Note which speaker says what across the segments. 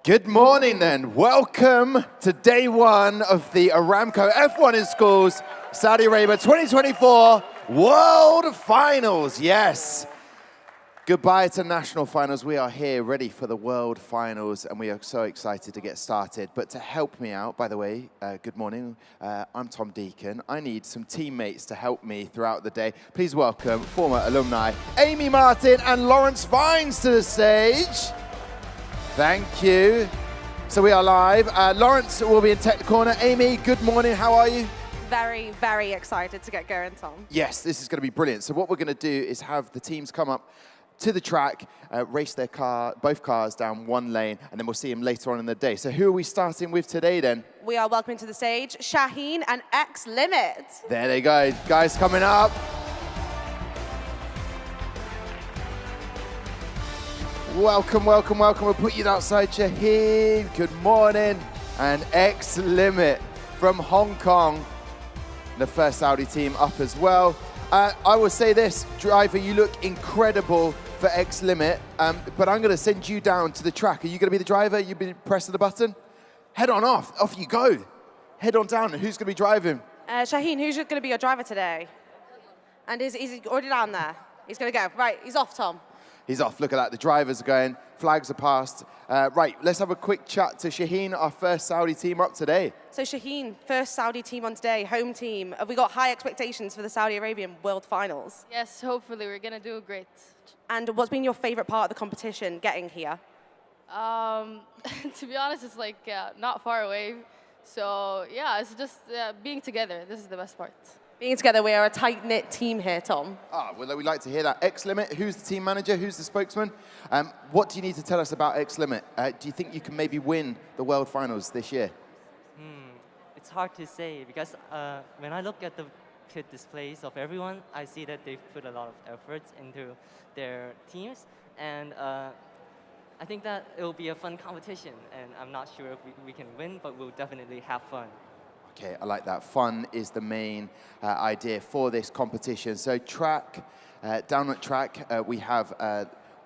Speaker 1: Good morning then. Welcome to day one of the Aramco F1 in Schools Saudi Arabia 2024 World Finals. Yes. Goodbye to national finals. We are here ready for the World Finals and we are so excited to get started. But to help me out, by the way, good morning. I'm Tom Deacon. I need some teammates to help me throughout the day. Please welcome former alumni Amy Martin and Lawrence Vines to the stage. Thank you. So we are live. Lawrence will be in tech corner. Amy, good morning. How are you?
Speaker 2: Very, very excited to get going, Tom.
Speaker 1: Yes, this is going to be brilliant. So what we're going to do is have the teams come up to the track, race their both cars down one lane, and then we'll see them later on in the day. So who are we starting with today then?
Speaker 2: We are welcoming to the stage Shaheen and X Limit.
Speaker 1: There they go. Guys coming up. Welcome, welcome, welcome. We'll put you outside, Shaheen. Good morning. And X Limit from Hong Kong. The first Saudi team up as well. I will say this, driver, you look incredible for X Limit, but I'm going to send you down to the track. Are you going to be the driver? You'll be pressing the button? Head on off. Off you go. Head on down. Who's going to be driving?
Speaker 2: Shaheen, who's going to be your driver today? And is he already down there? He's going to go. Right, he's off, Tom.
Speaker 1: He's off. Look at that. The drivers are going. Flags are passed. Right, let's have a quick chat to Shaheen, our first Saudi team up today.
Speaker 2: So Shaheen, first Saudi team on today, home team. Have we got high expectations for the Saudi Arabian World Finals?
Speaker 3: Yes, hopefully. We're going to do great.
Speaker 2: And what's been your favorite part of the competition getting here?
Speaker 3: To be honest, it's like not far away. So yeah, it's just being together. This is the best part.
Speaker 2: Being together, we are a tight-knit team here, Tom.
Speaker 1: Well, we'd like to hear that. X Limit, who's the team manager? Who's the spokesman? What do you need to tell us about X Limit? Do you think you can maybe win the World Finals this year?
Speaker 4: It's hard to say because when I look at the pit displays of everyone, I see that they've put a lot of effort into their teams. And I think that it will be a fun competition. And I'm not sure if we can win, but we'll definitely have fun.
Speaker 1: Okay, I like that. Fun is the main idea for this competition. So track, down at track, we have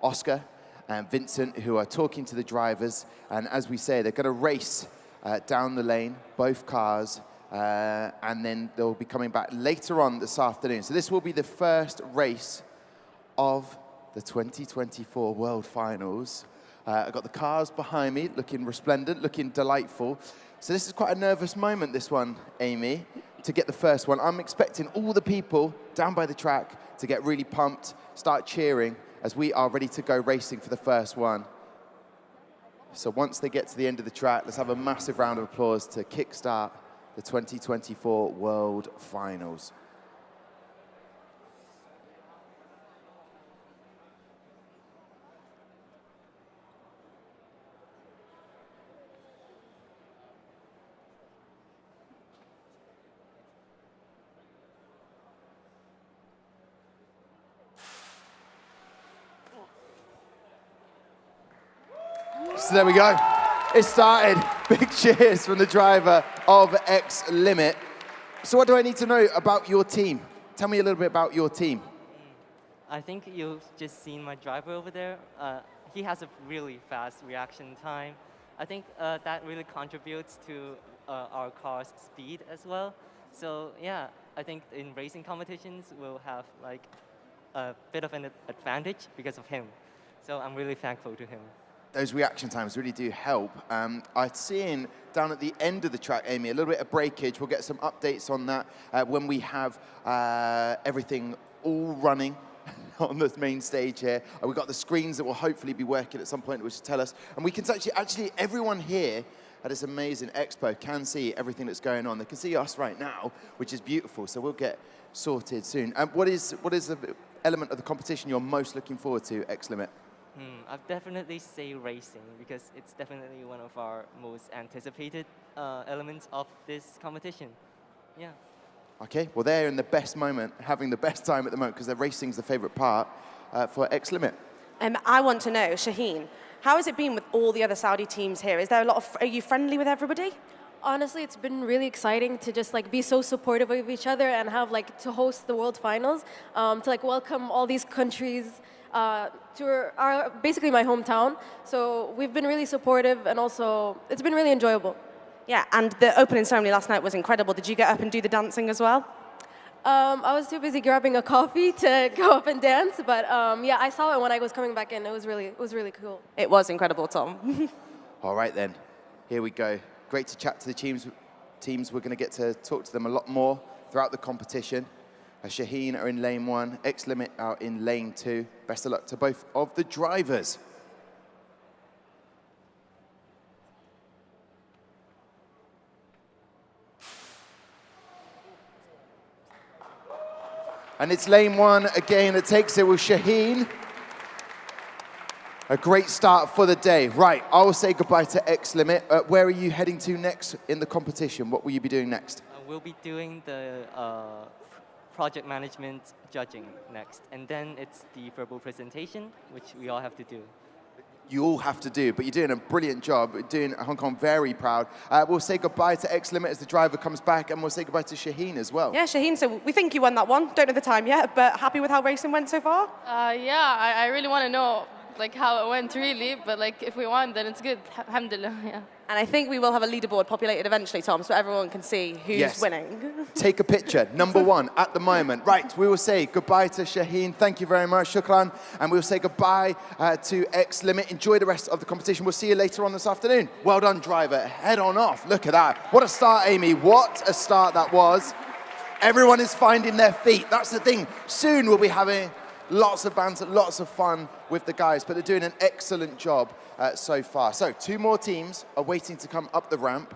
Speaker 1: Oscar and Vincent who are talking to the drivers. And as we say, they're going to race down the lane, both cars, and then they'll be coming back later on this afternoon. So this will be the first race of the 2024 World Finals. I've got the cars behind me looking resplendent, looking delightful. So this is quite a nervous moment, this one, Amy, to get the first one. I'm expecting all the people down by the track to get really pumped, start cheering as we are ready to go racing for the first one. So once they get to the end of the track, let's have a massive round of applause to kickstart the 2024 World Finals. So there we go. It started. Big cheers from the driver of X Limit. So what do I need to know about your team? Tell me a little bit about your team.
Speaker 4: I think you've just seen my driver over there. He has a really fast reaction time. I think that really contributes to our car's speed as well. So yeah, I think in racing competitions, we'll have like a bit of an advantage because of him. So I'm really thankful to him.
Speaker 1: Those reaction times really do help. I've seen down at the end of the track, Amy, a little bit of breakage. We'll get some updates on that when we have everything all running on the main stage here. We've got the screens that will hopefully be working at some point, which will tell us. And we can actually everyone here at this amazing expo can see everything that's going on. They can see us right now, which is beautiful. So we'll get sorted soon. What is the element of the competition you're most looking forward to, X Limit?
Speaker 4: I'd definitely say racing because it's definitely one of our most anticipated elements of this competition. Yeah.
Speaker 1: Okay, well they're in the best moment, having the best time at the moment because their racing's the favorite part for X Limit.
Speaker 2: I want to know, Shaheen, how has it been with all the other Saudi teams here? Is there are you friendly with everybody?
Speaker 5: Honestly, it's been really exciting to just like be so supportive of each other and have like to host the World Finals, to like welcome all these countries to basically my hometown. So we've been really supportive, and also it's been really enjoyable.
Speaker 2: Yeah, and the opening ceremony last night was incredible. Did you get up and do the dancing as well?
Speaker 5: I was too busy grabbing a coffee to go up and dance, but yeah, I saw it when I was coming back in. It was really cool.
Speaker 2: It was incredible, Tom.
Speaker 1: All right then, here we go. Great to chat to the teams. We're going to get to talk to them a lot more throughout the competition. Shaheen are in lane 1, X-Limit are in lane 2. Best of luck to both of the drivers. And it's lane 1 again that takes it with Shaheen. A great start for the day. Right, I will say goodbye to X-Limit. Where are you heading to next in the competition? What will you be doing next?
Speaker 4: We'll be doing the project management judging next. And then it's the verbal presentation, which we all have to do.
Speaker 1: You all have to do, but you're doing a brilliant job. You're doing Hong Kong very proud. We'll say goodbye to X-Limit as the driver comes back, and we'll say goodbye to Shaheen as well.
Speaker 2: Yeah, Shaheen, so we think you won that one. Don't know the time yet, but happy with how racing went so far?
Speaker 3: Yeah, I really want to know like how it went really, but like if we won, then it's good. Alhamdulillah, yeah.
Speaker 2: And I think we will have a leaderboard populated eventually, Tom, so everyone can see who's winning.
Speaker 1: Take a picture, number 1 at the moment. Right, we will say goodbye to Shaheen. Thank you very much, shukran. And we'll say goodbye to X-Limit. Enjoy the rest of the competition. We'll see you later on this afternoon. Well done, driver. Head on off. Look at that. What a start, Amy. What a start that was. Everyone is finding their feet. That's the thing. Soon we'll be having lots of banter, lots of fun with the guys, but they're doing an excellent job so far. So 2 more teams are waiting to come up the ramp,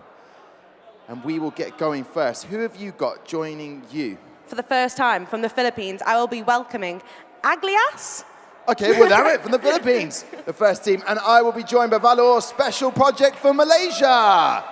Speaker 1: and we will get going first. Who have you got joining you?
Speaker 2: For the first time from the Philippines, I will be welcoming Aglias.
Speaker 1: Okay, well, they're it from the Philippines, the first team, and I will be joined by Valor Special Project from Malaysia.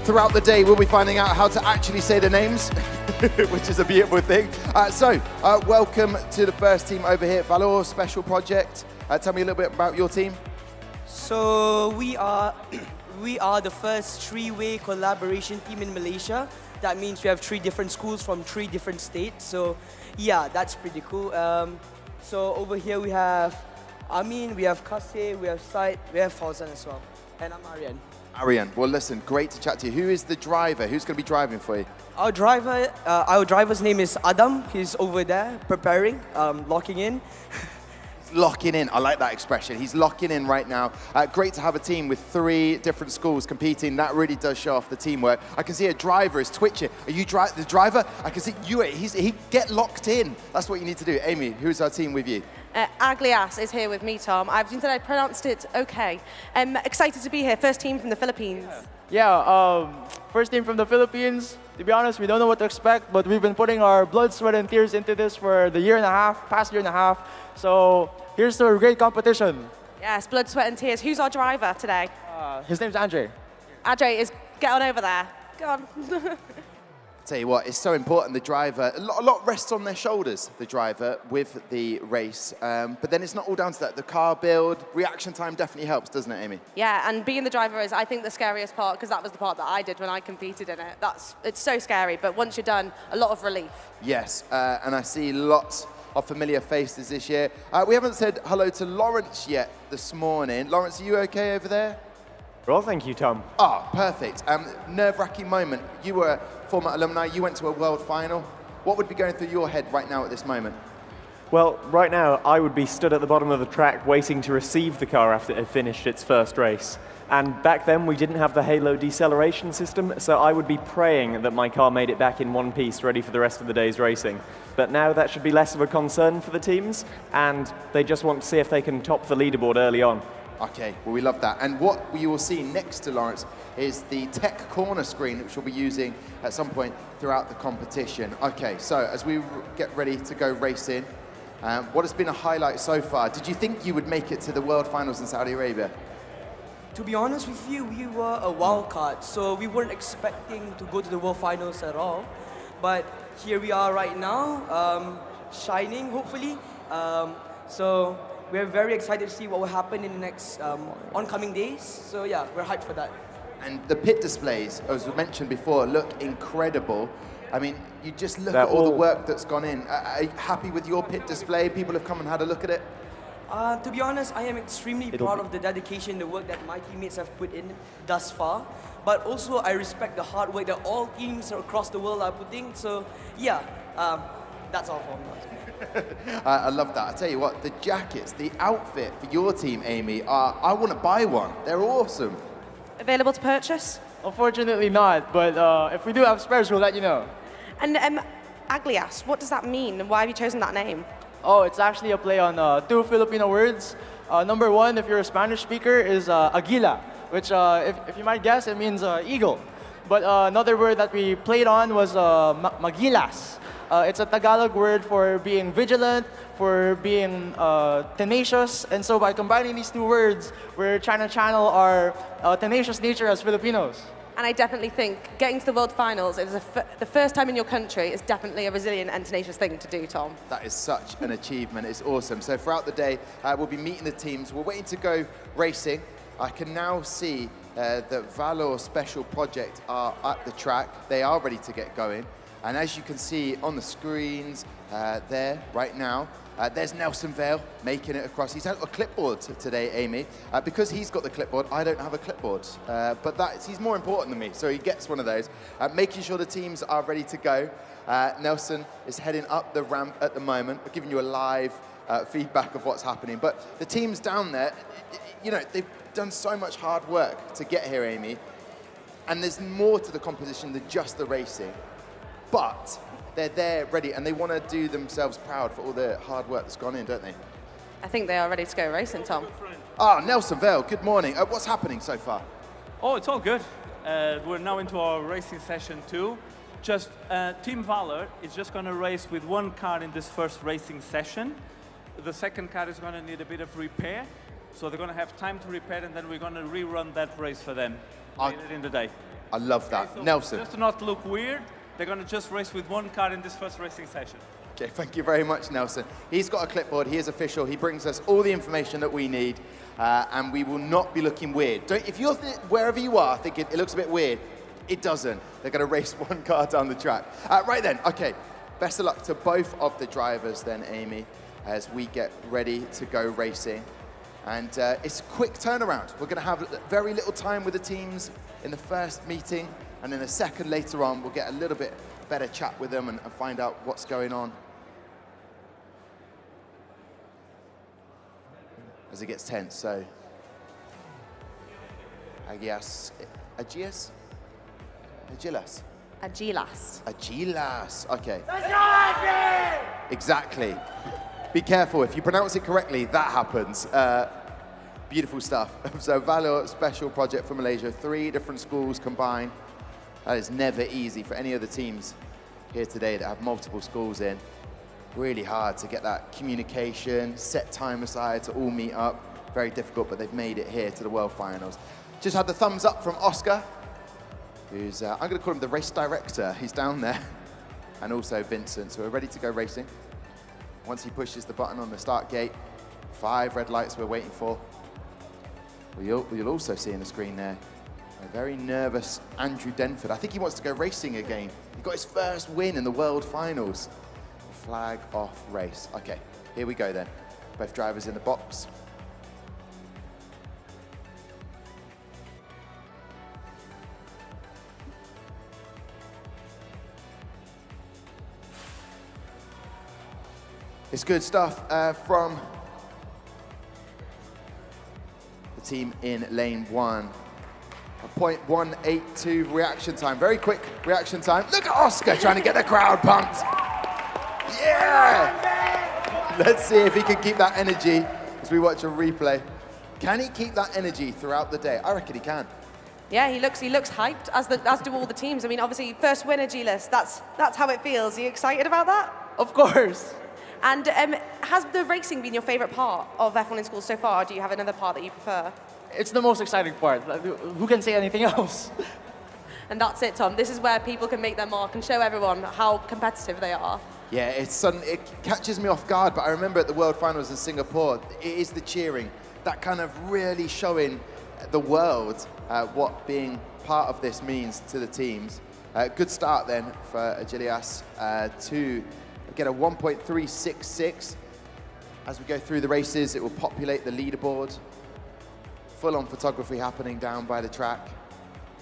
Speaker 1: Throughout the day, we'll be finding out how to actually say the names, which is a beautiful thing. Welcome to the first team over here, Valor Special Project. Tell me a little bit about your team.
Speaker 6: So we are the first 3-way collaboration team in Malaysia. That means we have 3 different schools from 3 different states. So yeah, that's pretty cool. So over here we have Amin, we have Kaseh, we have Said, we have Fauzan as well. And I'm Aryan.
Speaker 1: Aryan, well listen, great to chat to you. Who is the driver? Who's going to be driving for you?
Speaker 6: Our driver's name is Adam. He's over there preparing, locking in.
Speaker 1: Locking in, I like that expression. He's locking in right now. Great to have a team with 3 different schools competing. That really does show off the teamwork. I can see a driver is twitching. Are you the driver? I can see you. He get locked in. That's what you need to do. Amy, who's our team with you?
Speaker 2: Aglias is here with me, Tom. I've seen that I pronounced it okay. Excited to be here. First team from the Philippines.
Speaker 7: Yeah, first team from the Philippines. To be honest, we don't know what to expect, but we've been putting our blood, sweat, and tears into this for the past year and a half. So here's to a great competition.
Speaker 2: Yes, blood, sweat, and tears. Who's our driver today?
Speaker 7: His name's Andre.
Speaker 2: Andre get on over there. Go on.
Speaker 1: Tell you what, it's so important, the driver, a lot rests on their shoulders, the driver, with the race. But then it's not all down to that. The car build, reaction time definitely helps, doesn't it, Amy?
Speaker 2: Yeah, and being the driver is, I think, the scariest part, because that was the part that I did when I competed in it. It's so scary, but once you're done, a lot of relief.
Speaker 1: Yes, and I see lots of familiar faces this year. We haven't said hello to Lawrence yet this morning. Lawrence, are you okay over there?
Speaker 8: Well, thank you, Tom.
Speaker 1: Perfect. Nerve-wracking moment. You were a former alumni. You went to a world final. What would be going through your head right now at this moment?
Speaker 8: Well, right now, I would be stood at the bottom of the track waiting to receive the car after it had finished its first race. And back then, we didn't have the halo deceleration system, so I would be praying that my car made it back in one piece, ready for the rest of the day's racing. But now that should be less of a concern for the teams, and they just want to see if they can top the leaderboard early on.
Speaker 1: Okay, well, we love that. And what you will see next to Lawrence is the tech corner screen, which we'll be using at some point throughout the competition. Okay, so as we get ready to go racing, what has been a highlight so far? Did you think you would make it to the World Finals in Saudi Arabia?
Speaker 6: To be honest with you, we were a wild card, so we weren't expecting to go to the World Finals at all. But here we are right now, shining, hopefully, So we're very excited to see what will happen in the next oncoming days. So yeah, we're hyped for that.
Speaker 1: And the pit displays, as we mentioned before, look incredible. I mean, you just look
Speaker 8: They're
Speaker 1: at all the
Speaker 8: all-
Speaker 1: work that's gone in. Are you happy with your pit display? People have come and had a look at it?
Speaker 6: To be honest, I am extremely proud of the dedication, the work that my teammates have put in thus far. But also, I respect the hard work that all teams across the world are putting. So yeah, that's all for me.
Speaker 1: I love that. I tell you what, the jackets, the outfit for your team, Amy, I want to buy one. They're awesome.
Speaker 2: Available to purchase?
Speaker 7: Unfortunately not, but if we do have spares, we'll let you know.
Speaker 2: And Aglias, what does that mean, and why have you chosen that name?
Speaker 7: Oh, it's actually a play on 2 Filipino words. Number 1, if you're a Spanish speaker, is aguila, which, if you might guess, it means eagle. But another word that we played on was magilas. It's a Tagalog word for being vigilant, for being tenacious, and so by combining these 2 words, we're trying to channel our tenacious nature as Filipinos.
Speaker 2: And I definitely think getting to the World Finals is the first time in your country is definitely a resilient and tenacious thing to do, Tom.
Speaker 1: That is such an achievement. It's awesome. So throughout the day, we'll be meeting the teams. We're waiting to go racing. I can now see that Valor Special Project are at the track. They are ready to get going. And as you can see on the screens there right now, there's Nelson Vale making it across. He's had a clipboard today, Amy. Because he's got the clipboard, I don't have a clipboard. But he's more important than me, so he gets one of those. Making sure the teams are ready to go. Nelson is heading up the ramp at the moment. We're giving you a live feedback of what's happening. But the teams down there, you know, they've done so much hard work to get here, Amy. And there's more to the competition than just the racing. But they're there ready, and they want to do themselves proud for all the hard work that's gone in, don't they?
Speaker 2: I think they are ready to go racing, Tom.
Speaker 1: Nelson Vale, good morning. What's happening so far?
Speaker 9: Oh, it's all good. We're now into our racing session 2. Just Team Valor is just going to race with 1 car in this first racing session. The second car is going to need a bit of repair, so they're going to have time to repair, and then we're going to rerun that race for them later in the day.
Speaker 1: I love that.
Speaker 9: Okay, so
Speaker 1: Nelson.
Speaker 9: just to not look weird, they're going to just race with 1 car in this first racing session.
Speaker 1: Okay, thank you very much, Nelson. He's got a clipboard. He is official. He brings us all the information that we need, and we will not be looking weird. If you're wherever you are thinking it looks a bit weird, it doesn't. They're going to race 1 car down the track. Right then, okay. Best of luck to both of the drivers then, Amy, as we get ready to go racing. And it's a quick turnaround. We're going to have very little time with the teams in the first meeting, and then a second later on, we'll get a little bit better chat with them and find out what's going on. As it gets tense, so. Agilas. Agilas, okay. Exactly. Be careful, if you pronounce it correctly, that happens. Beautiful stuff. So Valor Special Project for Malaysia, 3 different schools combined. That is never easy for any of the teams here today that have multiple schools in. Really hard to get that communication, set time aside to all meet up. Very difficult, but they've made it here to the World Finals. Just had the thumbs up from Oscar, who's, I'm going to call him the race director. He's down there. And also Vincent, so we're ready to go racing. Once he pushes the button on the start gate, 5 red lights we're waiting for. You'll also see on the screen there, a very nervous Andrew Denford. I think he wants to go racing again. He got his first win in the World Finals. Flag off race. Okay, here we go then. Both drivers in the box. It's good stuff from the team in lane 1. A 0.182 reaction time. Very quick reaction time. Look at Oscar trying to get the crowd pumped. Yeah! Let's see if he can keep that energy as we watch a replay. Can he keep that energy throughout the day? I reckon he can.
Speaker 2: Yeah, he looks hyped, as do all the teams. I mean, obviously, first winner, Gilas. That's how it feels. Are you excited about that?
Speaker 7: Of course.
Speaker 2: And has the racing been your favourite part of F1 in school so far, or do you have another part that you prefer?
Speaker 7: It's the most exciting part. Who can say anything else?
Speaker 2: And that's it, Tom. This is where people can make their mark and show everyone how competitive they are.
Speaker 1: Yeah, it catches me off guard, but I remember at the World Finals in Singapore, it is the cheering, that kind of really showing the world what being part of this means to the teams. Good start then for Agilias to get a 1.366. As we go through the races, it will populate the leaderboard. Full-on photography happening down by the track.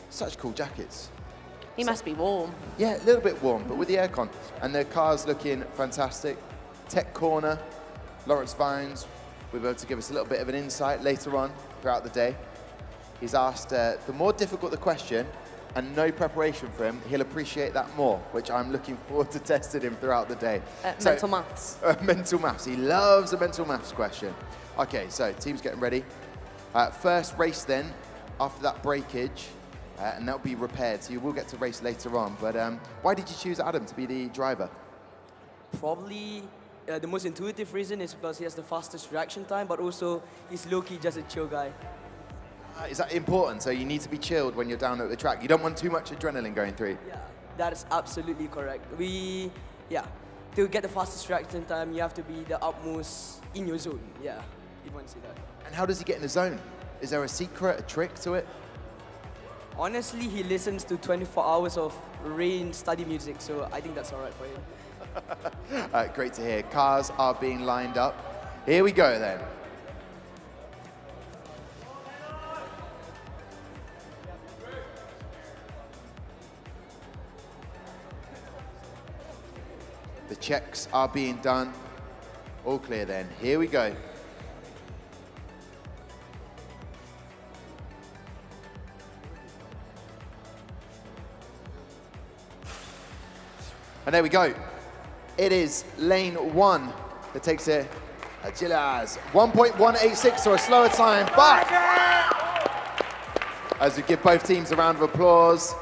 Speaker 1: Such cool jackets.
Speaker 2: He must be warm.
Speaker 1: Yeah, a little bit warm, but with the aircon. And the car's looking fantastic. Tech corner, Lawrence Vines will be able to give us a little bit of an insight later on throughout the day. He's asked, the more difficult the question and no preparation for him, he'll appreciate that more, which I'm looking forward to testing him throughout the day.
Speaker 2: Mental maths.
Speaker 1: Mental maths. He loves a mental maths question. Okay, so team's getting ready. First race then, after that breakage, and that'll be repaired, so you will get to race later on. But why did you choose Adam to be the driver?
Speaker 6: Probably the most intuitive reason is because he has the fastest reaction time, but also he's low-key just a chill guy.
Speaker 1: Is that important? So you need to be chilled when you're down at the track. You don't want too much adrenaline going through.
Speaker 6: Yeah, that is absolutely correct. To get the fastest reaction time, you have to be the utmost in your zone. Yeah, if you want to say that.
Speaker 1: And how does he get in the zone? Is there a secret, a trick to it?
Speaker 6: Honestly, he listens to 24 hours of rain study music, so I think that's all right for him.
Speaker 1: Great to hear. Cars are being lined up. Here we go then. The checks are being done. All clear then. Here we go. And there we go. It is lane 1 that takes it. Agilias, 1.186, so a slower time, but as we give both teams a round of applause.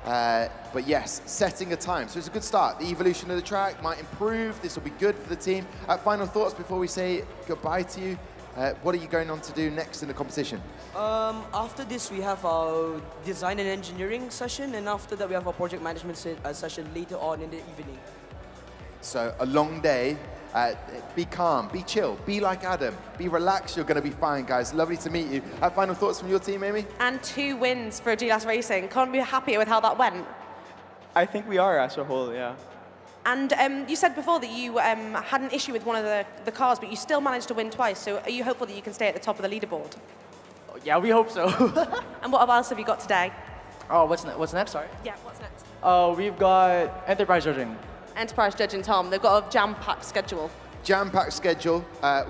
Speaker 1: But yes, setting a time. So it's a good start. The evolution of the track might improve. This will be good for the team. Final thoughts before we say goodbye to you. What are you going on to do next in the competition?
Speaker 6: After this, we have our design and engineering session, and after that, we have our project management session later on in the evening.
Speaker 1: So a long day. Be calm, be chill, be like Adam, be relaxed. You're going to be fine, guys. Lovely to meet you. Final thoughts from your team, Amy?
Speaker 2: And 2 wins for Agilias Racing. Can't be happier with how that went.
Speaker 7: I think we are as a whole, yeah.
Speaker 2: And you said before that you had an issue with one of the cars, but you still managed to win twice. So are you hopeful that you can stay at the top of the leaderboard?
Speaker 7: Yeah, we hope so.
Speaker 2: And what else have you got today?
Speaker 7: Oh, what's next? Sorry.
Speaker 2: Yeah, what's next?
Speaker 7: We've got enterprise judging.
Speaker 2: Enterprise Judging Tom. They've got a jam-packed schedule.
Speaker 1: Jam-packed schedule.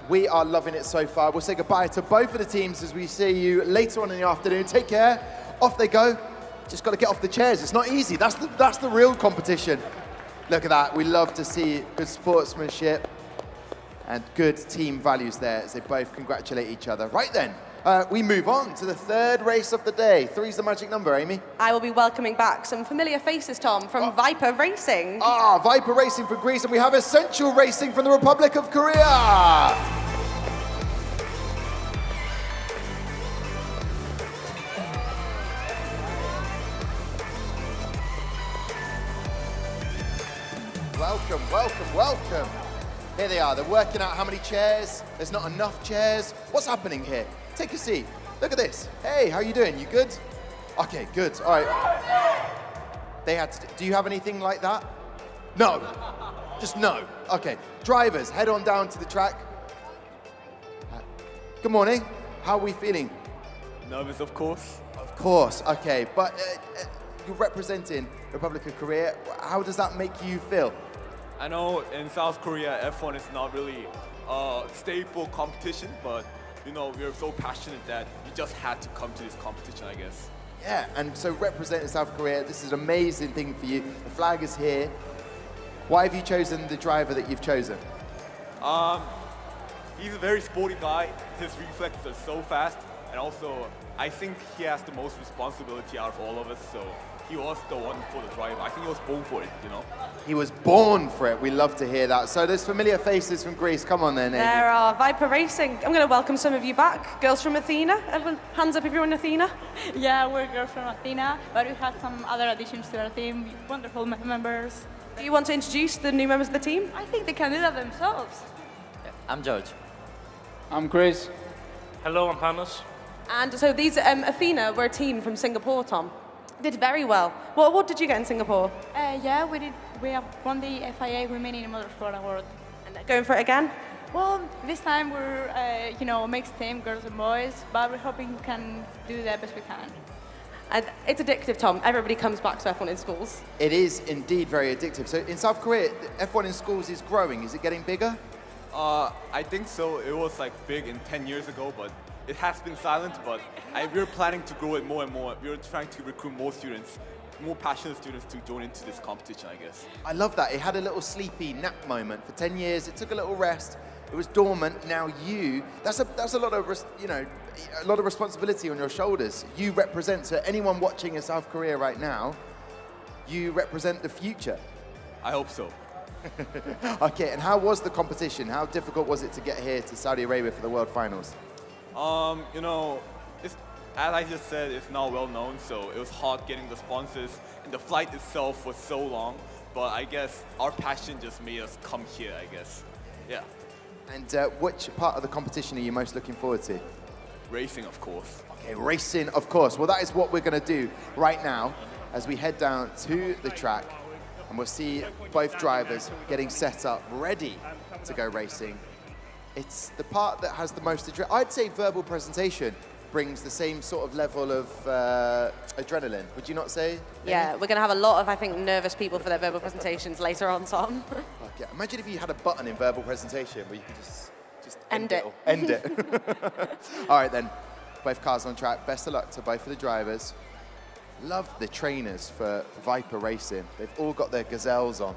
Speaker 1: We are loving it so far. We'll say goodbye to both of the teams as we see you later on in the afternoon. Take care. Off they go. Just got to get off the chairs. It's not easy. That's the real competition. Look at that. We love to see good sportsmanship and good team values there as they both congratulate each other. Right then, we move on to the 3rd race of the day. 3's the magic number, Amy.
Speaker 2: I will be welcoming back some familiar faces, Tom, from Viper Racing.
Speaker 1: Viper Racing from Greece, and we have Essential Racing from the Republic of Korea. Welcome, welcome, welcome. Here they are. They're working out how many chairs. There's not enough chairs. What's happening here? Take a seat. Look at this. Hey, how you doing? You good? Okay, good. All right. They had to. Do you have anything like that? No. Just no. Okay. Drivers, head on down to the track. Good morning. How are we feeling?
Speaker 10: Nervous, of course.
Speaker 1: Of course. Okay, but you're representing Republic of Korea. How does that make you feel?
Speaker 10: I know in South Korea, F1 is not really a staple competition, but you know, we're so passionate that we just had to come to this competition, I guess.
Speaker 1: Yeah, and so representing South Korea, this is an amazing thing for you. The flag is here. Why have you chosen the driver that you've chosen?
Speaker 10: He's a very sporty guy. His reflexes are so fast, and also I think he has the most responsibility out of all of us, so he was the one for the drive. I think he was born for it, you know.
Speaker 1: He was born for it. We love to hear that. So there's familiar faces from Greece. Come on then, Amy.
Speaker 2: There are Viper Racing. I'm going to welcome some of you back. Girls from Athena. Everyone, hands up if you're in Athena.
Speaker 11: Yeah, we're girls from Athena, but we have some other additions to our team, wonderful members.
Speaker 2: Do you want to introduce the new members of the team?
Speaker 11: I think they can do that themselves.
Speaker 12: I'm George.
Speaker 13: I'm Chris.
Speaker 14: Hello, I'm Hannes.
Speaker 2: And so these Athena were a team from Singapore, Tom. Did very well. What award did you get in Singapore?
Speaker 11: Yeah, we did. We have won the FIA Women in Motorsport Award.
Speaker 2: And going for it again?
Speaker 11: Well, this time we're, a mixed team, girls and boys, but we're hoping we can do the best we can.
Speaker 2: And it's addictive, Tom. Everybody comes back to F1 in schools.
Speaker 1: It is indeed very addictive. So in South Korea, F1 in schools is growing. Is it getting bigger?
Speaker 10: I think so. It was like big 10 years ago, but it has been silent. But we're planning to grow it more and more. We're trying to recruit more students, more passionate students to join into this competition, I guess.
Speaker 1: I love that. It had a little sleepy nap moment. For 10 years, it took a little rest. It was dormant. Now that's a lot of, a lot of responsibility on your shoulders. You represent, so anyone watching in South Korea right now, you represent the future.
Speaker 10: I hope so.
Speaker 1: Okay, and how was the competition? How difficult was it to get here to Saudi Arabia for the World Finals?
Speaker 10: As I just said, it's not well known, so it was hard getting the sponsors, and the flight itself was so long. But I guess our passion just made us come here, I guess. Yeah.
Speaker 1: And which part of the competition are you most looking forward to?
Speaker 10: Racing, of course.
Speaker 1: Okay, racing, of course. Well, that is what we're going to do right now as we head down to the track, and we'll see both drivers getting set up, ready to go racing. It's the part that has the most adrenaline. I'd say verbal presentation brings the same sort of level of adrenaline. Would you not say?
Speaker 2: Yeah, we're going to have a lot of, I think, nervous people for their verbal presentations later on, Tom.
Speaker 1: Okay. Imagine if you had a button in verbal presentation where you could just
Speaker 2: end it.
Speaker 1: End it. All right, then. Both cars on track. Best of luck to both of the drivers. Love the trainers for Viper Racing. They've all got their gazelles on.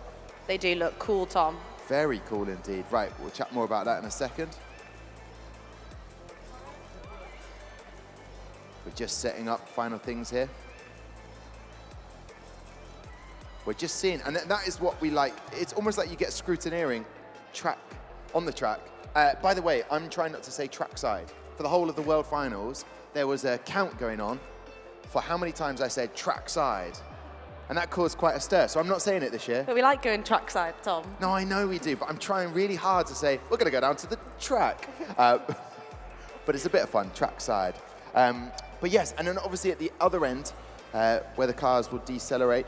Speaker 2: They do look cool, Tom.
Speaker 1: Very cool indeed. Right, we'll chat more about that in a second. We're just setting up final things here. We're just seeing, and that is what we like. It's almost like you get scrutineering track on the track. By the way, I'm trying not to say trackside. For the whole of the World Finals, there was a count going on for how many times I said trackside. And that caused quite a stir, so I'm not saying it this year.
Speaker 2: But we like going trackside, Tom.
Speaker 1: No, I know we do, but I'm trying really hard to say, we're going to go down to the track. But it's a bit of fun, trackside. But yes, and then obviously at the other end, where the cars will decelerate,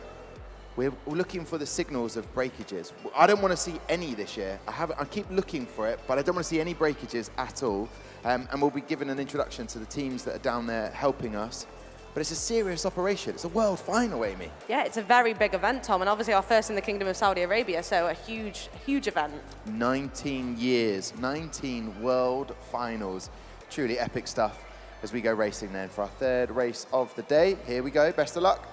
Speaker 1: we're looking for the signals of breakages. I don't want to see any this year. I keep looking for it, but I don't want to see any breakages at all. And we'll be given an introduction to the teams that are down there helping us. But it's a serious operation. It's a world final, Amy.
Speaker 2: Yeah, it's a very big event, Tom, and obviously our first in the Kingdom of Saudi Arabia, so a huge, huge event.
Speaker 1: 19 years, 19 world finals. Truly epic stuff as we go racing then for our third race of the day. Here we go, best of luck.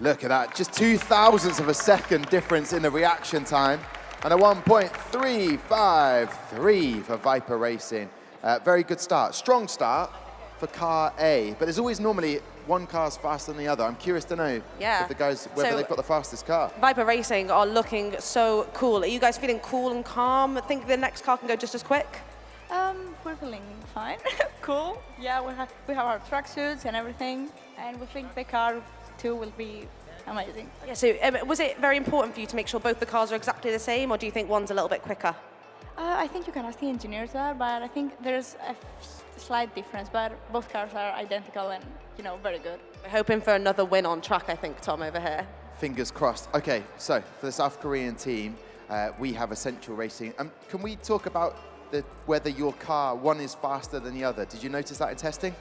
Speaker 1: Look at that, just 0.02 of a second difference in the reaction time. And a 1.353 for Viper Racing. Very good start, strong start for car A, but there's always normally one car's faster than the other. I'm curious to know if the guys, whether they've got the fastest car.
Speaker 2: Viper Racing are looking so cool. Are you guys feeling cool and calm? Think the next car can go just as quick?
Speaker 11: We're feeling fine, cool. Yeah, we have our tracksuits and everything, and we think the car too will be amazing.
Speaker 2: Yeah, so was it very important for you to make sure both the cars are exactly the same, or do you think one's a little bit quicker?
Speaker 11: I think you can ask the engineers that, but I think there's a slight difference, but both cars are identical and, very good.
Speaker 2: We're hoping for another win on track, I think, Tom, over here.
Speaker 1: Fingers crossed. Okay, so for the South Korean team, we have Essential Racing. Can we talk about whether your car, one is faster than the other? Did you notice that in testing?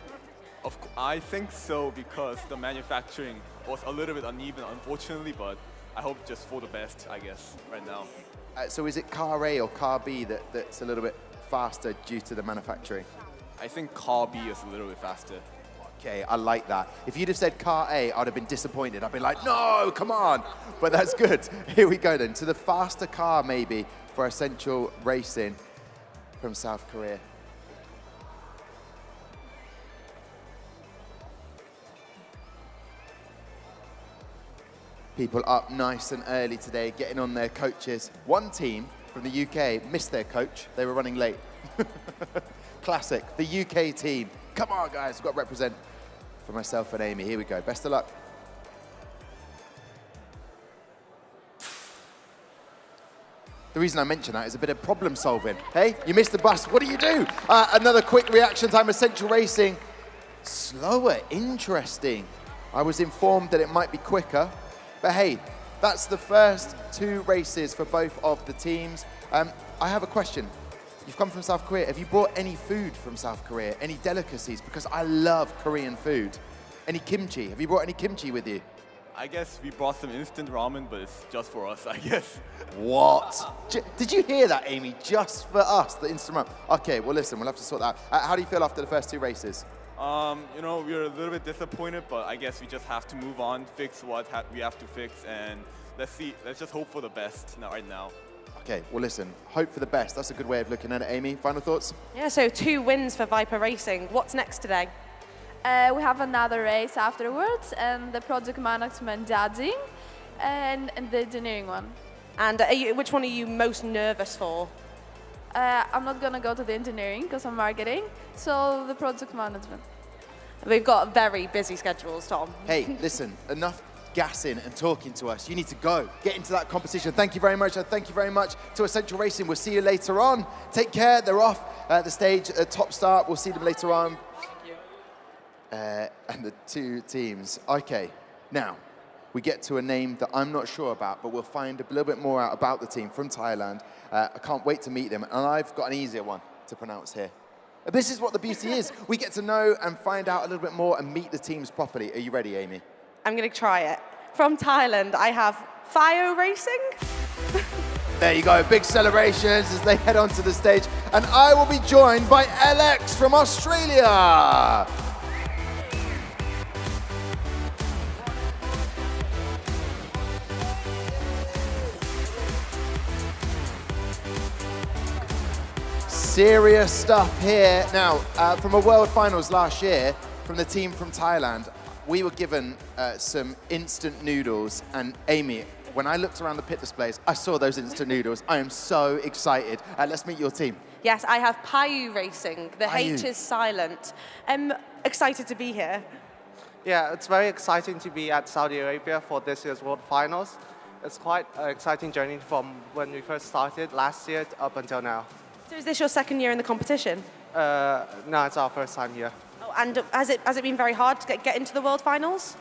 Speaker 10: I think so, because the manufacturing was a little bit uneven, unfortunately, but I hope just for the best, I guess, right now.
Speaker 1: So is it car A or car B that's a little bit faster due to the manufacturing?
Speaker 10: I think car B is a little bit faster.
Speaker 1: Okay, I like that. If you'd have said car A, I'd have been disappointed. I'd be like, no, come on. But that's good. Here we go then. So the faster car maybe for Essential Racing from South Korea. People up nice and early today, getting on their coaches. One team from the UK missed their coach. They were running late. Classic, the UK team. Come on, guys, we've got to represent for myself and Amy. Here we go, best of luck. The reason I mention that is a bit of problem solving. Hey, you missed the bus, what do you do? Another quick reaction time, Essential Racing. Slower, interesting. I was informed that it might be quicker, but hey, that's the first 2 races for both of the teams. I have a question. You've come from South Korea. Have you brought any food from South Korea? Any delicacies? Because I love Korean food. Any kimchi? Have you brought any kimchi with you?
Speaker 10: I guess we brought some instant ramen, but it's just for us, I guess.
Speaker 1: What? Did you hear that, Amy? Just for us, the instant ramen. Okay, well, listen, we'll have to sort that out. How do you feel after the first 2 races?
Speaker 10: You know, we're a little bit disappointed, but I guess we just have to move on, fix what we have to fix, and let's just hope for the best right now.
Speaker 1: Okay, well, listen, hope for the best. That's a good way of looking at it. Amy, final thoughts?
Speaker 2: Yeah, so 2 wins for Viper Racing. What's next today?
Speaker 12: We have another race afterwards, and the project management judging, and the engineering one.
Speaker 2: And which one are you most nervous for?
Speaker 12: I'm not going to go to the engineering because I'm marketing, so the project management.
Speaker 2: We've got very busy schedules, Tom.
Speaker 1: Hey, listen, enough gassing and talking to us. You need to go. Get into that competition. Thank you very much, and thank you very much to Essential Racing. We'll see you later on. Take care. They're off the stage, top start. We'll see them later on. And the 2 teams. Okay, now we get to a name that I'm not sure about, but we'll find a little bit more out about the team from Thailand. I can't wait to meet them, and I've got an easier one to pronounce here. This is what the beauty is. We get to know and find out a little bit more and meet the teams properly. Are you ready, Amy?
Speaker 2: I'm going to try it. From Thailand, I have Fio Racing.
Speaker 1: There you go, big celebrations as they head onto the stage. And I will be joined by Alex from Australia. Serious stuff here. Now, from a World Finals last year, from the team from Thailand, we were given some instant noodles. And Amy, when I looked around the pit displays, I saw those instant noodles. I am so excited. Let's meet your team.
Speaker 2: Yes, I have Payu Racing. The
Speaker 1: Payu.
Speaker 2: H is silent. I'm excited to be here.
Speaker 15: Yeah, it's very exciting to be at Saudi Arabia for this year's World Finals. It's quite an exciting journey from when we first started last year up until now.
Speaker 2: So is this your second year in the competition?
Speaker 15: No, it's our first time here.
Speaker 2: Oh, and has it been very hard to get into the World Finals?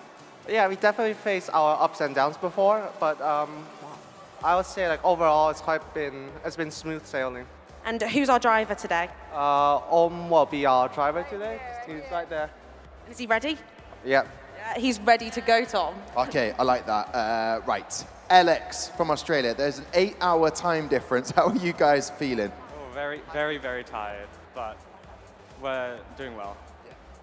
Speaker 15: Yeah, we definitely faced our ups and downs before, but I would say like overall it's been smooth sailing.
Speaker 2: And who's our driver today?
Speaker 15: Will be our driver today. He's right there.
Speaker 2: Is he ready?
Speaker 15: Yeah.
Speaker 2: He's ready to go, Tom.
Speaker 1: Okay, I like that. Right, Alex from Australia. There's an 8-hour time difference. How are you guys feeling?
Speaker 16: Oh, very, very, very tired, but we're doing well.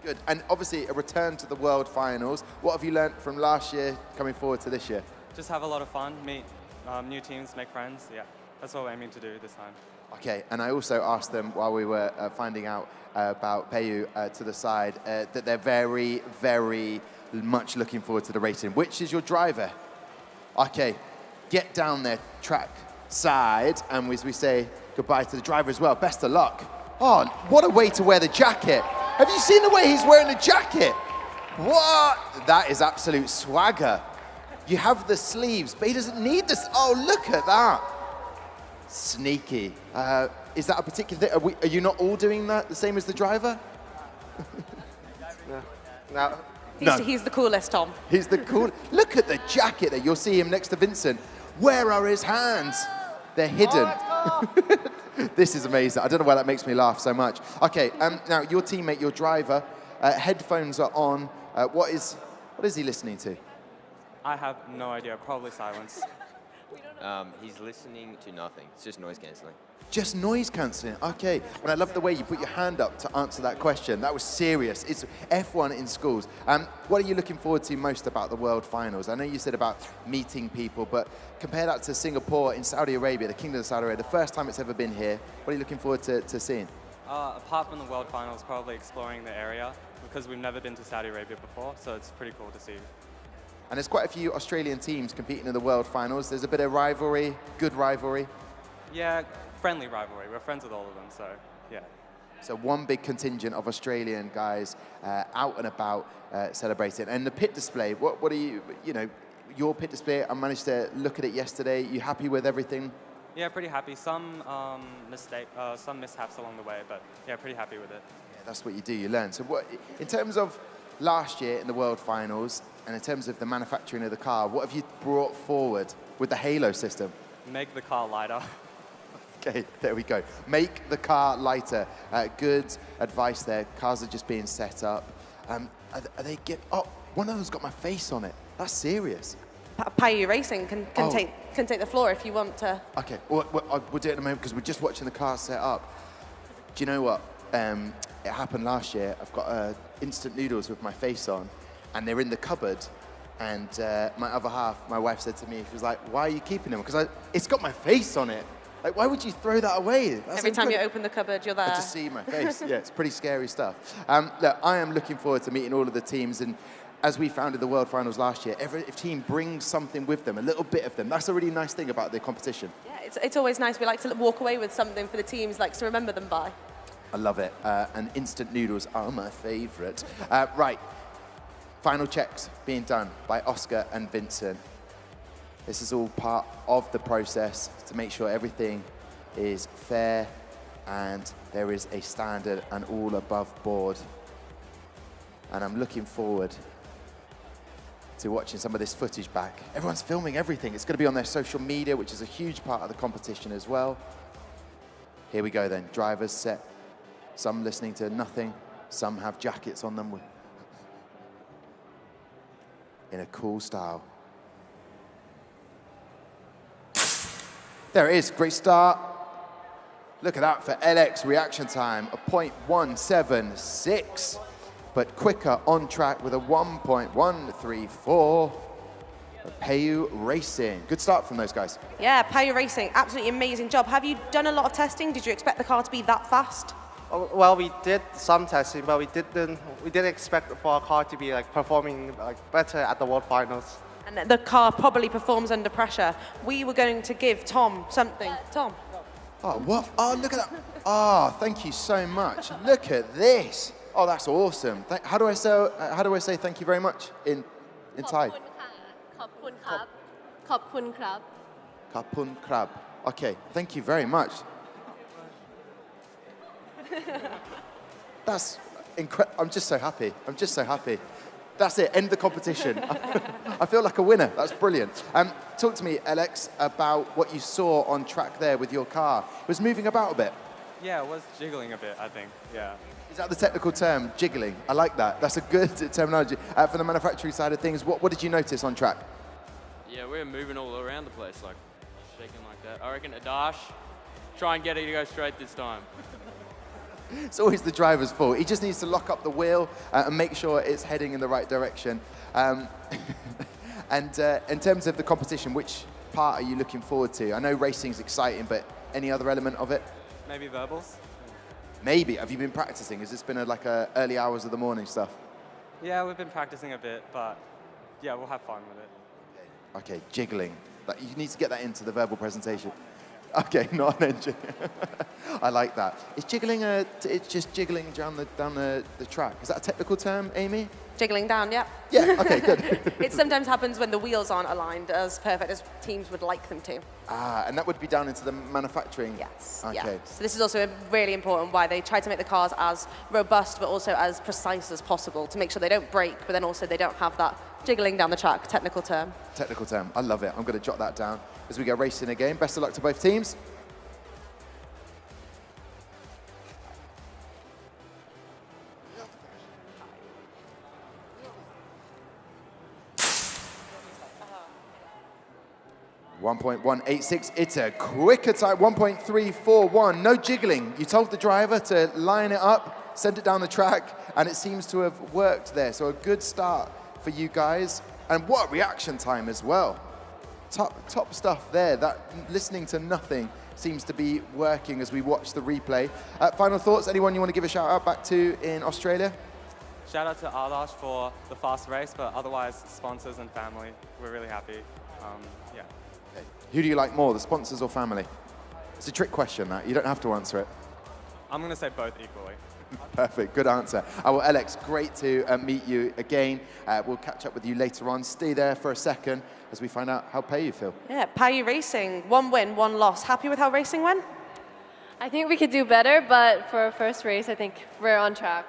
Speaker 1: Good, and obviously a return to the World Finals. What have you learned from last year coming forward to this year?
Speaker 16: Just have a lot of fun, meet new teams, make friends. Yeah, that's what we're aiming to do this time.
Speaker 1: Okay, and I also asked them while we were finding out about Payu to the side that they're very, very much looking forward to the racing. Which is your driver? Okay, get down there, track side, and as we say goodbye to the driver as well, best of luck. Oh, what a way to wear the jacket. Have you seen the way he's wearing the jacket? What? That is absolute swagger. You have the sleeves, but he doesn't need this. Oh, look at that. Sneaky. Is that a particular thing? Are you not all doing that the same as the driver?
Speaker 15: No.
Speaker 2: He's the coolest, Tom.
Speaker 1: He's the cool. Look at the jacket there. You'll see him next to Vincent. Where are his hands? They're hidden. This is amazing. I don't know why that makes me laugh so much. Okay, now your teammate, your driver, headphones are on. What is he listening to?
Speaker 16: I have no idea, probably silence.
Speaker 17: He's listening to nothing. It's just noise cancelling.
Speaker 1: Just noise cancelling, okay. And I love the way you put your hand up to answer that question. That was serious. It's F1 in schools. What are you looking forward to most about the World Finals? I know you said about meeting people, but compare that to Singapore in Saudi Arabia, the Kingdom of Saudi Arabia, the first time it's ever been here. What are you looking forward to seeing?
Speaker 16: Apart from the World Finals, probably exploring the area because we've never been to Saudi Arabia before, so it's pretty cool to see.
Speaker 1: And there's quite a few Australian teams competing in the World Finals. There's a bit of rivalry, good rivalry.
Speaker 16: Yeah, friendly rivalry. We're friends with all of them, so yeah.
Speaker 1: So one big contingent of Australian guys out and about celebrating. And the pit display, what are you know, your pit display, I managed to look at it yesterday. You happy with everything?
Speaker 16: Yeah, pretty happy. Some mishaps along the way, but yeah, pretty happy with it.
Speaker 1: Yeah, that's what you do, you learn. So what, in terms of last year in the World Finals, and in terms of the manufacturing of the car, what have you brought forward with the Halo system?
Speaker 16: Make the car lighter.
Speaker 1: Okay, there we go. Make the car lighter. Good advice there. Cars are just being set up. Are they oh, one of them's got my face on it. That's serious.
Speaker 2: Payu Racing can take the floor if you want to.
Speaker 1: Okay, we'll do it in a moment because we're just watching the car set up. Do you know what? It happened last year. I've got instant noodles with my face on, and they're in the cupboard. And my other half, my wife said to me, she was like, "Why are you keeping them?" Because it's got my face on it. Like, why would you throw that away? That's
Speaker 2: Every time you open the cupboard, you're there.
Speaker 1: I just see my face. Yeah, it's pretty scary stuff. Look, I am looking forward to meeting all of the teams. And as we found in the World Finals last year, every team brings something with them, a little bit of them. That's a really nice thing about the competition.
Speaker 2: Yeah, it's always nice. We like to walk away with something for the teams, like to remember them by.
Speaker 1: I love it. And instant noodles are my favorite. Right, final checks being done by Oscar and Vincent. This is all part of the process to make sure everything is fair and there is a standard and all above board. And I'm looking forward to watching some of this footage back. Everyone's filming everything. It's going to be on their social media, which is a huge part of the competition as well. Here we go then. Drivers set. Some listening to nothing. Some have jackets on them in a cool style. There it is, great start. Look at that for LX reaction time, a 0.176, but quicker on track with a 1.134. Payu Racing. Good start from those guys.
Speaker 2: Yeah, Payu Racing, absolutely amazing job. Have you done a lot of testing? Did you expect the car to be that fast?
Speaker 15: Well, we did some testing, but we didn't expect for our car to be like performing like better at the World Finals.
Speaker 2: And the car probably performs under pressure. We were going to give Tom something. Tom.
Speaker 1: Oh, what? Oh, look at that. Oh, thank you so much. Look at this. Oh, that's awesome. How do I say thank you very much in Thai?
Speaker 12: ขอบคุณครับ ขอบคุณครับ
Speaker 1: Kapun krab. Okay, thank you very much. That's incredible. I'm just so happy. I'm just so happy. That's it, end the competition. I feel like a winner, that's brilliant. Talk to me, Alex, about what you saw on track there with your car. It was moving about a bit.
Speaker 16: Yeah, it was jiggling a bit, I think, yeah.
Speaker 1: Is that the technical term, jiggling? I like that. That's a good terminology. From the manufacturing side of things, what did you notice on track?
Speaker 18: Yeah, we're moving all around the place, like shaking like that. I reckon Adash, try and get it to go straight this time.
Speaker 1: It's always the driver's fault. He just needs to lock up the wheel and make sure it's heading in the right direction. And in terms of the competition, which part are you looking forward to? I know racing's exciting, but any other element of it?
Speaker 16: Maybe verbals?
Speaker 1: Maybe. Have you been practicing? Has this been like a early hours of the morning stuff?
Speaker 16: Yeah, we've been practicing a bit, but yeah, we'll have fun with it.
Speaker 1: Okay, jiggling. You need to get that into the verbal presentation. Okay, not an engine. I like that. Is jiggling it's just jiggling down the track. Is that a technical term, Amy?
Speaker 2: Jiggling down, yeah.
Speaker 1: Yeah, okay, good.
Speaker 2: It sometimes happens when the wheels aren't aligned as perfect as teams would like them to.
Speaker 1: Ah, and that would be down into the manufacturing?
Speaker 2: Yes.
Speaker 1: Okay.
Speaker 2: Yeah. So this is also really important why they try to make the cars as robust but also as precise as possible to make sure they don't break, but then also they don't have that jiggling down the track, technical term.
Speaker 1: Technical term, I love it. I'm going to jot that down as we go racing again. Best of luck to both teams. 1.186. It's a quicker time, 1.341. No jiggling. You told the driver to line it up, send it down the track, and it seems to have worked there. So a good start for you guys. And what a reaction time as well. Top stuff there. That listening to nothing seems to be working as we watch the replay. Final thoughts? Anyone you want to give a shout out back to in Australia?
Speaker 16: Shout out to Ardash for the fast race, but otherwise sponsors and family. We're really happy. Yeah.
Speaker 1: Okay. Who do you like more, the sponsors or family? It's a trick question, that. You don't have to answer it.
Speaker 16: I'm going to say both equally.
Speaker 1: Perfect, good answer. Well, Alex, great to meet you again. We'll catch up with you later on. Stay there for a second as we find out how Payu feel.
Speaker 2: Yeah, Payu Racing, 1 win, 1 loss. Happy with how racing went?
Speaker 5: I think we could do better, but for our first race, I think we're on track.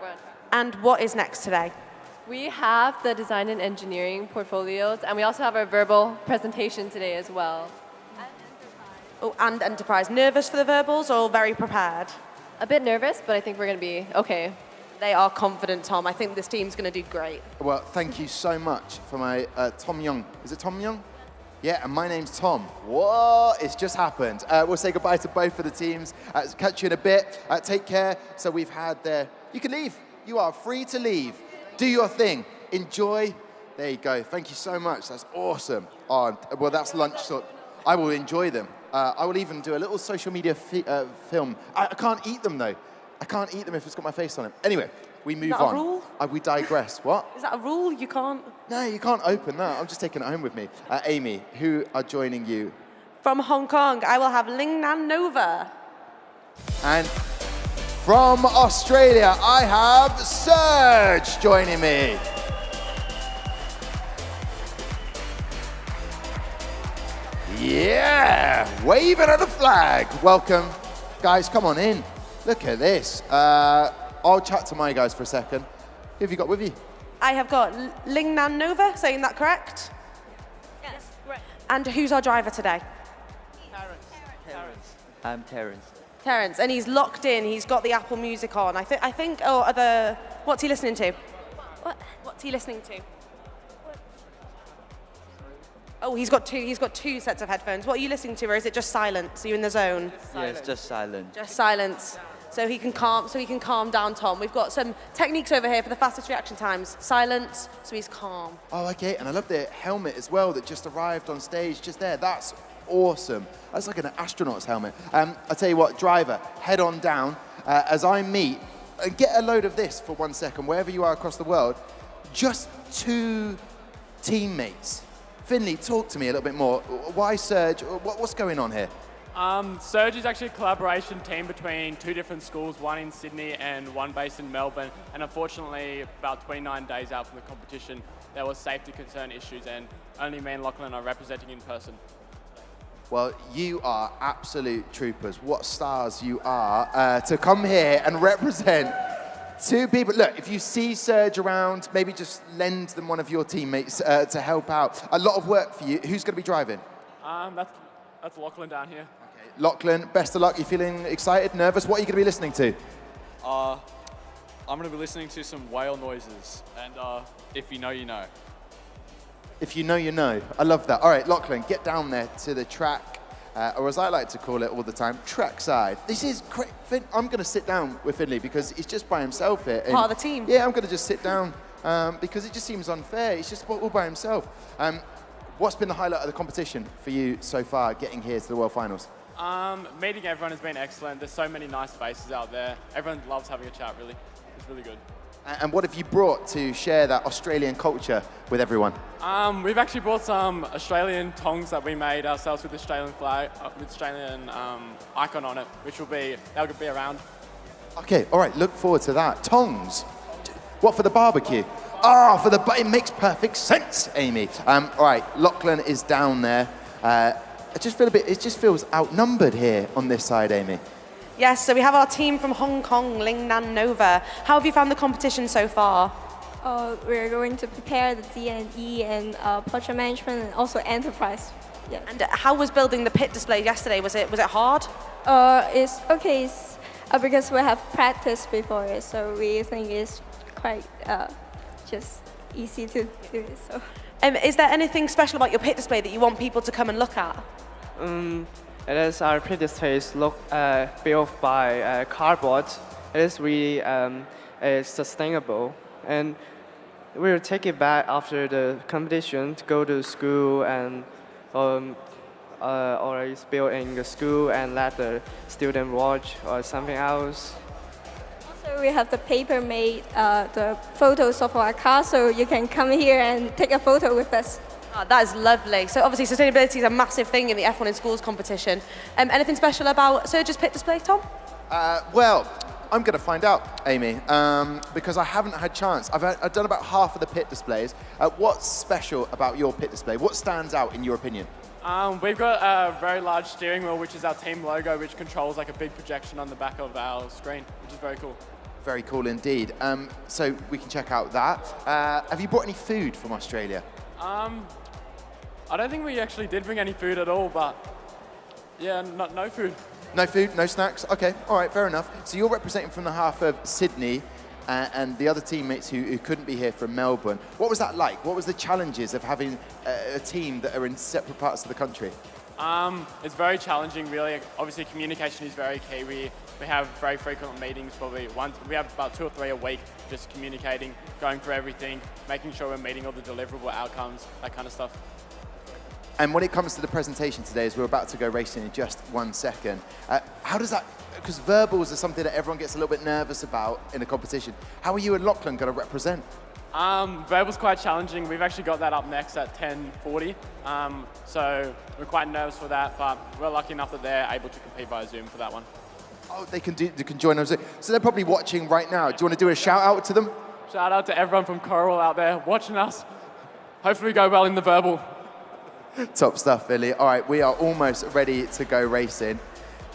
Speaker 2: And what is next today?
Speaker 5: We have the design and engineering portfolios, and we also have our verbal presentation today as well.
Speaker 2: Oh, and Enterprise. Nervous for the verbals or very prepared?
Speaker 5: A bit nervous, but I think we're going to be okay.
Speaker 2: They are confident, Tom. I think this team's going to do great.
Speaker 1: Well, thank you so much for my Tom Young. Is it Tom Young? Yeah, and my name's Tom. What? It's just happened. We'll say goodbye to both of the teams. Catch you in a bit. Take care. So we've had there. You can leave. You are free to leave. Do your thing. Enjoy. There you go. Thank you so much. That's awesome. Oh, well, that's lunch. So I will enjoy them. I will even do a little social media film. I can't eat them, though. I can't eat them if it's got my face on it. Anyway, we move on.
Speaker 2: Is that a rule?
Speaker 1: We digress. What?
Speaker 2: Is that a rule? You can't?
Speaker 1: No, you can't open that. I'm just taking it home with me. Amy, who are joining you?
Speaker 2: From Hong Kong, I will have Lingnan Nova.
Speaker 1: And from Australia, I have Serge joining me. Yeah, waving at the flag. Welcome. Guys, come on in. Look at this. I'll chat to my guys for a second. Who have you got with you?
Speaker 2: I have got Lingnan Nova, saying that correct?
Speaker 11: Yes, correct.
Speaker 2: And who's our driver today?
Speaker 19: Terrence. I'm Terrence.
Speaker 2: Terrence, and he's locked in. He's got the Apple Music on. I think. What's he listening to? What's he listening to? Oh, he's got two sets of headphones. What are you listening to, or is it just silence? Are you in the zone?
Speaker 19: Yes, just silent.
Speaker 2: Just silence. So he can calm down Tom. We've got some techniques over here for the fastest reaction times. Silence, so he's calm.
Speaker 1: Oh, okay. And I love the helmet as well that just arrived on stage just there. That's awesome. That's like an astronaut's helmet. I'll tell you what, driver, head on down as I meet, and get a load of this for 1 second, wherever you are across the world, just 2 teammates. Finley, talk to me a little bit more. Why Serge? What's going on here?
Speaker 14: Surge is actually a collaboration team between 2 different schools, one in Sydney and one based in Melbourne. And unfortunately, about 29 days out from the competition, there was safety concern issues, and only me and Lachlan are representing in person.
Speaker 1: Well, you are absolute troopers. What stars you are to come here and represent 2 people. Look, if you see Serge around, maybe just lend them one of your teammates to help out. A lot of work for you. Who's going to be driving?
Speaker 14: That's Lachlan down here.
Speaker 1: Okay. Lachlan, best of luck. You feeling excited, nervous? What are you going to be listening to?
Speaker 18: I'm going to be listening to some whale noises, and if you know, you know.
Speaker 1: If you know, you know. I love that. All right, Lachlan, get down there to the track, or as I like to call it all the time, trackside. This is great. I'm going to sit down with Finley because he's just by himself here.
Speaker 2: Part of the team.
Speaker 1: Yeah, I'm going to just sit down because it just seems unfair. He's just all by himself. What's been the highlight of the competition for you so far, getting here to the World Finals?
Speaker 14: Meeting everyone has been excellent. There's so many nice faces out there. Everyone loves having a chat, really. It's really good.
Speaker 1: And what have you brought to share that Australian culture with everyone?
Speaker 14: We've actually brought some Australian tongs that we made ourselves with the Australian flag, with Australian icon on it, which will be around.
Speaker 1: Okay, all right, look forward to that. Tongs? What, for the barbecue? Oh, it makes perfect sense, Amy. All right, Lachlan is down there. It just feels outnumbered here on this side, Amy.
Speaker 2: Yes, so we have our team from Hong Kong, Lingnan Nova. How have you found the competition so far?
Speaker 20: We're going to prepare the D&E and project management and also enterprise. Yeah.
Speaker 2: And how was building the pit display yesterday? Was it hard?
Speaker 20: It's okay, because we have practiced before it, so we think it's quite just easy to do it. So.
Speaker 2: Is there anything special about your pit display that you want people to come and look at?
Speaker 21: It is our pit display built by cardboard. It is really sustainable, and we will take it back after the competition to go to school and or it's built in the school and let the student watch or something else.
Speaker 20: Also, we have the paper-made the photos of our car, so you can come here and take a photo with us.
Speaker 2: Oh, that is lovely. So obviously sustainability is a massive thing in the F1 in Schools competition. Anything special about Surge's pit display, Tom?
Speaker 1: Well, I'm going to find out, Amy, because I haven't had chance. I've done about half of the pit displays. What's special about your pit display? What stands out in your opinion?
Speaker 14: We've got a very large steering wheel, which is our team logo, which controls like a big projection on the back of our screen, which is very cool.
Speaker 1: Very cool indeed. So we can check out that. Have you brought any food from Australia?
Speaker 14: I don't think we actually did bring any food at all, but yeah, no food.
Speaker 1: No food, no snacks? Okay, all right, fair enough. So you're representing from the half of Sydney and the other teammates who couldn't be here from Melbourne. What was that like? What was the challenges of having a team that are in separate parts of the country?
Speaker 14: It's very challenging, really. Obviously, communication is very key. We have very frequent meetings, we have about 2 or 3 a week, just communicating, going through everything, making sure we're meeting all the deliverable outcomes, that kind of stuff.
Speaker 1: And when it comes to the presentation today, as we're about to go racing in just 1 second, how does that, because verbals are something that everyone gets a little bit nervous about in a competition. How are you and Lachlan going to represent?
Speaker 14: Verbal's quite challenging. We've actually got that up next at 10:40. So we're quite nervous for that, but we're lucky enough that they're able to compete via Zoom for that one.
Speaker 1: Oh, they can join us. So they're probably watching right now. Do you want to do a shout out to them?
Speaker 14: Shout out to everyone from Coral out there watching us. Hopefully we go well in the verbal.
Speaker 1: Top stuff, Billy. All right, we are almost ready to go racing.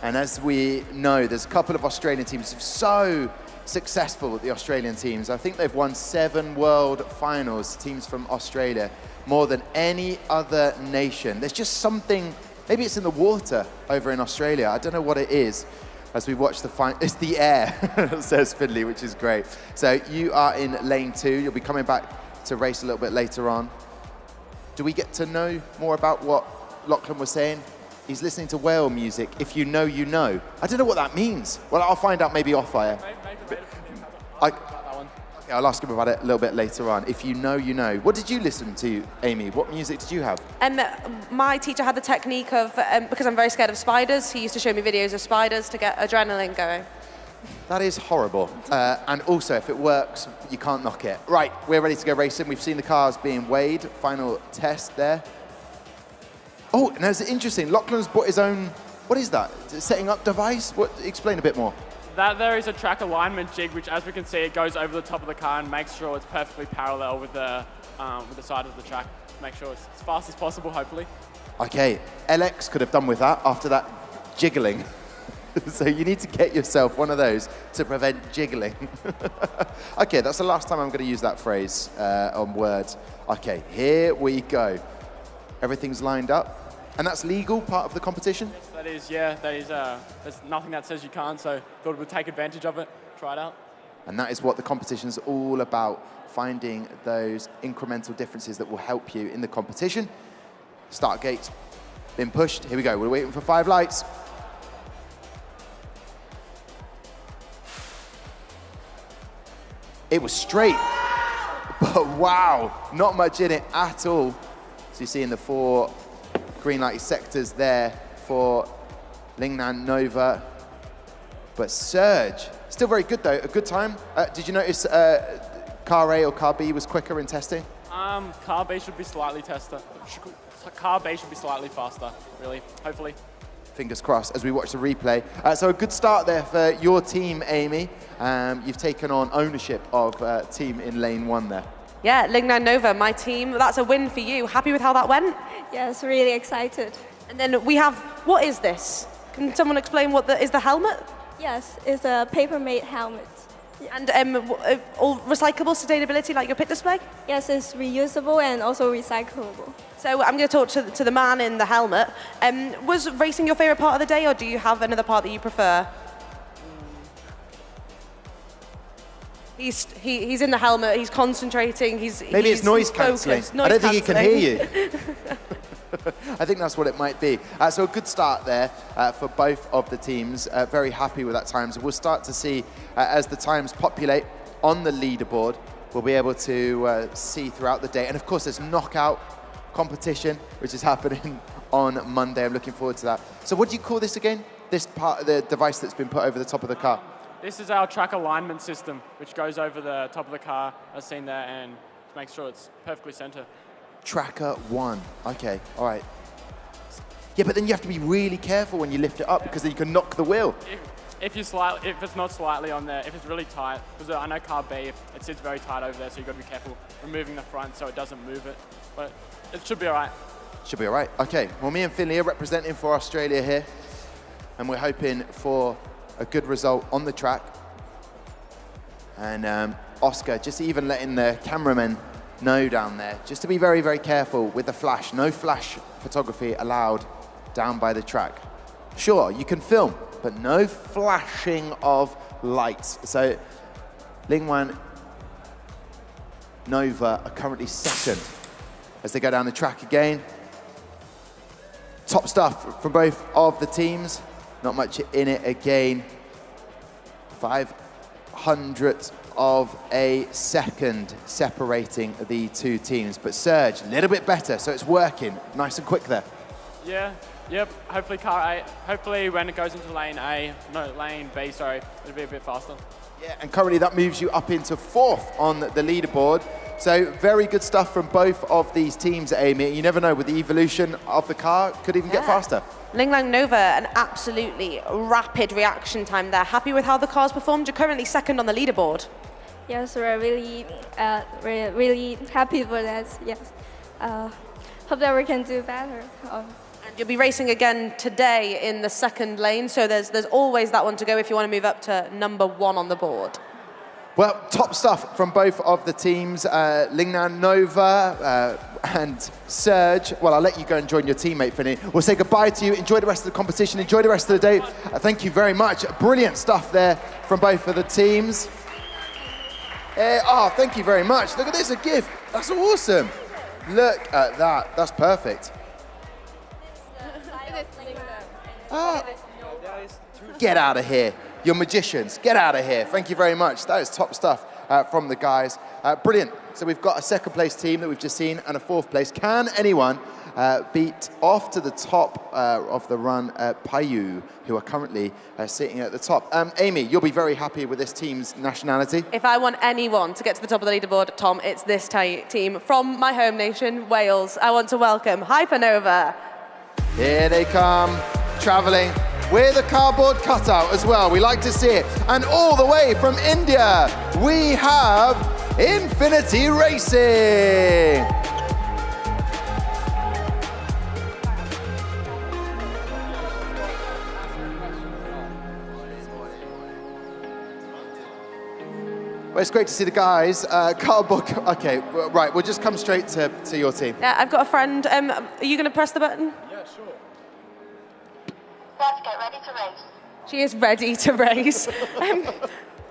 Speaker 1: And as we know, there's a couple of Australian teams who are so successful, the Australian teams. I think they've won 7 world finals, teams from Australia, more than any other nation. There's just something, maybe it's in the water over in Australia. I don't know what it is. As we watch the final, it's the air, says Finley, which is great. So you are in lane 2. You'll be coming back to race a little bit later on. Do we get to know more about what Lachlan was saying? He's listening to whale music. If you know, you know. I don't know what that means. Well, I'll find out maybe off air. I'll ask him about it a little bit later on. If you know, you know. What did you listen to, Amy? What music did you have?
Speaker 2: My teacher had the technique of, because I'm very scared of spiders, he used to show me videos of spiders to get adrenaline going.
Speaker 1: That is horrible. And also, if it works, you can't knock it. Right, we're ready to go racing. We've seen the cars being weighed. Final test there. Oh, and it's interesting. Lachlan's brought his own, what is that? Setting up device? Explain a bit more.
Speaker 14: That there is a track alignment jig, which, as we can see, it goes over the top of the car and makes sure it's perfectly parallel with the side of the track. Make sure it's as fast as possible, hopefully.
Speaker 1: Okay, LX could have done with that after that jiggling. So you need to get yourself one of those to prevent jiggling. Okay, that's the last time I'm going to use that phrase on words. Okay, here we go. Everything's lined up. And that's legal, part of the competition?
Speaker 14: Yes, that is, yeah. That is, there's nothing that says you can't, so thought we'd take advantage of it, try it out.
Speaker 1: And that is what the competition's all about, finding those incremental differences that will help you in the competition. Start gate's been pushed. Here we go. We're waiting for 5 lights. It was straight, but wow, not much in it at all. So you see in the 4 green light sectors there for Lingnan Nova. But Serge, still very good though, a good time. Did you notice car A or car B was quicker in testing?
Speaker 14: Car B should be slightly Car B should be slightly faster, really, hopefully.
Speaker 1: Fingers crossed as we watch the replay. So a good start there for your team, Amy. You've taken on ownership of team in lane 1 there.
Speaker 2: Yeah, Lingnan Nova, my team. That's a win for you. Happy with how that went?
Speaker 20: Yes, really excited.
Speaker 2: And then we have, what is this? Can someone explain what is the helmet?
Speaker 20: Yes, it's a paper-made helmet.
Speaker 2: And all recyclable sustainability like your pit display?
Speaker 20: Yes, it's reusable and also recyclable.
Speaker 2: So I'm going to talk to the man in the helmet. Was racing your favorite part of the day, or do you have another part that you prefer? He's in the helmet, he's concentrating,
Speaker 1: Maybe it's noise cancelling. I don't think he can hear you. I think that's what it might be. So a good start there for both of the teams. Very happy with that times. We'll start to see as the times populate on the leaderboard, we'll be able to see throughout the day. And of course, there's knockout competition, which is happening on Monday. I'm looking forward to that. So what do you call this again? This part of the device that's been put over the top of the car?
Speaker 14: This is our track alignment system, which goes over the top of the car, as seen there, and makes sure it's perfectly center.
Speaker 1: Tracker 1. Okay, all right. Yeah, but then you have to be really careful when you lift it up because then you can knock the wheel.
Speaker 14: If it's not slightly on there, if it's really tight, because I know car B, it sits very tight over there, so you've got to be careful removing the front so it doesn't move it. But it should be all right.
Speaker 1: Should be all right. Okay, well, me and Finley are representing for Australia here, and we're hoping for a good result on the track. And Oscar, just even letting the cameramen know down there, just to be very, very careful with the flash. No flash photography allowed down by the track. Sure, you can film, but no flashing of lights. So Lingwan Nova are currently second as they go down the track again. Top stuff from both of the teams. Not much in it again. 500th of a second separating the two teams. But Serge, a little bit better, so it's working. Nice and quick there.
Speaker 14: Yeah, yep. Hopefully car A, hopefully when it goes into lane B, sorry, it'll be a bit faster.
Speaker 1: Yeah, and currently that moves you up into 4th on the leaderboard. So very good stuff from both of these teams, Amy. You never know, with the evolution of the car, could even get faster.
Speaker 2: Linglang Nova, an absolutely rapid reaction time there. Happy with how the car's performed? You're currently second on the leaderboard.
Speaker 20: Yes, we're really happy for that. Yes. Hope that we can do better.
Speaker 2: And you'll be racing again today in the second lane, so there's always that one to go if you want to move up to number 1 on the board.
Speaker 1: Well, top stuff from both of the teams. Lingnan Nova and Serge. Well, I'll let you go and join your teammate, Finny. We'll say goodbye to you. Enjoy the rest of the competition. Enjoy the rest of the day. Thank you very much. Brilliant stuff there from both of the teams. Thank you very much. Look at this, a gift. That's awesome. Look at that. That's perfect. Get out of here. You're magicians. Get out of here. Thank you very much. That is top stuff from the guys. Brilliant. So we've got a second place team that we've just seen and a 4th place. Can anyone beat off to the top of the run Payu, who are currently sitting at the top? Amy, you'll be very happy with this team's nationality.
Speaker 2: If I want anyone to get to the top of the leaderboard, Tom, it's this team from my home nation, Wales. I want to welcome Hypernova.
Speaker 1: Here they come, traveling with a cardboard cutout as well. We like to see it. And all the way from India, we have Infinity Racing. Well, it's great to see the guys. Cardboard, okay, right, we'll just come straight to your team.
Speaker 2: Yeah, I've got a friend. Are you going to press the button?
Speaker 1: Yeah, sure.
Speaker 4: Let's get ready to race.
Speaker 2: She is ready to race.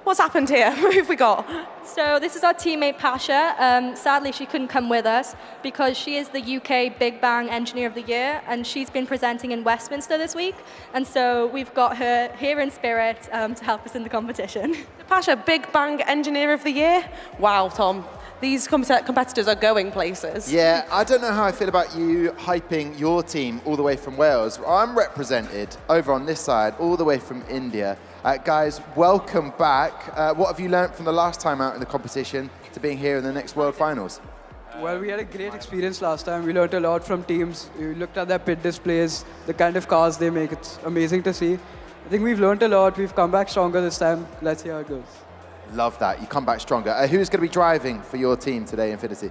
Speaker 2: What's happened here? Who have we got?
Speaker 22: So this is our teammate Pasha. Sadly, she couldn't come with us because she is the UK Big Bang Engineer of the Year, and she's been presenting in Westminster this week. And so we've got her here in spirit to help us in the competition.
Speaker 2: Pasha, Big Bang Engineer of the Year? Wow, Tom. These competitors are going places.
Speaker 1: Yeah, I don't know how I feel about you hyping your team all the way from Wales. I'm represented over on this side, all the way from India. Guys, welcome back. What have you learnt from the last time out in the competition to being here in the next World Finals?
Speaker 23: Well, we had a great experience last time. We learnt a lot from teams. We looked at their pit displays, the kind of cars they make. It's amazing to see. I think we've learnt a lot. We've come back stronger this time. Let's see how it goes. Love that. You come back stronger. Who's going to be driving for your team today, Infinity?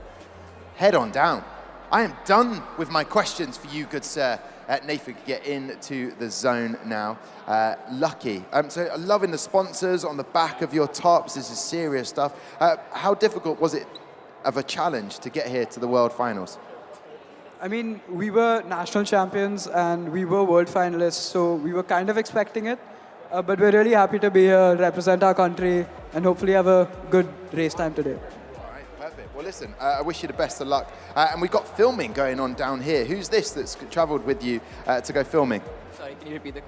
Speaker 1: Head on down. I am done with my questions for you, good sir. Nathan, get into the zone now. Lucky. So loving the sponsors on the back of your tops. This is serious stuff. How difficult was it of a challenge to get here to the World Finals?
Speaker 23: I mean, we were national champions and we were world finalists, so we were kind of expecting it. But we're really happy to be here, represent our country, and hopefully have a good race time today.
Speaker 1: All right, perfect. Well, listen, I wish you the best of luck. And we've got filming going on down here. Who's this that's travelled with you to go filming?
Speaker 3: Sorry, can you repeat the...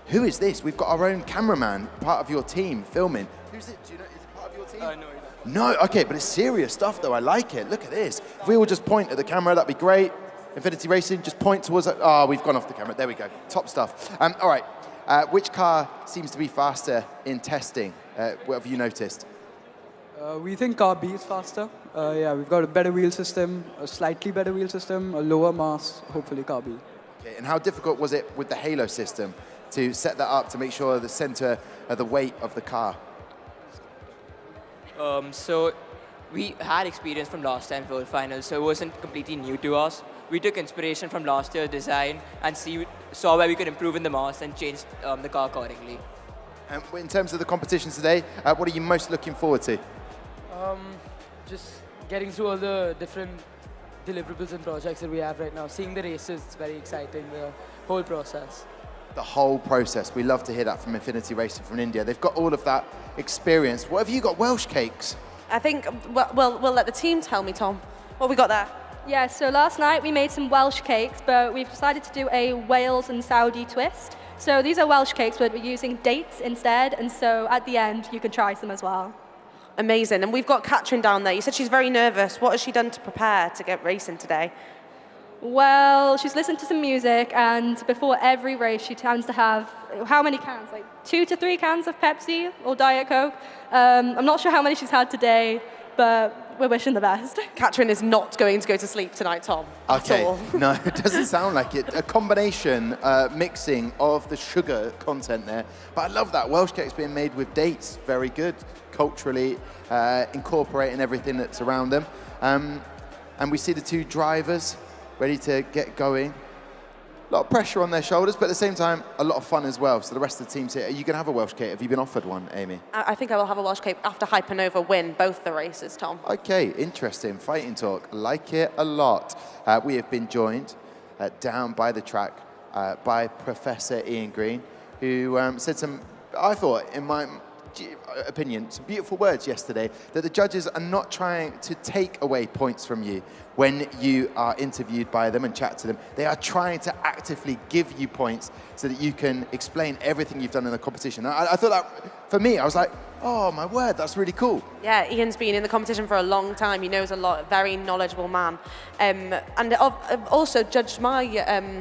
Speaker 1: Who is this? We've got our own cameraman, part of your team, filming. Who's it? Do you know? Is it part of your team?
Speaker 3: No.
Speaker 1: No, okay, but it's serious stuff though. I like it. Look at this. If we all just point at the camera, that'd be great. Infinity Racing, just point towards it. Oh, we've gone off the camera. There we go. Top stuff. All right. Which car seems to be faster in testing? What have you noticed?
Speaker 23: We think car B is faster. Yeah, we've got a better wheel system, a slightly better wheel system, a lower mass, hopefully car B.
Speaker 1: Okay, and how difficult was it with the halo system to set that up to make sure the center of the weight of the car?
Speaker 3: So we had experience from last time World Finals, so it wasn't completely new to us. We took inspiration from last year's design and saw where we could improve in the mass and change the car accordingly.
Speaker 1: And in terms of the competition today, what are you most looking forward to?
Speaker 4: Just getting through all the different deliverables and projects that we have right now. Seeing the races, it's very exciting, the whole process.
Speaker 1: The whole process. We love to hear that from Infinity Racing from India. They've got all of that experience. What have you got? Welsh cakes?
Speaker 2: I think we'll let the team tell me, Tom. What have we got there?
Speaker 22: Yeah, so last night we made some Welsh cakes, but we've decided to do a Wales and Saudi twist. So these are Welsh cakes, but we're using dates instead, and so at the end you can try some as well.
Speaker 2: Amazing. And we've got Katrin down there. You said she's very nervous. What has she done to prepare to get racing today?
Speaker 22: Well, she's listened to some music, and before every race she tends to have, how many cans? Like 2 to 3 cans of Pepsi or Diet Coke. I'm not sure how many she's had today, but we're wishing the best.
Speaker 2: Katrin is not going to go to sleep tonight, Tom.
Speaker 1: Okay,
Speaker 2: At all.
Speaker 1: no, it doesn't sound like it. A combination, mixing of the sugar content there. But I love that. Welsh cake's being made with dates. Very good. Culturally, incorporating everything that's around them. And we see the two drivers ready to get going. A lot of pressure on their shoulders, but at the same time, a lot of fun as well. So the rest of the team's here. Are you going to have a Welsh cake? Have you been offered one, Amy?
Speaker 2: I think I will have a Welsh cake after Hypernova win both the races, Tom.
Speaker 1: Okay, interesting. Fighting talk. Like it a lot. We have been joined down by the track by Professor Ian Green, who said some, I thought, in my opinion, some beautiful words yesterday, that the judges are not trying to take away points from you when you are interviewed by them and chat to them. They are trying to actively give you points so that you can explain everything you've done in the competition. I thought that, for me, I was like, oh my word, that's really cool.
Speaker 2: Yeah, Ian's been in the competition for a long time. He knows a lot, very knowledgeable man. And I've also judged my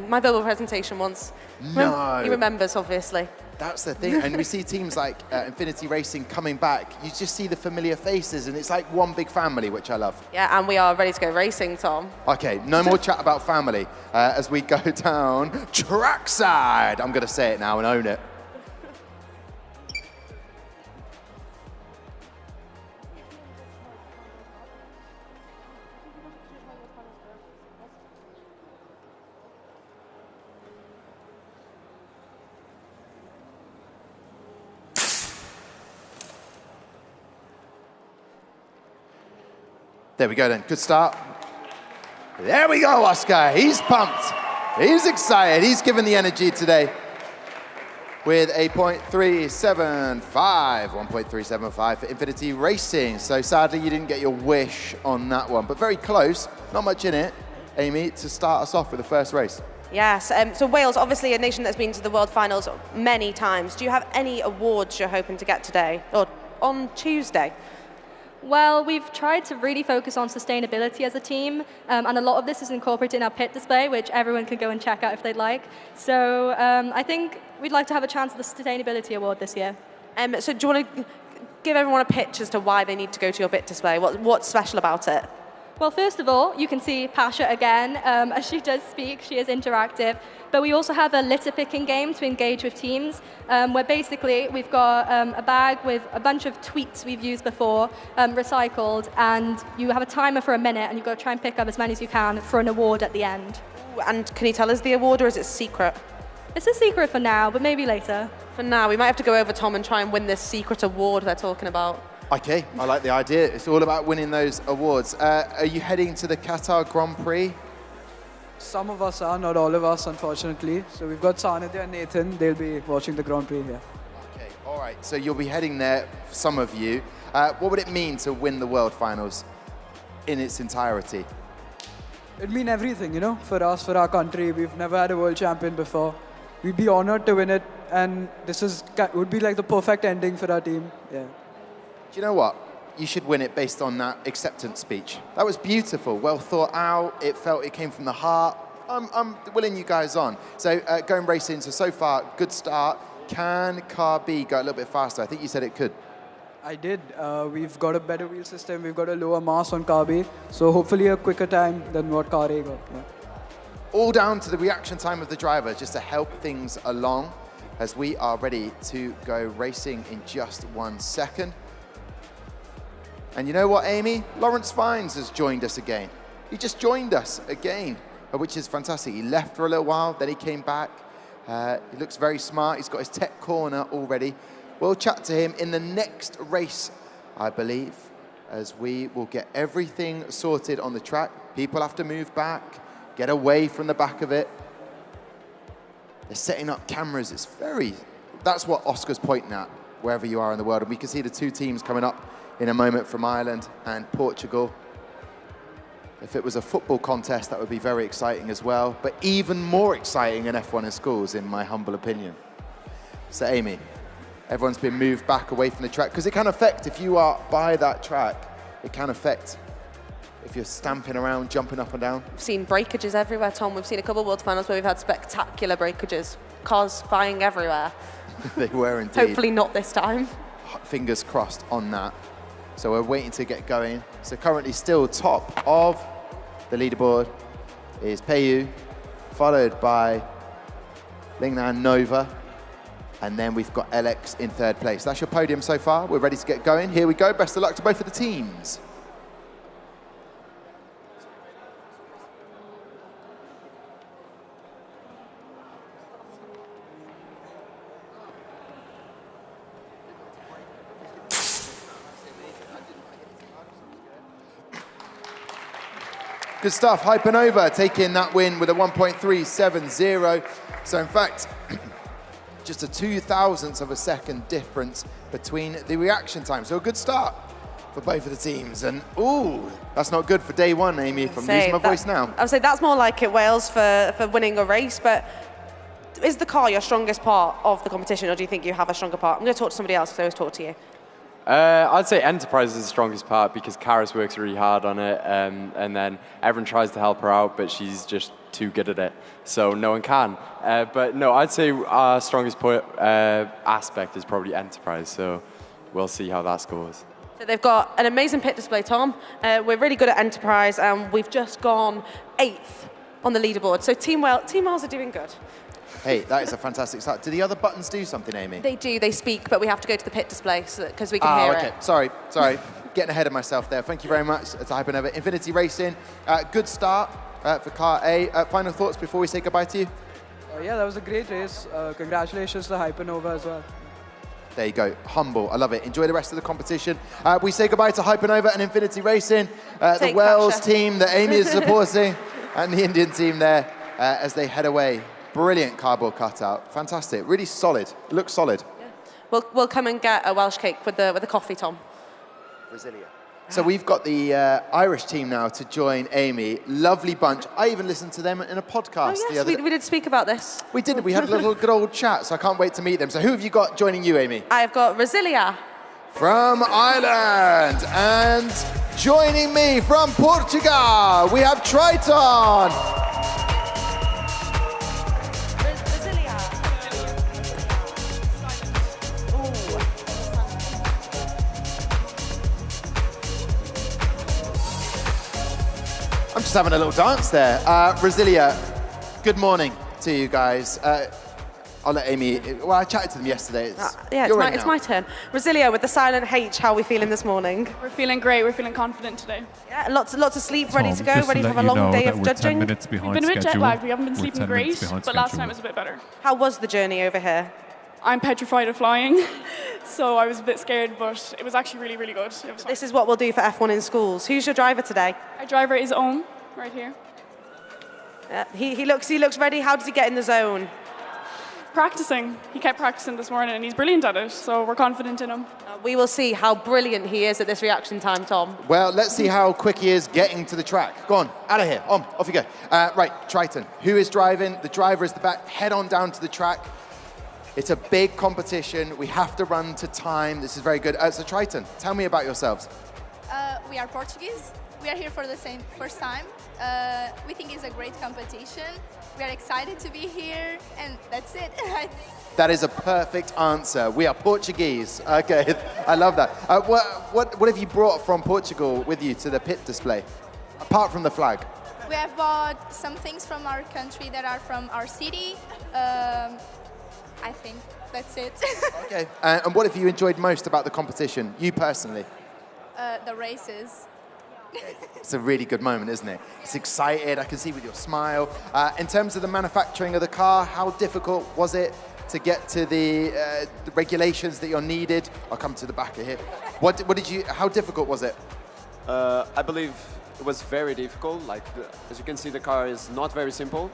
Speaker 2: my verbal presentation once.
Speaker 1: No.
Speaker 2: He remembers, obviously.
Speaker 1: That's the thing, and we see teams like Infinity Racing coming back. You just see the familiar faces, and it's like one big family, which I love.
Speaker 2: Yeah, and we are ready to go racing, Tom.
Speaker 1: Okay, no more chat about family as we go down trackside. I'm going to say it now and own it. There we go then, good start. There we go, Oscar, he's pumped. He's excited, he's given the energy today with a 0.375, 1.375 for Infinity Racing. So sadly you didn't get your wish on that one, but very close, not much in it, Amy, to start us off with the first race.
Speaker 2: Yes, so Wales, obviously a nation that's been to the World Finals many times. Do you have any awards you're hoping to get today, or on Tuesday?
Speaker 22: Well, we've tried to really focus on sustainability as a team, and a lot of this is incorporated in our pit display, which everyone can go and check out if they'd like. So I think we'd like to have a chance at the Sustainability Award this year.
Speaker 2: So do you want to give everyone a pitch as to why they need to go to your pit display? What's special about it?
Speaker 22: Well, first of all, you can see Pasha again. As she does speak, she is interactive. But we also have a litter picking game to engage with teams, where basically we've got a bag with a bunch of tweets we've used before, recycled, and you have a timer for a minute, and you've got to try and pick up as many as you can for an award at the end.
Speaker 2: Ooh, and can you tell us the award, or is it secret?
Speaker 22: It's a secret for now, but maybe later.
Speaker 2: For now, we might have to go over, Tom, and try and win this secret award they're talking about.
Speaker 1: Okay, I like the idea. It's all about winning those awards. Are you heading to the Qatar Grand Prix?
Speaker 23: Some of us are, not all of us, unfortunately. So we've got Sanidya and Nathan. They'll be watching the Grand Prix here.
Speaker 1: All right, so you'll be heading there, some of you. What would it mean to win the World Finals in its entirety?
Speaker 23: It'd mean everything, you know, for us, for our country. We've never had a world champion before. We'd be honored to win it, and would be like the perfect ending for our team. Yeah.
Speaker 1: Do you know what? You should win it based on that acceptance speech. That was beautiful, well thought out. It came from the heart. I'm willing you guys on. So going racing, so far, good start. Can car B go a little bit faster? I think you said it could.
Speaker 23: I did. We've got a better wheel system. We've got a lower mass on car B, so hopefully a quicker time than what car A got. Yeah.
Speaker 1: All down to the reaction time of the driver, just to help things along as we are ready to go racing in just 1 second. And you know what, Amy? Lawrence Vines has joined us again. He just joined us again, which is fantastic. He left for a little while, then he came back. He looks very smart. He's got his tech corner already. We'll chat to him in the next race, I believe, as we will get everything sorted on the track. People have to move back, get away from the back of it. They're setting up cameras. That's what Oscar's pointing at, wherever you are in the world. And we can see the two teams coming up in a moment from Ireland and Portugal. If it was a football contest, that would be very exciting as well, but even more exciting in F1 in schools, in my humble opinion. So Amy, everyone's been moved back away from the track, because it can affect, if you are by that track, it can affect if you're stamping around, jumping up and down.
Speaker 2: We've seen breakages everywhere, Tom. We've seen a couple of World Finals where we've had spectacular breakages. Cars flying everywhere.
Speaker 1: They were indeed.
Speaker 2: Hopefully not this time.
Speaker 1: Fingers crossed on that. So we're waiting to get going. So currently still top of the leaderboard is Peyu, followed by Lingnan Nova, and then we've got LX in third place. That's your podium so far. We're ready to get going. Here we go. Best of luck to both of the teams. Good stuff, Hypernova taking that win with a 1.370. So in fact, just a 0.02 of a second difference between the reaction time. So a good start for both of the teams. And ooh, that's not good for day one, Amy, if I'm losing my voice now.
Speaker 2: I would say that's more like it, Wales, for winning a race, but is the car your strongest part of the competition, or do you think you have a stronger part? I'm going to talk to somebody else, because I always talk to you.
Speaker 6: I'd say Enterprise is the strongest part because Karis works really hard on it, and then everyone tries to help her out, but she's just too good at it, so no one can. But no, I'd say our strongest aspect is probably Enterprise, so we'll see how that scores.
Speaker 2: So they've got an amazing pit display, Tom. We're really good at Enterprise, and we've just gone 8th on the leaderboard. So Team Wales are doing good.
Speaker 1: Hey, that is a fantastic start. Do the other buttons do something, Amy?
Speaker 2: They do, they speak, but we have to go to the pit display because we can hear it.
Speaker 1: Sorry. Getting ahead of myself there. Thank you very much to Hypernova. Infinity Racing, good start for Car A. Final thoughts before we say goodbye to you?
Speaker 23: Yeah, that was a great race. Congratulations to Hypernova as well.
Speaker 1: There you go, humble, I love it. Enjoy the rest of the competition. We say goodbye to Hypernova and Infinity Racing, the Wales team that Amy is supporting, and the Indian team there as they head away. Brilliant cardboard cutout, fantastic, really solid. It looks solid.
Speaker 2: Yeah. We'll come and get a Welsh cake with the coffee, Tom.
Speaker 1: Brasilia. So we've got the Irish team now to join Amy. Lovely bunch. I even listened to them in a podcast the other day.
Speaker 2: We did speak about this.
Speaker 1: We did. We had a little good old chat, so I can't wait to meet them. So who have you got joining you, Amy?
Speaker 2: I've got Brasilia.
Speaker 1: From Ireland. And joining me from Portugal, we have Triton. I'm just having a little dance there. Brasilia, good morning to you guys. I'll let Amy, well, I chatted to them yesterday.
Speaker 2: It's my turn. Brasilia, with the silent H, how are we feeling this morning?
Speaker 8: We're feeling great. We're feeling confident today.
Speaker 2: Yeah, lots of sleep, ready to go, ready to have a long day of judging.
Speaker 8: We've been a bit jet lagged. We haven't been sleeping great, but last night was a bit better.
Speaker 2: How was the journey over here?
Speaker 8: I'm petrified of flying, so I was a bit scared, but it was actually really, really good.
Speaker 2: This is what we'll do for F1 in schools. Who's your driver today?
Speaker 8: Our driver is Owen, right here.
Speaker 2: He looks ready. How does he get in the zone?
Speaker 8: practicing. He kept practicing this morning, and he's brilliant at it, so we're confident in him.
Speaker 2: We will see how brilliant he is at this reaction time, Tom.
Speaker 1: Well, let's see how quick he is getting to the track. Go on, out of here. On, off you go. Right, Triton. Who is driving? The driver is the back. Head on down to the track. It's a big competition. We have to run to time. This is very good. So Triton, tell me about yourselves.
Speaker 7: We are Portuguese. We are here for the first time. We think it's a great competition. We are excited to be here, and that's it.
Speaker 1: That is a perfect answer. We are Portuguese. Okay, I love that. What have you brought from Portugal with you to the pit display, apart from the flag?
Speaker 7: We have bought some things from our country that are from our city. I think that's it.
Speaker 1: Okay. And what have you enjoyed most about the competition, you personally?
Speaker 7: The races.
Speaker 1: It's a really good moment, isn't it? It's excited. I can see with your smile. In terms of the manufacturing of the car, how difficult was it to get to the regulations that you're needed? I'll come to the back of here. How difficult was it?
Speaker 9: I believe it was very difficult. As you can see, the car is not very simple.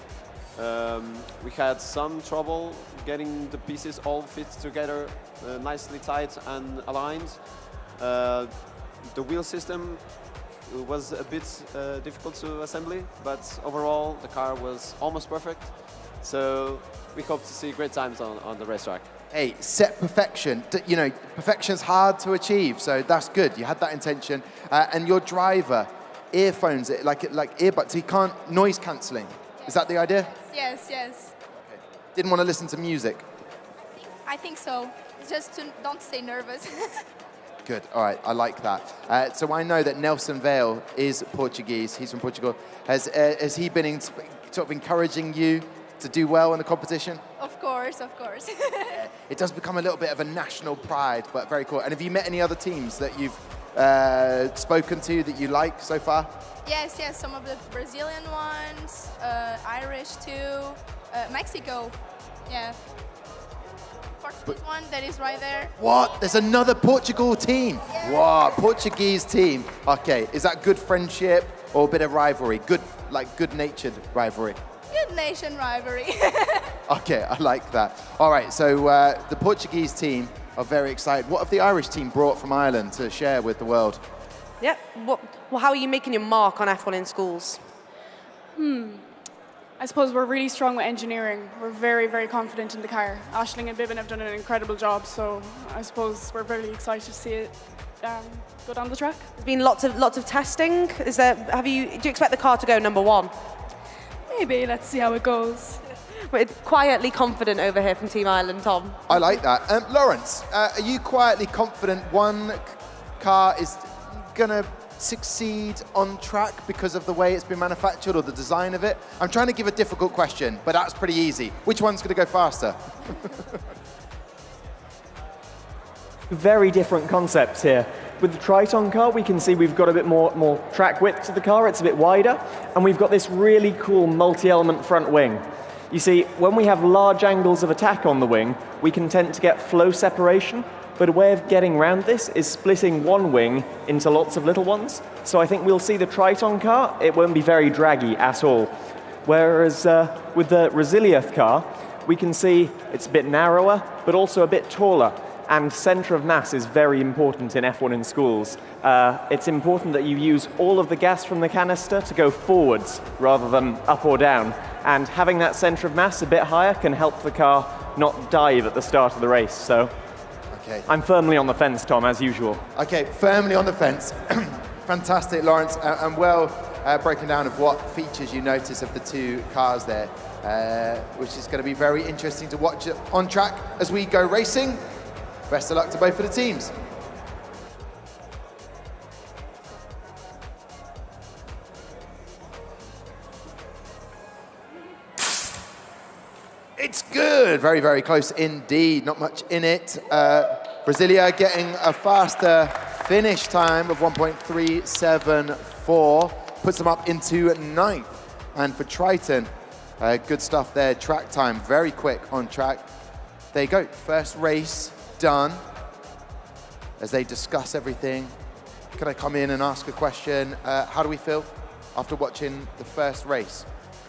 Speaker 9: We had some trouble getting the pieces all fit together nicely tight and aligned. The wheel system was a bit difficult to assembly, but overall the car was almost perfect. So we hope to see great times on the racetrack.
Speaker 1: Hey, set perfection. Perfection's hard to achieve, so that's good. You had that intention. And your driver, earphones, like earbuds, he can't noise cancelling. Is that the idea?
Speaker 7: Yes.
Speaker 1: Okay. Didn't want to listen to music.
Speaker 7: I think so. Just don't stay nervous.
Speaker 1: Good. All right. I like that. So I know that Nelson Vale is Portuguese. He's from Portugal. Has he been sort of encouraging you to do well in the competition?
Speaker 7: Of course.
Speaker 1: It does become a little bit of a national pride, but very cool. And have you met any other teams that you've spoken to that you like so far?
Speaker 7: Yes. Some of the Brazilian ones, Irish too, Mexico. Yeah. Portuguese one that is right there.
Speaker 1: What? There's another Portugal team?
Speaker 7: Yeah.
Speaker 1: Wow, Portuguese team. Okay, is that good friendship or a bit of rivalry? Good-natured rivalry?
Speaker 7: Good nation rivalry.
Speaker 1: Okay, I like that. All right, so the Portuguese team are very excited. What have the Irish team brought from Ireland to share with the world?
Speaker 2: Yeah. How are you making your mark on F1 in schools?
Speaker 8: I suppose we're really strong with engineering. We're very, very confident in the car. Aisling and Bibbin have done an incredible job, so I suppose we're very excited to see it go down the track.
Speaker 2: There's been lots of testing. Do you expect the car to go number one?
Speaker 8: Maybe. Let's see how it goes.
Speaker 2: We're quietly confident over here from Team Ireland, Tom.
Speaker 1: I like that. Lawrence, are you quietly confident one car is going to succeed on track because of the way it's been manufactured or the design of it? I'm trying to give a difficult question, but that's pretty easy. Which one's going to go faster?
Speaker 13: Very different concepts here. With the Triton car, we can see we've got a bit more track width to the car. It's a bit wider, and we've got this really cool multi-element front wing. You see, when we have large angles of attack on the wing, we can tend to get flow separation, but a way of getting around this is splitting one wing into lots of little ones. So I think we'll see the Triton car, it won't be very draggy at all. Whereas with the Resilieth car, we can see it's a bit narrower, but also a bit taller. And center of mass is very important in F1 in schools. It's important that you use all of the gas from the canister to go forwards rather than up or down. And having that center of mass a bit higher can help the car not dive at the start of the race. So
Speaker 1: okay.
Speaker 13: I'm firmly on the fence, Tom, as usual.
Speaker 1: Okay, firmly on the fence. Fantastic, Lawrence, and well broken down of what features you notice of the two cars there, which is going to be very interesting to watch on track as we go racing. Best of luck to both of the teams. It's good. Very, very close indeed. Not much in it. Brasilia getting a faster finish time of 1.374. Puts them up into 9th. And for Triton, good stuff there. Track time, very quick on track. There you go. First race done. As they discuss everything, can I come in and ask a question? How do we feel after watching the first race?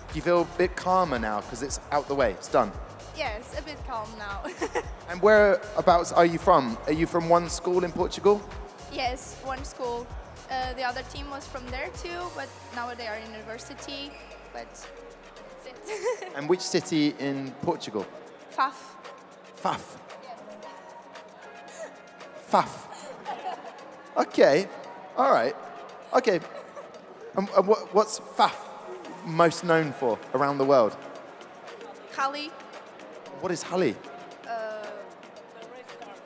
Speaker 1: Do you feel a bit calmer now because it's out the way, it's done?
Speaker 7: Yes, a bit calm now.
Speaker 1: And whereabouts are you from? Are you from one school in Portugal?
Speaker 7: Yes, one school. The other team was from there too, but now they are in university. But that's it.
Speaker 1: And which city in Portugal?
Speaker 7: Faf.
Speaker 1: Faf. Faf. Okay. All right. Okay. And what's Faf most known for around the world?
Speaker 7: Hali.
Speaker 1: What is Hali?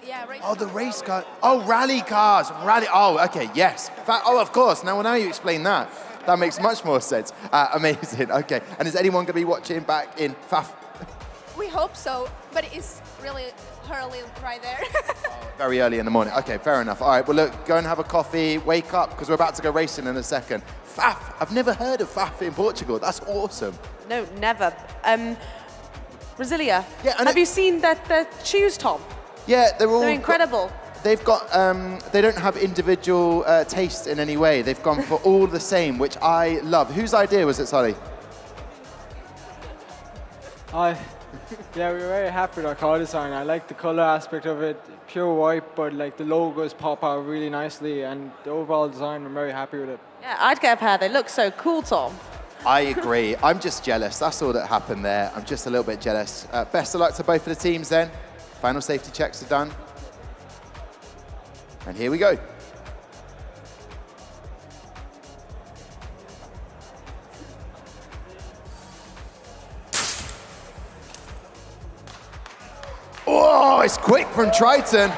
Speaker 7: Yeah, race
Speaker 1: Oh, the
Speaker 7: car.
Speaker 1: race car. Oh, rally cars. Rally. Oh, okay. Yes. Oh, of course. Now you explain that. That makes much more sense. Amazing. Okay. And is anyone going to be watching back in Faf?
Speaker 7: We hope so, but it's really early right there.
Speaker 1: Very early in the morning. Okay, fair enough. All right, well, look, go and have a coffee, wake up, because we're about to go racing in a second. Faf. I've never heard of Faf in Portugal. That's awesome.
Speaker 2: No, never. Brasilia.
Speaker 1: Yeah, and
Speaker 2: have you seen their shoes, Tom?
Speaker 1: Yeah, they're
Speaker 2: incredible.
Speaker 1: They've got, they don't have individual taste in any way. They've gone for all the same, which I love. Whose idea was it, Sally?
Speaker 10: Yeah, we were very happy with our car design. I like the color aspect of it, pure white, but like the logos pop out really nicely, and the overall design, I'm very happy with it.
Speaker 2: Yeah, I'd get a pair. They look so cool, Tom.
Speaker 1: I agree. I'm just jealous. That's all that happened there. I'm just a little bit jealous. Best of luck to both of the teams then. Final safety checks are done. And here we go. Oh, it's quick from Triton.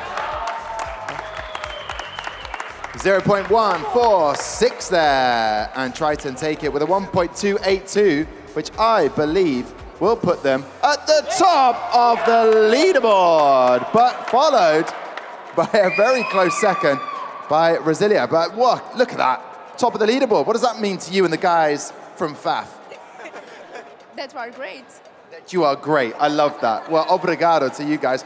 Speaker 1: 0.146 there. And Triton take it with a 1.282, which I believe will put them at the top of the leaderboard, but followed by a very close second by Brasilia. But what? Look at that. Top of the leaderboard. What does that mean to you and the guys from FAF?
Speaker 7: That were great.
Speaker 1: You are great. I love that. Well, obrigado to you guys.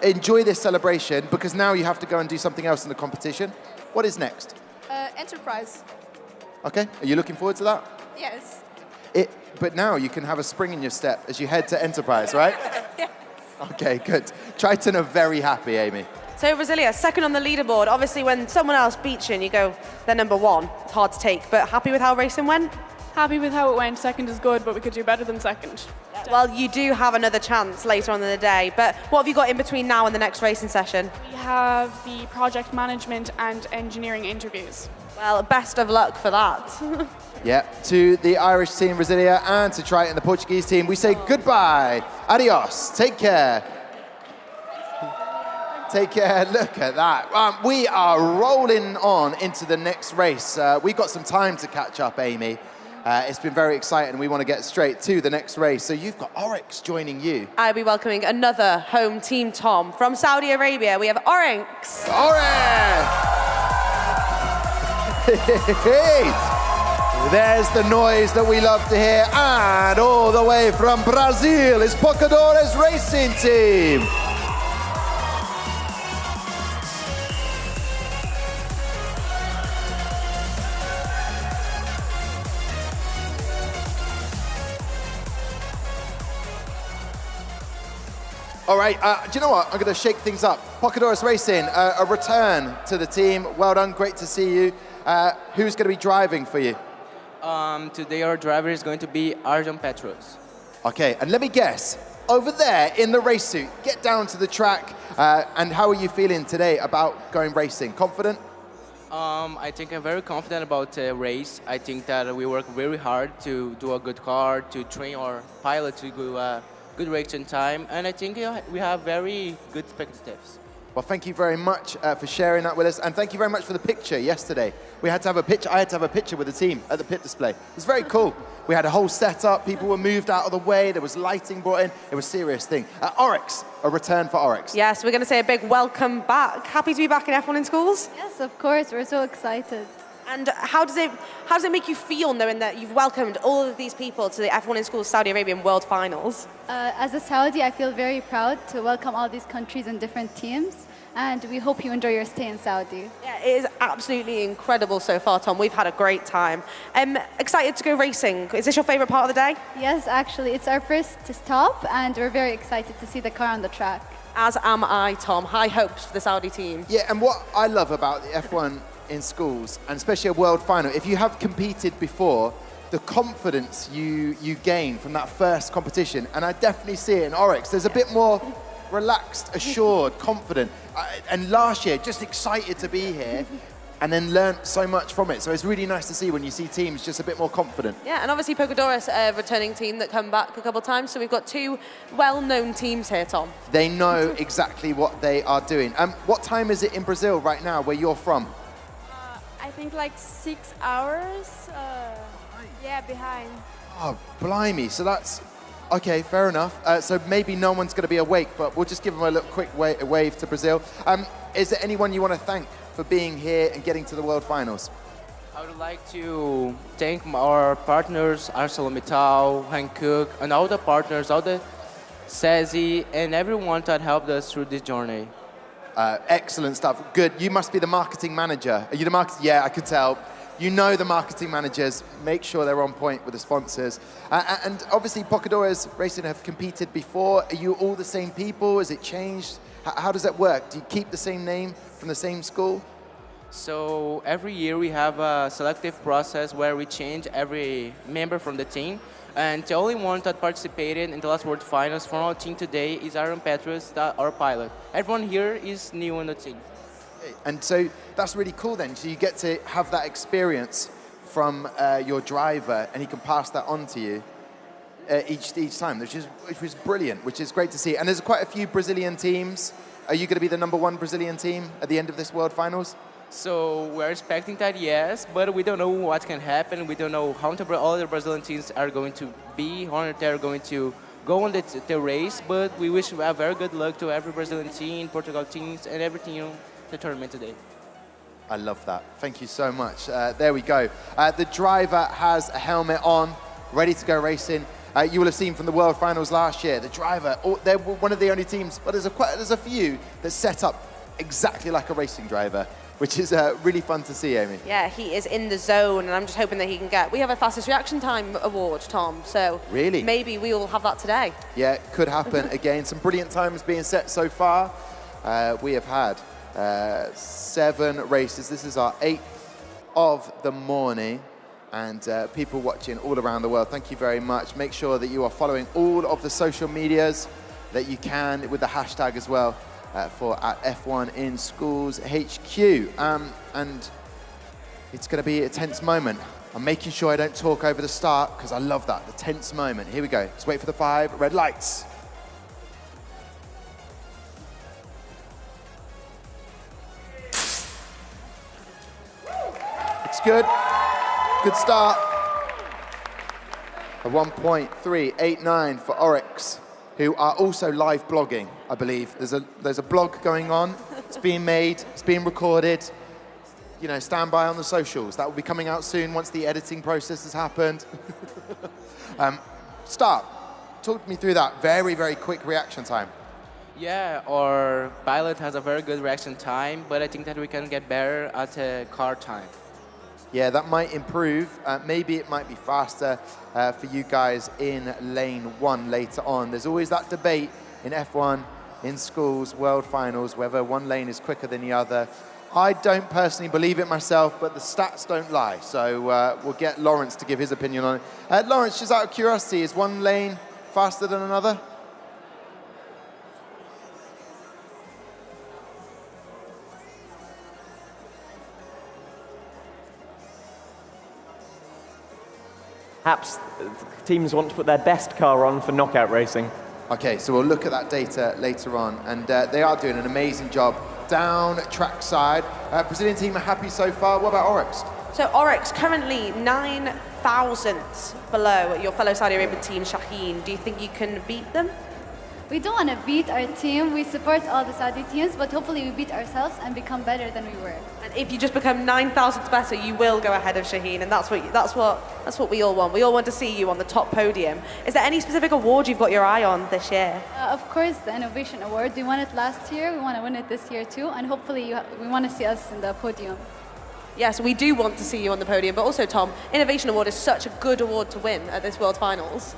Speaker 1: Enjoy this celebration, because now you have to go and do something else in the competition. What is next?
Speaker 7: Enterprise.
Speaker 1: Okay. Are you looking forward to that?
Speaker 7: Yes.
Speaker 1: But now you can have a spring in your step as you head to Enterprise, right?
Speaker 7: Yeah.
Speaker 1: Okay, good. Triton are very happy, Amy.
Speaker 2: So Brasilia, second on the leaderboard. Obviously, when someone else beats you and you go, they're number one, it's hard to take. But happy with how racing went?
Speaker 8: Happy with how it went. Second is good, but we could do better than second.
Speaker 2: Well, you do have another chance later on in the day. But what have you got in between now and the next racing session?
Speaker 8: We have the project management and engineering interviews.
Speaker 2: Well, best of luck for that.
Speaker 1: Yeah, to the Irish team, Brasilia, and to Triton, the Portuguese team, we say goodbye. Adios. Take care. Take care. Look at that. We are rolling on into the next race. We've got some time to catch up, Amy. It's been very exciting. We want to get straight to the next race. So you've got Oryx joining you.
Speaker 2: I'll be welcoming another home team, Tom. From Saudi Arabia, we have Oryx.
Speaker 1: Oryx! There's the noise that we love to hear. And all the way from Brazil is Pocadores Racing Team. All right, do you know what? I'm going to shake things up. Pocadores Racing, a return to the team. Well done, great to see you. Who's going to be driving for you?
Speaker 15: Today our driver is going to be Arjun Petros.
Speaker 1: Okay, and let me guess. Over there in the race suit, get down to the track. And how are you feeling today about going racing? Confident?
Speaker 15: I think I'm very confident about the race. I think that we work very hard to do a good car, to train our pilot to do good racing time, and I think we have very good perspectives.
Speaker 1: Well, thank you very much for sharing that with us, and thank you very much for the picture yesterday. We had to have a picture. I had to have a picture with the team at the pit display. It was very cool. We had a whole setup. People were moved out of the way. There was lighting brought in. It was a serious thing. Oryx, a return for Oryx.
Speaker 2: Yes, we're going to say a big welcome back. Happy to be back in F1 in schools?
Speaker 17: Yes, of course. We're so excited.
Speaker 2: And how does it make you feel knowing that you've welcomed all of these people to the F1 in Schools Saudi Arabian World Finals?
Speaker 17: As a Saudi, I feel very proud to welcome all these countries and different teams. and we hope you enjoy your stay in Saudi.
Speaker 2: Yeah, it is absolutely incredible so far, Tom. We've had a great time. Excited to go racing. Is this your favourite part of the day?
Speaker 17: Yes, actually, it's our first stop, and we're very excited to see the car on the track.
Speaker 2: As am I, Tom. High hopes for the Saudi team.
Speaker 1: Yeah, and what I love about the F1 in schools, and especially a world final, if you have competed before, the confidence you gain from that first competition, and I definitely see it in Oryx. There's a bit more relaxed, assured, confident. And last year, just excited to be here and then learnt so much from it. So it's really nice to see when you see teams just a bit more confident.
Speaker 2: Yeah, and obviously Pocadores, a returning team that come back a couple of times. So we've got two well-known teams here, Tom.
Speaker 1: They know exactly what they are doing. What time is it in Brazil right now, where you're from?
Speaker 5: I think like 6 hours. Yeah, behind.
Speaker 1: Oh, blimey. So that's... Okay, fair enough. So maybe no one's going to be awake, but we'll just give them a little quick wave to Brazil. Is there anyone you want to thank for being here and getting to the World Finals?
Speaker 15: I would like to thank our partners, ArcelorMittal, Hankook, and all the partners, all the SESI, and everyone that helped us through this journey.
Speaker 1: Excellent stuff. Good. You must be the marketing manager. Are you the marketing? Yeah, I could tell. You know the marketing managers. Make sure they're on point with the sponsors. And obviously, Pocadores Racing have competed before. Are you all the same people? Has it changed? How does that work? Do you keep the same name from the same school?
Speaker 15: So every year we have a selective process where we change every member from the team. And the only one that participated in the last World Finals from our team today is Aaron Petrus, our pilot. Everyone here is new on the team.
Speaker 1: And so that's really cool then. So you get to have that experience from your driver, and he can pass that on to you each time, which is brilliant, which is great to see. And there's quite a few Brazilian teams. Are you going to be the #1 Brazilian team at the end of this World Finals?
Speaker 15: So we're expecting that, yes, but we don't know what can happen. We don't know how all the Brazilian teams are going to be, how they're going to go on the race, but we wish a very good luck to every Brazilian team, Portugal teams, and everything in the tournament today.
Speaker 1: I love that. Thank you so much. There we go. The driver has a helmet on, ready to go racing. You will have seen from the World Finals last year, the driver, they're one of the only teams, but there's a few that set up exactly like a racing driver, which is really fun to see, Amy.
Speaker 2: Yeah, he is in the zone, and I'm just hoping that he can get... We have a fastest reaction time award, Tom, so
Speaker 1: really?
Speaker 2: Maybe we will have that today.
Speaker 1: Yeah, it could happen again. Some brilliant times being set so far. We have had 7 races. This is our 8th of the morning. And people watching all around the world, thank you very much. Make sure that you are following all of the social medias that you can with the hashtag as well for at F1 in Schools HQ. And it's going to be a tense moment. I'm making sure I don't talk over the start because I love that, the tense moment. Here we go. Let's wait for the 5 red lights. It's good. Good start. A 1.389 for Oryx, who are also live blogging, I believe. There's a blog going on. It's being made. It's being recorded. You know, stand by on the socials. That will be coming out soon once the editing process has happened. Start. Talk me through that. Very, very quick reaction time.
Speaker 15: Yeah, our pilot has a very good reaction time, but I think that we can get better at car time.
Speaker 1: Yeah, that might improve. Maybe it might be faster for you guys in lane 1 later on. There's always that debate in F1, in schools, world finals, whether one lane is quicker than the other. I don't personally believe it myself, but the stats don't lie. So we'll get Lawrence to give his opinion on it. Lawrence, just out of curiosity, is one lane faster than another?
Speaker 13: Perhaps teams want to put their best car on for knockout racing.
Speaker 1: Okay, so we'll look at that data later on, and they are doing an amazing job down track side. Brazilian team are happy so far. What about Oryx?
Speaker 2: So Oryx currently 9 thousandths below your fellow Saudi Arabian team, Shaheen. Do you think you can beat them?
Speaker 17: We don't want to beat our team. We support all the Saudi teams, but hopefully we beat ourselves and become better than we were.
Speaker 2: And if you just become 9,000th better, you will go ahead of Shaheen, and that's what we all want. We all want to see you on the top podium. Is there any specific award you've got your eye on this year?
Speaker 17: Of course, the Innovation Award. We won it last year. We want to win it this year too, and hopefully we want to see us in the podium.
Speaker 2: Yes, we do want to see you on the podium, but also, Tom, Innovation Award is such a good award to win at this World Finals.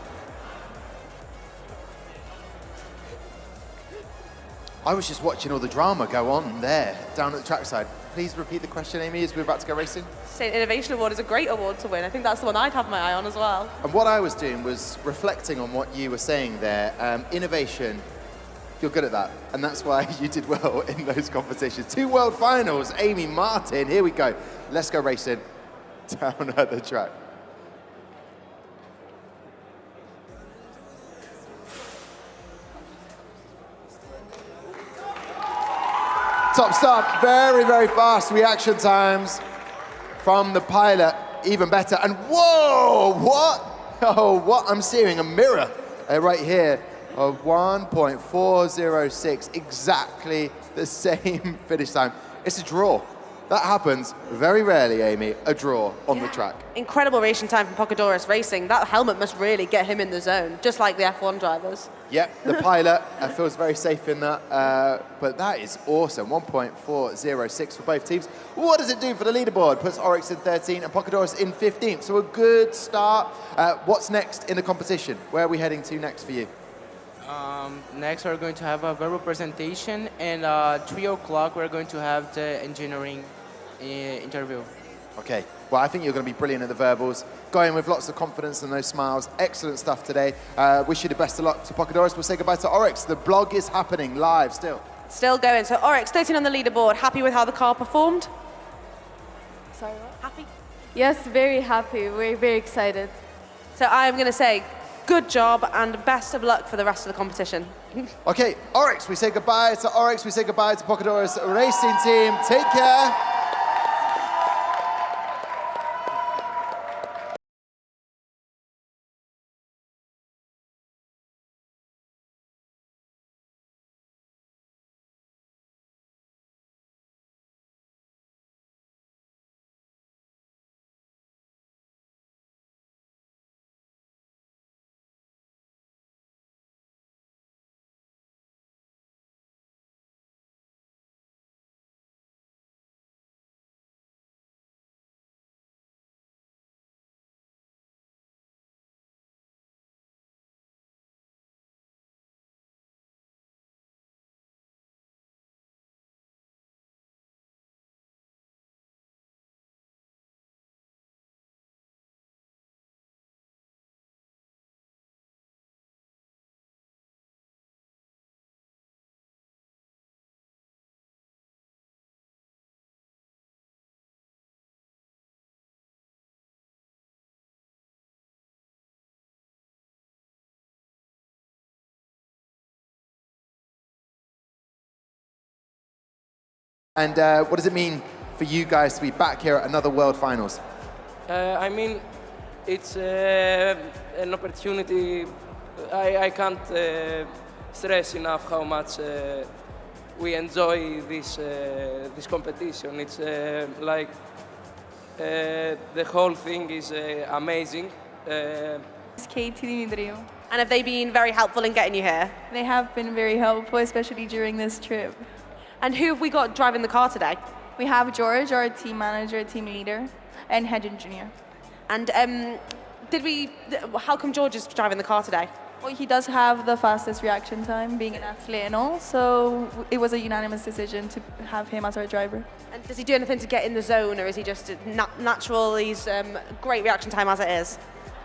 Speaker 1: I was just watching all the drama go on there, down at the trackside. Please repeat the question, Amy, as we're about to go racing.
Speaker 2: Saying Innovation Award is a great award to win. I think that's the one I'd have my eye on as well.
Speaker 1: And what I was doing was reflecting on what you were saying there. Innovation, you're good at that. And that's why you did well in those competitions. 2 World Finals, Amy, Martin, here we go. Let's go racing down at the track. Top start, very, very fast reaction times from the pilot, even better. And whoa, what? Oh, what? I'm seeing a mirror right here of 1.406, exactly the same finish time. It's a draw. That happens very rarely, Amy, a draw on the track.
Speaker 2: Incredible racing time from Pocadoris Racing. That helmet must really get him in the zone, just like the F1 drivers.
Speaker 1: Yep, the pilot feels very safe in that, but that is awesome. 1.406 for both teams. What does it do for the leaderboard? Puts Oryx in 13 and Pocadoris in 15th. So a good start. What's next in the competition? Where are we heading to next for you?
Speaker 15: Next, we're going to have a verbal presentation, and 3 o'clock, we're going to have the engineering interview.
Speaker 1: Okay, well, I think you're going to be brilliant at the verbals. Going with lots of confidence and those smiles. Excellent stuff today. Wish you the best of luck to Pocadoris. We'll say goodbye to Oryx. The blog is happening live still.
Speaker 2: Still going. So Oryx, 13 on the leaderboard. Happy with how the car performed?
Speaker 5: Sorry, what?
Speaker 2: Happy?
Speaker 5: Yes, very happy. We're very excited.
Speaker 2: So I'm going to say good job and best of luck for the rest of the competition.
Speaker 1: Okay, Oryx, we say goodbye to Oryx. We say goodbye to Pocadoris Racing Team. Take care. And what does it mean for you guys to be back here at another World Finals?
Speaker 11: I mean, it's an opportunity. I can't stress enough how much we enjoy this competition. It's like the whole thing is amazing.
Speaker 12: It's Katie Dimitriou.
Speaker 2: And have they been very helpful in getting you here?
Speaker 12: They have been very helpful, especially during this trip.
Speaker 2: And who have we got driving the car today?
Speaker 12: We have George, our team manager, team leader, and head engineer.
Speaker 2: And how come George is driving the car today?
Speaker 12: Well, he does have the fastest reaction time, being an athlete and all, so it was a unanimous decision to have him as our driver.
Speaker 2: And does he do anything to get in the zone, or is he just natural? He's great reaction time as it is?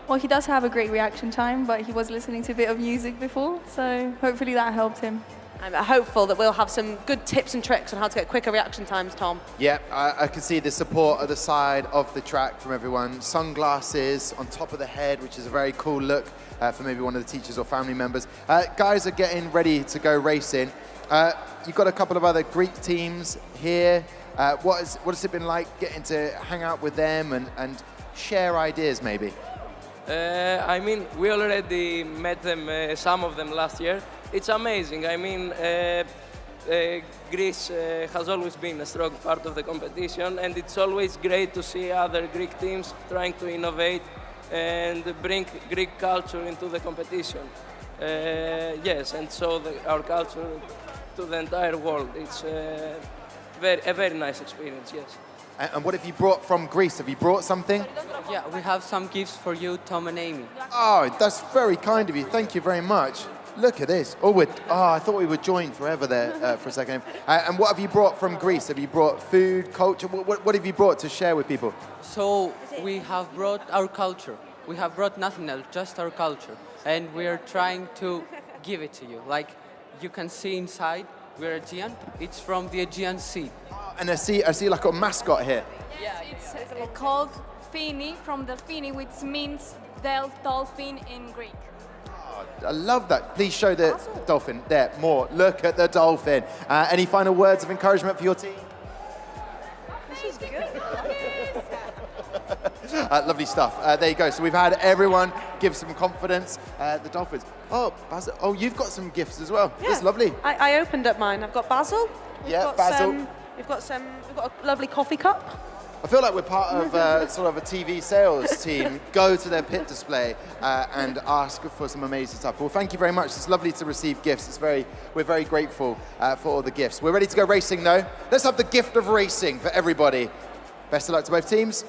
Speaker 12: Well, he does have a great reaction time, but he was listening to a bit of music before, so hopefully that helped him.
Speaker 2: I'm hopeful that we'll have some good tips and tricks on how to get quicker reaction times, Tom.
Speaker 1: Yeah, I can see the support at the side of the track from everyone. Sunglasses on top of the head, which is a very cool look for maybe one of the teachers or family members. Guys are getting ready to go racing. You've got a couple of other Greek teams here. What has it been like getting to hang out with them and share ideas maybe?
Speaker 11: I mean, we already met them, some of them last year, it's amazing. I mean, Greece has always been a strong part of the competition, and it's always great to see other Greek teams trying to innovate and bring Greek culture into the competition. Yes, and show our culture to the entire world. It's a very nice experience, yes.
Speaker 1: And what have you brought from Greece? Have you brought something?
Speaker 16: Yeah, we have some gifts for you, Tom and Amy.
Speaker 1: Oh, that's very kind of you. Thank you very much. Look at this. I thought we were joined forever there for a second. And what have you brought from Greece? Have you brought food, culture? What have you brought to share with people?
Speaker 16: So we have brought our culture. We have brought nothing else, just our culture. And we are trying to give it to you. Like you can see inside, we're Aegean. It's from the Aegean Sea.
Speaker 1: And I see like a mascot here.
Speaker 18: Yeah, it's called Fini, from Delphini, which means dolphin in Greek.
Speaker 1: I love that. Please show the dolphin. There, more. Look at the dolphin. Any final words of encouragement for your team?
Speaker 18: This is good.
Speaker 1: Lovely stuff. There you go. So we've had everyone give some confidence. The dolphins. Oh, Basil. Oh, you've got some gifts as well.
Speaker 2: Yeah.
Speaker 1: That's lovely.
Speaker 2: I opened up mine. I've got Basil.
Speaker 1: Basil.
Speaker 2: We've got a lovely coffee cup.
Speaker 1: I feel like we're part of sort of a TV sales team. Go to their pit display and ask for some amazing stuff. Well, thank you very much. It's lovely to receive gifts. We're very grateful for all the gifts. We're ready to go racing though. Let's have the gift of racing for everybody. Best of luck to both teams.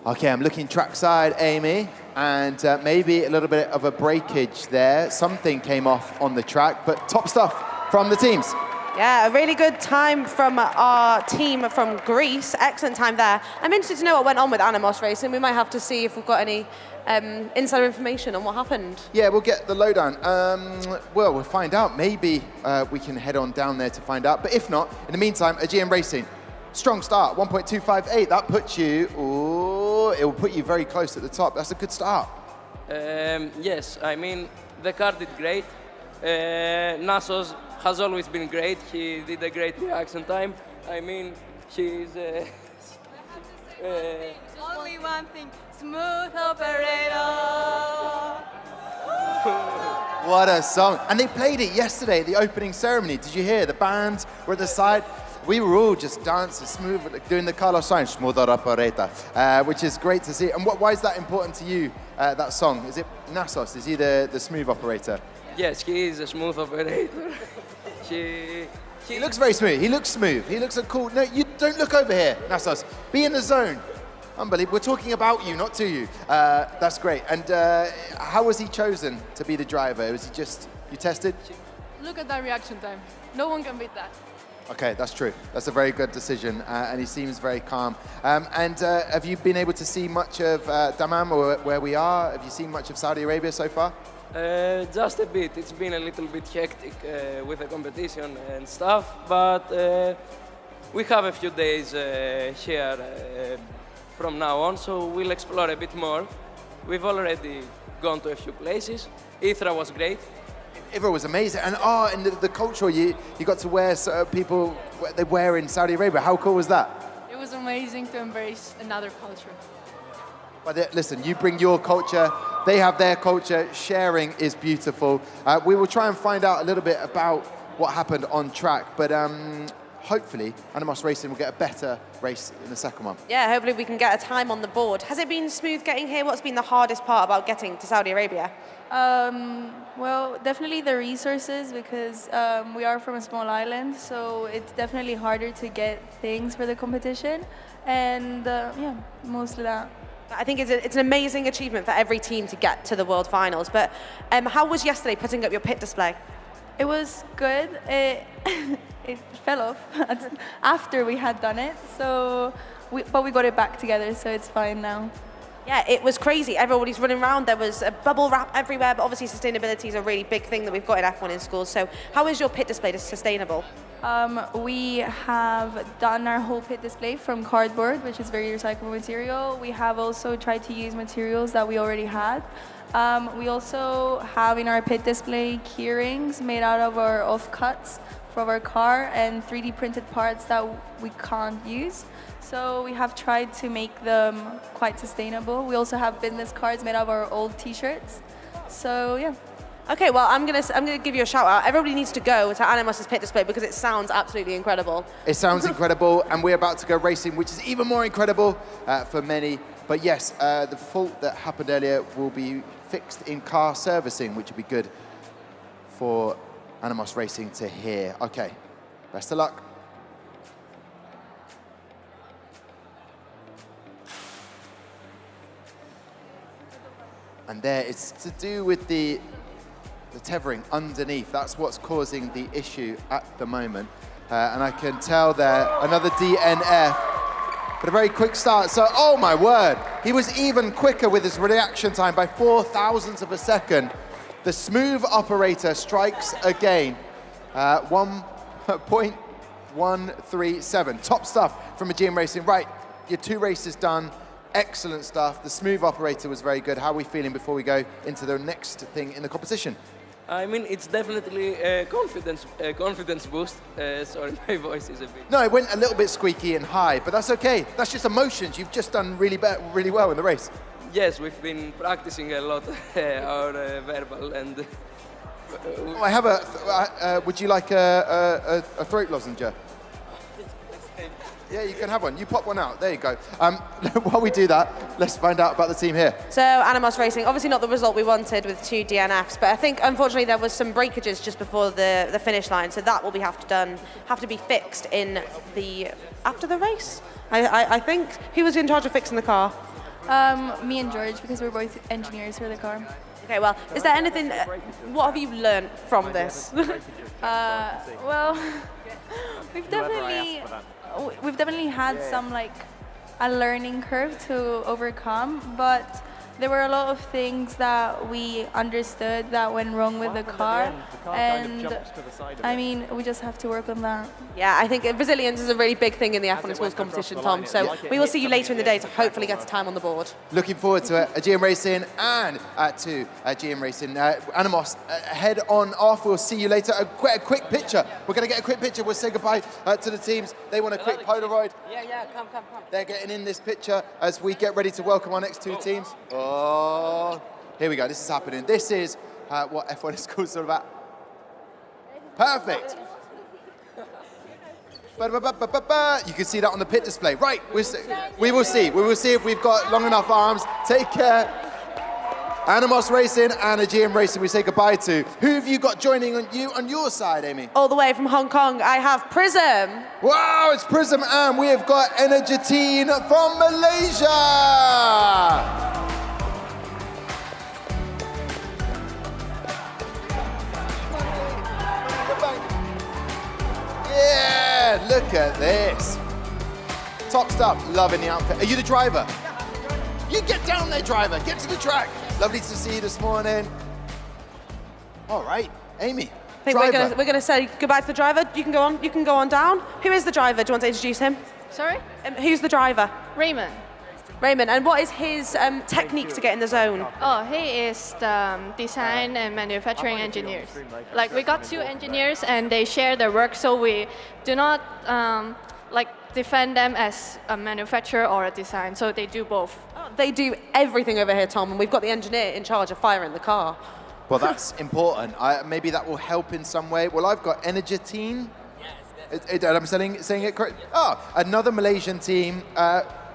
Speaker 1: Okay, I'm looking trackside, Amy, and maybe a little bit of a breakage there. Something came off on the track, but top stuff from the teams.
Speaker 2: Yeah, a really good time from our team from Greece. Excellent time there. I'm interested to know what went on with Animos Racing. We might have to see if we've got any insider information on what happened.
Speaker 1: Yeah, we'll get the lowdown. Well, we'll find out. Maybe we can head on down there to find out. But if not, in the meantime, Aegean Racing. Strong start, 1.258. That puts you, it will put you very close at the top. That's a good start.
Speaker 11: Yes, I mean, the car did great. Nassos has always been great. He did a great reaction time. I mean, he's...
Speaker 18: Only one thing, smooth operator.
Speaker 1: What a song. And they played it yesterday at the opening ceremony. Did you hear? The bands were at the side. We were all just dancing smooth, doing the Carlos Sainz, smooth operator, which is great to see. And why is that important to you, that song? Is it Nassos? Is he the smooth operator?
Speaker 11: Yes, he is a smooth operator.
Speaker 1: He looks very smooth. He looks smooth. He looks cool. No, you don't look over here, Nassos. Be in the zone. Unbelievable. We're talking about you, not to you. That's great. And how was he chosen to be the driver? Was he just, you tested?
Speaker 5: Look at that reaction time. No one can beat that.
Speaker 1: Okay, that's true. That's a very good decision, and he seems very calm. And have you been able to see much of Dammam, or where we are? Have you seen much of Saudi Arabia so far?
Speaker 11: Just a bit. It's been a little bit hectic with the competition and stuff, but we have a few days here from now on, so we'll explore a bit more. We've already gone to a few places. Ithra was great.
Speaker 1: Ithra was amazing. And and the culture you got to wear people they wear in Saudi Arabia. How cool was that?
Speaker 5: It was amazing to embrace another culture.
Speaker 1: But listen, you bring your culture, they have their culture. Sharing is beautiful. We will try and find out a little bit about what happened on track, but hopefully Animos Racing will get a better race in the second one.
Speaker 2: Yeah, hopefully we can get a time on the board. Has it been smooth getting here? What's been the hardest part about getting to Saudi Arabia?
Speaker 12: Well, definitely the resources, because we are from a small island, so it's definitely harder to get things for the competition, and yeah, mostly that.
Speaker 2: I think it's an amazing achievement for every team to get to the World Finals, but how was yesterday putting up your pit display?
Speaker 12: It was good. It fell off after we had done it, but we got it back together, so it's fine now.
Speaker 2: Yeah, it was crazy. Everybody's running around. There was a bubble wrap everywhere, but obviously sustainability is a really big thing that we've got in F1 in schools. So how is your pit display sustainable?
Speaker 12: We have done our whole pit display from cardboard, which is very recyclable material. We have also tried to use materials that we already had. We also have in our pit display key rings made out of our offcuts from our car and 3D printed parts that we can't use. So we have tried to make them quite sustainable. We also have business cards made out of our old t-shirts. So yeah.
Speaker 2: Okay, well, I'm gonna give you a shout out. Everybody needs to go to Animos's pit display because it sounds absolutely incredible.
Speaker 1: It sounds incredible, and we're about to go racing, which is even more incredible for many. But yes, the fault that happened earlier will be fixed in car servicing, which will be good for Animos Racing to hear. Okay, best of luck. And there, it's to do with the tethering underneath. That's what's causing the issue at the moment. And I can tell there, another DNF, but a very quick start. So, oh my word, he was even quicker with his reaction time by 0.004 of a second. The smooth operator strikes again, 1.137. Top stuff from Aegean Racing. Right, your 2 races done. Excellent stuff. The smooth operator was very good. How are we feeling before we go into the next thing in the competition?
Speaker 11: I mean, it's definitely a confidence boost. Sorry, my voice is a bit...
Speaker 1: No, it went a little bit squeaky and high, but that's okay. That's just emotions. You've just done really well in the race.
Speaker 11: Yes, we've been practicing a lot our verbal and...
Speaker 1: I have would you like a throat lozenge? Yeah, you can have one. You pop one out. There you go. While we do that, let's find out about the team here.
Speaker 2: So Animos Racing, obviously not the result we wanted with 2 DNFs, but I think unfortunately there was some breakages just before the finish line, so that will have to be fixed in after the race. I think who was in charge of fixing the car?
Speaker 12: Me and George, because we're both engineers for the car.
Speaker 2: Okay, well, is there anything? What have you learned from this?
Speaker 12: Well, we've definitely had some a learning curve to overcome, but there were a lot of things that we understood that went wrong with the car, and I mean, we just have to work on that.
Speaker 2: Yeah, I think resilience is a really big thing in the F1 Schools competition, Tom, so we will see you later in the day to hopefully get a time on the board.
Speaker 1: Looking forward to Aegean Racing and to Aegean Racing. Animos, head on off. We'll see you later. A quick picture. We're going to get a quick picture. We'll say goodbye to the teams. They want a quick Polaroid.
Speaker 3: Yeah, come.
Speaker 1: They're getting in this picture as we get ready to welcome our next 2 teams. Oh, here we go. This is happening. This is what F1 Schools is all about. Perfect. You can see that on the pit display. Right, we will see. We will see if we've got long enough arms. Take care. Animos Racing and Aegean Racing we say goodbye to. Who have you got joining on your side, Amy?
Speaker 2: All the way from Hong Kong, I have Prism.
Speaker 1: Wow, it's Prism, and we have got Energetine from Malaysia. Yeah, look at this. Top stuff, loving the outfit. Are you the driver? You get down there, driver. Get to the track. Lovely to see you this morning. All right, Amy.
Speaker 2: I think we're going to say goodbye to the driver. You can go on. You can go on down. Who is the driver? Do you want to introduce him?
Speaker 5: Sorry?
Speaker 2: Who's the driver?
Speaker 5: Raymond.
Speaker 2: Raymond. And what is his technique to get in the zone?
Speaker 5: Oh, he is the design and manufacturing engineers. Like, we got 2 engineers and they share their work, so we do not defend them as a manufacturer or a design, so they do both.
Speaker 2: Oh, they do everything over here, Tom, and we've got the engineer in charge of firing the car.
Speaker 1: Well, that's important. Maybe that will help in some way. Well, I've got Energetine. I'm saying it correct. Oh, another Malaysian team.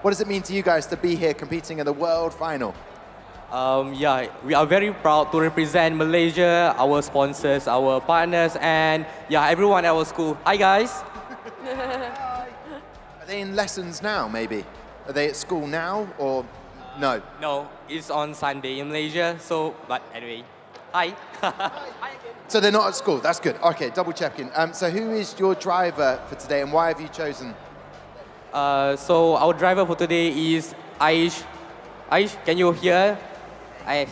Speaker 1: What does it mean to you guys to be here competing in the world final?
Speaker 14: Yeah, we are very proud to represent Malaysia, our sponsors, our partners, and everyone at our school. Hi, guys.
Speaker 1: Are they in lessons now, maybe? Are they at school now, or no?
Speaker 14: No, it's on Sunday in Malaysia, but anyway, hi.
Speaker 1: So they're not at school, that's good. Okay, double checking. So who is your driver for today, and why have you chosen?
Speaker 14: So our driver for today is Aish. Aish, can you hear? He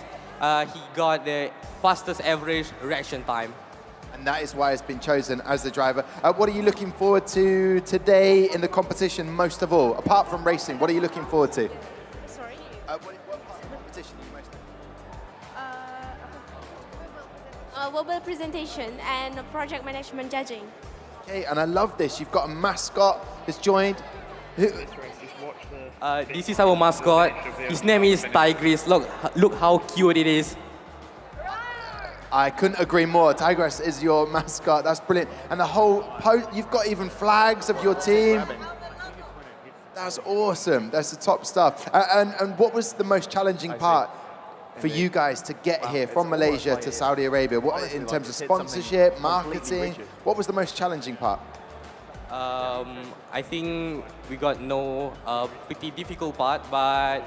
Speaker 14: got the fastest average reaction time.
Speaker 1: And that is why he's been chosen as the driver. What are you looking forward to today in the competition most of all? Apart from racing, what are you looking forward to?
Speaker 12: Sorry?
Speaker 1: What part of the competition are you most looking forward to?
Speaker 19: verbal presentation and project management judging.
Speaker 1: Okay, and I love this. You've got a mascot that's joined.
Speaker 14: This is our mascot. His name is Tigris. Look how cute it is.
Speaker 1: I couldn't agree more. Tigress is your mascot. That's brilliant. And the whole you've got even flags of your team. That's awesome. That's the top stuff. And what was the most challenging part for you guys to get here from Malaysia to Saudi Arabia? What, in terms of sponsorship, marketing, what was the most challenging part?
Speaker 14: I think we got no pretty difficult part, but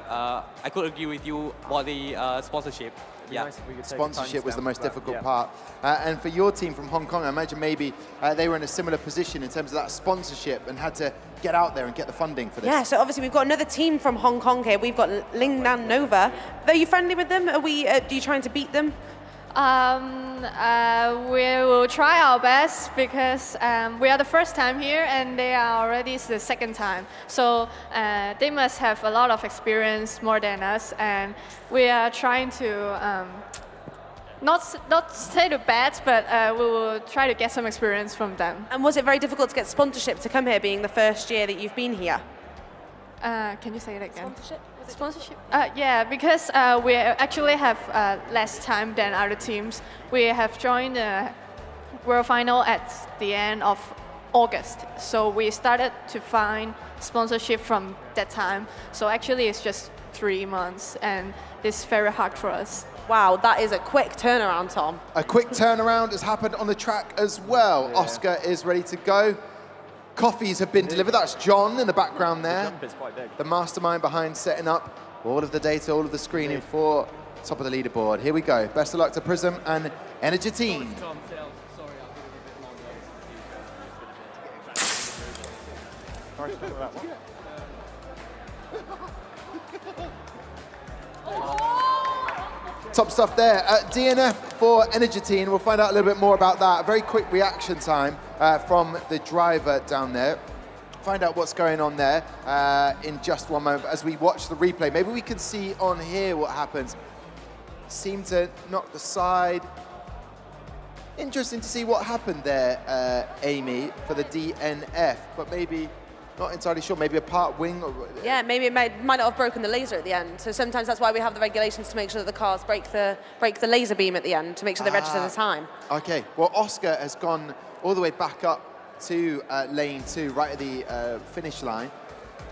Speaker 14: I could agree with you about the sponsorship. Yeah,
Speaker 1: sponsorship was the most difficult part. And for your team from Hong Kong, I imagine maybe they were in a similar position in terms of that sponsorship and had to get out there and get the funding for this.
Speaker 2: Yeah, so obviously we've got another team from Hong Kong here. We've got Lingnan Nova. Are you friendly with them? Are you trying to beat them?
Speaker 5: We will try our best because we are the first time here and they are already the second time. So they must have a lot of experience more than us, and we are trying to not say the bad, but we will try to get some experience from them.
Speaker 2: And was it very difficult to get sponsorship to come here, being the first year that you've been here?
Speaker 5: Can you say it again?
Speaker 2: Sponsorship?
Speaker 5: Sponsorship? Yeah, because we actually have less time than other teams. We have joined the World Final at the end of August. So we started to find sponsorship from that time. So actually it's just 3 months and it's very hard for us.
Speaker 2: Wow, that is a quick turnaround, Tom.
Speaker 1: A quick turnaround has happened on the track as well. Yeah. Oscar is ready to go. Coffees have been delivered. That's John in the background there. The mastermind behind setting up all of the data, all of the screening for top of the leaderboard. Here we go. Best of luck to Prism and Energy Team. Top stuff there. DNF for Energy Team. We'll find out a little bit more about that. A very quick reaction time from the driver down there. Find out what's going on there in just one moment as we watch the replay. Maybe we can see on here what happens. Seem to knock the side. Interesting to see what happened there, Amy, for the DNF, but maybe not entirely sure. Maybe a part wing.
Speaker 2: Yeah, maybe it might not have broken the laser at the end. So sometimes that's why we have the regulations to make sure that the cars break the laser beam at the end to make sure they register the time.
Speaker 1: Okay. Well, Oscar has gone all the way back up to lane 2, right at the finish line,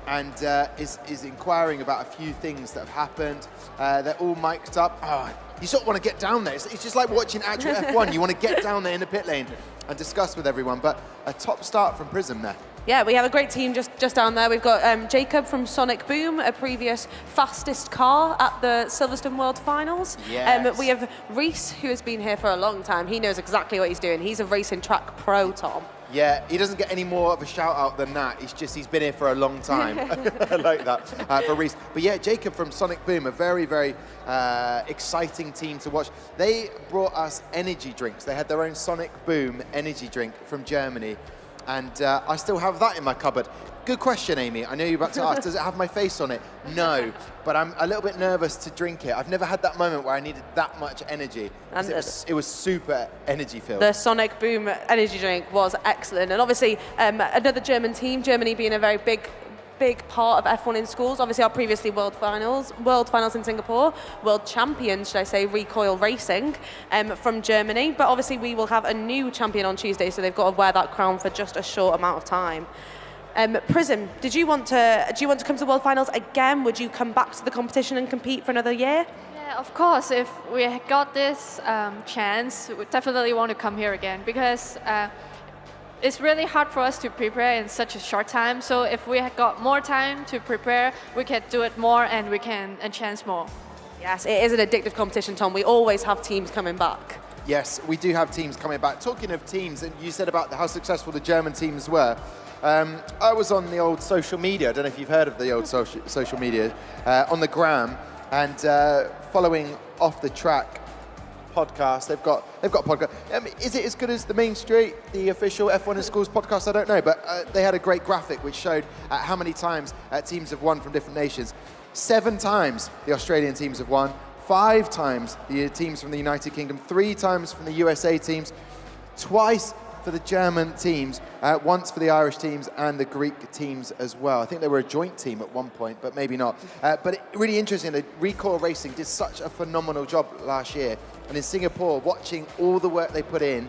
Speaker 1: and is inquiring about a few things that have happened. They're all mic'd up. Oh, you sort of want to get down there. It's just like watching actual F1. You want to get down there in the pit lane and discuss with everyone. But a top start from Prism there.
Speaker 2: Yeah, we have a great team just down there. We've got Jacob from Sonic Boom, a previous fastest car at the Silverstone World Finals.
Speaker 1: Yes.
Speaker 2: We have Reese, who has been here for a long time. He knows exactly what he's doing. He's a racing track pro, Tom.
Speaker 1: Yeah, he doesn't get any more of a shout out than that. He's been here for a long time. I like that for Reese. But yeah, Jacob from Sonic Boom, a very, very exciting team to watch. They brought us energy drinks. They had their own Sonic Boom energy drink from Germany. And I still have that in my cupboard. Good question, Amy. I know you're about to ask, does it have my face on it? No, but I'm a little bit nervous to drink it. I've never had that moment where I needed that much energy. And it was super energy filled.
Speaker 2: The Sonic Boom energy drink was excellent. And obviously, another German team, Germany being a very big part of F1 in schools. Obviously, our previously world finals in Singapore, world champions, should I say, Recoil Racing from Germany. But obviously, we will have a new champion on Tuesday, so they've got to wear that crown for just a short amount of time. Prism, do you want to come to the world finals again? Would you come back to the competition and compete for another year?
Speaker 5: Yeah, of course. If we got this chance, we definitely want to come here again because it's really hard for us to prepare in such a short time. So if we had got more time to prepare, we can do it more and we can enhance more.
Speaker 2: Yes, it is an addictive competition, Tom. We always have teams coming back.
Speaker 1: Yes, we do have teams coming back. Talking of teams, and you said about how successful the German teams were. I was on the old social media. I don't know if you've heard of the old social media, on the gram, and following Off the Track podcast. They've got a podcast. Is it as good as the Main Street, the official F1 in Schools podcast? I don't know, but they had a great graphic which showed how many times teams have won from different nations. 7 times the Australian teams have won, 5 times the teams from the United Kingdom, 3 times from the USA teams, twice for the German teams, once for the Irish teams and the Greek teams as well. I think they were a joint team at one point, but maybe not. Really interesting, the Recoil Racing did such a phenomenal job last year. And in Singapore, watching all the work they put in,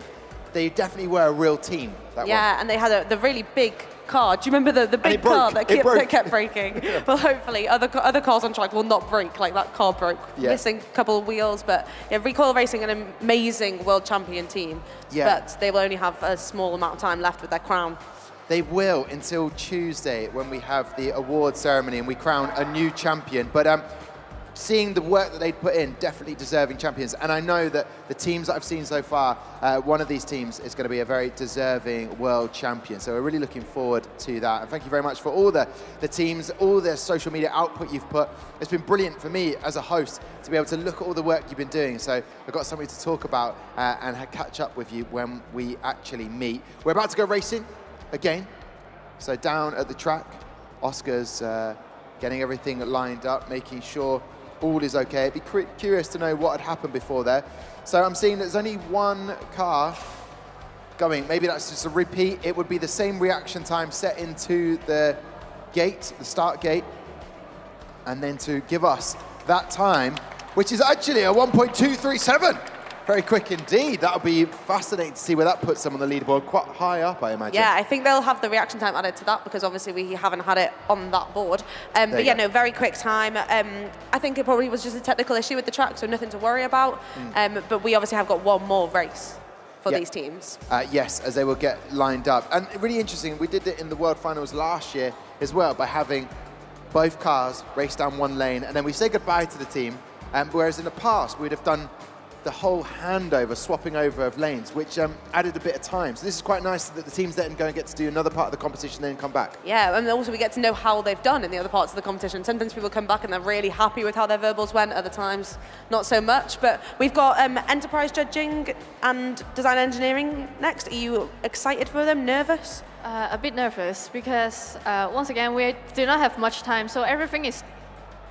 Speaker 1: they definitely were a real team.
Speaker 2: And they had the really big car. Do you remember the big car that kept breaking? Well, hopefully other cars on track will not break like that car broke, missing a couple of wheels. But yeah, Recoil Racing, an amazing world champion team, but they will only have a small amount of time left with their crown.
Speaker 1: They will until Tuesday when we have the award ceremony and we crown a new champion. But seeing the work that they'd put in, definitely deserving champions. And I know that the teams that I've seen so far, one of these teams is going to be a very deserving world champion. So we're really looking forward to that. And thank you very much for all the teams, all the social media output you've put. It's been brilliant for me as a host to be able to look at all the work you've been doing. So I've got something to talk about and catch up with you when we actually meet. We're about to go racing again. So down at the track, Oscar's getting everything lined up, making sure all is okay. I'd be curious to know what had happened before there. So I'm seeing there's only one car going. Maybe that's just a repeat. It would be the same reaction time set into the gate, the start gate, and then to give us that time, which is actually a 1.237. Very quick indeed. That'll be fascinating to see where that puts them on the leaderboard. Quite high up, I imagine.
Speaker 2: Yeah, I think they'll have the reaction time added to that because obviously we haven't had it on that board. But yeah, no, very quick time. I think it probably was just a technical issue with the track, so nothing to worry about. But we obviously have got one more race for these teams.
Speaker 1: Yes, as they will get lined up. And really interesting, we did it in the World Finals last year as well by having both cars race down one lane and then we say goodbye to the team. Whereas in the past, we'd have done the whole handover, swapping over of lanes, which added a bit of time. So this is quite nice that the teams then go and get to do another part of the competition, then come back.
Speaker 2: Yeah, and also we get to know how they've done in the other parts of the competition. Sometimes people come back and they're really happy with how their verbals went, other times not so much. But we've got enterprise judging and design engineering next. Are you excited for them, nervous?
Speaker 5: A bit nervous because once again, we do not have much time, so everything is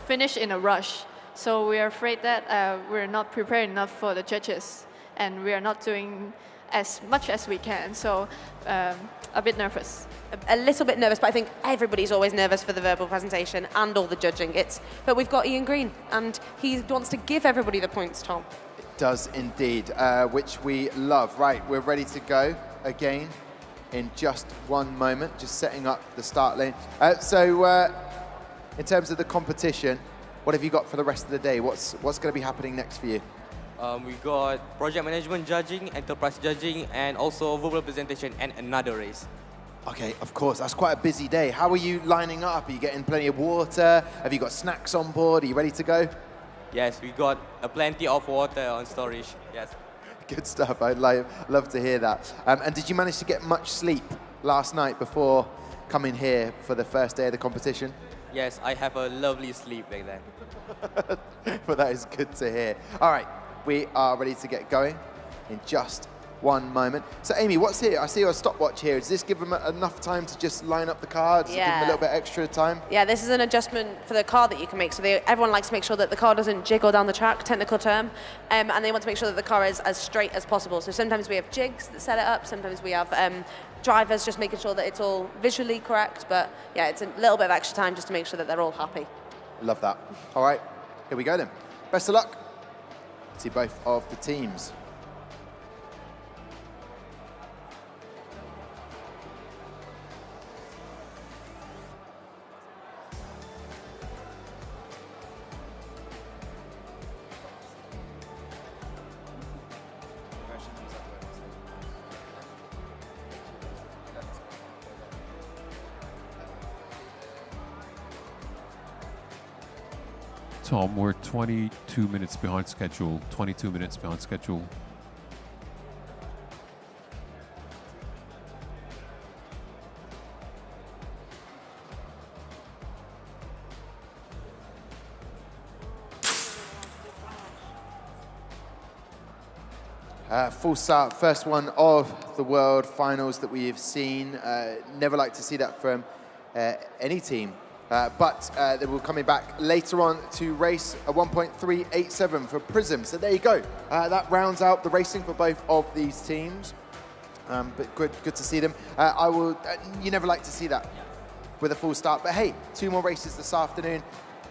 Speaker 5: finished in a rush. So we are afraid that we're not prepared enough for the judges and we are not doing as much as we can. So a bit nervous.
Speaker 2: A little bit nervous, but I think everybody's always nervous for the verbal presentation and all the judging. But we've got Ian Green and he wants to give everybody the points, Tom.
Speaker 1: It does indeed, which we love. Right, we're ready to go again in just one moment, just setting up the start lane. In terms of the competition, what have you got for the rest of the day? What's going to be happening next for you?
Speaker 14: We got project management judging, enterprise judging, and also verbal presentation and another race.
Speaker 1: Okay, of course, that's quite a busy day. How are you lining up? Are you getting plenty of water? Have you got snacks on board? Are you ready to go?
Speaker 14: Yes, we got plenty of water on storage. Yes.
Speaker 1: Good stuff. I'd love to hear that. And did you manage to get much sleep last night before coming here for the first day of the competition?
Speaker 14: Yes, I have a lovely sleep back then.
Speaker 1: But that is good to hear. All right, we are ready to get going in just one moment. So Amy, what's here? I see your stopwatch here. Does this give them enough time to just line up the car? Does it give them a little bit extra time?
Speaker 2: Yeah, this is an adjustment for the car that you can make. So everyone likes to make sure that the car doesn't jiggle down the track, technical term, and they want to make sure that the car is as straight as possible. So sometimes we have jigs that set it up, sometimes we have drivers just making sure that it's all visually correct, but yeah, it's a little bit of extra time just to make sure that they're all happy.
Speaker 1: Love that. All right, here we go then. Best of luck to both of the teams.
Speaker 4: Tom, we're 22 minutes behind schedule, 22 minutes behind schedule.
Speaker 1: Full start, first one of the World Finals that we have seen. Never like to see that from any team but they will be coming back later on to race a 1.387 for Prism. So there you go. That rounds out the racing for both of these teams. But good to see them. You never like to see that with a full start. But hey, 2 more races this afternoon.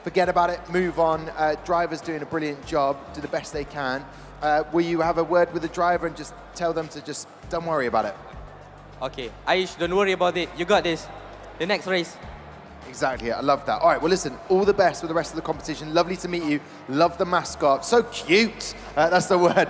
Speaker 1: Forget about it, move on. Drivers doing a brilliant job, do the best they can. Will you have a word with the driver and just tell them to just don't worry about it?
Speaker 14: Okay, Aish, don't worry about it. You got this. The next race.
Speaker 1: Exactly, I love that. All right, well, listen, all the best with the rest of the competition. Lovely to meet you. Love the mascot. So cute. That's the word.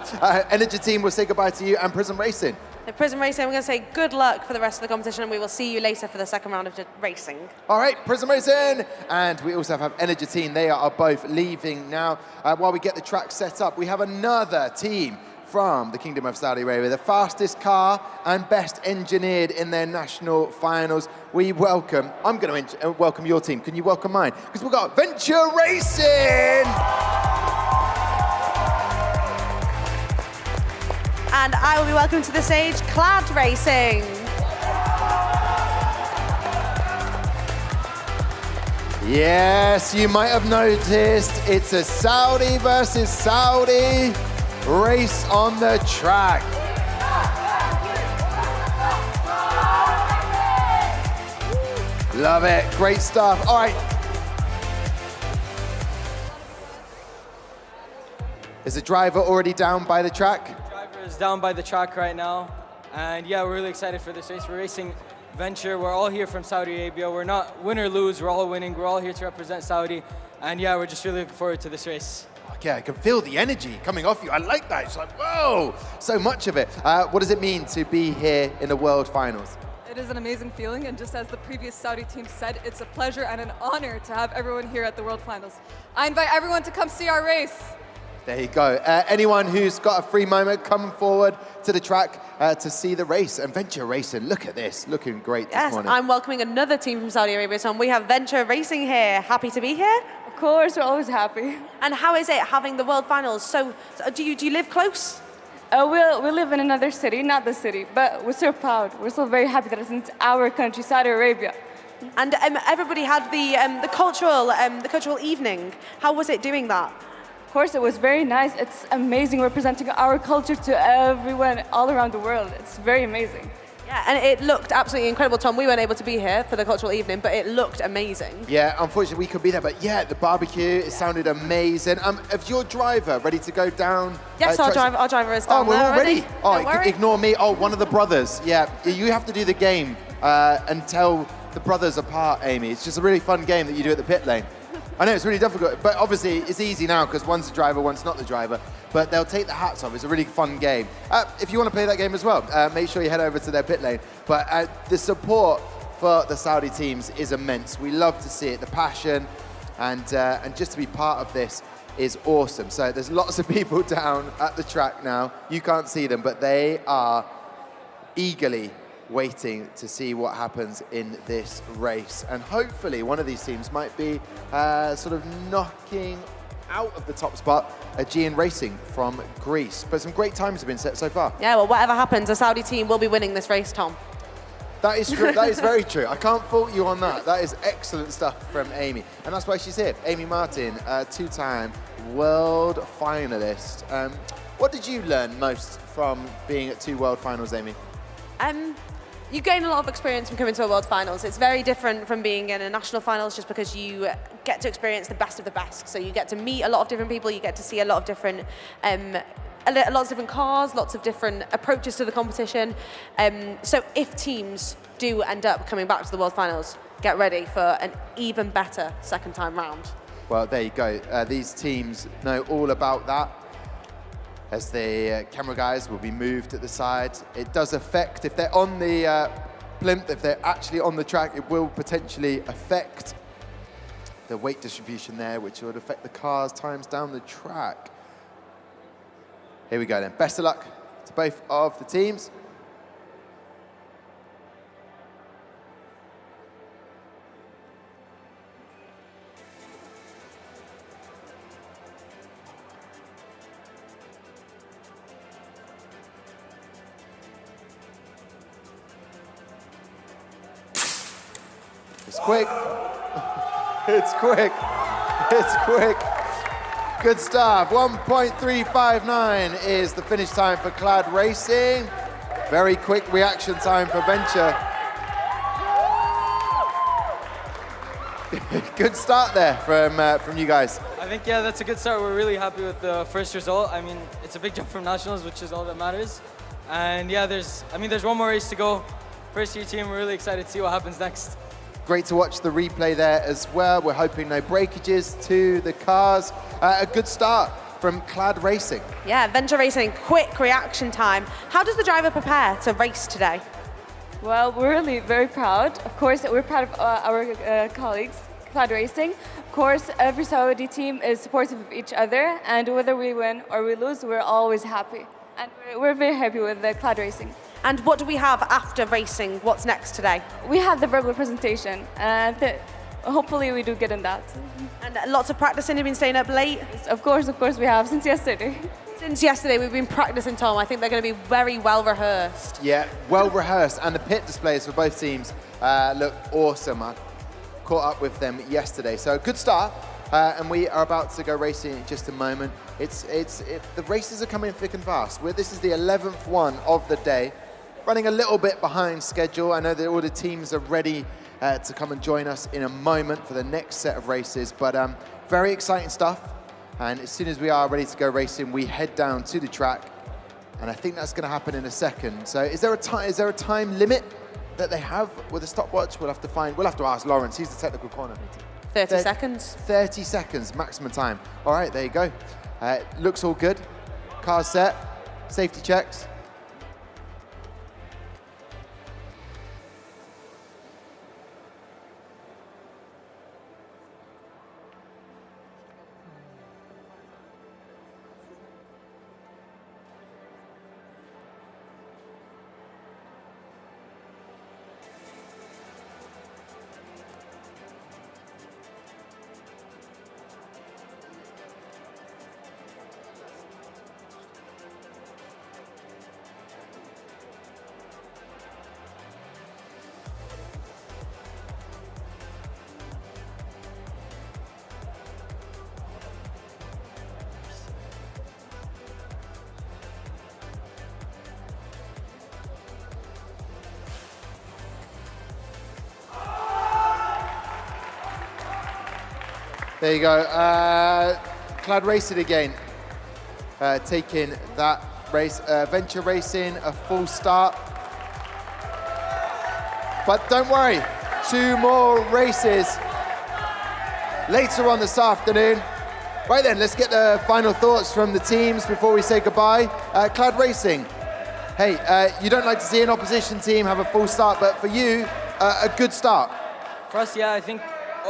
Speaker 1: Energy Team will say goodbye to you, and Prism Racing.
Speaker 2: At Prism Racing, we're going to say good luck for the rest of the competition, and we will see you later for the second round of racing.
Speaker 1: All right, Prism Racing. And we also have Energy Team. They are both leaving now. While we get the track set up, we have another team from the Kingdom of Saudi Arabia, the fastest car and best engineered in their national finals. We welcome, I'm going to welcome your team. Can you welcome mine? Because we've got Venture Racing!
Speaker 2: And I will be welcoming to the stage Clad Racing.
Speaker 1: Yes, you might have noticed it's a Saudi versus Saudi race on the track. Love it, great stuff. All right. Is the driver already down by the track?
Speaker 20: The driver is down by the track right now. And yeah, we're really excited for this race. We're racing Venture. We're all here from Saudi Arabia. We're not win or lose, we're all winning. We're all here to represent Saudi. And yeah, we're just really looking forward to this race.
Speaker 1: Okay, I can feel the energy coming off you. I like that. It's like, whoa, so much of it. What does it mean to be here in the World Finals?
Speaker 21: It is an amazing feeling, and just as the previous Saudi team said, it's a pleasure and an honor to have everyone here at the World Finals. I invite everyone to come see our race.
Speaker 1: There you go. Anyone who's got a free moment, come forward to the track to see the race. And Venture Racing, look at this, looking great this morning.
Speaker 2: I'm welcoming another team from Saudi Arabia, so we have Venture Racing here. Happy to be here?
Speaker 22: Of course, we're always happy.
Speaker 2: And how is it having the World Finals? So do you live close?
Speaker 22: We live in another city, not the city, but we're so proud. We're so very happy that it's our country, Saudi Arabia.
Speaker 2: And everybody had the cultural evening. How was it doing that?
Speaker 22: Of course, it was very nice. It's amazing representing our culture to everyone all around the world. It's very amazing.
Speaker 2: Yeah, and it looked absolutely incredible, Tom. We weren't able to be here for the cultural evening, but it looked amazing.
Speaker 1: Yeah, unfortunately, we could be there, but yeah, the barbecue, it sounded amazing. Is your driver ready to go down?
Speaker 2: Yes, our driver is down
Speaker 1: we're
Speaker 2: there
Speaker 1: all ready.
Speaker 2: Don't worry.
Speaker 1: Ignore me. Oh, one of the brothers. Yeah, you have to do the game and tell the brothers apart, Amy. It's just a really fun game that you do at the pit lane. I know it's really difficult, but obviously it's easy now because one's the driver, one's not the driver. But they'll take the hats off. It's a really fun game. If you want to play that game as well, make sure you head over to their pit lane. But the support for the Saudi teams is immense. We love to see it, the passion, and just to be part of this is awesome. So there's lots of people down at the track now. You can't see them, but they are eagerly waiting to see what happens in this race. And hopefully one of these teams might be sort of knocking out of the top spot Aegean Racing from Greece. But some great times have been set so far.
Speaker 2: Yeah, well, whatever happens, the Saudi team will be winning this race, Tom.
Speaker 1: That is true. That is very true. I can't fault you on that. That is excellent stuff from Amy. And that's why she's here. Amy Martin, two-time world finalist. What did you learn most from being at 2 world finals, Amy?
Speaker 2: You gain a lot of experience from coming to a World Finals. It's very different from being in a national finals just because you get to experience the best of the best. So you get to meet a lot of different people, you get to see a lot of different lots of different cars, lots of different approaches to the competition. So if teams do end up coming back to the World Finals, get ready for an even better second time round.
Speaker 1: Well, there you go. These teams know all about that. As the camera guys will be moved at the side. It does affect, if they're on the plinth, if they're actually on the track, it will potentially affect the weight distribution there, which would affect the cars' times down the track. Here we go then. Best of luck to both of the teams. It's quick. It's quick. It's quick. Good stuff. 1.359 is the finish time for Clad Racing. Very quick reaction time for Venture. Good start there from you guys.
Speaker 20: I think, yeah, that's a good start. We're really happy with the first result. I mean, it's a big jump from nationals, which is all that matters. And yeah, there's one more race to go. First year team, we're really excited to see what happens next.
Speaker 1: Great to watch the replay there as well. We're hoping no breakages to the cars. A good start from Clad Racing.
Speaker 2: Yeah, Venture Racing, quick reaction time. How does the driver prepare to race today?
Speaker 22: Well, we're really very proud. Of course, we're proud of our colleagues, Clad Racing. Of course, every Saudi team is supportive of each other, and whether we win or we lose, we're always happy. And we're very happy with the Clad Racing.
Speaker 2: And what do we have after racing? What's next today?
Speaker 22: We have the verbal presentation, and hopefully we do good in that.
Speaker 2: And lots of practicing. You've been staying up late?
Speaker 22: Of course we have, since yesterday.
Speaker 2: Since yesterday, we've been practicing, Tom. I think they're going to be very well rehearsed.
Speaker 1: Yeah, well rehearsed, and the pit displays for both teams look awesome. I caught up with them yesterday, so good start. And we are about to go racing in just a moment. The races are coming thick and fast. This is the 11th one of the day, running a little bit behind schedule. I know that all the teams are ready to come and join us in a moment for the next set of races, but very exciting stuff. And as soon as we are ready to go racing, we head down to the track, and I think that's going to happen in a second. So, is there a time limit that they have with a stopwatch? We'll have to ask Lawrence. He's the technical corner.
Speaker 2: 30 seconds.
Speaker 1: 30 seconds maximum time. All right, there you go. Looks all good. Car's set. Safety checks. There you go. Clad Racing again, taking that race. Venture Racing, a full start. But don't worry, 2 more races later on this afternoon. Right then, let's get the final thoughts from the teams before we say goodbye. Clad Racing, hey, you don't like to see an opposition team have a full start, but for you, a good start.
Speaker 20: For us, yeah, I think,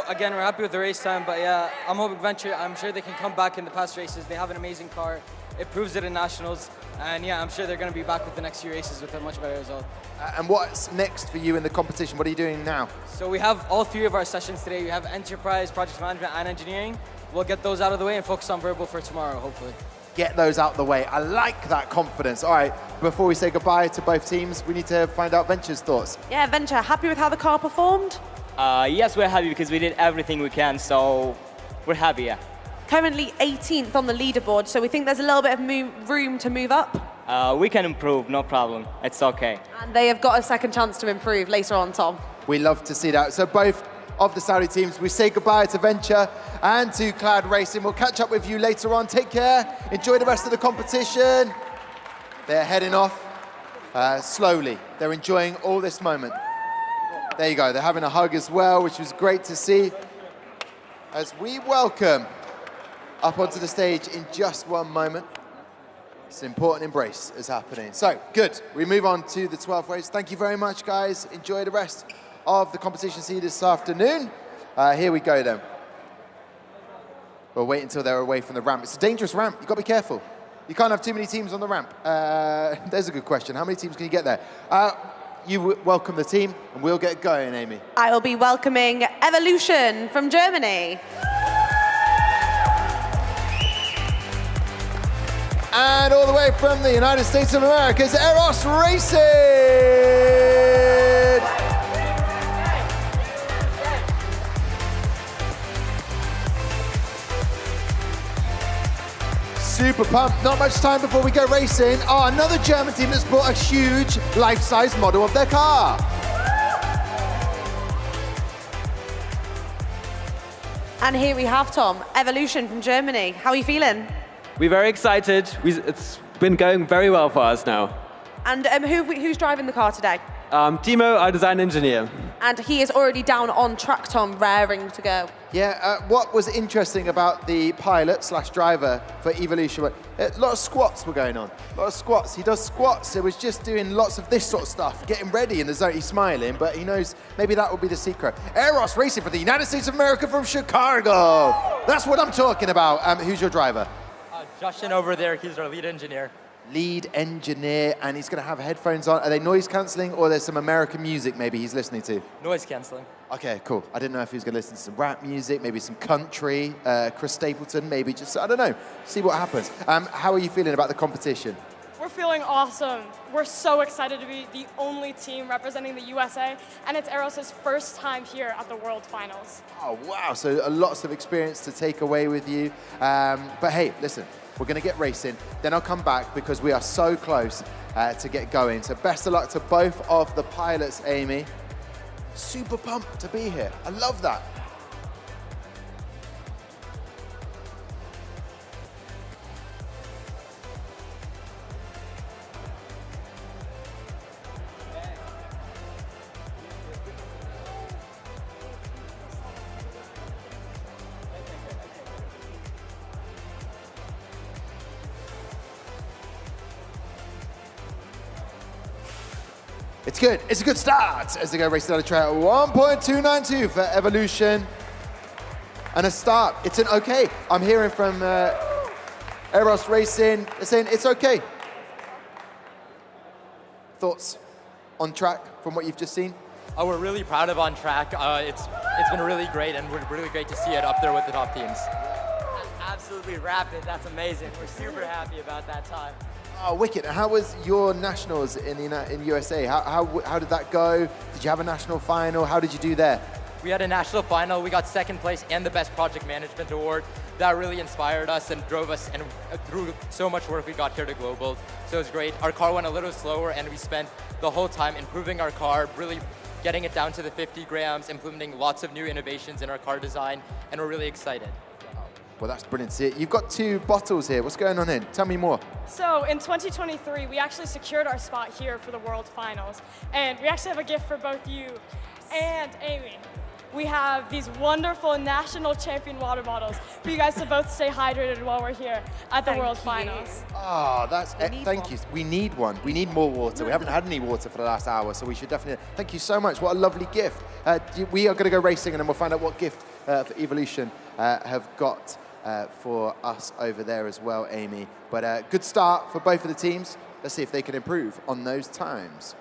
Speaker 20: again, we're happy with the race time, but yeah, I'm hoping Venture, I'm sure they can come back in the past races. They have an amazing car. It proves it in nationals. And yeah, I'm sure they're going to be back with the next few races with a much better result.
Speaker 1: And what's next for you in the competition? What are you doing now?
Speaker 20: So we have all 3 of our sessions today. We have enterprise, project management, and engineering. We'll get those out of the way and focus on verbal for tomorrow, hopefully.
Speaker 1: Get those out the way. I like that confidence. All right, before we say goodbye to both teams, we need to find out Venture's thoughts.
Speaker 2: Yeah, Venture, happy with how the car performed?
Speaker 6: Yes, we're happy because we did everything we can, so we're happy, yeah.
Speaker 2: Currently 18th on the leaderboard, so we think there's a little bit of room to move up.
Speaker 6: We can improve, no problem. It's okay.
Speaker 2: And they have got a second chance to improve later on, Tom.
Speaker 1: We love to see that. So both of the Saudi teams, we say goodbye to Venture and to Clad Racing. We'll catch up with you later on. Take care. Enjoy the rest of the competition. They're heading off slowly. They're enjoying all this moment. There you go. They're having a hug as well, which was great to see. As we welcome up onto the stage in just one moment. It's an important embrace is happening. So, good. We move on to the 12th race. Thank you very much, guys. Enjoy the rest of the competition. See you this afternoon. Here we go, then. We'll wait until they're away from the ramp. It's a dangerous ramp. You've got to be careful. You can't have too many teams on the ramp. There's a good question. How many teams can you get there? You welcome the team, and we'll get going, Amy.
Speaker 2: I will be welcoming Evolution from Germany.
Speaker 1: And all the way from the United States of America is Eros Racing! Super pumped. Not much time before we go racing. Oh, another German team that's brought a huge life-size model of their car.
Speaker 2: And here we have Tom, Evolution from Germany. How are you feeling?
Speaker 9: We're very excited. It's been going very well for us now.
Speaker 2: And who's driving the car today?
Speaker 9: Timo, our design engineer.
Speaker 2: And he is already down on track, Tom, raring to go.
Speaker 1: Yeah, what was interesting about the pilot/driver for Evolution, a lot of squats were going on. A lot of squats. He does squats. It was just doing lots of this sort of stuff, getting ready in the zone. He's smiling, but he knows maybe that will be the secret. Eros racing for the United States of America from Chicago. That's what I'm talking about. Who's your driver?
Speaker 10: Justin over there, he's our lead engineer.
Speaker 1: Lead engineer, and he's going to have headphones on. Are they noise cancelling, or there's some American music maybe he's listening to?
Speaker 10: Noise cancelling.
Speaker 1: Okay, cool. I didn't know if he was going to listen to some rap music, maybe some country, Chris Stapleton, maybe just, I don't know. See what happens. How are you feeling about the competition?
Speaker 23: We're feeling awesome. We're so excited to be the only team representing the USA, and it's Eros' first time here at the World Finals.
Speaker 1: Oh, wow. So lots of experience to take away with you. But hey, listen. We're going to get racing, then I'll come back because we are so close to get going. So best of luck to both of the pilots, Amy. Super pumped to be here. I love that. It's good. It's a good start as they go racing down the track. 1.292 for Evolution. And a start. It's an okay. I'm hearing from Eros Racing. They're saying it's okay. Thoughts on track from what you've just seen?
Speaker 10: Oh, we're really proud of on track. It's been really great, and we're really great to see it up there with the top teams.
Speaker 6: That's absolutely rapid. That's amazing. We're super happy about that time.
Speaker 1: Oh, wicked. How was your nationals in USA? How did that go? Did you have a national final? How did you do there?
Speaker 10: We had a national final. We got second place and the best project management award. That really inspired us and drove us, and through so much work we got here to Globals. So it was great. Our car went a little slower, and we spent the whole time improving our car, really getting it down to the 50 grams, implementing lots of new innovations in our car design, and we're really excited.
Speaker 1: Well, that's brilliant to see it. You've got 2 bottles here. What's going on here? Tell me more.
Speaker 23: So in 2023, we actually secured our spot here for the World Finals. And we actually have a gift for both you and Amy. We have these wonderful national champion water bottles for you guys to both stay hydrated while we're here at the World Finals.
Speaker 1: Oh, thank you. We need one. We need more water. We haven't had any water for the last hour, so we should definitely, thank you so much. What a lovely gift. We are going to go racing, and then we'll find out what gift for Evolution have got for us over there as well, Amy. But good start for both of the teams. Let's see if they can improve on those times.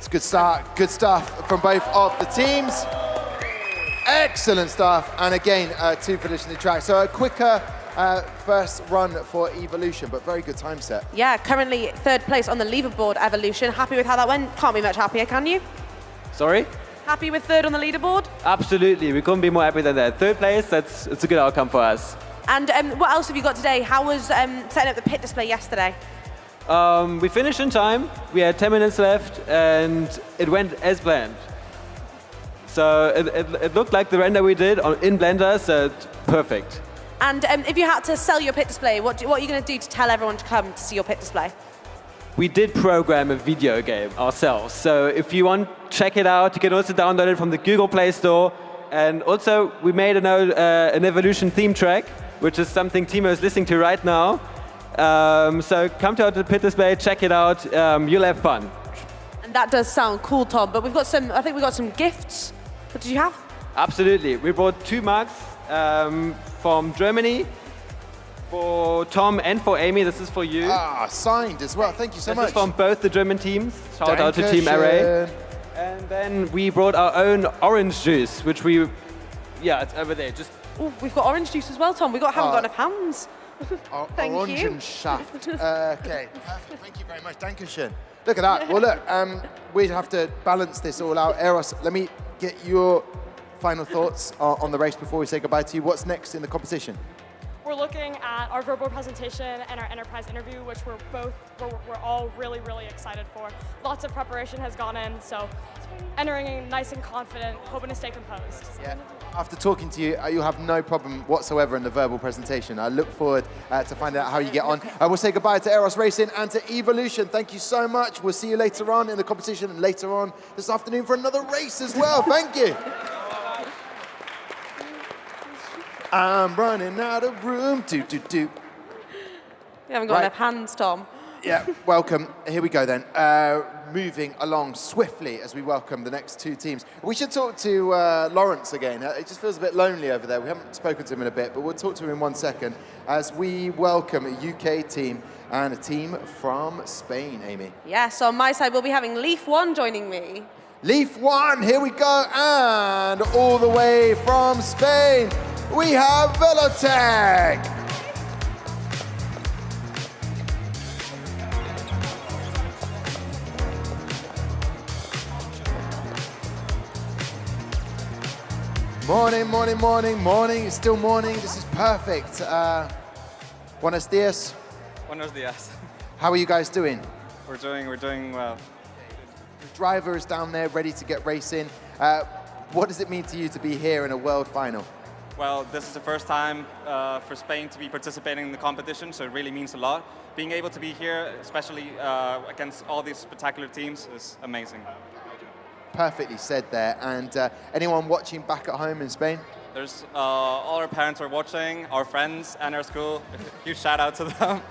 Speaker 1: Good start, good stuff from both of the teams. Excellent stuff, and again, 2 finishing the track. So a quicker first run for Evolution, but very good time set.
Speaker 2: Yeah, currently 3rd place on the leaderboard, Evolution. Happy with how that went? Can't be much happier, can you?
Speaker 9: Sorry?
Speaker 2: Happy with 3rd on the leaderboard?
Speaker 9: Absolutely, we couldn't be more happy than that. 3rd place, it's a good outcome for us.
Speaker 2: And what else have you got today? How was setting up the pit display yesterday?
Speaker 9: We finished in time. We had 10 minutes left, and it went as planned. So it looked like the render we did in Blender, so it's perfect.
Speaker 2: And if you had to sell your pit display, what are you going to do to tell everyone to come to see your pit display?
Speaker 9: We did program a video game ourselves. So if you want, check it out. You can also download it from the Google Play Store. And also, we made an Evolution theme track, which is something Timo is listening to right now. So come to the pit display, check it out. You'll have fun.
Speaker 2: And that does sound cool, Tom. But I think we've got some gifts. What did you have?
Speaker 9: Absolutely. We brought 2 mugs from Germany for Tom and for Amy. This is for you.
Speaker 1: Ah, signed as well. Thank you so much.
Speaker 9: This is from both the German teams. Shout out to Team Array. And then we brought our own orange juice, which we, yeah, it's over there. Just.
Speaker 2: Oh, we've got orange juice as well, Tom. Haven't got enough hands. Thank
Speaker 1: orange
Speaker 2: you.
Speaker 1: and shaft. Okay, perfect. Thank you very much. Dankeschön. Look at that. Well, look, we have to balance this all out. Eros, let me get your final thoughts on the race before we say goodbye to you. What's next in the competition?
Speaker 23: We're looking at our verbal presentation and our enterprise interview, which we're all really, really excited for. Lots of preparation has gone in, so entering in nice and confident, hoping to stay composed.
Speaker 1: Yeah. After talking to you, you'll have no problem whatsoever in the verbal presentation. I look forward to finding out how you get on. I will say goodbye to Eros Racing and to Evolution. Thank you so much. We'll see you later on in the competition and later on this afternoon for another race as well. Thank you. I'm running out of room.
Speaker 2: You haven't got enough hands, Tom.
Speaker 1: Yeah, welcome. Here we go then. Moving along swiftly as we welcome the next two teams. We should talk to Lawrence again. It just feels a bit lonely over there. We haven't spoken to him in a bit, but we'll talk to him in 1 second as we welcome a UK team and a team from Spain, Amy.
Speaker 2: Yes, on my side, we'll be having Leaf 1 joining me.
Speaker 1: Leaf 1, here we go. And all the way from Spain, we have Velotech. Morning, morning, morning, morning. It's still morning. This is perfect. Buenos dias.
Speaker 7: Buenos dias.
Speaker 1: How are you guys doing?
Speaker 7: We're doing well.
Speaker 1: The driver is down there ready to get racing. What does it mean to you to be here in a world final?
Speaker 7: Well, this is the first time for Spain to be participating in the competition, so it really means a lot. Being able to be here, especially against all these spectacular teams, is amazing.
Speaker 1: Perfectly said there. And anyone watching back at home in Spain?
Speaker 7: There's all our parents are watching, our friends and our school. Huge shout out to them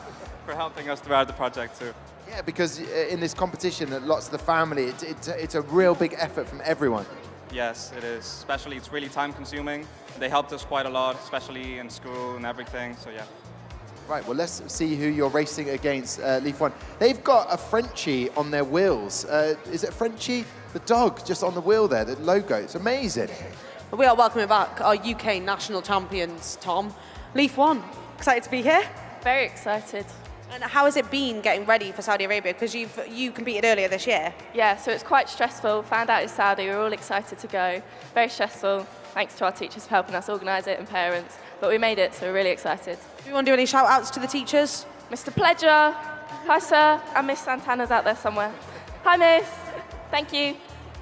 Speaker 7: for helping us throughout the project too.
Speaker 1: Yeah, because in this competition, lots of the family, it's a real big effort from everyone.
Speaker 7: Yes, it is. Especially, it's really time consuming. They helped us quite a lot, especially in school and everything, so yeah.
Speaker 1: Right, well, let's see who you're racing against, Leaf 1. They've got a Frenchie on their wheels. Is it Frenchie? The dog just on the wheel there, the logo. It's amazing.
Speaker 2: We are welcoming back our UK national champions, Tom. Leaf 1, excited to be here?
Speaker 22: Very excited.
Speaker 2: And how has it been getting ready for Saudi Arabia? Because you competed earlier this year.
Speaker 22: Yeah, so it's quite stressful. Found out it's Saudi, we're all excited to go. Very stressful, thanks to our teachers for helping us organise it and parents. But we made it, so we're really excited.
Speaker 2: Do you want to do any shout outs to the teachers?
Speaker 22: Mr. Pledger, hi sir, and Miss Santana's out there somewhere. Hi miss, thank you.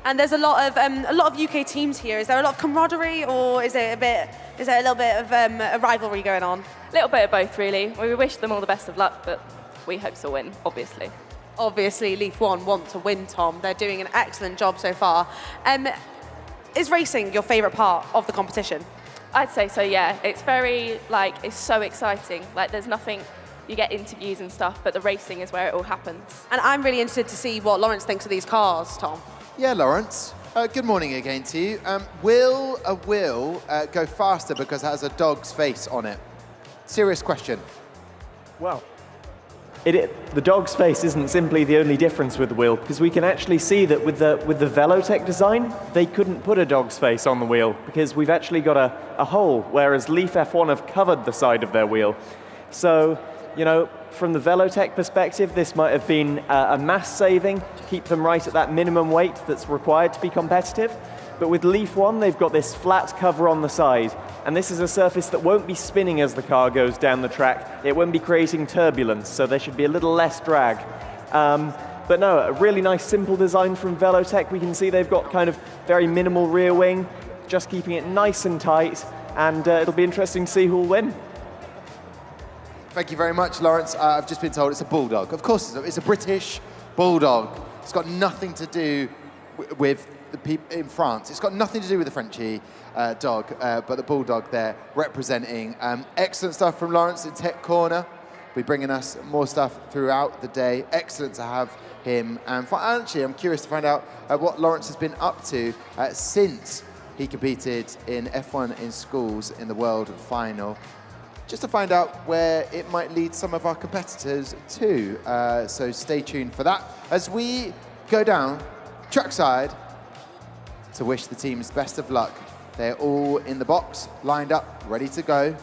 Speaker 2: And there's a lot of UK teams here. Is there a lot of camaraderie, or is there a little bit of a rivalry going on?
Speaker 22: A little bit of both, really. We wish them all the best of luck, but we hope to win, obviously.
Speaker 2: Obviously, Leaf 1 want to win, Tom. They're doing an excellent job so far. Is racing your favourite part of the competition?
Speaker 22: I'd say so, yeah. It's very, it's so exciting. There's nothing, you get interviews and stuff, but the racing is where it all happens.
Speaker 2: And I'm really interested to see what Lawrence thinks of these cars, Tom.
Speaker 1: Yeah, Lawrence. Good morning again to you. Will a wheel go faster because it has a dog's face on it? Serious question.
Speaker 8: Well, the dog's face isn't simply the only difference with the wheel, because we can actually see that with the Velotech design, they couldn't put a dog's face on the wheel because we've actually got a hole, whereas Leaf F1 have covered the side of their wheel. So, from the Velotech perspective, this might have been a mass saving to keep them right at that minimum weight that's required to be competitive. But with Leaf 1, they've got this flat cover on the side, and this is a surface that won't be spinning as the car goes down the track. It won't be creating turbulence, so there should be a little less drag. But no, a really nice simple design from Velotech. We can see they've got kind of very minimal rear wing, just keeping it nice and tight, and it'll be interesting to see who'll win.
Speaker 1: Thank you very much, Lawrence. I've just been told it's a bulldog. Of course, it's a British bulldog. It's got nothing to do with the people in France. It's got nothing to do with the Frenchie dog, but the bulldog there representing. Excellent stuff from Lawrence in Tech Corner. Be bringing us more stuff throughout the day. Excellent to have him. And actually, I'm curious to find out what Lawrence has been up to since he competed in F1 in schools in the World Final. Just to find out where it might lead some of our competitors to. So stay tuned for that as we go down trackside to wish the teams best of luck. They're all in the box, lined up, ready to go.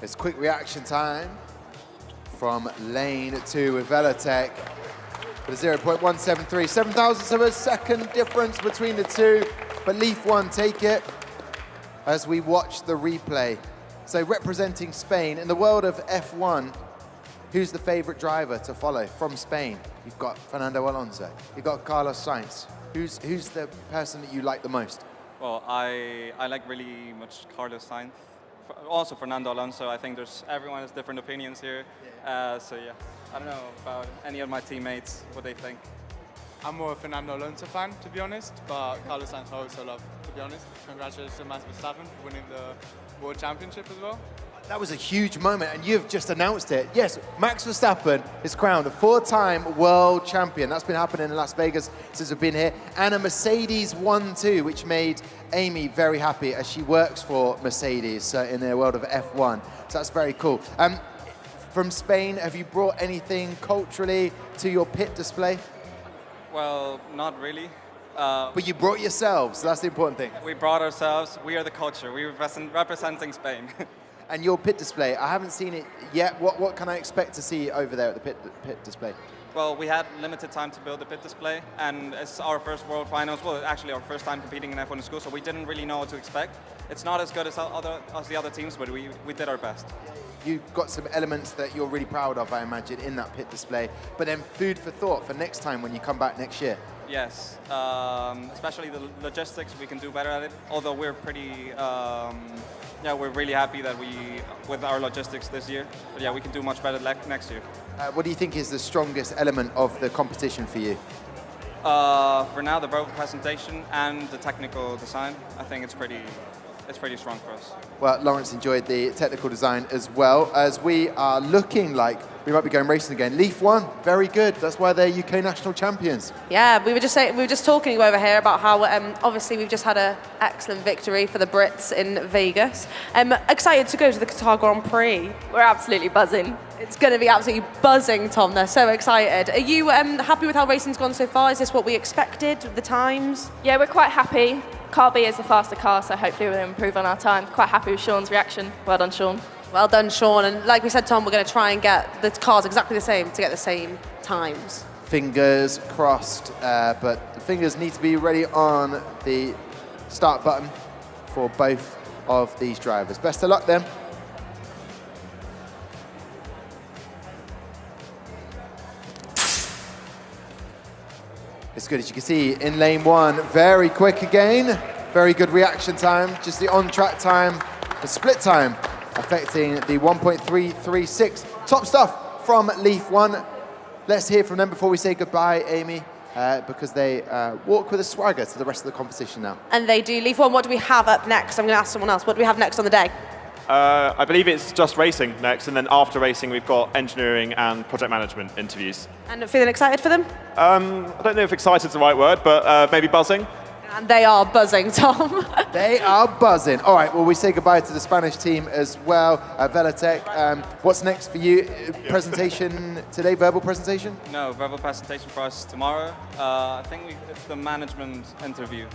Speaker 1: It's quick reaction time from lane 2 with Velotech. With a 0.173, 7,000ths of a second difference between the two. But Leaf 1 take it as we watch the replay. So representing Spain in the world of F1, who's the favorite driver to follow from Spain? You've got Fernando Alonso, you've got Carlos Sainz. Who's the person that you like the most?
Speaker 7: Well, I like really much Carlos Sainz. Also Fernando Alonso. I think everyone has different opinions here. So yeah, I don't know about any of my teammates, what they think.
Speaker 13: I'm more a Fernando Alonso fan, to be honest, but Carlos Sainz I also love, to be honest. Congratulations to Max Verstappen for winning the World Championship as well.
Speaker 1: That was a huge moment, and you've just announced it. Yes, Max Verstappen is crowned a 4-time world champion. That's been happening in Las Vegas since we've been here. And a Mercedes 1-2, which made Amy very happy as she works for Mercedes in the world of F1. So that's very cool. From Spain, have you brought anything culturally to your pit display?
Speaker 7: Well, not really.
Speaker 1: But you brought yourselves, so that's the important thing.
Speaker 7: We brought ourselves. We are the culture. We're representing Spain.
Speaker 1: And your pit display, I haven't seen it yet. What can I expect to see over there at the pit display?
Speaker 7: Well, we had limited time to build the pit display, and it's our first World Finals. Well, actually our first time competing in F1 in school, so we didn't really know what to expect. It's not as good as the other teams, but we did our best.
Speaker 1: You've got some elements that you're really proud of, I imagine, in that pit display. But then food for thought for next time when you come back next year.
Speaker 7: Yes, especially the logistics, we can do better at it. Although we're pretty, we're really happy that with our logistics this year. But yeah, we can do much better next year.
Speaker 1: What do you think is the strongest element of the competition for you?
Speaker 7: For now, the verbal presentation and the technical design. I think it's pretty strong for us.
Speaker 1: Well, Lawrence enjoyed the technical design as well, as we are looking like we might be going racing again. Leaf 1, very good. That's why they're UK national champions.
Speaker 2: Yeah, we were just talking over here about how obviously we've just had an excellent victory for the Brits in Vegas. Excited to go to the Qatar Grand Prix.
Speaker 22: We're absolutely buzzing.
Speaker 2: It's going to be absolutely buzzing, Tom. They're so excited. Are you happy with how racing's gone so far? Is this what we expected, the times?
Speaker 22: Yeah, we're quite happy. Car B is the faster car, so hopefully we'll improve on our time. Quite happy with Sean's reaction. Well done, Sean.
Speaker 2: Well done, Sean. And like we said, Tom, we're going to try and get the cars exactly the same to get the same times.
Speaker 1: Fingers crossed, but the fingers need to be ready on the start button for both of these drivers. Best of luck then. It's good, as you can see, in lane 1, very quick again. Very good reaction time, just the on-track time, the split time, affecting the 1.336. Top stuff from Leaf 1. Let's hear from them before we say goodbye, Amy, because they walk with a swagger to the rest of the competition now.
Speaker 2: And they do. Leaf 1, what do we have up next? I'm going to ask someone else. What do we have next on the day?
Speaker 15: I believe it's just racing next, and then after racing we've got engineering and project management interviews.
Speaker 2: And feeling excited for them?
Speaker 15: I don't know if excited is the right word, but maybe buzzing.
Speaker 2: And they are buzzing, Tom.
Speaker 1: They are buzzing. All right, well, we say goodbye to the Spanish team as well. Velotech, what's next for you? Presentation today, verbal presentation?
Speaker 7: No, verbal presentation for us tomorrow. I think it's the management interview,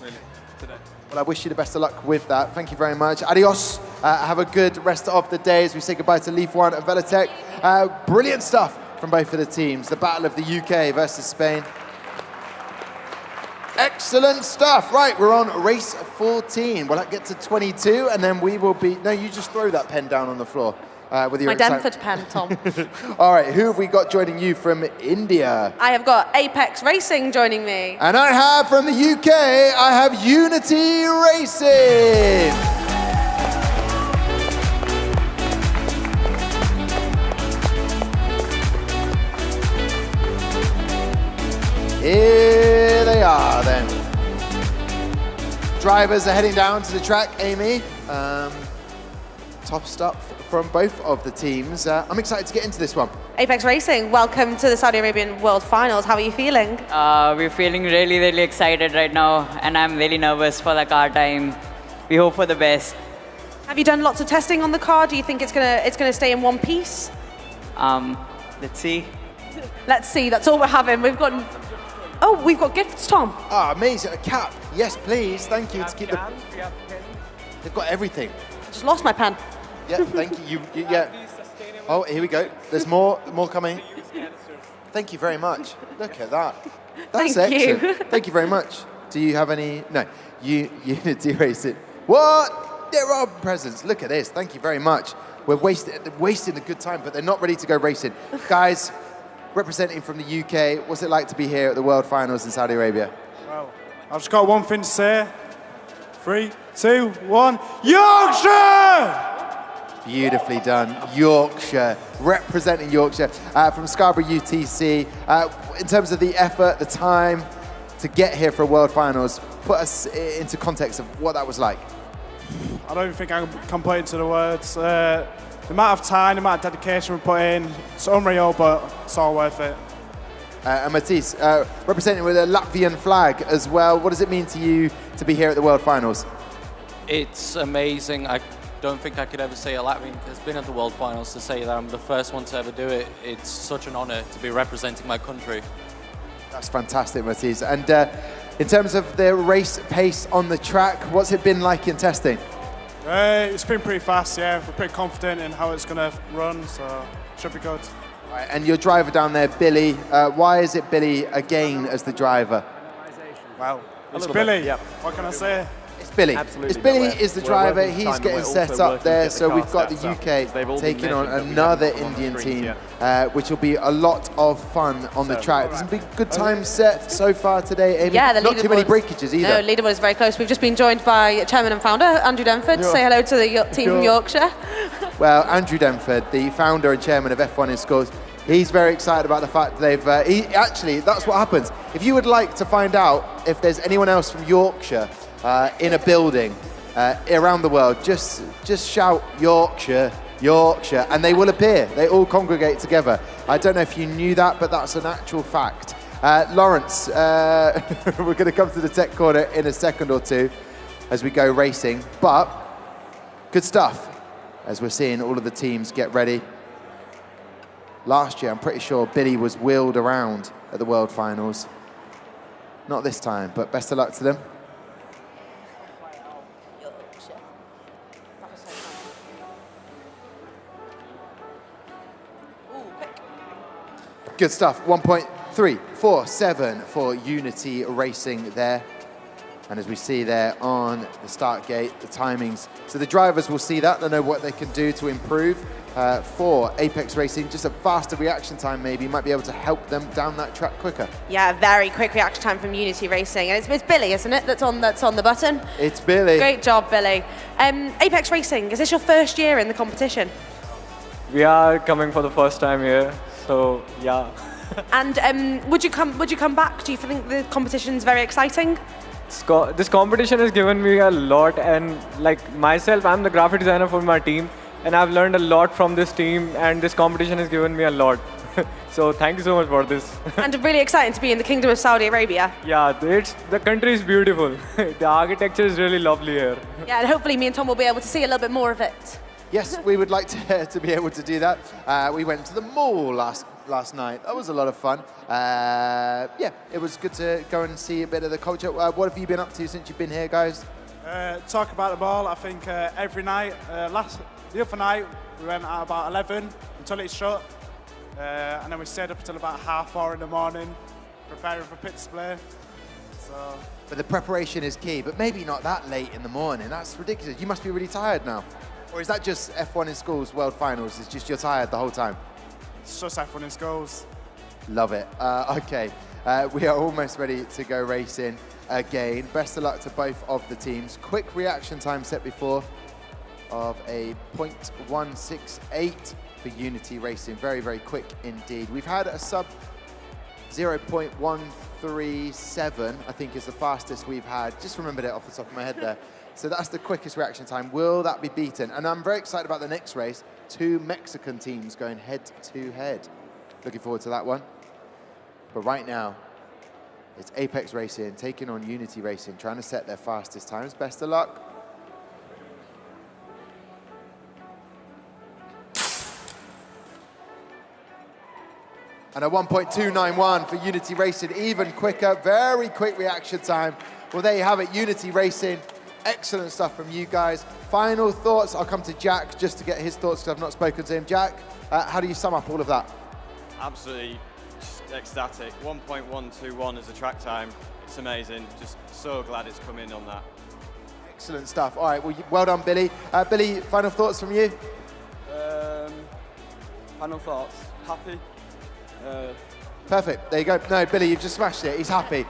Speaker 7: really, today.
Speaker 1: Well, I wish you the best of luck with that. Thank you very much. Adios. Have a good rest of the day as we say goodbye to Leaf 1 and Velotech. Brilliant stuff from both of the teams. The battle of the UK versus Spain. Excellent stuff. Right, we're on race 14. We'll get to 22, and then we will be... No, you just throw that pen down on the floor. with your
Speaker 2: My Denford pen, Tom.
Speaker 1: All right, who have we got joining you from India?
Speaker 2: I have got Apex Racing joining me.
Speaker 1: And I have from the UK, I have Unity Racing. Here they are then. Drivers are heading down to the track, Amy. Top stuff from both of the teams. I'm excited to get into this one.
Speaker 2: Apex Racing, welcome to the Saudi Arabian World Finals. How are you feeling?
Speaker 16: We're feeling really, really excited right now, and I'm really nervous for the car time. We hope for the best.
Speaker 2: Have you done lots of testing on the car? Do you think it's gonna stay in one piece?
Speaker 16: Let's see.
Speaker 2: Let's see. That's all we're having. We've got gifts, Tom.
Speaker 1: Ah, amazing. A cap. Yes, please. Thank you. To keep They've got everything.
Speaker 2: I just lost my pen.
Speaker 1: Yeah, thank you. Yeah. Oh, here we go. There's more coming. Thank you very much. Look at that. That's
Speaker 2: Thank
Speaker 1: excellent.
Speaker 2: you.
Speaker 1: Thank you very much. Do you have any? No. Unity Racing. What? There are presents. Look at this. Thank you very much. We're wasting a good time, but they're not ready to go racing. Guys, representing from the UK, what's it like to be here at the World Finals in Saudi Arabia?
Speaker 17: Well, I've just got one thing to say. 3, 2, 1. Yorkshire!
Speaker 1: Beautifully done. Yorkshire, representing Yorkshire from Scarborough UTC. In terms of the effort, the time to get here for World Finals, put us into context of what that was like.
Speaker 17: I don't think I can put into the words. The amount of time, the amount of dedication we put in, it's unreal, but it's all worth it.
Speaker 1: And Matisse, representing with a Latvian flag as well. What does it mean to you to be here at the World Finals?
Speaker 18: It's amazing. I don't think I could ever say a Latvian has been at the World Finals to say that I'm the first one to ever do it. It's such an honor to be representing my country.
Speaker 1: That's fantastic, Matisse. And in terms of the race pace on the track, what's it been like in testing?
Speaker 17: It's been pretty fast, yeah. We're pretty confident in how it's going to run, so should be good.
Speaker 1: Right, and your driver down there, Billy, why is it Billy again as the driver?
Speaker 17: Well, it's Billy. Yep. What can I say?
Speaker 1: It's Billy.
Speaker 17: Absolutely.
Speaker 1: It's Billy is the driver. He's getting set up there. So we've got the UK taking on another Indian team, which will be a lot of fun on the track. There's some big good times set so far today, Amy.
Speaker 2: Yeah, the
Speaker 1: not too many breakages either.
Speaker 2: No, leaderboard is very close. We've just been joined by Chairman and Founder Andrew Denford. Say hello to the team from Yorkshire.
Speaker 1: Well, Andrew Denford, the founder and chairman of F1 in Scores, he's very excited about the fact that they've... actually, that's what happens. If you would like to find out if there's anyone else from Yorkshire in a building around the world, just shout Yorkshire, Yorkshire, and they will appear. They all congregate together. I don't know if you knew that, but that's an actual fact. Lawrence, we're going to come to the tech corner in a second or two as we go racing, but good stuff as we're seeing all of the teams get ready. Last year, I'm pretty sure Billy was wheeled around at the World Finals. Not this time, but best of luck to them. Good stuff. 1.347 for Unity Racing there. And as we see there on the start gate, the timings. So the drivers will see that. They'll know what they can do to improve. For Apex Racing, just a faster reaction time maybe might be able to help them down that track quicker.
Speaker 2: Yeah, very quick reaction time from Unity Racing. And it's Billy, isn't it, that's on the button?
Speaker 1: It's Billy.
Speaker 2: Great job, Billy. Apex Racing, is this your first year in the competition?
Speaker 24: We are coming for the first time here, so yeah.
Speaker 2: And would you come back? Do you think the competition's very exciting?
Speaker 24: This competition has given me a lot, and like myself, I'm the graphic designer for my team, and I've learned a lot from this team, and this competition has given me a lot. So thank you so much for this.
Speaker 2: And really exciting to be in the Kingdom of Saudi Arabia.
Speaker 24: Yeah, the country is beautiful. The architecture is really lovely here.
Speaker 2: Yeah, and hopefully me and Tom will be able to see a little bit more of it.
Speaker 1: Yes, we would like to be able to do that. We went to the mall last night. That was a lot of fun. Yeah, it was good to go and see a bit of the culture. What have you been up to since you've been here, guys?
Speaker 17: Talk about the mall. I think every night, the other night, we went at about 11 until it shut. And then we stayed up until about 4:30 in the morning, preparing for pit display. So.
Speaker 1: But the preparation is key, but maybe not that late in the morning. That's ridiculous. You must be really tired now. Or is that just F1 in Schools World Finals? It's just you're tired the whole time?
Speaker 17: It's just F1 in Schools.
Speaker 1: Love it. Okay, we are almost ready to go racing again. Best of luck to both of the teams. Quick reaction time set before of a 0.168 for Unity Racing. Very, very quick indeed. We've had a sub 0.137, I think is the fastest we've had. Just remembered it off the top of my head there. So that's the quickest reaction time. Will that be beaten? And I'm very excited about the next race. 2 Mexican teams going head to head. Looking forward to that one. But right now, it's Apex Racing taking on Unity Racing, trying to set their fastest times. Best of luck. And a 1.291 for Unity Racing, even quicker, very quick reaction time. Well, there you have it, Unity Racing. Excellent stuff from you guys. Final thoughts, I'll come to Jack just to get his thoughts because I've not spoken to him. Jack, how do you sum up all of that?
Speaker 3: Absolutely just ecstatic. 1.121 as a track time. It's amazing. Just so glad it's come in on that.
Speaker 1: Excellent stuff. All right, well done, Billy. Billy, final thoughts from you?
Speaker 3: Final thoughts. Happy.
Speaker 1: Perfect. There you go. No, Billy, you've just smashed it. He's happy.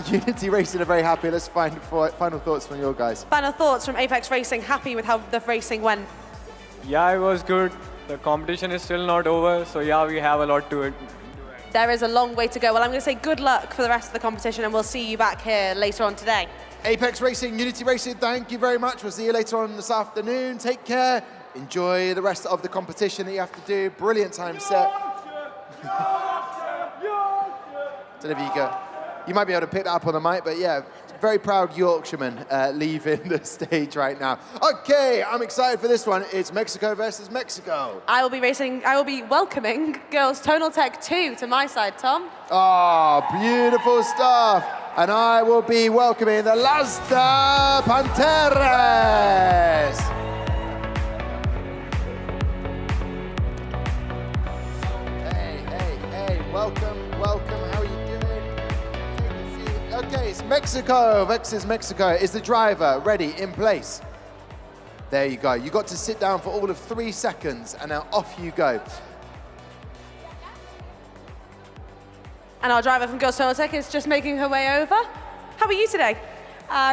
Speaker 1: Unity Racing are very happy. Let's find final thoughts from your guys.
Speaker 2: Final thoughts from Apex Racing. Happy with how the racing went?
Speaker 24: Yeah, it was good. The competition is still not over, so yeah, we have a lot to it.
Speaker 2: There is a long way to go. Well, I'm going to say good luck for the rest of the competition, and we'll see you back here later on today.
Speaker 1: Apex Racing, Unity Racing, thank you very much. We'll see you later on this afternoon. Take care. Enjoy the rest of the competition that you have to do. Brilliant time set. Don't know if you go. You might be able to pick that up on the mic, but yeah, very proud Yorkshireman leaving the stage right now. Okay, I'm excited for this one. It's Mexico versus Mexico.
Speaker 2: I will be welcoming Girls Tonal Tech 2 to my side, Tom.
Speaker 1: Oh, beautiful stuff. And I will be welcoming the Las Panteras. Hey, welcome. How are you doing? Take a seat. Okay, it's Mexico versus Mexico. Is the driver ready, in place? There you go. You got to sit down for all of 3 seconds, and now off you go.
Speaker 2: And our driver from Girls Tonal Tech is just making her way over. How are you today?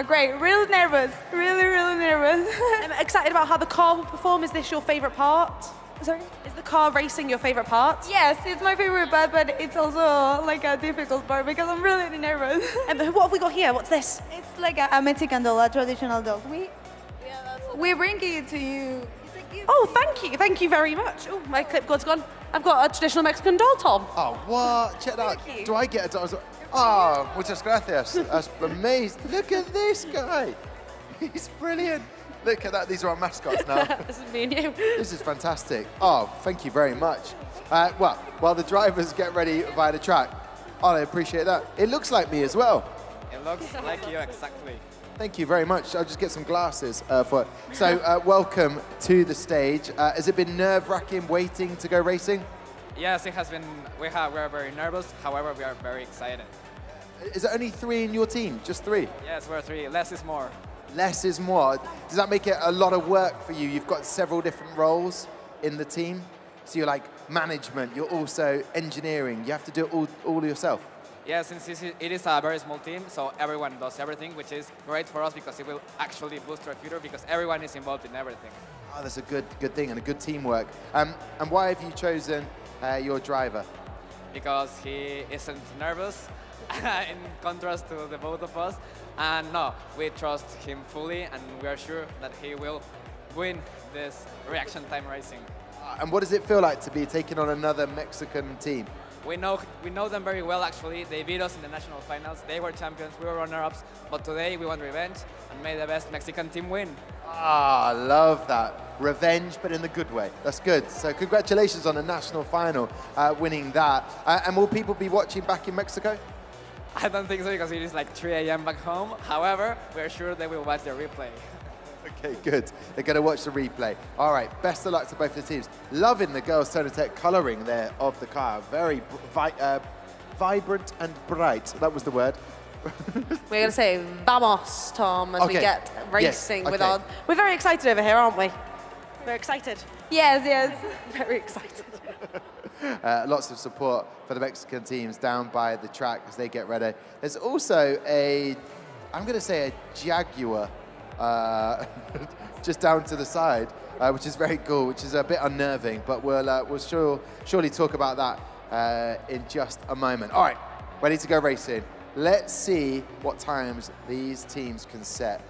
Speaker 11: Great, really nervous, really nervous.
Speaker 2: I'm excited about how the car will perform. Is this your favorite part?
Speaker 11: Sorry?
Speaker 2: Is the car racing your favorite part?
Speaker 11: Yes, it's my favorite part, but it's also like a difficult part because I'm really nervous.
Speaker 2: And what have we got here? What's this?
Speaker 11: It's like a Mexican doll, a traditional doll. We bring it to you.
Speaker 2: Oh, thank you very much. Oh, my clipboard's gone. I've got a traditional Mexican doll, Tom.
Speaker 1: Oh, what? Check that out. Do I get a doll? Oh, muchas gracias. That's amazing. Look at this guy. He's brilliant. Look at that. These are our mascots now.
Speaker 2: This is me and you.
Speaker 1: This is fantastic. Oh, thank you very much. Well, while the drivers get ready via the track, I appreciate that. It looks like me as well.
Speaker 10: It looks like you, exactly.
Speaker 1: Thank you very much. I'll just get some glasses for it. So, welcome to the stage. Has it been nerve-wracking waiting to go racing?
Speaker 10: Yes, it has been. We are very nervous. However, we are very excited.
Speaker 1: Is it only 3 in your team? Just 3?
Speaker 10: Yes, we're 3. Less is more.
Speaker 1: Less is more. Does that make it a lot of work for you? You've got several different roles in the team. So you're like management, you're also engineering. You have to do it all yourself.
Speaker 10: Yeah, since it is a very small team, so everyone does everything, which is great for us because it will actually boost our future because everyone is involved in everything.
Speaker 1: Oh, that's a good thing and a good teamwork. And why have you chosen your driver?
Speaker 10: Because he isn't nervous, in contrast to the both of us. And no, we trust him fully, and we are sure that he will win this reaction time racing.
Speaker 1: And what does it feel like to be taking on another Mexican team?
Speaker 10: We know them very well, actually. They beat us in the national finals. They were champions, we were runner-ups. But today we want revenge and made the best Mexican team win.
Speaker 1: Ah, love that. Revenge, but in the good way. That's good. So congratulations on the national final, winning that. And will people be watching back in Mexico?
Speaker 10: I don't think so because it is like 3 a.m. back home. However, we're sure they will watch the replay.
Speaker 1: Okay, good. They're going to watch the replay. All right, best of luck to both the teams. Loving the Girls Tonal Tech colouring there of the car. Very vibrant and bright. That was the word.
Speaker 2: We're going to say vamos, Tom, as we get racing
Speaker 1: yes.
Speaker 2: with our... We're very excited over here, aren't we? We're excited.
Speaker 11: Yes, yes.
Speaker 2: Very excited.
Speaker 1: Lots of support for the Mexican teams down by the track as they get ready. There's also I'm going to say a Jaguar just down to the side, which is very cool, which is a bit unnerving, but we'll surely talk about that in just a moment. All right, ready to go racing. Let's see what times these teams can set.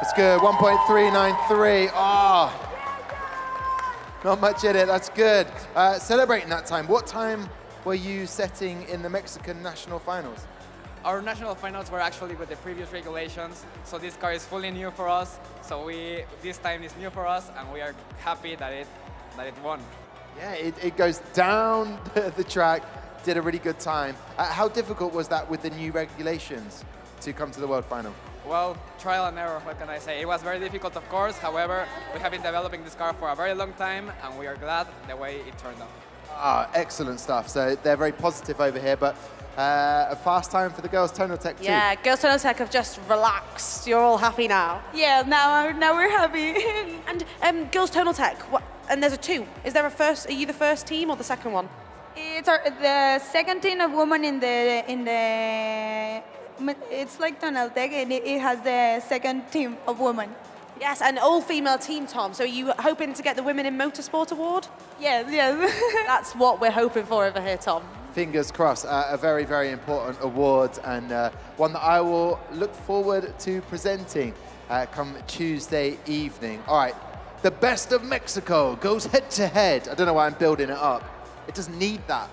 Speaker 1: It's good, 1.393. Not much in it, that's good. Celebrating that time, what time were you setting in the Mexican national finals?
Speaker 4: Our national finals were actually with the previous regulations, so this car is fully new for us. So this time is new for us, and we are happy that it won.
Speaker 1: Yeah, it goes down the track, did a really good time. How difficult was that with the new regulations to come to the World Final?
Speaker 4: Well, trial and error, what can I say? It was very difficult, of course. However, we have been developing this car for a very long time, and we are glad the way it turned out.
Speaker 1: Excellent stuff. So they're very positive over here, but a fast time for the girls' Tonal Tech too.
Speaker 2: Yeah, girls' Tonal Tech have just relaxed. You're all happy now.
Speaker 11: Yeah, now we're happy.
Speaker 2: And girls' Tonal Tech, and there's a 2. Is there a first? Are you the first team or the second one?
Speaker 11: It's the second team of women in the. It's like Tonal Tech, and it has the second team of women.
Speaker 2: Yes, an all-female team, Tom. So are you hoping to get the Women in Motorsport Award?
Speaker 11: Yes, yes.
Speaker 2: That's what we're hoping for over here, Tom.
Speaker 1: Fingers crossed, a very, very important award, and one that I will look forward to presenting come Tuesday evening. All right, the best of Mexico goes head-to-head. I don't know why I'm building it up. It doesn't need that,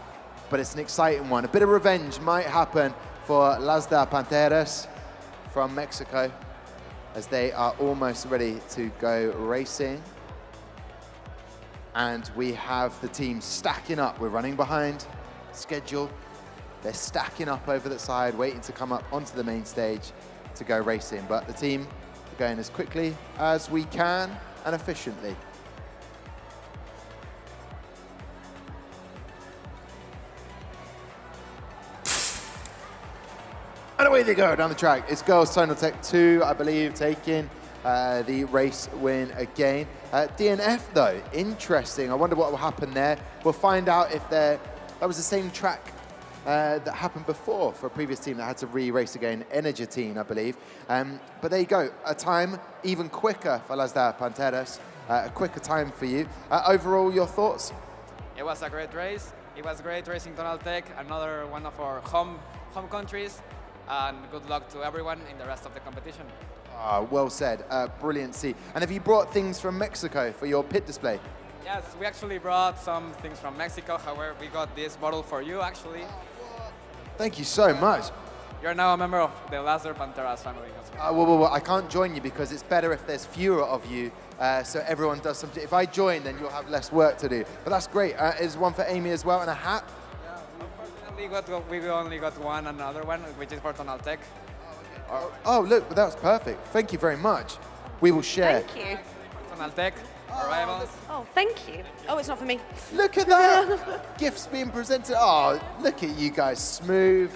Speaker 1: but it's an exciting one. A bit of revenge might happen for Las de Panteras from Mexico as they are almost ready to go racing. And we have the team stacking up. We're running behind schedule. They're stacking up over the side, waiting to come up onto the main stage to go racing. But the team are going as quickly as we can and efficiently. And away they go down the track. It's girls Tonal Tech 2, I believe, taking the race win again. DNF though, interesting. I wonder what will happen there. We'll find out if that was the same track that happened before for a previous team that had to re-race again, Energy, I believe. But there you go, a time even quicker for Las de Panteras, a quicker time for you. Overall, your thoughts?
Speaker 4: It was a great race. It was great racing Tonal Tech, another one of our home countries. And good luck to everyone in the rest of the competition.
Speaker 1: Well said, brilliant see. And have you brought things from Mexico for your pit display?
Speaker 4: Yes, we actually brought some things from Mexico. However, we got this bottle for you, actually.
Speaker 1: Thank you so much.
Speaker 4: You're now a member of the Las de Panteras family.
Speaker 1: Well, I can't join you because it's better if there's fewer of you, so everyone does something. If I join, then you'll have less work to do. But that's great. Is one for Amy as well, and a hat?
Speaker 4: We only got one, another one, which is for Tonal Tech.
Speaker 1: Oh, look, that's perfect. Thank you very much. We will share.
Speaker 2: Thank you.
Speaker 4: Tonal Tech, arrivals.
Speaker 2: Oh, thank you. Oh, it's not for me.
Speaker 1: Look at that. Gifts being presented. Oh, look at you guys. Smooth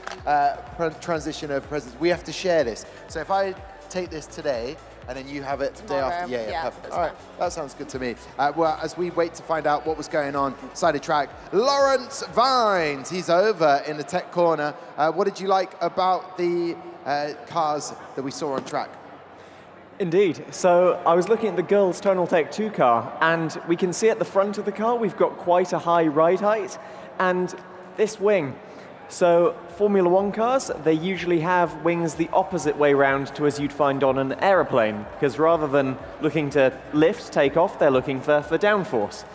Speaker 1: transition of presents. We have to share this. So if I take this today, and then you have it the day after. Yeah, perfect. All right, that sounds good to me. Well, as we wait to find out what was going on side of track, Lawrence Vines, he's over in the tech corner. What did you like about the cars that we saw on track?
Speaker 8: Indeed. So I was looking at the girls' Tonal Tech 2 car, and we can see at the front of the car we've got quite a high ride height, and this wing. So Formula One cars, they usually have wings the opposite way round to as you'd find on an aeroplane, because rather than looking to lift, take off, they're looking for downforce.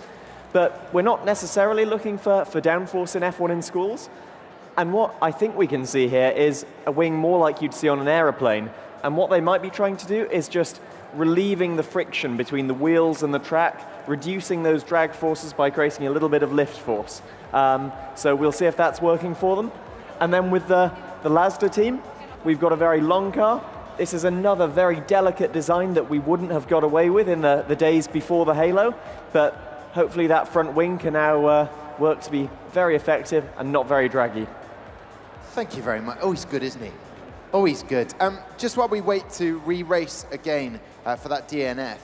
Speaker 8: But we're not necessarily looking for downforce in F1 in schools. And what I think we can see here is a wing more like you'd see on an aeroplane. And what they might be trying to do is just relieving the friction between the wheels and the track, reducing those drag forces by creating a little bit of lift force. So we'll see if that's working for them. And then with the Lazda team, we've got a very long car. This is another very delicate design that we wouldn't have got away with in the days before the Halo, but hopefully that front wing can now work to be very effective and not very draggy.
Speaker 1: Thank you very much. Always good, isn't he? Always good. Just while we wait to re-race again for that DNF,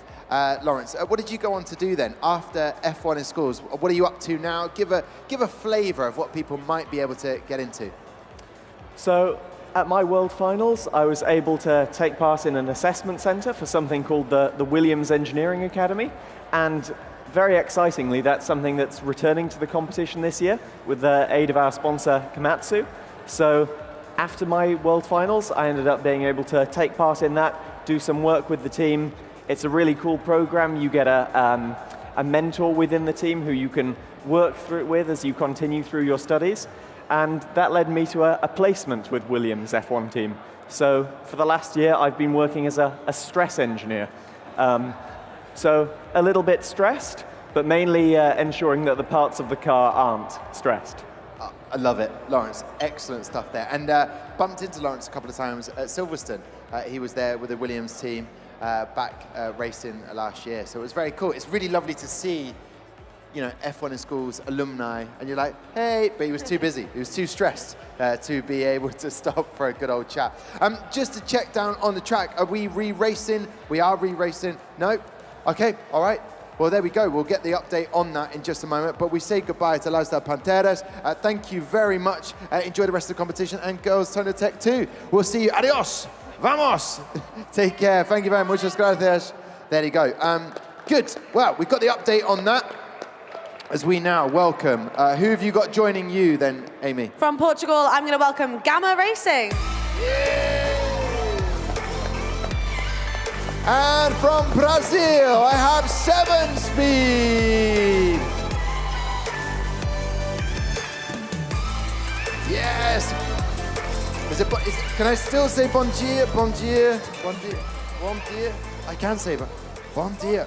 Speaker 1: Lawrence, what did you go on to do then after F1 in schools? What are you up to now? Give a flavour of what people might be able to get into.
Speaker 8: So at my World Finals, I was able to take part in an assessment centre for something called the Williams Engineering Academy, and very excitingly, that's something that's returning to the competition this year with the aid of our sponsor, Komatsu. So after my World Finals, I ended up being able to take part in that, do some work with the team. It's a really cool program. You get a mentor within the team who you can work through it with as you continue through your studies. And that led me to a placement with Williams F1 team. So for the last year, I've been working as a stress engineer. So a little bit stressed, but mainly ensuring that the parts of the car aren't stressed.
Speaker 1: I love it, Lawrence. Excellent stuff there. And bumped into Lawrence a couple of times at Silverstone. He was there with the Williams team back racing last year. So it was very cool. It's really lovely to see, you know, F1 in schools alumni, and you're like, hey, but he was too busy. He was too stressed to be able to stop for a good old chat. Just to check down on the track, are we re-racing? We are re-racing. No? Okay, all right. Well, there we go. We'll get the update on that in just a moment. But we say goodbye to Lazda Panteras. Thank you very much. Enjoy the rest of the competition. And girls, Tono Tech 2. We'll see you. Adios. Vamos. Take care. Thank you very much. Muchas gracias. There you go. Good. Well, we've got the update on that. As we now welcome, who have you got joining you then, Amy?
Speaker 2: From Portugal, I'm going to welcome Gamma Racing.
Speaker 1: And from Brazil, I have 7-speed. Yes. Can I still say bon dia, bon dia, bon dia, bon dia? I can say bon dia,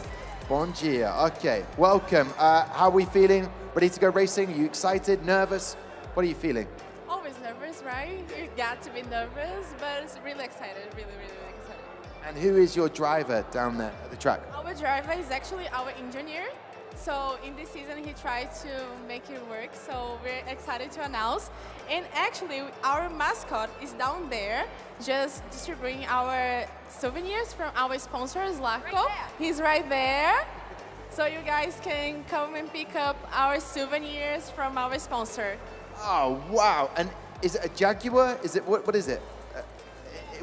Speaker 1: bon dia. Okay, welcome. How are we feeling? Ready to go racing? Are you excited, nervous? What are you feeling?
Speaker 5: Always nervous, right? You got to be nervous, but it's really excited, really excited.
Speaker 1: And who is your driver down there at the track?
Speaker 5: Our driver is actually our engineer. So in this season, he tried to make it work. So we're excited to announce. And actually, our mascot is down there, just distributing our souvenirs from our sponsors, Laco. He's right there. So you guys can come and pick up our souvenirs from our sponsor.
Speaker 1: Oh, wow. And is it a Jaguar? Is it, what is it?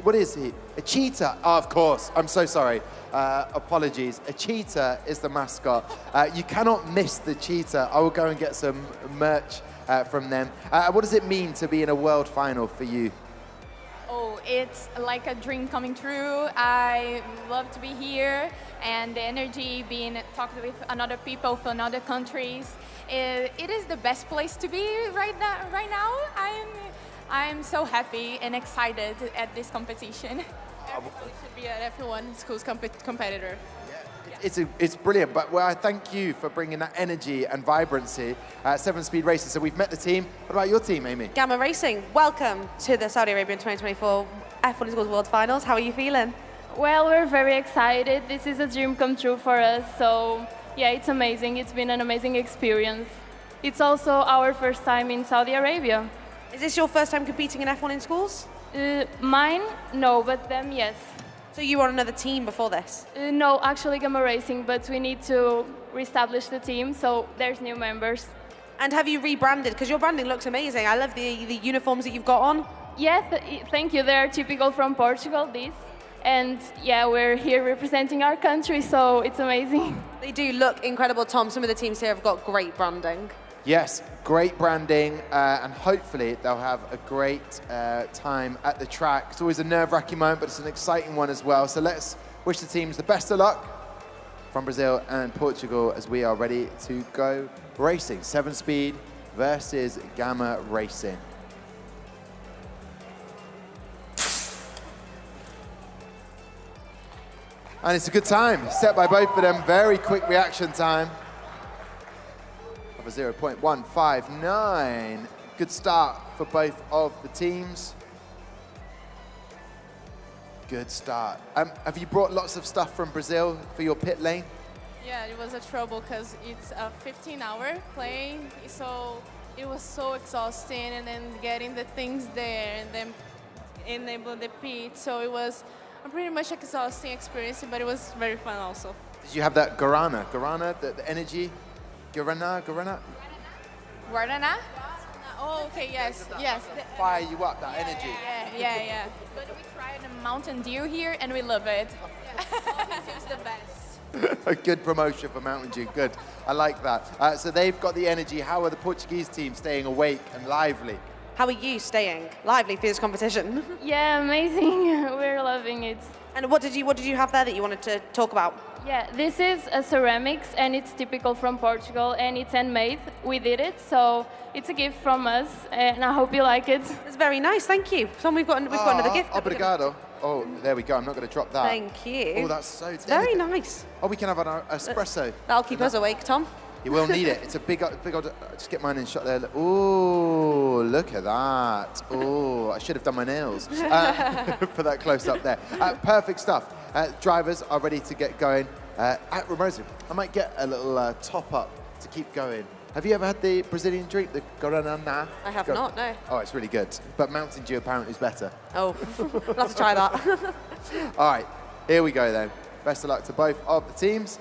Speaker 1: What is he? A cheetah? Oh, of course. I'm so sorry. Apologies. A cheetah is the mascot. You cannot miss the cheetah. I will go and get some merch from them. What does it mean to be in a world final for you?
Speaker 5: Oh, it's like a dream coming true. I love to be here, and the energy, being talked with other people from other countries. It is the best place to be right now. I'm so happy and excited at this competition. Everybody should be an F1 schools competitor.
Speaker 1: It's brilliant, but I thank you for bringing that energy and vibrancy. 7-speed races. So we've met the team. What about your team, Amy?
Speaker 2: Gamma Racing, welcome to the Saudi Arabian 2024 F1 in Schools World Finals. How are you feeling?
Speaker 22: Well, we're very excited. This is a dream come true for us. So yeah, it's amazing. It's been an amazing experience. It's also our first time in Saudi Arabia.
Speaker 2: Is this your first time competing in F1 in schools?
Speaker 22: Mine, no, but them, yes.
Speaker 2: So you were on another team before this?
Speaker 22: No, actually Gamma Racing, but we need to reestablish the team, so there's new members.
Speaker 2: And have you rebranded? Because your branding looks amazing. I love the uniforms that you've got on.
Speaker 22: Yeah, thank you. They're typical from Portugal, these. And yeah, we're here representing our country, so it's amazing.
Speaker 2: They do look incredible, Tom. Some of the teams here have got great branding.
Speaker 1: Yes, great branding, and hopefully they'll have a great time at the track. It's always a nerve-wracking moment, but it's an exciting one as well. So let's wish the teams the best of luck from Brazil and Portugal as we are ready to go racing. 7-speed versus Gamma Racing. And it's a good time set by both of them. Very quick reaction time of a 0.159. Good start for both of the teams. Good start. Have you brought lots of stuff from Brazil for your pit lane?
Speaker 5: Yeah, it was a trouble because it's a 15-hour plane, so it was so exhausting, and then getting the things there and then enable the pit. So it was a pretty much exhausting experience, but it was very fun also.
Speaker 1: Did you have that Guarana, the energy? Guarana?
Speaker 5: Guarana? Oh, okay, yes.
Speaker 1: Fire you up, that energy.
Speaker 5: Yeah.
Speaker 12: But we tried a Mountain Dew here and we love it.
Speaker 5: It's the best.
Speaker 1: A good promotion for Mountain Dew, good. I like that. So they've got the energy. How are the Portuguese team staying awake and lively?
Speaker 2: How are you staying lively through this competition?
Speaker 14: Yeah, amazing. We're loving it.
Speaker 2: And what did you have there that you wanted to talk about?
Speaker 14: Yeah, this is a ceramics and it's typical from Portugal and it's handmade. We did it, so it's a gift from us and I hope you like it.
Speaker 2: It's very nice, thank you. So we've got another gift.
Speaker 1: Obrigado. Oh, there we go. I'm not going to drop that.
Speaker 2: Thank you.
Speaker 1: Oh, that's so
Speaker 2: It's very nice.
Speaker 1: Oh, we can have an espresso.
Speaker 2: That'll keep us awake, Tom.
Speaker 1: You will need it. It's a big old. Just get mine in shot there. Oh, look at that. Oh, I should have done my nails for that close up there. Perfect stuff. Drivers are ready to get going. At Ramosa, I might get a little top up to keep going. Have you ever had the Brazilian drink, the Guaraná?
Speaker 2: I have not, no.
Speaker 1: Oh, it's really good. But Mountain Dew apparently is better.
Speaker 2: Oh, we'll have to try that.
Speaker 1: All right, here we go then. Best of luck to both of the teams.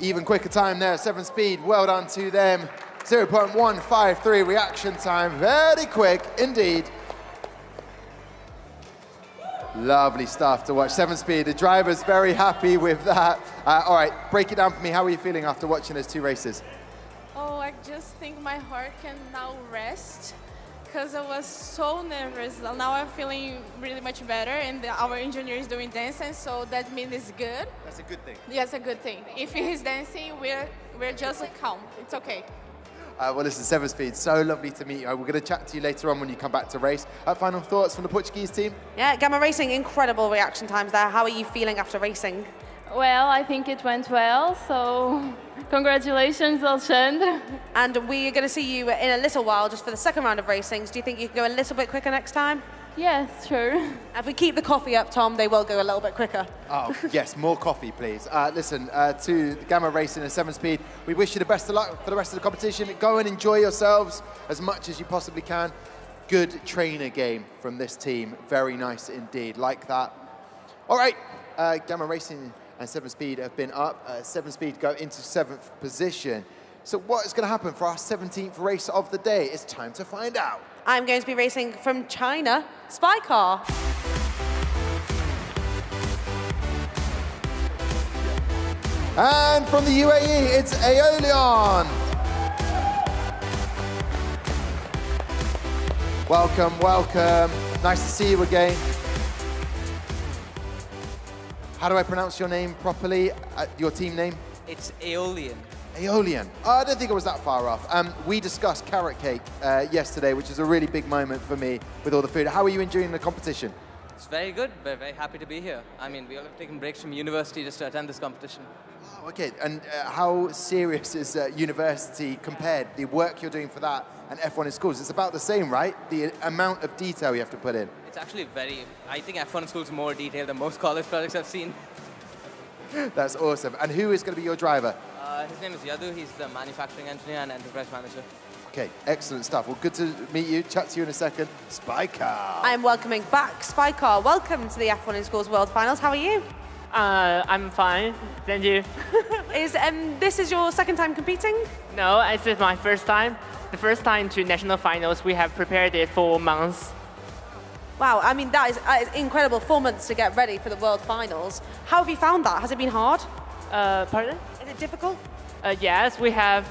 Speaker 1: Even quicker time there, 7 speed. Well done to them. 0.153 reaction time. Very quick indeed. Lovely stuff to watch. 7 speed. The driver's very happy with that. All right, break it down for me. How are you feeling after watching those 2 races?
Speaker 5: Oh, I just think my heart can now rest because I was so nervous. Now I'm feeling really much better, and our engineer is doing dancing, so that means it's good.
Speaker 1: That's a good thing.
Speaker 5: Yes, a good thing. If he's dancing, we're just calm. It's okay.
Speaker 1: Well, listen, 7 speed, so lovely to meet you. We're going to chat to you later on when you come back to race. Final thoughts from the Portuguese team?
Speaker 2: Yeah, Gamma Racing, incredible reaction times there. How are you feeling after racing?
Speaker 14: Well, I think it went well, so congratulations, Alexandre.
Speaker 2: And we're going to see you in a little while just for the second round of racings. Do you think you can go a little bit quicker next time?
Speaker 14: Yes, sure.
Speaker 2: If we keep the coffee up, Tom, they will go a little bit quicker.
Speaker 1: Oh, yes, more coffee, please. Listen, to Gamma Racing and 7 speed, we wish you the best of luck for the rest of the competition. Go and enjoy yourselves as much as you possibly can. Good trainer game from this team. Very nice indeed. Like that. All right, Gamma Racing and 7 speed have been up. 7 speed go into 7th position. So what is going to happen for our 17th race of the day? It's time to find out.
Speaker 2: I'm going to be racing from China, Spy Car.
Speaker 1: And from the UAE, it's Aeolian. Welcome, welcome. Nice to see you again. How do I pronounce your name properly? Your team name?
Speaker 19: It's Aeolian.
Speaker 1: Aeolian. Oh, I don't think it was that far off. We discussed carrot cake yesterday, which is a really big moment for me with all the food. How are you enjoying the competition?
Speaker 19: It's very good. We're very happy to be here. I mean, we all have taken breaks from university just to attend this competition.
Speaker 1: Oh, okay, and how serious is university compared, the work you're doing for that and F1 in schools? It's about the same, right? The amount of detail you have to put in.
Speaker 19: It's actually I think F1 in school is more detailed than most college projects I've seen.
Speaker 1: That's awesome. And who is going to be your driver?
Speaker 19: His name is Yadu. He's the manufacturing engineer and enterprise manager.
Speaker 1: Okay, excellent stuff. Well, good to meet you. Chat to you in a second. Spy Car.
Speaker 2: I'm welcoming back Spy Car. Welcome to the F1 in Schools World Finals. How are you?
Speaker 21: I'm fine, thank you.
Speaker 2: This is your second time competing?
Speaker 21: No, this is my first time. The first time to national finals. We have prepared it for months.
Speaker 2: Wow, I mean, that is incredible. 4 months to get ready for the World Finals. How have you found that? Has it been hard?
Speaker 21: Pardon?
Speaker 2: Is it difficult?
Speaker 21: Yes, we have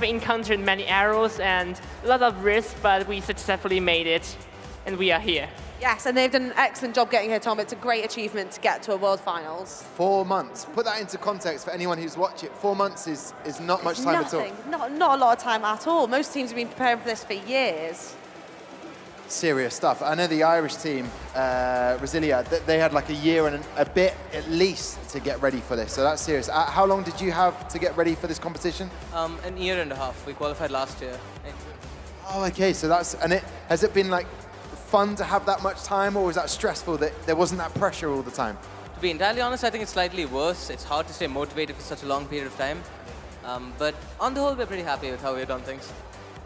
Speaker 21: encountered many errors and a lot of risks, but we successfully made it, and we are here.
Speaker 2: Yes, and they've done an excellent job getting here, Tom. It's a great achievement to get to a World Finals.
Speaker 1: 4 months. Put that into context for anyone who's watching. 4 months is not much time at all.
Speaker 2: Not a lot of time at all. Most teams have been preparing for this for years.
Speaker 1: Serious stuff. I know the Irish team, Resilia, they had like a year and a bit at least to get ready for this. So that's serious. How long did you have to get ready for this competition?
Speaker 19: An year and a half. We qualified last year.
Speaker 1: Oh, okay. So has it been like fun to have that much time, or was that stressful that there wasn't that pressure all the time?
Speaker 19: To be entirely honest, I think it's slightly worse. It's hard to stay motivated for such a long period of time. But on the whole, we're pretty happy with how we've done things.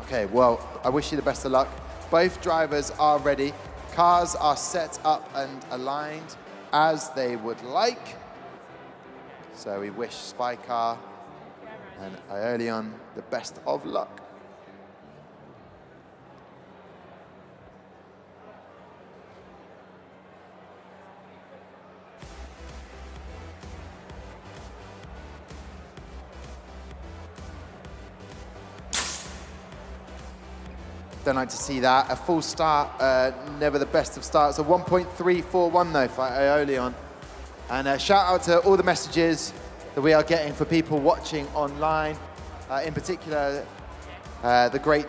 Speaker 1: Okay, well, I wish you the best of luck. Both drivers are ready. Cars are set up and aligned as they would like. So we wish Spycar and Aeolian the best of luck. Don't like to see that. A full start, never the best of starts. A 1.341 though for Aeolian. And shout out to all the messages that we are getting for people watching online. In particular, the great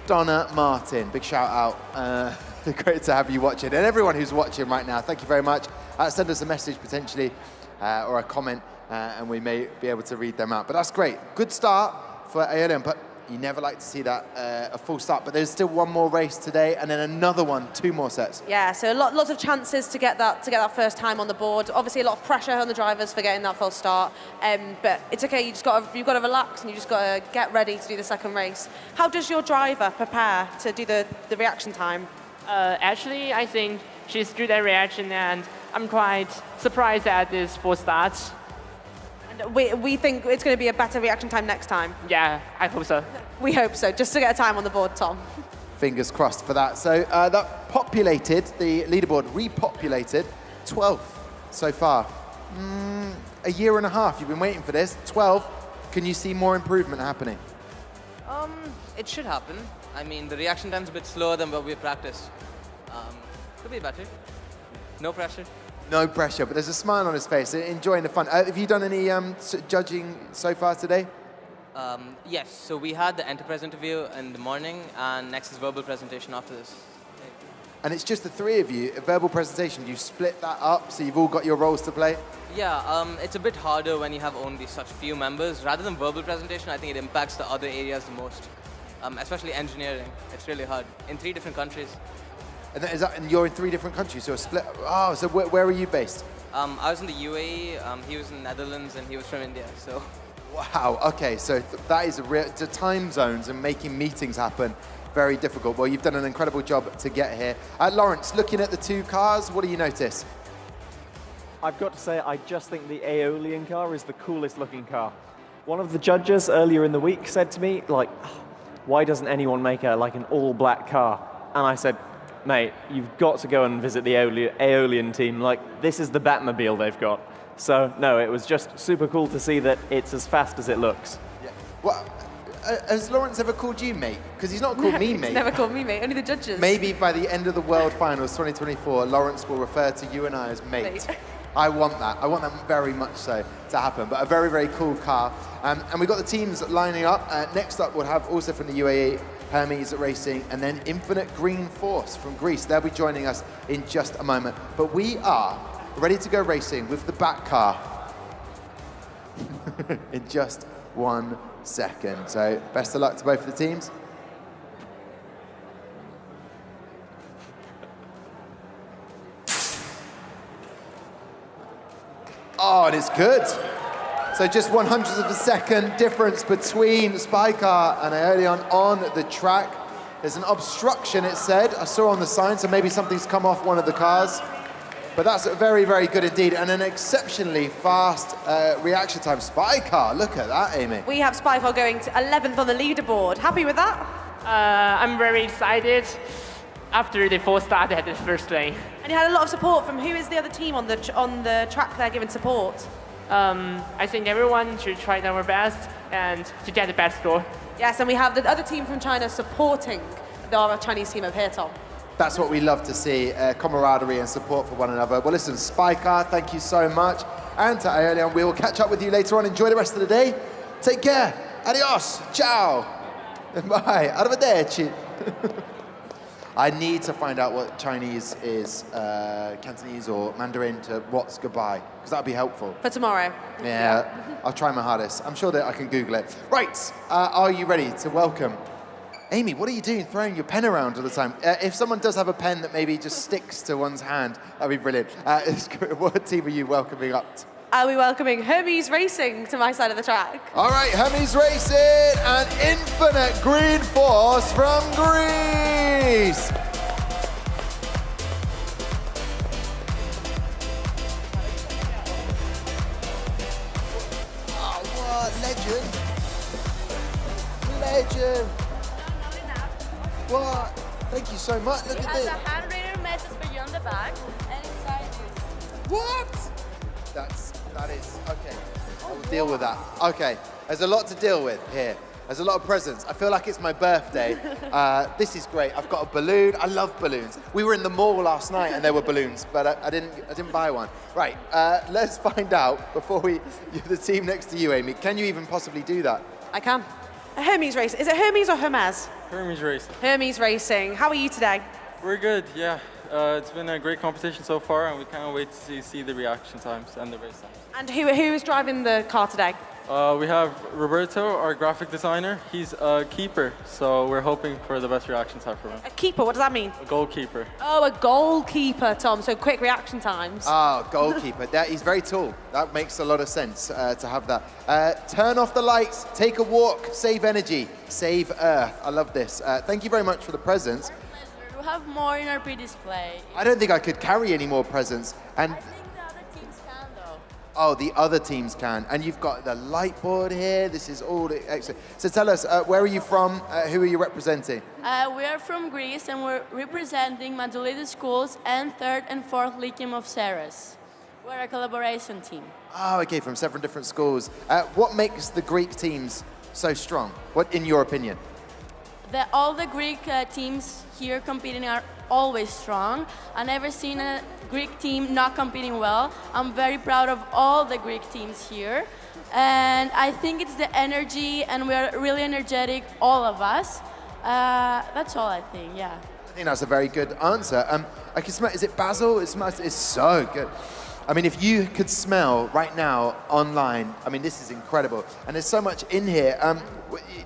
Speaker 1: Donna Martin. Big shout out. Great to have you watching. And everyone who's watching right now, thank you very much. Send us a message potentially or a comment and we may be able to read them out. But that's great. Good start for Aeolian. But you never like to see that, a full start. But there's still one more race today, and then another one, 2 more sets.
Speaker 2: Yeah, so lots of chances to get that first time on the board. Obviously, a lot of pressure on the drivers for getting that full start. But it's okay. You've got to relax, and you just got to get ready to do the second race. How does your driver prepare to do the reaction time?
Speaker 21: Actually, I think she's good at reaction, and I'm quite surprised at this full start.
Speaker 2: We think it's going to be a better reaction time next time.
Speaker 21: Yeah, I hope so.
Speaker 2: We hope so, just to get a time on the board, Tom.
Speaker 1: Fingers crossed for that. So that populated, the leaderboard repopulated, 12th so far. A year and a half, you've been waiting for this. 12, can you see more improvement happening?
Speaker 19: It should happen. I mean, the reaction time's a bit slower than what we practiced. Could be better. No pressure.
Speaker 1: No pressure, but there's a smile on his face, enjoying the fun. Have you done any judging so far today?
Speaker 19: Yes, so we had the enterprise interview in the morning, and next is verbal presentation after this.
Speaker 1: And it's just the 3 of you, a verbal presentation. You split that up, so you've all got your roles to play?
Speaker 19: Yeah, it's a bit harder when you have only such few members. Rather than verbal presentation, I think it impacts the other areas the most, especially engineering. It's really hard, in 3 different countries.
Speaker 1: And you're in 3 different countries, so a split. Oh, so where are you based?
Speaker 19: I was in the UAE, he was in the Netherlands, and he was from India, so.
Speaker 1: Wow, okay, so that is the time zones and making meetings happen, very difficult. Well, you've done an incredible job to get here. Lawrence, looking at the 2 cars, what do you notice?
Speaker 8: I've got to say, I just think the Aeolian car is the coolest looking car. One of the judges earlier in the week said to me, like, why doesn't anyone make an all black car? And I said, mate, you've got to go and visit the Aeolian team. Like, this is the Batmobile they've got. So, no, it was just super cool to see that it's as fast as it looks.
Speaker 1: Yeah. Well, has Lawrence ever called you mate? Because he's not called me mate.
Speaker 2: He's never called me mate, only the judges.
Speaker 1: Maybe by the end of the World Finals 2024, Lawrence will refer to you and I as mate. I want that. I want that very much so to happen. But a very, very cool car. And we've got the teams lining up. Next up, we'll have also from the UAE, Hermes Racing, and then Infinite Green Force from Greece. They'll be joining us in just a moment. But we are ready to go racing with the back car in just 1 second. So best of luck to both of the teams. Oh, it is good. So just 1/100th of a second difference between Spycar and Aeolian on the track. There's an obstruction, it said. I saw on the sign, so maybe something's come off one of the cars. But that's very, very good indeed. And an exceptionally fast reaction time. Spycar, look at that, Amy.
Speaker 2: We have Spycar going to 11th on the leaderboard. Happy with that?
Speaker 21: I'm very excited after the full start at the first lane.
Speaker 2: And you had a lot of support from who is the other team on the track there giving support?
Speaker 21: I think everyone should try their best and to get the best score.
Speaker 2: Yes, and we have the other team from China supporting our Chinese team up here, Tom.
Speaker 1: That's what we love to see, camaraderie and support for one another. Well, listen, Spiker, thank you so much. And to Aeolian, we will catch up with you later on. Enjoy the rest of the day. Take care. Adios. Ciao. Bye. Arrivederci. I need to find out what Chinese is, Cantonese or Mandarin to what's goodbye, because that would be helpful.
Speaker 2: For tomorrow.
Speaker 1: Yeah, I'll try my hardest. I'm sure that I can Google it. Right, are you ready to welcome Amy? What are you doing, throwing your pen around all the time? If someone does have a pen that maybe just sticks to one's hand, that'd be brilliant. What team are you welcoming up to?
Speaker 2: I'll be welcoming Hermes Racing to my side of the track.
Speaker 1: All right, Hermes Racing and Infinite Green Force from Greece. Oh, what? Legend. What? Thank you so much. Look at this.
Speaker 6: It has a handwritten message for you on the back and inside you.
Speaker 1: What? That is, okay. I'll deal with that. Okay, there's a lot to deal with here. There's a lot of presents. I feel like it's my birthday. This is great. I've got a balloon. I love balloons. We were in the mall last night and there were balloons, but I didn't buy one. Right, let's find out before the team next to you, Amy. Can you even possibly do that?
Speaker 2: I can. Hermes Racing. Is it Hermes or Hermes?
Speaker 9: Hermes Racing.
Speaker 2: Hermes Racing. How are you today?
Speaker 9: We're good, yeah. It's been a great competition so far, and we can't wait to see the reaction times and the race times.
Speaker 2: And who is driving the car today?
Speaker 9: We have Roberto, our graphic designer. He's a keeper, so we're hoping for the best reaction time from him.
Speaker 2: A keeper, what does that mean?
Speaker 9: A goalkeeper.
Speaker 2: Oh, a goalkeeper, Tom, so quick reaction times.
Speaker 1: Ah, goalkeeper. He's very tall. That makes a lot of sense to have that. Turn off the lights, take a walk, save energy, save Earth. I love this. Thank you very much for the presents.
Speaker 6: We have more in our pre-display.
Speaker 1: I don't think I could carry any more presents. And
Speaker 6: I think the other teams can, though.
Speaker 1: oh, the other teams can. And you've got the light board here. This is all excellent. So tell us, where are you from? Who are you representing?
Speaker 6: We are from Greece, and we're representing Mandolidi schools and 3rd and 4th Lyceum of Ceres. We're a collaboration team.
Speaker 1: Oh, okay, from 7 different schools. What makes the Greek teams so strong? What, in your opinion?
Speaker 6: All the Greek teams here competing are always strong. I've never seen a Greek team not competing well. I'm very proud of all the Greek teams here. And I think it's the energy, and we're really energetic, all of us. That's all I think, yeah.
Speaker 1: I think that's a very good answer. I can smell, is it basil? It's so good. I mean, if you could smell right now online, I mean, this is incredible. And there's so much in here.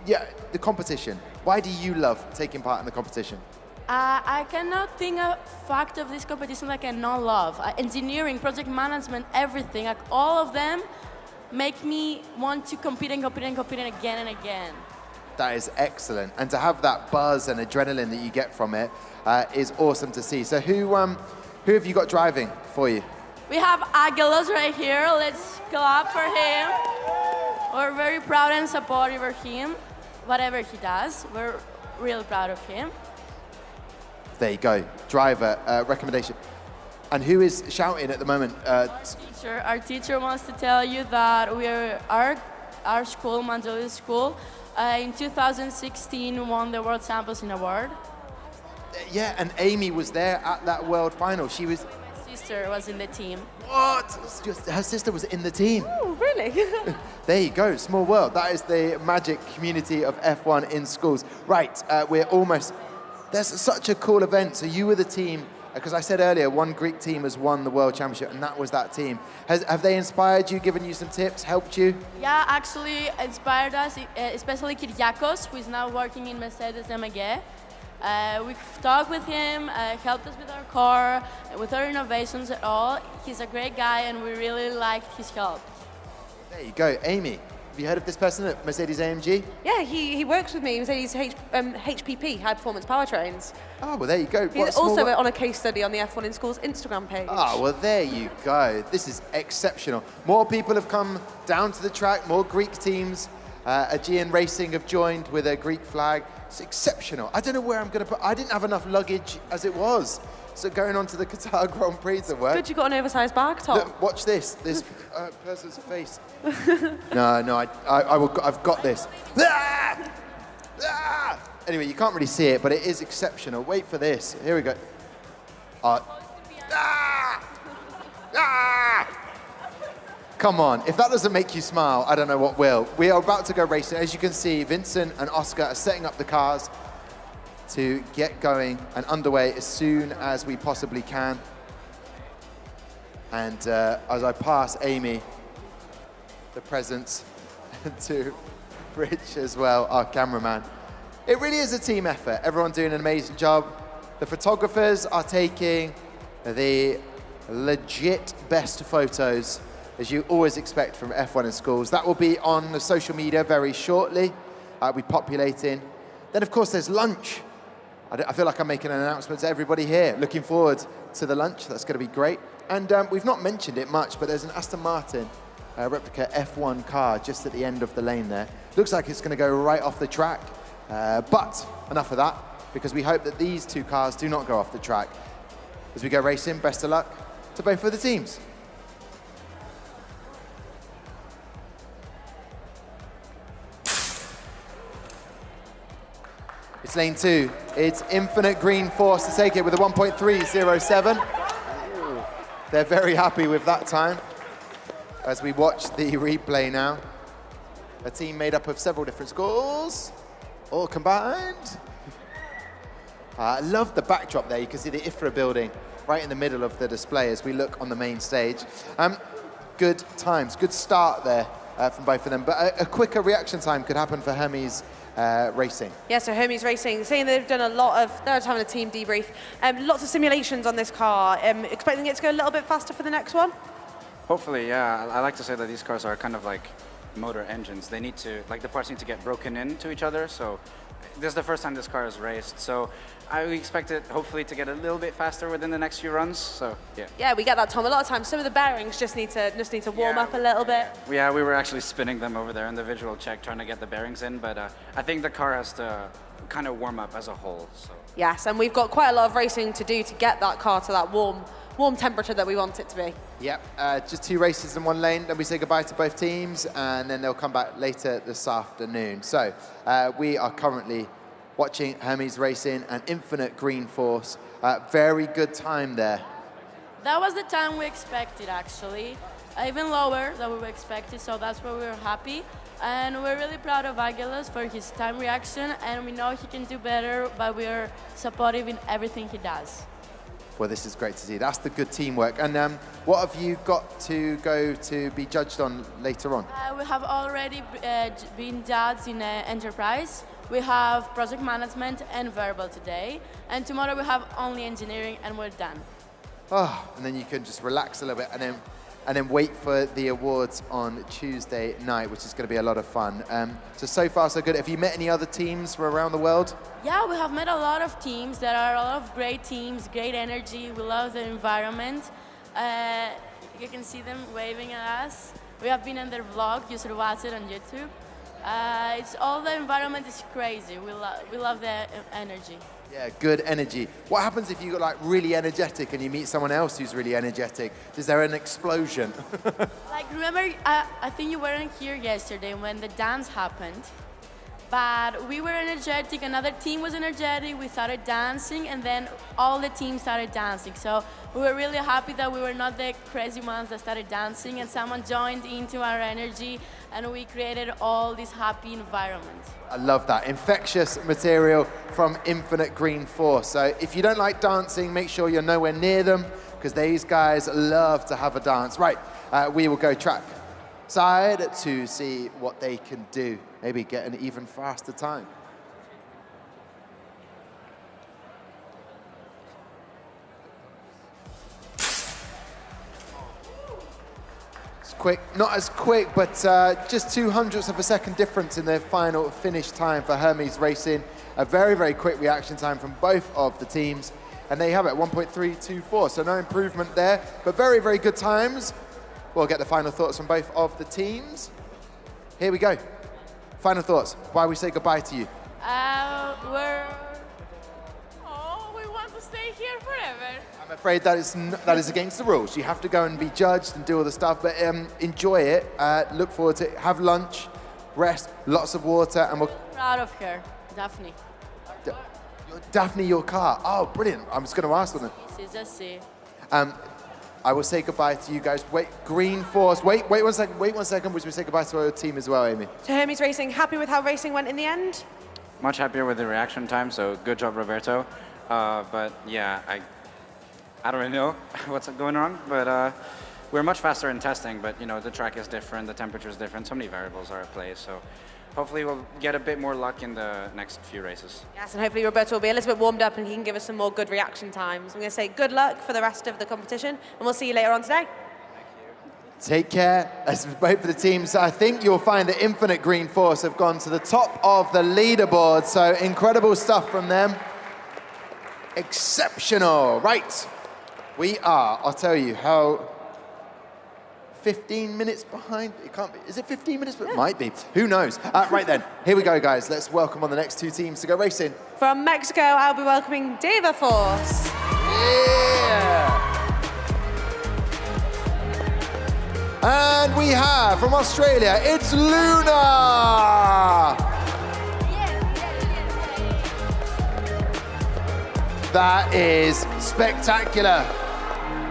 Speaker 1: Yeah, the competition. Why do you love taking part in the competition?
Speaker 6: I cannot think a fact of this competition like I not love. Engineering, project management, everything, like all of them make me want to compete and again and again.
Speaker 1: That is excellent. And to have that buzz and adrenaline that you get from it is awesome to see. So who have you got driving for you?
Speaker 6: We have Agelos right here. Let's clap for him. We're very proud and supportive of him. Whatever he does, we're really proud of him.
Speaker 1: There you go. Driver recommendation. And who is shouting at the moment?
Speaker 6: Our teacher wants to tell you that we are our school, Mandolidi School, in 2016 won the World Champions Award.
Speaker 1: Yeah, and Amy was there at that world final. She was.
Speaker 6: My sister was in the team.
Speaker 1: What? Her sister was in the team.
Speaker 2: Oh, really?
Speaker 1: There you go. Small world. That is the magic community of F1 in schools. Right. We're almost. There's such a cool event. So you were the team. Because I said earlier, one Greek team has won the World Championship, and that was that team. Have they inspired you, given you some tips, helped you?
Speaker 6: Yeah, actually inspired us, especially Kyriakos, who is now working in Mercedes MG. We've talked with him, helped us with our car, with our innovations at all. He's a great guy, and we really liked his help.
Speaker 1: There you go. Amy, have you heard of this person at Mercedes AMG?
Speaker 2: Yeah, he works with me. Mercedes HPP, High Performance Powertrains.
Speaker 1: Oh, well, there you go.
Speaker 2: He's also on a case study on the F1 in Schools Instagram page.
Speaker 1: Oh, well, there you go. This is exceptional. More people have come down to the track, more Greek teams. Aegean Racing have joined with a Greek flag. It's exceptional. I don't know where I'm going to put. I didn't have enough luggage as it was. So going on to the Qatar Grand Prix to work.
Speaker 2: Good, you got an oversized bag, Tom.
Speaker 1: Look, watch this. This person's face. No, I've got this. Ah! Anyway, you can't really see it, but it is exceptional. Wait for this. Here we go. Come on, if that doesn't make you smile, I don't know what will. We are about to go racing. As you can see, Vincent and Oscar are setting up the cars to get going and underway as soon as we possibly can. And as I pass Amy, the presents to Rich as well, our cameraman. It really is a team effort. Everyone doing an amazing job. The photographers are taking the legit best photos, as you always expect from F1 in schools. That will be on the social media very shortly. We're populating. Then, of course, there's lunch. I feel like I'm making an announcement to everybody here. Looking forward to the lunch. That's going to be great. And we've not mentioned it much, but there's an Aston Martin replica F1 car just at the end of the lane there. Looks like it's going to go right off the track. But enough of that, because we hope that these two cars do not go off the track. As we go racing, best of luck to both of the teams. It's lane 2. It's Infinite Green Force to take it with a 1.307. They're very happy with that time. As we watch the replay now, a team made up of several different schools, all combined. I love the backdrop there. You can see the IFRA building right in the middle of the display as we look on the main stage. Good times, good start there from both of them. But a quicker reaction time could happen for Hermes Racing.
Speaker 2: Yeah, so Hermes Racing, saying they've done a lot of, they're having a team debrief, lots of simulations on this car, expecting it to go a little bit faster for the next one?
Speaker 13: Hopefully, yeah. I like to say that these cars are kind of like motor engines. They need to, like the parts need to get broken into each other, so this is the first time this car is raced, so I expect it hopefully to get a little bit faster within the next few runs, so yeah.
Speaker 2: Yeah, we get that, Tom. A lot of times, some of the bearings just need to warm up a little bit.
Speaker 13: Yeah, we were actually spinning them over there in the visual check, trying to get the bearings in, but I think the car has to kind of warm up as a whole, so.
Speaker 2: Yes, and we've got quite a lot of racing to do to get that car to that warm temperature that we want it to be.
Speaker 1: Yep, just 2 races in 1 lane, then we say goodbye to both teams, and then they'll come back later this afternoon. So we are currently watching Hermes Racing and Infinite Green Force. Very good time there.
Speaker 6: That was the time we expected, actually. Even lower than we were expected, so that's why we were happy. And we're really proud of Aguilas for his time reaction, and we know he can do better, but we're supportive in everything he does.
Speaker 1: Well, this is great to see. That's the good teamwork. And what have you got to go to be judged on later on?
Speaker 6: We have already been judged in Enterprise. We have project management and verbal today. And tomorrow we have only engineering, and we're done.
Speaker 1: Oh, and then you can just relax a little bit and then wait for the awards on Tuesday night, which is going to be a lot of fun. So far, so good. Have you met any other teams from around the world?
Speaker 6: Yeah, we have met a lot of teams. There are a lot of great teams, great energy. We love the environment. You can see them waving at us. We have been in their vlog. You should watch it on YouTube. It's all the environment is crazy. We love the energy.
Speaker 1: Yeah, good energy. What happens if you got like really energetic and you meet someone else who's really energetic? Is there an explosion?
Speaker 6: Like, remember, I think you weren't here yesterday when the dance happened, but we were energetic, another team was energetic, we started dancing, and then all the teams started dancing. So we were really happy that we were not the crazy ones that started dancing, and someone joined into our energy, and we created all this happy environment.
Speaker 1: I love that. Infectious material from Infinite Green Force. So if you don't like dancing, make sure you're nowhere near them, because these guys love to have a dance. Right, we will go track side to see what they can do. Maybe get an even faster time. Quick, not as quick, but just 0.02 of a second difference in their final finish time for Hermes Racing. A very, very quick reaction time from both of the teams. And there you have it, 1.324. So no improvement there, but very, very good times. We'll get the final thoughts from both of the teams. Here we go. Final thoughts, why we say goodbye to you.
Speaker 12: We want to stay here forever.
Speaker 1: I'm afraid that is against the rules. You have to go and be judged and do all the stuff, but enjoy it. Look forward to it. Have lunch, rest, lots of water, and we'll...
Speaker 6: Proud of her. Daphne.
Speaker 1: Daphne, your car. Oh, brilliant. I was going to ask them.
Speaker 6: This is a C.
Speaker 1: I will say goodbye to you guys. Wait, Green Force. Wait 1 second. Wait 1 second. Would we say goodbye to our team as well, Amy?
Speaker 2: So Hermes Racing, happy with how racing went in the end?
Speaker 13: Much happier with the reaction time, so good job, Roberto. But yeah, I don't really know what's going on, but we're much faster in testing, but you know, the track is different, the temperature is different, so many variables are at play, so hopefully we'll get a bit more luck in the next few races.
Speaker 2: Yes, and hopefully Roberto will be a little bit warmed up and he can give us some more good reaction times. I'm going to say good luck for the rest of the competition, and we'll see you later on today.
Speaker 1: Take care. Let's wait for the teams. I think you'll find that Infinite Green Force have gone to the top of the leaderboard, so incredible stuff from them. Exceptional. Right. We are, I'll tell you how, 15 minutes behind. It can't be. Is it 15 minutes? But it might be. Who knows? Right then. Here we go, guys. Let's welcome on the next two teams to go racing.
Speaker 2: From Mexico, I'll be welcoming Diva Force.
Speaker 1: Yeah. And we have from Australia, it's Luna. That is spectacular.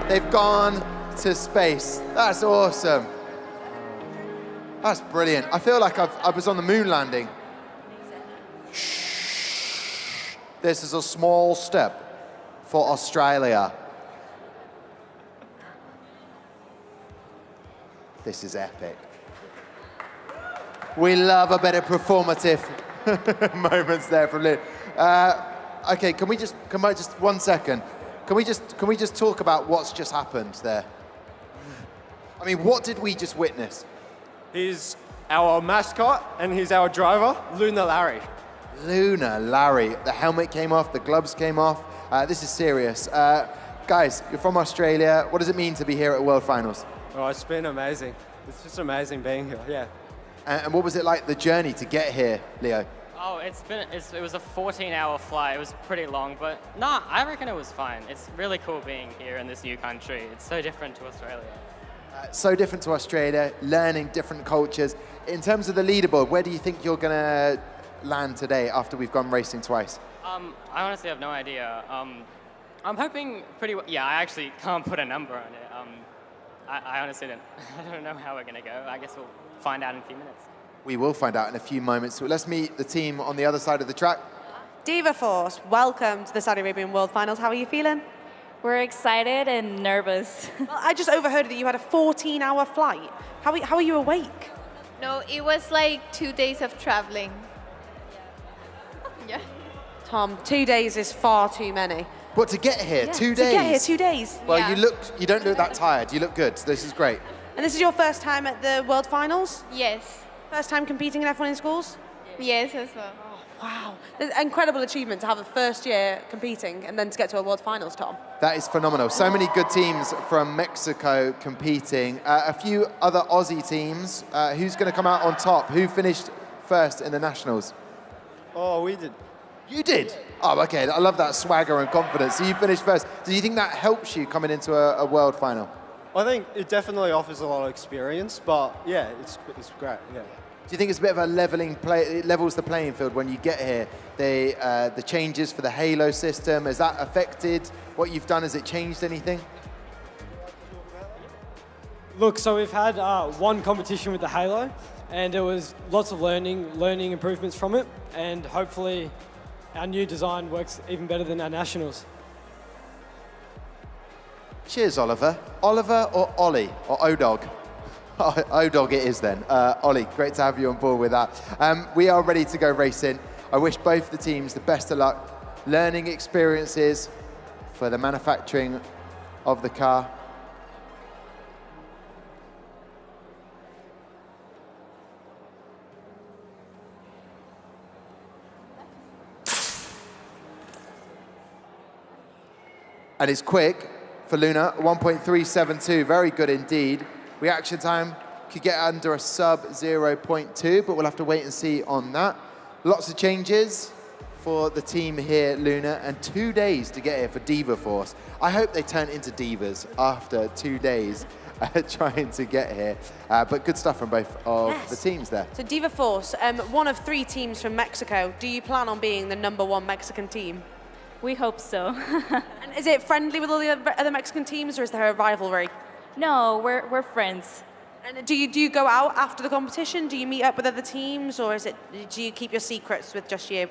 Speaker 1: They've gone to space. That's awesome. That's brilliant. I feel like I was on the moon landing. Shh. This is a small step for Australia. This is epic. We love a bit of performative moments there from Lynn. Okay, can I just 1 second? Can we just talk about what's just happened there? I mean, what did we just witness?
Speaker 24: He's our mascot and he's our driver, Luna Larry.
Speaker 1: Luna Larry. The helmet came off, the gloves came off. This is serious. Guys, you're from Australia. What does it mean to be here at World Finals?
Speaker 24: Oh, it's been amazing. It's just amazing being here, yeah.
Speaker 1: And what was it like, the journey to get here, Leo?
Speaker 7: Oh, it was a 14-hour flight. It was pretty long, but nah, I reckon it was fine. It's really cool being here in this new country. It's so different to Australia.
Speaker 1: So different to Australia, learning different cultures. In terms of the leaderboard, where do you think you're going to land today after we've gone racing twice?
Speaker 7: I honestly have no idea. I'm hoping pretty well. Yeah, I actually can't put a number on it. I honestly don't know how we're going to go. I guess we'll find out in a few minutes.
Speaker 1: We will find out in a few moments. So let's meet the team on the other side of the track.
Speaker 2: Diva Force, welcome to the Saudi Arabian World Finals. How are you feeling?
Speaker 15: We're excited and nervous.
Speaker 2: Well, I just overheard that you had a 14-hour flight. How are you awake?
Speaker 20: No, it was like 2 days of traveling. Yeah.
Speaker 2: Tom, 2 days is far too many.
Speaker 1: What, to get here?
Speaker 2: Yeah,
Speaker 1: 2 days?
Speaker 2: To get here, 2 days.
Speaker 1: Well,
Speaker 20: Yeah.
Speaker 1: you don't look that tired. You look good. So this is great.
Speaker 2: And this is your first time at the World Finals?
Speaker 20: Yes.
Speaker 2: First time competing in F1 in schools?
Speaker 20: Yes, as well.
Speaker 2: Wow. There's an incredible achievement to have the first year competing and then to get to a World Finals, Tom.
Speaker 1: That is phenomenal. So many good teams from Mexico competing. A few other Aussie teams. Who's going to come out on top? Who finished first in the Nationals?
Speaker 24: Oh, we did.
Speaker 1: You did? Oh, okay. I love that swagger and confidence. So you finished first. Do you think that helps you coming into a world final?
Speaker 24: I think it definitely offers a lot of experience, but yeah, it's great, yeah.
Speaker 1: Do you think it's a bit of a it levels the playing field when you get here? The changes for the Halo system, has that affected what you've done? Has it changed anything?
Speaker 23: Look, so we've had one competition with the Halo, and there was lots of learning improvements from it, and hopefully our new design works even better than our Nationals.
Speaker 1: Cheers, Oliver. Oliver or Ollie or O-Dog? O-Dog it is then. Ollie, great to have you on board with that. We are ready to go racing. I wish both the teams the best of luck. Learning experiences for the manufacturing of the car. And it's quick for Luna, 1.372, very good indeed. Reaction time could get under a sub 0.2, but we'll have to wait and see on that. Lots of changes for the team here, Luna, and 2 days to get here for Diva Force. I hope they turn into divas after 2 days. trying to get here. But good stuff from both of the teams there.
Speaker 2: So Diva Force, one of 3 teams from Mexico. Do you plan on being the #1 Mexican team?
Speaker 15: We hope so.
Speaker 2: And is it friendly with all the other Mexican teams, or is there a rivalry?
Speaker 15: No, we're friends.
Speaker 2: And do you go out after the competition? Do you meet up with other teams, or do you keep your secrets with just you?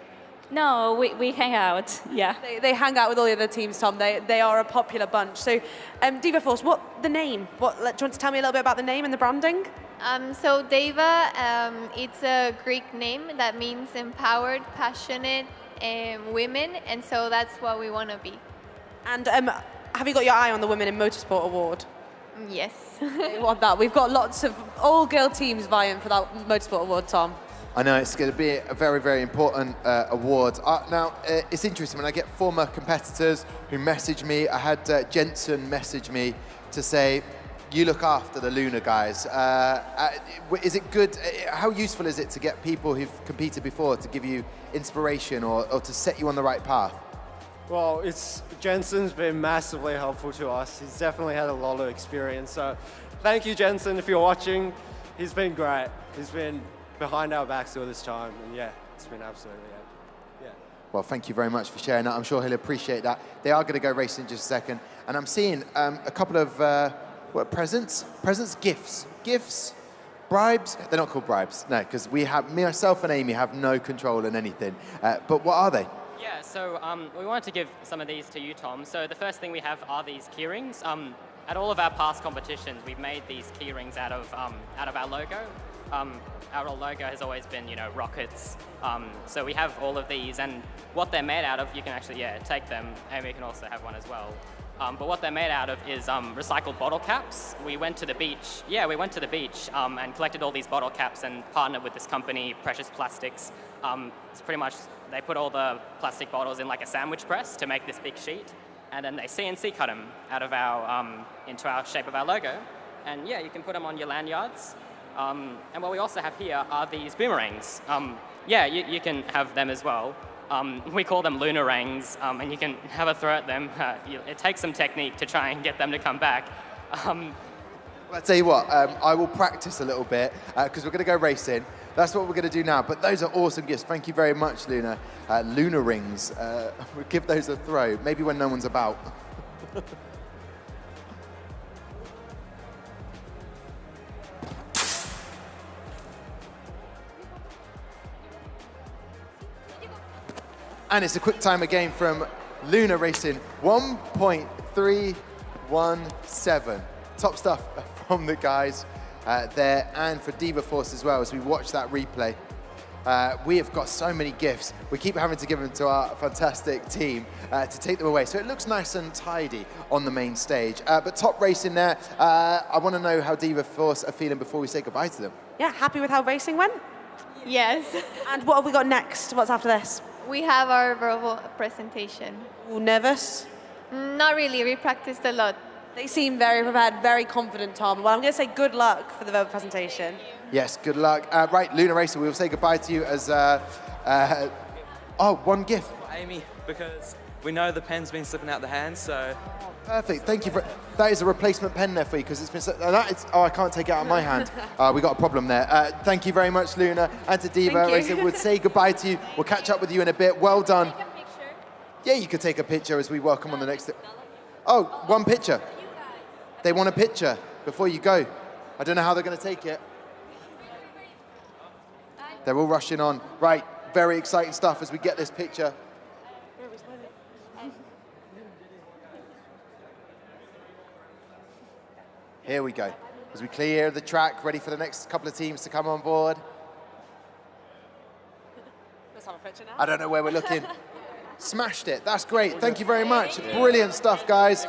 Speaker 15: No, we hang out, yeah.
Speaker 2: They hang out with all the other teams, Tom. They are a popular bunch. So, Diva Force, what the name? Do you want to tell me a little bit about the name and the branding?
Speaker 20: So Deva, it's a Greek name that means empowered, passionate women, and so that's what we want to be.
Speaker 2: And have you got your eye on the Women in Motorsport Award?
Speaker 20: Yes.
Speaker 2: We want that. We've got lots of all-girl teams vying for that Motorsport Award, Tom.
Speaker 1: I know it's going to be a very, very important award. Now, it's interesting when I get former competitors who message me. I had Jensen message me to say, you look after the Luna guys. Is it good? How useful is it to get people who've competed before to give you inspiration or to set you on the right path?
Speaker 3: Well, Jensen's been massively helpful to us. He's definitely had a lot of experience. So thank you, Jensen, if you're watching. He's been great. He's been behind our backs all this time. And yeah, it's been absolutely yeah.
Speaker 1: Well, thank you very much for sharing that. I'm sure he'll appreciate that. They are going to go racing in just a second. And I'm seeing a couple of presents, gifts, bribes. They're not called bribes, no, because myself and Amy have no control in anything. But what are they?
Speaker 7: Yeah, so we wanted to give some of these to you, Tom. So the first thing we have are these key rings. At all of our past competitions, we've made these key rings out of our logo. Our logo has always been, rockets. So we have all of these, and what they're made out of, you can actually, take them, and we can also have one as well. But what they're made out of is recycled bottle caps. We went to the beach. Yeah, we went to the beach and collected all these bottle caps and partnered with this company, Precious Plastics. It's pretty much, they put all the plastic bottles in like a sandwich press to make this big sheet, and then they CNC cut them out of into our shape of our logo. And yeah, you can put them on your lanyards. And what we also have here are these boomerangs. You can have them as well. We call them lunar rings, and you can have a throw at them. It takes some technique to try and get them to come back.
Speaker 1: I'll tell you what, I will practice a little bit because we're going to go racing. That's what we're going to do now. But those are awesome gifts. Thank you very much, Luna. Lunar rings. We'll give those a throw, maybe when no one's about. And it's a quick time again from Luna Racing, 1.317. Top stuff from the guys there, and for Diva Force as well, as we watch that replay. We have got so many gifts. We keep having to give them to our fantastic team to take them away. So it looks nice and tidy on the main stage. But top racing there. I want to know how Diva Force are feeling before we say goodbye to them.
Speaker 2: Yeah, happy with how racing went?
Speaker 20: Yes.
Speaker 2: And what have we got next? What's after this?
Speaker 20: We have our verbal presentation.
Speaker 2: Ooh, nervous?
Speaker 20: Not really. We practiced a lot.
Speaker 2: They seem very prepared, very confident, Tom. Well, I'm going to say good luck for the verbal presentation.
Speaker 1: Yes, good luck. Right, Luna Racer, we will say goodbye to you as... one gift.
Speaker 16: Amy, because we know the pen's been slipping out the hands, so...
Speaker 1: Perfect, thank you for... That is a replacement pen there for you, because it's been... I can't take it out of my hand. We got a problem there. Thank you very much, Luna, and to Diva Racer. We'll say goodbye to you. We'll catch up with you in a bit. Well done.
Speaker 20: Take a picture.
Speaker 1: Yeah, you could take a picture as we welcome on the next... Oh, one picture. They want a picture before you go. I don't know how they're going to take it. They're all rushing on. Right, very exciting stuff as we get this picture. Here we go. As we clear the track, ready for the next couple of teams to come on board.
Speaker 2: Let's have a picture now.
Speaker 1: I don't know where we're looking. Smashed it. That's great. Thank you very much. Brilliant stuff, guys.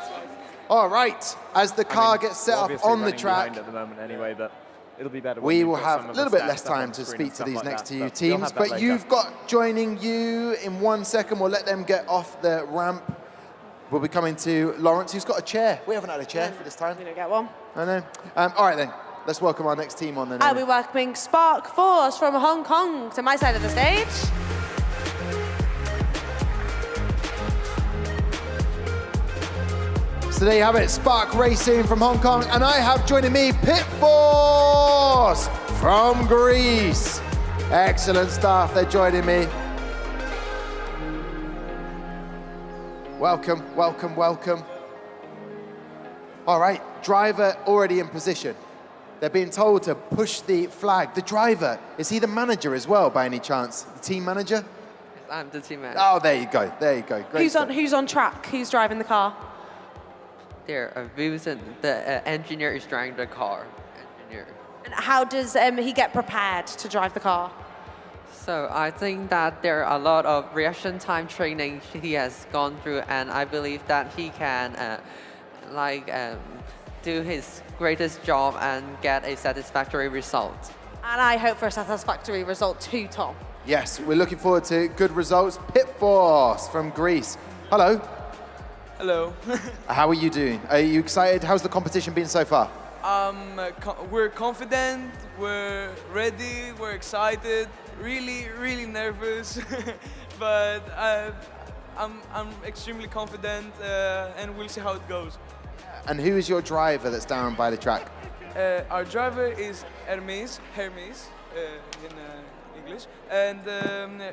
Speaker 1: All right. As the car gets set up on the track,
Speaker 8: at the moment anyway, but it'll be better.
Speaker 1: We will have a little bit less time to speak to these next two teams, but you've got joining you in 1 second. We'll let them get off the ramp. We'll be coming to Lawrence, who's got a chair. We haven't had a chair for this time.
Speaker 2: You don't get one.
Speaker 1: I know. All right then. Let's welcome our next team on then.
Speaker 2: I'll be welcoming Spark Force from Hong Kong to my side of the stage.
Speaker 1: So there you have it, Spark Racing from Hong Kong, and I have joining me Pit Force from Greece. Excellent stuff, they're joining me. Welcome, welcome, welcome. All right, driver already in position. They're being told to push the flag. The driver, is he the manager as well by any chance? The team manager?
Speaker 10: I'm the team manager.
Speaker 1: Oh, there you go, there you go. Great stuff.
Speaker 2: Who's on track? Who's driving the car?
Speaker 10: There, Vincent, the engineer is driving the car.
Speaker 2: And how does he get prepared to drive the car?
Speaker 10: So I think that there are a lot of reaction time training he has gone through, and I believe that he can do his greatest job and get a satisfactory result.
Speaker 2: And I hope for a satisfactory result too, Tom.
Speaker 1: Yes, we're looking forward to good results. Pit Force from Greece. Hello.
Speaker 11: Hello.
Speaker 1: How are you doing? Are you excited? How's the competition been so far?
Speaker 11: We're confident, we're ready, we're excited, really nervous, but I'm extremely confident, and we'll see how it goes.
Speaker 1: And who is your driver that's down by the track?
Speaker 11: Our driver is Hermes in English, and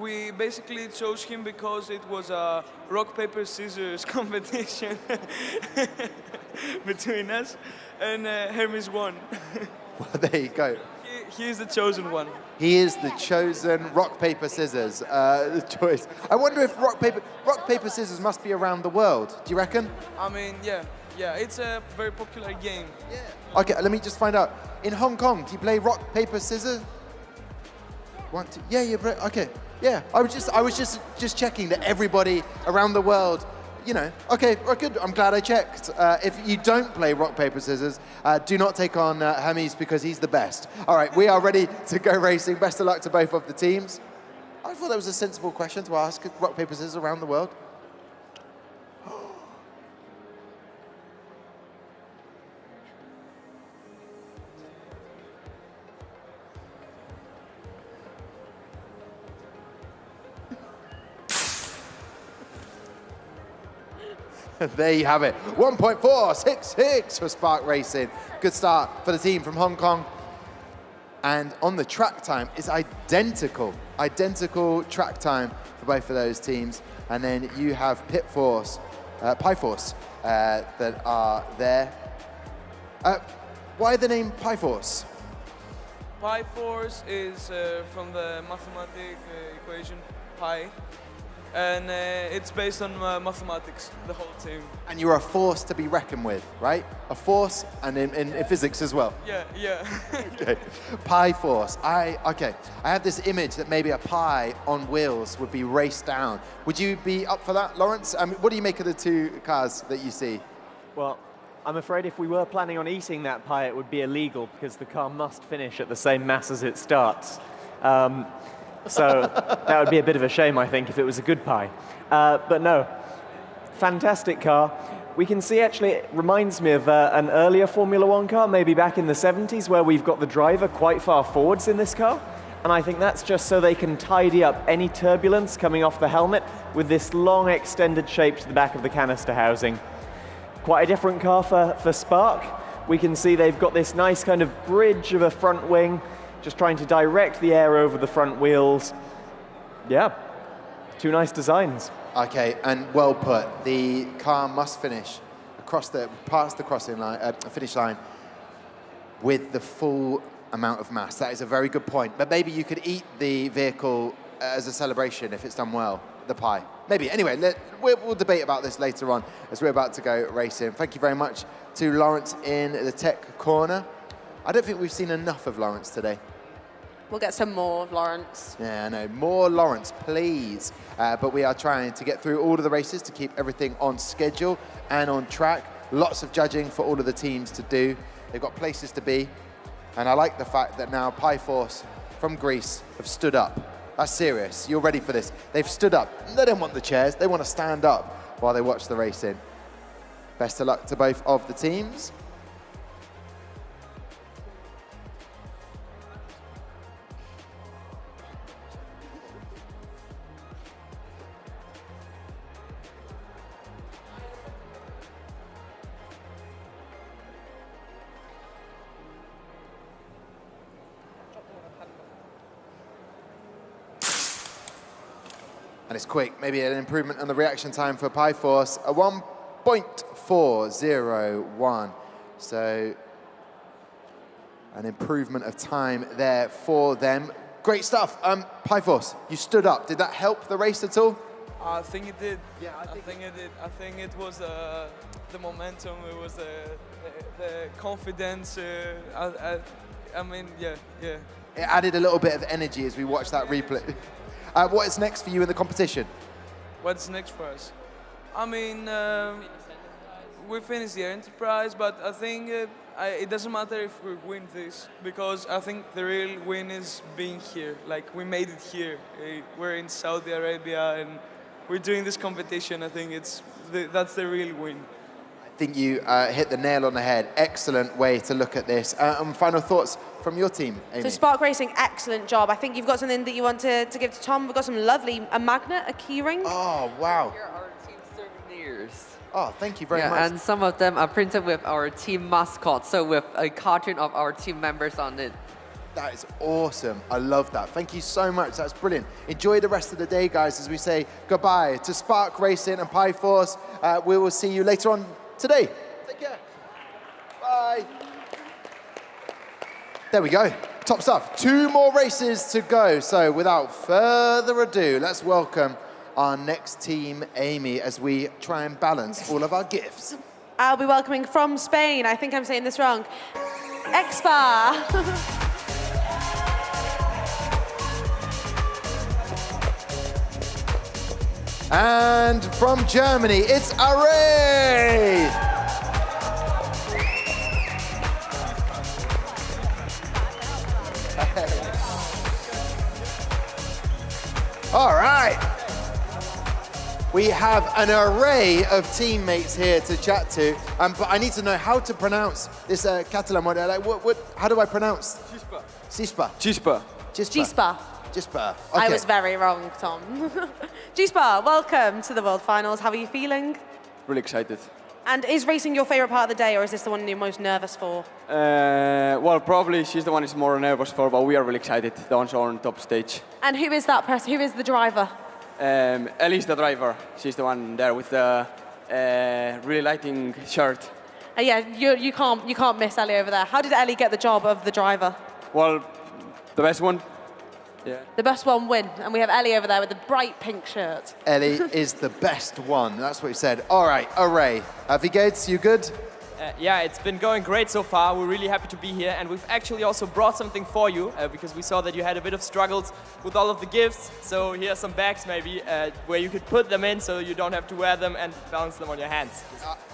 Speaker 11: we basically chose him because it was a rock, paper, scissors competition between us, and Hermes won.
Speaker 1: Well, there you go.
Speaker 11: He is the chosen one.
Speaker 1: He is the chosen rock, paper, scissors choice. I wonder if rock, paper, scissors must be around the world. Do you reckon?
Speaker 11: I mean, yeah, it's a very popular game. Yeah.
Speaker 1: Okay, let me just find out. In Hong Kong, do you play rock, paper, scissors? 1, 2. Yeah, you play. Okay. Yeah, I was just checking that everybody around the world, you know. Okay, good. I'm glad I checked. If you don't play rock, paper, scissors, do not take on Hermes because he's the best. All right, we are ready to go racing. Best of luck to both of the teams. I thought that was a sensible question to ask. Rock, paper, scissors around the world. There you have it, 1.466 for Spark Racing. Good start for the team from Hong Kong. And on the track time is identical track time for both of those teams. And then you have Pit Force, Pi Force that are there. Why the name Pi Force?
Speaker 11: Pi Force is from the mathematical equation pi. And it's based on mathematics, the whole team.
Speaker 1: And you're a force to be reckoned with, right? A force, and in physics as well.
Speaker 11: Yeah.
Speaker 1: Okay, Pi Force. I have this image that maybe a pie on wheels would be raced down. Would you be up for that, Lawrence? I mean, what do you make of the two cars that you see?
Speaker 8: Well, I'm afraid if we were planning on eating that pie, it would be illegal because the car must finish at the same mass as it starts. So that would be a bit of a shame, I think, if it was a good pie. But no, fantastic car. We can see, actually, it reminds me of an earlier Formula One car, maybe back in the 70s, where we've got the driver quite far forwards in this car. And I think that's just so they can tidy up any turbulence coming off the helmet with this long extended shape to the back of the canister housing. Quite a different car for Spark. We can see they've got this nice kind of bridge of a front wing, just trying to direct the air over the front wheels. Yeah, two nice designs.
Speaker 1: Okay, and well put. The car must finish past the crossing line, finish line with the full amount of mass. That is a very good point. But maybe you could eat the vehicle as a celebration if it's done well, the pie. Maybe. Anyway, we'll debate about this later on as we're about to go racing. Thank you very much to Lawrence in the tech corner. I don't think we've seen enough of Lawrence today.
Speaker 2: We'll get some more of Lawrence.
Speaker 1: Yeah, I know. More Lawrence, please. But we are trying to get through all of the races to keep everything on schedule and on track. Lots of judging for all of the teams to do. They've got places to be. And I like the fact that now Pi Force from Greece have stood up. That's serious. You're ready for this. They've stood up. They don't want the chairs. They want to stand up while they watch the racing. Best of luck to both of the teams. And it's quick. Maybe an improvement on the reaction time for Pyforce, a 1.401. So an improvement of time there for them. Great stuff. Pyforce, you stood up. Did that help the race at all?
Speaker 11: I think it did. Yeah, I think it did. I think it was the momentum. It was the confidence. I mean, yeah. It
Speaker 1: added a little bit of energy as we watched that replay. What is next for you in the competition?
Speaker 11: What's next for us? I mean, we finished the Enterprise, but I think it doesn't matter if we win this, because I think the real win is being here. Like, we made it here. We're in Saudi Arabia and we're doing this competition. I think that's the real win.
Speaker 1: I think you hit the nail on the head. Excellent way to look at this. Final thoughts from your team, Amy?
Speaker 2: So Spark Racing, excellent job. I think you've got something that you want to give to Tom. We've got some lovely, a magnet, a key ring.
Speaker 1: Oh, wow.
Speaker 10: Here are our team souvenirs.
Speaker 1: Oh, thank you very much.
Speaker 10: And some of them are printed with our team mascot, so with a cartoon of our team members on it.
Speaker 1: That is awesome. I love that. Thank you so much. That's brilliant. Enjoy the rest of the day, guys, as we say goodbye to Spark Racing and Pyforce. We will see you later on today. Take care. Bye. There we go. Top stuff. 2 more races to go. So without further ado, let's welcome our next team, Amy, as we try and balance all of our gifts.
Speaker 2: I'll be welcoming from Spain, I think I'm saying this wrong, Expa.
Speaker 1: And from Germany, it's Array! All right. We have an array of teammates here to chat to, but I need to know how to pronounce this Catalan word. Like, how do I pronounce? Chispa. Chispa.
Speaker 11: Chispa.
Speaker 2: Gispa.
Speaker 1: Gispa. Okay.
Speaker 2: I was very wrong, Tom. Gispa, welcome to the World Finals. How are you feeling?
Speaker 4: Really excited.
Speaker 2: And is racing your favorite part of the day, or is this the one you're most nervous for?
Speaker 4: Well, probably she's the one who's more nervous for, but we are really excited. The ones on top stage.
Speaker 2: And who is that person? Who is the driver?
Speaker 4: Ellie's the driver. She's the one there with the really lighting shirt.
Speaker 2: Yeah, you can't miss Ellie over there. How did Ellie get the job of the driver?
Speaker 4: Well, the best one. Yeah.
Speaker 2: The best one win, and we have Ellie over there with the bright pink shirt.
Speaker 1: Ellie is the best one. That's what he said. All right, Array. Gates, you good?
Speaker 17: Yeah, it's been going great so far. We're really happy to be here, and we've actually also brought something for you because we saw that you had a bit of struggles with all of the gifts. So here are some bags maybe where you could put them in so you don't have to wear them and balance them on your hands.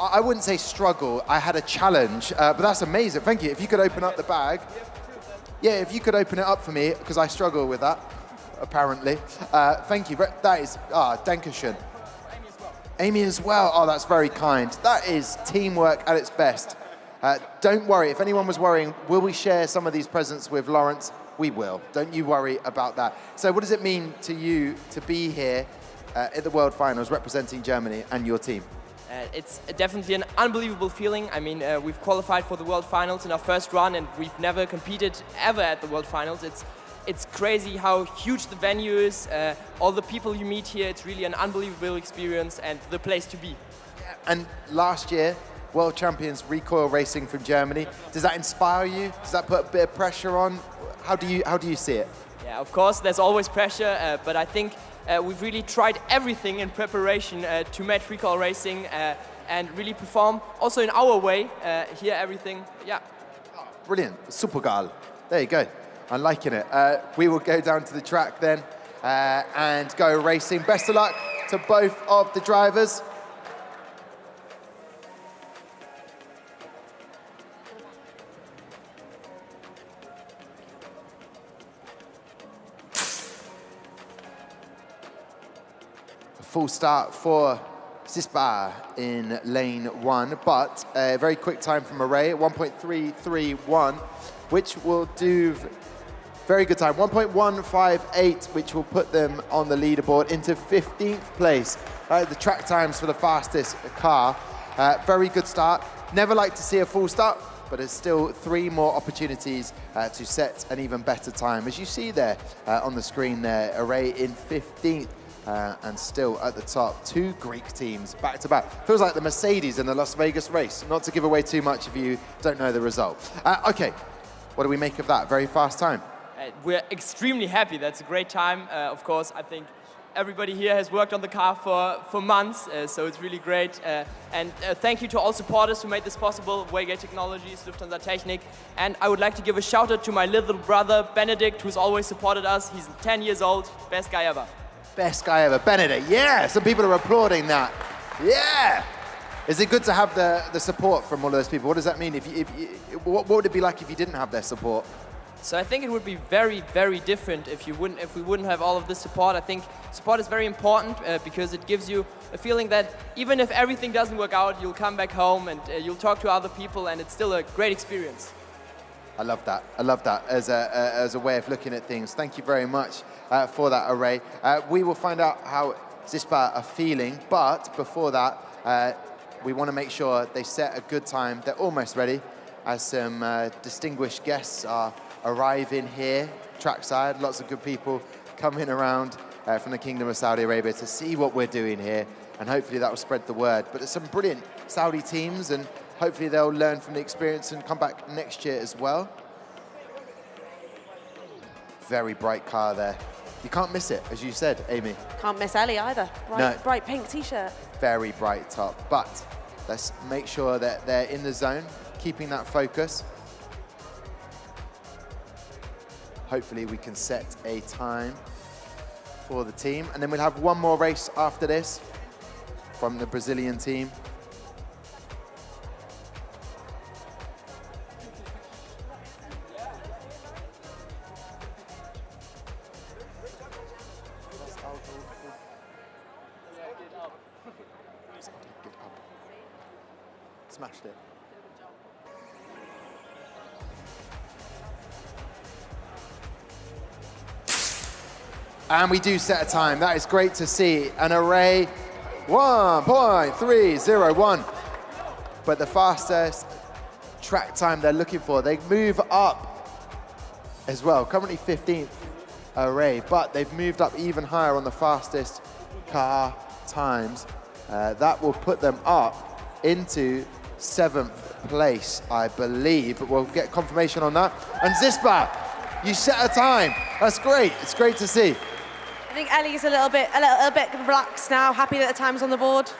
Speaker 1: I wouldn't say struggle. I had a challenge, but that's amazing. Thank you. If you could open up the bag. Yeah, if you could open it up for me, because I struggle with that, apparently. Thank you. That is, Dankeschön. Amy as well. Oh, that's very kind. That is teamwork at its best. Don't worry. If anyone was worrying, will we share some of these presents with Lawrence? We will. Don't you worry about that. So what does it mean to you to be here at the World Finals representing Germany and your team?
Speaker 17: It's definitely an unbelievable feeling. I mean, we've qualified for the World Finals in our first run, and we've never competed ever at the World Finals. It's crazy how huge the venue is, all the people you meet here. It's really an unbelievable experience and the place to be.
Speaker 1: And last year, world champions Recoil Racing from Germany. Does that inspire you? Does that put a bit of pressure on? How do you see it?
Speaker 17: Yeah, of course, there's always pressure, but I think we've really tried everything in preparation to match Recoil Racing and really perform also in our way. Here, everything, yeah.
Speaker 1: Oh, brilliant, supergal. There you go. I'm liking it. We will go down to the track then and go racing. Best of luck to both of the drivers. Full start for Cispa in lane 1, but a very quick time from Array at 1.331, which will do very good time. 1.158, which will put them on the leaderboard into 15th place. The track times for the fastest car. Very good start. Never like to see a full start, but there's still 3 more opportunities to set an even better time. As you see there on the screen there, Array in 15th and still at the top. 2 Greek teams back to back. Feels like the Mercedes in the Las Vegas race. Not to give away too much if you don't know the result. Okay, what do we make of that? Very fast time.
Speaker 17: We're extremely happy. That's a great time. Of course, I think everybody here has worked on the car for months, so it's really great. And thank you to all supporters who made this possible, Waygate Technologies, Lufthansa Technik. And I would like to give a shout out to my little brother, Benedict, who's always supported us. He's 10 years old, best guy ever.
Speaker 1: Best guy ever, Benedict. Yeah, some people are applauding that. Yeah. Is it good to have the support from all of those people? What does that mean? What would it be like if you didn't have their support?
Speaker 17: So I think it would be very, very different if we wouldn't have all of this support. I think support is very important because it gives you a feeling that even if everything doesn't work out, you'll come back home and you'll talk to other people, and it's still a great experience.
Speaker 1: I love that. I love that as a way of looking at things. Thank you very much for that, Array. We will find out how Zispa are feeling, but before that, we want to make sure they set a good time. They're almost ready, as some distinguished guests are arriving here, trackside. Lots of good people coming around from the Kingdom of Saudi Arabia to see what we're doing here, and hopefully that will spread the word. But there's some brilliant Saudi teams, and hopefully they'll learn from the experience and come back next year as well. Very bright car there. You can't miss it, as you said, Amy.
Speaker 2: Can't miss Ellie either. Bright pink t-shirt.
Speaker 1: Very bright top. But let's make sure that they're in the zone, keeping that focus. Hopefully we can set a time for the team. And then we'll have one more race after this from the Brazilian team. Smashed it. And we do set a time. That is great to see. An Array 1.301. But the fastest track time they're looking for, they move up as well. Currently 15th Array, but they've moved up even higher on the fastest car times. That will put them up into 7th place, I believe, but we'll get confirmation on that. And Zispa, you set a time. That's great. It's great to see.
Speaker 2: I think Ellie's a little bit relaxed now, happy that the time's on the board.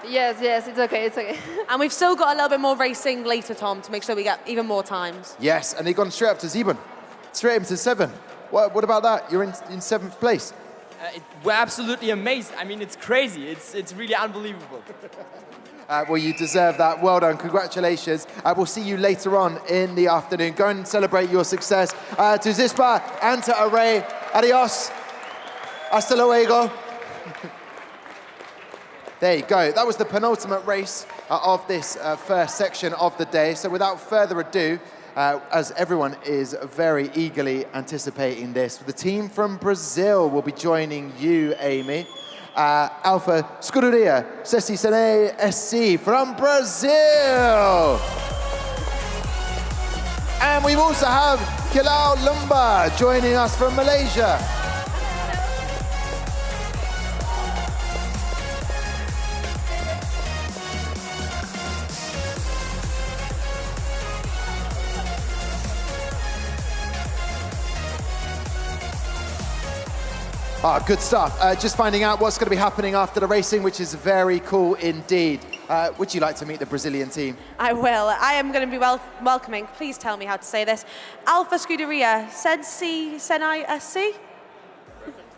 Speaker 5: Yes, it's okay, it's okay.
Speaker 2: And we've still got a little bit more racing later, Tom, to make sure we get even more times.
Speaker 1: Yes, and they've gone straight up to Zeben, straight into 7. What about that? You're in 7th place.
Speaker 17: We're absolutely amazed. I mean, it's crazy. It's really unbelievable.
Speaker 1: Well, you deserve that. Well done. Congratulations. We'll see you later on in the afternoon. Go and celebrate your success. To Zispa and to Array, adios. Hasta luego. There you go. That was the penultimate race of this first section of the day. So without further ado, as everyone is very eagerly anticipating this, the team from Brazil will be joining you, Amy. Alpha Scuderia Ceci Sene SC from Brazil. And we also have Kilau Lumba joining us from Malaysia. Good stuff. Just finding out what's going to be happening after the racing, which is very cool indeed. Would you like to meet the Brazilian team?
Speaker 2: I will. I am going to be welcoming, please tell me how to say this, Alpha Scuderia Ceci Sene SC?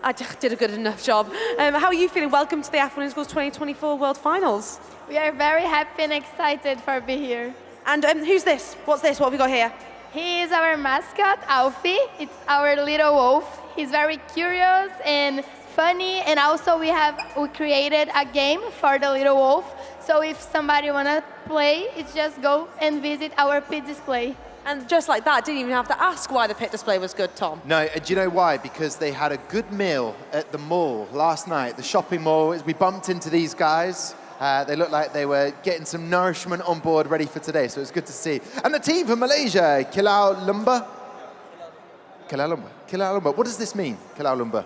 Speaker 2: I did a good enough job. How are you feeling? Welcome to the F1 Schools 2024 World Finals.
Speaker 5: We are very happy and excited for being here.
Speaker 2: And who's this? What's this? What have we got here?
Speaker 5: He is our mascot, Alfie. It's our little wolf. He's very curious and funny, and also we created a game for the little wolf. So if somebody wanna play, it's just go and visit our pit display.
Speaker 2: And just like that, didn't even have to ask why the pit display was good, Tom.
Speaker 1: No, do you know why? Because they had a good meal at the mall last night, the shopping mall. We bumped into these guys. They looked like they were getting some nourishment on board ready for today, so it was good to see. And the team from Malaysia, Kilau Lumba. Kilau Lumba. Kilau Lumba. What does this mean, Kilau Lumba?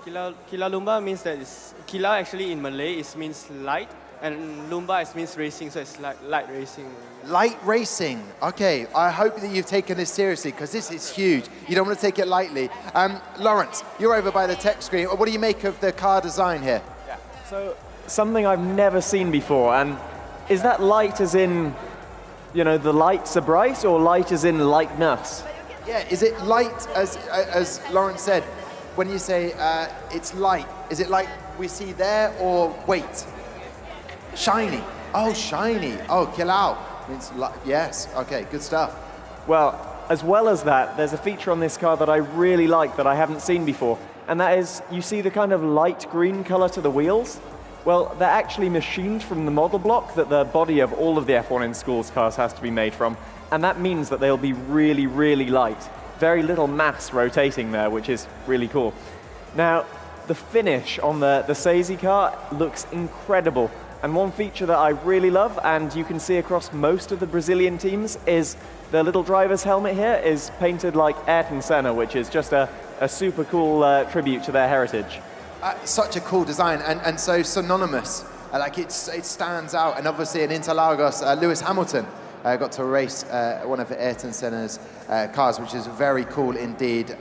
Speaker 14: Kila Lumba means that Kila actually in Malay means light, and Lumba means racing, so it's light racing.
Speaker 1: Light racing. Okay, I hope that you've taken this seriously because this is huge. You don't want to take it lightly. Lawrence, you're over by the tech screen. What do you make of the car design here?
Speaker 8: Yeah. So something I've never seen before, and is that light as in, you know, the lights are bright, or light as in lightness?
Speaker 1: Yeah, is it light as Lawrence said? When you say it's light, is it like we see there, or wait? Shiny. Oh, shiny. Oh, Kilau. Means yes. Okay, good stuff.
Speaker 8: Well as that, there's a feature on this car that I really like that I haven't seen before, and that is, you see the kind of light green color to the wheels? Well, they're actually machined from the model block that the body of all of the F1 in schools cars has to be made from, and that means that they'll be really, really light. Very little mass rotating there, which is really cool. Now, the finish on the Seizi car looks incredible. And one feature that I really love, and you can see across most of the Brazilian teams, is the little driver's helmet here is painted like Ayrton Senna, which is just a super cool tribute to their heritage.
Speaker 1: Such a cool design, and so synonymous. Like it stands out, and obviously in Interlagos, Lewis Hamilton got to race one of Ayrton Senna's cars, which is very cool indeed.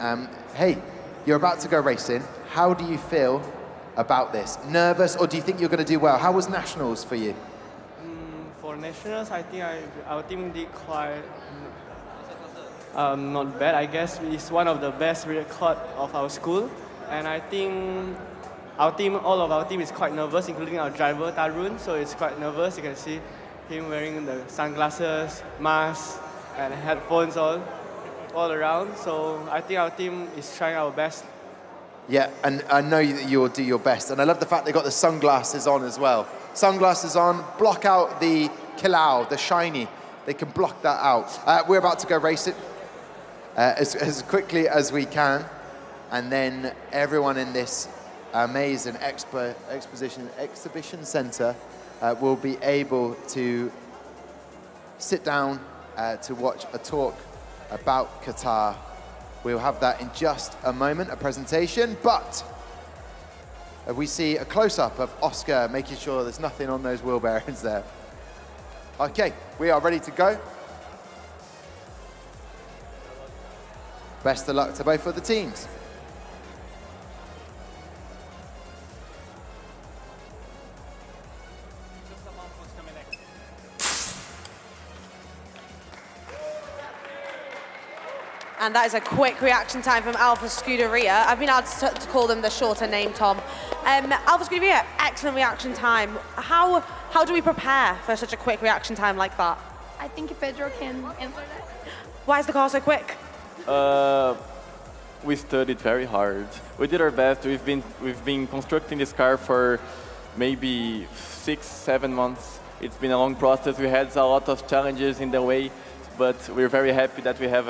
Speaker 1: Hey, you're about to go racing. How do you feel about this? Nervous, or do you think you're going to do well? How was nationals for you?
Speaker 14: For nationals, I think our team did quite not bad. I guess it's one of the best record of our school, and I think all of our team is quite nervous, including our driver Tarun. So it's quite nervous. You can see him wearing the sunglasses, mask, and headphones all around. So I think our team is trying our best.
Speaker 1: Yeah, and I know that you'll do your best. And I love the fact they got the sunglasses on as well. Sunglasses on, block out the Kilau, the shiny. They can block that out. We're about to go race it as quickly as we can. And then everyone in this amazing exhibition center will be able to sit down to watch a talk about Qatar. We'll have that in just a moment, a presentation, but we see a close-up of Oscar making sure there's nothing on those wheel bearings there. Okay, we are ready to go. Best of luck to both of the teams.
Speaker 2: And that is a quick reaction time from Alpha Scuderia. I've been asked to call them the shorter name, Tom. Alpha Scuderia, excellent reaction time. How do we prepare for such a quick reaction time like that?
Speaker 5: I think Pedro can answer that.
Speaker 2: Why is the car so quick?
Speaker 18: We studied very hard. We did our best. We've been constructing this car for maybe 6-7 months. It's been a long process. We had a lot of challenges in the way, but we're very happy that we have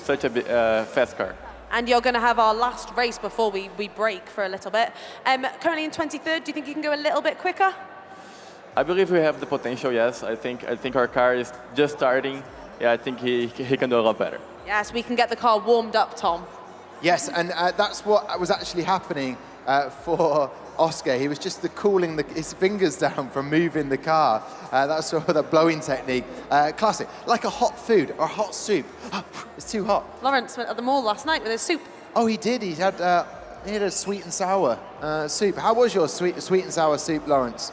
Speaker 18: such a fast car.
Speaker 2: And you're going to have our last race before we break for a little bit. Currently in 23rd, do you think you can go a little bit quicker?
Speaker 18: I believe we have the potential, yes. I think our car is just starting. Yeah, I think he can do a lot better.
Speaker 2: Yes, we can get the car warmed up, Tom.
Speaker 1: Yes, and that's what was actually happening for Oscar. He was just cooling his fingers down from moving the car. That's sort of the blowing technique. Classic, like a hot food or a hot soup. Oh, it's too hot.
Speaker 2: Lawrence went at the mall last night with his soup.
Speaker 1: Oh, he did. He had a sweet and sour soup. How was your sweet and sour soup, Lawrence?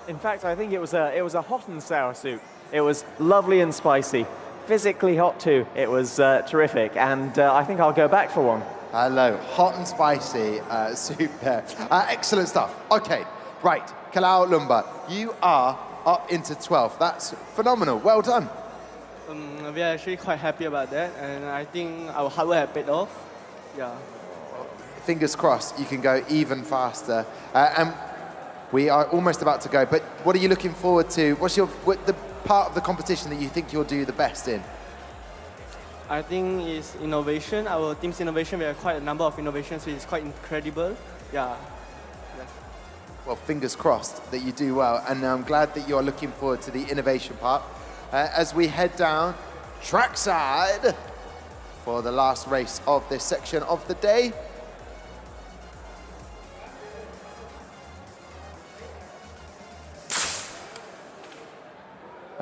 Speaker 8: In fact, I think it was a hot and sour soup. It was lovely and spicy. Physically hot too. It was terrific, and I think I'll go back for one.
Speaker 1: Hello, hot and spicy soup there. Excellent stuff. Okay, right, Kalau Lumba, you are up into 12th. That's phenomenal. Well done.
Speaker 14: We are actually quite happy about that, and I think our hard work has paid off. Yeah.
Speaker 1: Fingers crossed you can go even faster. And we are almost about to go, but what are you looking forward to? What's the part of the competition that you think you'll do the best in?
Speaker 14: I think it's innovation. Our team's innovation, we have quite a number of innovations, which is quite incredible. Yeah. Yes.
Speaker 1: Well, fingers crossed that you do well, and I'm glad that you're looking forward to the innovation part. As we head down trackside for the last race of this section of the day.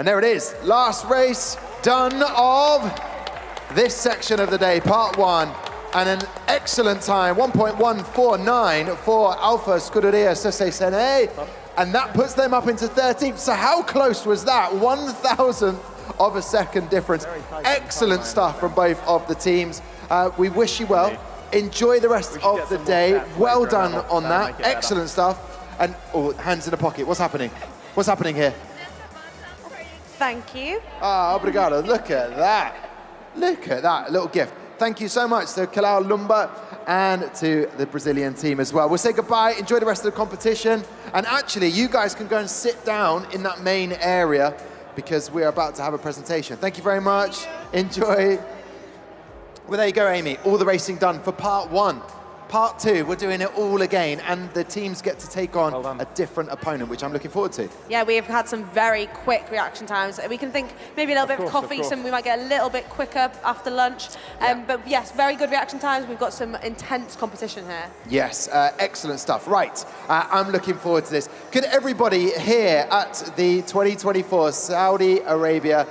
Speaker 1: And there it is, last race done of this section of the day, part 1. And an excellent time, 1.149 for Alfa Scuderia Sese Sene. And that puts them up into 13th. So how close was that? 1,000th of a second difference. Excellent stuff from both of the teams. We wish you well. Enjoy the rest of the day. Well done on that. Excellent stuff. And, oh, hands in the pocket. What's happening? What's happening here?
Speaker 2: Thank you.
Speaker 1: Ah, obrigado. Look at that. Look at that. A little gift. Thank you so much to Kalao Lumba and to the Brazilian team as well. We'll say goodbye. Enjoy the rest of the competition. And actually, you guys can go and sit down in that main area because we're about to have a presentation. Thank you very much. Enjoy. Well, there you go, Amy. All the racing done for part 1. Part 2, we're doing it all again, and the teams get to take on a different opponent, which I'm looking forward to.
Speaker 2: Yeah, we have had some very quick reaction times. We can think maybe a little bit of coffee, so we might get a little bit quicker after lunch. But yes, very good reaction times. We've got some intense competition here.
Speaker 1: Yes, excellent stuff. Right, I'm looking forward to this. Could everybody here at the 2024 Saudi Arabia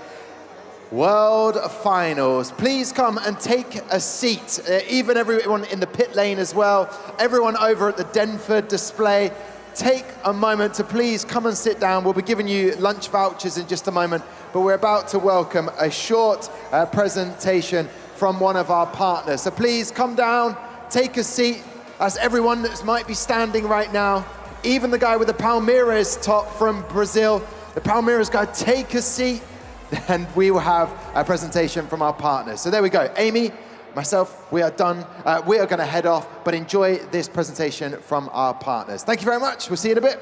Speaker 1: World Finals please come and take a seat? Even everyone in the pit lane as well, everyone over at the Denford display, take a moment to please come and sit down. We'll be giving you lunch vouchers in just a moment, but we're about to welcome a short presentation from one of our partners. So please come down, take a seat. As everyone that might be standing right now, even the guy with the Palmeiras top from Brazil, the Palmeiras guy, take a seat. Then we will have a presentation from our partners. So there we go. Amy, myself, we are done. We are going to head off, but enjoy this presentation from our partners. Thank you very much. We'll see you in a bit.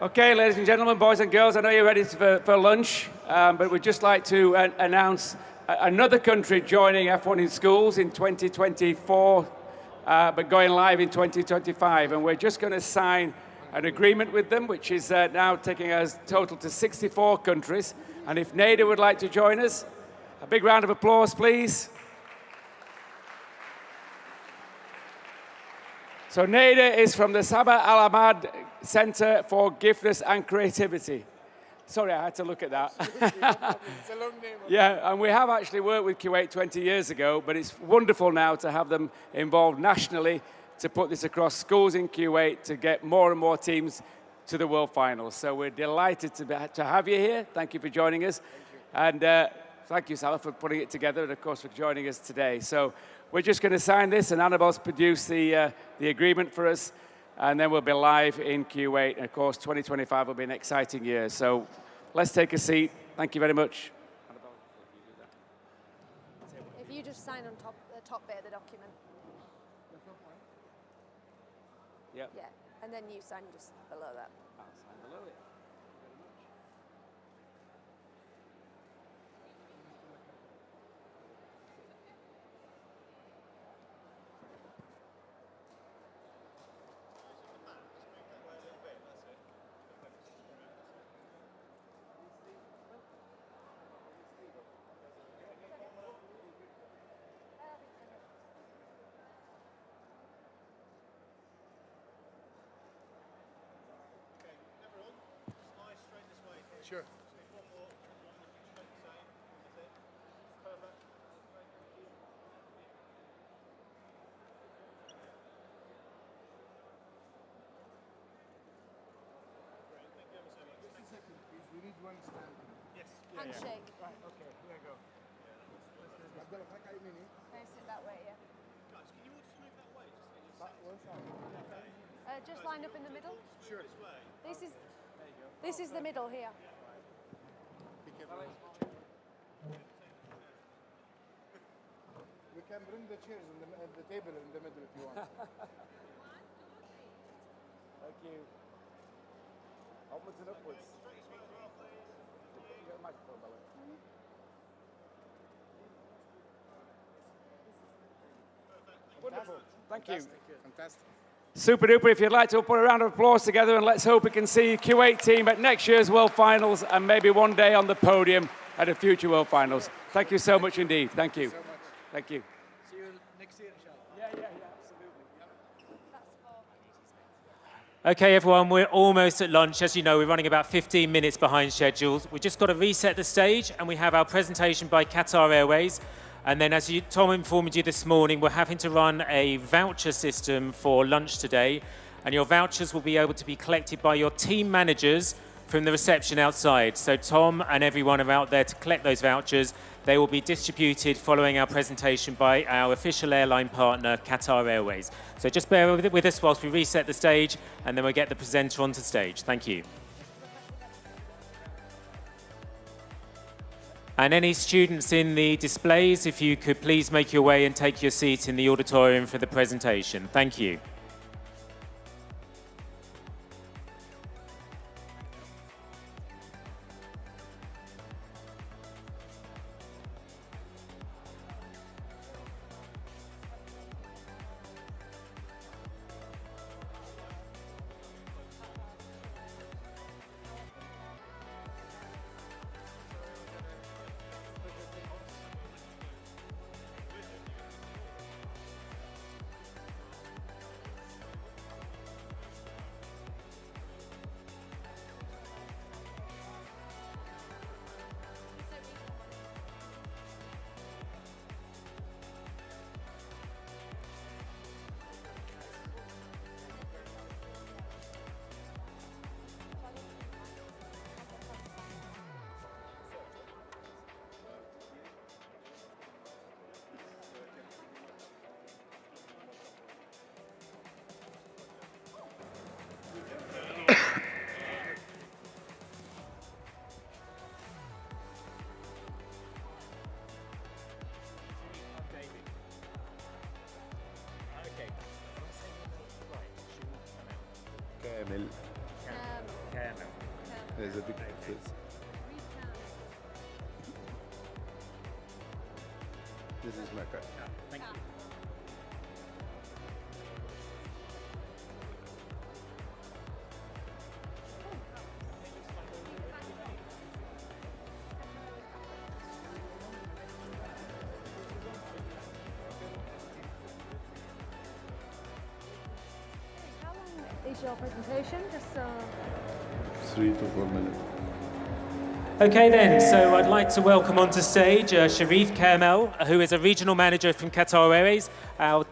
Speaker 9: Okay, ladies and gentlemen, boys and girls, I know you're ready for lunch, but we'd just like to announce another country joining F1 in schools in 2024. But going live in 2025. And we're just going to sign an agreement with them, which is now taking us total to 64 countries. And if Nader would like to join us, a big round of applause, please. So Nader is from the Sabah Al Ahmad Center for Giftedness and Creativity. Sorry, I had to look at that.
Speaker 19: It's a long name.
Speaker 9: Yeah, and we have actually worked with Kuwait 20 years ago, but it's wonderful now to have them involved nationally to put this across schools in Kuwait to get more and more teams to the World Finals. So we're delighted to have you here. Thank you for joining us. Thank you. And thank you, Salah, for putting it together and, of course, for joining us today. So we're just going to sign this, and Annabal's produced the agreement for us. And then we'll be live in Kuwait. And of course, 2025 will be an exciting year. So let's take a seat. Thank you very much.
Speaker 2: If you just sign on the top bit of the document.
Speaker 9: Yep.
Speaker 2: Yeah, and then you sign just below that.
Speaker 9: I'll sign below it.
Speaker 19: Sure. We need one stand. Yes.
Speaker 2: Handshake.
Speaker 19: Right, okay, here I go. I've got a pack mini.
Speaker 2: Can I sit that way, yeah?
Speaker 19: Guys, can you all just move that way? One side. Okay.
Speaker 2: Just lined up in the middle?
Speaker 19: Sure.
Speaker 2: This is the middle here.
Speaker 19: Be careful. We can bring the chairs and the table in the middle if you want.
Speaker 9: Thank you. Upwards and upwards. You got a microphone, Bella. Wonderful. Thank you.
Speaker 19: Fantastic.
Speaker 9: Super duper. If you'd like to put a round of applause together, and let's hope we can see Kuwait team at next year's World Finals and maybe one day on the podium at a future World Finals. Thank you so much indeed. Thank you. Thank you.
Speaker 19: See you
Speaker 9: Next year, inshallah. Yeah, absolutely.
Speaker 6: Okay, everyone, we're almost at lunch. As you know, we're running about 15 minutes behind schedule. We've just got to reset the stage, and we have our presentation by Qatar Airways. And then, as Tom informed you this morning, we're having to run a voucher system for lunch today. And your vouchers will be able to be collected by your team managers from the reception outside. So Tom and everyone are out there to collect those vouchers. They will be distributed following our presentation by our official airline partner, Qatar Airways. So just bear with us whilst we reset the stage, and then we'll get the presenter onto stage. Thank you. And any students in the displays, if you could please make your way and take your seat in the auditorium for the presentation. Thank you.
Speaker 12: Camel. There's a big difference. This is my card.
Speaker 6: Thank you.
Speaker 21: Is your presentation just
Speaker 12: 3 to 4 minutes.
Speaker 6: Okay then, so I'd like to welcome onto stage Sharif Kamel, who is a regional manager from Qatar Airways, our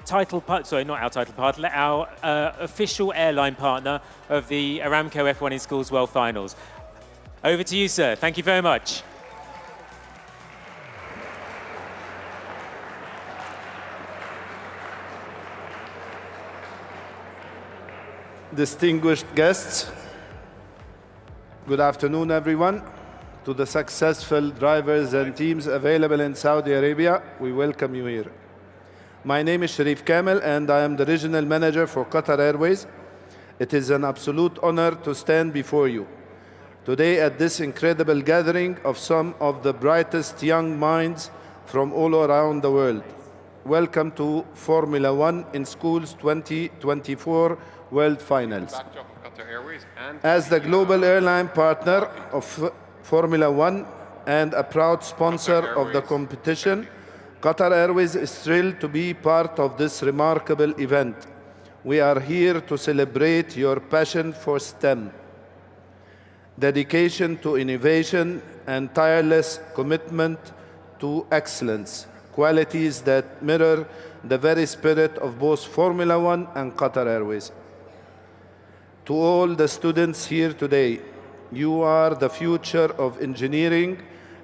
Speaker 6: official airline partner of the Aramco F1 in Schools World Finals. Over to you, sir. Thank you very much.
Speaker 12: Distinguished guests, good afternoon, everyone. To the successful drivers and teams available in Saudi Arabia, we welcome you here. My name is Sharif Kamel, and I am the regional manager for Qatar Airways. It is an absolute honor to stand before you today at this incredible gathering of some of the brightest young minds from all around the world. Welcome to Formula One in Schools 2024 World Finals. As the global airline partner of Formula One and a proud sponsor of the competition, Qatar Airways is thrilled to be part of this remarkable event. We are here to celebrate your passion for STEM, dedication to innovation, and tireless commitment to excellence, qualities that mirror the very spirit of both Formula One and Qatar Airways. To all the students here today, you are the future of engineering,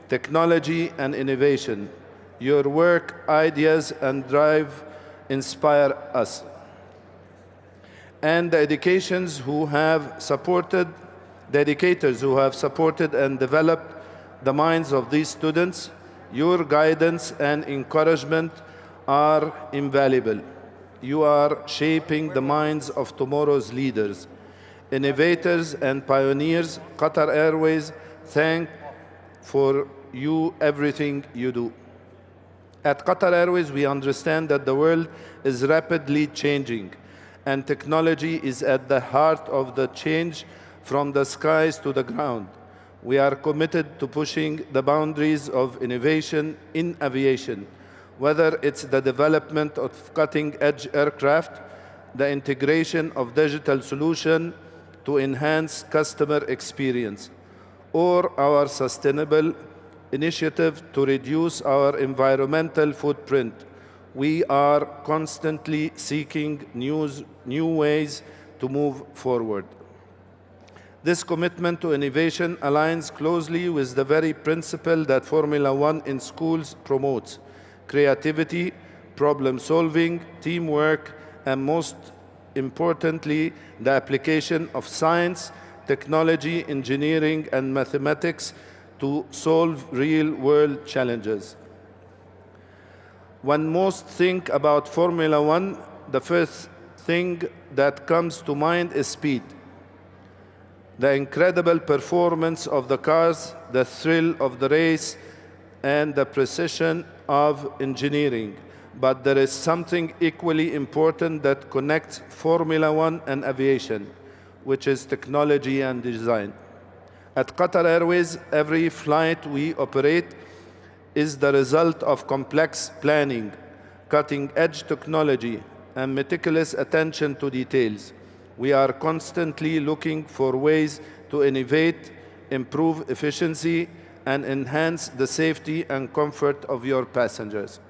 Speaker 12: technology, and innovation. Your work, ideas, and drive inspire us. And the dedicators who have supported and developed the minds of these students, your guidance and encouragement are invaluable. You are shaping the minds of tomorrow's leaders, innovators, and pioneers. Qatar Airways thank for you everything you do. At Qatar Airways, we understand that the world is rapidly changing, and technology is at the heart of the change from the skies to the ground. We are committed to pushing the boundaries of innovation in aviation, whether it's the development of cutting-edge aircraft, the integration of digital solutions to enhance customer experience, or our sustainable initiative to reduce our environmental footprint. We are constantly seeking new ways to move forward. This commitment to innovation aligns closely with the very principle that Formula One in schools promotes: creativity, problem solving, teamwork, and most importantly, the application of science, technology, engineering, and mathematics to solve real-world challenges. When most think about Formula One, the first thing that comes to mind is speed. The incredible performance of the cars, the thrill of the race, and the precision of engineering. But there is something equally important that connects Formula One and aviation, which is technology and design. At Qatar Airways, every flight we operate is the result of complex planning, cutting-edge technology, and meticulous attention to details. We are constantly looking for ways to innovate, improve efficiency, and enhance the safety and comfort of your passengers.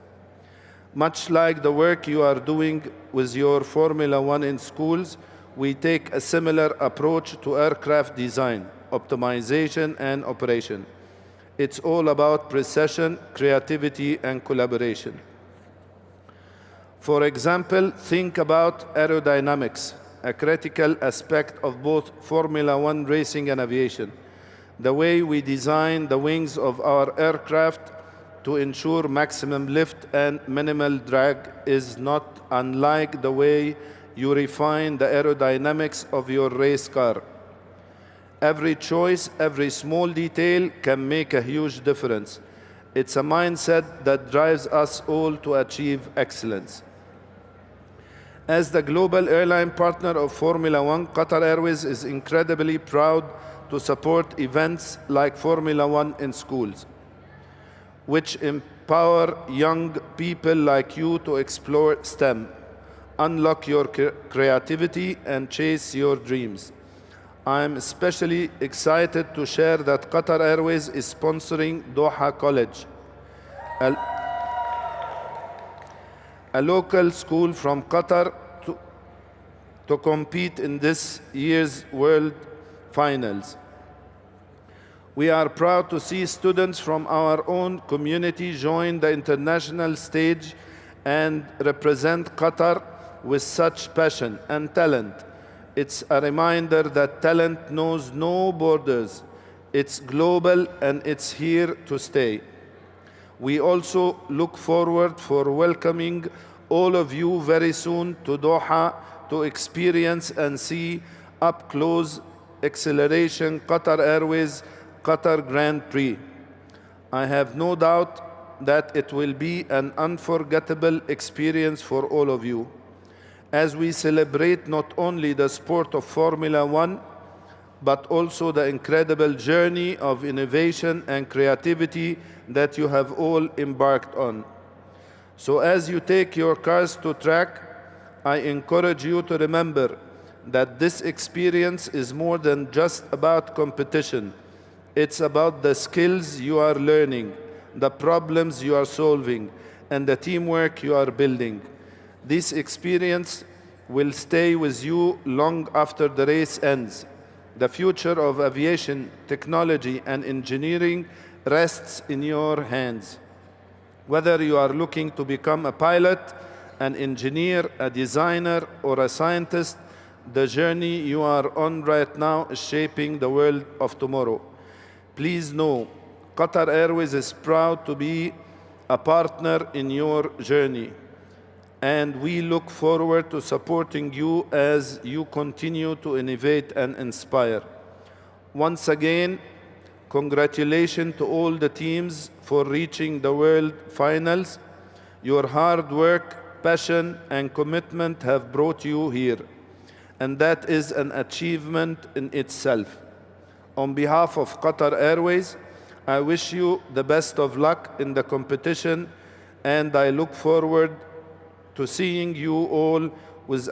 Speaker 12: Much like the work you are doing with your Formula One in schools, we take a similar approach to aircraft design, optimization, and operation. It's all about precision, creativity, and collaboration. For example, think about aerodynamics, a critical aspect of both Formula One racing and aviation. The way we design the wings of our aircraft to ensure maximum lift and minimal drag is not unlike the way you refine the aerodynamics of your race car. Every choice, every small detail can make a huge difference. It's a mindset that drives us all to achieve excellence. As the global airline partner of Formula One, Qatar Airways is incredibly proud to support events like Formula One in schools, which empower young people like you to explore STEM, unlock your creativity, and chase your dreams. I'm especially excited to share that Qatar Airways is sponsoring Doha College, a local school from Qatar, to compete in this year's World Finals. We are proud to see students from our own community join the international stage and represent Qatar with such passion and talent. It's a reminder that talent knows no borders. It's global and it's here to stay. We also look forward for welcoming all of you very soon to Doha to experience and see up close acceleration Qatar Airways Qatar Grand Prix. I have no doubt that it will be an unforgettable experience for all of you, as we celebrate not only the sport of Formula One, but also the incredible journey of innovation and creativity that you have all embarked on. So as you take your cars to track, I encourage you to remember that this experience is more than just about competition. It's about the skills you are learning, the problems you are solving, and the teamwork you are building. This experience will stay with you long after the race ends. The future of aviation, technology, and engineering rests in your hands. Whether you are looking to become a pilot, an engineer, a designer, or a scientist, the journey you are on right now is shaping the world of tomorrow. Please know, Qatar Airways is proud to be a partner in your journey, and we look forward to supporting you as you continue to innovate and inspire. Once again, congratulations to all the teams for reaching the World Finals. Your hard work, passion, and commitment have brought you here, and that is an achievement in itself. On behalf of Qatar Airways, I wish you the best of luck in the competition and I look forward to seeing you all with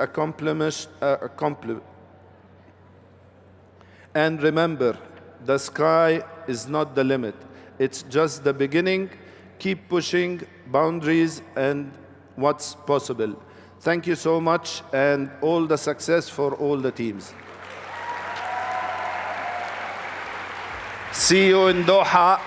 Speaker 12: And remember, the sky is not the limit. It's just the beginning. Keep pushing boundaries and what's possible. Thank you so much, and all the success for all the teams. See you in Doha.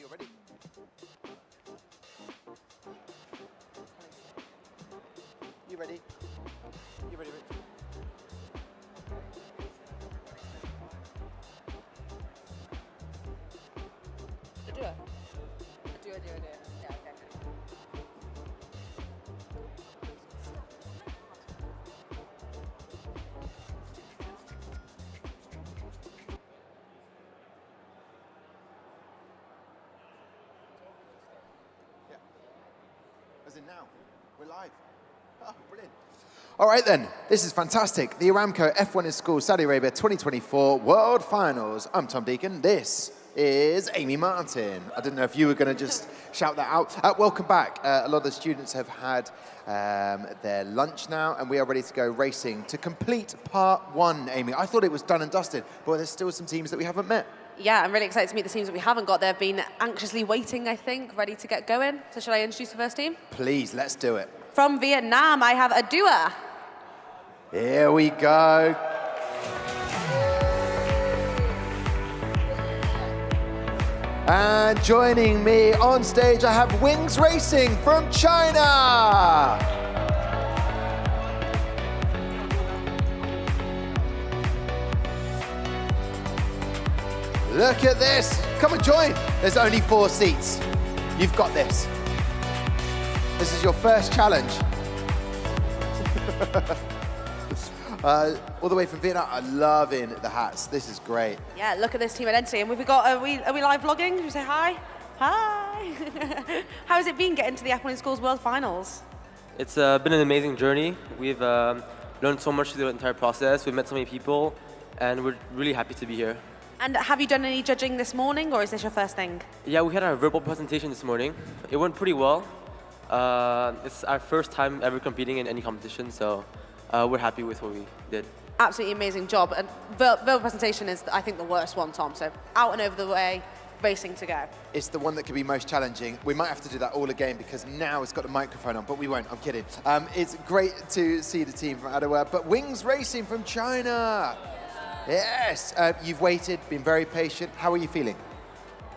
Speaker 1: You're ready? You ready? You ready, Rich?
Speaker 2: Do it. Do it. Yeah, okay.
Speaker 1: As in now. We're live. Oh, brilliant. All right then, this is fantastic. The Aramco F1 in School Saudi Arabia 2024 World Finals. I'm Tom Deacon. This is Amy Martin. I didn't know if you were going to just shout that out. Welcome back. A lot of the students have had their lunch now, and we are ready to go racing to complete part one, Amy. I thought it was done and dusted, but there's still some teams that we haven't met.
Speaker 2: Yeah, I'm really excited to meet the teams that we haven't got. They've been anxiously waiting, I think, ready to get going. So shall I introduce the first team?
Speaker 1: Please, let's do it.
Speaker 2: From Vietnam, I have Adua.
Speaker 1: Here we go. And joining me on stage, I have Wings Racing from China. Look at this. Come and join. There's only 4 seats. You've got this. This is your first challenge. All the way from Vietnam. I'm loving the hats. This is great.
Speaker 2: Yeah, look at this team identity. And we've got, are we live vlogging? Should we say hi? Hi. How has it been getting to the F1 in Schools World Finals?
Speaker 13: It's been an amazing journey. We've learned so much through the entire process. We've met so many people, and we're really happy to be here.
Speaker 2: And have you done any judging this morning, or is this your first thing?
Speaker 13: Yeah, we had our verbal presentation this morning. It went pretty well. It's our first time ever competing in any competition, so we're happy with what we did.
Speaker 2: Absolutely amazing job. And verbal presentation is, I think, the worst one, Tom. So out and over the way, racing to go.
Speaker 1: It's the one that can be most challenging. We might have to do that all again because now it's got the microphone on, but we won't. I'm kidding. It's great to see the team from Ottawa, but Wings Racing from China. Yes, you've waited, been very patient. How are you feeling?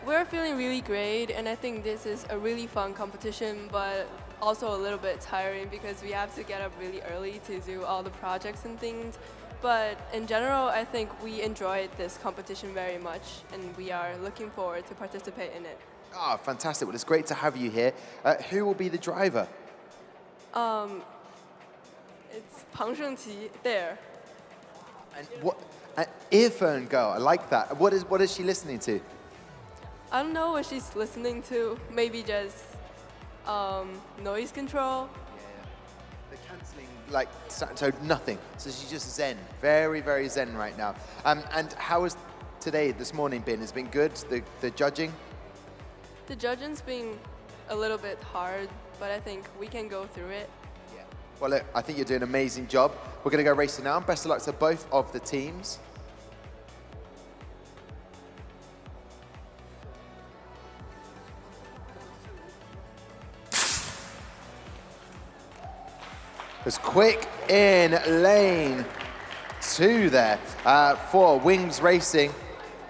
Speaker 22: We're feeling really great, and I think this is a really fun competition, but also a little bit tiring because we have to get up really early to do all the projects and things. But in general, I think we enjoyed this competition very much, and we are looking forward to participate in it.
Speaker 1: Ah, fantastic. Well, it's great to have you here. Who will be the driver?
Speaker 22: It's Pang Shengqi there.
Speaker 1: And what? An earphone girl, I like that. What is she listening to?
Speaker 22: I don't know what she's listening to. Maybe just noise control.
Speaker 1: Yeah, the cancelling, like, so nothing. So she's just zen, very, very zen right now. And how has this morning been? Has it been good, the judging?
Speaker 22: The judging's been a little bit hard, but I think we can go through it.
Speaker 1: Well, look, I think you're doing an amazing job. We're going to go racing now. Best of luck to both of the teams. It's quick in lane 2 there for Wings Racing.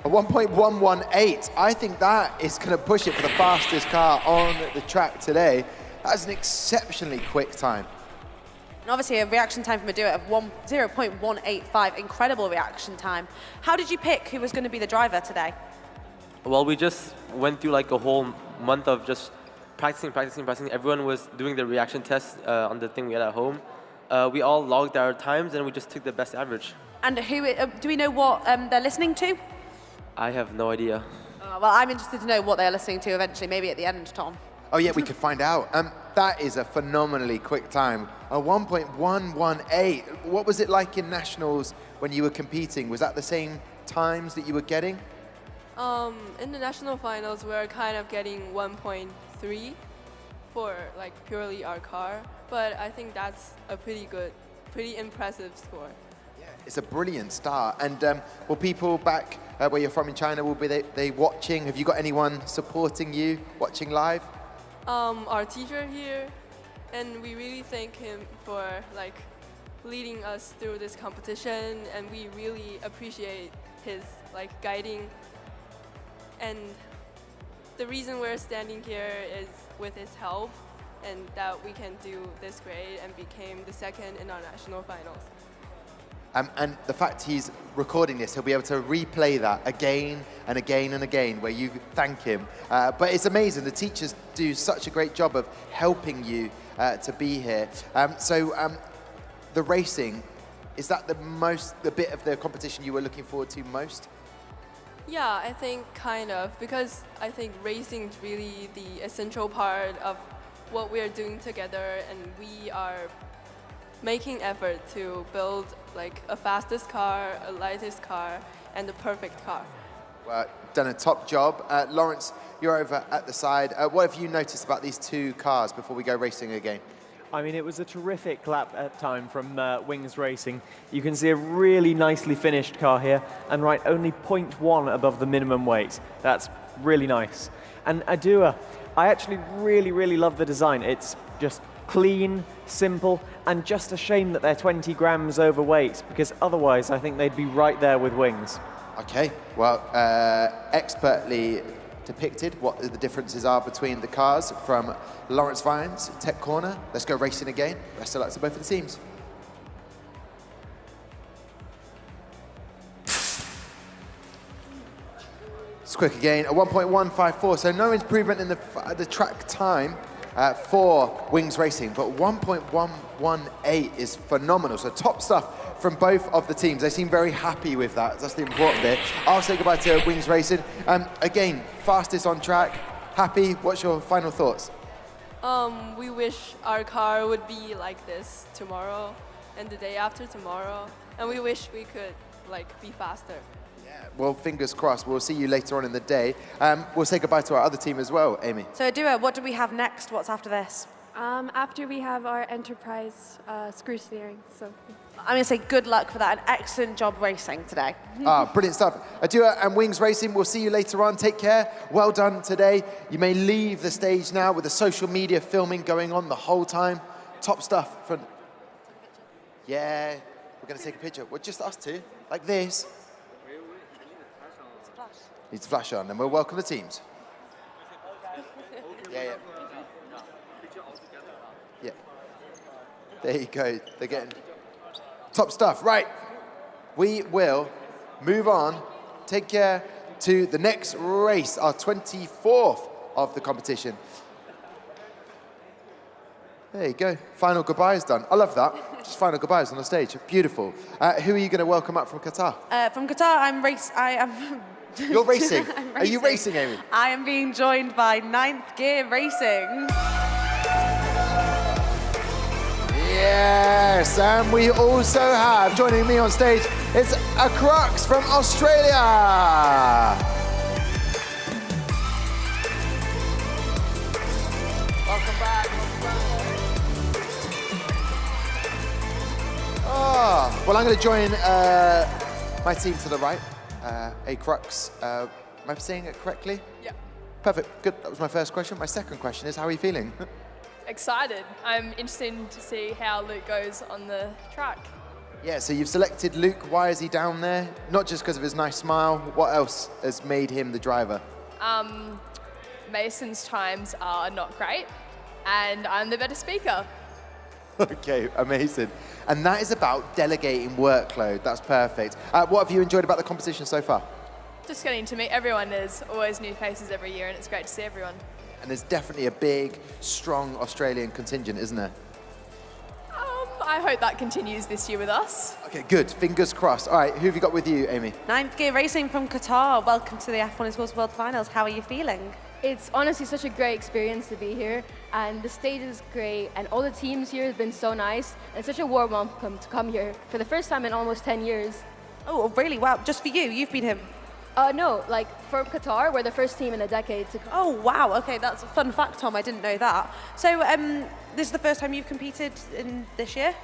Speaker 1: A 1.118. I think that is going to push it for the fastest car on the track today. That's an exceptionally quick time.
Speaker 2: And obviously a reaction time from Adua of 0.185, incredible reaction time. How did you pick who was going to be the driver today?
Speaker 13: Well, we just went through like a whole month of just practicing. Everyone was doing the reaction test on the thing we had at home. We all logged our times, and we just took the best average.
Speaker 2: And who do we know what they're listening to?
Speaker 13: I have no idea.
Speaker 2: Well, I'm interested to know what they're listening to eventually, maybe at the end, Tom.
Speaker 1: Oh yeah, we could find out. That is a phenomenally quick time. A 1.118. What was it like in nationals when you were competing? Was that the same times that you were getting?
Speaker 22: In the national finals, we're kind of getting 1.3 for like purely our car, but I think that's a pretty impressive score.
Speaker 1: Yeah, it's a brilliant start. And will people back where you're from in China, will they watching? Have you got anyone supporting you, watching live?
Speaker 22: Our teacher here, and we really thank him for like leading us through this competition, and we really appreciate his like guiding. And the reason we're standing here is with his help, and that we can do this great and became the second in our national finals.
Speaker 1: And the fact he's recording this, he'll be able to replay that again and again and again, where you thank him. But it's amazing. The teachers do such a great job of helping you to be here. The racing, is that the bit of the competition you were looking forward to most?
Speaker 22: Yeah, I think kind of, because I think racing is really the essential part of what we are doing together, and we are making effort to build like a fastest car, a lightest car, and the perfect car.
Speaker 1: Well, done a top job. Lawrence, you're over at the side. What have you noticed about these two cars before we go racing again?
Speaker 8: I mean, it was a terrific lap time from Wings Racing. You can see a really nicely finished car here, and right, only 0.1 above the minimum weight. That's really nice. And Adua, I actually really love the design. It's just clean, simple, and just a shame that they're 20 grams overweight, because otherwise I think they'd be right there with Wings.
Speaker 1: Okay, well, expertly depicted what the differences are between the cars from Lawrence Vines, Tech Corner. Let's go racing again. Best of luck to both of the teams. It's quick again, a 1.154, so no improvement in the track time for Wings Racing, but 1.118 is phenomenal. So top stuff from both of the teams. They seem very happy with that. That's the important bit. I'll say goodbye to Wings Racing. Again, fastest on track. Happy. What's your final thoughts?
Speaker 22: We wish our car would be like this tomorrow and the day after tomorrow, and we wish we could like be faster.
Speaker 1: Well, fingers crossed. We'll see you later on in the day. We'll say goodbye to our other team as well, Amy.
Speaker 2: So Adua, what do we have next? What's after this?
Speaker 21: After we have our enterprise screw steering. So
Speaker 2: I'm going to say good luck for that. An excellent job racing today.
Speaker 1: Brilliant stuff. Adua and Wings Racing, we'll see you later on. Take care. Well done today. You may leave the stage now with the social media filming going on the whole time. Top stuff. Yeah, we're going to take a picture. Well, just us two, like this. Needs to flash on, and we'll welcome the teams. Yeah. There you go. They're getting top stuff. Right. We will move on. Take care to the next race, our 24th of the competition. There you go. Final goodbyes done. I love that. Just final goodbyes on the stage. Beautiful. Who are you going to welcome up from Qatar?
Speaker 2: From Qatar, I am.
Speaker 1: You're racing. Are you racing, Amy?
Speaker 2: I am being joined by Ninth Gear Racing.
Speaker 1: Yes, and we also have, joining me on stage, it's a Crux from Australia. Welcome back. Well, I'm going to join my team to the right. A Crux. Am I saying it correctly?
Speaker 3: Yeah.
Speaker 1: Perfect. Good. That was my first question. My second question is, how are you feeling?
Speaker 3: Excited. I'm interested to see how Luke goes on the track.
Speaker 1: Yeah, so you've selected Luke. Why is he down there? Not just because of his nice smile. What else has made him the driver?
Speaker 3: Mason's times are not great, and I'm the better speaker.
Speaker 1: Okay, amazing. And that is about delegating workload. That's perfect. What have you enjoyed about the competition so far?
Speaker 3: Just getting to meet everyone. There's always new faces every year, and it's great to see everyone.
Speaker 1: And there's definitely a big, strong Australian contingent, isn't there?
Speaker 3: I hope that continues this year with us.
Speaker 1: Okay, good. Fingers crossed. All right, who have you got with you, Amy?
Speaker 2: Ninth Gear Racing from Qatar. Welcome to the F1 Esports World Finals. How are you feeling?
Speaker 15: It's honestly such a great experience to be here, and the stage is great, and all the teams here have been so nice, and it's such a warm welcome to come here for the first time in almost 10 years.
Speaker 2: Oh, really? Wow. Just for you? You've been here?
Speaker 15: No, like for Qatar, we're the first team in a decade to come.
Speaker 2: Oh, wow. Okay, that's a fun fact, Tom. I didn't know that. So this is the first time you've competed in this year?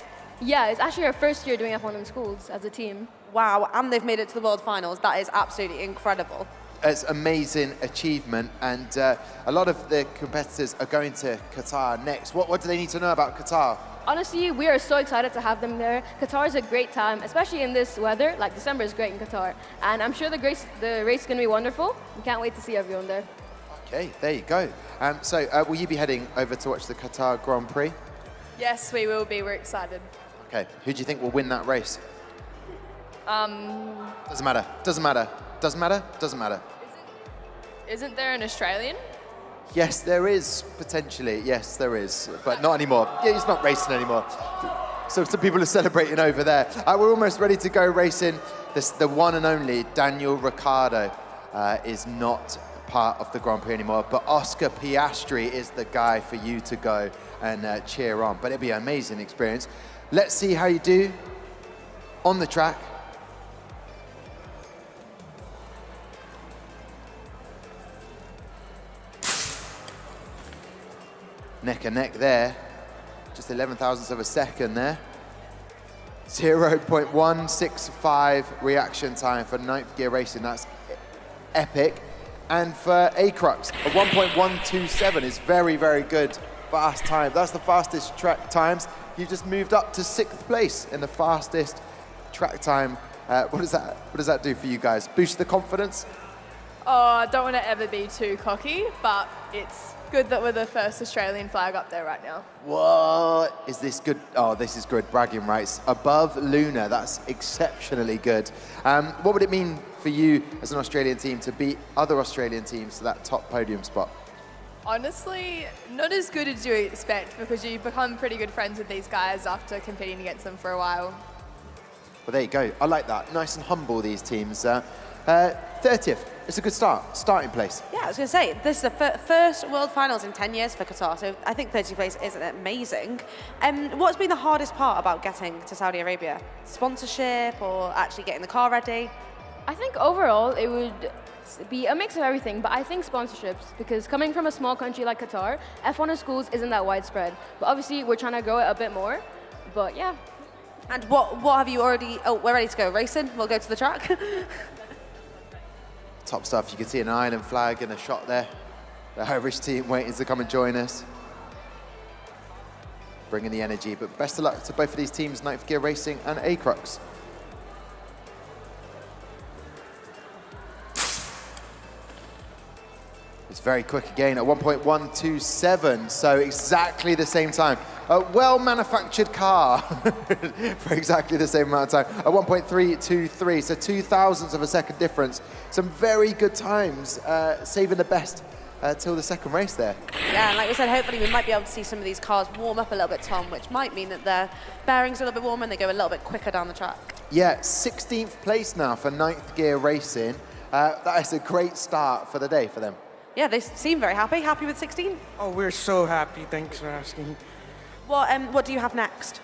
Speaker 15: Yeah, it's actually our first year doing F1 in schools as a team.
Speaker 2: Wow, and they've made it to the World Finals. That is absolutely incredible.
Speaker 1: It's amazing achievement, and a lot of the competitors are going to Qatar next. What do they need to know about Qatar?
Speaker 15: Honestly, we are so excited to have them there. Qatar is a great time, especially in this weather. Like December is great in Qatar, and I'm sure the race is going to be wonderful. We can't wait to see everyone there.
Speaker 1: Okay, there you go. So will you be heading over to watch the Qatar Grand Prix?
Speaker 3: Yes, we will be. We're excited.
Speaker 1: Okay, who do you think will win that race? Doesn't matter. Doesn't matter. Doesn't matter. Doesn't matter.
Speaker 3: Isn't there an Australian?
Speaker 1: Yes, there is, potentially. Yes, there is, but not anymore. Yeah, he's not racing anymore. So some people are celebrating over there. We're almost ready to go racing. The one and only Daniel Ricciardo is not part of the Grand Prix anymore, but Oscar Piastri is the guy for you to go and cheer on. But it'll be an amazing experience. Let's see how you do on the track. Neck and neck there, just 11 thousandths of a second there. 0.165 reaction time for ninth gear racing, that's epic. And for Acrux, a 1.127 is very, very good fast time. That's the fastest track times. You've just moved up to 6th place in the fastest track time. What does that do for you guys? Boost the confidence?
Speaker 3: Oh, I don't want to ever be too cocky, but it's good that we're the first Australian flag up there right now.
Speaker 1: What? Is this good? Oh, this is good bragging rights. Above Luna, that's exceptionally good. What would it mean for you as an Australian team to beat other Australian teams to that top podium spot?
Speaker 3: Honestly, not as good as you expect because you become pretty good friends with these guys after competing against them for a while.
Speaker 1: Well, there you go. I like that. Nice and humble, these teams. 30th. It's a good starting place.
Speaker 2: Yeah, I was going to say, this is the first World Finals in 10 years for Qatar, so I think 30th place is amazing. What's been the hardest part about getting to Saudi Arabia? Sponsorship or actually getting the car ready?
Speaker 15: I think overall it would be a mix of everything, but I think sponsorships, because coming from a small country like Qatar, F1 in schools isn't that widespread. But obviously we're trying to grow it a bit more, but yeah.
Speaker 2: And what have you already, oh, we're ready to go racing, we'll go to the track.
Speaker 1: Top stuff. You can see an Ireland flag and a shot there. The Irish team waiting to come and join us. Bringing the energy, but best of luck to both of these teams, Ninth Gear Racing and Acrux. It's very quick again at 1.127, so exactly the same time. A well-manufactured car for exactly the same amount of time. At 1.323, so 2 thousandths of a second difference. Some very good times, saving the best till the second race there.
Speaker 2: Yeah, and like we said, hopefully we might be able to see some of these cars warm up a little bit, Tom, which might mean that their bearings are a little bit warmer and they go a little bit quicker down the track.
Speaker 1: Yeah, 16th place now for Ninth Gear Racing. That is a great start for the day for them.
Speaker 2: Yeah, they seem very happy. Happy with 16?
Speaker 7: Oh, we're so happy. Thanks for asking.
Speaker 2: What do you have next?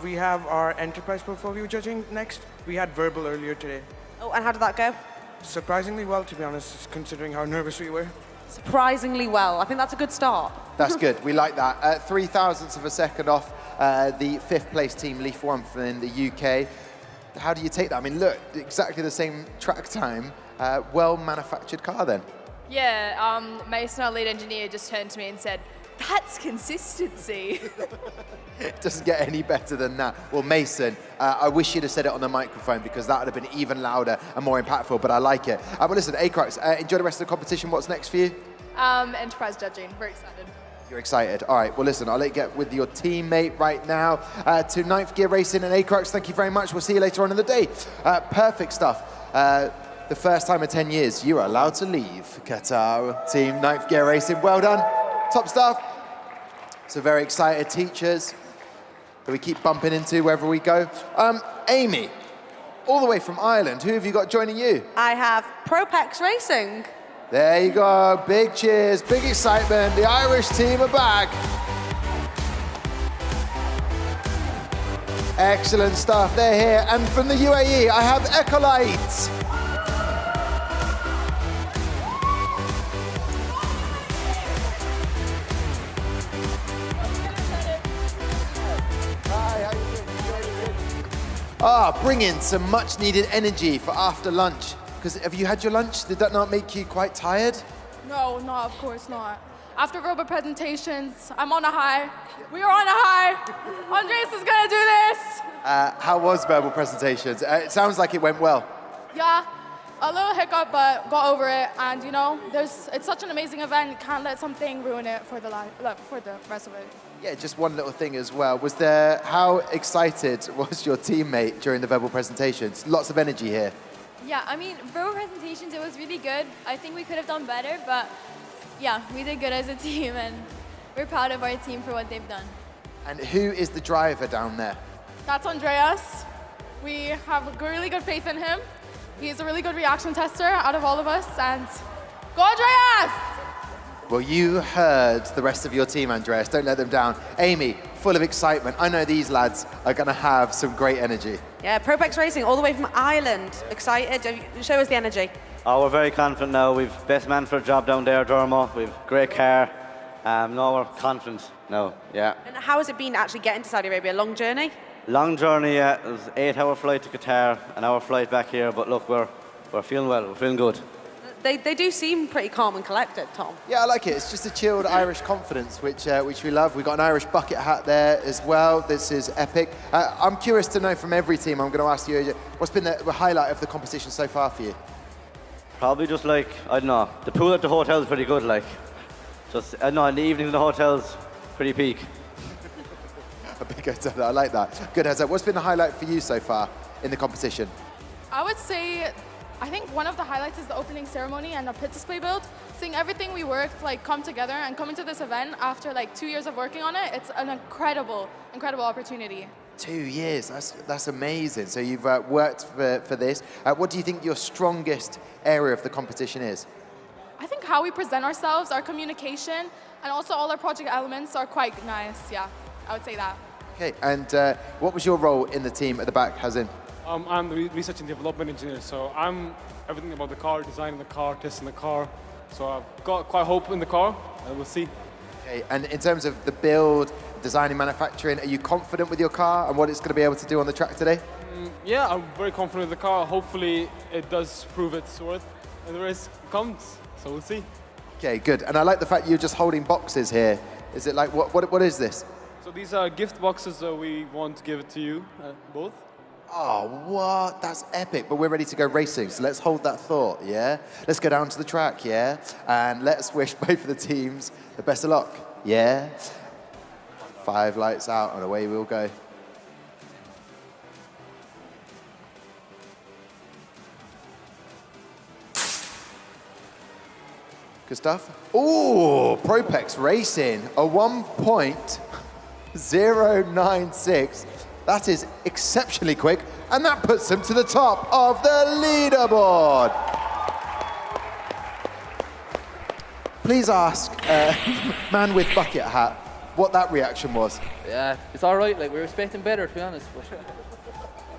Speaker 7: We have our enterprise portfolio judging next. We had verbal earlier today.
Speaker 2: Oh, and how did that go?
Speaker 7: Surprisingly well, to be honest, considering how nervous we were.
Speaker 2: Surprisingly well. I think that's a good start.
Speaker 1: That's good. We like that. 3 thousandths of a second off the 5th place team, Leaf 1 in the UK. How do you take that? I mean, look, exactly the same track time. Well-manufactured car then.
Speaker 3: Yeah, Mason, our lead engineer, just turned to me and said, "That's consistency."
Speaker 1: It doesn't get any better than that. Well, Mason, I wish you'd have said it on the microphone because that would have been even louder and more impactful, but I like it. But listen, Acrux, enjoy the rest of the competition. What's next for you?
Speaker 3: Enterprise judging. We're excited.
Speaker 1: You're excited. All right, well, listen, I'll let you get with your teammate right now to Ninth Gear Racing and Acrux. Thank you very much. We'll see you later on in the day. Perfect stuff. The first time in 10 years, you are allowed to leave Qatar team Ninth Gear Racing. Well done. Top stuff. So very excited teachers that we keep bumping into wherever we go. Amy, all the way from Ireland, who have you got joining you?
Speaker 2: I have Propex Racing.
Speaker 1: There you go. Big cheers, big excitement. The Irish team are back. Excellent stuff. They're here. And from the UAE, I have Ecolite. Bring in some much needed energy for after lunch. Because have you had your lunch? Did that not make you quite tired?
Speaker 21: No, of course not. After verbal presentations, I'm on a high. We are on a high. Andres is gonna do this.
Speaker 1: How was verbal presentations? It sounds like it went well.
Speaker 21: Yeah, a little hiccup, but got over it. And you know, it's such an amazing event. Can't let something ruin it for the rest of it.
Speaker 1: Yeah, just one little thing as well. How excited was your teammate during the verbal presentations? Lots of energy here.
Speaker 16: Yeah, I mean, verbal presentations, it was really good. I think we could have done better, but yeah, we did good as a team, and we're proud of our team for what they've done.
Speaker 1: And who is the driver down there?
Speaker 21: That's Andreas. We have really good faith in him. He's a really good reaction tester out of all of us, and go Andreas!
Speaker 1: Well, you heard the rest of your team, Andreas. Don't let them down. Amy, full of excitement. I know these lads are going to have some great energy.
Speaker 2: Yeah, Propex Racing, all the way from Ireland. Excited? Show us the energy.
Speaker 20: Oh, we're very confident now. We've best man for the job down there, Dermo. We've great car. No, we're confident. No, yeah.
Speaker 2: And how has it been actually getting to Saudi Arabia? Long journey?
Speaker 20: Long journey, yeah. It was an 8-hour flight to Qatar, an hour flight back here. But look, we're feeling well. We're feeling good.
Speaker 2: They do seem pretty calm and collected, Tom.
Speaker 1: Yeah, I like it. It's just a chilled Irish confidence, which we love. We've got an Irish bucket hat there as well. This is epic. I'm curious to know from every team, I'm going to ask you, what's been the highlight of the competition so far for you?
Speaker 20: Probably just like, I don't know, the pool at the hotel is pretty good, like. Just, I don't know, in the evening in the hotel's pretty peak.
Speaker 1: A big hotel, I like that. Good heads up. What's been the highlight for you so far in the competition?
Speaker 21: I would say, I think one of the highlights is the opening ceremony and the pit display build. Seeing everything we worked come together and coming to this event after 2 years of working on it, it's an incredible opportunity.
Speaker 1: 2 years, that's amazing. So you've worked for this. What do you think your strongest area of the competition is?
Speaker 21: I think how we present ourselves, our communication, and also all our project elements are quite nice, yeah. I would say that.
Speaker 1: Okay, and what was your role in the team at the back, Hazin?
Speaker 23: I'm the research and development engineer, so I'm everything about the car, designing the car, testing the car. So I've got quite hope in the car, and we'll see.
Speaker 1: Okay, and in terms of the build, designing, manufacturing, are you confident with your car and what it's going to be able to do on the track today?
Speaker 23: Yeah, I'm very confident with the car. Hopefully it does prove its worth and the race comes, so we'll see.
Speaker 1: Okay, good. And I like the fact you're just holding boxes here. Is it like, what is this?
Speaker 23: So these are gift boxes that we want to give it to you, both.
Speaker 1: Oh, what? That's epic. But we're ready to go racing, so let's hold that thought, yeah? Let's go down to the track, yeah? And let's wish both of the teams the best of luck, yeah? 5 lights out, and away we'll go. Good stuff. Ooh, Propex Racing, a 1.096. That is exceptionally quick, and that puts them to the top of the leaderboard. Please ask man with bucket hat what that reaction was.
Speaker 24: Yeah, it's all right. Like, we were expecting better, to be honest.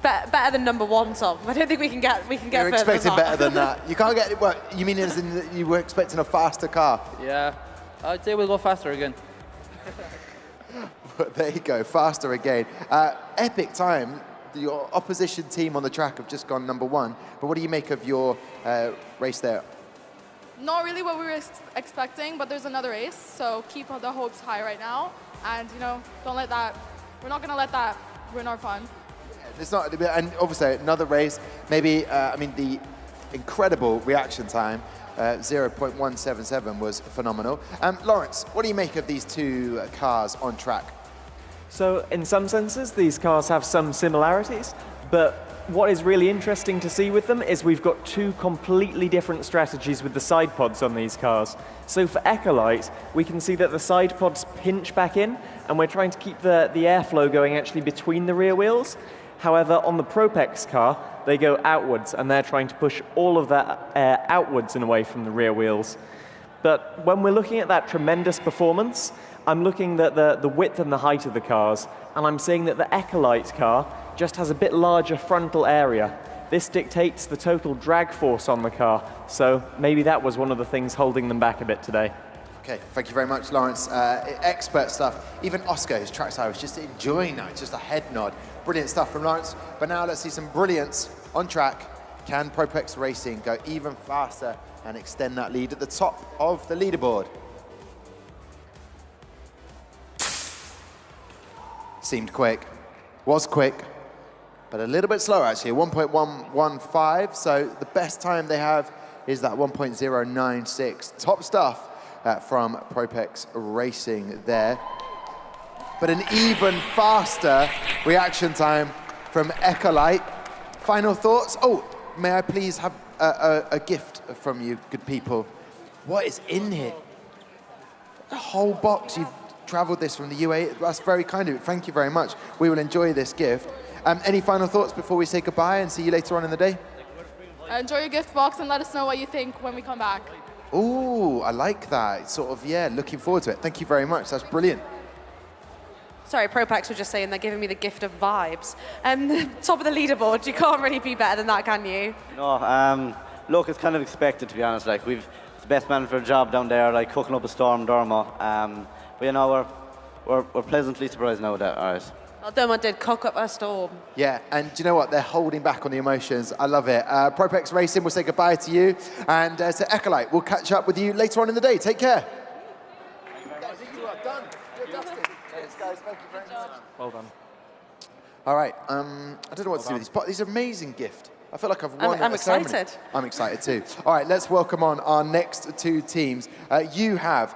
Speaker 2: Better than number 1, Tom. I don't think we can get
Speaker 1: You're
Speaker 2: further
Speaker 1: expecting
Speaker 2: than that.
Speaker 1: better than that. You can't get, what, you mean as in that you were expecting a faster car?
Speaker 24: Yeah, I'd say we'll go faster again.
Speaker 1: But there you go, faster again. Epic time. Your opposition team on the track have just gone number 1. But what do you make of your race there?
Speaker 21: Not really what we were expecting, but there's another race, so keep the hopes high right now. And, don't let that, we're not going to let that ruin our fun.
Speaker 1: It's not, and obviously another race, maybe, the incredible reaction time, 0.177 was phenomenal. Lawrence, what do you make of these 2 cars on track?
Speaker 8: So in some senses, these cars have some similarities, but what is really interesting to see with them is we've got 2 completely different strategies with the side pods on these cars. So for Ecolite, we can see that the side pods pinch back in, and we're trying to keep the airflow going actually between the rear wheels. However, on the Propex car, they go outwards, and they're trying to push all of that air outwards and away from the rear wheels. But when we're looking at that tremendous performance, I'm looking at the width and the height of the cars, and I'm seeing that the Ecolite car just has a bit larger frontal area. This dictates the total drag force on the car, so maybe that was one of the things holding them back a bit today.
Speaker 1: Okay, thank you very much, Lawrence. Expert stuff. Even Oscar, who's trackside, was just enjoying that. It's just a head nod. Brilliant stuff from Lawrence. But now let's see some brilliance on track. Can Propex Racing go even faster and extend that lead at the top of the leaderboard? Seemed quick. Was quick. but a little bit slower actually, 1.115. So the best time they have is that 1.096. Top stuff from Propex Racing there. But an even faster reaction time from Ecolite. Final thoughts? Oh, may I please have a gift from you, good people? What is in here? A whole box. You've traveled this from the UAE. That's very kind of you. Thank you very much. We will enjoy this gift. Any final thoughts before we say goodbye and see you later on in the day?
Speaker 21: Enjoy your gift box and let us know what you think when we come back.
Speaker 1: Ooh, I like that. Sort of, yeah, looking forward to it. Thank you very much. That's brilliant.
Speaker 2: Sorry, Propex were just saying they're giving me the gift of vibes. Top of the leaderboard, you can't really be better than that, can you?
Speaker 20: No, look, it's kind of expected, to be honest. Like, we've the best man for a job down there, like cooking up a storm, Dermo. But you know, we're pleasantly surprised now with that. All right.
Speaker 2: Well, Dermo did cook up a storm.
Speaker 1: Yeah, and do you know what? They're holding back on the emotions. I love it. Propex Racing will say goodbye to you. And to Ecolite, we'll catch up with you later on in the day. Take care.
Speaker 18: Well done.
Speaker 1: All right. I don't know what to do with these, but these are amazing gift. I feel like I've won.
Speaker 2: I'm excited.
Speaker 1: I'm excited too. All right, let's welcome on our next two teams. You have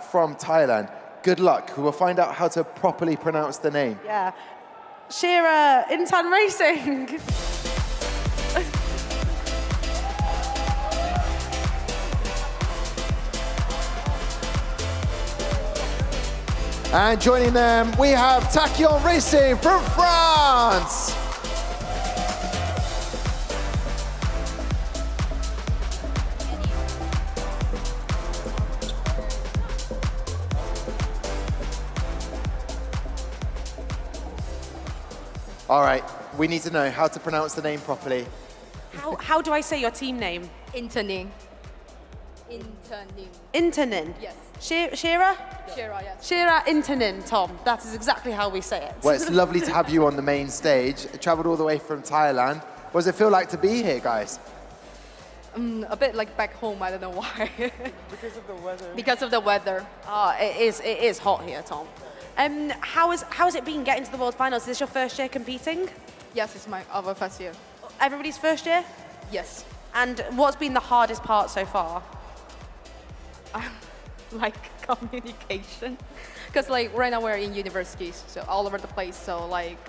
Speaker 1: from Thailand. Good luck. We'll find out how to properly pronounce the name.
Speaker 2: Yeah. Shira Intan Racing.
Speaker 1: And joining them, we have Tachyon Racing from France. All right, we need to know how to pronounce the name properly.
Speaker 2: How do I say your team name?
Speaker 3: Interning.
Speaker 2: Internin.
Speaker 3: Yes.
Speaker 2: Shira?
Speaker 3: Shira, yes.
Speaker 2: Shira Internin, Tom. That is exactly how we say it.
Speaker 1: Well, it's lovely to have you on the main stage. Traveled all the way from Thailand. What does it feel like to be here, guys?
Speaker 3: A bit like back home, I don't know why.
Speaker 21: Because of the weather.
Speaker 3: Because of the weather.
Speaker 2: Oh, it is hot here, Tom. How has it been getting to the World Finals? Is this your first year competing?
Speaker 3: Yes, it's our first year.
Speaker 2: Everybody's first year?
Speaker 3: Yes.
Speaker 2: And what's been the hardest part so far?
Speaker 3: Like communication. Because like right now we're in universities, so all over the place. So like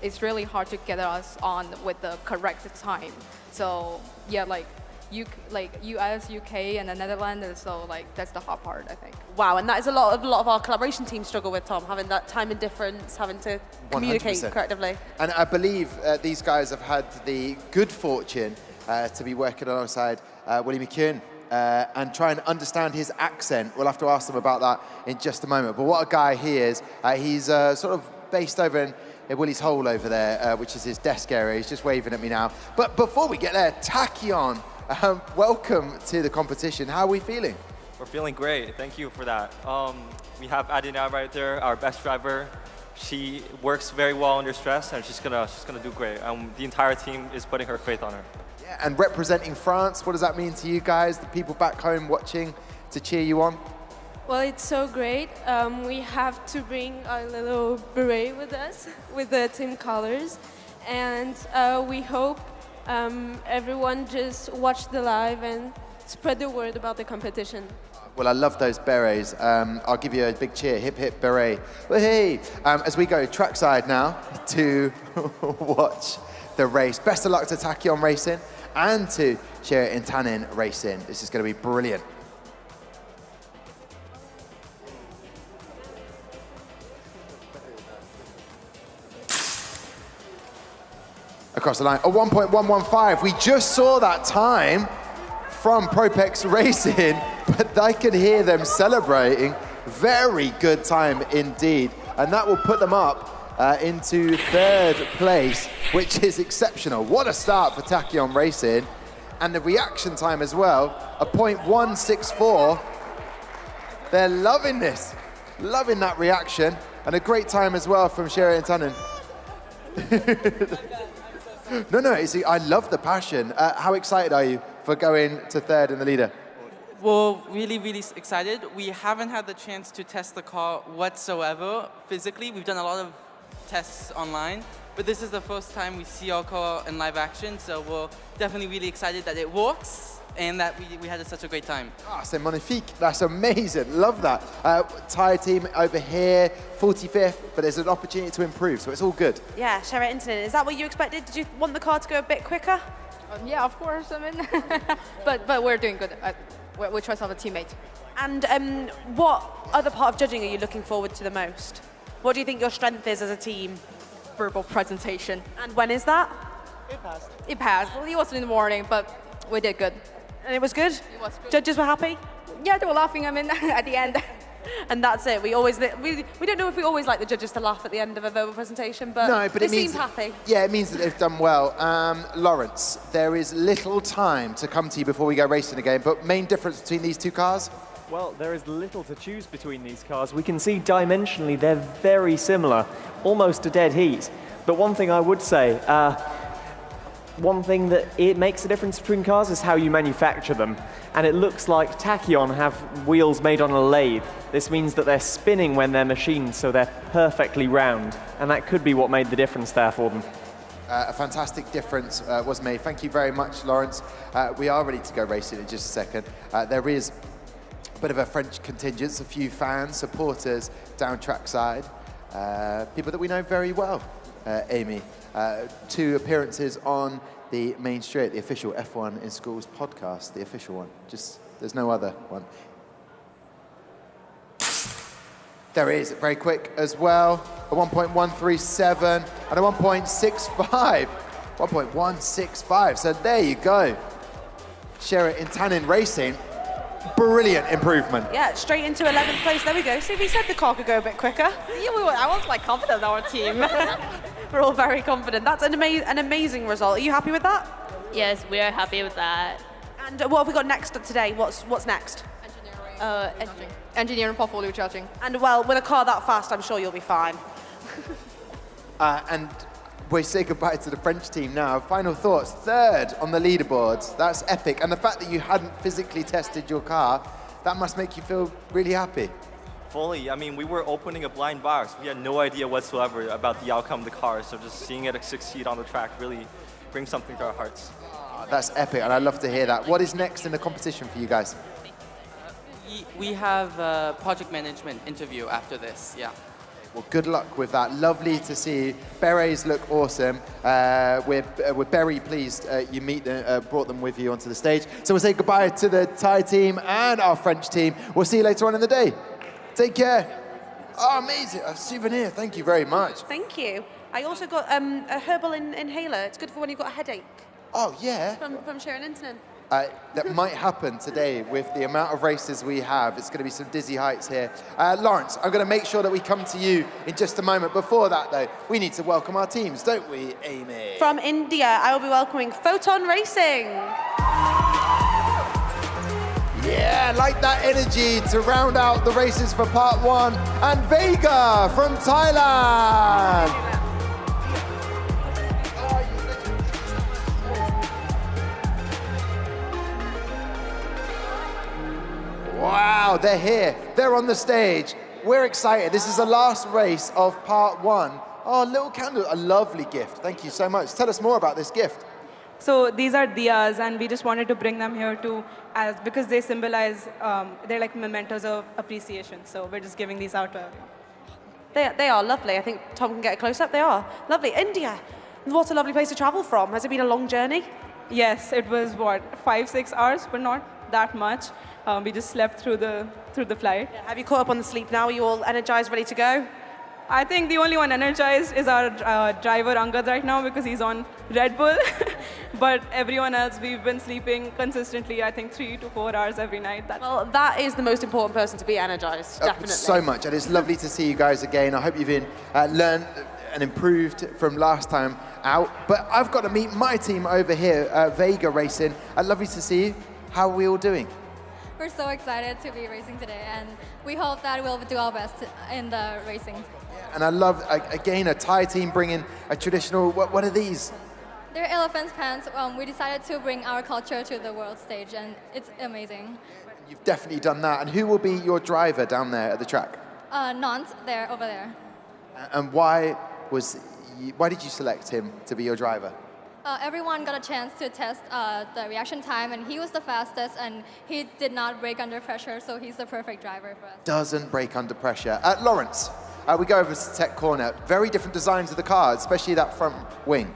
Speaker 3: it's really hard to get us on with the correct time. So yeah, like US, UK, and the Netherlands. So like that's the hard part, I think.
Speaker 2: Wow, and that is a lot of our collaboration teams struggle with, Tom, having that time and difference, having to communicate
Speaker 1: 100%.
Speaker 2: correctly.
Speaker 1: And I believe these guys have had the good fortune to be working alongside Willie McKeown and try and understand his accent. We'll have to ask them about that in just a moment. But what a guy he is. He's sort of based over in Willie's hole over there, which is his desk area. He's just waving at me now. But before we get there, Tachyon, welcome to the competition. How are we feeling?
Speaker 4: We're feeling great. Thank you for that. We have Adina right there, our best driver. She works very well under stress, and she's gonna do great. The entire team is putting her faith on her.
Speaker 1: Yeah, and representing France, what does that mean to you guys, the people back home watching to cheer you on?
Speaker 10: Well, it's so great. We have to bring our little beret with us, with the team colors. And we hope everyone just watch the live and spread the word about the competition.
Speaker 1: Well, I love those berets. I'll give you a big cheer. Hip, hip, beret. Hey! As we go trackside now to watch the race. Best of luck to Tachyon Racing and to Shira Intanin Racing. This is going to be brilliant. Across the line, a 1.115. We just saw that time from Propex Racing, but I can hear them celebrating. Very good time indeed. And that will put them up into third place, which is exceptional. What a start for Tachyon Racing. And the reaction time as well, a 0.164. They're loving this, loving that reaction. And a great time as well from Shira Intanin. No, I love the passion. How excited are you for going to third in the leader?
Speaker 11: Well, really, really excited. We haven't had the chance to test the car whatsoever physically. We've done a lot of tests online, but this is the first time we see our car in live action, so we're definitely really excited that it works and that we had such a great time.
Speaker 1: Ah, c'est magnifique. That's amazing. Love that. Tyre team over here, 45th, but there's an opportunity to improve, so it's all good.
Speaker 2: Yeah, Shera Intanen, is that what you expected? Did you want the car to go a bit quicker?
Speaker 3: Yeah, of course. I mean, but we're doing good. We trust our teammate.
Speaker 2: And what other part of judging are you looking forward to the most? What do you think your strength is as a team?
Speaker 3: Verbal presentation.
Speaker 2: And when is that?
Speaker 3: It passed. It passed. Well, it was in the morning, but we did good.
Speaker 2: And it was good?
Speaker 3: It was good.
Speaker 2: Judges were happy?
Speaker 3: Yeah, they were laughing, I mean, at the end.
Speaker 2: And that's it. We don't know if we always like the judges to laugh at the end of a verbal presentation, but,
Speaker 1: No, but
Speaker 2: they
Speaker 1: it means,
Speaker 2: seemed happy.
Speaker 1: Yeah, it means that they've done well. Lawrence, there is little time to come to you before we go racing again, but main difference between these two cars?
Speaker 8: Well, there is little to choose between these cars. We can see dimensionally they're very similar, almost a dead heat. But one thing I would say, one thing that it makes a difference between cars is how you manufacture them. And it looks like Tachyon have wheels made on a lathe. This means that they're spinning when they're machined, so they're perfectly round. And that could be what made the difference there for them.
Speaker 1: A fantastic difference was made. Thank you very much, Lawrence. We are ready to go racing in just a second. There is a bit of a French contingent, a few fans, supporters down trackside, people that we know very well, Amy. 2 appearances on the main straight, the official F1 in Schools podcast, the official one. Just, there's no other one. There is, very quick as well. A 1.137 and a 1.65. 1.165, so there you go. Shera Intanen Racing, brilliant improvement.
Speaker 2: Yeah, straight into 11th place. There we go. See, we said the car could go a bit quicker.
Speaker 3: Yeah, I was like confident in our team.
Speaker 2: We're all very confident. That's an amazing result. Are you happy with that?
Speaker 5: Yes, we are happy with that.
Speaker 2: And what have we got next today? What's next?
Speaker 3: Engineering portfolio judging.
Speaker 2: And well, with a car that fast, I'm sure you'll be fine.
Speaker 1: And we say goodbye to the French team now. Final thoughts, 3rd on the leaderboards. That's epic. And the fact that you hadn't physically tested your car, that must make you feel really happy.
Speaker 4: Fully. I mean, we were opening a blind box. We had no idea whatsoever about the outcome of the car, so just seeing it succeed on the track really brings something to our hearts.
Speaker 1: That's epic, and I love to hear that. What is next in the competition for you guys?
Speaker 11: We have a project management interview after this, yeah.
Speaker 1: Well, good luck with that. Lovely to see you. Berets look awesome. We're very pleased you brought them with you onto the stage. So we'll say goodbye to the Thai team and our French team. We'll see you later on in the day. Take care. Oh, amazing. A souvenir. Thank you very much.
Speaker 2: Thank you. I also got a herbal inhaler. It's good for when you've got a headache.
Speaker 1: Oh, yeah.
Speaker 2: From Shera Intanen.
Speaker 1: That might happen today with the amount of races we have. It's going to be some dizzy heights here. Lawrence, I'm going to make sure that we come to you in just a moment. Before that, though, we need to welcome our teams, don't we, Amy?
Speaker 2: From India, I will be welcoming Photon Racing.
Speaker 1: Yeah, like that energy to round out the races for part 1. And Vega from Thailand. Wow, they're here. They're on the stage. We're excited. This is the last race of part 1. Oh, little candle, a lovely gift. Thank you so much. Tell us more about this gift.
Speaker 14: So these are diyas, and we just wanted to bring them here because they symbolize, they're like mementos of appreciation. So we're just giving these out to everyone.
Speaker 2: They are lovely. I think Tom can get a close-up. They are lovely. India, what a lovely place to travel from. Has it been a long journey?
Speaker 14: Yes, it was 5-6 hours, but not that much. We just slept through the flight.
Speaker 2: Yeah. Have you caught up on the sleep now? Are you all energized, ready to go?
Speaker 14: I think the only one energized is our driver Angad right now because he's on Red Bull. But everyone else, we've been sleeping consistently, I think 3 to 4 hours every night.
Speaker 2: Well, that is the most important person to be energized, definitely.
Speaker 1: So much, and it's lovely to see you guys again. I hope you've learned and improved from last time out. But I've got to meet my team over here, Vega Racing. Lovely to see you. How are we all doing?
Speaker 16: We're so excited to be racing today, and we hope that we'll do our best in the racing.
Speaker 1: And I love, again, a Thai team bringing a traditional, what are these?
Speaker 16: They're elephant pants. We decided to bring our culture to the world stage, and it's amazing.
Speaker 1: You've definitely done that. And who will be your driver down there at the track?
Speaker 16: Nant, over there.
Speaker 1: And why why did you select him to be your driver?
Speaker 16: Everyone got a chance to test the reaction time, and he was the fastest, and he did not break under pressure, so he's the perfect driver for us.
Speaker 1: Doesn't break under pressure. Lawrence, we go over to tech corner. Very different designs of the car, especially that front wing.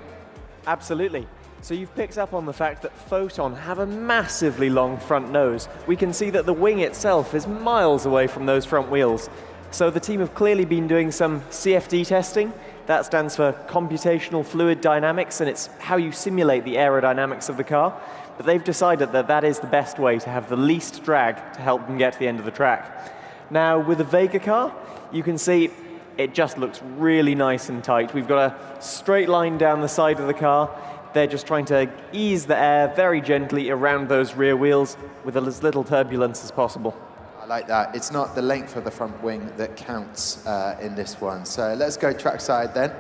Speaker 8: Absolutely. So you've picked up on the fact that Photon have a massively long front nose. We can see that the wing itself is miles away from those front wheels. So the team have clearly been doing some CFD testing. That stands for computational fluid dynamics, and it's how you simulate the aerodynamics of the car. But they've decided that that is the best way to have the least drag to help them get to the end of the track. Now, with the Vega car, you can see it just looks really nice and tight. We've got a straight line down the side of the car. They're just trying to ease the air very gently around those rear wheels with as little turbulence as possible.
Speaker 1: I like that. It's not the length of the front wing that counts in this one. So let's go trackside then.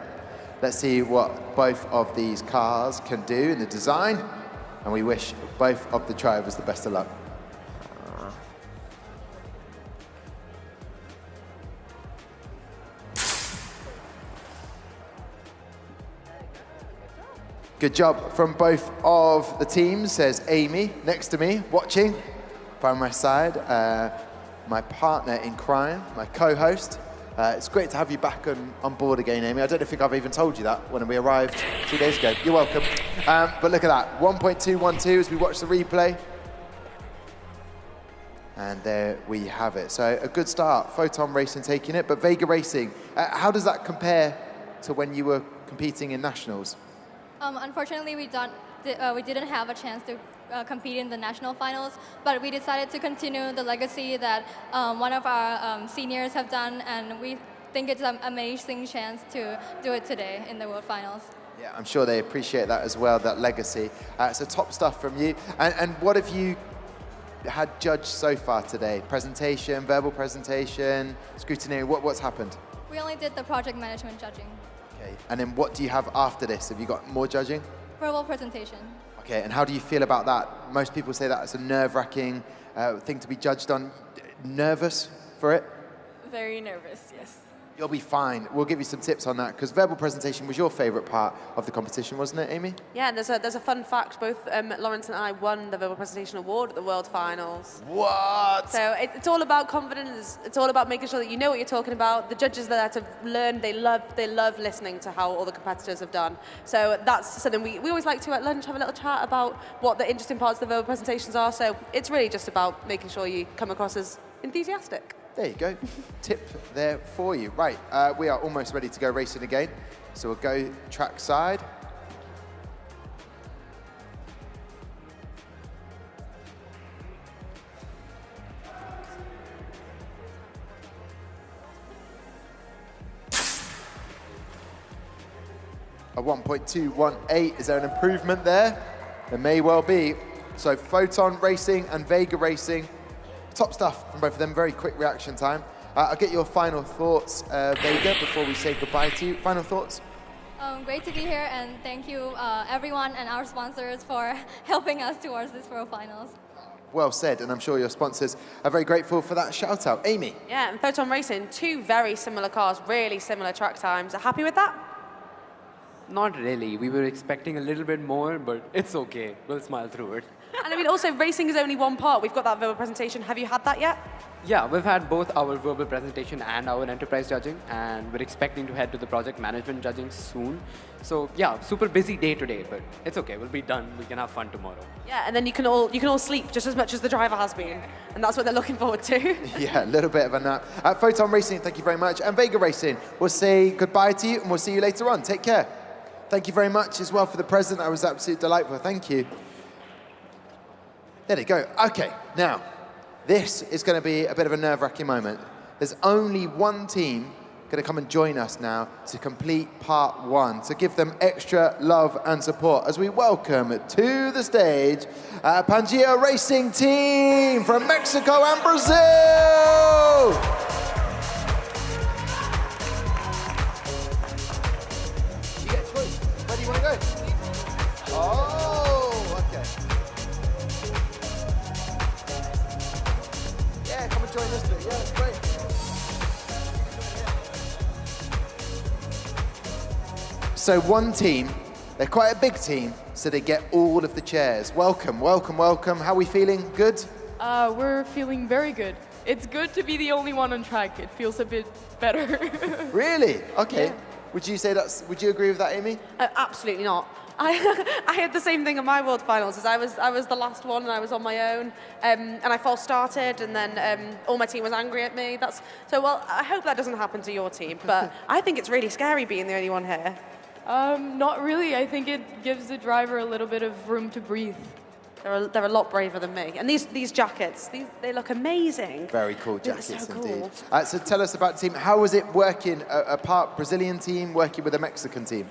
Speaker 1: Let's see what both of these cars can do in the design. And we wish both of the drivers the best of luck. Good job from both of the teams, says Amy, next to me, watching by my side. My partner in crime, my co-host. It's great to have you back on board again, Amy. I don't think I've even told you that when we arrived 2 days ago. You're welcome. But look at that, 1.212 as we watch the replay. And there we have it. So a good start, Photon Racing taking it, but Vega Racing, how does that compare to when you were competing in nationals?
Speaker 16: Unfortunately, we didn't have a chance to compete in the national finals, but we decided to continue the legacy that one of our seniors have done, and we think it's an amazing chance to do it today in the World Finals.
Speaker 1: Yeah, I'm sure they appreciate that as well, that legacy. So top stuff from you. And what have you had judged so far today? Presentation, verbal presentation, scrutiny, what's happened?
Speaker 16: We only did the project management judging.
Speaker 1: Okay, and then what do you have after this? Have you got more judging?
Speaker 16: Verbal presentation.
Speaker 1: Okay, and how do you feel about that? Most people say that it's a nerve-wracking thing to be judged on. Nervous for it?
Speaker 22: Very nervous, yes.
Speaker 1: You'll be fine. We'll give you some tips on that, because verbal presentation was your favorite part of the competition, wasn't it, Amy?
Speaker 2: Yeah, and there's a fun fact. Both Lawrence and I won the Verbal Presentation Award at the World Finals.
Speaker 1: What?
Speaker 2: So it's all about confidence. It's all about making sure that you know what you're talking about. The judges there to learn, they love listening to how all the competitors have done. So that's something we always like to at lunch have a little chat about what the interesting parts of the verbal presentations are. So it's really just about making sure you come across as enthusiastic.
Speaker 1: There you go. Tip there for you. Right, we are almost ready to go racing again. So we'll go track side. A 1.218, is there an improvement there? There may well be. So Photon Racing and Vega Racing, top stuff from both of them, very quick reaction time. I'll get your final thoughts, Vega, before we say goodbye to you. Final thoughts?
Speaker 16: Great to be here, and thank you everyone and our sponsors for helping us towards this World Finals.
Speaker 1: Well said, and I'm sure your sponsors are very grateful for that shout out. Amy?
Speaker 2: Yeah, and Photon Racing, two very similar cars, really similar track times. Happy with that?
Speaker 6: Not really. We were expecting a little bit more, but it's okay. We'll smile through it.
Speaker 2: And I mean, also, racing is only one part. We've got that verbal presentation. Have you had that yet?
Speaker 6: Yeah, we've had both our verbal presentation and our enterprise judging, and we're expecting to head to the project management judging soon. So yeah, super busy day today, but it's okay. We'll be done. We can have fun tomorrow.
Speaker 2: Yeah, and then you can all sleep just as much as the driver has been, and that's what they're looking forward to.
Speaker 1: Yeah, a little bit of a nap. Photon Racing, thank you very much. And Vega Racing, we'll say goodbye to you, and we'll see you later on. Take care. Thank you very much as well for the present. That was absolutely delightful. Thank you. There you go. Okay, now, this is going to be a bit of a nerve-wracking moment. There's only one team going to come and join us now to complete part one. So give them extra love and support as we welcome to the stage Pangea Racing Team from Mexico and Brazil. You get a choice. Where do you want to go? Oh, okay. Yeah, come and join us too. Yeah, it's great. So one team, they're quite a big team, so they get all of the chairs. Welcome, welcome, welcome. How are we feeling? Good?
Speaker 9: We're feeling very good. It's good to be the only one on track. It feels a bit better.
Speaker 1: Really? Okay.
Speaker 9: Yeah.
Speaker 1: Would you agree with that, Amy?
Speaker 2: Absolutely not. I had the same thing in my World Finals, as I was the last one and I was on my own, and I false started, and then all my team was angry at me. Well, I hope that doesn't happen to your team, but I think it's really scary being the only one here.
Speaker 9: Not really. I think it gives the driver a little bit of room to breathe.
Speaker 2: They're a lot braver than me. And these jackets, they look amazing.
Speaker 1: Very cool jackets
Speaker 2: so
Speaker 1: indeed.
Speaker 2: cool.
Speaker 1: So tell us about the team. How was it working, a part Brazilian team working with a Mexican team?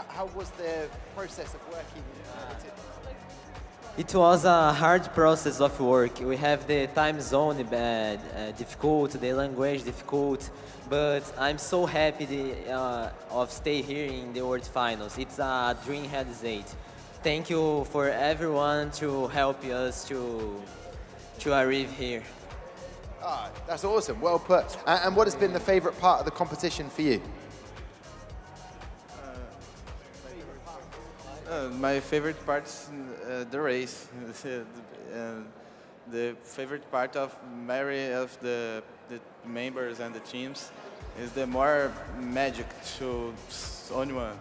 Speaker 1: How was the process of working with it?
Speaker 12: It was a hard process of work. We have the time zone difficult, the language difficult, but I'm so happy of stay here in the World Finals. It's a dream realized. Thank you for everyone to help us to arrive here.
Speaker 1: Ah, that's awesome. Well put. And what has been the favorite part of the competition for you?
Speaker 17: My favorite part's the race. The favorite part of Mary, of the members and the teams, is the more magic to anyone.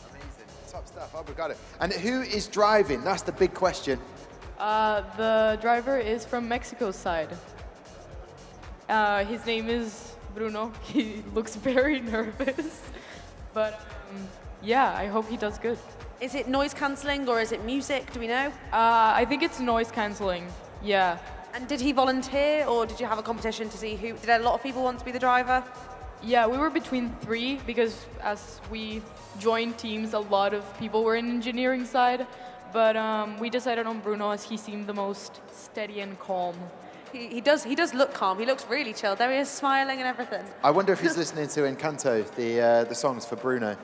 Speaker 1: Amazing. Top stuff. Obrigado. And who is driving? That's the big question.
Speaker 9: The driver is from Mexico's side. His name is Bruno. He looks very nervous, but yeah, I hope he does good.
Speaker 2: Is it noise cancelling or is it music? Do we know?
Speaker 9: I think it's noise cancelling. Yeah.
Speaker 2: And did he volunteer, or did you have a competition to see who? Did a lot of people want to be the driver?
Speaker 9: Yeah, we were between three because as we joined teams, a lot of people were in engineering side, but we decided on Bruno as he seemed the most steady and calm.
Speaker 2: He does look calm. He looks really chill. There he is, smiling and everything.
Speaker 1: I wonder if he's listening to Encanto, the songs for Bruno.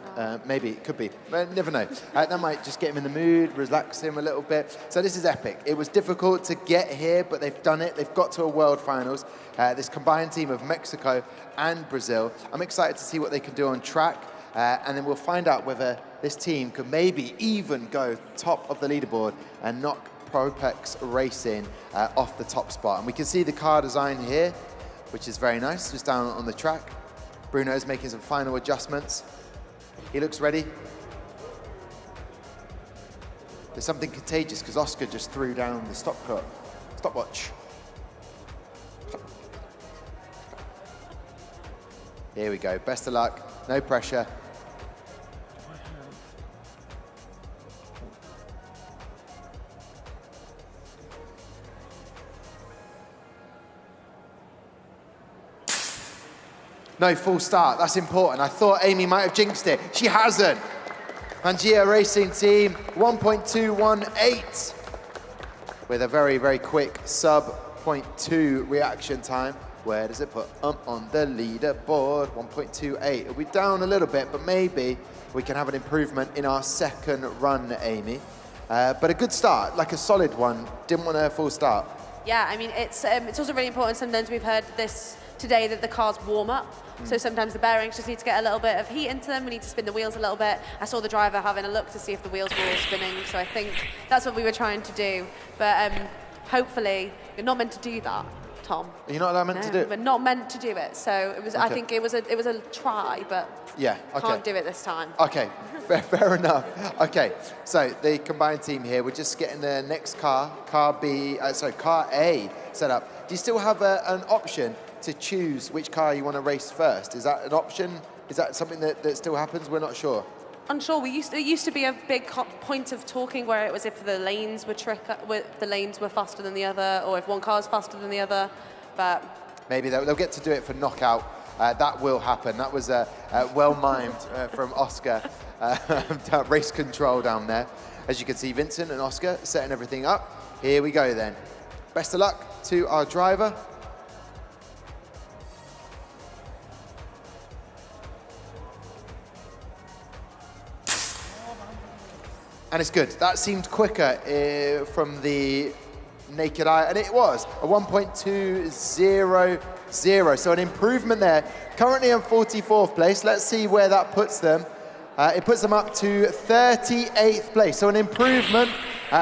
Speaker 1: Maybe, it could be. But never know. That might just get him in the mood, relax him a little bit. So this is epic. It was difficult to get here, but they've done it. They've got to a World Finals. This combined team of Mexico and Brazil. I'm excited to see what they can do on track. And then we'll find out whether this team could maybe even go top of the leaderboard and knock Propex Racing off the top spot. And we can see the car design here, which is very nice, just down on the track. Bruno is making some final adjustments. He looks ready. There's something contagious because Oscar just threw down the stopwatch. Here we go, best of luck, no pressure. No full start, that's important. I thought Amy might have jinxed it. She hasn't. Pangea Racing Team, 1.218 with a very, very quick sub 0.2 reaction time. Where does it put on the leaderboard? 1.28. It'll be down a little bit, but maybe we can have an improvement in our second run, Amy. But a good start, like a solid one. Didn't want a full start.
Speaker 2: Yeah, I mean, it's also really important. Sometimes we've heard this today that the cars warm up. So sometimes the bearings just need to get a little bit of heat into them. We need to spin the wheels a little bit. I saw the driver having a look to see if the wheels were all spinning. So I think that's what we were trying to do. But hopefully, you're not meant to do that, Tom.
Speaker 1: You're not meant to do it?
Speaker 2: We're not meant to do it. So it was.
Speaker 1: Okay.
Speaker 2: I think it was a try, but
Speaker 1: yeah, okay.
Speaker 2: Can't do it this time.
Speaker 1: Okay, fair enough. Okay, so the combined team here, we're just getting the next car A set up. Do you still have an option to choose which car you want to race first? Is that an option? Is that something that still happens? We're not sure.
Speaker 2: Unsure. It used to be a big point of talking where it was if the lanes were faster than the other, or if one car is faster than the other. But
Speaker 1: maybe they'll get to do it for knockout. That will happen. That was well mimed from Oscar. Race control down there. As you can see, Vincent and Oscar setting everything up. Here we go then. Best of luck to our driver. And it's good. That seemed quicker from the naked eye, and it was a 1.200. So an improvement there. Currently in 44th place. Let's see where that puts them. It puts them up to 38th place. So an improvement,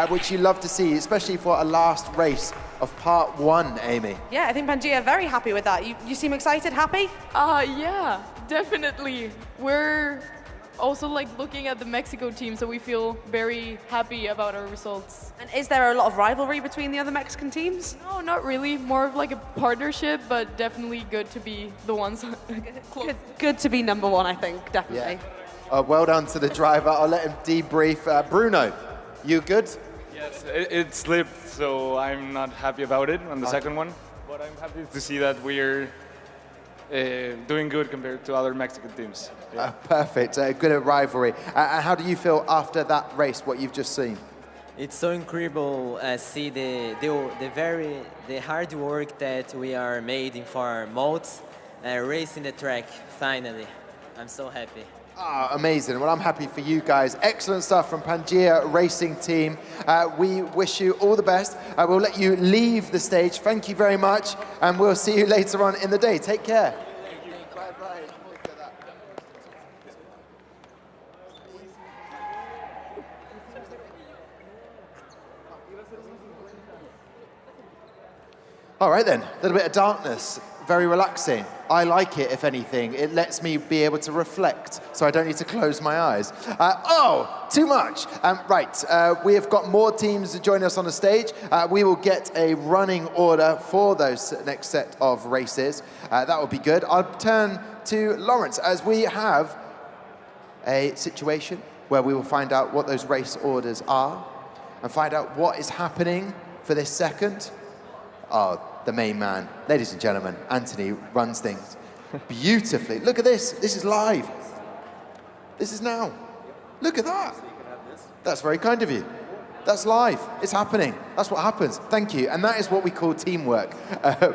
Speaker 1: which you love to see, especially for a last race of part 1, Amy.
Speaker 2: Yeah, I think Pangea are very happy with that. You seem excited, happy?
Speaker 9: Yeah, definitely. We're also like looking at the Mexico team, so we feel very happy about our results.
Speaker 2: And is there a lot of rivalry between the other Mexican teams?
Speaker 9: No, not really. More of like a partnership, but definitely good to be the ones close.
Speaker 2: Good to be number 1, I think, definitely.
Speaker 1: Yeah. Well done to the driver. I'll let him debrief. Bruno, you good?
Speaker 7: Yes, it slipped, so I'm not happy about it on the second one. But I'm happy to see that we're doing good compared to other Mexican teams. Yeah.
Speaker 1: Perfect. Good at rivalry. How do you feel after that race, what you've just seen?
Speaker 12: It's so incredible see the hard work that we are made for modes, racing the track, finally. I'm so happy.
Speaker 1: Amazing. Well, I'm happy for you guys. Excellent stuff from Pangea Racing Team. We wish you all the best. We'll let you leave the stage. Thank you very much, and we'll see you later on in the day. Take care. Thank you. Bye-bye. All right then, a little bit of darkness. Very relaxing. I like it, if anything. It lets me be able to reflect, so I don't need to close my eyes. Too much. Right, we have got more teams joining us on the stage. We will get a running order for those next set of races. That will be good. I'll turn to Lawrence, as we have a situation where we will find out what those race orders are and find out what is happening for this second. The main man. Ladies and gentlemen, Anthony runs things beautifully. Look at this. This is live. This is now. Look at that. That's very kind of you. That's live. It's happening. That's what happens. Thank you. And that is what we call teamwork.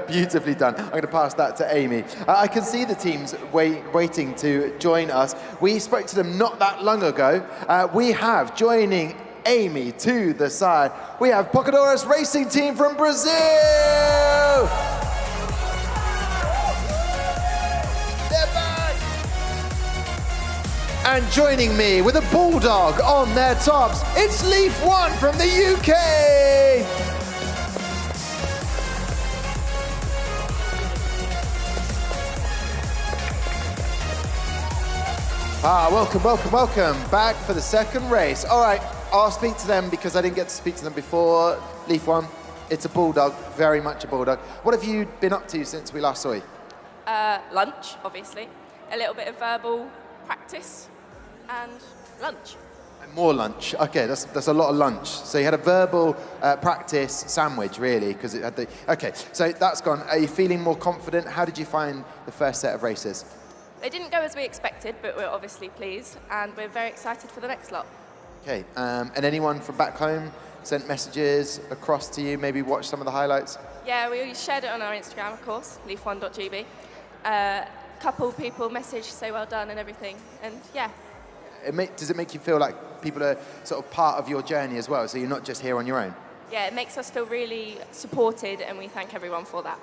Speaker 1: Beautifully done. I'm going to pass that to Amy. I can see the teams waiting to join us. We spoke to them not that long ago. We have joining Amy to the side, we have Pocadores Racing Team from Brazil! They're back! And joining me with a bulldog on their tops, it's Leaf One from the UK! Welcome back for the second race. All right. I'll speak to them because I didn't get to speak to them before. Leaf One, it's a bulldog, very much a bulldog. What have you been up to since we last saw you?
Speaker 13: Lunch, obviously. A little bit of verbal practice and lunch.
Speaker 1: And more lunch. Okay, that's a lot of lunch. So you had a verbal practice sandwich, really, because it had the... Okay, so that's gone. Are you feeling more confident? How did you find the first set of races?
Speaker 13: They didn't go as we expected, but we're obviously pleased, and we're very excited for the next lot.
Speaker 1: Okay, and anyone from back home sent messages across to you, maybe watched some of the highlights?
Speaker 13: Yeah, we shared it on our Instagram, of course, leaf1.gb. Couple people messaged, say well done and everything, and yeah.
Speaker 1: Does it make you feel like people are sort of part of your journey as well, so you're not just here on your own?
Speaker 13: Yeah, it makes us feel really supported, and we thank everyone for that.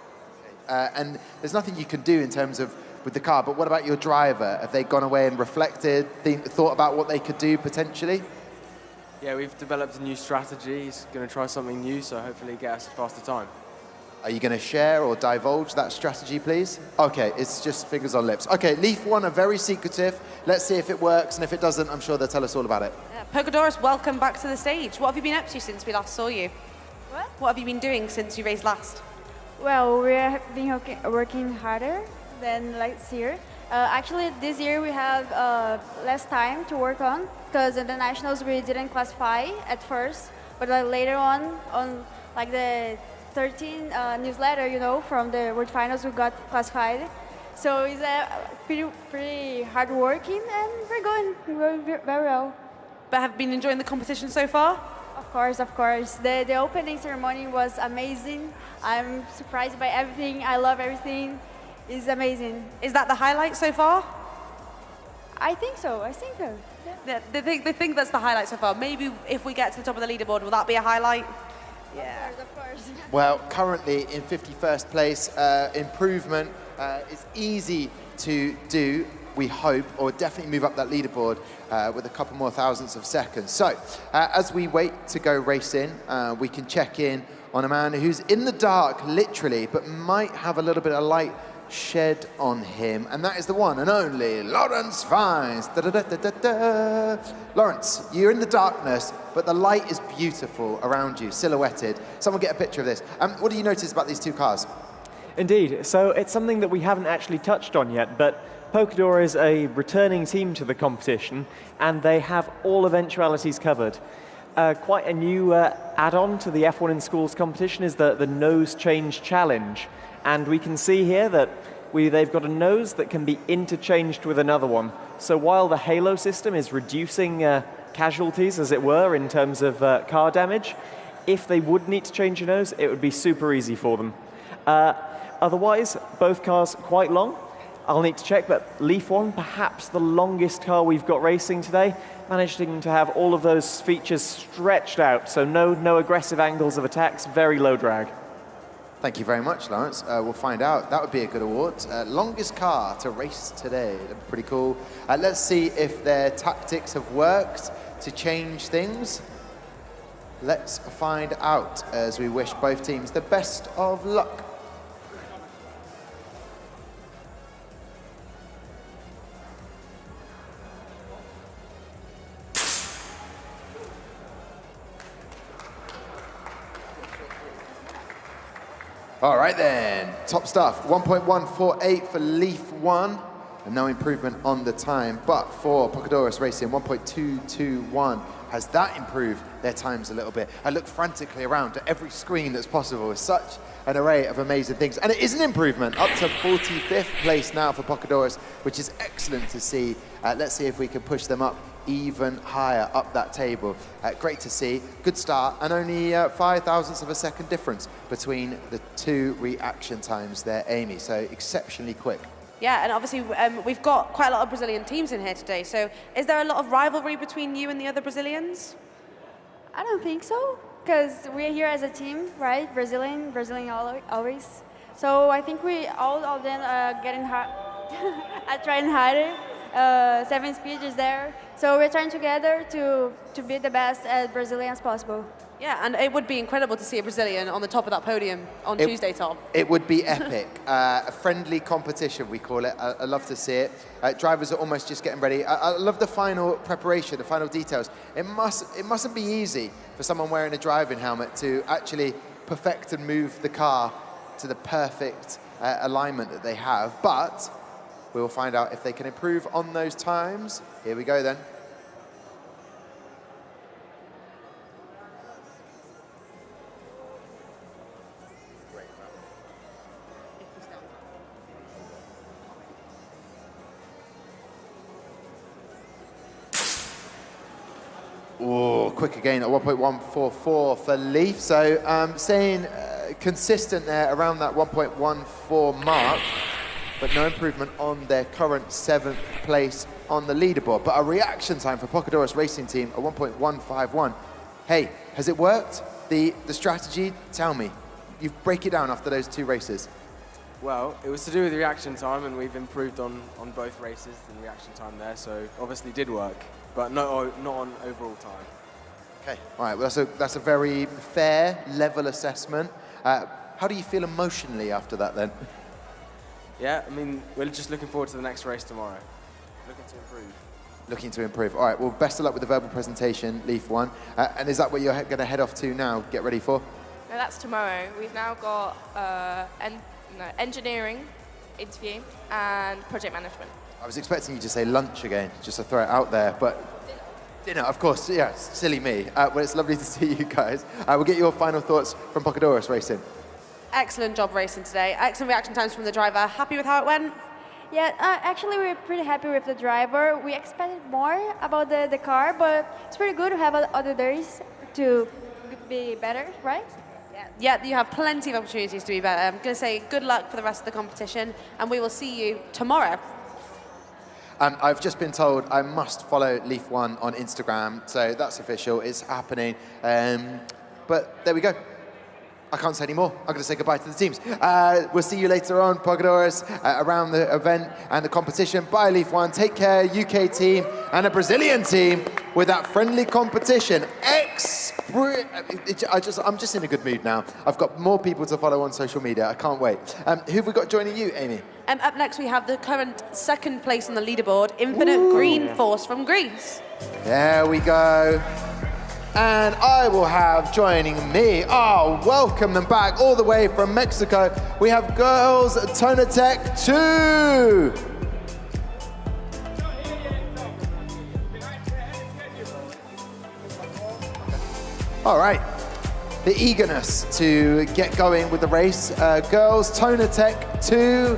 Speaker 1: And there's nothing you can do in terms of with the car, but what about your driver? Have they gone away and reflected, thought about what they could do potentially?
Speaker 15: Yeah, we've developed a new strategy. He's going to try something new, so hopefully get us a faster time.
Speaker 1: Are you going to share or divulge that strategy, please? Okay, it's just fingers on lips. Okay, Leaf One are very secretive. Let's see if it works, and if it doesn't, I'm sure they'll tell us all about it.
Speaker 2: Pocadores, welcome back to the stage. What have you been up to since we last saw you? What have you been doing since you raced last?
Speaker 19: Well, we have been working harder than last year. Actually, this year we have less time to work on, because in the nationals we didn't classify at first, but later on like the 13 newsletter, you know, from the World Finals, we got classified. So it's pretty hard working, and we're going very well.
Speaker 2: But have you been enjoying the competition so far?
Speaker 19: Of course. The opening ceremony was amazing. I'm surprised by everything. I love everything. It's amazing.
Speaker 2: Is that the highlight so far?
Speaker 19: I think so. Yeah.
Speaker 2: They think that's the highlight so far. Maybe if we get to the top of the leaderboard, will that be a highlight? Yeah.
Speaker 19: Of course.
Speaker 1: Well, currently in 51st place, improvement is easy to do, we hope, or definitely move up that leaderboard with a couple more thousandths of seconds. So, as we wait to go racing, we can check in on a man who's in the dark, literally, but might have a little bit of light shed on him, and that is the one and only Lawrence Vines. Lawrence, you're in the darkness, but the light is beautiful around you, silhouetted. Someone get a picture of this. What do you notice about these two cars?
Speaker 8: Indeed. So it's something that we haven't actually touched on yet, but Polkador is a returning team to the competition, and they have all eventualities covered. Quite a new add-on to the F1 in Schools competition is the nose change challenge. And we can see here that they've got a nose that can be interchanged with another one. So while the halo system is reducing casualties, as it were, in terms of car damage, if they would need to change a nose, it would be super easy for them. Otherwise, both cars quite long. I'll need to check, but Leaf 1, perhaps the longest car we've got racing today, managing to have all of those features stretched out, so no aggressive angles of attacks, very low drag.
Speaker 1: Thank you very much, Lawrence. We'll find out. That would be a good award. Longest car to race today. That'd be pretty cool. Let's see if their tactics have worked to change things. Let's find out as we wish both teams the best of luck. All right then, top stuff. 1.148 for Leaf 1, and no improvement on the time. But for Polkador Racing, 1.221. Has that improved their times a little bit? I look frantically around at every screen that's possible. It's such an array of amazing things. And it is an improvement, up to 45th place now for Polkador, which is excellent to see. Let's see if we can push them up even higher up that table. Great to see. Good start, and only 5 thousandths of a second difference between the two reaction times there, Amy. So exceptionally quick.
Speaker 2: Yeah, and obviously we've got quite a lot of Brazilian teams in here today. So is there a lot of rivalry between you and the other Brazilians?
Speaker 19: I don't think so, because we're here as a team, right? Brazilian always. So I think we all of them are getting hard, trying harder. 7-speed is there. So we're trying together to be the best as Brazilian as possible.
Speaker 2: Yeah, and it would be incredible to see a Brazilian on the top of that podium on Tuesday, Tom.
Speaker 1: It would be epic. A friendly competition, we call it. I love to see it. Drivers are almost just getting ready. I love the final preparation, the final details. It mustn't be easy for someone wearing a driving helmet to actually perfect and move the car to the perfect alignment that they have. But we will find out if they can improve on those times. Here we go then. Oh, quick again at 1.144 for Leaf. So staying consistent there around that 1.14 mark, but no improvement on their current 7th place on the leaderboard. But a reaction time for Polkador Racing Team at 1.151. Hey, has it worked? The strategy, tell me. You break it down after those two races.
Speaker 15: Well, it was to do with reaction time, and we've improved on both races in reaction time there, so obviously did work, but not on overall time.
Speaker 1: Okay, all right, well, that's a very fair, level assessment. How do you feel emotionally after that then?
Speaker 15: Yeah, I mean, we're just looking forward to the next race tomorrow. Looking to improve.
Speaker 1: Looking to improve. All right, well, best of luck with the verbal presentation, Leaf 1. And is that what you're going to head off to now, get ready for?
Speaker 13: No, that's tomorrow. We've now got engineering, interview, and project management.
Speaker 1: I was expecting you to say lunch again, just to throw it out there, but dinner, of course, yeah, silly me. Well, it's lovely to see you guys. We'll get your final thoughts from Polkador Racing.
Speaker 2: Excellent job racing today. Excellent reaction times from the driver. Happy with how it went?
Speaker 19: Yeah, actually we're pretty happy with the driver. We expected more about the car, but it's pretty good to have other days to be better, right?
Speaker 2: Yeah, you have plenty of opportunities to be better. I'm going to say good luck for the rest of the competition, and we will see you tomorrow.
Speaker 1: I've just been told I must follow Leaf 1 on Instagram, so that's official. It's happening. But there we go. I can't say any more. I'm going to say goodbye to the teams. We'll see you later on, Pogadores, around the event and the competition. Bye, Leaf One. Take care, UK team and a Brazilian team with that friendly competition. I'm just in a good mood now. I've got more people to follow on social media. I can't wait. Who have we got joining you, Amy?
Speaker 2: Up next, we have the current second place on the leaderboard, Infinite Green Force from Greece.
Speaker 1: There we go. And I will have joining me, welcome them back all the way from Mexico. We have girls Tonatech 2. All right, the eagerness to get going with the race. Girls Tonatech 2,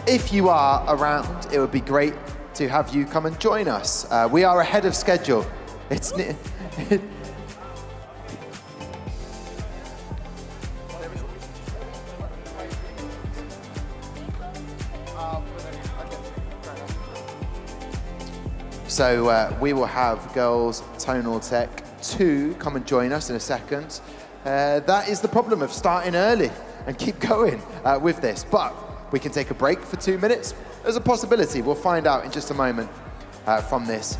Speaker 1: if you are around, it would be great to have you come and join us. We are ahead of schedule. So we will have girls Tonal Tech 2 come and join us in a second. That is the problem of starting early and keep going with this. But we can take a break for 2 minutes. There's a possibility. We'll find out in just a moment from this.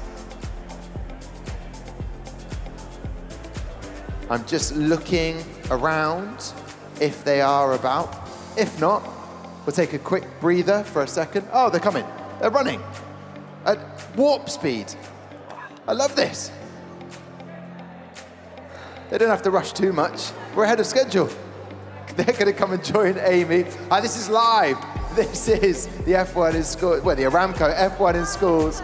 Speaker 1: I'm just looking around if they are about. If not, we'll take a quick breather for a second. Oh, they're coming. They're running at warp speed. I love this. They don't have to rush too much. We're ahead of schedule. They're going to come and join Amy. This is live. This is the F1 in schools, well, the Aramco F1 in schools,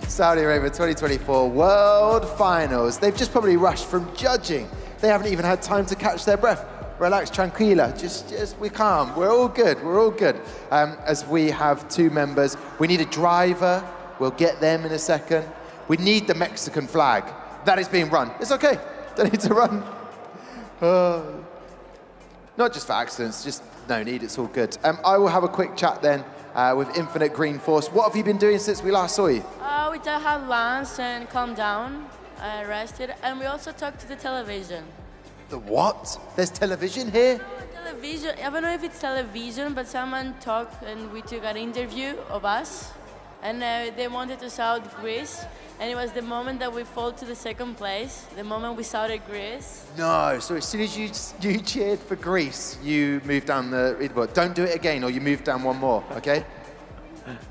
Speaker 1: Saudi Arabia 2024 World Finals. They've just probably rushed from judging. They haven't even had time to catch their breath. Relax, tranquila, just we're calm. We're all good, we're all good. As we have two members, we need a driver. We'll get them in a second. We need the Mexican flag. That is being run. It's okay, don't need to run. Not just for accidents, just no need, it's all good. I will have a quick chat then with Infinite Green Force. What have you been doing since we last saw you?
Speaker 5: We just had lunch and calmed down, rested, and we also talked to the television.
Speaker 1: The what? There's television here?
Speaker 5: Television, I don't know if it's television, but someone talked and we took an interview of us, and they wanted us out Greece, and it was the moment that we fall to the second place, the moment we shouted Greece.
Speaker 1: No, so as soon as you cheered for Greece, you moved down the leaderboard. Don't do it again or you move down one more, okay?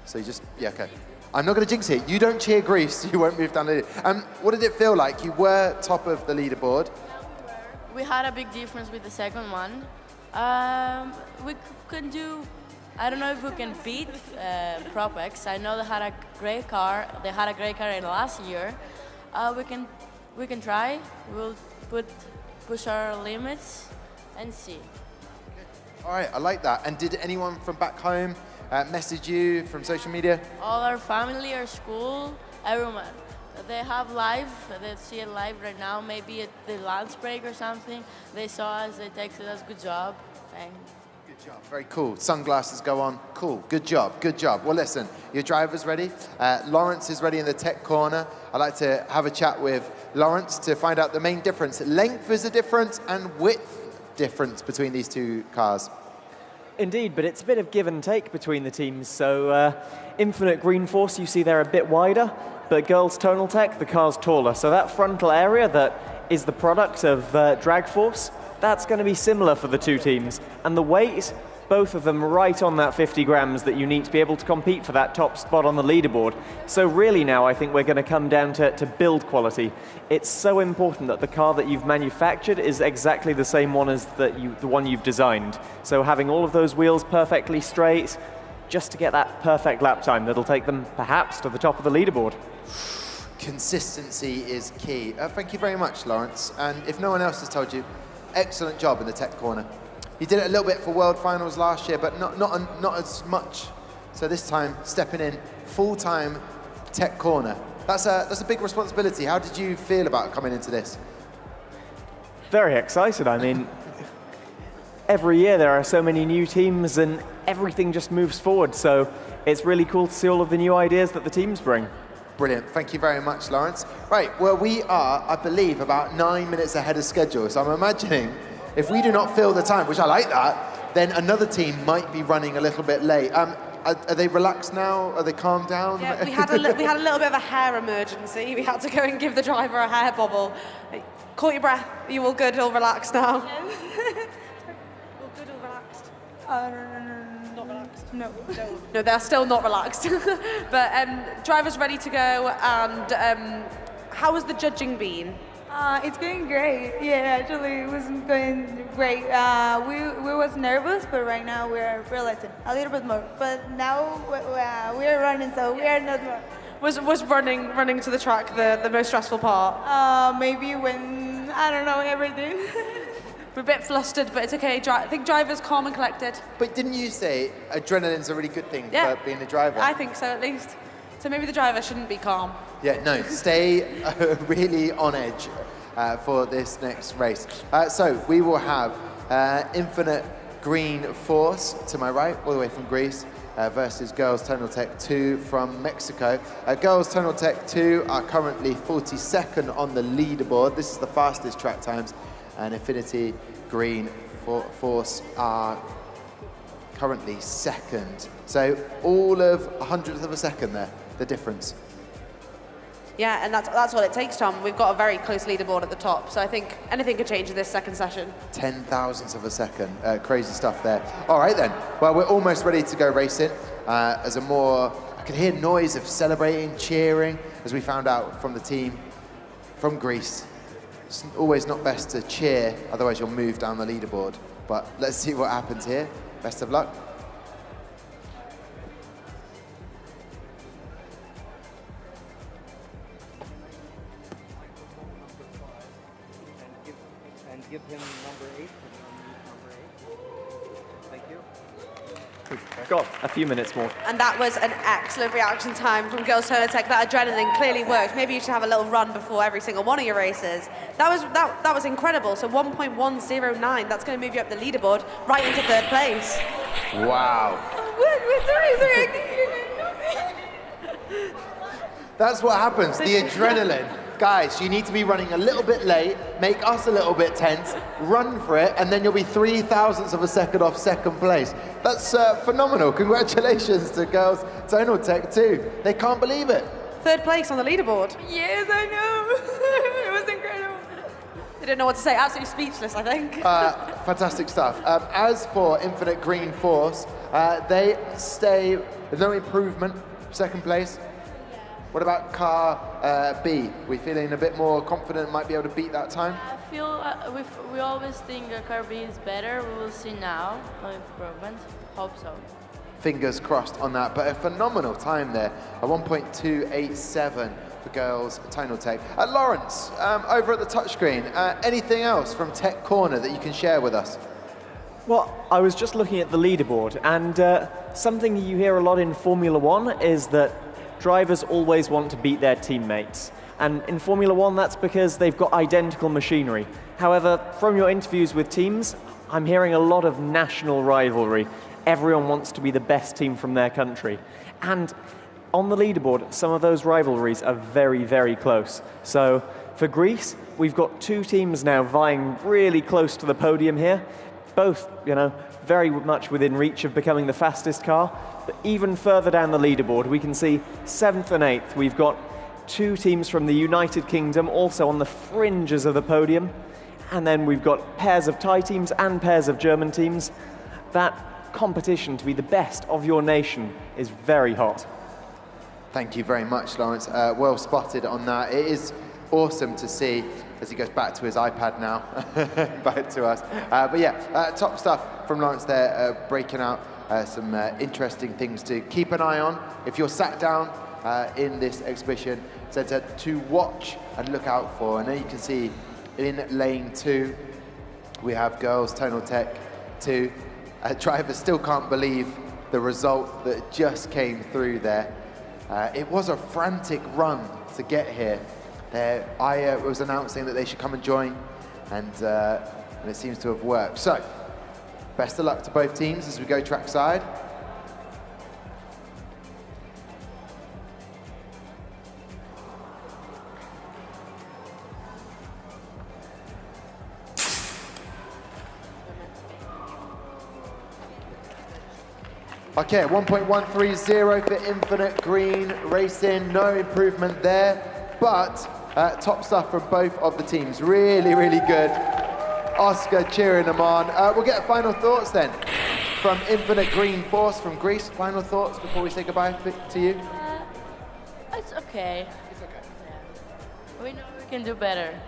Speaker 1: So you just, yeah, okay. I'm not going to jinx it. You don't cheer Greece, you won't move down the leaderboard. What did it feel like? You were top of the leaderboard.
Speaker 5: We had a big difference with the second one. We can do, I don't know if we can beat PropX. I know they had a great car. They had a great car in last year. We can try. We'll push our limits and see.
Speaker 1: All right, I like that. And did anyone from back home message you from social media?
Speaker 5: All our family, our school, everyone. They have live, they see it live right now, maybe at the lunch break or something. They saw us, they texted us, good job. And
Speaker 1: good job, very cool. Sunglasses go on, cool, good job, good job. Well listen, your driver's ready. Lawrence is ready in the tech corner. I'd like to have a chat with Lawrence to find out the main difference. Length is a difference and width difference between these two cars.
Speaker 8: Indeed, but it's a bit of give and take between the teams. So Infinite Green Force, you see they're a bit wider, but Girls Tonal Tech, the car's taller. So that frontal area that is the product of drag force, that's going to be similar for the two teams. And the weight, both of them right on that 50 grams that you need to be able to compete for that top spot on the leaderboard. So really now I think we're going to come down to build quality. It's so important that the car that you've manufactured is exactly the same one as the one you've designed. So having all of those wheels perfectly straight, just to get that perfect lap time that'll take them perhaps to the top of the leaderboard.
Speaker 1: Consistency is key. Thank you very much, Lawrence. And if no one else has told you, excellent job in the tech corner. You did it a little bit for World Finals last year, but not as much. So this time, stepping in full-time tech corner. That's a big responsibility. How did you feel about coming into this?
Speaker 8: Very excited. I mean, every year there are so many new teams and everything just moves forward. So it's really cool to see all of the new ideas that the teams bring.
Speaker 1: Brilliant. Thank you very much, Lawrence. Right, well, we are, I believe, about 9 minutes ahead of schedule. So I'm imagining If we do not fill the time, which I like that, then another team might be running a little bit late. Are they relaxed now? Are they calmed down?
Speaker 2: Yeah, we had a little bit of a hair emergency. We had to go and give the driver a hair bobble. Caught your breath. Are you all good, all relaxed now? All good, all relaxed? Not relaxed. No. No, they're still not relaxed. But driver's ready to go, and how has the judging been?
Speaker 18: It's going great. Yeah, actually, it was going great. We was nervous, but right now we're relaxing a little bit more. But now we are running, so we are not more.
Speaker 2: Was running to the track the most stressful part?
Speaker 18: Maybe when, I don't know, everything.
Speaker 2: We're a bit flustered, but it's okay. I think driver's calm and collected.
Speaker 1: But didn't you say adrenaline's a really good thing for being a driver?
Speaker 2: I think so, at least. So maybe the driver shouldn't be calm.
Speaker 1: Yeah, no, stay really on edge for this next race. So we will have Infinite Green Force to my right, all the way from Greece, versus Girls Tonal Tech 2 from Mexico. Girls Tonal Tech 2 are currently 42nd on the leaderboard. This is the fastest track times, and Infinity Green Force are currently second. So all of a hundredth of a second there, the difference.
Speaker 2: Yeah, and that's what it takes, Tom. We've got a very close leaderboard at the top, so I think anything could change in this second session.
Speaker 1: 10 thousandths of a second. Crazy stuff there. All right then. Well, we're almost ready to go racing. I can hear noise of celebrating, cheering, as we found out from the team from Greece. It's always not best to cheer, otherwise you'll move down the leaderboard. But let's see what happens here. Best of luck.
Speaker 20: Give him number 8. Thank you.
Speaker 8: We've got a few minutes more.
Speaker 2: And that was an excellent reaction time from Girls Tonal Tech. That adrenaline clearly worked. Maybe you should have a little run before every single one of your races. That was incredible. So 1.109, that's going to move you up the leaderboard right into third place.
Speaker 1: Wow.
Speaker 18: Sorry.
Speaker 1: That's what happens, the adrenaline. Guys, you need to be running a little bit late, make us a little bit tense, run for it, and then you'll be 3 thousandths of a second off second place. That's phenomenal. Congratulations to Girls Tonal Tech 2. They can't believe it.
Speaker 2: Third place on the leaderboard.
Speaker 18: Yes, I know. It was incredible.
Speaker 2: They didn't know what to say. Absolutely speechless, I think.
Speaker 1: Fantastic stuff. As for Infinite Green Force, they stay, no improvement, second place. What about car B? We feeling a bit more confident, might be able to beat that time?
Speaker 5: I feel we always think car B is better. We will see now. No improvement. Hope so.
Speaker 1: Fingers crossed on that, but a phenomenal time there. A 1.287 for Girls Tonal Tech. Lawrence, over at the touchscreen, anything else from Tech Corner that you can share with us?
Speaker 8: Well, I was just looking at the leaderboard, and something you hear a lot in Formula One is that drivers always want to beat their teammates. And in Formula One, that's because they've got identical machinery. However, from your interviews with teams, I'm hearing a lot of national rivalry. Everyone wants to be the best team from their country. And on the leaderboard, some of those rivalries are very, very close. So for Greece, we've got 2 teams now vying really close to the podium here. Both, very much within reach of becoming the fastest car. But even further down the leaderboard, we can see 7th and 8th. We've got 2 teams from the United Kingdom also on the fringes of the podium. And then we've got pairs of Thai teams and pairs of German teams. That competition to be the best of your nation is very hot.
Speaker 1: Thank you very much, Lawrence. Well spotted on that. It is awesome to see as he goes back to his iPad now, back to us. But yeah, top stuff from Lawrence there, breaking out some interesting things to keep an eye on. If you're sat down in this exhibition centre, to watch and look out for. And then you can see in lane 2, we have Girls Tonal Tech 2. Drivers still can't believe the result that just came through there. It was a frantic run to get here. I was announcing that they should come and join, and it seems to have worked. So, best of luck to both teams as we go trackside. Okay, 1.130 for Infinite Green Racing. No improvement there, but top stuff from both of the teams. Really, really good. Oscar cheering them on. We'll get final thoughts then from Infinite Green Force from Greece. Final thoughts before we say goodbye to you?
Speaker 5: It's okay. It's okay. Yeah. We know we can do better.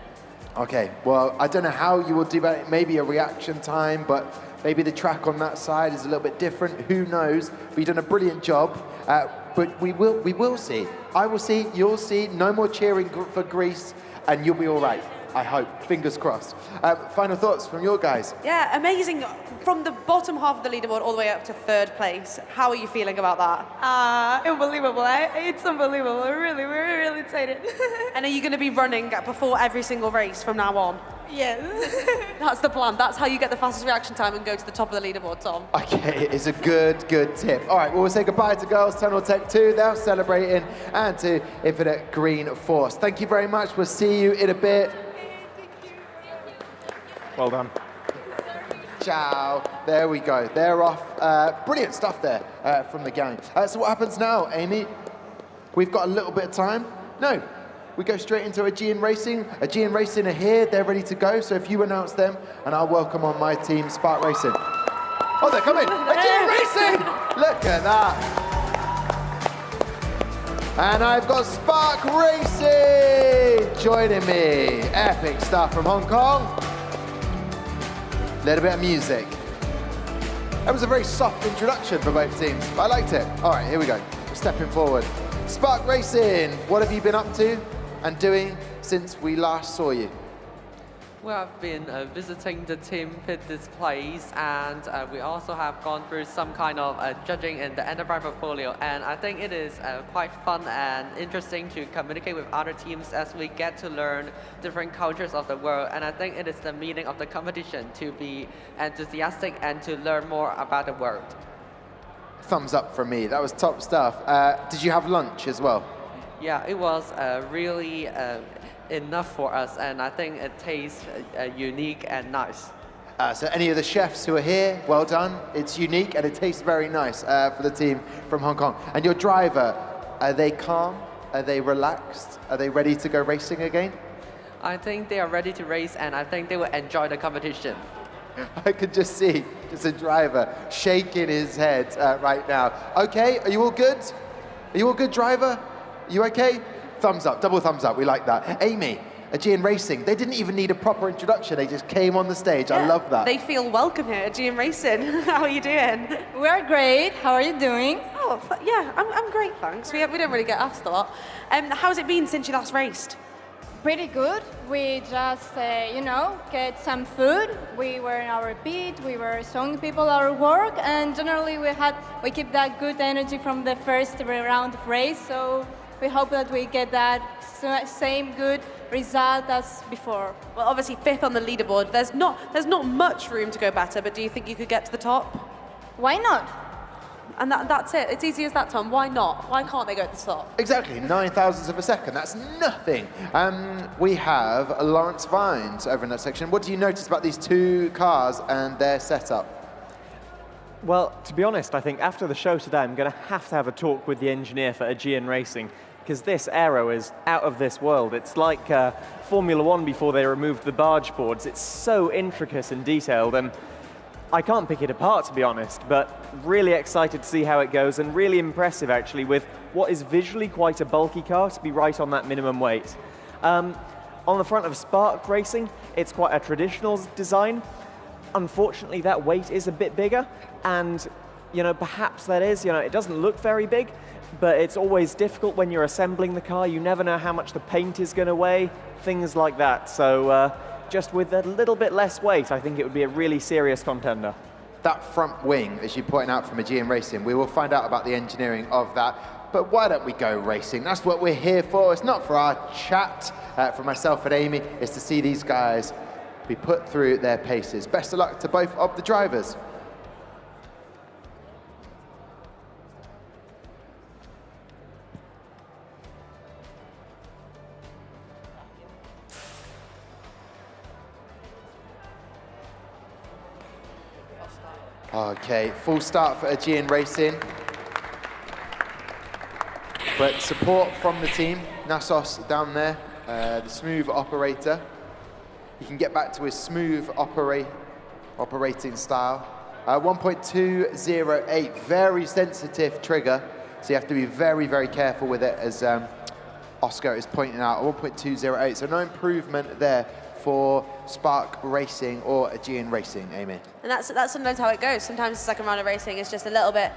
Speaker 1: Okay, well, I don't know how you will do that. Maybe a reaction time, but maybe the track on that side is a little bit different. Who knows? But you've done a brilliant job. But we will see. I will see, you'll see. No more cheering for Greece, and you'll be all right. I hope. Fingers crossed. Final thoughts from your guys?
Speaker 2: Yeah, amazing. From the bottom half of the leaderboard all the way up to third place. How are you feeling about that?
Speaker 18: Unbelievable. It's unbelievable. We're really excited.
Speaker 2: And are you going to be running before every single race from now on?
Speaker 18: Yes.
Speaker 2: That's the plan. That's how you get the fastest reaction time and go to the top of the leaderboard, Tom.
Speaker 1: Okay, it's a good tip. All right, well, we'll say goodbye to Girls Tunnel Tech 2. They're celebrating, and to Infinite Green Force. Thank you very much. We'll see you in a bit.
Speaker 8: Well done.
Speaker 1: Ciao. There we go. They're off. Brilliant stuff there from the gang. So what happens now, Amy? We've got a little bit of time. No, we go straight into Aegean Racing. Aegean Racing are here. They're ready to go. So if you announce them, and I'll welcome on my team, Spark Racing. Oh, they're coming. Aegean Racing. Look at that. And I've got Spark Racing joining me. Epic stuff from Hong Kong. Little bit of music. That was a very soft introduction for both teams, but I liked it. All right, here we go. We're stepping forward. Spark Racing, what have you been up to and doing since we last saw you?
Speaker 10: We have been visiting the team pit displays, and we also have gone through some kind of judging in the enterprise portfolio. And I think it is quite fun and interesting to communicate with other teams as we get to learn different cultures of the world. And I think it is the meaning of the competition to be enthusiastic and to learn more about the world.
Speaker 1: Thumbs up from me. That was top stuff. Did you have lunch as well?
Speaker 10: Yeah, it was really enough for us, and I think it tastes unique and nice.
Speaker 1: So any of the chefs who are here, well done. It's unique and it tastes very nice for the team from Hong Kong. And your driver, are they calm? Are they relaxed? Are they ready to go racing again?
Speaker 10: I think they are ready to race, and I think they will enjoy the competition.
Speaker 1: I could just see just a driver shaking his head right now. Okay, are you all good? Are you all good, driver? You okay? Thumbs up, double thumbs up, we like that. Amy, Aegean Racing, they didn't even need a proper introduction, they just came on the stage. I love that.
Speaker 2: They feel welcome here at Aegean Racing. How are you doing?
Speaker 21: We're great. How are you doing?
Speaker 2: Oh, yeah, I'm great, thanks. We don't really get asked a lot. How's it been since you last raced?
Speaker 21: Pretty good. We just, get some food. We were in our pit. We were showing people our work, and generally we keep that good energy from the first round of race. So we hope that we get that same good result as before.
Speaker 2: Well, obviously fifth on the leaderboard. There's not much room to go better, but do you think you could get to the top?
Speaker 21: Why not?
Speaker 2: And that's it. It's easy as that, Tom. Why not? Why can't they go to the top?
Speaker 1: Exactly, 9 thousandths of a second. That's nothing. We have Lawrence Vines over in that section. What do you notice about these two cars and their setup?
Speaker 8: Well, to be honest, I think after the show today, I'm going to have a talk with the engineer for Aegean Racing, because this aero is out of this world. It's like Formula One before they removed the barge boards. It's so intricate and detailed, and I can't pick it apart, to be honest, but really excited to see how it goes, and really impressive, actually, with what is visually quite a bulky car to be right on that minimum weight. On the front of Spark Racing, it's quite a traditional design. Unfortunately, that weight is a bit bigger, and perhaps that is, it doesn't look very big, but it's always difficult when you're assembling the car. You never know how much the paint is going to weigh, things like that. So just with a little bit less weight, I think it would be a really serious contender.
Speaker 1: That front wing, as you point out from Aegean Racing, we will find out about the engineering of that. But why don't we go racing? That's what we're here for. It's not for our chat, for myself and Amy. It's to see these guys be put through their paces. Best of luck to both of the drivers. Okay, full start for Aegean Racing. But support from the team. Nassos down there, the smooth operator. He can get back to his smooth operating style. 1.208, very sensitive trigger. So you have to be very, very careful with it, as Oscar is pointing out. 1.208, so no improvement there for Spark Racing or Aegean Racing, Amy.
Speaker 2: And that's sometimes how it goes. Sometimes the second round of racing is just there's a little bit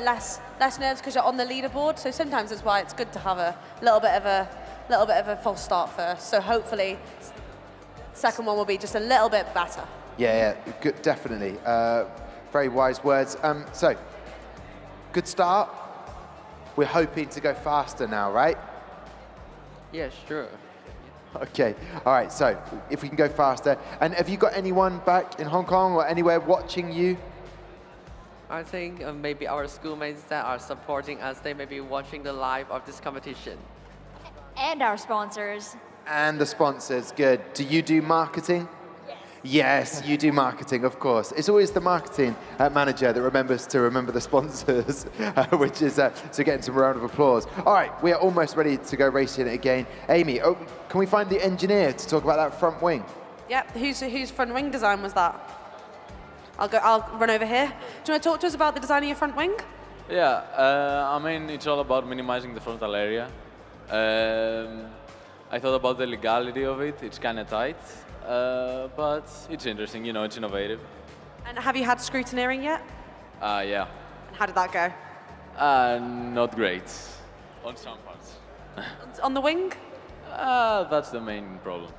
Speaker 2: less nerves because you're on the leaderboard. So sometimes that's why it's good to have a little bit of a false start first. So hopefully, second one will be just a little bit better.
Speaker 1: Yeah, good, definitely. Very wise words. So, good start. We're hoping to go faster now, right?
Speaker 10: Yeah, sure.
Speaker 1: Okay, all right, so if we can go faster. And have you got anyone back in Hong Kong or anywhere watching you?
Speaker 10: I think maybe our schoolmates that are supporting us, they may be watching the live of this competition.
Speaker 3: And our sponsors.
Speaker 1: And the sponsors, good. Do you do marketing? Yes, you do marketing, of course. It's always the marketing manager that remembers to remember the sponsors, which is, so getting some round of applause. All right, we are almost ready to go racing again. Amy, can we find the engineer to talk about that front wing?
Speaker 2: Yep, whose front wing design was that? I'll run over here. Do you want to talk to us about the design of your front wing?
Speaker 4: Yeah, I mean, it's all about minimizing the frontal area. I thought about the legality of it. It's kind of tight. But it's interesting, you know, it's innovative.
Speaker 2: And have you had scrutineering yet?
Speaker 4: Yeah.
Speaker 2: And how did that go?
Speaker 4: Not great, on some parts.
Speaker 2: On the wing?
Speaker 4: That's the main problem.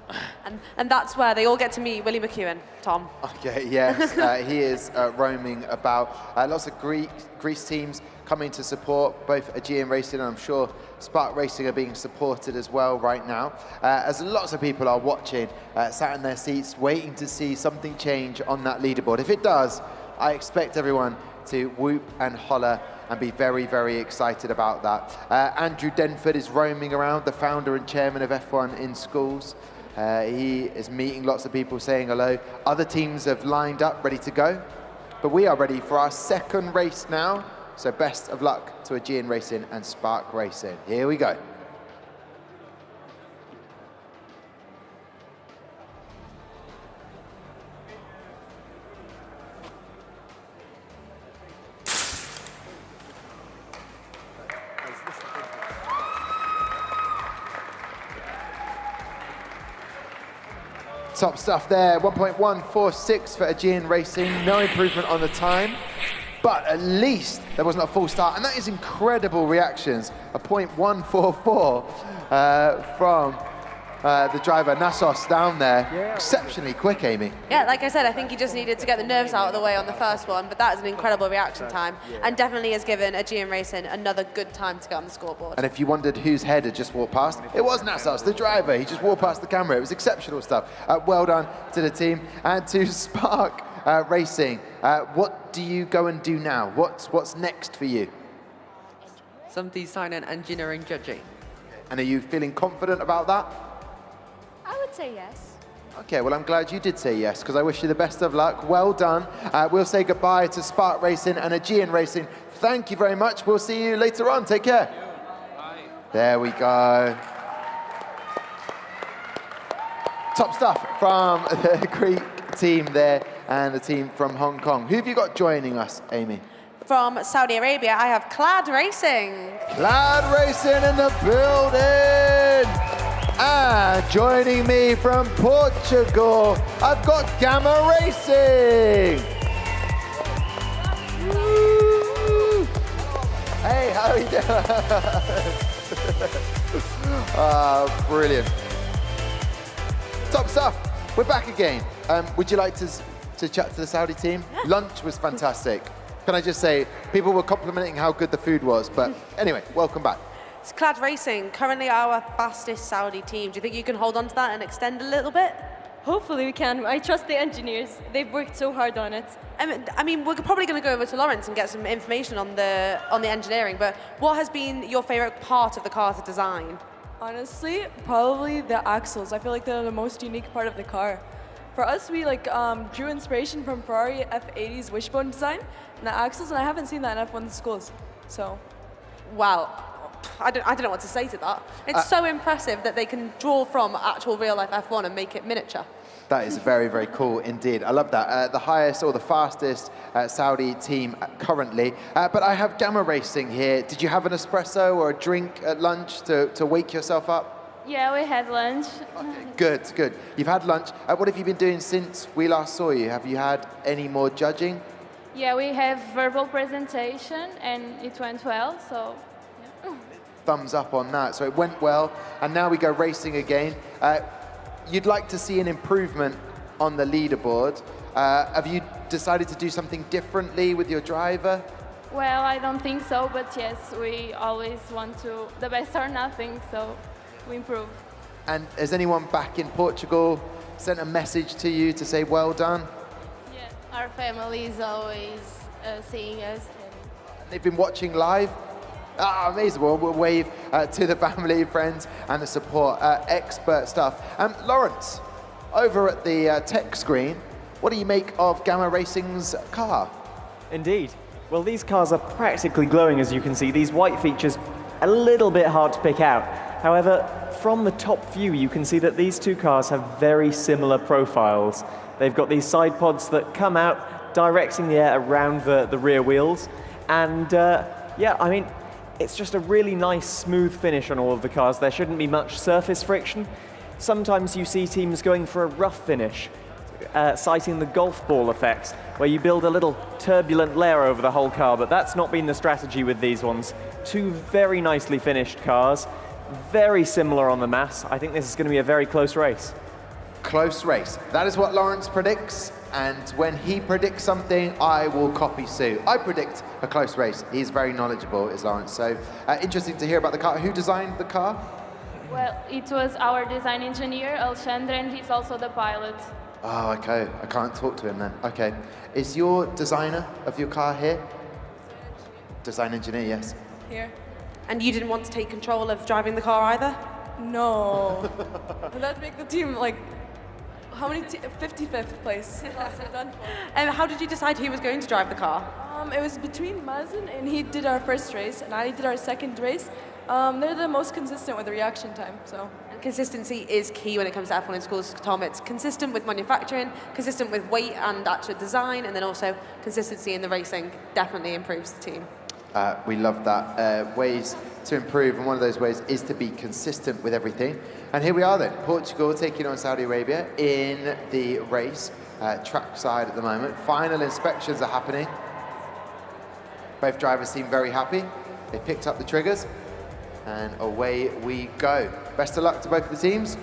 Speaker 2: And that's where they all get to meet Willie McEwen, Tom.
Speaker 1: Okay, yes, he is roaming about. Lots of Greece teams coming to support both Aegean Racing and I'm sure Spark Racing are being supported as well right now. As lots of people are watching, sat in their seats, waiting to see something change on that leaderboard. If it does, I expect everyone to whoop and holler and be very, very excited about that. Andrew Denford is roaming around, the founder and chairman of F1 in schools. He is meeting lots of people, saying hello. Other teams have lined up, ready to go. But we are ready for our second race now. So best of luck to Aegean Racing and Spark Racing. Here we go. Top stuff there, 1.146 for Aegean Racing. No improvement on the time. But at least there wasn't a full start. And that is incredible reactions. A 0.144 from the driver, Nassos, down there. Yeah. Exceptionally quick, Amy.
Speaker 2: Yeah, like I said, I think he just needed to get the nerves out of the way on the first one, but that is an incredible reaction time. Yeah. And definitely has given Aegean Racing another good time to get on the scoreboard.
Speaker 1: And if you wondered whose head had just walked past, it was Nassos, the driver. He just walked past the camera. It was exceptional stuff. Well done to the team and to Spark Racing. What do you go and do now? What's next for you?
Speaker 10: Some design and engineering judging.
Speaker 1: And are you feeling confident about that?
Speaker 3: I would say yes.
Speaker 1: Okay, well, I'm glad you did say yes, because I wish you the best of luck. Well done. We'll say goodbye to Spark Racing and Aegean Racing. Thank you very much. We'll see you later on. Take care. Bye. There we go. Top stuff from the Greek team there and the team from Hong Kong. Who have you got joining us, Amy?
Speaker 2: From Saudi Arabia, I have Clad Racing.
Speaker 1: Clad Racing in the building. And joining me from Portugal, I've got Gamma Racing. Woo. Hey, how are you doing? Brilliant. Top stuff. We're back again. Would you like to chat to the Saudi team? Yeah. Lunch was fantastic. Can I just say, people were complimenting how good the food was, but anyway, welcome back.
Speaker 2: It's Clad Racing, currently our fastest Saudi team. Do you think you can hold on to that and extend a little bit?
Speaker 23: Hopefully we can. I trust the engineers. They've worked so hard on it.
Speaker 2: I mean, we're probably going to go over to Lawrence and get some information on the engineering, but what has been your favorite part of the car to design?
Speaker 22: Honestly, probably the axles. I feel like they're the most unique part of the car.
Speaker 11: For us, we drew inspiration from Ferrari F80's wishbone design and the axles, and I haven't seen that in F1 schools. So,
Speaker 2: wow. I don't know what to say to that. It's so impressive that they can draw from actual real-life F1 and make it miniature.
Speaker 1: That is very, very cool indeed. I love that. The highest or the fastest Saudi team currently. But I have Gamma Racing here. Did you have an espresso or a drink at lunch to wake yourself up?
Speaker 14: Yeah, we had lunch.
Speaker 1: Good, good. You've had lunch. What have you been doing since we last saw you? Have you had any more judging?
Speaker 14: Yeah, we have verbal presentation and it went well, so yeah.
Speaker 1: Thumbs up on that. So it went well, and now we go racing again. You'd like to see an improvement on the leaderboard. Have you decided to do something differently with your driver?
Speaker 14: Well, I don't think so, but yes, we always want to the best or nothing, so we improve.
Speaker 1: And has anyone back in Portugal sent a message to you to say well done?
Speaker 13: Yeah, our family is always seeing us.
Speaker 1: They've been watching live? Amazing. Well, we'll wave to the family, friends, and the support. Expert stuff. Lawrence, over at the tech screen, what do you make of Gamma Racing's car?
Speaker 8: Indeed. Well, these cars are practically glowing, as you can see. These white features, a little bit hard to pick out. However, from the top view, you can see that these two cars have very similar profiles. They've got these side pods that come out, directing the air around the rear wheels. And yeah, I mean, it's just a really nice, smooth finish on all of the cars. There shouldn't be much surface friction. Sometimes you see teams going for a rough finish, citing the golf ball effect, where you build a little turbulent layer over the whole car, but that's not been the strategy with these ones. Two very nicely finished cars, very similar on the mass. I think this is going to be a very close race.
Speaker 1: Close race. That is what Lawrence predicts. And when he predicts something, I will copy suit. I predict a close race. He's very knowledgeable, is Lawrence. So interesting to hear about the car. Who designed the car?
Speaker 14: Well, it was our design engineer, Alexandre, and he's also the pilot.
Speaker 1: Oh, okay. I can't talk to him then. Okay. Is your designer of your car here? Design engineer, yes.
Speaker 2: Here. And you didn't want to take control of driving the car either?
Speaker 11: No. Would that make the team how many? 55th place.
Speaker 2: And how did you decide who was going to drive the car?
Speaker 11: It was between Mazen, and he did our first race, and I did our second race. They're the most consistent with the reaction time, so.
Speaker 2: And consistency is key when it comes to F1 in schools, Tom. It's consistent with manufacturing, consistent with weight and actual design, and then also consistency in the racing definitely improves the team.
Speaker 1: We love that. Ways to improve, and one of those ways is to be consistent with everything. And here we are then, Portugal taking on Saudi Arabia in the race, track side at the moment. Final inspections are happening. Both drivers seem very happy. They picked up the triggers, and away we go. Best of luck to both of the teams.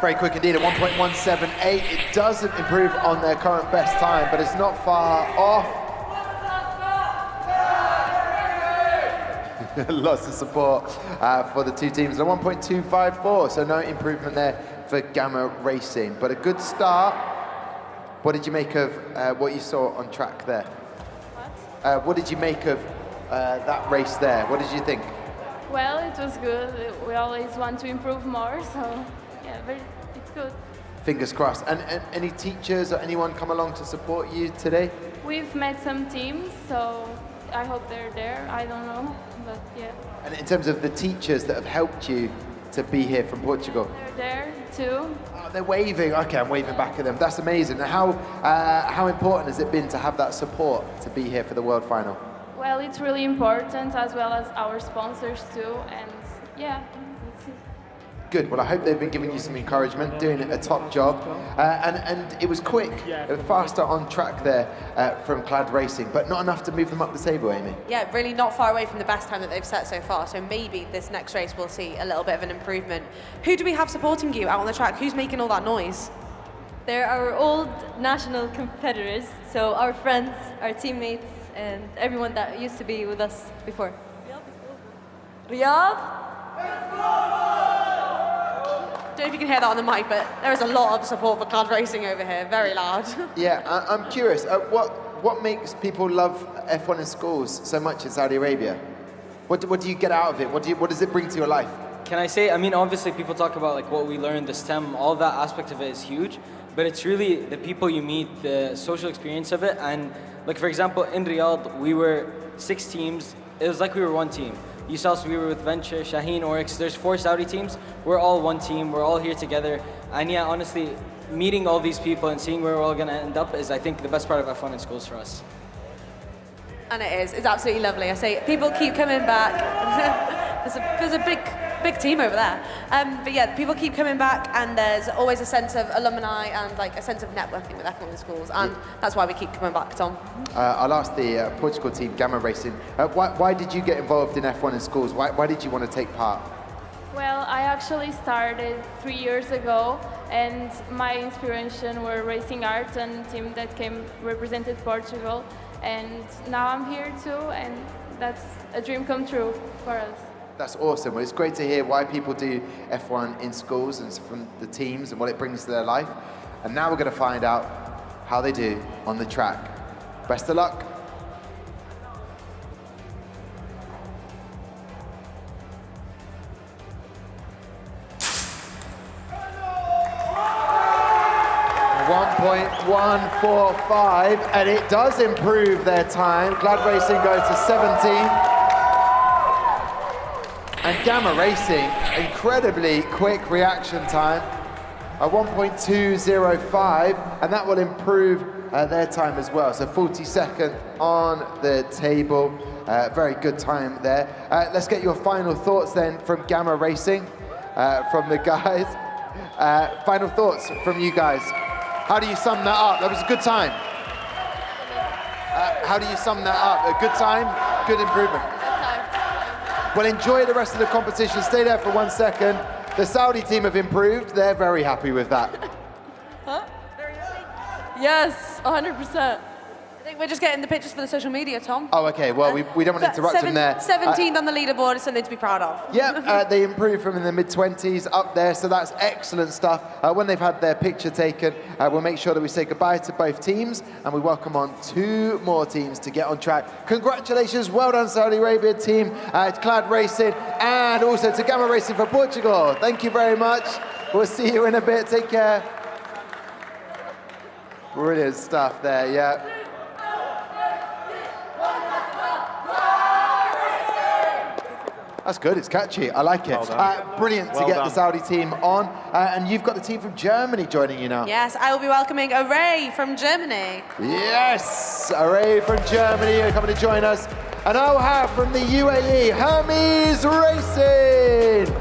Speaker 1: Very quick indeed at 1.178. It doesn't improve on their current best time, but it's not far off. Lots of support for the two teams. A 1.254, so no improvement there for Gamma Racing, but a good start. What did you make of what you saw on track there? What did you make of that race there? What did you think?
Speaker 14: Well, it was good. We always want to improve more, so yeah, it's good.
Speaker 1: Fingers crossed. And any teachers or anyone come along to support you today?
Speaker 14: We've met some teams, so I hope they're there. I don't know, but yeah.
Speaker 1: And in terms of the teachers that have helped you to be here from Portugal?
Speaker 14: They're there too.
Speaker 1: Oh, they're waving. Okay, I'm waving back at them. That's amazing. How important has it been to have that support to be here for the World Final?
Speaker 14: Well, it's really important, as well as our sponsors too, and yeah, that's it.
Speaker 1: Good. Well, I hope they've been giving you some encouragement, doing a top job. And it was quick, it was faster on track there from Clad Racing, but not enough to move them up the table, Amy.
Speaker 2: Yeah, really not far away from the best time that they've set so far, so maybe this next race we'll see a little bit of an improvement. Who do we have supporting you out on the track? Who's making all that noise?
Speaker 23: They're our old national competitors, so our friends, our teammates, and everyone that used to be with us before.
Speaker 2: Riyadh? Don't know if you can hear that on the mic, but there is a lot of support for Clad Racing over here, very loud.
Speaker 1: Yeah, I'm curious, what makes people love F1 in schools so much in Saudi Arabia? What do you get out of it? What does it bring to your life?
Speaker 6: Can I say, I mean, obviously people talk about like what we learned, the STEM, all that aspect of it is huge, but it's really the people you meet, the social experience of it, and like for example, in Riyadh, we were 6 teams, it was like we were one team. You saw us, we were with Venture, Shaheen, Oryx, there's 4 Saudi teams, we're all one team, we're all here together, and yeah, honestly, meeting all these people and seeing where we're all gonna end up is, I think, the best part of F1 in schools for us.
Speaker 2: And it is, it's absolutely lovely. I say, people keep coming back. there's a big team over there. But yeah, people keep coming back, and there's always a sense of alumni and like a sense of networking with F1 in schools, and that's why we keep coming back, Tom.
Speaker 1: I'll ask the Portugal team, Gamma Racing, why did you get involved in F1 in schools? Why did you want to take part?
Speaker 14: Well, I actually started 3 years ago, and my inspiration were Racing Arts and team that represented Portugal, and now I'm here too, and that's a dream come true for us.
Speaker 1: That's awesome. Well, it's great to hear why people do F1 in schools and from the teams and what it brings to their life. And now we're going to find out how they do on the track. Best of luck. .145, and it does improve their time. Glad Racing goes to 17. And Gamma Racing, incredibly quick reaction time, a 1.205, and that will improve their time as well. So 42nd on the table, very good time there. Let's get your final thoughts then from Gamma Racing, from the guys. Final thoughts from you guys. How do you sum that up? That was a good time. How do you sum that up? A good time, good improvement. Well, enjoy the rest of the competition. Stay there for 1 second. The Saudi team have improved. They're very happy with that.
Speaker 2: Huh?
Speaker 22: Yes, 100%.
Speaker 2: I think we're just getting the pictures for the social media, Tom.
Speaker 1: Oh, okay. Well, we don't want to interrupt them there.
Speaker 2: 17th on the leaderboard is something to be proud of.
Speaker 1: Yeah, they improved from in the mid-20s up there, so that's excellent stuff. When they've had their picture taken, we'll make sure that we say goodbye to both teams, and we welcome on 2 more teams to get on track. Congratulations, well done, Saudi Arabia team, Clad Racing, and also to Gamma Racing for Portugal. Thank you very much. We'll see you in a bit. Take care. Brilliant stuff there, yeah. That's good, it's catchy, I like it. Brilliant to get the Saudi team on. And you've got the team from Germany joining you now.
Speaker 2: Yes, I will be welcoming Array from Germany.
Speaker 1: Yes, Array from Germany are coming to join us. And I'll have from the UAE, Hermes Racing.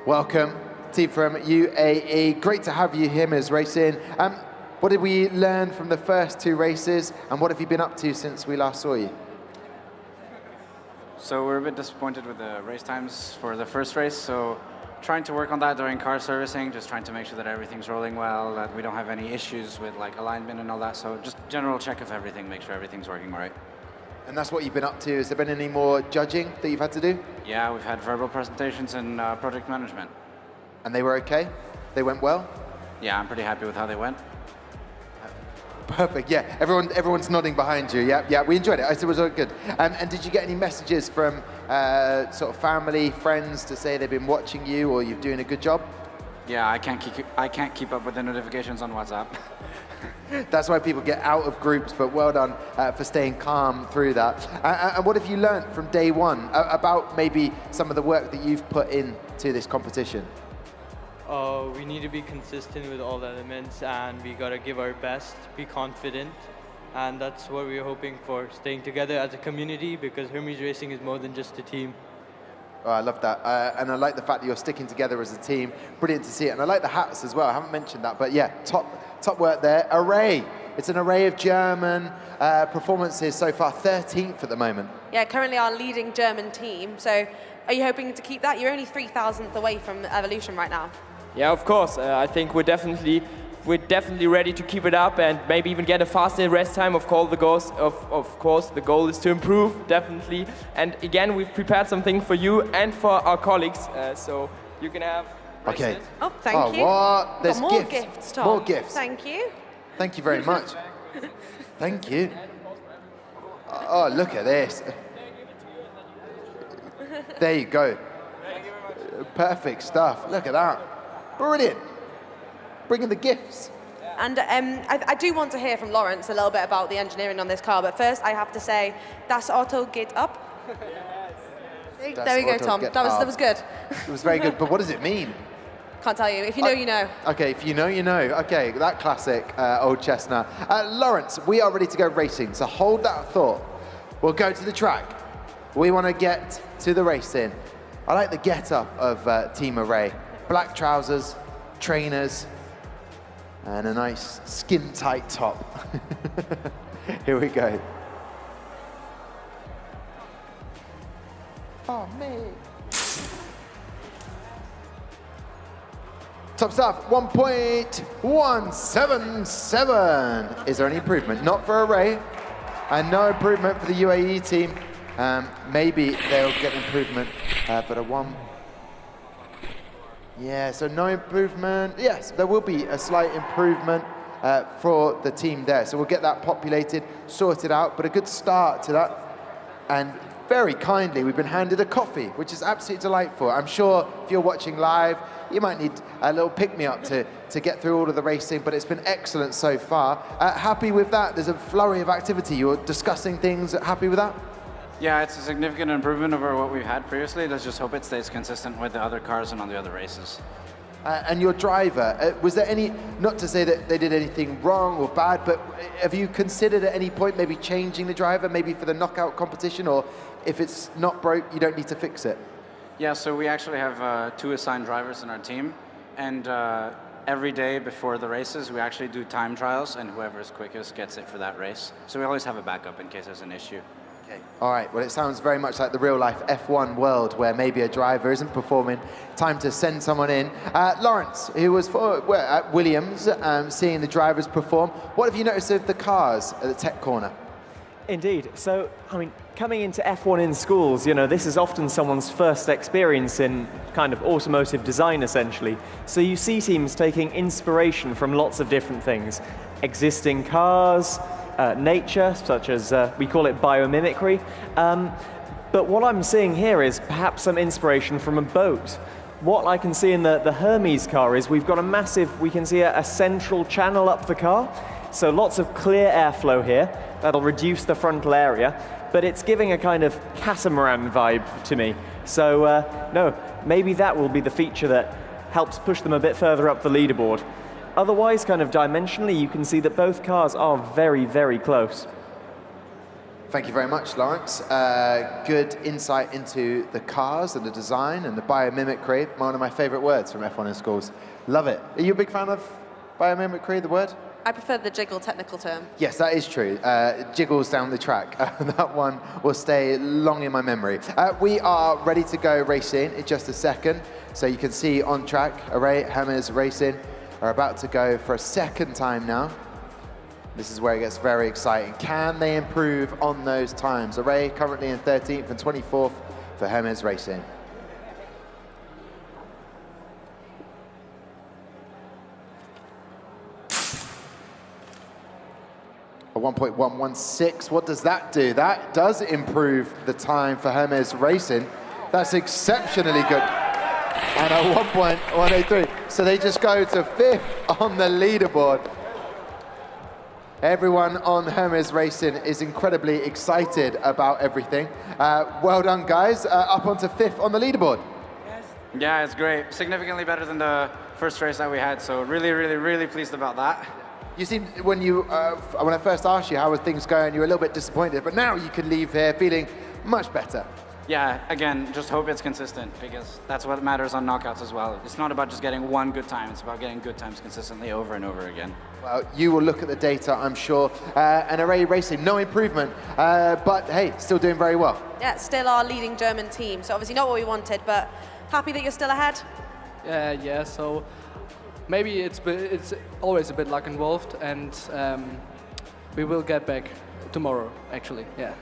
Speaker 1: Welcome, team from UAE. Great to have you here, Ms. Racing. What did we learn from the first 2 races, and what have you been up to since we last saw you?
Speaker 16: So we're a bit disappointed with the race times for the first race, so trying to work on that during car servicing, just trying to make sure that everything's rolling well, that we don't have any issues with like alignment and all that, so just general check of everything, make sure everything's working right.
Speaker 1: And that's what you've been up to. Has there been any more judging that you've had to do?
Speaker 16: Yeah, we've had verbal presentations and project management.
Speaker 1: And they were okay? They went well?
Speaker 16: Yeah, I'm pretty happy with how they went.
Speaker 1: Perfect, yeah. Everyone's nodding behind you. Yeah, we enjoyed it. I said it was all good. And did you get any messages from sort of family, friends to say they've been watching you or you're doing a good job?
Speaker 16: Yeah, I can't keep up with the notifications on WhatsApp.
Speaker 1: That's why people get out of groups, but well done for staying calm through that. And what have you learned from day one about maybe some of the work that you've put into this competition?
Speaker 17: We need to be consistent with all the elements, and we gotta give our best, be confident, and that's what we're hoping for, staying together as a community, because Hermes Racing is more than just a team.
Speaker 1: Oh, I love that, and I like the fact that you're sticking together as a team. Brilliant to see it, and I like the hats as well. I haven't mentioned that, but yeah, top work there. Array, It's an array of German performances so far, 13th at the moment.
Speaker 2: Yeah, currently our leading German team. So are you hoping to keep that? You're only 3,000th away from Evolution right now.
Speaker 7: Yeah, of course. I think we're definitely ready to keep it up and maybe even get a faster race time. Of course, the goal is to improve, definitely. And again, we've prepared something for you and for our colleagues, so you can have.
Speaker 1: Okay.
Speaker 2: Oh, thank you.
Speaker 1: What? There's
Speaker 2: more
Speaker 1: gifts.
Speaker 2: gifts, Tom.
Speaker 1: More gifts.
Speaker 2: Thank you.
Speaker 1: Thank you very much. Thank you. Oh, look at this. There you go. Perfect stuff. Look at that. Brilliant. Bringing the gifts.
Speaker 2: And I do want to hear from Lawrence a little bit about the engineering on this car, but first I have to say, das Auto geht up. There we go, Tom. That was good.
Speaker 1: It was very good, but what does it mean?
Speaker 2: Can't tell you. If you know, you know.
Speaker 1: Okay, if you know, you know. Okay, that classic old chestnut. Lawrence, we are ready to go racing, so hold that thought. We'll go to the track. We want to get to the racing. I like the get-up of Team Array. Black trousers, trainers, and a nice skin-tight top. Here we go. Oh, me. Top stuff, 1.177. Is there any improvement? Not for Array, and no improvement for the UAE team. Maybe they'll get improvement, but a 1. Yeah, so no improvement. Yes, there will be a slight improvement for the team there. So we'll get that populated, sorted out, but a good start to that. And very kindly, we've been handed a coffee, which is absolutely delightful. I'm sure if you're watching live, you might need a little pick-me-up to get through all of the racing, but it's been excellent so far. Happy with that? There's a flurry of activity. You're discussing things. Happy with that?
Speaker 16: Yeah, it's a significant improvement over what we've had previously. Let's just hope it stays consistent with the other cars and on the other races.
Speaker 1: And your driver, was there any, not to say that they did anything wrong or bad, but have you considered at any point maybe changing the driver, maybe for the knockout competition, or if it's not broke, you don't need to fix it?
Speaker 16: Yeah, so we actually have 2 assigned drivers in our team, and every day before the races, we actually do time trials, and whoever is quickest gets it for that race. So we always have a backup in case there's an issue.
Speaker 1: All right, well, it sounds very much like the real-life F1 world where maybe a driver isn't performing. Time to send someone in. Lawrence, who was at Williams, seeing the drivers perform. What have you noticed of the cars at the tech corner?
Speaker 8: Indeed. So, I mean, coming into F1 in schools, you know, this is often someone's first experience in kind of automotive design, essentially. So you see teams taking inspiration from lots of different things. Existing cars, nature, such as we call it biomimicry. But what I'm seeing here is perhaps some inspiration from a boat. What I can see in the Hermes car is we've got a massive, we can see a central channel up the car. So lots of clear airflow here. That'll reduce the frontal area. But it's giving a kind of catamaran vibe to me. So no, maybe that will be the feature that helps push them a bit further up the leaderboard. Otherwise, kind of dimensionally, you can see that both cars are very, very close.
Speaker 1: Thank you very much, Lawrence. Good insight into the cars and the design and the biomimicry. One of my favorite words from F1 in schools. Love it. Are you a big fan of biomimicry, the word?
Speaker 2: I prefer the jiggle technical term.
Speaker 1: Yes, that is true. Jiggles down the track. That one will stay long in my memory. We are ready to go racing in just a second. So you can see on track, Array, Hermes Racing are about to go for a second time now. This is where it gets very exciting. Can they improve on those times? Array currently in 13th and 24th for Hermes Racing. A 1.116, what does that do? That does improve the time for Hermes Racing. That's exceptionally good. And a 1.183. So they just go to 5th on the leaderboard. Everyone on Hermes Racing is incredibly excited about everything. Well done, guys. Up onto 5th on the leaderboard.
Speaker 16: Yeah, it's great. Significantly better than the first race that we had. So really, really, really pleased about that.
Speaker 1: You seemed, when I first asked you how were things going, you were a little bit disappointed, but now you can leave here feeling much better.
Speaker 16: yeah, again, just hope it's consistent because that's what matters on knockouts as well. It's not about just getting one good time, it's about getting good times consistently over and over again.
Speaker 1: Well, you will look at the data, I'm sure. And Array Racing, no improvement, but hey, still doing very well.
Speaker 2: Yeah, still our leading German team. So obviously not what we wanted, but happy that you're still ahead.
Speaker 9: Yeah, so maybe it's always a bit luck involved, and we will get back tomorrow, actually, yeah.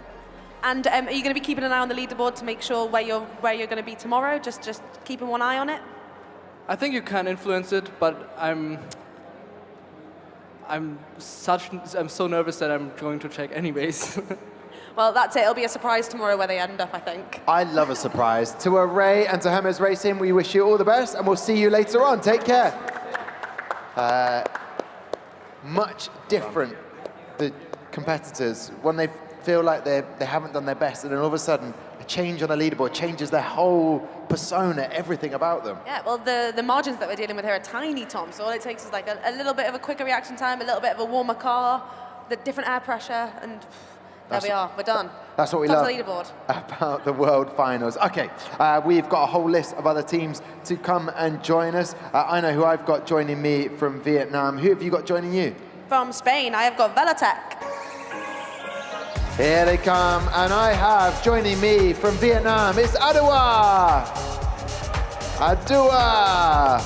Speaker 2: And are you going to be keeping an eye on the leaderboard to make sure where you're going to be tomorrow? Just keeping one eye on it?
Speaker 9: I think you can influence it, but I'm so nervous that I'm going to check anyways.
Speaker 2: Well, that's it. It'll be a surprise tomorrow where they end up, I think.
Speaker 1: I love a surprise. To Array and to Hermes Racing, we wish you all the best, and we'll see you later on. Take care. Much different, the competitors, when they feel like they haven't done their best, and then all of a sudden, a change on a leaderboard changes their whole persona, everything about them.
Speaker 2: Yeah, well, the margins that we're dealing with here are tiny, Tom, so all it takes is like a little bit of a quicker reaction time, a little bit of a warmer car, the different air pressure, and there we are, we're done.
Speaker 1: That's what we
Speaker 2: Top
Speaker 1: love
Speaker 2: of the leaderboard.
Speaker 1: about the World Finals. Okay, we've got a whole list of other teams to come and join us. I know who I've got joining me from Vietnam. Who have you got joining you?
Speaker 2: From Spain, I have got Velotech.
Speaker 1: Here they come, and I have joining me from Vietnam, it's Adua! Adua!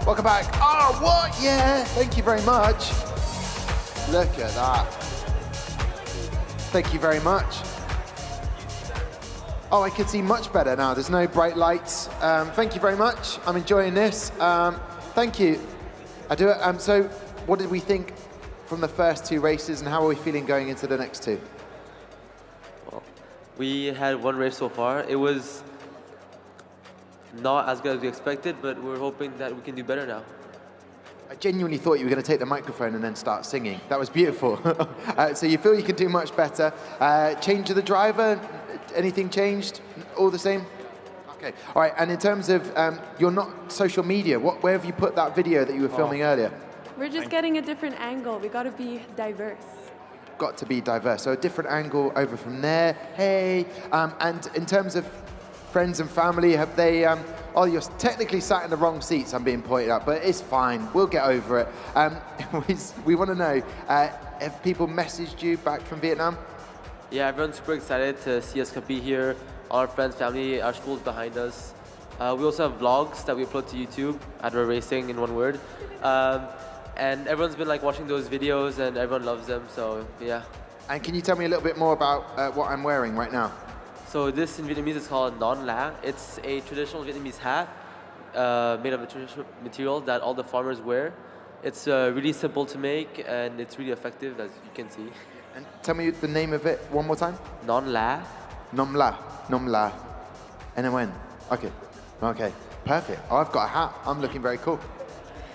Speaker 1: Welcome back. Oh, what? Yeah, thank you very much. Look at that. Thank you very much. Oh, I can see much better now. There's no bright lights. Thank you very much. I'm enjoying this. Thank you. I do it. So what did we think from the first two races, and how are we feeling going into the next two?
Speaker 12: Well, we had one race so far. It was not as good as we expected, but we're hoping that we can do better now.
Speaker 1: I genuinely thought you were going to take the microphone and then start singing. That was beautiful. So you feel you can do much better. Change of the driver, anything changed? All the same? Okay. All right, and in terms of, you're not social media, where have you put that video that you were filming earlier?
Speaker 11: We're just getting a different angle. We got to be diverse.
Speaker 1: Got to be diverse. So a different angle over from there. Hey. And in terms of friends and family, have they, oh, you're technically sat in the wrong seats, I'm being pointed out, but it's fine, we'll get over it. We want to know, have people messaged you back from Vietnam?
Speaker 12: Yeah, everyone's super excited to see us compete here. All our friends, family, our school's behind us. We also have vlogs that we upload to YouTube, Adwa Racing in one word. And everyone's been like watching those videos and everyone loves them, so yeah.
Speaker 1: And can you tell me a little bit more about what I'm wearing right now?
Speaker 12: So this in Vietnamese is called non la. It's a traditional Vietnamese hat made of a traditional material that all the farmers wear. It's really simple to make and it's really effective, as you can see.
Speaker 1: And tell me the name of it one more time.
Speaker 12: Non la.
Speaker 1: Nom la. Nom la. And then when? Okay. Okay. Perfect. Oh, I've got a hat. I'm looking very cool.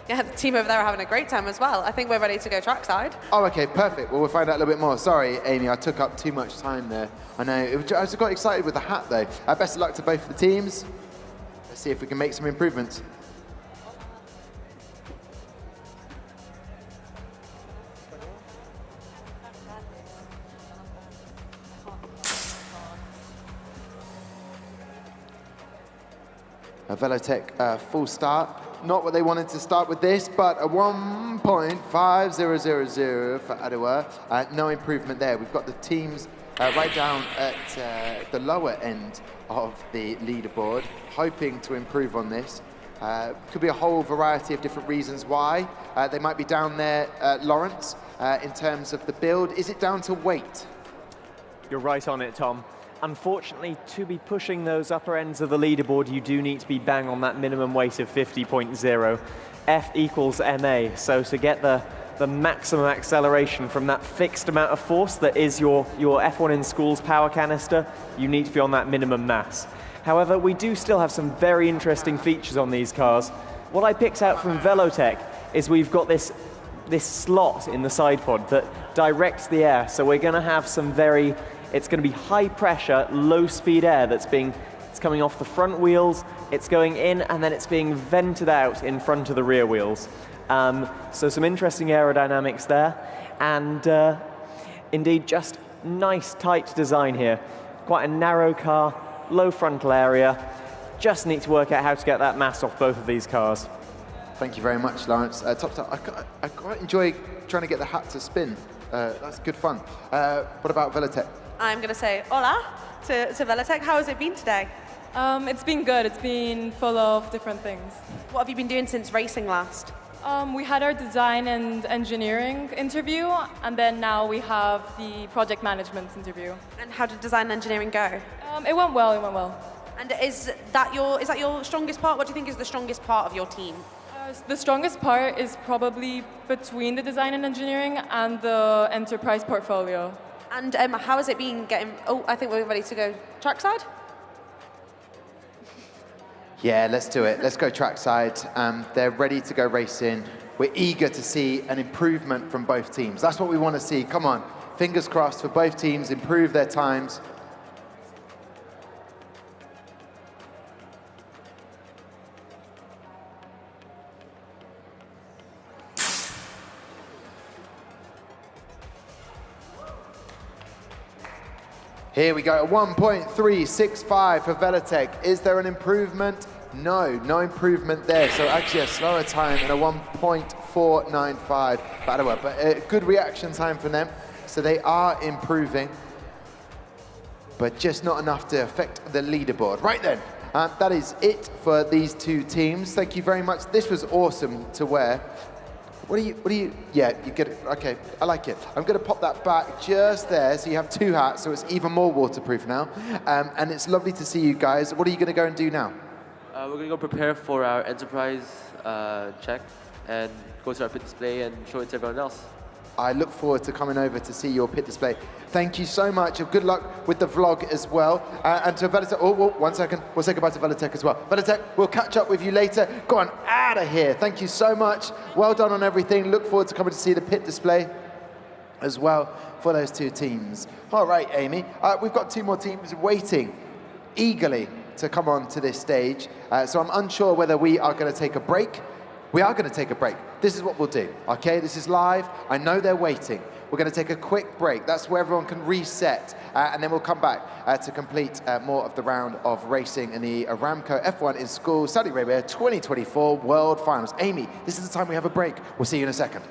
Speaker 2: Yeah, the team over there are having a great time as well. I think we're ready to go trackside.
Speaker 1: Oh, okay, perfect. Well, we'll find out a little bit more. Sorry, Amy, I took up too much time there. I know. I just got excited with the hat, though. Best of luck to both the teams. Let's see if we can make some improvements. A Velotech full start. Not what they wanted to start with this, but a 1.5000 for Adwa. No improvement there. We've got the teams right down at the lower end of the leaderboard, hoping to improve on this. Could be a whole variety of different reasons why. They might be down there, Lawrence, in terms of the build. Is it down to weight?
Speaker 8: You're right on it, Tom. Unfortunately, to be pushing those upper ends of the leaderboard, you do need to be bang on that minimum weight of 50.0. F equals MA, so to get the maximum acceleration from that fixed amount of force that is your F1 in School's power canister, you need to be on that minimum mass. However, we do still have some very interesting features on these cars. What I picked out from Velotech is we've got this slot in the side pod that directs the air, so we're going to have some it's going to be high pressure, low speed air it's coming off the front wheels, it's going in, and then it's being vented out in front of the rear wheels. So some interesting aerodynamics there. and indeed just nice tight design here. Quite a narrow car, low frontal area. Just need to work out how to get that mass off both of these cars.
Speaker 1: Thank you very much, Lawrence. I quite enjoy trying to get the hat to spin. That's good fun. What about Velotech?
Speaker 2: I'm going to say hola to Velotech. How has it been today?
Speaker 15: It's been good. It's been full of different things.
Speaker 2: What have you been doing since racing last?
Speaker 15: We had our design and engineering interview, and then now we have the project management interview.
Speaker 2: And how did design and engineering go?
Speaker 15: It went well. It went well.
Speaker 2: And is that your strongest part? What do you think is the strongest part of your team?
Speaker 15: The strongest part is probably between the design and engineering and the enterprise portfolio.
Speaker 2: And how has it been getting... Oh, I think we're ready to go trackside.
Speaker 1: Yeah, let's do it. Let's go trackside. They're ready to go racing. We're eager to see an improvement from both teams. That's what we want to see. Come on. Fingers crossed for both teams, improve their times. Here we go, 1.365 for Velotech. Is there an improvement? No, no improvement there. So actually a slower time and a 1.495. But a good reaction time for them. So they are improving, but just not enough to affect the leaderboard. Right then, that is it for these two teams. Thank you very much. This was awesome to wear. What do you, yeah, you get it, okay, I like it. I'm gonna pop that back just there, so you have two hats, so it's even more waterproof now. And it's lovely to see you guys. What are you gonna go and do now?
Speaker 12: We're gonna go prepare for our enterprise check and go to our pit display and show it to everyone else.
Speaker 1: I look forward to coming over to see your pit display. Thank you so much. Good luck with the vlog as well. And to Velotech, one second. We'll say goodbye to Velotech as well. Velotech, we'll catch up with you later. Go on, out of here. Thank you so much. Well done on everything. Look forward to coming to see the pit display as well for those two teams. All right, Amy. We've got two more teams waiting eagerly to come on to this stage. So I'm unsure whether we are going to take a break. We are going to take a break. This is what we'll do, okay? This is live. I know they're waiting. We're going to take a quick break. That's where everyone can reset, and then we'll come back to complete more of the round of racing in the Aramco F1 in School Saudi Arabia 2024 World Finals. Amy, this is the time we have a break. We'll see you in a second.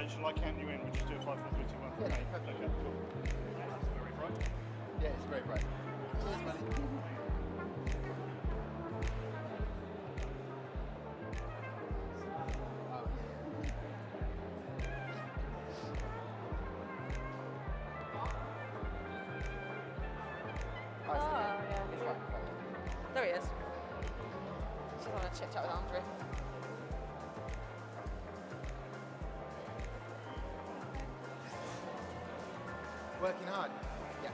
Speaker 5: stage, shall I count you in? We'll just do a 5, 4, 3, 2, 1.
Speaker 1: Yeah,
Speaker 5: Okay,
Speaker 1: perfect.
Speaker 5: okay, cool. That's very bright.
Speaker 1: Yeah, it's very bright. Cheers, buddy.
Speaker 2: There he is. Just want to chit chat with Andrew.
Speaker 1: Working hard. Yeah.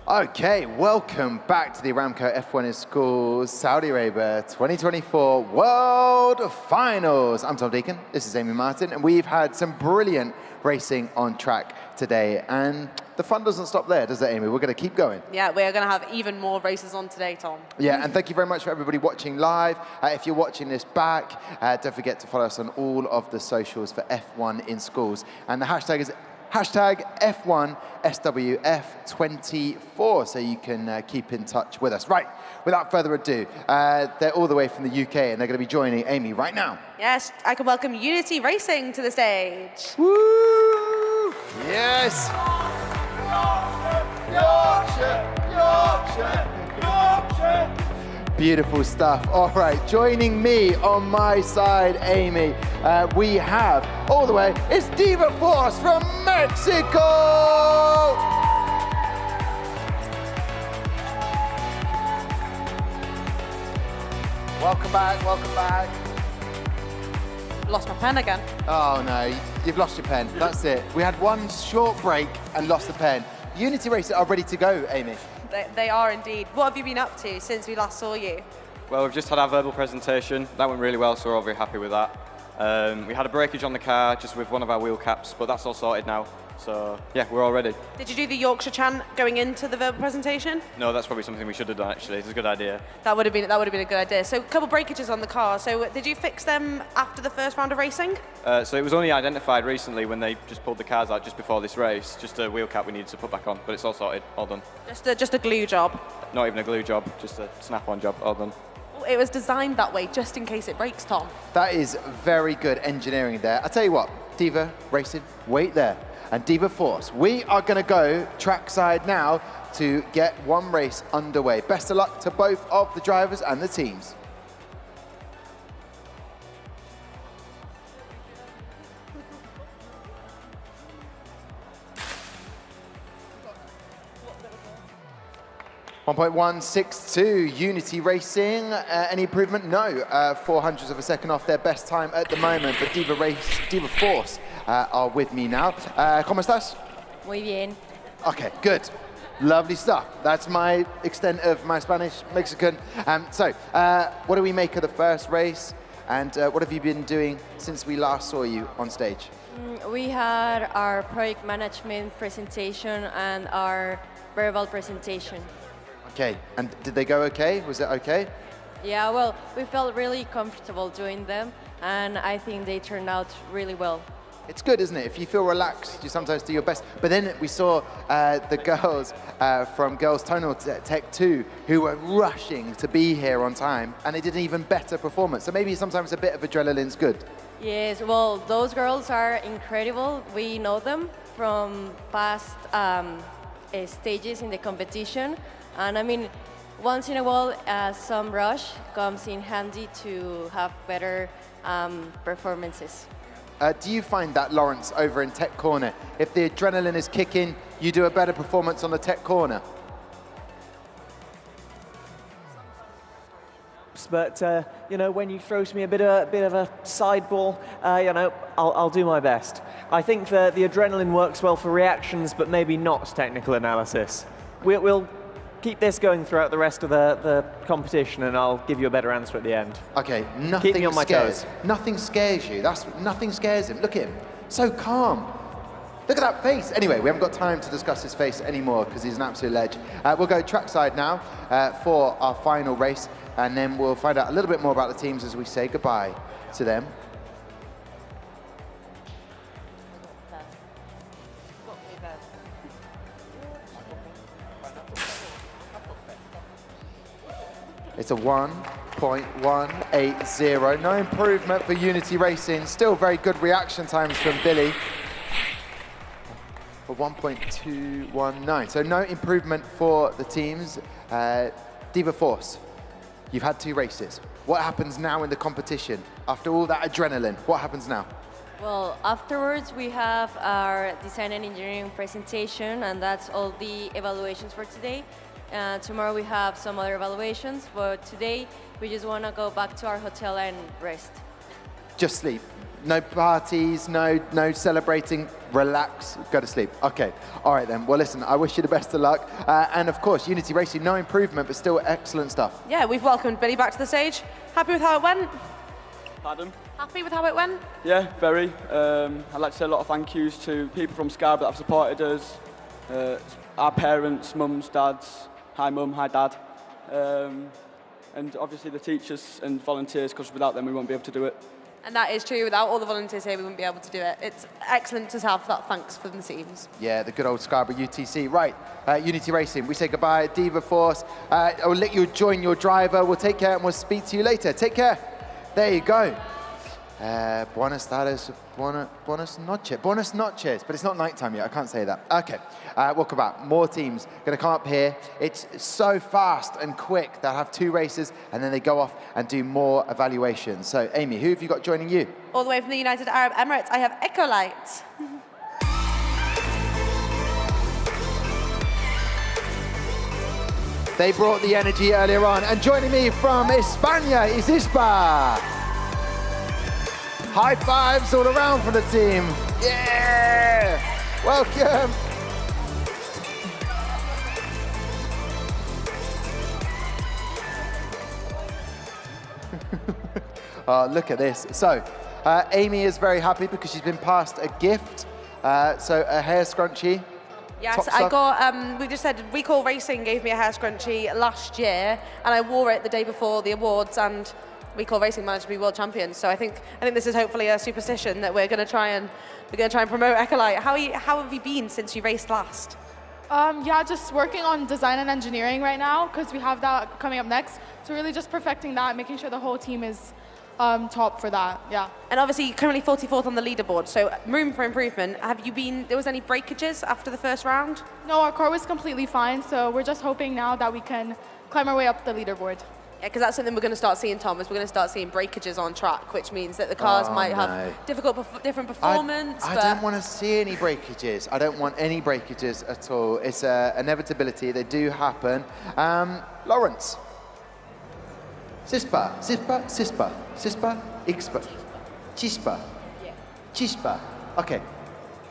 Speaker 1: Okay, welcome back to the Aramco F1 in Schools Saudi Arabia 2024 World Finals. I'm Tom Deacon, this is Amy Martin, and we've had some brilliant racing on track today. And the fun doesn't stop there, does it, Amy? We're going to keep going.
Speaker 2: Yeah, we're going to have even more races on today, Tom.
Speaker 1: Yeah, and thank you very much for everybody watching live. If you're watching this back, don't forget to follow us on all of the socials for F1 in Schools. And the hashtag is hashtag F1SWF24, so you can keep in touch with us. Right, without further ado, they're all the way from the UK, and they're going to be joining Amy right now.
Speaker 2: Yes, I can welcome Unity Racing to the stage.
Speaker 1: Woo! Yes! Yorkshire! Beautiful stuff. All right, joining me on my side, Amy, we have, all the way, it's Diva Force from Mexico! Welcome back, welcome back.
Speaker 2: Lost my pen again.
Speaker 1: Oh no, you've lost your pen, that's it. We had one short break and lost the pen. Unity Racers are ready to go, Amy.
Speaker 2: They are indeed. What have you been up to since we last saw you?
Speaker 19: Well, we've just had our verbal presentation. That went really well, so we're all very happy with that. We had a breakage on the car just with one of our wheel caps, but that's all sorted now. So, yeah, we're all ready.
Speaker 2: Did you do the Yorkshire chant going into the verbal presentation?
Speaker 19: No, that's probably something we should have done, actually. It's a good idea.
Speaker 2: That would have been a good idea. So, a couple breakages on the car. So, did you fix them after the first round of racing?
Speaker 19: So it was only identified recently when they just pulled the cars out just before this race. Just a wheel cap we needed to put back on, but it's all sorted, all done.
Speaker 2: Just a glue job?
Speaker 19: Not even a glue job, just a snap-on job, all done.
Speaker 2: It was designed that way just in case it breaks, Tom.
Speaker 1: That is very good engineering there. I tell you what, Diva Racing, wait there. And Diva Force, we are going to go trackside now to get one race underway. Best of luck to both of the drivers and the teams. .162 Unity Racing. Any improvement? No. 400ths of a second off their best time at the moment. But Diva Force are with me now. ¿Cómo estás?
Speaker 23: Muy bien.
Speaker 1: Okay, good. Lovely stuff. That's my extent of my Spanish, Mexican. So, what do we make of the first race? And what have you been doing since we last saw you on stage?
Speaker 23: We had our project management presentation and our verbal presentation.
Speaker 1: Okay, and did they go okay? Was it okay?
Speaker 23: Yeah, well, we felt really comfortable doing them, and I think they turned out really well.
Speaker 1: It's good, isn't it? If you feel relaxed, you sometimes do your best. But then we saw the girls from Girls Tonal Tech 2 who were rushing to be here on time, and they did an even better performance. So maybe sometimes a bit of adrenaline's good.
Speaker 23: Yes, well, those girls are incredible. We know them from past stages in the competition. And I mean, once in a while, some rush comes in handy to have better performances.
Speaker 1: Do you find that, Lawrence, over in Tech Corner, if the adrenaline is kicking, you do a better performance on the Tech Corner?
Speaker 8: But you know, when you throw to me a bit of a side ball, you know, I'll do my best. I think the adrenaline works well for reactions, but maybe not technical analysis. We'll keep this going throughout the rest of the competition, and I'll give you a better answer at the end.
Speaker 1: Okay, nothing
Speaker 8: Keep me on my
Speaker 1: scares.
Speaker 8: toes.
Speaker 1: Nothing scares you. Nothing scares him. Look at him, so calm. Look at that face. Anyway, we haven't got time to discuss his face anymore because he's an absolute ledge. We'll go trackside now for our final race, and then we'll find out a little bit more about the teams as we say goodbye to them. It's a 1.180. No improvement for Unity Racing. Still very good reaction times from Billy. For 1.219. So no improvement for the teams. Diva Force, you've had 2 races. What happens now in the competition? After all that adrenaline, what happens now?
Speaker 23: Well, afterwards we have our design and engineering presentation, and that's all the evaluations for today. Tomorrow we have some other evaluations, but today we just want to go back to our hotel and rest.
Speaker 1: Just sleep. No parties, no celebrating, relax, go to sleep. Okay, all right then. Well, listen, I wish you the best of luck. And of course, Unity Racing, no improvement, but still excellent stuff.
Speaker 2: Yeah, we've welcomed Billy back to the stage. Happy with how it went?
Speaker 18: Pardon?
Speaker 2: Happy with how it went?
Speaker 18: Yeah, very. I'd like to say a lot of thank yous to people from Scarborough that have supported us, our parents, mums, dads. Hi mum, hi dad. And obviously the teachers and volunteers, because without them we won't be able to do it.
Speaker 2: And that is true. Without all the volunteers here, we wouldn't be able to do it. It's excellent to have that thanks from the teams.
Speaker 1: Yeah, the good old Scarborough UTC. Right, Unity Racing, we say goodbye. Diva Force, I'll let you join your driver. We'll take care and we'll speak to you later. Take care. There you go. Buenas tardes, buenas noches. But it's not nighttime yet, I can't say that. Okay, welcome back. More teams gonna come up here. It's so fast and quick. They'll have 2 races and then they go off and do more evaluations. So Amy, who have you got joining you?
Speaker 2: All the way from the United Arab Emirates, I have Ecolite.
Speaker 1: They brought the energy earlier on. And joining me from España is Ispa. High fives all around for the team. Yeah! Welcome. Oh, look at this. So, Amy is very happy because she's been passed a gift. So, a hair scrunchie.
Speaker 2: Yes, I got, we just said Recall Racing gave me a hair scrunchie last year, and I wore it the day before the awards, and Recall Racing managed to be world champions. So I think this is hopefully a superstition that we're going to try and promote Ecolite. How have you been since you raced last?
Speaker 15: Yeah, just working on design and engineering right now because we have that coming up next. So really just perfecting that, making sure the whole team is top for that. Yeah.
Speaker 2: And obviously currently 44th on the leaderboard, so room for improvement. There was any breakages after the first round?
Speaker 15: No, our car was completely fine. So we're just hoping now that we can climb our way up the leaderboard.
Speaker 2: Yeah, because that's something we're going to start seeing, Thomas. We're going to start seeing breakages on track, which means that the cars might have different performance.
Speaker 1: I don't want to see any breakages. I don't want any breakages at all. It's an inevitability. They do happen. Lawrence. Cispa, Ixpa, Chispa, Chispa. Okay,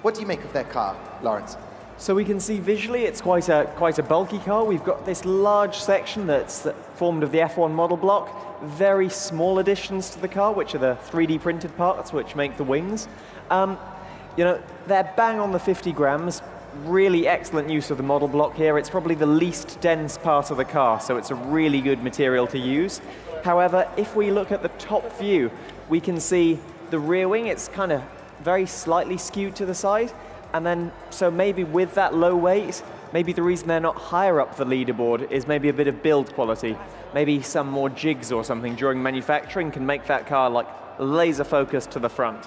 Speaker 1: what do you make of their car, Lawrence?
Speaker 8: So we can see visually it's quite a bulky car. We've got this large section that's formed of the F1 model block, very small additions to the car, which are the 3D printed parts which make the wings. They're bang on the 50 grams, really excellent use of the model block here. It's probably the least dense part of the car, so it's a really good material to use. However, if we look at the top view, we can see the rear wing, it's kind of very slightly skewed to the side. And then, so maybe with that low weight, maybe the reason they're not higher up the leaderboard is maybe a bit of build quality. Maybe some more jigs or something during manufacturing can make that car like laser focused to the front.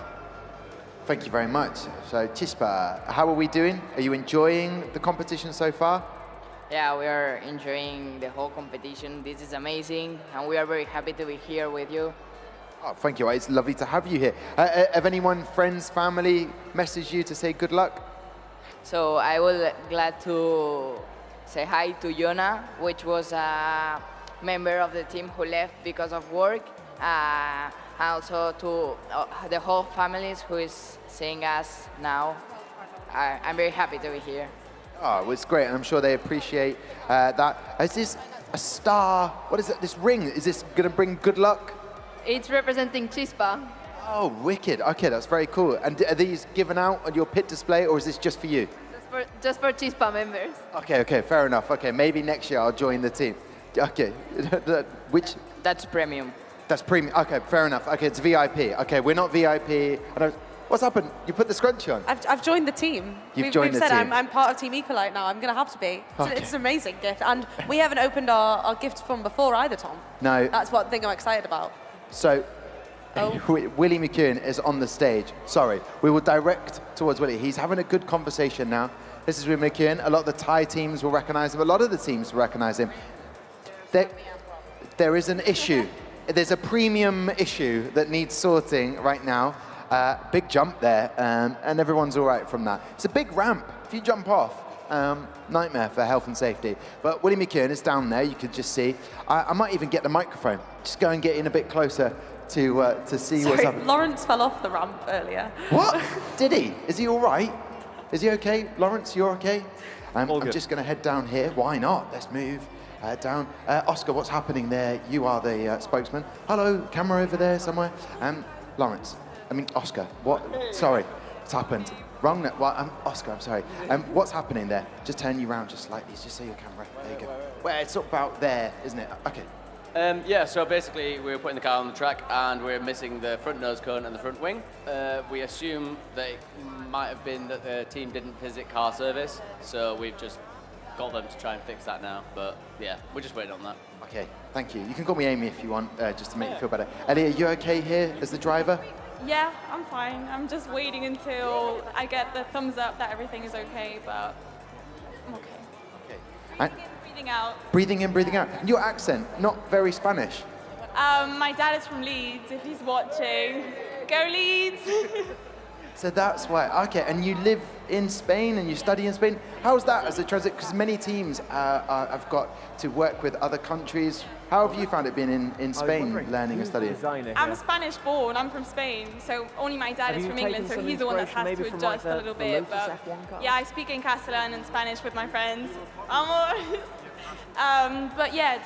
Speaker 1: Thank you very much. So Chispa, how are we doing? Are you enjoying the competition so far?
Speaker 20: Yeah, we are enjoying the whole competition. This is amazing, and we are very happy to be here with you.
Speaker 1: Oh, thank you. It's lovely to have you here. Have anyone, friends, family, messaged you to say good luck?
Speaker 20: So I would glad to say hi to Yona, which was a member of the team who left because of work. And also to the whole families who is seeing us now. I'm very happy to be here.
Speaker 1: Oh, well, it's great, and I'm sure they appreciate that. Is this a star? What is it? This ring? Is this going to bring good luck?
Speaker 21: It's representing Chispa.
Speaker 1: Oh, wicked. Okay, that's very cool. And are these given out on your pit display, or is this just for you?
Speaker 21: Just for Chispa members.
Speaker 1: Okay, fair enough. Okay, maybe next year I'll join the team. Okay, which?
Speaker 20: That's premium.
Speaker 1: That's premium. Okay, fair enough. Okay, it's VIP. Okay, we're not VIP. What's happened? You put the scrunchie on?
Speaker 2: I've joined the team.
Speaker 1: You've joined
Speaker 2: we've
Speaker 1: the
Speaker 2: said
Speaker 1: team.
Speaker 2: I'm part of Team Ecolite now. I'm going to have to be.
Speaker 1: Okay.
Speaker 2: It's an amazing gift. And we haven't opened our gifts from before either, Tom.
Speaker 1: No.
Speaker 2: That's one thing I'm excited about.
Speaker 1: So, Willie McKeown is on the stage. Sorry, we will direct towards Willie. He's having a good conversation now. This is Willie McKeown. A lot of the Thai teams will recognize him. A lot of the teams will recognize him. There is an issue. There's a premium issue that needs sorting right now. Big jump there, and everyone's all right from that. It's a big ramp. If you jump off, nightmare for health and safety. But Willie McKeown is down there. You could just see. I might even get the microphone. Just go and get in a bit closer to see what's happening.
Speaker 2: Lawrence fell off the ramp earlier.
Speaker 1: What? Did he? Is he all right? Is he okay? Lawrence, you're okay? I'm just going to head down here. Why not? Let's move down. Oscar, what's happening there? You are the spokesman. Hello, camera over there somewhere. Lawrence, Oscar, what? Sorry, what's happened? Wrong. Well, Oscar, I'm sorry. What's happening there? Just turn you around just slightly. Just say your camera. There you go. Well, it's about there, isn't it? Okay.
Speaker 3: Yeah, so basically we were putting the car on the track and we're missing the front nose cone and the front wing. We assume that it might have been that the team didn't visit car service, so we've just got them to try and fix that now. But yeah, we're just waiting on that.
Speaker 1: Okay, thank you. You can call me Amy if you want, just to make you feel better. Ellie, are you okay here as the driver?
Speaker 4: Yeah, I'm fine. I'm just waiting until I get the thumbs up that everything is okay, but I'm okay. Breathing out.
Speaker 1: Breathing in, breathing out. And your accent, not very Spanish.
Speaker 4: My dad is from Leeds, if he's watching. Go Leeds!
Speaker 1: So that's why. Okay, and you live in Spain and you study in Spain. How's that as a transit? Because many teams have got to work with other countries. How have you found it being in Spain, learning and studying?
Speaker 4: I'm Spanish born, I'm from Spain, so only my dad is from England, so he's the one that has to adjust a little bit. But yeah, I speak in Catalan and Spanish with my friends. But yeah,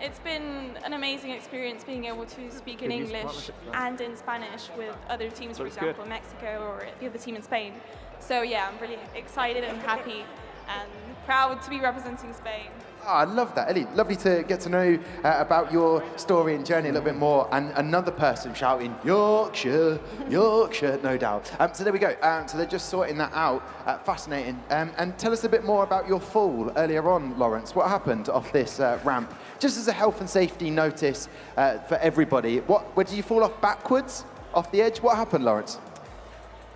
Speaker 4: it's been an amazing experience being able to speak in English and in Spanish with other teams, for example, Mexico or the other team in Spain. So yeah, I'm really excited and happy and proud to be representing Spain.
Speaker 1: Oh, I love that. Ellie, lovely to get to know about your story and journey a little bit more. And another person shouting, Yorkshire, Yorkshire, no doubt. So there we go. So they're just sorting that out. Fascinating. And tell us a bit more about your fall earlier on, Lawrence. What happened off this ramp? Just as a health and safety notice for everybody. Where did you fall off backwards, off the edge? What happened, Lawrence?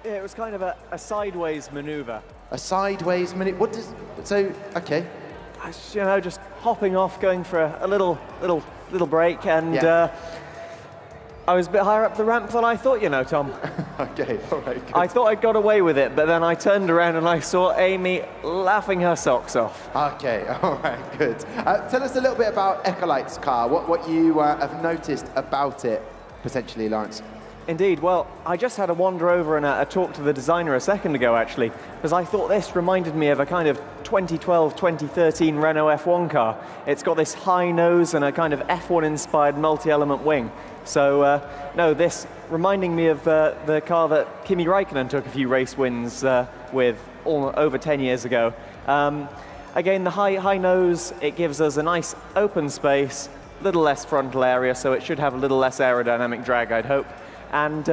Speaker 8: Yeah, it was kind of a sideways maneuver.
Speaker 1: A sideways maneuver? What does... So, okay.
Speaker 8: You know, just hopping off, going for a little break, and I was a bit higher up the ramp than I thought, you know, Tom.
Speaker 1: Okay, all right, good.
Speaker 8: I thought I got away with it, but then I turned around and I saw Amy laughing her socks off.
Speaker 1: Okay, all right, good. Tell us a little bit about Ecolite's car, what you have noticed about it, potentially, Lawrence.
Speaker 8: Indeed. Well, I just had a wander over and a talk to the designer a second ago, actually, because I thought this reminded me of a kind of 2012, 2013 Renault F1 car. It's got this high nose and a kind of F1-inspired multi-element wing. So, no, this reminding me of the car that Kimi Räikkönen took a few race wins with over 10 years ago. Again, the high nose, it gives us a nice open space, a little less frontal area, so it should have a little less aerodynamic drag, I'd hope. And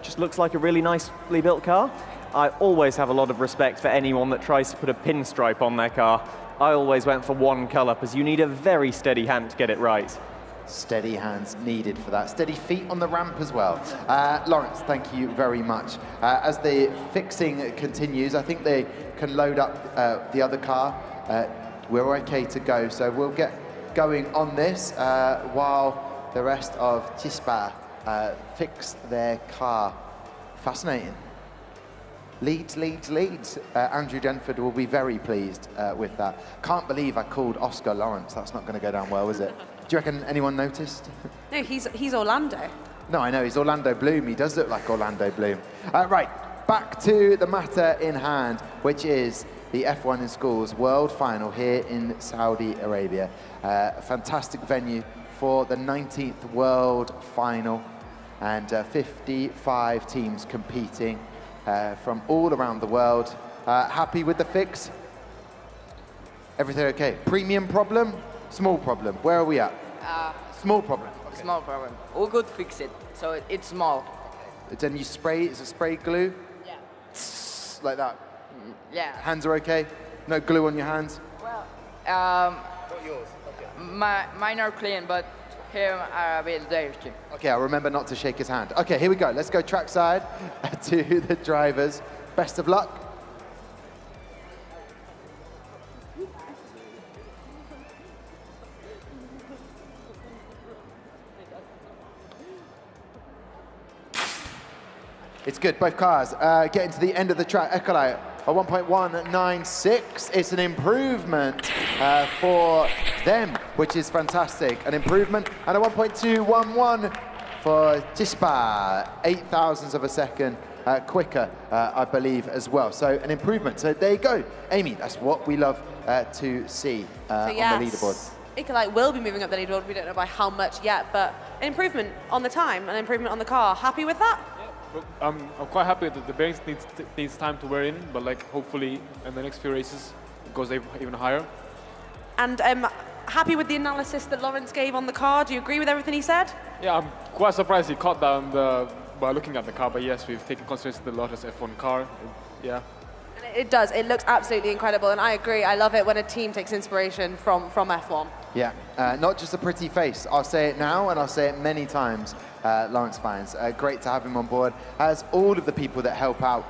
Speaker 8: just looks like a really nicely built car. I always have a lot of respect for anyone that tries to put a pinstripe on their car. I always went for one color because you need a very steady hand to get it right.
Speaker 1: Steady hands needed for that. Steady feet on the ramp as well. Lawrence, thank you very much. As the fixing continues, I think they can load up the other car. We're okay to go, so we'll get going on this while the rest of Chispa fix their car. Fascinating. Leeds. Andrew Denford will be very pleased with that. Can't believe I called Oscar Lawrence. That's not going to go down well, is it? Do you reckon anyone noticed?
Speaker 2: No, he's Orlando.
Speaker 1: No, I know, he's Orlando Bloom. He does look like Orlando Bloom. Right, back to the matter in hand, which is the F1 in Schools World Final here in Saudi Arabia. A fantastic venue for the 19th World Final, and 55 teams competing from all around the world. Happy with the fix? Everything okay? Premium problem? Small problem? Where are we at? Small problem.
Speaker 20: Okay. Small problem. We could fix it, so it's small.
Speaker 1: Then you spray, is it spray glue?
Speaker 20: Yeah.
Speaker 1: Like that?
Speaker 20: Yeah.
Speaker 1: Hands are okay? No glue on your hands?
Speaker 20: Well,
Speaker 1: Not yours, okay.
Speaker 20: mine are clean, but here are a bit dirty.
Speaker 1: Okay, I'll remember not to shake his hand. Okay, here we go. Let's go trackside to the drivers. Best of luck. It's good, both cars getting to the end of the track. Ecolite a 1.196. It's an improvement for them, which is fantastic. An improvement, and a 1.211 for Chispa, 8,000ths of a second quicker, I believe, as well. So an improvement. So there you go. Amy, that's what we love to see on the leaderboard.
Speaker 2: Ecolite will be moving up the leaderboard. We don't know by how much yet, but an improvement on the time, an improvement on the car. Happy with that?
Speaker 6: I'm quite happy that the bearings needs time to wear in, but like hopefully in the next few races it goes even higher.
Speaker 2: And happy with the analysis that Lawrence gave on the car. Do you agree with everything he said?
Speaker 6: Yeah, I'm quite surprised he caught that by looking at the car, but yes, we've taken consideration of the Lotus F1 car. Yeah.
Speaker 2: And it does. It looks absolutely incredible, and I agree. I love it when a team takes inspiration from F1.
Speaker 1: Yeah, not just a pretty face. I'll say it now, and I'll say it many times, Lawrence Fines. Great to have him on board, as all of the people that help out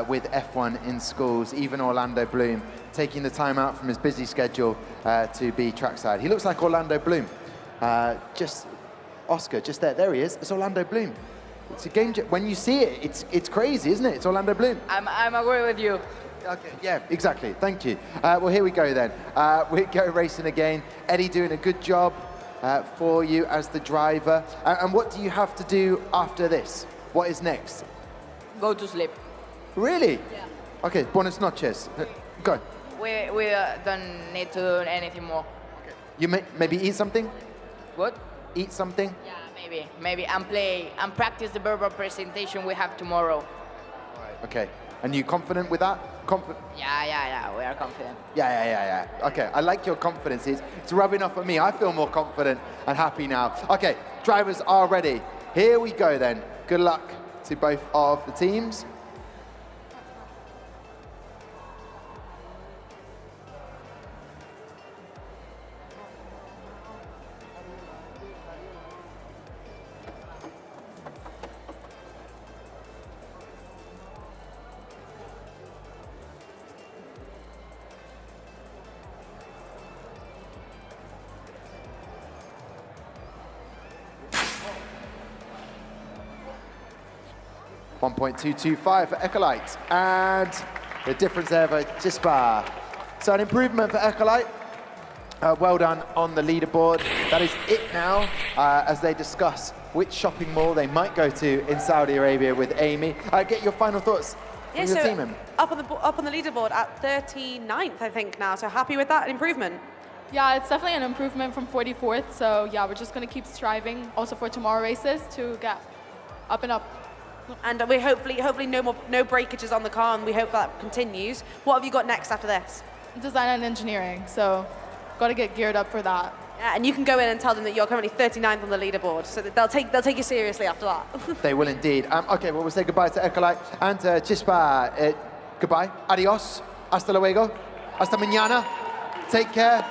Speaker 1: with F1 in schools, even Orlando Bloom, taking the time out from his busy schedule to be trackside. He looks like Orlando Bloom. Just Oscar, just there. There he is. It's Orlando Bloom. It's a game. When you see it, it's crazy, isn't it? It's Orlando Bloom.
Speaker 20: I'm agree with you.
Speaker 1: Okay, yeah, exactly. Thank you. Well, here we go then. We go racing again. Eddie doing a good job for you as the driver. And what do you have to do after this? What is next?
Speaker 20: Go to sleep.
Speaker 1: Really?
Speaker 20: Yeah.
Speaker 1: Okay, buenas noches. Go.
Speaker 20: We don't need to do anything more.
Speaker 1: You maybe eat something?
Speaker 20: What?
Speaker 1: Eat something?
Speaker 20: Yeah, maybe, and play and practice the verbal presentation we have tomorrow.
Speaker 1: Okay. And you confident with that?
Speaker 20: Yeah, we are confident.
Speaker 1: Yeah. Okay, I like your confidence. It's rubbing off on me. I feel more confident and happy now. Okay, drivers are ready. Here we go then. Good luck to both of the teams. .225 for Ecolite, and the difference there for Chispa. So an improvement for Ecolite. Well done on the leaderboard. That is it now, as they discuss which shopping mall they might go to in Saudi Arabia with Amy. Get your final thoughts from your team, Em.
Speaker 2: Up on the leaderboard at 39th, I think now. So happy with that improvement?
Speaker 15: Yeah, it's definitely an improvement from 44th. So yeah, we're just going to keep striving also for tomorrow races to get up and up.
Speaker 2: And we hopefully no breakages on the car, and we hope that continues. What have you got next after this?
Speaker 15: Design and engineering. So got to get geared up for that.
Speaker 2: Yeah, and you can go in and tell them that you're currently 39th on the leaderboard, so that they'll take you seriously after that.
Speaker 1: They will indeed. Okay, well, we'll say goodbye to Ecolite and Chispa. Goodbye. Adios. Hasta luego. Hasta mañana. Take care.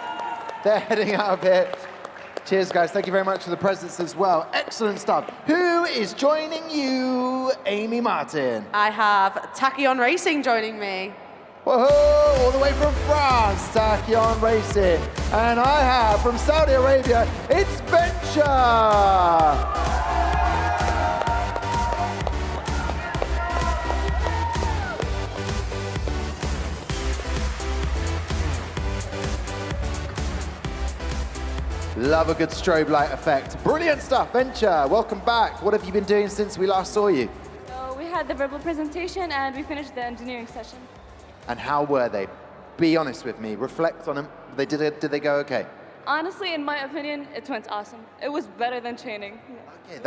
Speaker 1: They're heading out of here. Cheers, guys. Thank you very much for the presence as well. Excellent stuff. Who is joining you, Amy Martin?
Speaker 2: I have Tachyon Racing joining me.
Speaker 1: Whoa, all the way from France, Tachyon Racing. And I have from Saudi Arabia, it's Venture. Love a good strobe light effect. Brilliant stuff, Venture. Welcome back. What have you been doing since we last saw you?
Speaker 10: So we had the verbal presentation and we finished the engineering session.
Speaker 1: And how were they? Be honest with me. Reflect on them. Did they go okay?
Speaker 10: Honestly, in my opinion, it went awesome. It was better than training.
Speaker 1: Okay,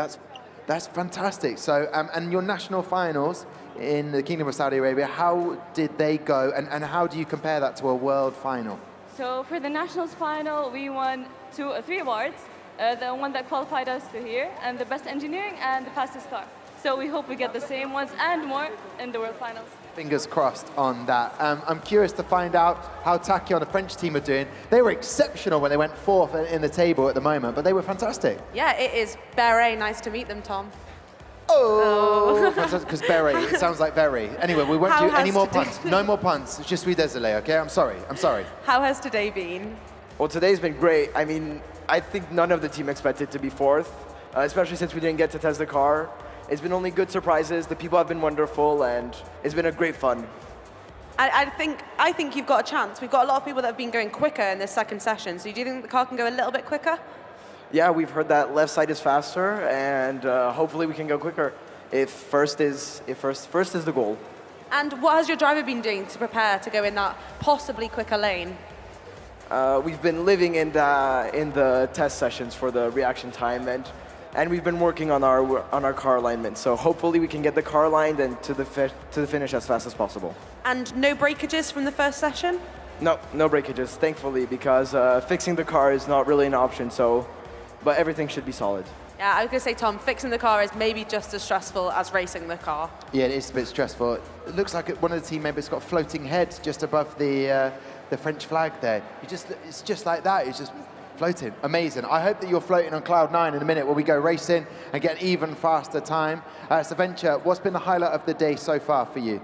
Speaker 1: that's fantastic. So, and your national finals in the Kingdom of Saudi Arabia, how did they go? And how do you compare that to a world final?
Speaker 10: So for the nationals final, we won 3 awards. The one that qualified us to here, and the best engineering and the fastest car. So we hope we get the same ones and more in the World Finals.
Speaker 1: Fingers crossed on that. I'm curious to find out how Tachyon, the French team, are doing. They were exceptional when they went fourth in the table at the moment, but they were fantastic.
Speaker 2: Yeah, it is very nice to meet them, Tom.
Speaker 1: Oh, because Berry, it sounds like very. Anyway, we won't
Speaker 2: How
Speaker 1: do any
Speaker 2: has
Speaker 1: more
Speaker 2: today-
Speaker 1: puns. No more puns. Je suis désolé, okay? I'm sorry.
Speaker 2: How has today been?
Speaker 13: Well, today's been great. I mean, I think none of the team expected to be fourth, especially since we didn't get to test the car. It's been only good surprises. The people have been wonderful, and it's been a great fun.
Speaker 2: I think you've got a chance. We've got a lot of people that have been going quicker in this second session. So do you think the car can go a little bit quicker?
Speaker 13: Yeah, we've heard that left side is faster, and hopefully we can go quicker. If first is the goal.
Speaker 2: And what has your driver been doing to prepare to go in that possibly quicker lane?
Speaker 13: We've been living in the test sessions for the reaction time, and we've been working on our car alignment. So hopefully we can get the car aligned and to the finish as fast as possible.
Speaker 2: And no breakages from the first session?
Speaker 13: No breakages, thankfully, because fixing the car is not really an option. But everything should be solid.
Speaker 2: Yeah, I was going to say, Tom, fixing the car is maybe just as stressful as racing the car.
Speaker 1: Yeah, it is a bit stressful. It looks like one of the team members got a floating head just above the French flag there. It's just like that. It's just floating. Amazing. I hope that you're floating on cloud 9 in a minute when we go racing and get even faster time. So Venture, what's been the highlight of the day so far for you?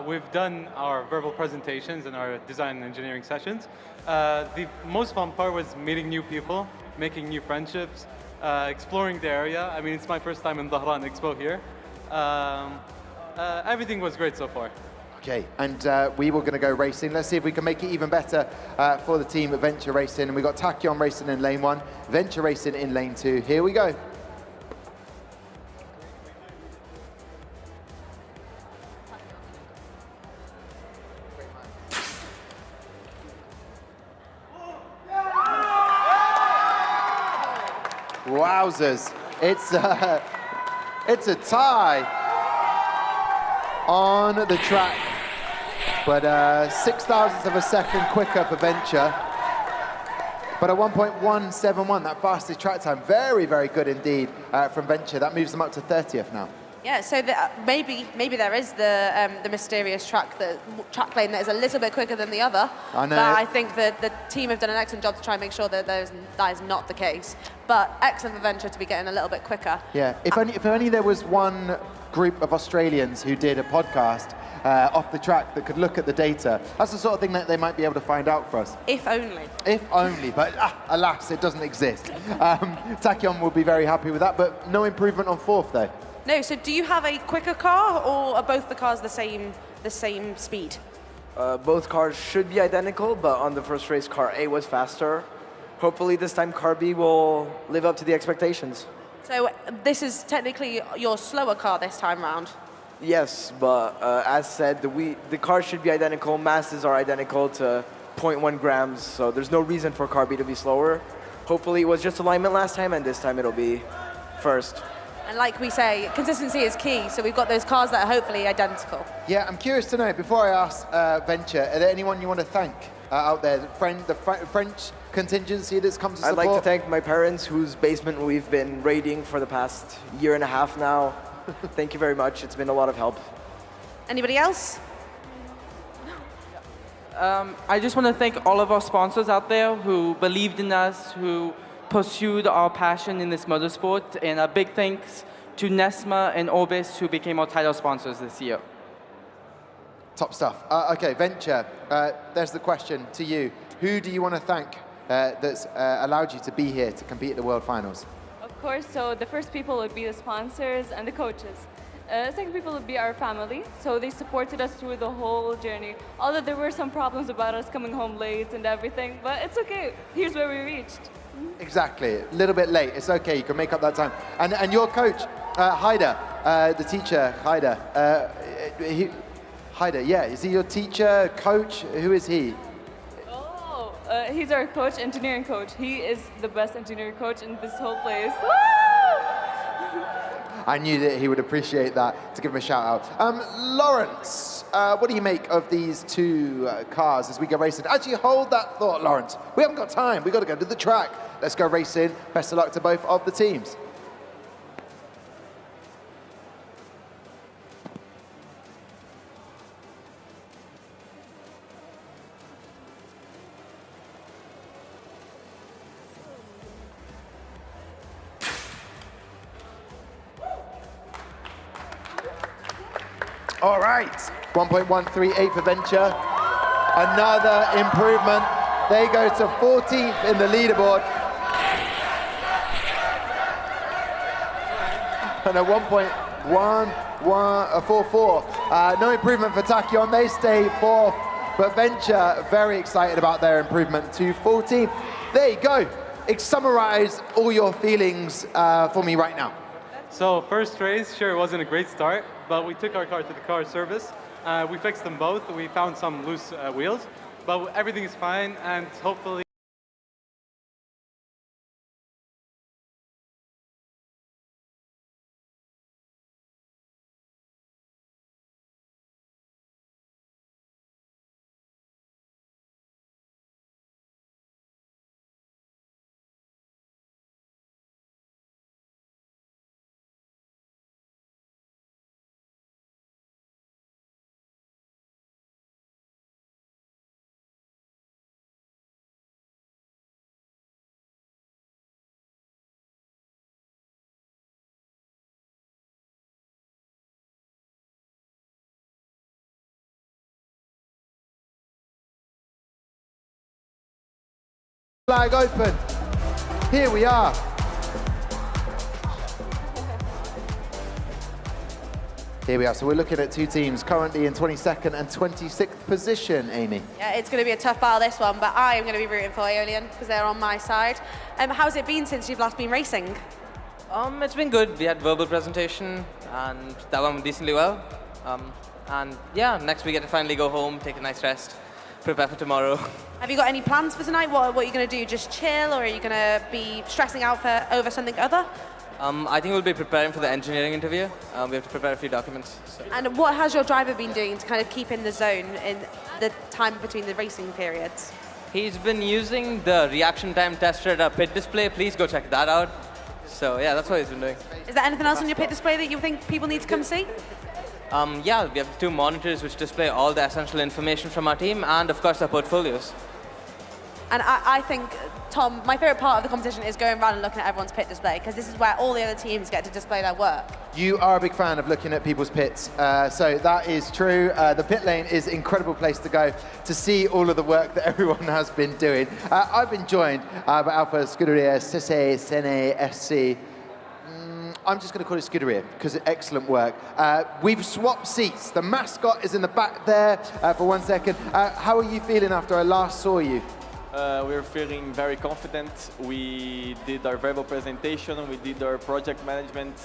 Speaker 14: We've done our verbal presentations and our design and engineering sessions. The most fun part was meeting new people, making new friendships, exploring the area. I mean, it's my first time in Dhahran Expo here. Everything was great so far.
Speaker 1: Okay, and we were going to go racing. Let's see if we can make it even better for the team at Venture Racing. And we've got Tachyon Racing in lane 1, Venture Racing in lane 2. Here we go. Wowzers. It's a tie on the track, but 6 thousandths of a second quicker for Venture. But a 1.171, that fastest track time, very, very good indeed from Venture. That moves them up to 30th now.
Speaker 2: Yeah, so maybe there is the mysterious track lane that is a little bit quicker than the other.
Speaker 1: I know.
Speaker 2: But I think that the team have done an excellent job to try and make sure that that is not the case. But excellent for Venture to be getting a little bit quicker.
Speaker 1: Yeah, if only there was one group of Australians who did a podcast off the track that could look at the data. That's the sort of thing that they might be able to find out for us.
Speaker 2: If only.
Speaker 1: If only, but alas, it doesn't exist. Tachyon will be very happy with that, but no improvement on 4th though.
Speaker 2: No, so do you have a quicker car, or are both the cars the same speed?
Speaker 13: Both cars should be identical, but on the first race, car A was faster. Hopefully this time car B will live up to the expectations.
Speaker 2: So this is technically your slower car this time round?
Speaker 13: Yes, but as said, the cars should be identical. Masses are identical to 0.1 grams, so there's no reason for car B to be slower. Hopefully it was just alignment last time, and this time it'll be first.
Speaker 2: And like we say, consistency is key, so we've got those cars that are hopefully identical.
Speaker 1: Yeah, I'm curious to know, before I ask Venture, are there anyone you want to thank out there? The French contingency that's come to support?
Speaker 13: I'd like to thank my parents, whose basement we've been raiding for the past year and a half now. Thank you very much. It's been a lot of help.
Speaker 2: Anybody else?
Speaker 22: I just want to thank all of our sponsors out there who believed in us, who pursued our passion in this motorsport, and a big thanks to Nesma and Orbis, who became our title sponsors this year.
Speaker 1: Top stuff. Okay, Venture, there's the question to you. Who do you want to thank that's allowed you to be here to compete at the World Finals?
Speaker 10: Of course, so the first people would be the sponsors and the coaches. Second people would be our family, so they supported us through the whole journey. Although there were some problems about us coming home late and everything, but it's okay. Here's where we reached.
Speaker 1: Exactly, a little bit late. It's okay, you can make up that time. And your coach, Haider, the teacher, Haider. Haider, yeah, is he your teacher, coach? Who is he?
Speaker 10: Oh, he's our coach, engineering coach. He is the best engineering coach in this whole place.
Speaker 1: I knew that he would appreciate that, to give him a shout out. Lawrence, what do you make of these two cars as we go racing? Actually, hold that thought, Lawrence. We haven't got time. We've got to go to the track. Let's go racing. Best of luck to both of the teams. All right, 1.138 for Venture. Another improvement. They go to 14th in the leaderboard. And a 1.1144. No improvement for Tachyon. They stay 4th. But Venture, very excited about their improvement to 14th. There you go. Summarize all your feelings for me right now.
Speaker 14: So first race, sure, it wasn't a great start, but we took our car to the car service. We fixed them both. We found some loose wheels, but everything is fine, and hopefully
Speaker 1: Flag open. Here we are. Here we are. So we're looking at two teams currently in 22nd and 26th position, Amy.
Speaker 2: Yeah, it's going to be a tough battle, this one, but I am going to be rooting for Aeolian because they're on my side. How's it been since you've last been racing?
Speaker 7: It's been good. We had verbal presentation, and that went decently well. And yeah, next we get to finally go home, take a nice rest, prepare for tomorrow.
Speaker 2: Have you got any plans for tonight? What are you going to do? Just chill, or are you going to be stressing out over something other?
Speaker 7: I think we'll be preparing for the engineering interview. We have to prepare a few documents. So.
Speaker 2: And what has your driver been doing to kind of keep in the zone in the time between the racing periods?
Speaker 7: He's been using the reaction time tester at our pit display. Please go check that out. So yeah, that's what he's been doing.
Speaker 2: Is there anything else on your pit display that you think people need to come see?
Speaker 7: Yeah, we have 2 monitors which display all the essential information from our team, and of course our portfolios.
Speaker 2: And I think, Tom, my favourite part of the competition is going around and looking at everyone's pit display, because this is where all the other teams get to display their work.
Speaker 1: You are a big fan of looking at people's pits, so that is true. The pit lane is an incredible place to go to see all of the work that everyone has been doing. I've been joined by Alpha Scuderia Sese Sene SC. I'm just going to call it Scuderia because it's excellent work. We've swapped seats. The mascot is in the back there for 1 second. How are you feeling after I last saw you?
Speaker 16: We're feeling very confident. We did our verbal presentation, we did our project management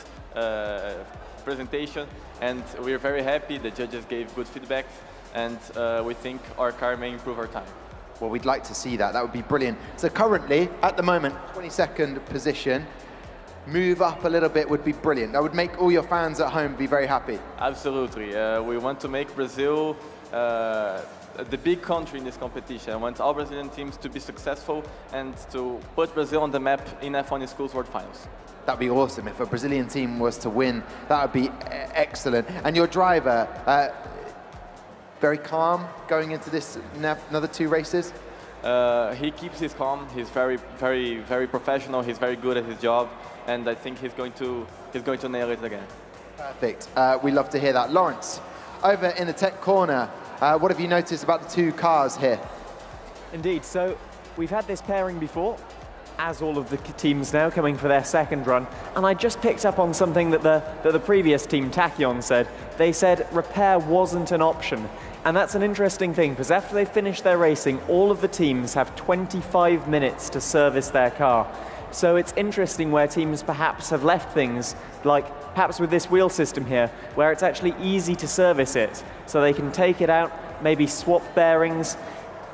Speaker 16: presentation, and we're very happy. The judges gave good feedback, and we think our car may improve our time.
Speaker 1: Well, we'd like to see that. That would be brilliant. So currently, at the moment, 22nd position. Move up a little bit would be brilliant. That would make all your fans at home be very happy.
Speaker 16: Absolutely. We want to make Brazil the big country in this competition. I want all Brazilian teams to be successful and to put Brazil on the map in F1 Schools World Finals.
Speaker 1: That'd be awesome. If a Brazilian team was to win, that would be excellent. And your driver, very calm going into this another 2 races?
Speaker 16: He keeps his calm. He's very, very, very professional. He's very good at his job, and I think he's going to nail it again.
Speaker 1: Perfect. We love to hear that. Lawrence, over in the tech corner, what have you noticed about the 2 cars here?
Speaker 8: Indeed. So we've had this pairing before, as all of the teams now coming for their second run, and I just picked up on something that the previous team, Tachyon, said. They said repair wasn't an option. And that's an interesting thing, because after they finish their racing, all of the teams have 25 minutes to service their car. So it's interesting where teams perhaps have left things, like perhaps with this wheel system here, where it's actually easy to service it. So they can take it out, maybe swap bearings,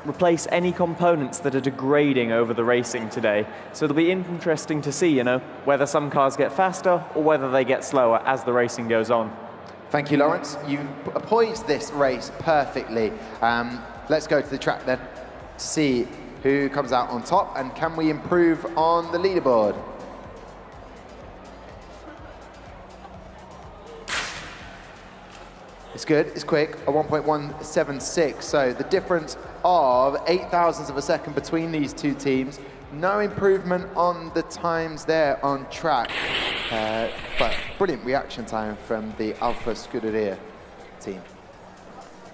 Speaker 8: replace any components that are degrading over the racing today. So it'll be interesting to see, whether some cars get faster or whether they get slower as the racing goes on.
Speaker 1: Thank you, Lawrence. You've poised this race perfectly. Let's go to the track then to see who comes out on top, and can we improve on the leaderboard? It's good, it's quick, a 1.176. So the difference of 0.08 of a second between these 2 teams. No improvement on the times there on track, but brilliant reaction time from the Alpha Scuderia team?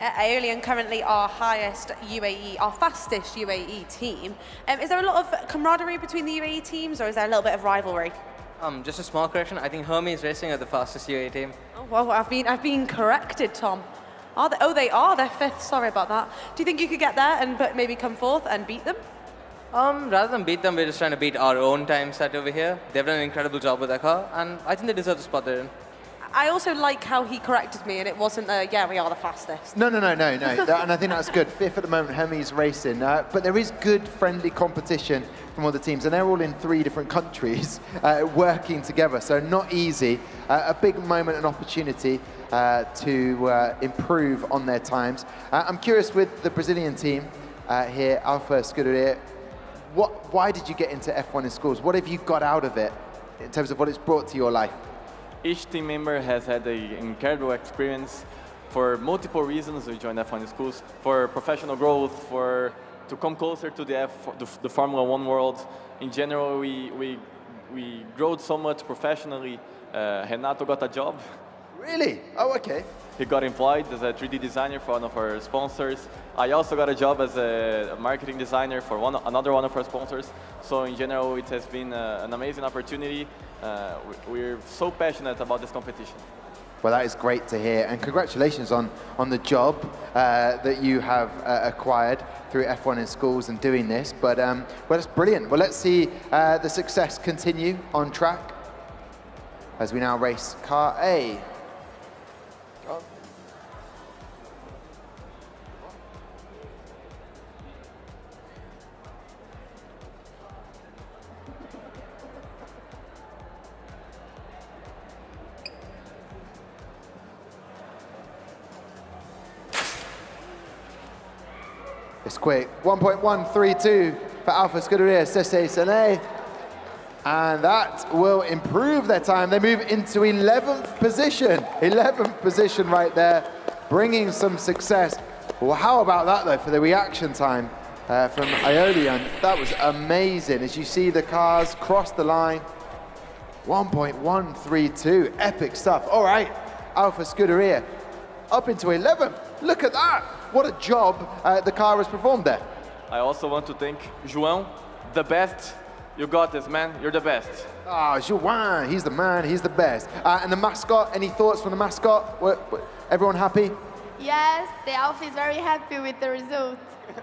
Speaker 2: Aeolian currently our highest UAE, our fastest UAE team. Is there a lot of camaraderie between the UAE teams, or is there a little bit of rivalry?
Speaker 7: Just a small correction. I think Hermes Racing are the fastest UAE team.
Speaker 2: Oh, well, I've been corrected, Tom. Are they? Oh, they are. They're fifth. Sorry about that. Do you think you could get there and maybe come fourth and beat them?
Speaker 7: Rather than beat them, we're just trying to beat our own time set over here. They've done an incredible job with their car, and I think they deserve the spot they're in.
Speaker 2: I also like how he corrected me, and it wasn't yeah, we are the fastest.
Speaker 1: No. And I think that's good. Fifth at the moment, Hermes Racing. But there is good, friendly competition from all the teams, and they're all in 3 different countries working together, so not easy. A big moment and opportunity to improve on their times. I'm curious with the Brazilian team here, Alpha Scuderia, why did you get into F1 in schools? What have you got out of it in terms of what it's brought to your life?
Speaker 16: Each team member has had an incredible experience for multiple reasons. We joined F1 in schools for professional growth, to come closer to the Formula One world. In general, we grew so much professionally. Renato got a job.
Speaker 1: Really? Oh, okay.
Speaker 16: He got employed as a 3D designer for one of our sponsors. I also got a job as a marketing designer for another one of our sponsors. So in general, it has been an amazing opportunity. We're so passionate about this competition.
Speaker 1: Well, that is great to hear, and congratulations on the job that you have acquired through F1 in schools and doing this. But well, that's brilliant. Well, let's see the success continue on track as we now race Car A. It's quick. 1.132 for Alpha Scuderia Cesse Sene. And that will improve their time. They move into 11th position. 11th position right there, bringing some success. Well, how about that, though, for the reaction time from Aeolian? That was amazing. As you see the cars cross the line. 1.132. Epic stuff. All right, Alpha Scuderia up into 11th. Look at that. What a job the car has performed there.
Speaker 16: I also want to thank João, the best. You got this, man. You're the best.
Speaker 1: Ah, João, he's the man, he's the best. And the mascot, any thoughts from the mascot? Everyone happy?
Speaker 9: Yes, the Alpha is very happy with the result.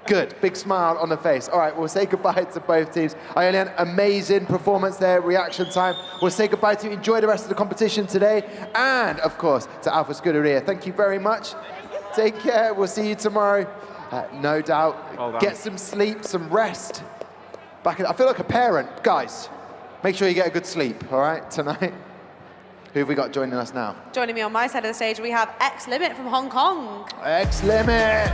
Speaker 1: Good, big smile on the face. All right, we'll say goodbye to both teams. Aeolian, amazing performance there, reaction time. We'll say goodbye to you. Enjoy the rest of the competition today. And, of course, to Alpha Scuderia. Thank you very much. Take care. We'll see you tomorrow. No doubt.
Speaker 6: Well
Speaker 1: get some sleep, some rest. I feel like a parent. Guys, make sure you get a good sleep, all right, tonight. Who have we got joining us now?
Speaker 2: Joining me on my side of the stage, we have X Limit from Hong Kong.
Speaker 1: X Limit.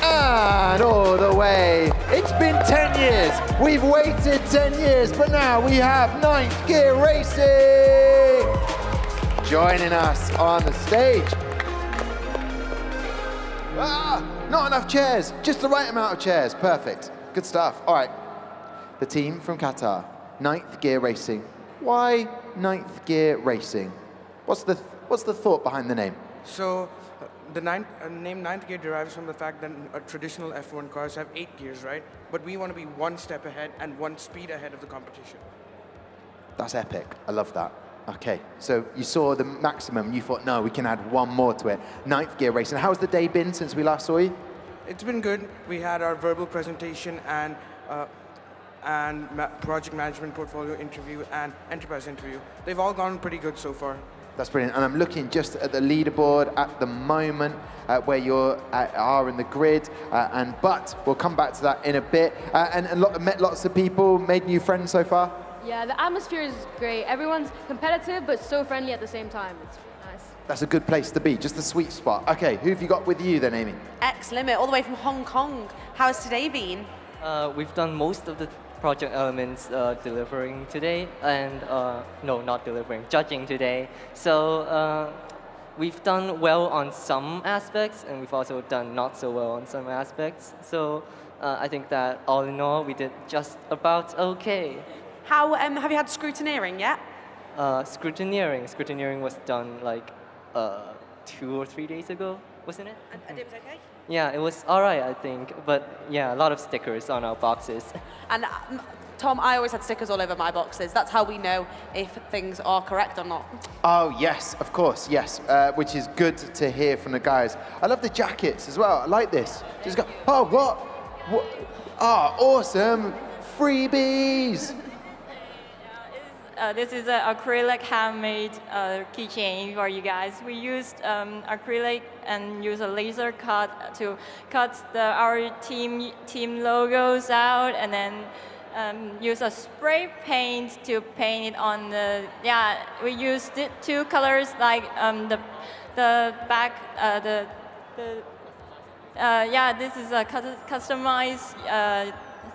Speaker 1: And all the way. It's been 10 years. We've waited 10 years, but now we have Ninth Gear Racing joining us on the stage. Not enough chairs, just the right amount of chairs. Perfect. Good stuff. All right. The team from Qatar, Ninth Gear Racing. Why Ninth Gear Racing? What's the thought behind the name?
Speaker 11: So the name Ninth Gear derives from the fact that traditional F1 cars have 8 gears, right? But we want to be one step ahead and one speed ahead of the competition.
Speaker 1: That's epic. I love that. Okay, so you saw the maximum and you thought, no, we can add one more to it. Ninth Gear Racing. How's the day been since we last saw you?
Speaker 11: It's been good. We had our verbal presentation and project management portfolio interview and enterprise interview. They've all gone pretty good so far.
Speaker 1: That's brilliant. And I'm looking just at the leaderboard at the moment where you are in the grid. But we'll come back to that in a bit. And met lots of people, made new friends so far.
Speaker 21: Yeah, the atmosphere is great. Everyone's competitive, but so friendly at the same time. It's nice.
Speaker 1: That's a good place to be, just the sweet spot. Okay, who have you got with you then, Amy?
Speaker 2: X Limit, all the way from Hong Kong. How's today been?
Speaker 17: We've done most of the project elements delivering today, and no, not delivering, judging today. So we've done well on some aspects, and we've also done not so well on some aspects. So I think that all in all, we did just about okay.
Speaker 2: How have you had scrutineering yet?
Speaker 17: Scrutineering was done like 2 or 3 days ago, wasn't it?
Speaker 2: And it was okay?
Speaker 17: Yeah, it was all right, I think. But yeah, a lot of stickers on our boxes.
Speaker 2: And Tom, I always had stickers all over my boxes. That's how we know if things are correct or not.
Speaker 1: Oh, yes, of course, yes, which is good to hear from the guys. I love the jackets as well. I like this. Just go, oh, what? Ah, awesome. Freebies.
Speaker 10: This is an acrylic handmade keychain for you guys. We used acrylic and use a laser cut to cut our team logos out, and then use a spray paint to paint it on the. Yeah, we used 2 colors, like the back yeah, this is a customized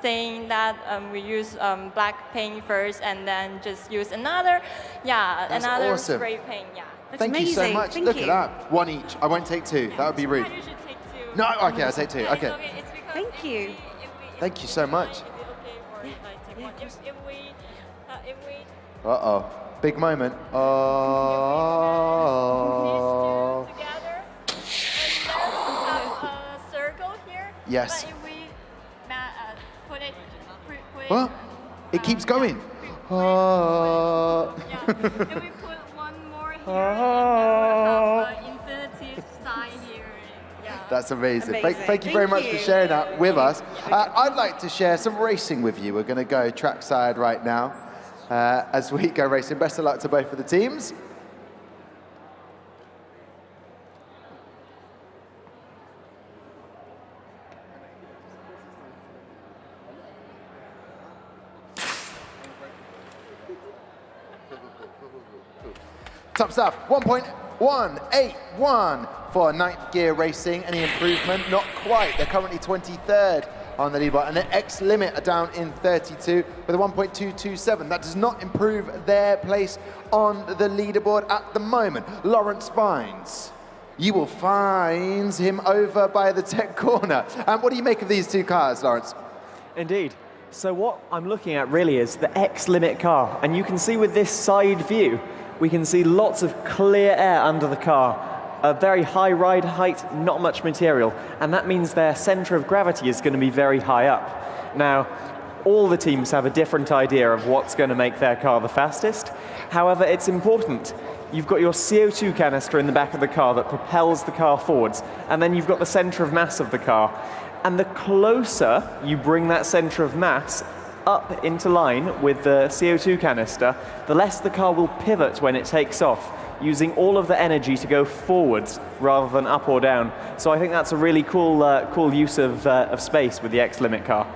Speaker 10: thing that we use black paint first, and then just use another
Speaker 1: Awesome.
Speaker 10: spray paint. Yeah.
Speaker 1: Thank you so much. Look at that. 1 each. I won't take 2. That would be rude.
Speaker 10: You should take 2.
Speaker 1: No, okay, I'll take 2. Okay.
Speaker 2: Thank you.
Speaker 1: Thank you so much. Uh-oh. Big moment. Oh.
Speaker 10: Circle here.
Speaker 1: Yes.
Speaker 10: But if we put it.
Speaker 1: What? It keeps going. Oh.
Speaker 10: Yeah. If we put one more here, and then infinity sign here. Yeah.
Speaker 1: That's amazing.
Speaker 2: Amazing.
Speaker 1: Thank you very much for
Speaker 2: you.
Speaker 1: sharing that with us. I'd like to share some racing with you. We're going to go trackside right now as we go racing. Best of luck to both of the teams. Top stuff, 1.181 for ninth gear racing. Any improvement? Not quite. They're currently 23rd on the leaderboard, and the X Limit are down in 32 with a 1.227. That does not improve their place on the leaderboard at the moment. Lawrence Vines, you will find him over by the tech corner. And what do you make of these 2 cars, Lawrence?
Speaker 8: Indeed. So what I'm looking at really is the X Limit car, and you can see with this side view, we can see lots of clear air under the car, a very high ride height, not much material, and that means their center of gravity is going to be very high up. Now, all the teams have a different idea of what's going to make their car the fastest. However, it's important. You've got your CO2 canister in the back of the car that propels the car forwards, and then you've got the center of mass of the car. And the closer you bring that center of mass up into line with the CO2 canister, the less the car will pivot when it takes off, using all of the energy to go forwards rather than up or down. So I think that's a really cool use of space with the X Limit car.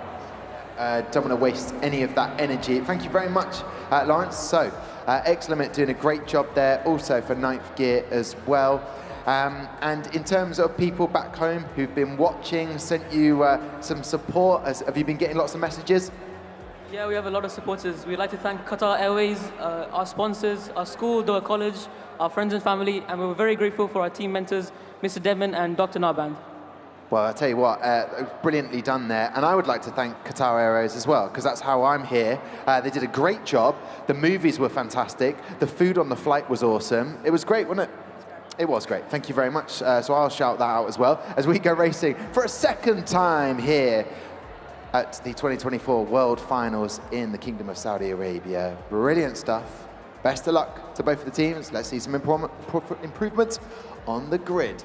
Speaker 1: Don't want to waste any of that energy. Thank you very much, Lawrence. So, X Limit doing a great job there, also for ninth gear as well. And in terms of people back home who've been watching, sent you some support, have you been getting lots of messages?
Speaker 5: Yeah, we have a lot of supporters. We'd like to thank Qatar Airways, our sponsors, our school, Doha College, our friends and family, and we're very grateful for our team mentors, Mr. Devman and Dr. Narband.
Speaker 1: Well, I'll tell you what, brilliantly done there. And I would like to thank Qatar Airways as well, because that's how I'm here. They did a great job. The movies were fantastic. The food on the flight was awesome. It was great, wasn't it? It was great. Thank you very much. So I'll shout that out as well as we go racing for a second time here at the 2024 World Finals in the Kingdom of Saudi Arabia. Brilliant stuff. Best of luck to both of the teams. Let's see some improvements on the grid.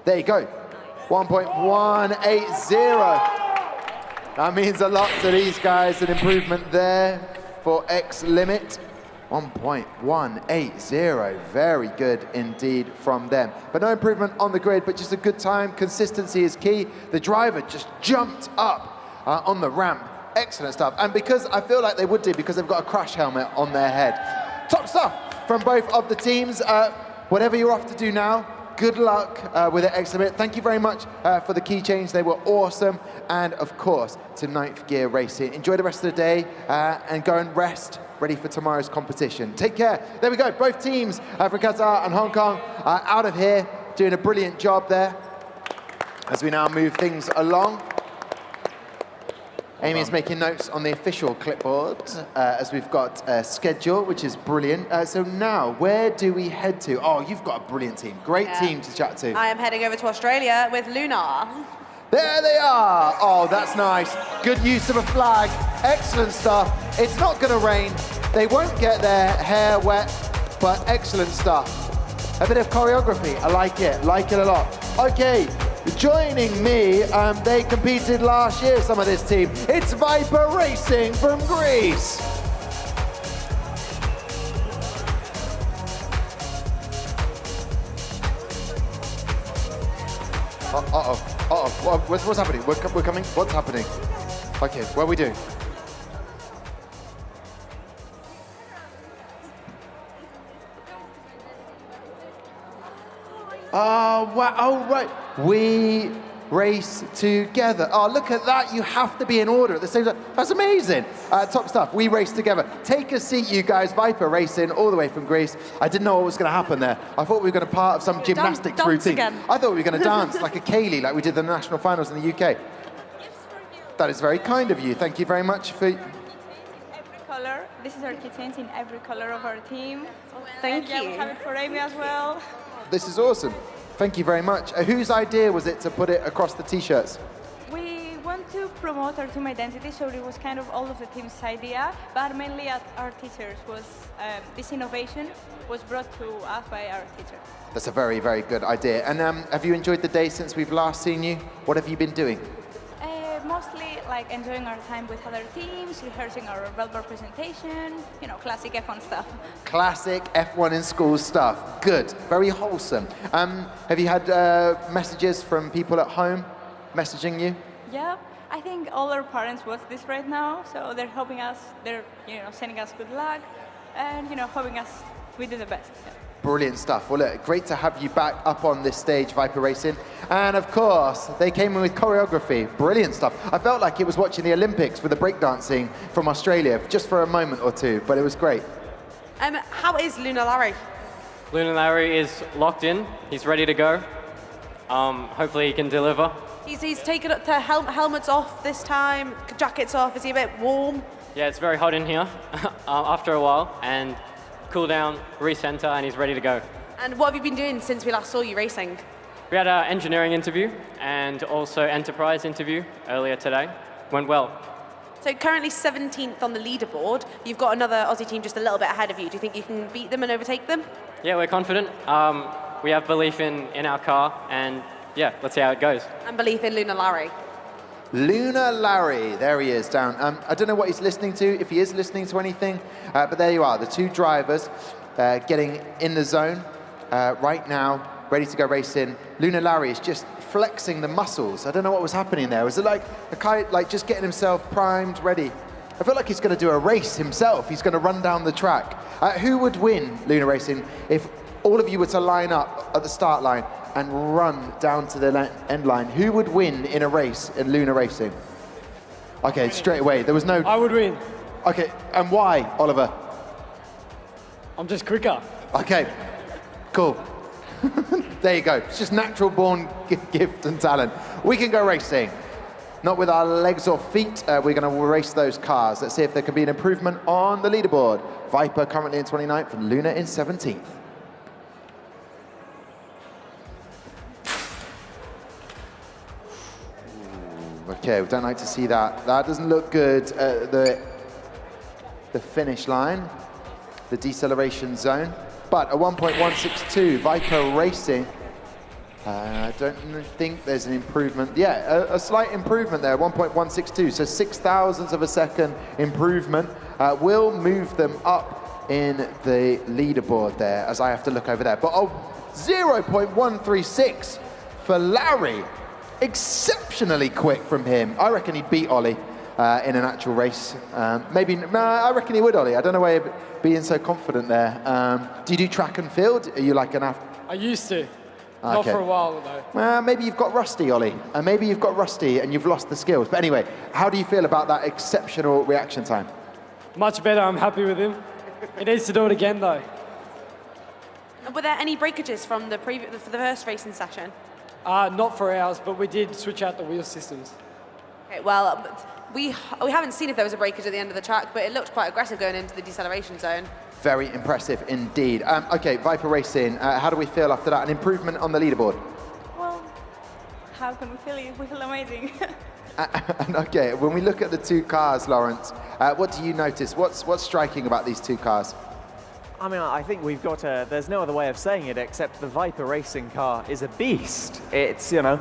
Speaker 1: There you go, 1.180. That means a lot to these guys, an improvement there for X Limit. 1.180, very good indeed from them. But no improvement on the grid, but just a good time. Consistency is key. The driver just jumped up on the ramp. Excellent stuff. And because I feel like they would do, because they've got a crash helmet on their head. Top stuff from both of the teams. Whatever you're off to do now, good luck with the X Limit. Thank you very much for the keychains. They were awesome. And of course, to ninth gear racing. Enjoy the rest of the day and go and rest, ready for tomorrow's competition. Take care. There we go. Both teams from Qatar and Hong Kong are out of here, doing a brilliant job there as we now move things along. Amy is making notes on the official clipboard as we've got a schedule, which is brilliant. So now, where do we head to? Oh, you've got a brilliant team. Great team to chat to.
Speaker 2: I am heading over to Australia with Lunar.
Speaker 1: There they are. Oh, that's nice. Good use of a flag. Excellent stuff. It's not going to rain. They won't get their hair wet, but excellent stuff. A bit of choreography. I like it a lot. Okay, joining me, they competed last year, some of this team. It's Viper Racing from Greece. What's happening? We're coming. What's happening? Okay, what are we doing? Wow. Oh, right. We race together. Oh, look at that. You have to be in order at the same time. That's amazing. Top stuff. We race together. Take a seat, you guys. Viper Racing, all the way from Greece. I didn't know what was going to happen there. I thought we were going to part of some gymnastics routine.
Speaker 2: Again.
Speaker 1: I thought we were going to dance like a Kaylee, like we did the national finals in the UK. That is very kind of you. Thank you very much for...
Speaker 12: Color. This is our keychains in every color of our team.
Speaker 2: Thank
Speaker 12: Yeah,
Speaker 2: you.
Speaker 12: we have it for Amy as well.
Speaker 1: This is awesome. Thank you very much. Whose idea was it to put it across the T-shirts?
Speaker 12: We want to promote our team identity, so it was kind of all of the team's idea, but mainly at our teachers was this innovation was brought to us by our teacher.
Speaker 1: That's a very, very good idea. And have you enjoyed the day since we've last seen you? What have you been doing?
Speaker 12: Mostly like enjoying our time with other teams, rehearsing our verbal presentation, you know, classic F1 stuff.
Speaker 1: Classic F1 in school stuff. Good. Very wholesome. Have you had messages from people at home messaging you?
Speaker 12: Yeah, I think all our parents watch this right now, so they're helping us, they're, you know, sending us good luck and, you know, hoping us we do the best. Yeah.
Speaker 1: Brilliant stuff. Well, look, great to have you back up on this stage, Viper Racing. And of course, they came in with choreography. Brilliant stuff. I felt like it was watching the Olympics with the breakdancing from Australia, just for a moment or two, but it was great.
Speaker 2: How is Lunar Larry?
Speaker 19: Lunar Larry is locked in. He's ready to go. Hopefully he can deliver.
Speaker 2: He's taken up to helmets off this time, jackets off. Is he a bit warm?
Speaker 19: Yeah, it's very hot in here after a while, and cool down, recenter, and he's ready to go.
Speaker 2: And what have you been doing since we last saw you racing?
Speaker 19: We had our engineering interview and also enterprise interview earlier today. Went well.
Speaker 2: So currently 17th on the leaderboard. You've got another Aussie team just a little bit ahead of you. Do you think you can beat them and overtake them?
Speaker 19: Yeah, we're confident. We have belief in our car, and yeah, let's see how it goes.
Speaker 2: And belief in Lunar Larry.
Speaker 1: Lunar Larry, there he is down. I don't know what he's listening to, if he is listening to anything, but there you are, the two drivers getting in the zone right now, ready to go racing. Lunar Larry is just flexing the muscles. I don't know what was happening there. Was it like a kite, like just getting himself primed, ready? I feel like he's going to do a race himself. He's going to run down the track. Who would win Lunar Racing if all of you were to line up at the start line and run down to the end line? Who would win in a race in Lunar Racing? Okay, straight away. There was no...
Speaker 23: I would win.
Speaker 1: Okay, and why, Oliver?
Speaker 23: I'm just quicker.
Speaker 1: Okay, cool. There you go. It's just natural born gift and talent. We can go racing. Not with our legs or feet. We're going to race those cars. Let's see if there can be an improvement on the leaderboard. Viper currently in 29th and Lunar in 17th. Okay, we don't like to see that. That doesn't look good at the finish line, the deceleration zone. But a 1.162, Viper Racing. I don't think there's an improvement. Yeah, a slight improvement there, 1.162. So 0.06 of a second improvement will move them up in the leaderboard there, as I have to look over there. But 0.136 for Larry. Exceptionally quick from him. I reckon he'd beat Ollie in an actual race. Maybe, I reckon he would, Ollie. I don't know why you're being so confident there. Do you do track and field? Are you like an...
Speaker 23: I used to. Not for a while, though.
Speaker 1: Maybe you've got rusty, Ollie. Maybe you've got rusty and you've lost the skills. But anyway, how do you feel about that exceptional reaction time?
Speaker 23: Much better. I'm happy with him. He needs to do it again, though.
Speaker 2: Were there any breakages from for the first racing session?
Speaker 23: Not for ours, but we did switch out the wheel systems.
Speaker 2: Okay, well, we haven't seen if there was a breakage at the end of the track, but it looked quite aggressive going into the deceleration zone.
Speaker 1: Very impressive indeed. Okay, Viper Racing, how do we feel after that? An improvement on the leaderboard?
Speaker 12: Well, how can we feel it? We feel amazing.
Speaker 1: And okay, when we look at the two cars, Lawrence, what do you notice? What's striking about these two cars?
Speaker 8: I mean, I think we've got there's no other way of saying it except the Viper Racing car is a beast. It's, you know,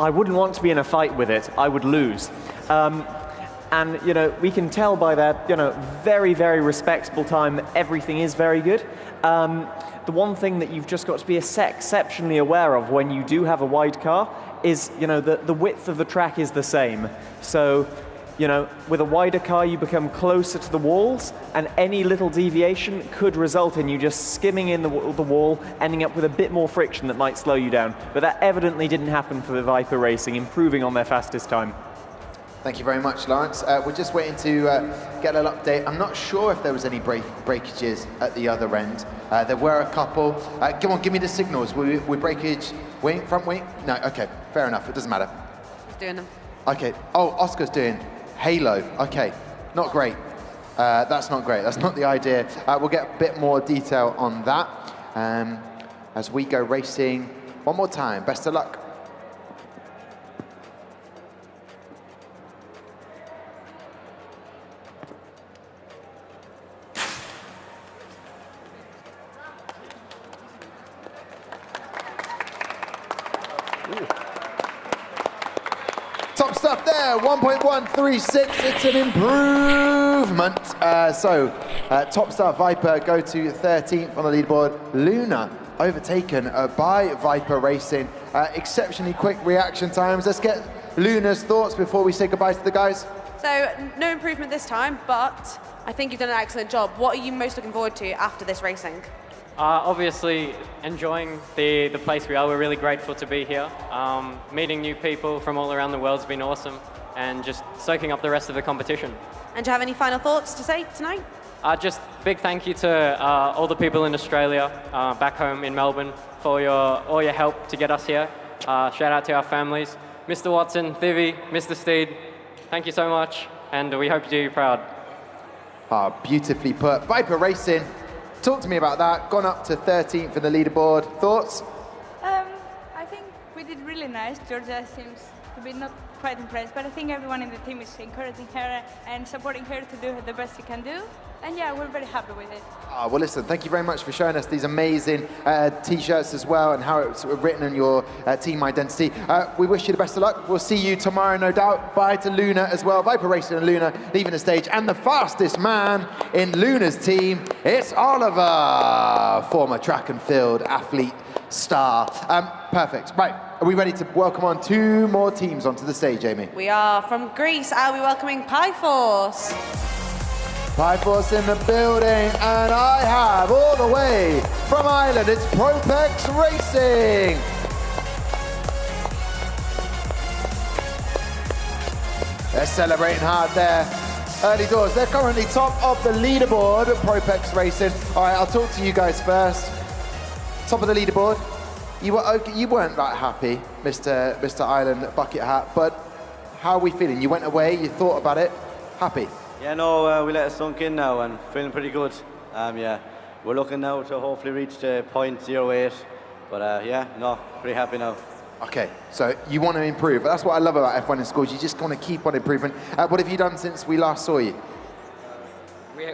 Speaker 8: I wouldn't want to be in a fight with it. I would lose. And, you know, we can tell by that, you know, very, very respectable time that everything is very good. The one thing that you've just got to be exceptionally aware of when you do have a wide car is, you know, the width of the track is the same. So, you know, with a wider car, you become closer to the walls, and any little deviation could result in you just skimming in the wall, ending up with a bit more friction that might slow you down. But that evidently didn't happen for the Viper Racing, improving on their fastest time.
Speaker 1: Thank you very much, Lawrence. We're just waiting to get an update. I'm not sure if there was any breakages at the other end. There were a couple. Come on, give me the signals. We breakage wing, front wing? No, okay, fair enough. It doesn't matter.
Speaker 2: He's doing them.
Speaker 1: Okay. Oh, Oscar's doing Halo. Okay, not great. That's not great. That's not the idea. We'll get a bit more detail on that as we go racing one more time. Best of luck. Top stuff there, 1.136, it's an improvement. Top Star Viper go to 13th on the leaderboard. Luna overtaken by Viper Racing. Exceptionally quick reaction times. Let's get Luna's thoughts before we say goodbye to the guys.
Speaker 2: So, no improvement this time, but I think you've done an excellent job. What are you most looking forward to after this racing?
Speaker 19: Obviously, enjoying the place we are. We're really grateful to be here. Meeting new people from all around the world has been awesome, and just soaking up the rest of the competition.
Speaker 2: And do you have any final thoughts to say tonight?
Speaker 19: Just big thank you to all the people in Australia, back home in Melbourne, for all your help to get us here. Shout out to our families. Mr. Watson, Thivi, Mr. Steed, thank you so much, and we hope to do you proud.
Speaker 1: Beautifully put. Viper Racing. Talk to me about that. Gone up to 13th in the leaderboard. Thoughts?
Speaker 12: I think we did really nice. Georgia seems to be not quite impressed, but I think everyone in the team is encouraging her and supporting her to do the best she can do. And yeah, we're very happy with it.
Speaker 1: Well, listen, thank you very much for showing us these amazing T-shirts as well, and how it's written in your team identity. We wish you the best of luck. We'll see you tomorrow, no doubt. Bye to Luna as well. Viper Racing and Luna leaving the stage. And the fastest man in Luna's team, it's Oliver, former track and field athlete star. Perfect. Right, are we ready to welcome on two more teams onto the stage, Amy?
Speaker 2: We are from Greece. Are we welcoming Pyforce?
Speaker 1: Pyforce in the building, and I have all the way from Ireland, it's Propex Racing. They're celebrating hard there. Early doors, they're currently top of the leaderboard, Propex Racing. All right, I'll talk to you guys first. Top of the leaderboard. You were okay, you weren't that happy, Mr. Ireland Bucket Hat, but how are we feeling? You went away, you thought about it, happy?
Speaker 3: Yeah, no, we let it sunk in now and feeling pretty good. Yeah, we're looking now to hopefully reach the 0.08, but yeah, no, pretty happy now.
Speaker 1: Okay, so you want to improve. That's what I love about F1 in schools. You just want to keep on improving. What have you done since we last saw you?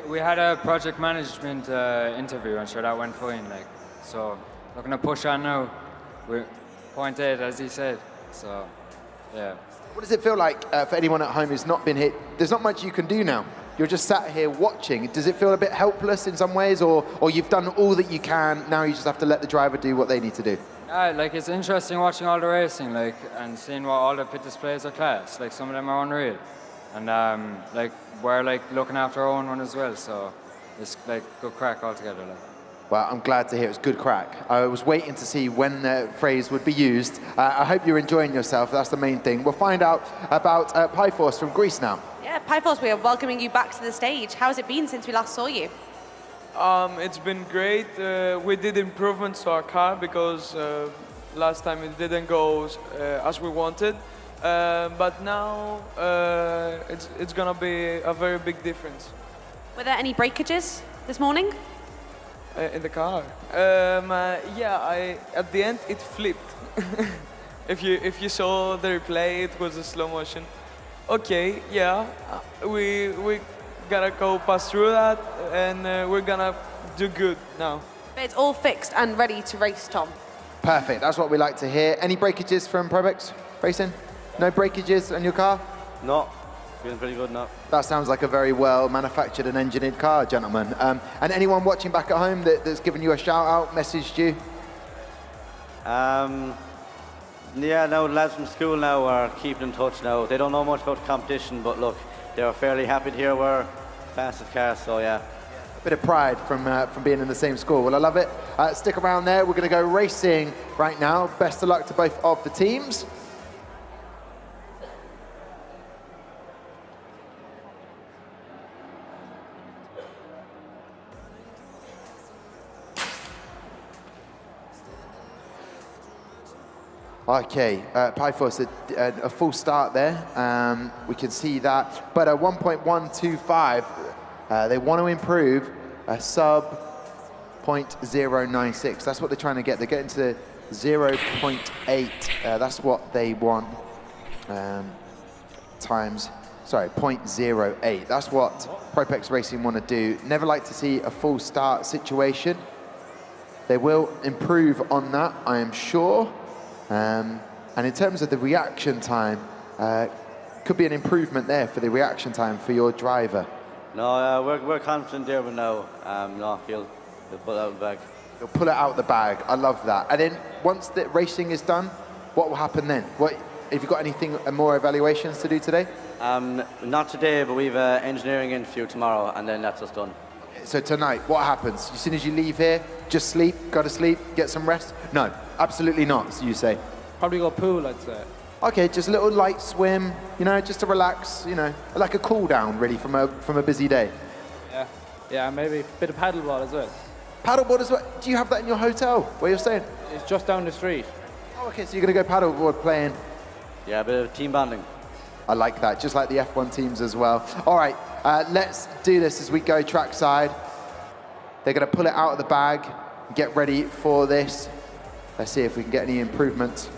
Speaker 4: We had a project management interview, and sure that went fine. Like, so looking to push on now. We're 0.8, as he said. So, yeah.
Speaker 1: What does it feel like for anyone at home who's not been hit? There's not much you can do now. You're just sat here watching. Does it feel a bit helpless in some ways, or you've done all that you can, now you just have to let the driver do what they need to do?
Speaker 4: Like, it's interesting watching all the racing, like, and seeing what all the pit displays are class. Like, some of them are unreal. And, like, we're, like, looking after our own one as well, so it's, like, good crack altogether, like.
Speaker 1: Well, I'm glad to hear it's good crack. I was waiting to see when the phrase would be used. I hope you're enjoying yourself. That's the main thing. We'll find out about Pyforce from Greece now.
Speaker 2: Yeah, Pyforce, we are welcoming you back to the stage. How has it been since we last saw you?
Speaker 18: It's been great. We did improvements to our car because last time it didn't go as we wanted. But now it's gonna be a very big difference.
Speaker 2: Were there any breakages this morning?
Speaker 18: In the car. Yeah, at the end it flipped. If you saw the replay, it was a slow motion. Okay, yeah, we gotta go pass through that, and we're gonna do good now.
Speaker 2: But it's all fixed and ready to race, Tom.
Speaker 1: Perfect. That's what we like to hear. Any breakages from Probex Racing? No breakages in your car?
Speaker 3: No, feeling pretty good now.
Speaker 1: That sounds like a very well manufactured and engineered car, gentlemen. And anyone watching back at home that's given you a shout out, messaged you?
Speaker 3: Yeah, now the lads from school now are keeping in touch now. They don't know much about the competition, but look, they were fairly happy to hear we're fastest car, so yeah.
Speaker 1: A bit of pride from being in the same school. Well, I love it. Stick around there. We're going to go racing right now. Best of luck to both of the teams. Okay, Pythos, a full start there. We can see that. But a 1.125, they want to improve a sub 0.096. That's what they're trying to get. They're getting to 0.8. That's what they want. Times, sorry, 0.08. That's what Propex Racing want to do. Never like to see a full start situation. They will improve on that, I am sure. And in terms of the reaction time, could be an improvement there for the reaction time for your driver.
Speaker 3: No, we're confident there, but no, he'll pull it out of the bag.
Speaker 1: He'll pull it out of the bag. I love that. And then once the racing is done, what will happen then? Have you got anything more evaluations to do today?
Speaker 3: Not today, but we've an engineering interview tomorrow, and then that's us done.
Speaker 1: So tonight, what happens? As soon as you leave here, just sleep, go to sleep, get some rest? No, absolutely not, so you say.
Speaker 23: Probably go pool, I'd say.
Speaker 1: Okay, just a little light swim, you know, just to relax, you know, like a cool down really from a busy day.
Speaker 23: Yeah, maybe a bit of paddleboard as well.
Speaker 1: Paddleboard as well? Do you have that in your hotel where you're staying?
Speaker 23: It's just down the street.
Speaker 1: Oh, okay, so you're going to go paddleboard playing?
Speaker 3: Yeah, a bit of team bonding.
Speaker 1: I like that, just like the F1 teams as well. All right, let's do this as we go trackside. They're going to pull it out of the bag, get ready for this. Let's see if we can get any improvements.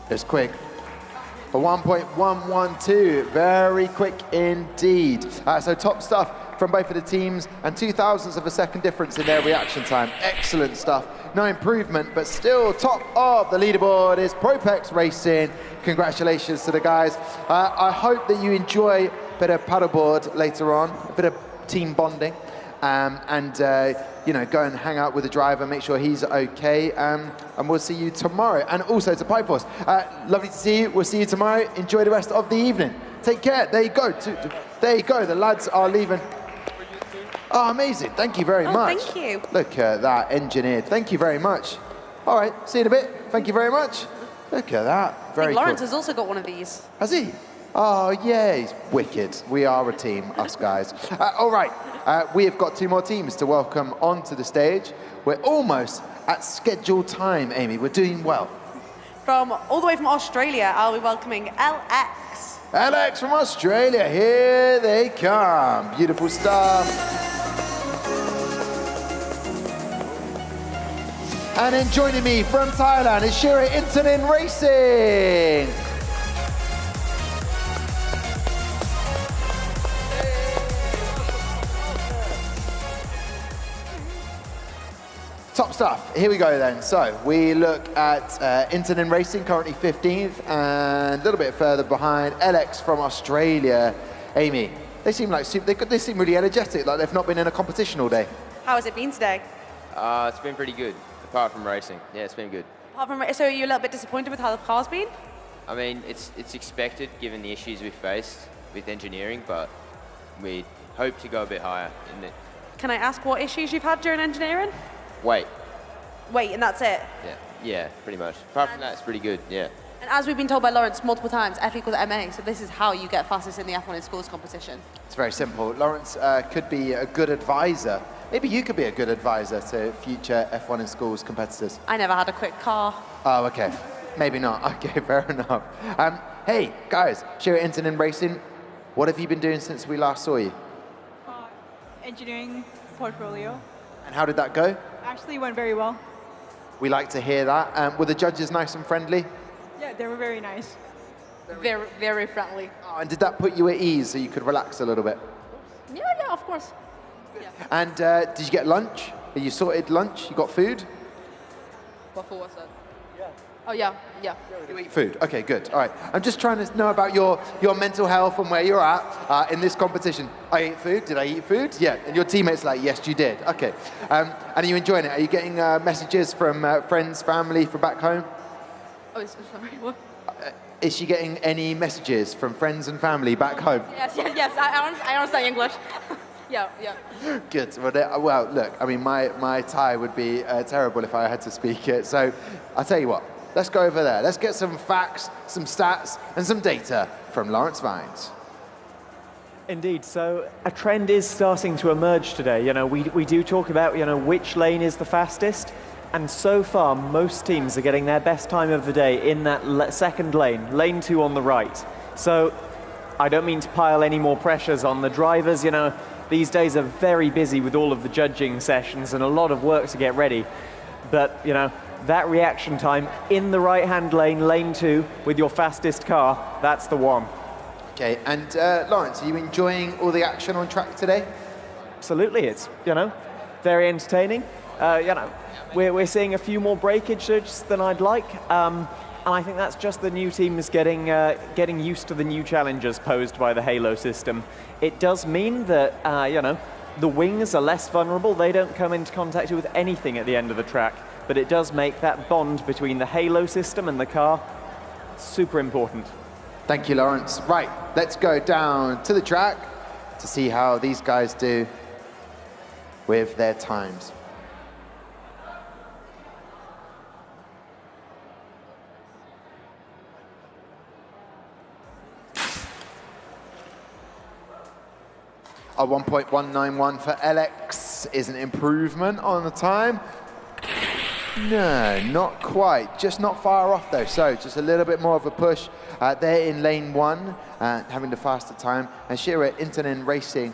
Speaker 1: It's quick. A 1.112, very quick indeed. So top stuff from both of the teams, and 0.02 of a second difference in their reaction time. Excellent stuff. No improvement, but still top of the leaderboard is Propex Racing. Congratulations to the guys. I hope that you enjoy a bit of paddleboard later on, a bit of team bonding, and you know, go and hang out with the driver, make sure he's okay, and we'll see you tomorrow. And also to Pipeforce, lovely to see you. We'll see you tomorrow. Enjoy the rest of the evening. Take care. There you go. There you go. The lads are leaving. Oh, amazing. Thank you very much.
Speaker 2: Thank you.
Speaker 1: Look at that, engineered. Thank you very much. All right, see you in a bit. Thank you very much. Look at that. Very
Speaker 2: Lawrence
Speaker 1: cool.
Speaker 2: has also got one of these.
Speaker 1: Has he? Oh, yeah, he's wicked. We are a team, us guys. All right, we have got 2 more teams to welcome onto the stage. We're almost at scheduled time, Amy. We're doing well.
Speaker 2: All the way from Australia, I'll be welcoming LX.
Speaker 1: LX from Australia, here they come. Beautiful stuff. And then joining me from Thailand is Shira Intanin Racing. Top stuff, here we go then. So we look at Intanin Racing, currently 15th, and a little bit further behind, LX from Australia. Amy, they seem like they seem really energetic, like they've not been in a competition all day.
Speaker 2: How has it been today?
Speaker 13: It's been pretty good, apart from racing. Yeah, it's been good.
Speaker 2: So are you a little bit disappointed with how the car's been?
Speaker 13: I mean, it's expected given the issues we faced with engineering, but we hope to go a bit higher in it.
Speaker 2: Can I ask what issues you've had during engineering?
Speaker 13: weight.
Speaker 2: Weight, and that's it.
Speaker 13: Yeah, pretty much. Apart from that, it's pretty good, yeah.
Speaker 2: And as we've been told by Lawrence multiple times, F equals MA, so this is how you get fastest in the F1 in schools competition.
Speaker 1: It's very simple. Lawrence could be a good advisor. Maybe you could be a good advisor to future F1 in schools competitors.
Speaker 2: I never had a quick car.
Speaker 1: Oh, okay. Maybe not. Okay, fair enough. Hey, guys, here at Internin Racing, what have you been doing since we last saw you?
Speaker 15: Engineering portfolio.
Speaker 1: And how did that go?
Speaker 15: Actually went very well.
Speaker 1: We like to hear that. Were the judges nice and friendly?
Speaker 15: Yeah, they were very nice.
Speaker 20: Very, very friendly.
Speaker 1: Oh, and did that put you at ease so you could relax a little bit?
Speaker 20: Yeah, of course.
Speaker 1: And did you get lunch? Are you sorted lunch? You got food?
Speaker 20: What food was that? Oh, yeah.
Speaker 1: You eat food? Okay, good. All right. I'm just trying to know about your mental health and where you're at in this competition. I ate food. Did I eat food? Yeah. And your teammates like, yes, you did. Okay. And are you enjoying it? Are you getting messages from friends, family from back home?
Speaker 20: Oh, sorry, what?
Speaker 1: Is she getting any messages from friends and family back home?
Speaker 20: Yes, I understand English. Yeah.
Speaker 1: Good. Well, look, I mean, my Thai would be terrible if I had to speak it. So I'll tell you what, let's go over there. Let's get some facts, some stats, and some data from Lawrence Vines.
Speaker 8: Indeed. So a trend is starting to emerge today. You know, we do talk about, you know, which lane is the fastest. And so far, most teams are getting their best time of the day in that second lane, lane 2 on the right. So I don't mean to pile any more pressures on the drivers. You know, these days are very busy with all of the judging sessions and a lot of work to get ready. But, you know, that reaction time in the right-hand lane, lane 2, with your fastest car, that's the one.
Speaker 1: Okay, and Lawrence, are you enjoying all the action on track today?
Speaker 8: Absolutely, it's, you know, very entertaining. You know, we're seeing a few more breakages than I'd like, and I think that's just the new teams getting used to the new challenges posed by the Halo system. It does mean that, you know, the wings are less vulnerable. They don't come into contact with anything at the end of the track, but it does make that bond between the Halo system and the car super important.
Speaker 1: Thank you, Lawrence. Right, let's go down to the track to see how these guys do with their times. A 1.191 for LX is an improvement on the time. No, not quite. Just not far off though. So just a little bit more of a push. They're in lane 1, having the faster time. And Shira Internin Racing,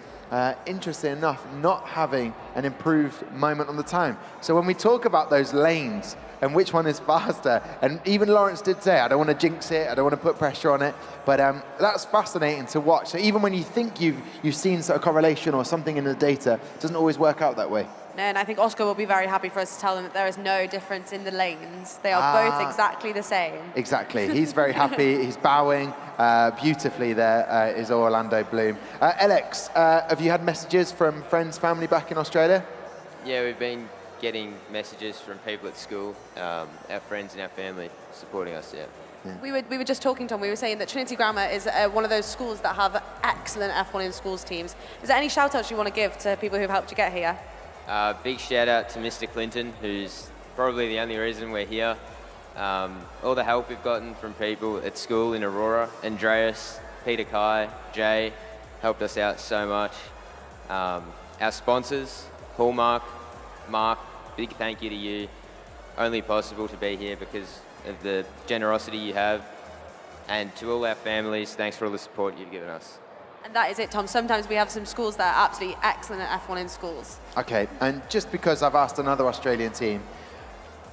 Speaker 1: interesting enough, not having an improved moment on the time. So when we talk about those lanes and which one is faster, and even Lawrence did say, I don't want to jinx it, I don't want to put pressure on it, but that's fascinating to watch. So even when you think you've seen sort of correlation or something in the data, it doesn't always work out that way.
Speaker 2: No, and I think Oscar will be very happy for us to tell them that there is no difference in the lanes. They are both exactly the same.
Speaker 1: Exactly. He's very happy. He's bowing beautifully there, is Orlando Bloom. Alex, have you had messages from friends, family back in Australia?
Speaker 13: Yeah, we've been getting messages from people at school, our friends and our family supporting us, yeah.
Speaker 2: We were just talking, Tom, we were saying that Trinity Grammar is one of those schools that have excellent F1 in schools teams. Is there any shout-outs you want to give to people who've helped you get here?
Speaker 13: Big shout out to Mr. Clinton, who's probably the only reason we're here. All the help we've gotten from people at school in Aurora, Andreas, Peter Kai, Jay, helped us out so much. Our sponsors, Hallmark, Mark, big thank you to you. Only possible to be here because of the generosity you have. And to all our families, thanks for all the support you've given us.
Speaker 2: And that is it, Tom. Sometimes we have some schools that are absolutely excellent at F1 in schools.
Speaker 1: Okay, and just because I've asked another Australian team,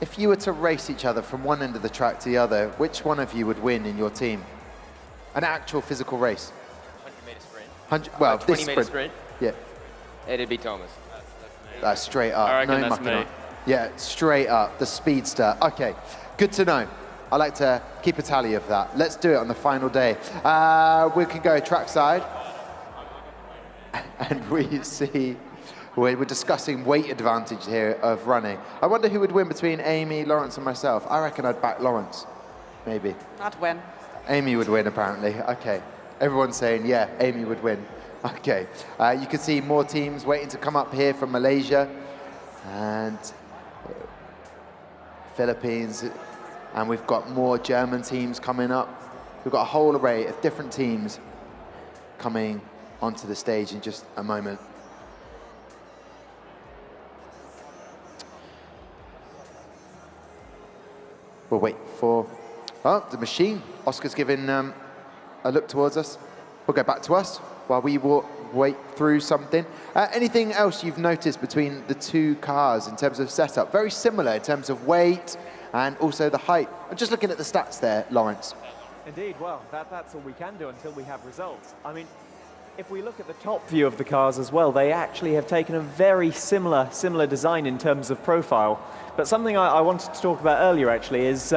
Speaker 1: if you were to race each other from one end of the track to the other, which one of you would win in your team? An actual physical race.
Speaker 13: 100-metre sprint.
Speaker 1: 100, well, this
Speaker 13: 20-metre sprint.
Speaker 1: Yeah.
Speaker 13: It'd be Thomas.
Speaker 1: That's straight up.
Speaker 13: I reckon
Speaker 1: no
Speaker 13: that's
Speaker 1: mucking
Speaker 13: me.
Speaker 1: on. Yeah, straight up, the speedster. Okay, good to know. I like to keep a tally of that. Let's do it on the final day. We can go trackside. And we see, we're discussing weight advantage here of running. I wonder who would win between Amy, Lawrence, and myself. I reckon I'd back Lawrence, maybe.
Speaker 2: I'd win.
Speaker 1: Amy would win, apparently. Okay. Everyone's saying, yeah, Amy would win. Okay. You can see more teams waiting to come up here from Malaysia. And Philippines, and we've got more German teams coming up. We've got a whole array of different teams coming onto the stage in just a moment. We'll wait for, oh, the machine. Oscar's giving a look towards us. We'll go back to us while we wait through something. Anything else you've noticed between the two cars in terms of setup? Very similar in terms of weight and also the height. I'm just looking at the stats there, Lawrence.
Speaker 8: Indeed, well, that's all we can do until we have results. I mean, if we look at the top view of the cars as well, they actually have taken a very similar design in terms of profile. But something I wanted to talk about earlier actually is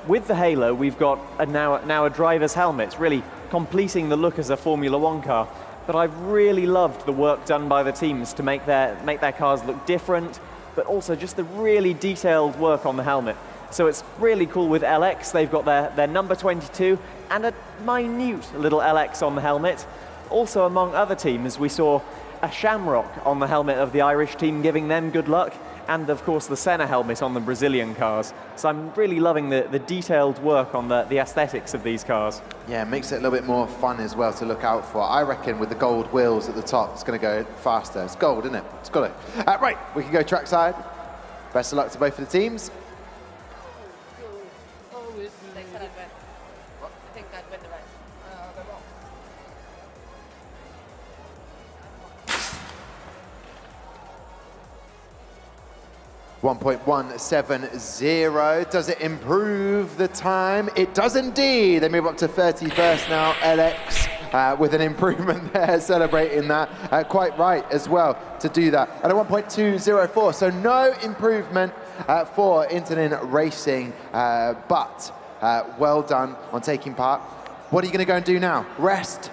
Speaker 8: with the Halo, we've got now a driver's helmet, really completing the look as a Formula One car. But I've really loved the work done by the teams to make their cars look different, but also just the really detailed work on the helmet. So it's really cool with LX. They've got their number 22 and a minute little LX on the helmet. Also among other teams, we saw a shamrock on the helmet of the Irish team, giving them good luck, and of course the Senna helmet on the Brazilian cars. So I'm really loving the detailed work on the aesthetics of these cars.
Speaker 1: Yeah, it makes it a little bit more fun as well to look out for. I reckon with the gold wheels at the top, it's going to go faster. It's gold, isn't it? It's got it. Right, we can go trackside. Best of luck to both of the teams.
Speaker 2: I think I'd win the race.
Speaker 1: 1.170. Does it improve the time? It does indeed. They move up to 31st now. LX with an improvement there, celebrating that. Quite right as well to do that. At a 1.204, so no improvement for Internin Racing, but well done on taking part. What are you going to go and do now? Rest?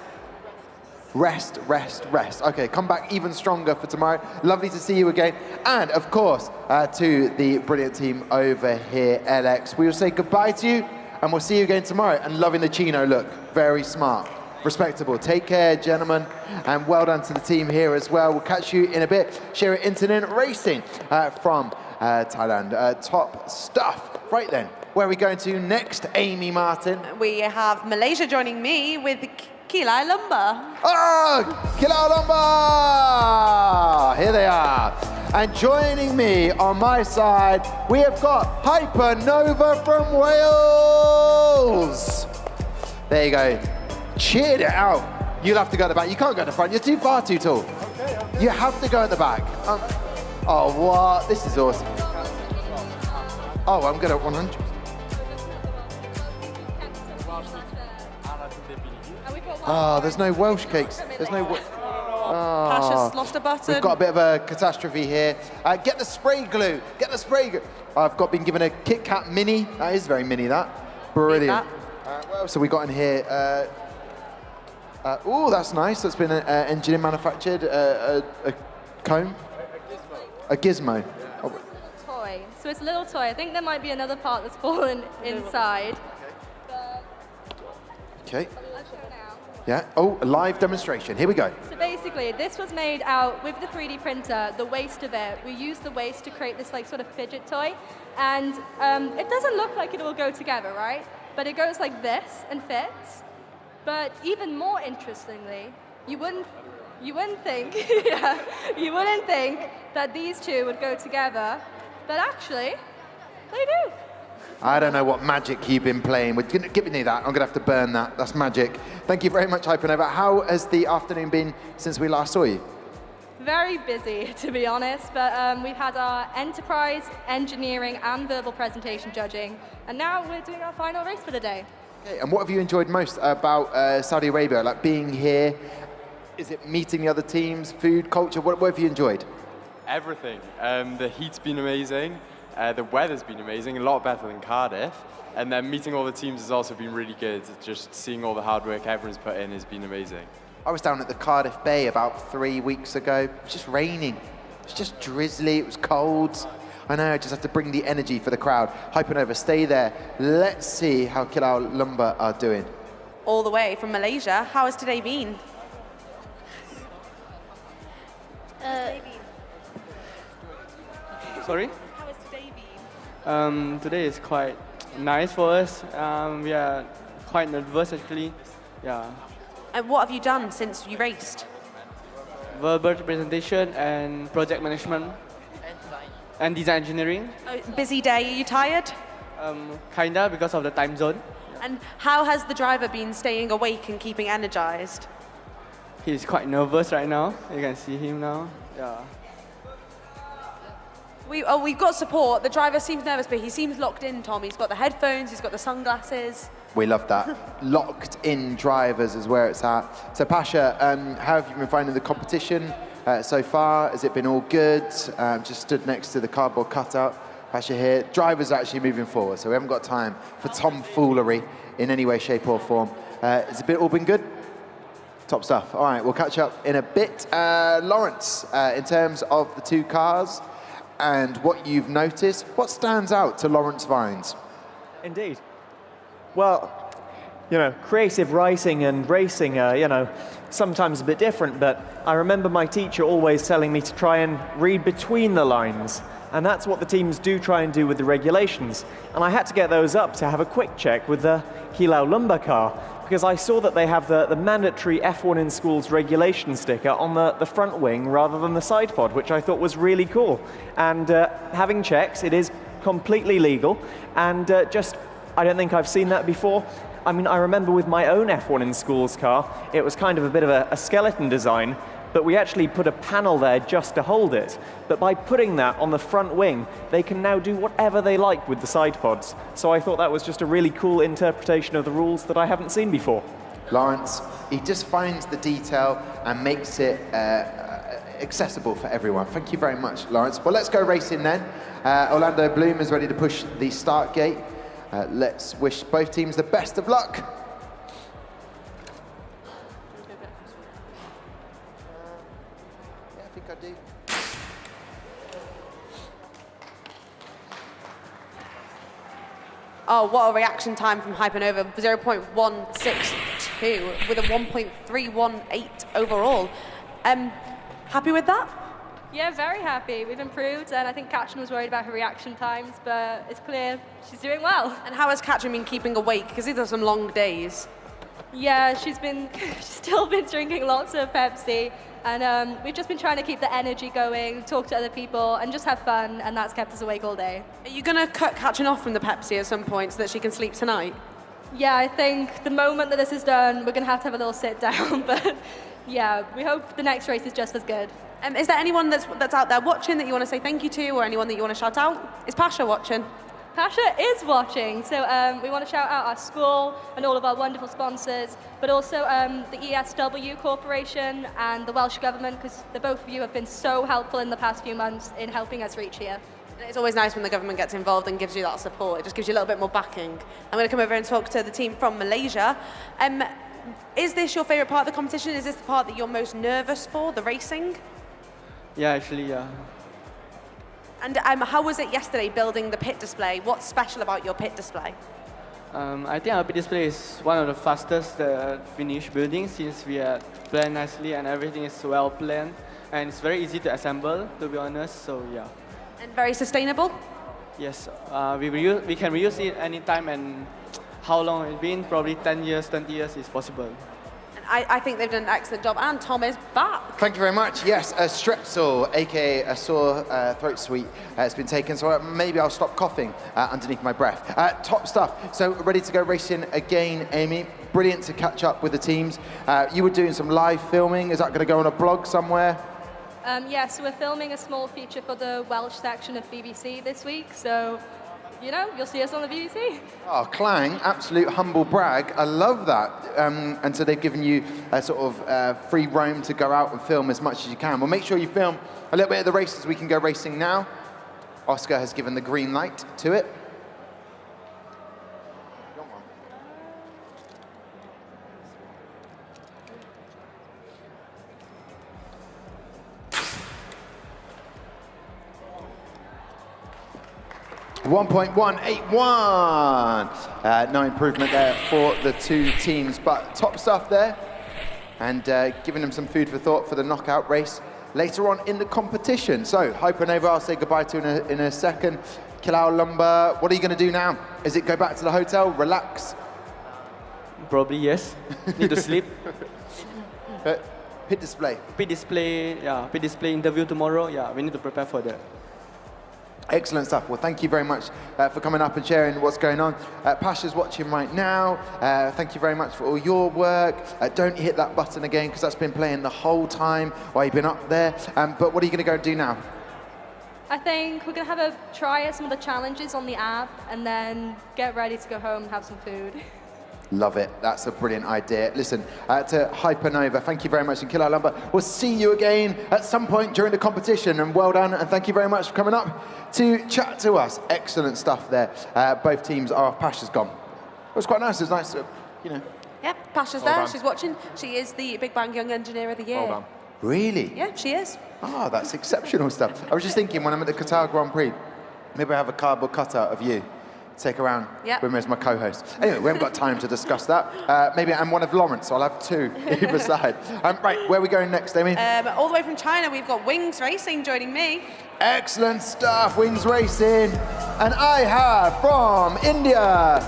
Speaker 1: Rest, rest, rest. Okay, come back even stronger for tomorrow. Lovely to see you again. And of course, to the brilliant team over here, LX. We will say goodbye to you and we'll see you again tomorrow. And loving the chino look, very smart, respectable. Take care, gentlemen, and well done to the team here as well. We'll catch you in a bit. Share it Internin Racing from Thailand. Top stuff. Right then, where are we going to next, Amy Martin?
Speaker 2: We have Malaysia joining me with Kilai Lumba.
Speaker 1: Oh, Kilai Lumba! Here they are. And joining me on my side, we have got Hypernova from Wales. There you go. Cheered it out. You'll have to go at the back. You can't go at the front. You're too tall. Okay. You have to go at the back. Oh, what? This is awesome. Oh, I'm good at 100. Oh, there's no Welsh cakes. There's no.
Speaker 2: Pasha's lost a button.
Speaker 1: We've got a bit of a catastrophe here. Get the spray glue. Get the spray glue. I've been given a Kit Kat mini. That is very mini. That brilliant. What else have we got in here? Oh, that's nice. That's been engineered, manufactured. A comb. A gizmo. Oh.
Speaker 21: Toy. So it's a little toy. I think there might be another part that's fallen inside.
Speaker 1: Okay. Yeah. Oh, a live demonstration. Here we go.
Speaker 21: So basically, this was made out with the 3D printer, the waist of it. We used the waist to create this sort of fidget toy. And it doesn't look like it will go together, right? But it goes like this and fits. But even more interestingly, you wouldn't think, yeah, you wouldn't think that these two would go together, but actually, they do.
Speaker 1: I don't know what magic you've been playing with. Give me that. I'm going to have to burn that. That's magic. Thank you very much, Hypernova. How has the afternoon been since we last saw you?
Speaker 21: Very busy, to be honest, but we've had our enterprise, engineering, and verbal presentation judging, and now we're doing our final race for the day.
Speaker 1: Okay, and what have you enjoyed most about Saudi Arabia? Like being here? Is it meeting the other teams, food, culture? What have you enjoyed?
Speaker 7: Everything. The heat's been amazing. The weather's been amazing, a lot better than Cardiff. And then meeting all the teams has also been really good. Just seeing all the hard work everyone's put in has been amazing.
Speaker 1: I was down at the Cardiff Bay about 3 weeks ago. It was just raining. It was just drizzly. It was cold. I know, I just have to bring the energy for the crowd. Hypernova, stay there. Let's see how Kilai Lumba are doing.
Speaker 2: All the way from Malaysia. How has today been?
Speaker 18: Sorry?
Speaker 2: How has today
Speaker 18: Today is quite nice for us. We are quite nervous actually. Yeah.
Speaker 2: And what have you done since you raced?
Speaker 18: Verbal presentation and project management and design engineering.
Speaker 2: Busy day, are you tired?
Speaker 18: Kinda because of the time zone.
Speaker 2: And how has the driver been staying awake and keeping energized?
Speaker 18: He's quite nervous right now. You can see him now. Yeah.
Speaker 2: We've got support. The driver seems nervous, but he seems locked in, Tom. He's got the headphones, he's got the sunglasses.
Speaker 1: We love that. Locked in drivers is where it's at. So Pasha, how have you been finding the competition so far? Has it been all good? Just stood next to the cardboard cutout. Pasha here. Drivers are actually moving forward, so we haven't got time for tomfoolery in any way, shape or form. Has it all been good? Top stuff. All right, we'll catch up in a bit. Lawrence, in terms of the two cars and what you've noticed, what stands out to Lawrence Vines?
Speaker 8: Indeed. Well, you know, creative writing and racing are, you know, sometimes a bit different, but I remember my teacher always telling me to try and read between the lines, and that's what the teams do try and do with the regulations. And I had to get those up to have a quick check with the Hilau Lumba car, because I saw that they have the mandatory F1 in schools regulation sticker on the front wing rather than the side pod, which I thought was really cool. And having checked, it is completely legal, and I don't think I've seen that before. I mean, I remember with my own F1 in schools car, it was kind of a bit of a skeleton design, but we actually put a panel there just to hold it. But by putting that on the front wing, they can now do whatever they like with the side pods. So I thought that was just a really cool interpretation of the rules that I haven't seen before.
Speaker 1: Lawrence, he just finds the detail and makes it accessible for everyone. Thank you very much, Lawrence. Well, let's go racing then. Orlando Bloom is ready to push the start gate. Let's wish both teams the best of luck. I think I do.
Speaker 2: Oh, what a reaction time from Hypernova, 0.162 with a 1.318 overall. Happy with that?
Speaker 21: Yeah, very happy. We've improved, and I think Katrin was worried about her reaction times, but it's clear she's doing well.
Speaker 2: And how has Katrin been keeping awake? Because these are some long days.
Speaker 21: Yeah, she's still been drinking lots of Pepsi, and we've just been trying to keep the energy going, talk to other people, and just have fun, and that's kept us awake all day.
Speaker 2: Are you going to cut Katrin off from the Pepsi at some point so that she can sleep tonight?
Speaker 21: Yeah, I think the moment that this is done, we're going to have a little sit down, but yeah, we hope the next race is just as good.
Speaker 2: Is there anyone that's out there watching that you want to say thank you to, or anyone that you want to shout out? Is Pasha watching?
Speaker 21: Pasha is watching, so we want to shout out our school and all of our wonderful sponsors, but also the ESW Corporation and the Welsh Government, because the both of you have been so helpful in the past few months in helping us reach here.
Speaker 2: It's always nice when the government gets involved and gives you that support. It just gives you a little bit more backing. I'm going to come over and talk to the team from Malaysia. Is this your favourite part of the competition? Is this the part that you're most nervous for, the racing?
Speaker 18: Yeah, actually, yeah.
Speaker 2: And how was it yesterday building the pit display? What's special about your pit display?
Speaker 18: I think our pit display is one of the fastest finished buildings since we are planned nicely and everything is well planned. And it's very easy to assemble, to be honest, so yeah.
Speaker 2: And very sustainable?
Speaker 18: Yes, we can reuse it anytime, and how long it's been, probably 10 years, 20 years is possible.
Speaker 2: I think they've done an excellent job, and Tom is back.
Speaker 1: Thank you very much. Yes, a strepsil, aka a sore throat sweet, has been taken, so maybe I'll stop coughing underneath my breath. Top stuff. So ready to go racing again, Amy. Brilliant to catch up with the teams. You were doing some live filming. Is that going to go on a blog somewhere?
Speaker 21: Yeah, so we're filming a small feature for the Welsh section of BBC this week, so you know, you'll see us on the BBC.
Speaker 1: Oh, Clang, absolute humble brag. I love that. And so they've given you a sort of free roam to go out and film as much as you can. Well, make sure you film a little bit of the races. We can go racing now. Oscar has given the green light to it. 1.181. No improvement there for the two teams, but top stuff there, and giving them some food for thought for the knockout race later on in the competition. So Hypernova, I'll say goodbye to in a second. Kilao Lumber, what are you going to do now? Is it go back to the hotel, relax?
Speaker 14: Probably yes. Need to sleep.
Speaker 1: Pit display.
Speaker 14: Pit display, yeah. Pit display interview tomorrow. Yeah, we need to prepare for that.
Speaker 1: Excellent stuff. Well, thank you very much for coming up and sharing what's going on. Pasha's watching right now. Thank you very much for all your work. Don't hit that button again because that's been playing the whole time while you've been up there. But what are you going to go do now?
Speaker 21: I think we're going to have a try at some of the challenges on the app and then get ready to go home and have some food.
Speaker 1: Love it. That's a brilliant idea. Listen, to Hypernova, thank you very much. And Kilao Lumber, we'll see you again at some point during the competition. And well done. And thank you very much for coming up to chat to us. Excellent stuff there. Both teams are off. Pasha's gone. It was quite nice. It was nice to, you know.
Speaker 2: Yep, Pasha's
Speaker 1: Well
Speaker 2: there.
Speaker 1: done.
Speaker 2: She's watching. She is the Big Bang Young Engineer of the Year.
Speaker 1: Well done. Really?
Speaker 2: Yeah, she is.
Speaker 1: Oh, that's exceptional stuff. I was just thinking when I'm at the Qatar Grand Prix, maybe I have a cardboard cutout of you. Take around
Speaker 2: Yep.
Speaker 1: with me as my co-host. Anyway, we haven't got time to discuss that. Maybe I'm one of Lawrence, so I'll have two either side. Right, where are we going next, Amy?
Speaker 2: All the way from China, we've got Wings Racing joining me.
Speaker 1: Excellent stuff, Wings Racing. And I have from India,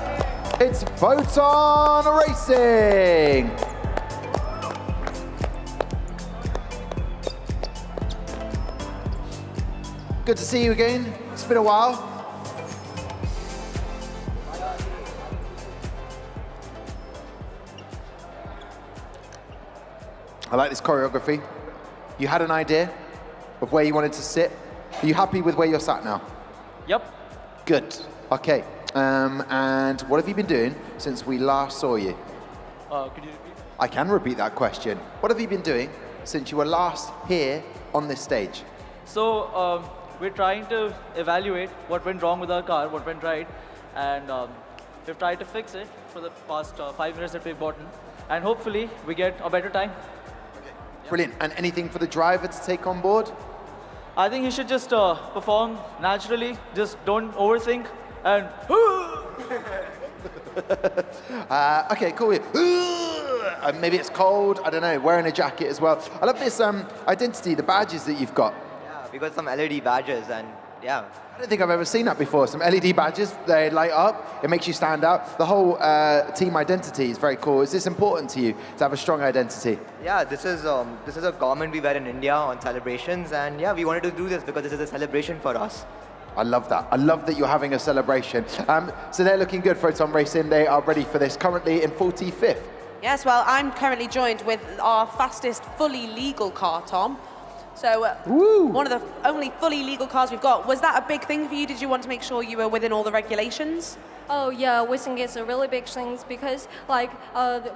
Speaker 1: it's Photon Racing. Good to see you again. It's been a while. I like this choreography. You had an idea of where you wanted to sit. Are you happy with where you're sat now?
Speaker 14: Yep.
Speaker 1: Good. Okay. And what have you been doing since we last saw you?
Speaker 14: Could you repeat?
Speaker 1: I can repeat that question. What have you been doing since you were last here on this stage?
Speaker 16: So we're trying to evaluate what went wrong with our car, what went right, and we've tried to fix it for the past 5 minutes that we've gotten, and hopefully we get a better time.
Speaker 1: Brilliant. And anything for the driver to take on board?
Speaker 16: I think he should just perform naturally, just don't overthink, and
Speaker 1: Okay, cool. Maybe it's cold, I don't know, wearing a jacket as well. I love this identity, the badges that you've got.
Speaker 22: Yeah, we got some LED badges and yeah.
Speaker 1: I don't think I've ever seen that before. Some LED badges, they light up, it makes you stand out. The whole team identity is very cool. Is this important to you, to have a strong identity?
Speaker 22: Yeah, this is a garment we wear in India on celebrations, and yeah, we wanted to do this because this is a celebration for us.
Speaker 1: I love that. I love that you're having a celebration. So they're looking good, Photon Racing. They are ready for this, currently in 45th.
Speaker 2: Yes, well, I'm currently joined with our fastest fully legal car, Tom. So one of the only fully legal cars we've got. Was that a big thing for you? Did you want to make sure you were within all the regulations?
Speaker 24: Oh yeah, we think it's a really big thing because like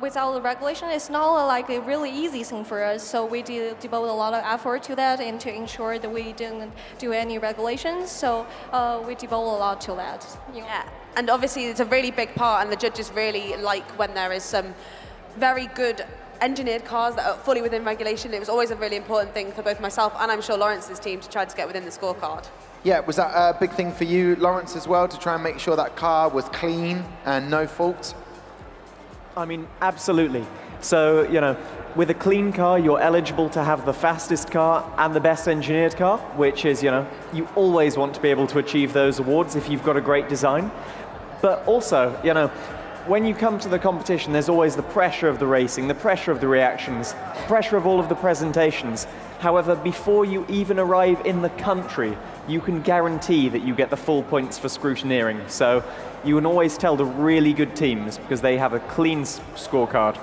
Speaker 24: without the regulation, it's not like a really easy thing for us. So we devote a lot of effort to that and to ensure that we didn't do any regulations. So we devote a lot to that. You know.
Speaker 2: Yeah, and obviously it's a really big part, and the judges really like when there is some very good engineered cars that are fully within regulation. It was always a really important thing for both myself and I'm sure Lawrence's team to try to get within the scorecard.
Speaker 1: Yeah, was that a big thing for you, Lawrence, as well, to try and make sure that car was clean and no fault?
Speaker 8: I mean, absolutely. So, you know, with a clean car, you're eligible to have the fastest car and the best engineered car, which is, you know, you always want to be able to achieve those awards if you've got a great design. But also, you know, when you come to the competition, there's always the pressure of the racing, the pressure of the reactions, the pressure of all of the presentations. However, before you even arrive in the country, you can guarantee that you get the full points for scrutineering. So you can always tell the really good teams because they have a clean scorecard.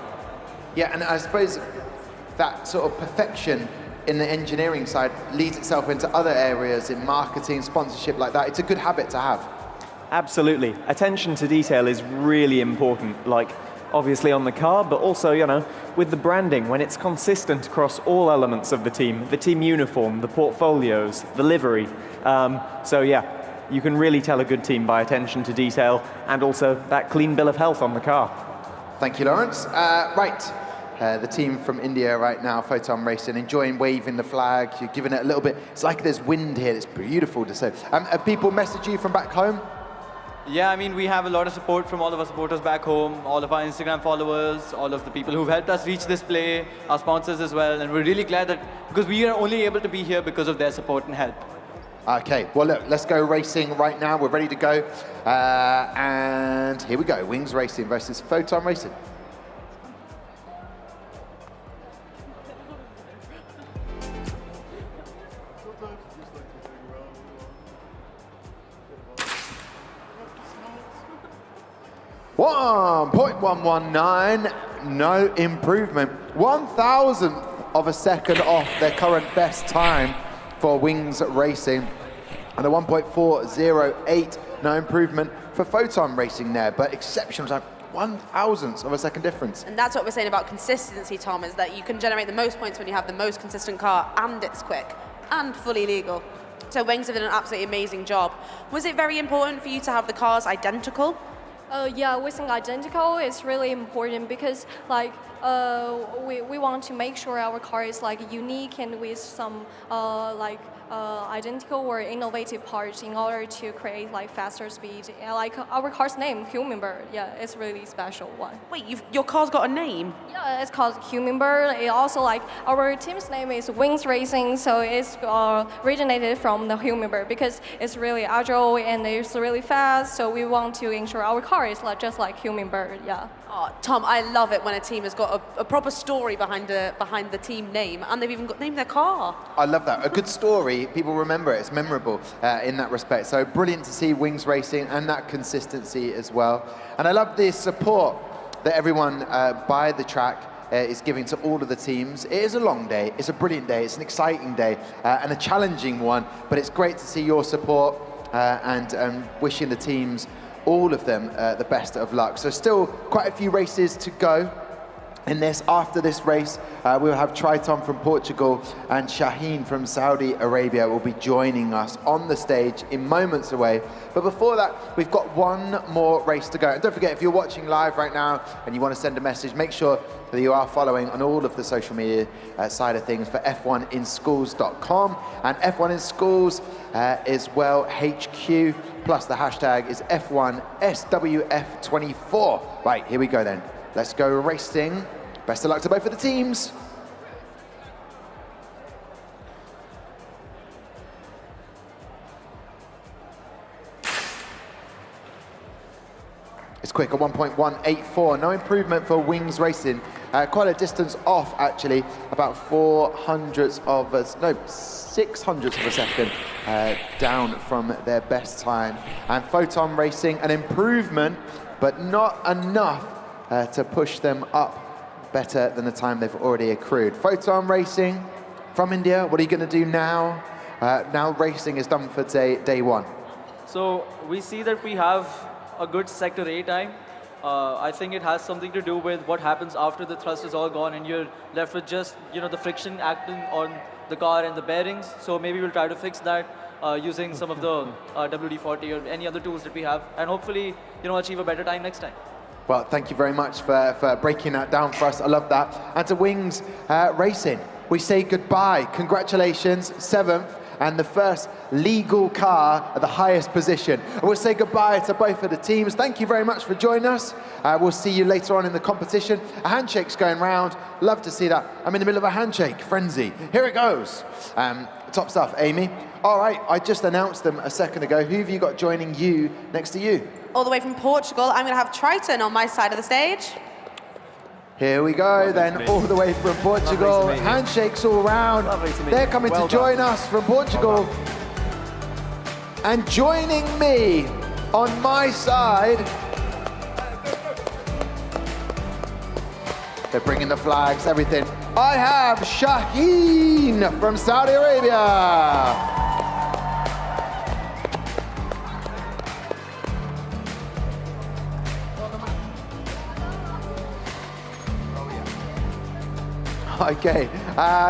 Speaker 1: Yeah, and I suppose that sort of perfection in the engineering side leads itself into other areas in marketing, sponsorship like that. It's a good habit to have.
Speaker 8: Absolutely. Attention to detail is really important, like obviously on the car, but also, you know, with the branding, when it's consistent across all elements of the team uniform, the portfolios, the livery. So yeah, you can really tell a good team by attention to detail and also that clean bill of health on the car.
Speaker 1: Thank you, Lawrence. The team from India right now, Photon Racing, enjoying waving the flag. You're giving it a little bit, it's like there's wind here. It's beautiful to say. Have people messaged you from back home?
Speaker 16: yeah, I mean, we have a lot of support from all of our supporters back home, all of our Instagram followers, all of the people who've helped us reach this play, our sponsors as well, and we're really glad that, because we are only able to be here because of their support and help.
Speaker 1: Okay, well look, let's go racing right now. We're ready to go. And here we go, Wings Racing versus Photon Racing. .119, no improvement. 1,000th of a second off their current best time for Wings Racing. And a 1.408, no improvement for Photon Racing there, but exceptional time, 1,000th of a second difference.
Speaker 2: And that's what we're saying about consistency, Tom, is that you can generate the most points when you have the most consistent car, and it's quick, and fully legal. So Wings have done an absolutely amazing job. Was it very important for you to have the cars identical?
Speaker 24: Yeah, we think identical is really important because like we want to make sure our car is like unique and with some identical or innovative parts in order to create like faster speed. And, like our car's name, Hummingbird, yeah, it's really special one.
Speaker 2: Wait, your car's got a name?
Speaker 24: Yeah, it's called Hummingbird. It also like our team's name is Wings Racing, so it's originated from the Hummingbird because it's really agile and it's really fast. So we want to ensure our car is like just like Hummingbird, yeah.
Speaker 2: Oh, Tom, I love it when a team has got a proper story behind the team name, and they've even got named their car.
Speaker 1: I love that. A good story, people remember it. It's memorable in that respect. So brilliant to see Wings Racing and that consistency as well. And I love the support that everyone by the track is giving to all of the teams. It is a long day. It's a brilliant day. It's an exciting day and a challenging one. But it's great to see your support and wishing the teams, all of them, the best of luck. So still quite a few races to go in this. After this race, we'll have Triton from Portugal and Shaheen from Saudi Arabia will be joining us on the stage in moments away. But before that, we've got one more race to go. And don't forget, if you're watching live right now and you want to send a message, make sure that you are following on all of the social media side of things for f1inschools.com and F1 in Schools as well, HQ, plus the hashtag is F1SWF24. Right, here we go then. Let's go racing. Best of luck to both of the teams. It's quick, a 1.184. No improvement for Wings Racing. Quite a distance off, actually. About 600ths of a second down from their best time. And Photon Racing, an improvement, but not enough to push them up better than the time they've already accrued. Photon Racing from India, what are you going to do now? Now racing is done for day one.
Speaker 16: So we see that we have a good Sector A time. I think it has something to do with what happens after the thrust is all gone and you're left with just the friction acting on the car and the bearings. So maybe we'll try to fix that using some of the WD-40 or any other tools that we have, and hopefully achieve a better time next time.
Speaker 1: Well, thank you very much for breaking that down for us. I love that. And to Wings Racing, we say goodbye. Congratulations, 7th, and the first legal car at the highest position. And we'll say goodbye to both of the teams. Thank you very much for joining us. We'll see you later on in the competition. A handshake's going round. Love to see that. I'm in the middle of a handshake frenzy. Here it goes. Top stuff, Amy. All right, I just announced them a second ago. Who have you got joining you next to you?
Speaker 2: All the way from Portugal, I'm going to have Triton on my side of the stage.
Speaker 1: Here we go then, all the way from Portugal. Handshakes all round. They're coming to join us from Portugal. And joining me on my side, they're bringing the flags, everything. I have Shaheen from Saudi Arabia. Okay,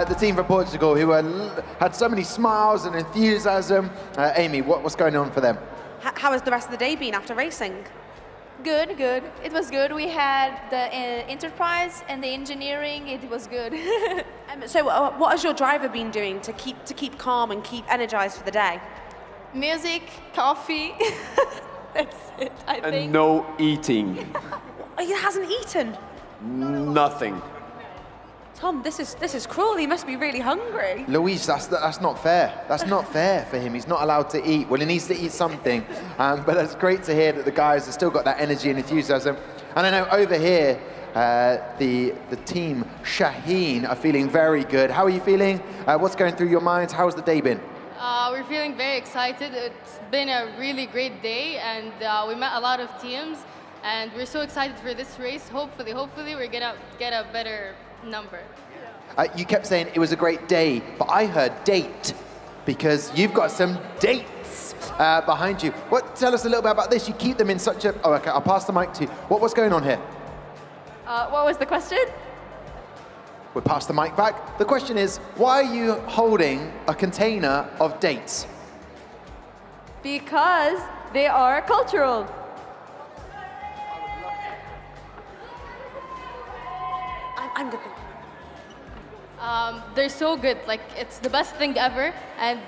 Speaker 1: the team from Portugal who had so many smiles and enthusiasm. Amy, what's going on for them?
Speaker 2: How has the rest of the day been after racing?
Speaker 6: Good, good. It was good. We had the enterprise and the engineering. It was good.
Speaker 2: So what has your driver been doing to keep calm and keep energized for the day?
Speaker 6: Music, coffee. That's it, I think.
Speaker 9: And no eating.
Speaker 2: He hasn't eaten?
Speaker 9: Nothing.
Speaker 2: Tom, this is cruel. He must be really hungry.
Speaker 1: Louise, that's not fair. That's not fair for him. He's not allowed to eat. Well, he needs to eat something. But it's great to hear that the guys have still got that energy and enthusiasm. And I know over here, the team Shaheen are feeling very good. How are you feeling? What's going through your minds? How's the day been?
Speaker 9: We're feeling very excited. It's been a really great day, and we met a lot of teams, and we're so excited for this race. Hopefully we're gonna get a better number.
Speaker 1: You kept saying it was a great day, but I heard date, because you've got some dates behind you. Tell us a little bit about this. You keep them in such a... Oh, okay, I'll pass the mic to you. What's going on here?
Speaker 21: What was the question?
Speaker 1: We'll pass the mic back. The question is, why are you holding a container of dates?
Speaker 21: Because they are cultural.
Speaker 2: I'm good.
Speaker 9: They're so good. Like, it's the best thing ever, and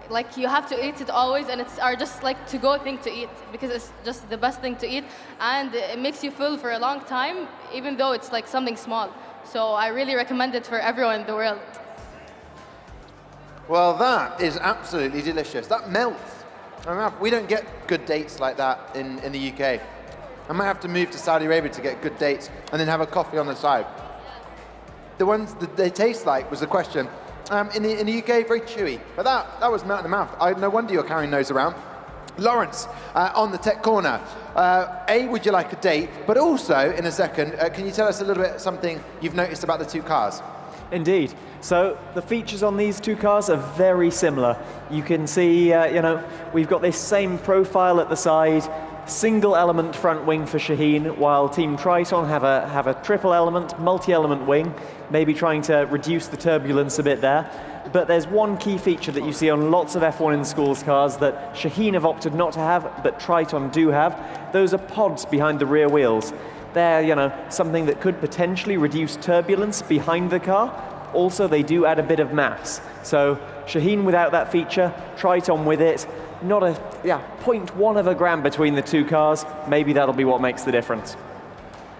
Speaker 9: like, you have to eat it always, and it's just like to-go thing to eat, because it's just the best thing to eat, and it makes you full for a long time, even though it's like something small. So I really recommend it for everyone in the world.
Speaker 1: Well, that is absolutely delicious. That melts. We don't get good dates like that in the UK. I might have to move to Saudi Arabia to get good dates and then have a coffee on the side. The ones that they taste like was the question. In the UK, very chewy, but that was melt in the mouth. No wonder you're carrying those around. Lawrence, on the tech corner. Would you like a date? But also, in a second, can you tell us a little bit something you've noticed about the two cars?
Speaker 8: Indeed. So the features on these two cars are very similar. You can see, we've got this same profile at the side, single element front wing for Shaheen, while Team Triton have a triple element, multi-element wing, maybe trying to reduce the turbulence a bit there. But there's one key feature that you see on lots of F1 in schools cars that Shaheen have opted not to have, but Triton do have. Those are pods behind the rear wheels. They're, something that could potentially reduce turbulence behind the car. Also, they do add a bit of mass. So Shaheen without that feature, Triton with it. Not 0.1 of a gram between the two cars. Maybe that'll be what makes the difference.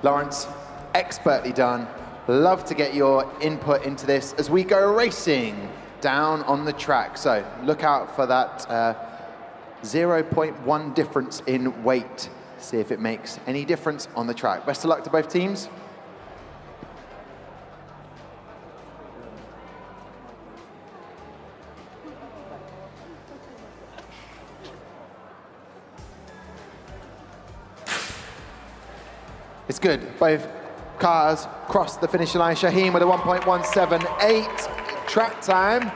Speaker 1: Lawrence, expertly done. Love to get your input into this as we go racing down on the track. So look out for that 0.1 difference in weight. See if it makes any difference on the track. Best of luck to both teams. It's good. Both cars cross the finish line. Shaheen with a 1.178 track time.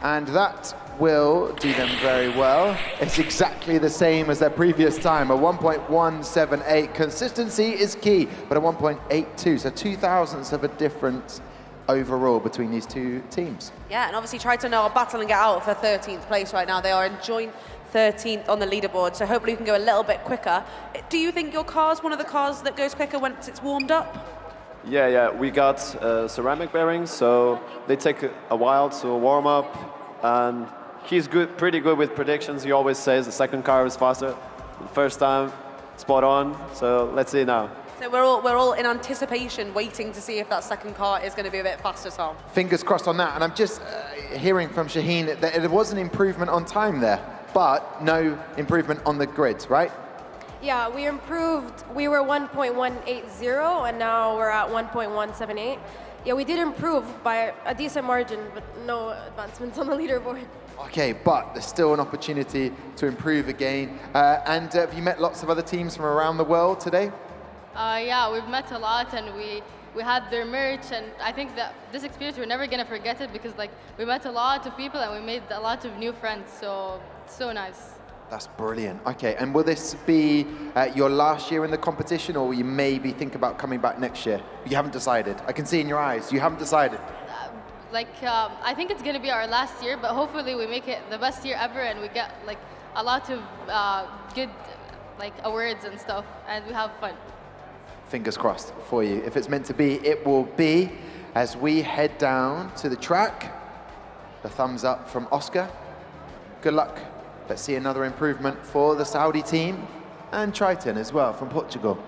Speaker 1: And that will do them very well. It's exactly the same as their previous time, a 1.178. Consistency is key, but a 1.82, so 0.02 of a difference overall between these two teams.
Speaker 2: Yeah, and obviously Triton are battling it out for 13th place right now. They are in joint 13th on the leaderboard, so hopefully you can go a little bit quicker. Do you think your car's one of the cars that goes quicker once it's warmed up?
Speaker 10: Yeah, we got ceramic bearings, so they take a while to warm up, and he's pretty good with predictions. He always says the second car is faster. The first time, spot on, so let's see now.
Speaker 2: So we're all in anticipation, waiting to see if that second car is going to be a bit faster, Tom.
Speaker 1: Fingers crossed on that, and I'm just hearing from Shaheen that there was an improvement on time there, but no improvement on the grids, right?
Speaker 11: Yeah, we improved. We were 1.180, and now we're at 1.178. Yeah, we did improve by a decent margin, but no advancements on the leaderboard.
Speaker 1: Okay, but there's still an opportunity to improve again. And have you met lots of other teams from around the world today?
Speaker 9: Yeah, we've met a lot, and we had their merch, and I think that this experience, we're never going to forget it, because like we met a lot of people and we made a lot of new friends, so it's so nice.
Speaker 1: That's brilliant. Okay, and will this be your last year in the competition, or will you maybe think about coming back next year? You haven't decided. I can see in your eyes, you haven't decided.
Speaker 9: I think it's going to be our last year, but hopefully we make it the best year ever, and we get like a lot of good awards and stuff, and we have fun.
Speaker 1: Fingers crossed for you. If it's meant to be, it will be. As we head down to the track, the thumbs up from Oscar. Good luck. Let's see another improvement for the Saudi team and Triton as well from Portugal.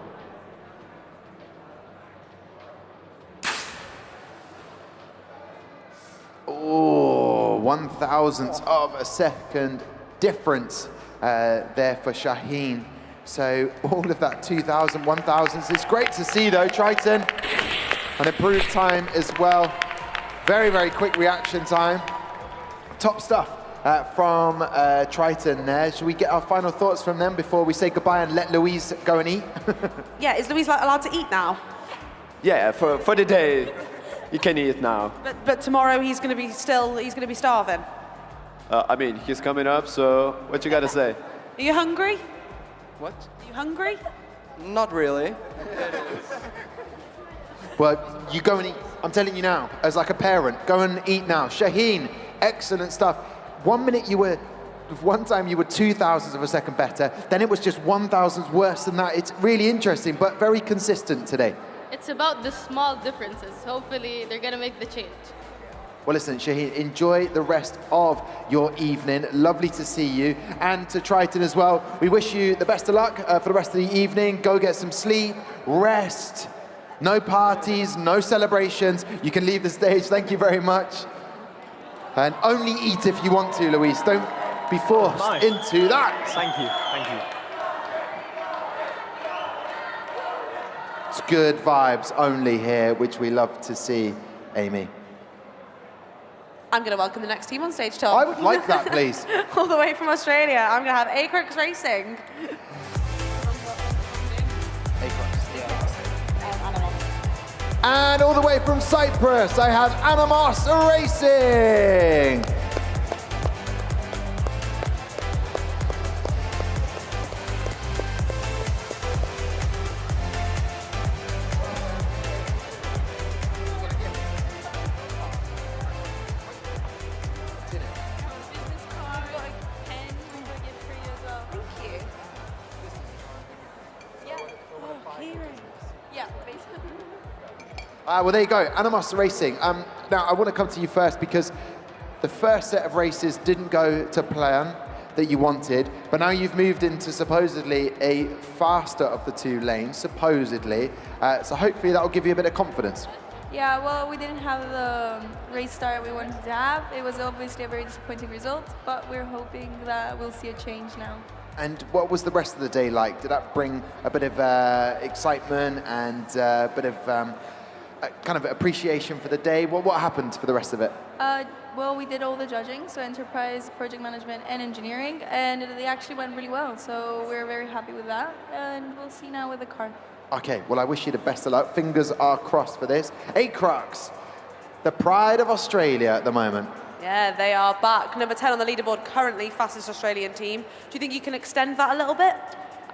Speaker 1: 1,000th of a second difference there for Shaheen. So all of that 2,000, 1,000s. It's great to see though, Triton, an improved time as well. Very, very quick reaction time. Top stuff from Triton there. Should we get our final thoughts from them before we say goodbye and let Louise go and eat?
Speaker 2: Yeah, is Louise allowed to eat now?
Speaker 10: Yeah, for the day, you can eat now.
Speaker 2: But tomorrow he's going to be starving.
Speaker 10: I mean, he's coming up, so what you gotta say?
Speaker 2: Are you hungry?
Speaker 14: What?
Speaker 2: Are you hungry?
Speaker 14: Not really.
Speaker 1: Well, you go and eat. I'm telling you now, as like a parent, go and eat now. Shaheen, excellent stuff. One time you were 2,000ths of a second better, then it was just 1,000ths worse than that. It's really interesting, but very consistent today.
Speaker 9: It's about the small differences. Hopefully, they're going to make the change.
Speaker 1: Well, listen, Shaheen, enjoy the rest of your evening. Lovely to see you. And to Triton as well, we wish you the best of luck for the rest of the evening. Go get some sleep, rest. No parties, no celebrations. You can leave the stage. Thank you very much. And only eat if you want to, Luis. Don't be forced into that.
Speaker 8: Thank you, thank you.
Speaker 1: It's good vibes only here, which we love to see, Amy.
Speaker 2: I'm going to welcome the next team on stage, Tom.
Speaker 1: I would like that, please.
Speaker 2: All the way from Australia, I'm going to have Acrox Racing.
Speaker 1: And all the way from Cyprus, I have Animos Racing. Well, there you go, Animos Racing. Now, I want to come to you first because the first set of races didn't go to plan that you wanted, but now you've moved into supposedly a faster of the two lanes, supposedly. So hopefully that will give you a bit of confidence.
Speaker 6: Yeah, well, we didn't have the race start we wanted to have. It was obviously a very disappointing result, but we're hoping that we'll see a change now.
Speaker 1: And what was the rest of the day like? Did that bring a bit of excitement and a bit of kind of appreciation for the day? What happened for the rest of it?
Speaker 6: Well, we did all the judging, so enterprise, project management, and engineering, and they actually went really well. So we're very happy with that, and we'll see now with the car.
Speaker 1: Okay, well, I wish you the best of luck. Fingers are crossed for this. Acrox, the pride of Australia at the moment.
Speaker 2: Yeah, they are back. Number 10 on the leaderboard, currently fastest Australian team. Do you think you can extend that a little bit?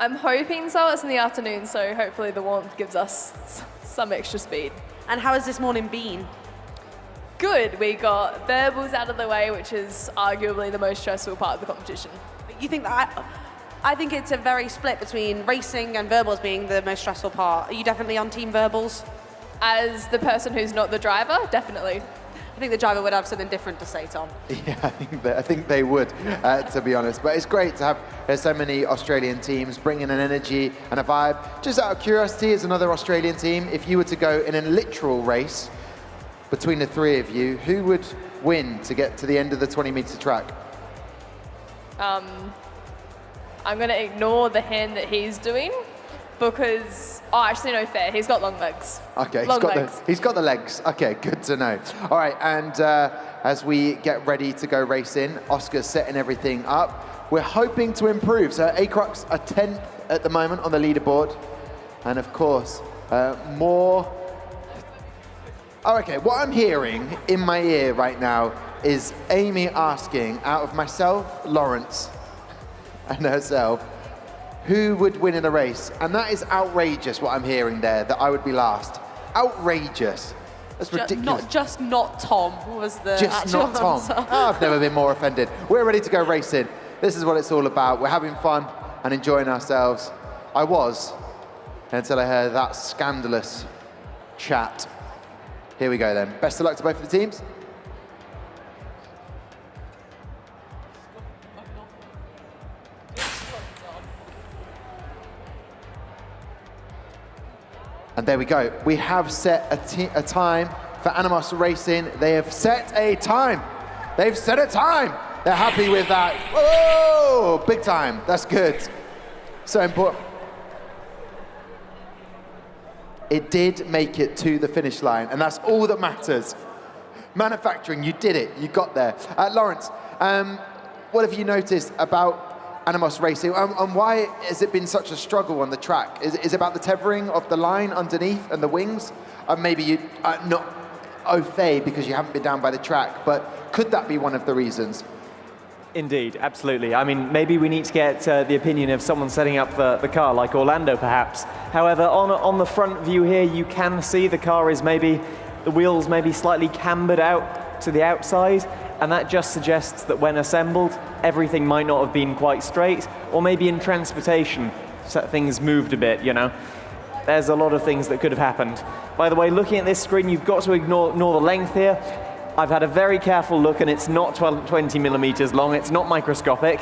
Speaker 5: I'm hoping so. It's in the afternoon, so hopefully the warmth gives us some extra speed.
Speaker 2: And how has this morning been?
Speaker 5: Good. We got verbals out of the way, which is arguably the most stressful part of the competition.
Speaker 2: You think that? I think it's a very split between racing and verbals being the most stressful part. Are you definitely on team verbals?
Speaker 5: As the person who's not the driver, definitely.
Speaker 2: I think the driver would have something different to say, Tom.
Speaker 1: Yeah, I think they would, to be honest. But it's great to have so many Australian teams bringing an energy and a vibe. Just out of curiosity, as another Australian team, if you were to go in a literal race between the three of you, who would win to get to the end of the 20-metre track?
Speaker 5: I'm going to ignore the hand that he's doing because, actually, no, fair. He's got long legs.
Speaker 1: Okay, he's got the legs. Okay, good to know. All right, and as we get ready to go racing, Oscar's setting everything up. We're hoping to improve. So Acrox are 10th at the moment on the leaderboard. And of course, more... Oh, okay, what I'm hearing in my ear right now is Amy asking, out of myself, Lawrence, and herself, who would win in a race? And that is outrageous, what I'm hearing there, that I would be last. Outrageous. That's ridiculous.
Speaker 2: Not Tom was the
Speaker 1: Just
Speaker 2: actual
Speaker 1: not Tom.
Speaker 2: answer.
Speaker 1: Oh, I've never been more offended. We're ready to go racing. This is what it's all about. We're having fun and enjoying ourselves. I was, until I heard that scandalous chat. Here we go then. Best of luck to both of the teams. And there we go. We have set a time for Animos Racing. They have set a time They've set a time. They're happy with that. Whoa, big time. That's good. So important. It did make it to the finish line, and that's all that matters. Manufacturing, you did it. You got there. Lawrence, what have you noticed about Animos Racing, and why has it been such a struggle on the track? Is it about the tethering of the line underneath and the wings? Maybe you not au fait because you haven't been down by the track, but could that be one of the reasons?
Speaker 8: Indeed, absolutely. I mean, maybe we need to get the opinion of someone setting up the car, like Orlando perhaps. However, on the front view here, you can see the car is the wheels maybe slightly cambered out to the outside, and that just suggests that when assembled, everything might not have been quite straight, or maybe in transportation, things moved a bit, you know. There's a lot of things that could have happened. By the way, looking at this screen, you've got to ignore the length here. I've had a very careful look, and it's not 20 millimeters long. It's not microscopic.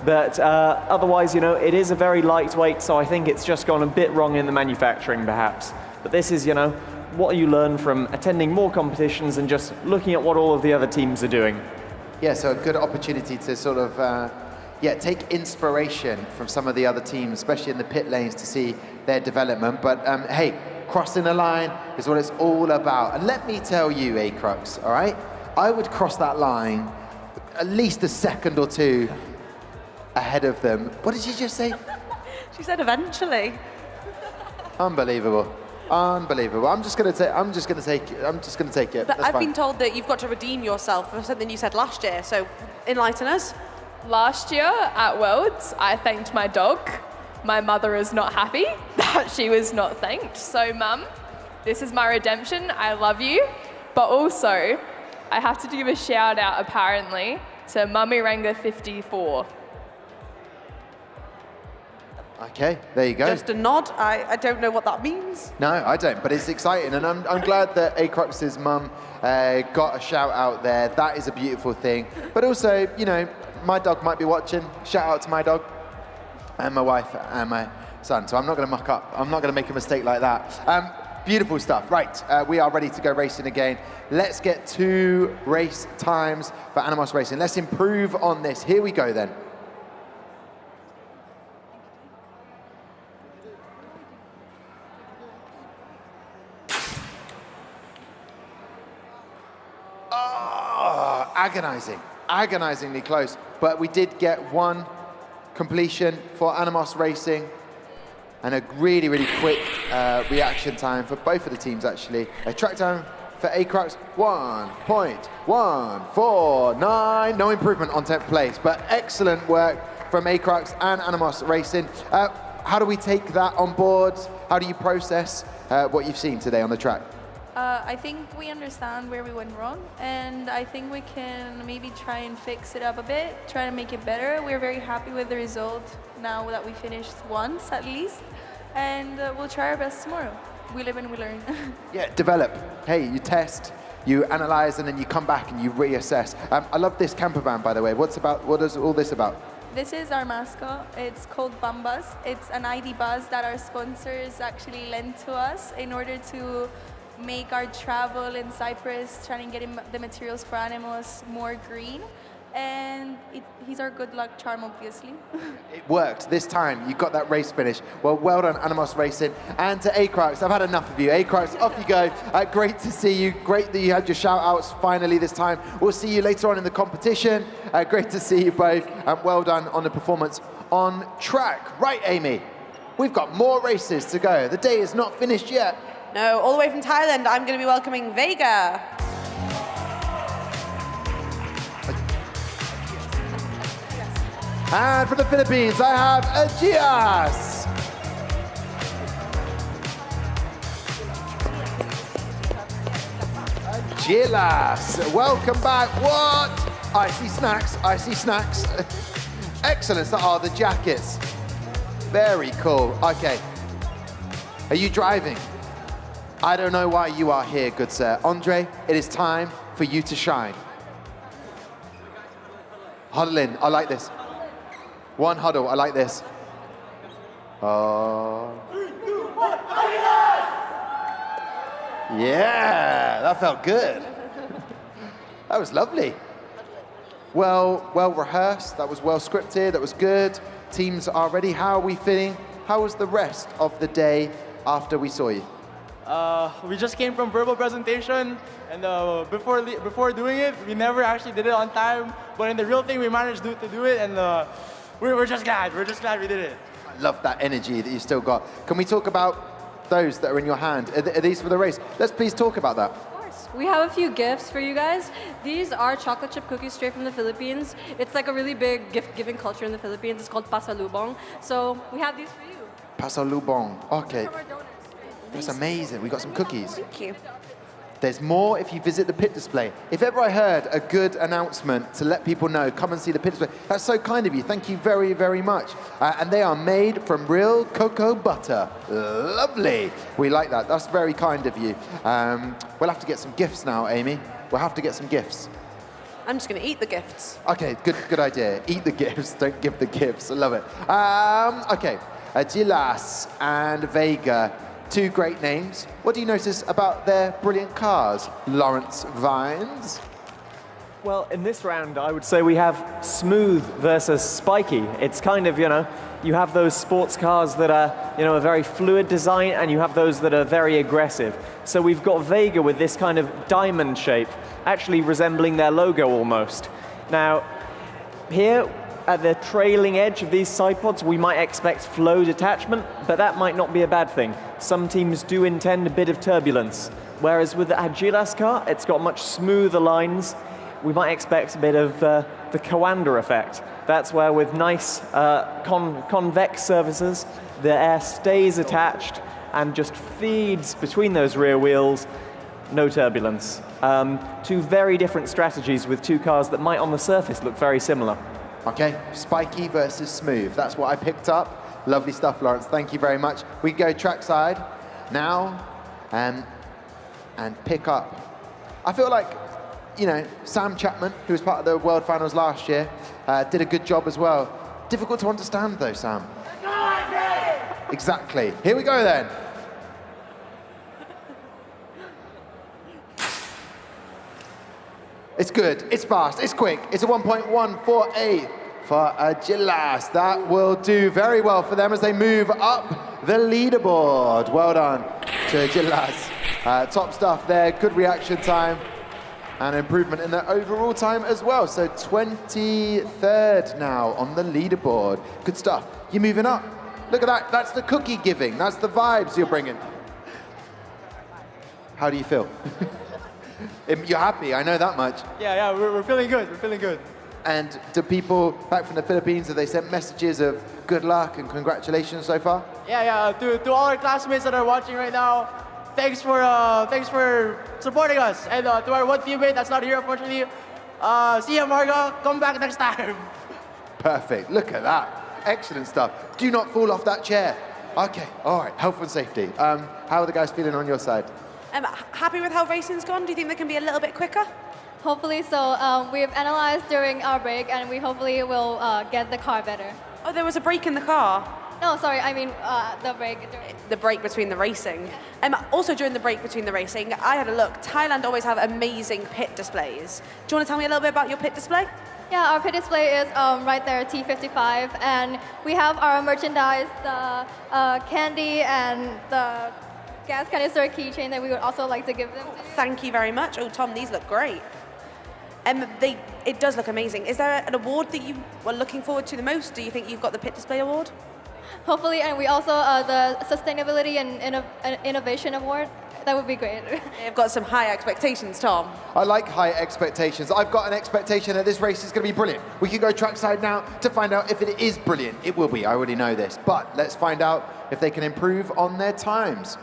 Speaker 8: But otherwise, you know, it is a very lightweight, so I think it's just gone a bit wrong in the manufacturing, perhaps. But this is, you know, what you learn from attending more competitions and just looking at what all of the other teams are doing.
Speaker 1: Yeah, so a good opportunity to sort of, take inspiration from some of the other teams, especially in the pit lanes, to see their development. But hey, crossing the line is what it's all about. And let me tell you, Acrux, all right? I would cross that line at least a second or two ahead of them. What did she just say?
Speaker 2: She said eventually.
Speaker 1: Unbelievable. Unbelievable. I'm just gonna take it.
Speaker 2: But I've been told that you've got to redeem yourself for something you said last year, so enlighten us.
Speaker 5: Last year at Worlds, I thanked my dog. My mother is not happy that she was not thanked. So, Mum, this is my redemption. I love you. But also, I have to give a shout out, apparently, to Mummy Ranga 54.
Speaker 1: Okay, there you go.
Speaker 2: Just a nod. I don't know what that means.
Speaker 1: No, I don't, but it's exciting, and I'm glad that Acrux's mum got a shout out there. That is a beautiful thing. But also, you know, my dog might be watching. Shout out to my dog and my wife and my son. So I'm not going to muck up. I'm not going to make a mistake like that. Beautiful stuff. Right, we are ready to go racing again. Let's get 2 race times for Animos Racing. Let's improve on this. Here we go then. Agonizingly close, but we did get 1 completion for Animos Racing and a really, really quick reaction time for both of the teams, actually. A track time for Acrux, 1.149. No improvement on 10th place, but excellent work from Acrux and Animos Racing. How do we take that on board? How do you process what you've seen today on the track?
Speaker 6: I think we understand where we went wrong, and I think we can maybe try and fix it up a bit, try to make it better. We're very happy with the result now that we finished once at least, and we'll try our best tomorrow. We live and we learn.
Speaker 1: Yeah, develop. Hey, you test, you analyze, and then you come back and you reassess. I love this camper van, by the way. What is all this about?
Speaker 6: This is our mascot. It's called Bambas. It's an ID bus that our sponsors actually lent to us in order to make our travel in Cyprus, trying to get the materials for Animos more green. And he's our good luck charm, obviously.
Speaker 1: It worked this time. You got that race finish. Well done, Animos Racing. And to Acrux, I've had enough of you. Acrux, off you go. Great to see you. Great that you had your shout-outs finally this time. We'll see you later on in the competition. Great to see you both. And well done on the performance on track. Right, Amy, we've got more races to go. The day is not finished yet.
Speaker 2: No, all the way from Thailand, I'm going to be welcoming Vega.
Speaker 1: And from the Philippines, I have Agias. Agilas, welcome back. What? I see snacks, I see snacks. Excellent, that are the jackets. Very cool, okay. Are you driving? I don't know why you are here, good sir. Andre, it is time for you to shine. Huddle in, I like this. 1 huddle, I like this. Oh. Yeah, that felt good. That was lovely. Well rehearsed. That was well scripted. That was good. Teams are ready. How are we feeling? How was the rest of the day after we saw you?
Speaker 14: We just came from verbal presentation, and before doing it, we never actually did it on time. But in the real thing, we managed to do it, and we're just glad. We're just glad we did it.
Speaker 1: I love that energy that you still got. Can we talk about those that are in your hand? Are these for the race? Let's please talk about that.
Speaker 4: We have a few gifts for you guys. These are chocolate chip cookies straight from the Philippines. It's like a really big gift-giving culture in the Philippines. It's called pasalubong. So we have these for you.
Speaker 1: Pasalubong. Okay. That's amazing. We got some cookies.
Speaker 2: Thank you.
Speaker 1: There's more if you visit the pit display. If ever I heard a good announcement to let people know, come and see the pit display. That's so kind of you. Thank you very, very much. And they are made from real cocoa butter. Lovely. We like that. That's very kind of you. We'll have to get some gifts now, Amy. We'll have to get some gifts.
Speaker 2: I'm just going to eat the gifts.
Speaker 1: Okay, good idea. Eat the gifts, don't give the gifts. I love it. Okay, Gilas and Vega. Two great names. What do you notice about their brilliant cars, Lawrence Vines?
Speaker 8: Well, in this round, I would say we have smooth versus spiky. It's kind of, you have those sports cars that are, a very fluid design, and you have those that are very aggressive. So we've got Vega with this kind of diamond shape, actually resembling their logo almost. Now, here, at the trailing edge of these side pods, we might expect flow detachment, but that might not be a bad thing. Some teams do intend a bit of turbulence, whereas with the Agilas car, it's got much smoother lines. We might expect a bit of the Coanda effect. That's where with nice convex surfaces, the air stays attached and just feeds between those rear wheels, no turbulence. Two very different strategies with two cars that might on the surface look very similar.
Speaker 1: Okay, spiky versus smooth. That's what I picked up. Lovely stuff, Lawrence. Thank you very much. We go trackside now and pick up. I feel like, Sam Chapman, who was part of the World Finals last year, did a good job as well. Difficult to understand, though, Sam. Exactly. Here we go, then. It's good, it's fast, it's quick. It's a 1.148 for Agilas. That will do very well for them as they move up the leaderboard. Well done to Agilas. Top stuff there, good reaction time and improvement in their overall time as well. So 23rd now on the leaderboard. Good stuff. You're moving up. Look at that, that's the cookie giving. That's the vibes you're bringing. How do you feel? You're happy, I know that much.
Speaker 14: Yeah, we're feeling good. We're feeling good.
Speaker 1: And do people back from the Philippines, have they sent messages of good luck and congratulations so far?
Speaker 14: Yeah. To all our classmates that are watching right now, thanks for supporting us. And to our one teammate that's not here, unfortunately, see you, Marga. Come back next time.
Speaker 1: Perfect. Look at that. Excellent stuff. Do not fall off that chair. Okay. All right. Health and safety. How are the guys feeling on your side?
Speaker 2: Happy with how racing's gone? Do you think they can be a little bit quicker?
Speaker 9: Hopefully so. We've analyzed during our break, and we hopefully will get the car better.
Speaker 2: Oh, there was a break in the car?
Speaker 9: No, sorry, I mean the break.
Speaker 2: The break between the racing. Also during the break between the racing, I had a look. Thailand always have amazing pit displays. Do you want to tell me a little bit about your pit display?
Speaker 9: Yeah, our pit display is right there, T55, and we have our merchandise, the candy and the gas canister keychain that we would also like to give them.
Speaker 2: Thank you very much. Oh, Tom, these look great. It does look amazing. Is there an award that you were looking forward to the most? Do you think you've got the pit display award?
Speaker 9: Hopefully, and we also, the Sustainability and Innovation Award. That would be great.
Speaker 2: You've got some high expectations, Tom.
Speaker 1: I like high expectations. I've got an expectation that this race is going to be brilliant. We can go trackside now to find out if it is brilliant. It will be, I already know this. But let's find out if they can improve on their times.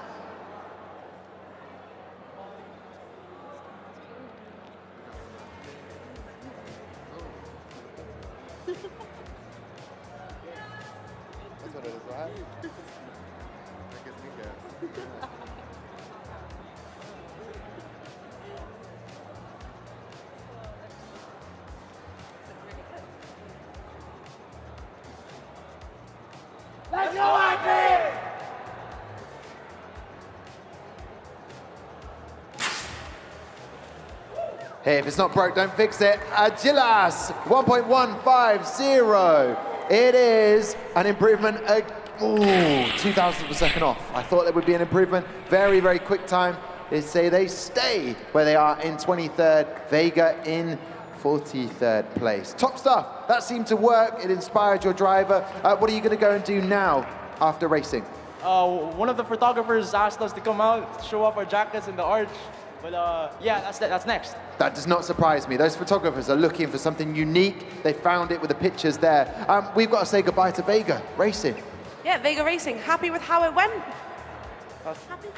Speaker 12: Let's go, IP!
Speaker 1: Hey, if it's not broke, don't fix it. Agilas, 1.150. It is an improvement. Ooh, 2,000 per second off. I thought there would be an improvement. Very, very quick time. They say they stay where they are in 23rd. Vega in 43rd place. Top stuff. That seemed to work. It inspired your driver. What are you going to go and do now after racing?
Speaker 14: One of the photographers asked us to come out, show off our jackets in the arch. But yeah, that's next.
Speaker 1: That does not surprise me. Those photographers are looking for something unique. They found it with the pictures there. We've got to say goodbye to Vega Racing.
Speaker 2: Yeah, Vega Racing. Happy with how it went? Happy?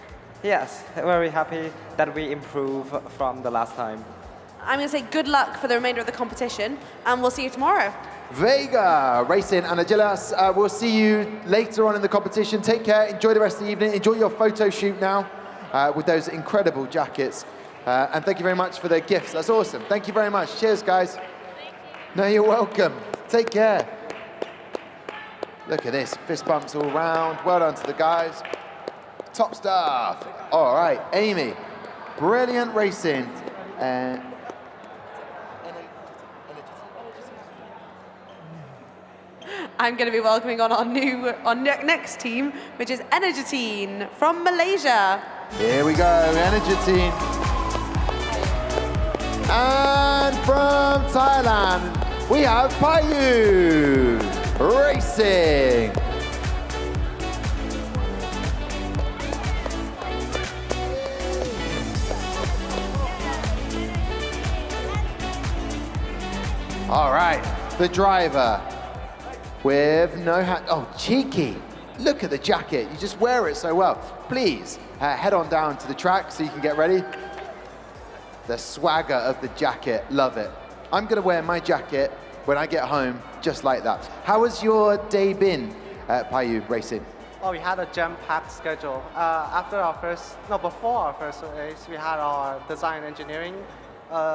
Speaker 3: Yes, very happy that we improve from the last time.
Speaker 2: I'm going to say good luck for the remainder of the competition, and we'll see you tomorrow.
Speaker 1: Vega Racing and Agilas, we'll see you later on in the competition. Take care, enjoy the rest of the evening, enjoy your photo shoot now with those incredible jackets. And thank you very much for the gifts, that's awesome. Thank you very much, cheers guys. No, you're welcome, take care. Look at this, fist bumps all round, well done to the guys. Top stuff. All right, Amy, brilliant racing.
Speaker 2: I'm going to be welcoming on our next team, which is Energetine from Malaysia.
Speaker 1: Here we go, Energetine. And from Thailand, we have Payu Racing. All right, the driver with no hat. Oh, cheeky. Look at the jacket. You just wear it so well. Please head on down to the track so you can get ready. The swagger of the jacket, love it. I'm going to wear my jacket when I get home just like that. How has your day been at Payu Racing?
Speaker 17: Oh, we had a jam-packed schedule. Before our first race, we had our design engineering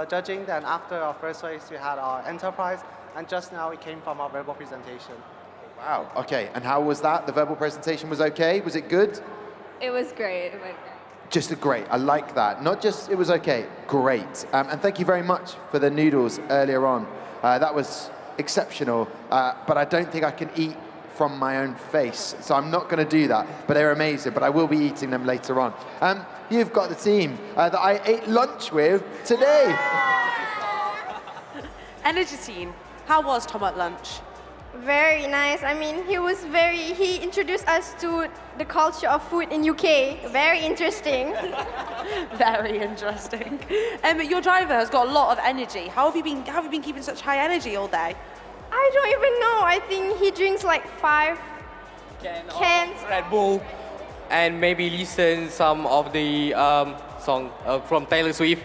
Speaker 17: judging. Then after our first race, we had our enterprise. And just now, we came from our verbal presentation.
Speaker 1: Wow, okay. And how was that? The verbal presentation was okay? Was it good?
Speaker 19: It was great. It went
Speaker 1: Just great, I like that. Not just it was okay, great. And thank you very much for the noodles earlier on. That was exceptional, but I don't think I can eat from my own face, so I'm not gonna do that, but they're amazing, but I will be eating them later on. You've got the team that I ate lunch with today.
Speaker 2: Energetine, how was Tom at lunch?
Speaker 23: Very nice. I mean, he introduced us to the culture of food in UK. Very interesting.
Speaker 2: Very interesting. Your driver has got a lot of energy. How have you been keeping such high energy all day?
Speaker 23: I don't even know. I think he drinks like 5 cans.
Speaker 25: Red Bull, and maybe listen some of the song from Taylor Swift.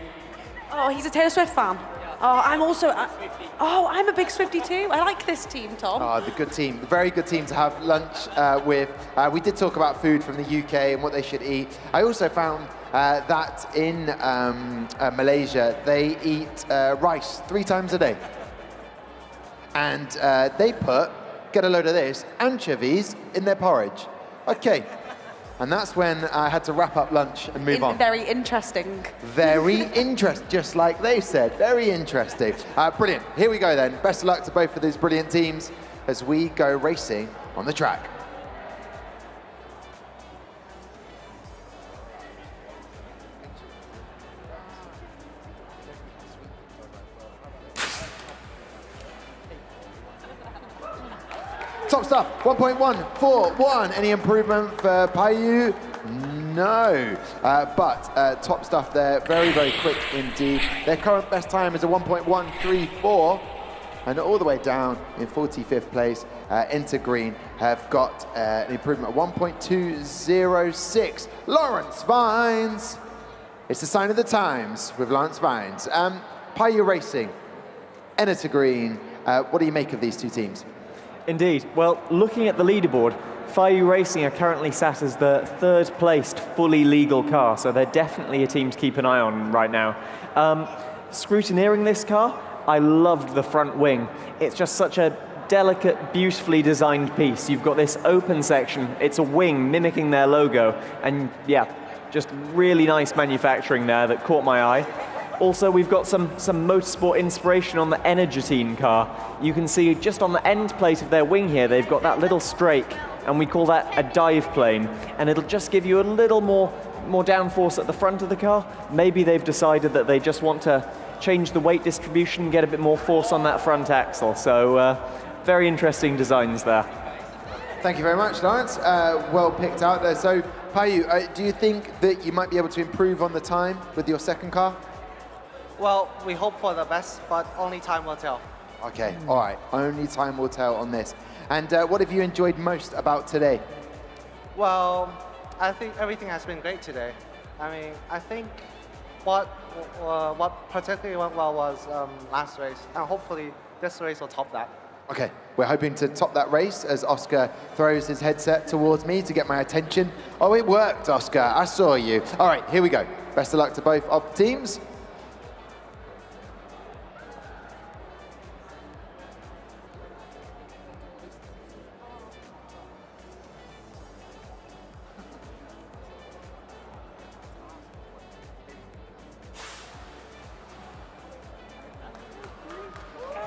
Speaker 2: Oh, he's a Taylor Swift fan. Oh, I'm also. I'm a big Swiftie too. I like this team, Tom.
Speaker 1: Oh, the good team. Very good team to have lunch with. We did talk about food from the UK and what they should eat. I also found that in Malaysia, they eat rice 3 times a day. And they get a load of this, anchovies in their porridge. Okay. And that's when I had to wrap up lunch and move on.
Speaker 2: Very interesting.
Speaker 1: Very interesting, just like they said. Very interesting. Brilliant. Here we go then. Best of luck to both of these brilliant teams as we go racing on the track. Top stuff, 1.141. Any improvement for Payu? No. But top stuff there, very, very quick indeed. Their current best time is a 1.134. And all the way down in 45th place, Inter Green have got an improvement of 1.206. Lawrence Vines. It's the sign of the times with Lawrence Vines. Payu Racing, Inter Green. What do you make of these two teams?
Speaker 8: Indeed. Well, looking at the leaderboard, Payu Racing are currently sat as the 3rd placed fully legal car, so they're definitely a team to keep an eye on right now. Scrutineering this car, I loved the front wing. It's just such a delicate, beautifully designed piece. You've got this open section, it's a wing mimicking their logo, and yeah, just really nice manufacturing there that caught my eye. Also, we've got some motorsport inspiration on the Energetine car. You can see just on the end plate of their wing here, they've got that little strake, and we call that a dive plane. And it'll just give you a little more downforce at the front of the car. Maybe they've decided that they just want to change the weight distribution, get a bit more force on that front axle. So very interesting designs there.
Speaker 1: Thank you very much, Lawrence. Well picked out there. So, Payu, do you think that you might be able to improve on the time with your second car?
Speaker 17: Well, we hope for the best, but only time will tell.
Speaker 1: Okay, all right. Only time will tell on this. And what have you enjoyed most about today?
Speaker 17: Well, I think everything has been great today. I mean, I think what particularly went well was last race, and hopefully this race will top that.
Speaker 1: Okay, we're hoping to top that race as Oscar throws his headset towards me to get my attention. Oh, it worked, Oscar. I saw you. All right, here we go. Best of luck to both of teams.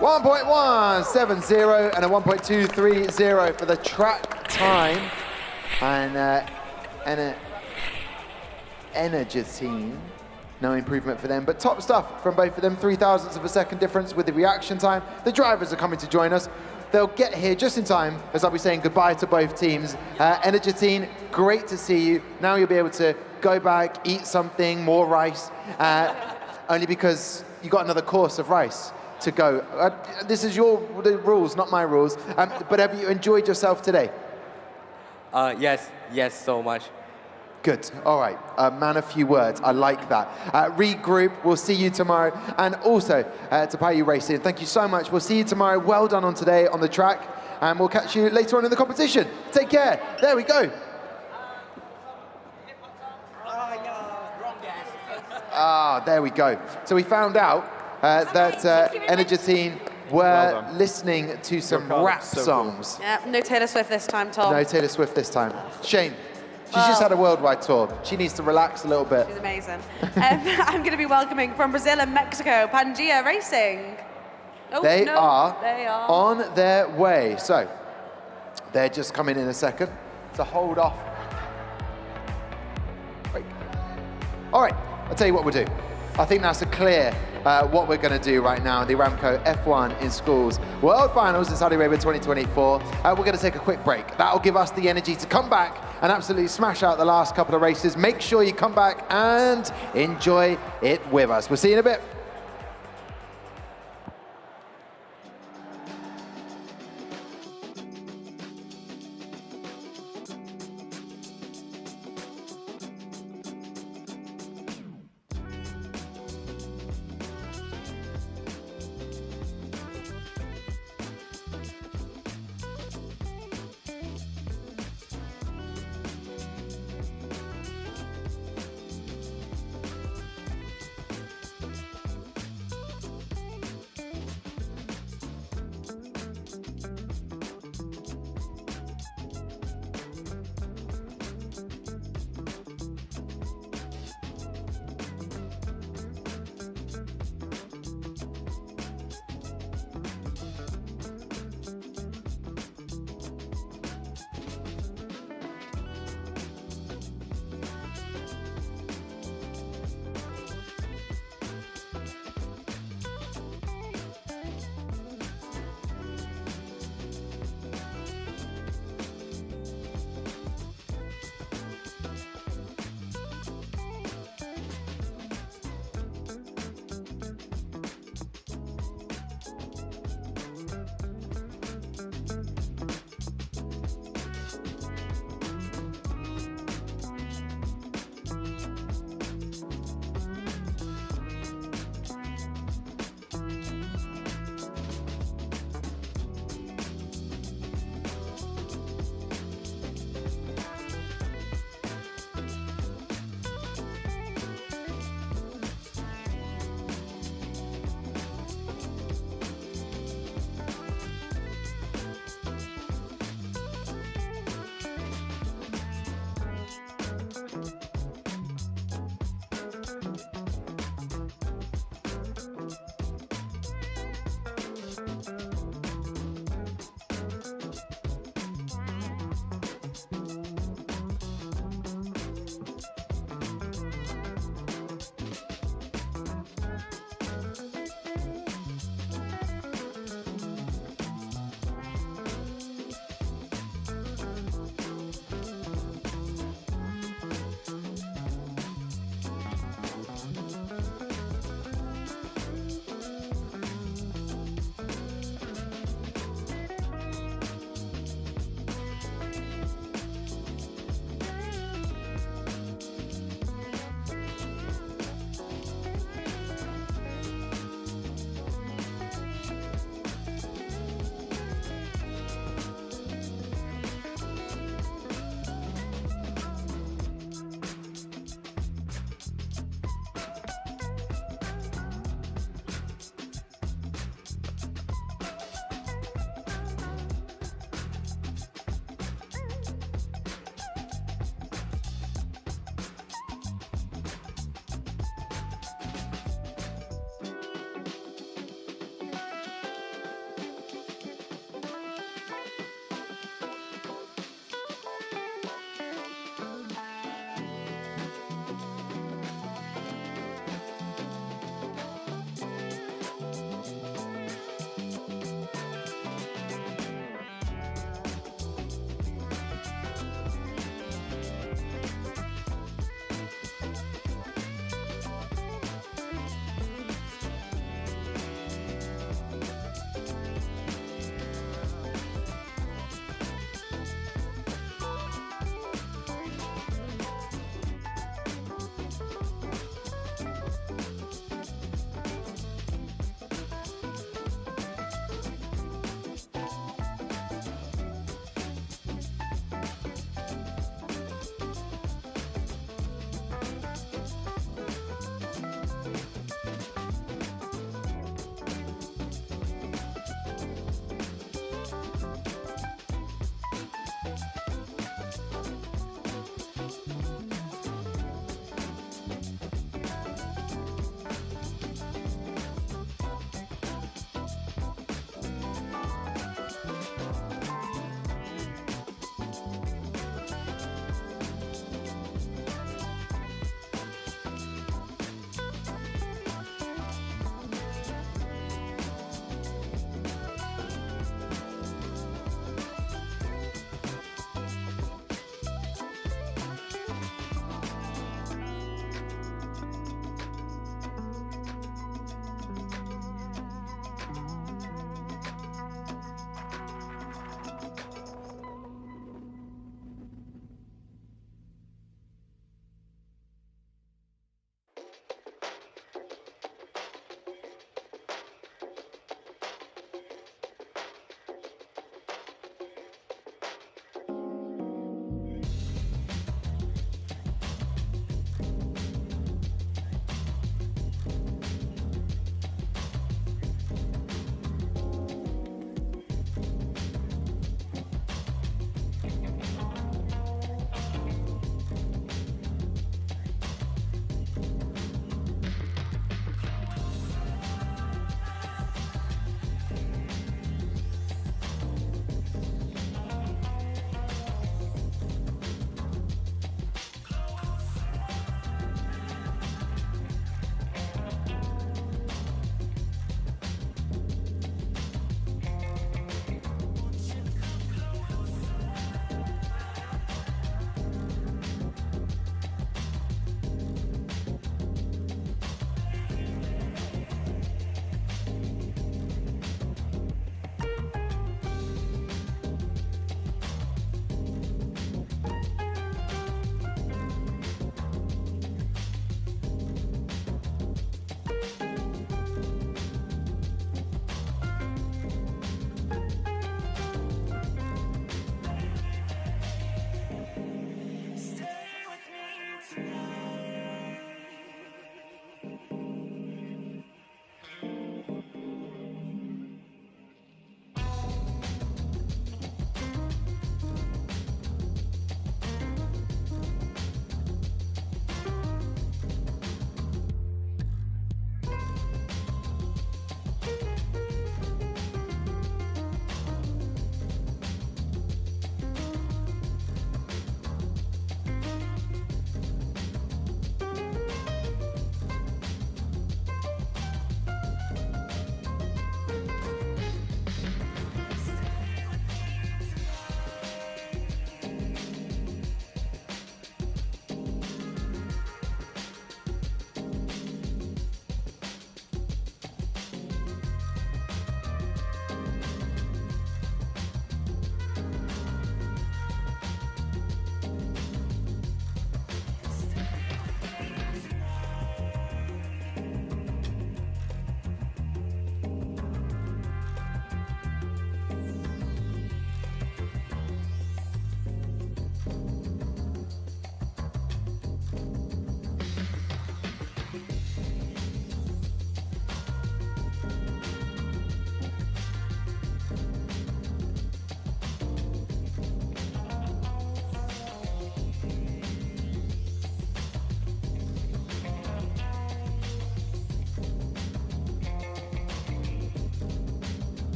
Speaker 1: .1.170 and a 1.230 for the track time. And Energetine, no improvement for them, but top stuff from both of them. 0.03 of a second difference with the reaction time. The drivers are coming to join us. They'll get here just in time as I'll be saying goodbye to both teams. Energetine, great to see you. Now you'll be able to go back, eat something, more rice, only because you got another course of rice to go. This is the rules, not my rules. But have you enjoyed yourself today?
Speaker 25: Yes, so much.
Speaker 1: Good, all right. Man, a few words, I like that. Regroup, we'll see you tomorrow. And also, to Payu Racing, thank you so much. We'll see you tomorrow. Well done on today on the track. And we'll catch you later on in the competition. Take care. There we go. There we go. So we found out that Energetine were listening to some rap songs.
Speaker 2: Cool. Yeah, no Taylor Swift this time, Tom.
Speaker 1: No Taylor Swift this time. Shame. She's just had a worldwide tour. She needs to relax a little bit.
Speaker 2: She's amazing. I'm going to be welcoming from Brazil and Mexico, Pangaea Racing. Oh,
Speaker 1: they
Speaker 2: no,
Speaker 1: are
Speaker 2: they are
Speaker 1: on their way. So they're just coming in a second to hold off. Break. All right, I'll tell you what we'll do. I think that's a clear what we're going to do right now in the Aramco F1 in Schools World Finals in Saudi Arabia 2024. We're going to take a quick break. That'll give us the energy to come back and absolutely smash out the last couple of races. Make sure you come back and enjoy it with us. We'll see you in a bit.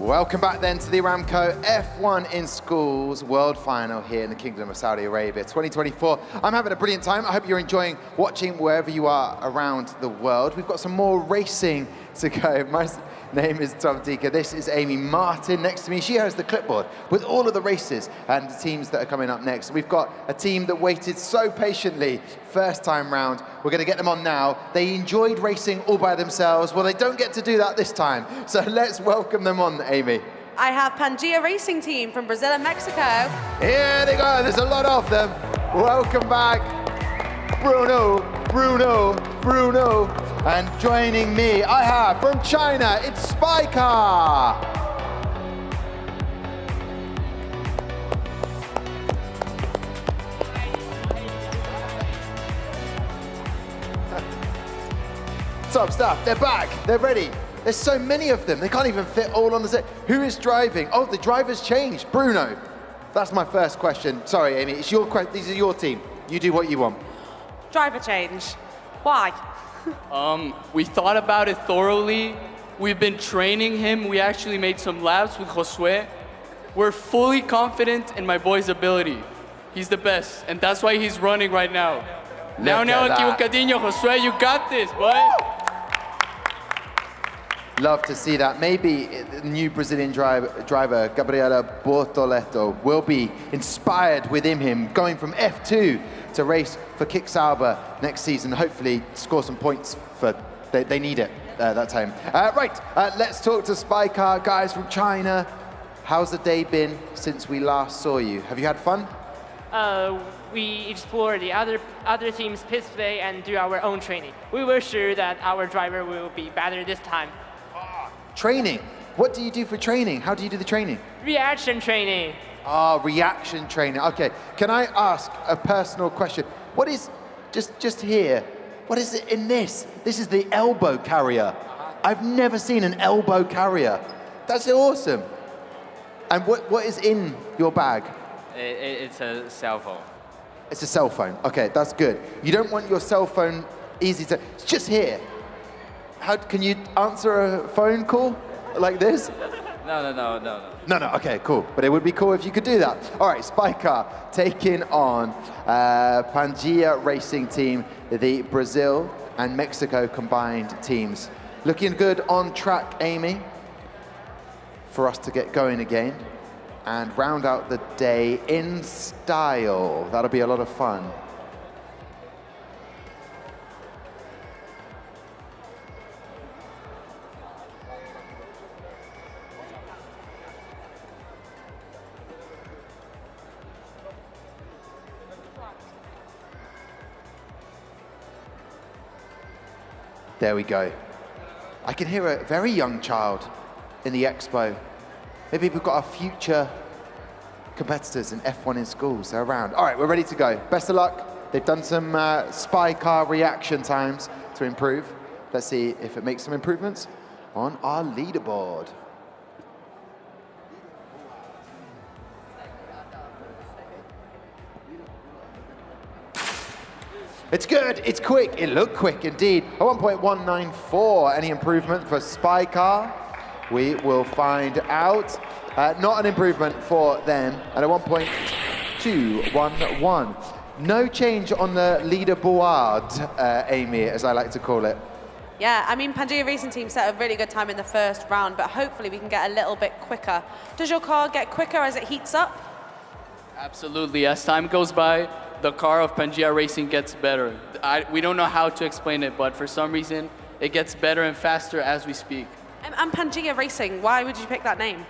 Speaker 1: Welcome back then to the Aramco F1 in Schools World Final here in the Kingdom of Saudi Arabia 2024. I'm having a brilliant time. I hope you're enjoying watching wherever you are around the world. We've got some more racing to go. My name is Tom Dika. This is Amy Martin next to me. She has the clipboard with all of the races and the teams that are coming up next. We've got a team that waited so patiently first time round. We're going to get them on now. They enjoyed racing all by themselves. Well, they don't get to do that this time. So let's welcome them on, Amy.
Speaker 2: I have Pangea Racing Team from Brazil and Mexico.
Speaker 1: Here they go. There's a lot of them. Welcome back, Bruno. And joining me, I have from China, it's Spiker. Top stuff, they're back, they're ready. There's so many of them, they can't even fit all on the set. Who is driving? Oh, the driver's changed, Bruno. That's my first question. Sorry, Amy, it's your question. These are your team. You do what you want.
Speaker 2: Driver change. Why?
Speaker 7: We thought about it thoroughly. We've been training him. We actually made some laps with Josue. We're fully confident in my boy's ability. He's the best, and that's why he's running right now. Now, equivocadinho, Josue, you got this, boy.
Speaker 1: Love to see that. Maybe the new Brazilian driver, Gabriela Bortoleto, will be inspired within him, going from F2 to race for Kick Sauber next season. Hopefully score some points for, they need it that time. Let's talk to Spiker, guys from China. How's the day been since we last saw you? Have you had fun?
Speaker 13: We explore the other team's pit today and do our own training. We were sure that our driver will be better this time.
Speaker 1: Training. What do you do for training? How do you do the training?
Speaker 13: Reaction training.
Speaker 1: Reaction training. Okay. Can I ask a personal question? What is, just here, what is it in this? This is the elbow carrier. I've never seen an elbow carrier. That's awesome. And what is in your bag?
Speaker 15: It's a cell phone.
Speaker 1: It's a cell phone. Okay, that's good. You don't want your cell phone easy to, it's just here. How, can you answer a phone call like this?
Speaker 15: No.
Speaker 1: No, okay, cool. But it would be cool if you could do that. All right, Spiker taking on Pangea Racing Team, the Brazil and Mexico combined teams. Looking good on track, Amy, for us to get going again and round out the day in style. That'll be a lot of fun. There we go. I can hear a very young child in the expo. Maybe we've got our future competitors in F1 in schools. They're around. All right, we're ready to go. Best of luck. They've done some spy car reaction times to improve. Let's see if it makes some improvements on our leaderboard. It's good, it's quick, it looked quick indeed. A 1.194, any improvement for Spy Car? We will find out. Not an improvement for them, and a 1.211. No change on the leaderboard, Amy, as I like to call it.
Speaker 2: Yeah, I mean, Pangea Racing Team set a really good time in the first round, but hopefully we can get a little bit quicker. Does your car get quicker as it heats up?
Speaker 7: Absolutely. As time goes by, the car of Pangea Racing gets better. We don't know how to explain it, but for some reason, it gets better and faster as we speak.
Speaker 2: And Pangea Racing, why would you pick that name?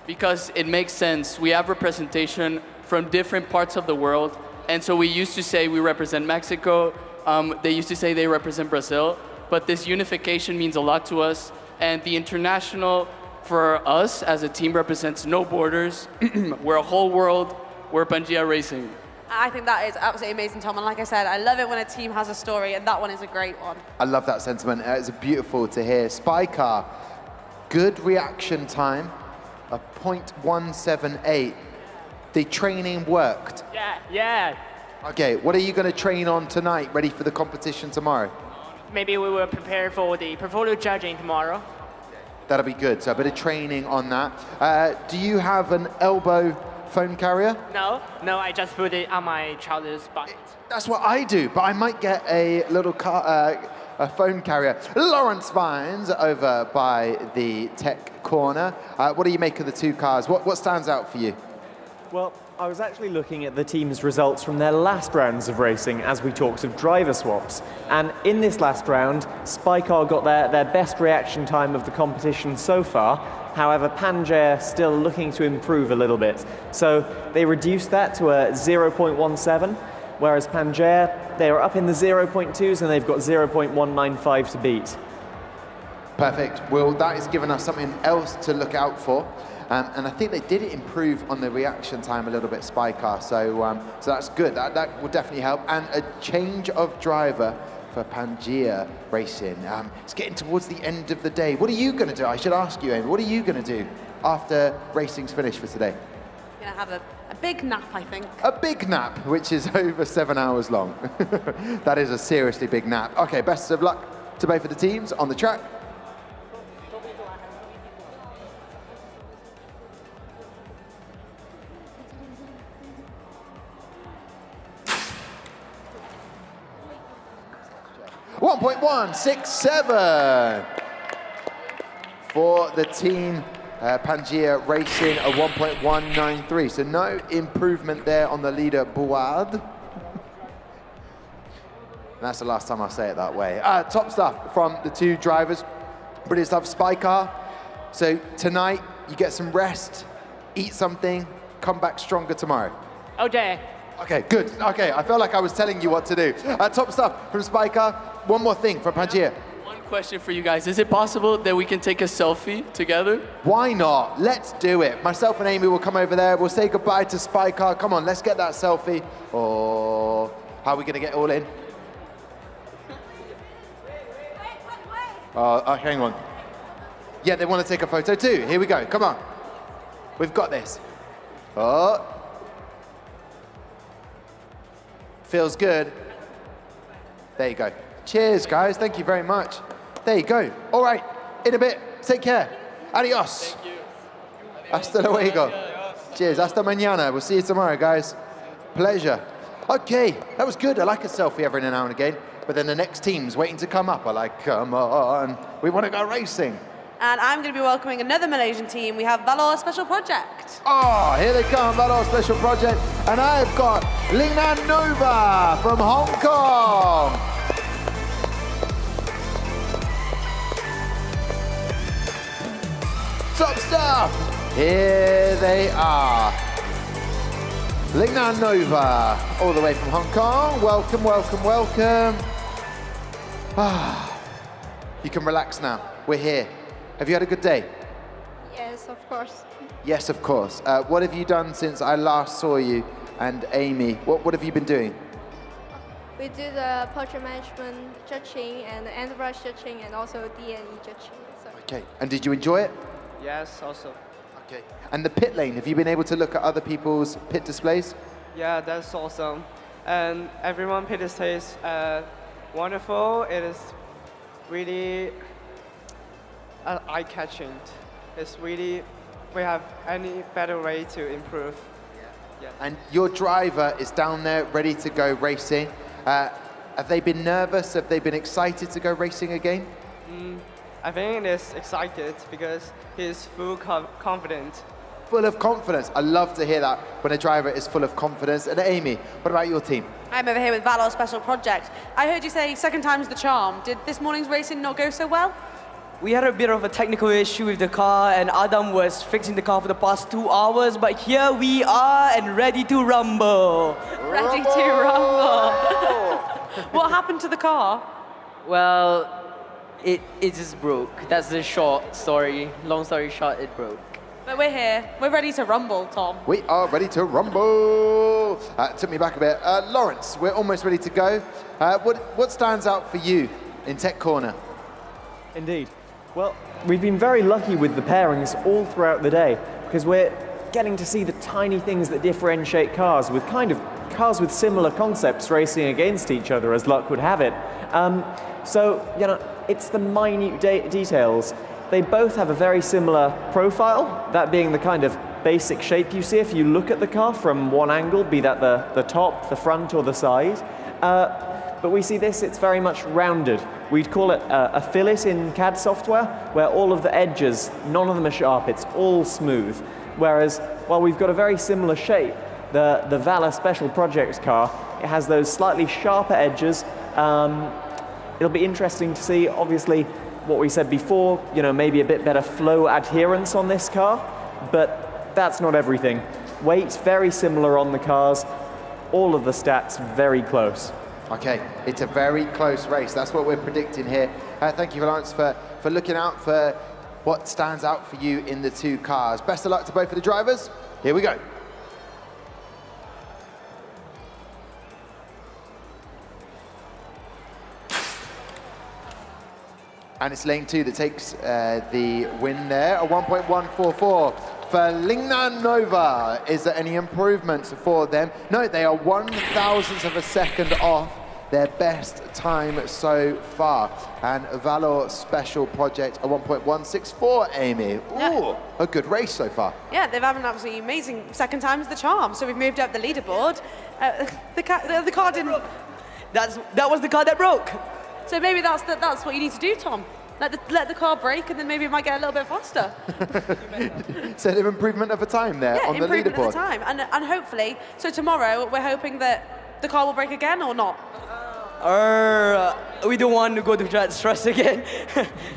Speaker 7: Because it makes sense. We have representation from different parts of the world, and so we used to say we represent Mexico. They used to say they represent Brazil, but this unification means a lot to us, and the international, for us as a team, represents no borders. We're a whole world. We're Pangea Racing.
Speaker 2: I think that is absolutely amazing, Tom. And like I said, I love it when a team has a story, and that one is a great one.
Speaker 1: I love that sentiment. It's beautiful to hear. Spy Car, good reaction time, a 0.178. The training worked.
Speaker 13: Yeah.
Speaker 1: Okay, what are you going to train on tonight, ready for the competition tomorrow?
Speaker 13: Maybe we will prepare for the portfolio judging tomorrow.
Speaker 1: That'll be good. So a bit of training on that. Do you have an elbow phone carrier?
Speaker 13: No, I just put it on my trousers pocket.
Speaker 1: That's what I do, but I might get a little a phone carrier. Lawrence Vines over by the tech corner. What do you make of the two cars? What stands out for you?
Speaker 8: Well, I was actually looking at the team's results from their last rounds of racing as we talked of driver swaps. And in this last round, Spycar got their best reaction time of the competition so far. However, Pangaea still looking to improve a little bit. So they reduced that to a 0.17, whereas Pangaea, they are up in the 0.2s and they've got 0.195 to beat. Perfect. Well, that has given us something else to look out for. And I think they did improve on the reaction time a little bit, Spycar. So that's good. That will definitely help. And a change of driver for Pangaea Racing. It's getting towards the end of the day. What are you going to do? I should ask you, Amy. What are you going to do after racing's finished for today?
Speaker 2: I'm going to have a big nap, I think.
Speaker 1: A big nap, which is over 7 hours long. That is a seriously big nap. Okay, best of luck to both of the teams on the track. .167 for the team Pangaea Racing, a 1.193. So no improvement there on the leader Board. That's the last time I'll say it that way. Top stuff from the two drivers. Brilliant stuff. Spycar. So tonight you get some rest, eat something, come back stronger tomorrow.
Speaker 13: Okay.
Speaker 1: Okay, good. Okay, I felt like I was telling you what to do. Top stuff from Spycar. One more thing from Pangaea.
Speaker 7: One question for you guys. Is it possible that we can take a selfie together?
Speaker 1: Why not? Let's do it. Myself and Amy will come over there. We'll say goodbye to Spycar. Come on, let's get that selfie. Oh, how are we going to get all in? Hang on. Yeah, they want to take a photo too. Here we go. Come on. We've got this. Oh. Feels good. There you go. Cheers, guys. Thank you very much. There you go. All right. In a bit. Take care. Adios.
Speaker 7: Thank you.
Speaker 1: Hasta luego. Cheers. Hasta mañana. We'll see you tomorrow, guys. Pleasure. Okay. That was good. I like a selfie every now and again. But then the next team's waiting to come up. I'm like, come on. We want to go racing.
Speaker 2: And I'm going to be welcoming another Malaysian team. We have Valor Special Project.
Speaker 1: Oh, here they come, Valor Special Project. And I've got Lina Nova from Hong Kong. Top stuff. Here they are. Lina Nova, all the way from Hong Kong. Welcome, welcome, welcome. You can relax now. We're here. Have you had a good day?
Speaker 23: Yes, of course.
Speaker 1: Yes, of course. What have you done since I last saw you and Amy? What have you been doing?
Speaker 23: We do the portrait management judging and end brush judging and also D&E judging. So.
Speaker 1: Okay. And did you enjoy it?
Speaker 3: Yes, also.
Speaker 1: Okay. And the pit lane, have you been able to look at other people's pit displays?
Speaker 3: Yeah, that's awesome. And everyone pit displays wonderful. It is really eye-catching. It's really, we have any better way to improve. Yeah.
Speaker 1: And your driver is down there ready to go racing. Have they been nervous? Have they been excited to go racing again?
Speaker 3: I think he's excited because he's full confident.
Speaker 1: Full of confidence. I love to hear that when a driver is full of confidence. And Amy, what about your team?
Speaker 2: I'm over here with Valor Special Project. I heard you say second time's the charm. Did this morning's racing not go so well?
Speaker 16: We had a bit of a technical issue with the car, and Adam was fixing the car for the past 2 hours, but here we are and ready to rumble.
Speaker 2: Ready to rumble. What happened to the car?
Speaker 16: Well, it just broke. That's the short story. Long story short, it broke.
Speaker 2: But we're here. We're ready to rumble, Tom.
Speaker 1: We are ready to rumble. Took me back a bit. Lawrence, we're almost ready to go. What stands out for you in Tech Corner?
Speaker 8: Indeed. Well, we've been very lucky with the pairings all throughout the day because we're getting to see the tiny things that differentiate cars with cars with similar concepts racing against each other as luck would have it. So, it's the minute details. They both have a very similar profile, that being the kind of basic shape you see if you look at the car from one angle, be that the top, the front, or the side. But we see this, it's very much rounded. We'd call it a fillet in CAD software, where all of the edges, none of them are sharp, it's all smooth. Whereas, while we've got a very similar shape, the Valor Special Projects car, it has those slightly sharper edges. It'll be interesting to see, obviously, what we said before, maybe a bit better flow adherence on this car, but that's not everything. Weight, very similar on the cars. All of the stats, very close.
Speaker 1: Okay, it's a very close race. That's what we're predicting here. Thank you, Lawrence, for looking out for what stands out for you in the two cars. Best of luck to both of the drivers. Here we go. And it's lane 2 that takes the win there, a 1.144 for Lingnan Nova. Is there any improvements for them? No, they are 1,000th of a second off their best time so far. And Valor Special Project, a 1.164, Amy. Ooh, yeah. A good race so far.
Speaker 2: Yeah, they've had an absolutely amazing second time's the charm. So we've moved up the leaderboard. The car didn't...
Speaker 16: That was the car that broke.
Speaker 2: So maybe that's what you need to do, Tom. Let the car break, and then maybe it might get a little bit faster.
Speaker 1: So an improvement of a time there on the leaderboard.
Speaker 2: Yeah, improvement of a time. And hopefully, so tomorrow, we're hoping that the car will break again or not?
Speaker 16: We don't want to go to that stress again.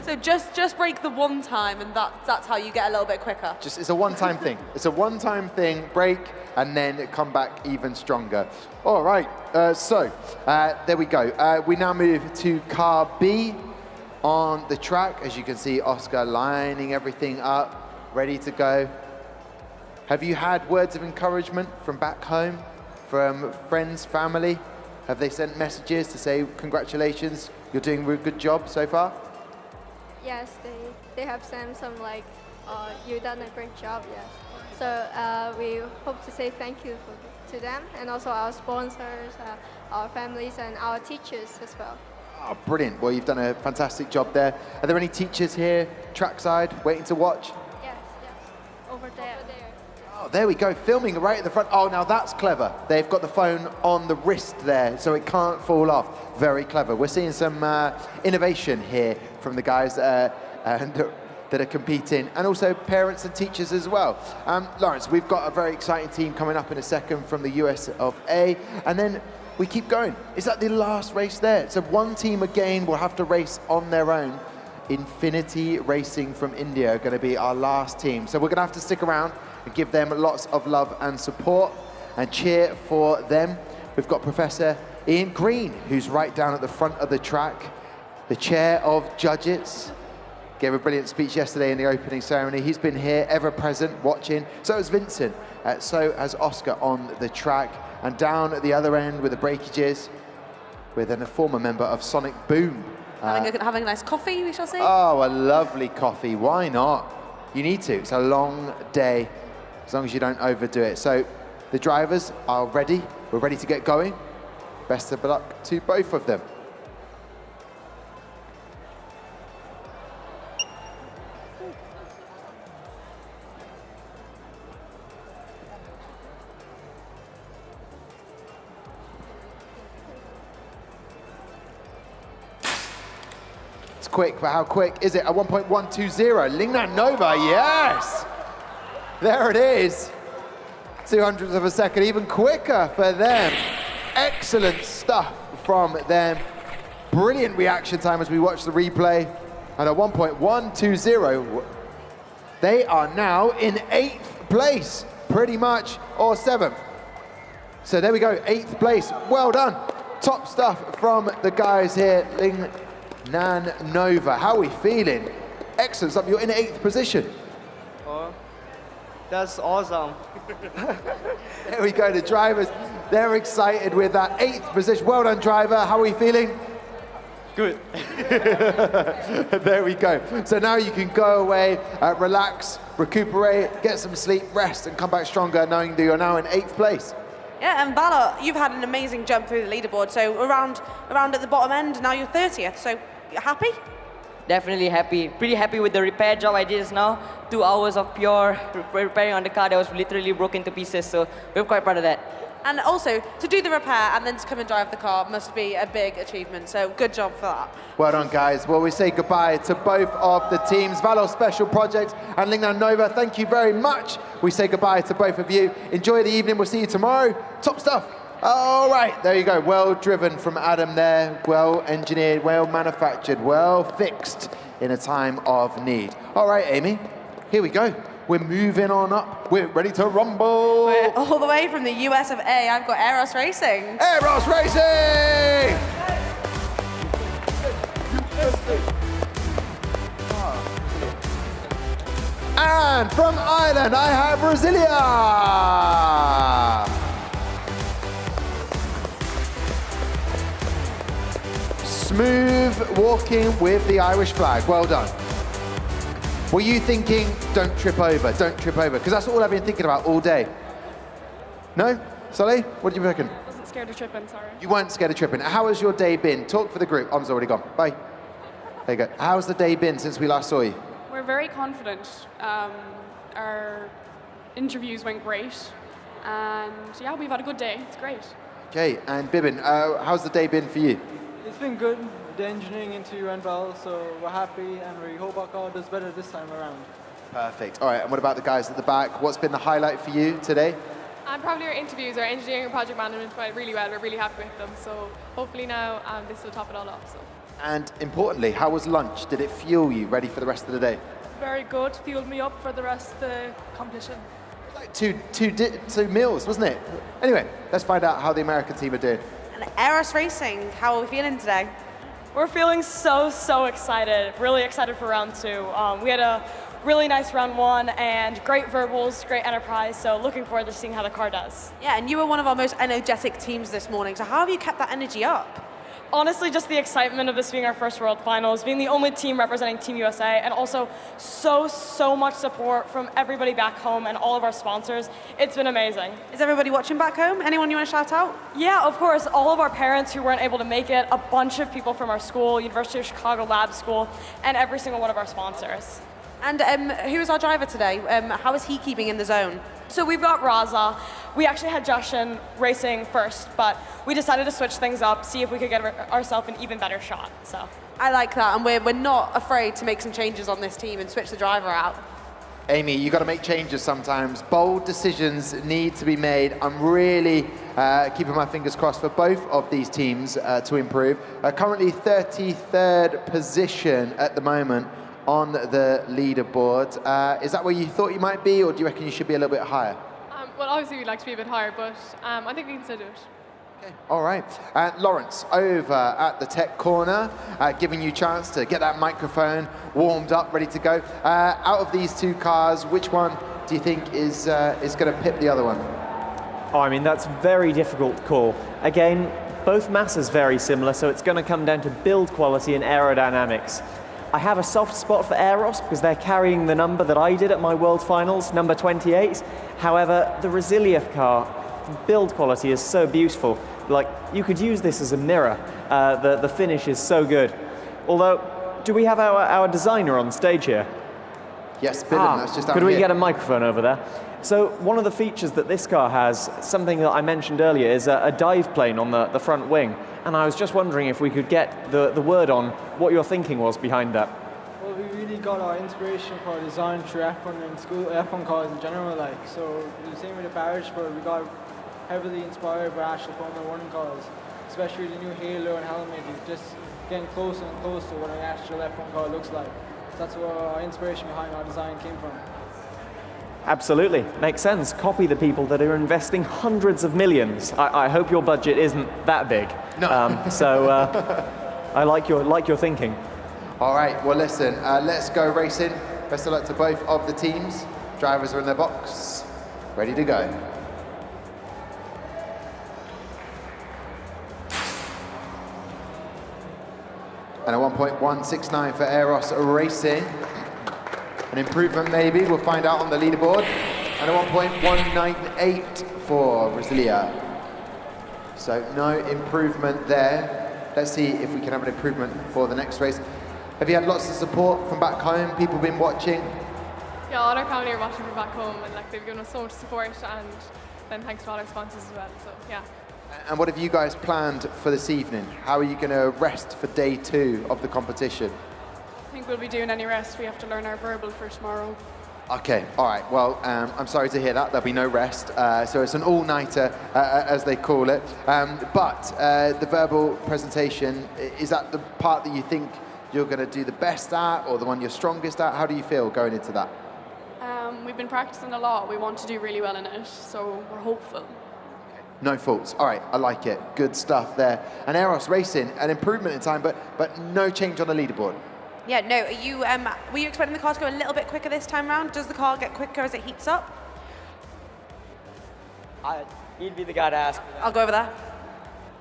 Speaker 2: So just break the one time, and that's how you get a little bit quicker.
Speaker 1: It's a one-time thing. It's a one-time thing, break, and then come back even stronger. All right, so there we go. We now move to car B on the track. As you can see, Oscar lining everything up, ready to go. Have you had words of encouragement from back home, from friends, family? Have they sent messages to say, congratulations, you're doing a good job so far?
Speaker 19: Yes, they have sent some you've done a great job, yes. So we hope to say thank you to them, and also our sponsors, our families, and our teachers as well.
Speaker 1: Oh, brilliant. Well, you've done a fantastic job there. Are there any teachers here, trackside, waiting to watch?
Speaker 19: Yes. Over there.
Speaker 1: Oh, there we go, filming right at the front. Oh, now that's clever. They've got the phone on the wrist there, so it can't fall off. Very clever. We're seeing some innovation here from the guys that are competing, and also parents and teachers as well. Lawrence, we've got a very exciting team coming up in a second from the US of A, and then we keep going. Is that the last race there? So one team again will have to race on their own. Infinity Racing from India are going to be our last team. So we're going to have to stick around and give them lots of love and support and cheer for them. We've got Professor Ian Green, who's right down at the front of the track, the chair of judges. Gave a brilliant speech yesterday in the opening ceremony. He's been here, ever present, watching. So has Vincent. So has Oscar on the track. And down at the other end with the breakages, with a former member of Sonic Boom.
Speaker 2: Having a nice coffee, we shall see.
Speaker 1: Oh, a lovely coffee. Why not? You need to. It's a long day, as long as you don't overdo it. So the drivers are ready. We're ready to get going. Best of luck to both of them. Quick, but how quick is it? A 1.120, Lingnan Nova, yes! There it is. 200th of a second, even quicker for them. Excellent stuff from them. Brilliant reaction time as we watch the replay. And a 1.120. They are now in 8th place, pretty much, or 7th. So there we go, 8th place. Well done. Top stuff from the guys here. Lingnan Nova, how are we feeling? Excellent stuff, you're in 8th position.
Speaker 3: Oh, that's awesome.
Speaker 1: There we go, the drivers, they're excited with that 8th position. Well done, driver, how are we feeling?
Speaker 3: Good.
Speaker 1: There we go. So now you can go away, relax, recuperate, get some sleep, rest, and come back stronger knowing that you're now in 8th place.
Speaker 2: Yeah, and Valor, you've had an amazing jump through the leaderboard. So around at the bottom end, now you're 30th. So you're happy?
Speaker 16: definitely happy. Pretty happy with the repair job I did just now. 2 hours of pure repairing on the car that was literally broken to pieces. So we're quite proud of that.
Speaker 2: And also, to do the repair and then to come and drive the car must be a big achievement. So good job for that.
Speaker 1: Well done, guys. Well, we say goodbye to both of the teams, Valor Special Project and Lingnan Nova. Thank you very much. We say goodbye to both of you. Enjoy the evening. We'll see you tomorrow. Top stuff. All right, there you go. Well driven from Adam there. Well engineered, well manufactured, well fixed in a time of need. All right, Amy, here we go. We're moving on up. We're ready to rumble.
Speaker 2: We're all the way from the US of A. I've got Eros Racing.
Speaker 1: Eros Racing! And from Ireland, I have Brasilia. Smooth walking with the Irish flag. Well done. Were you thinking, don't trip over, don't trip over? Because that's all I've been thinking about all day. No? Sully, what do you reckon?
Speaker 18: I wasn't scared of tripping, sorry.
Speaker 1: You weren't scared of tripping. How has your day been? Talk for the group. Om's already gone. Bye. There you go. How's the day been since we last saw you?
Speaker 18: We're very confident. Our interviews went great. And yeah, we've had a good day. It's great.
Speaker 1: Okay, and Bibin, how's the day been for you?
Speaker 14: It's been good. The engineering interview went well, so we're happy, and we hope our car does better this time around.
Speaker 1: Perfect. All right, and what about the guys at the back? What's been the highlight for you today?
Speaker 18: Probably our interviews, our engineering and project management went really well. We're really happy with them. So hopefully now this will top it all off. So.
Speaker 1: And importantly, how was lunch? Did it fuel you ready for the rest of the day?
Speaker 18: Very good. Fueled me up for the rest of the competition.
Speaker 1: Like two meals, wasn't it? Anyway, let's find out how the American team are doing.
Speaker 2: And Eros Racing, how are we feeling today?
Speaker 20: We're feeling so excited. Really excited for round 2. We had a really nice round 1 and great verbals, great enterprise. So looking forward to seeing how the car does.
Speaker 2: Yeah, and you were one of our most energetic teams this morning. So how have you kept that energy up?
Speaker 20: Honestly, just the excitement of this being our first World Finals, being the only team representing Team USA, and also so much support from everybody back home and all of our sponsors. It's been amazing.
Speaker 2: Is everybody watching back home? Anyone you want to shout out?
Speaker 20: Yeah, of course. All of our parents who weren't able to make it, a bunch of people from our school, University of Chicago Lab School, and every single one of our sponsors.
Speaker 2: And who is our driver today? How is he keeping in the zone?
Speaker 20: So we've got Raza. We actually had Justin racing first, but we decided to switch things up, see if we could get ourselves an even better shot. So
Speaker 2: I like that, and we're not afraid to make some changes on this team and switch the driver out.
Speaker 1: Amy, you got to make changes sometimes. Bold decisions need to be made. I'm really keeping my fingers crossed for both of these teams to improve. Currently 33rd position at the moment on the leaderboard. Is that where you thought you might be, or do you reckon you should be a little bit higher?
Speaker 18: Well, obviously we'd like to be a bit higher, but I think we can still do it.
Speaker 1: Okay. All right. Lawrence, over at the tech corner, giving you a chance to get that microphone warmed up, ready to go. Out of these two cars, which one do you think is going to pip the other one?
Speaker 8: Oh, I mean, that's a very difficult call. Again, both masses very similar, so it's going to come down to build quality and aerodynamics. I have a soft spot for Eros because they're carrying the number that I did at my World Finals, number 28. However, the Brasilia car, build quality is so beautiful. Like, you could use this as a mirror. The finish is so good. Although, do we have our designer on stage here?
Speaker 1: Yes, Bill, that's just down
Speaker 8: Could we
Speaker 1: here.
Speaker 8: get a microphone over there? So one of the features that this car has, something that I mentioned earlier, is a dive plane on the front wing. And I was just wondering if we could get the word on what your thinking was behind that.
Speaker 14: Well, we really got our inspiration for our design through F1 and school, F1 cars in general, like. So the same with the barrage, but we got heavily inspired by actual Formula 1 cars, especially the new halo and helmet. It's just getting closer and closer to what an actual F1 car looks like. So that's where our inspiration behind our design came from.
Speaker 8: Absolutely, makes sense. Copy the people that are investing hundreds of millions. I hope your budget isn't that big.
Speaker 1: No.
Speaker 8: I like your thinking.
Speaker 1: All right, well listen, let's go racing. Best of luck to both of the teams. Drivers are in their box, ready to go. And a 1.169 for Eros Racing. An improvement maybe, we'll find out on the leaderboard. And a 1.198 for Brasilia. So no improvement there. Let's see if we can have an improvement for the next race. Have you had lots of support from back home? People been watching?
Speaker 5: Yeah, all our family are watching from back home, and like they've given us so much support, and then thanks to all our sponsors as well. So yeah.
Speaker 1: And what have you guys planned for this evening? How are you going to rest for day 2 of the competition?
Speaker 18: I think we'll be doing any rest. We have to learn our verbal for tomorrow.
Speaker 1: Okay, all right. Well, I'm sorry to hear that. There'll be no rest. So it's an all-nighter, as they call it. But the verbal presentation, is that the part that you think you're going to do the best at, or the one you're strongest at? How do you feel going into that?
Speaker 18: We've been practicing a lot. We want to do really well in it, so we're hopeful.
Speaker 1: No faults. All right, I like it. Good stuff there. And Eros Racing, an improvement in time, but no change on the leaderboard.
Speaker 2: Yeah, no, were you expecting the car to go a little bit quicker this time round? Does the car get quicker as it heats up?
Speaker 16: He'd be the guy to ask.
Speaker 2: I'll go over there.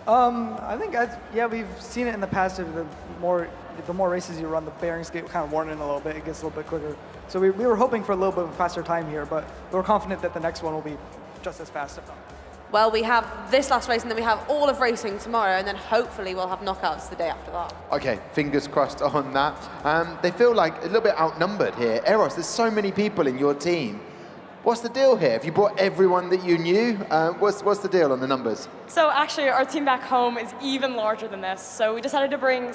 Speaker 10: I think, yeah, we've seen it in the past. The more races you run, the bearings get kind of worn in a little bit. It gets a little bit quicker. So we were hoping for a little bit of a faster time here, but we're confident that the next one will be just as fast, if not.
Speaker 2: Well, we have this last race, and then we have all of racing tomorrow, and then hopefully we'll have knockouts the day after that.
Speaker 1: Okay, fingers crossed on that. They feel like a little bit outnumbered here. Eros, there's so many people in your team. What's the deal here? Have you brought everyone that you knew? What's the deal on the numbers?
Speaker 20: So actually, our team back home is even larger than this. So we decided to bring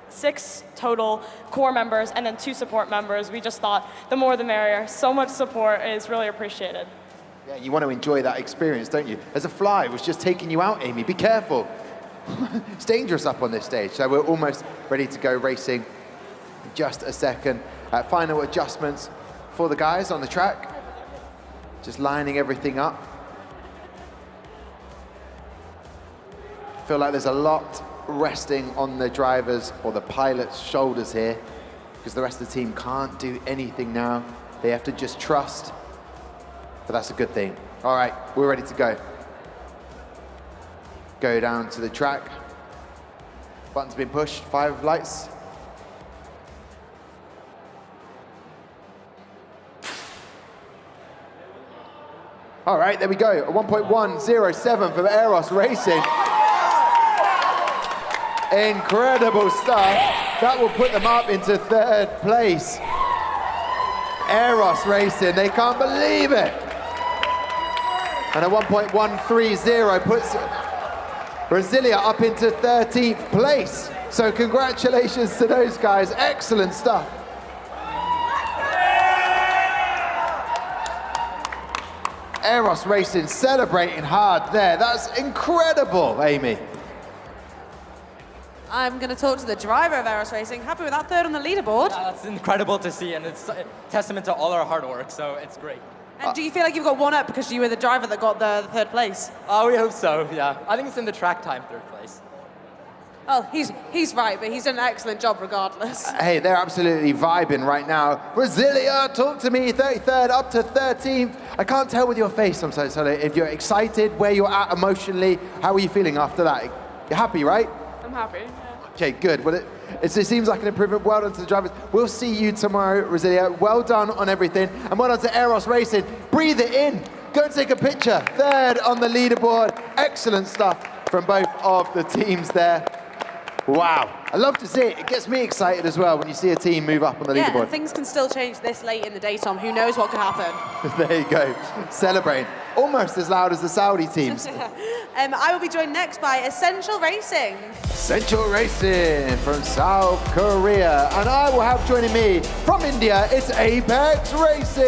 Speaker 20: 6 total core members and then 2 support members. We just thought the more the merrier. So much support is really appreciated.
Speaker 1: Yeah, you want to enjoy that experience, don't you? As a fly was just taking you out, Amy. Be careful. It's dangerous up on this stage. So we're almost ready to go racing. Just a second. Final adjustments for the guys on the track. Just lining everything up. Feel like there's a lot resting on the drivers or the pilot's shoulders here, because the rest of the team can't do anything now. They have to just trust. But that's a good thing. All right, we're ready to go. Go down to the track. Button's been pushed, 5 lights. All right, there we go. A 1.107 from Eros Racing. Incredible stuff. That will put them up into 3rd place. Eros Racing, they can't believe it. And a 1.130 puts Brasilia up into 13th place. So congratulations to those guys. Excellent stuff. Eros Racing celebrating hard there. That's incredible, Amy.
Speaker 2: I'm going to talk to the driver of Eros Racing. Happy with that 3rd on the leaderboard?
Speaker 11: Yeah, that's incredible to see, and it's a testament to all our hard work, so it's great.
Speaker 2: And do you feel like you've got one up because you were the driver that got the 3rd place?
Speaker 11: Oh, we hope so, yeah. I think it's in the track time, 3rd place.
Speaker 2: Well, he's right, but he's done an excellent job regardless.
Speaker 1: Hey, they're absolutely vibing right now. Brasilia, talk to me, 33rd up to 13th. I can't tell with your face, I'm so sorry, if you're excited, where you're at emotionally. How are you feeling after that? You're happy, right?
Speaker 18: I'm happy.
Speaker 1: Okay, good. Well, it seems like an improvement. Well done to the drivers. We'll see you tomorrow, Brasilia. Well done on everything. And well done to Eros Racing. Breathe it in. Go and take a picture. 3rd on the leaderboard. Excellent stuff from both of the teams there. Wow. I love to see it. It gets me excited as well when you see a team move up on the leaderboard.
Speaker 2: Yeah, things can still change this late in the day, Tom. Who knows what could happen?
Speaker 1: There you go. Celebrating. Almost as loud as the Saudi teams.
Speaker 2: I will be joined next by Essential Racing.
Speaker 1: Essential Racing from South Korea. And I will have joining me from India, it's Apex Racing.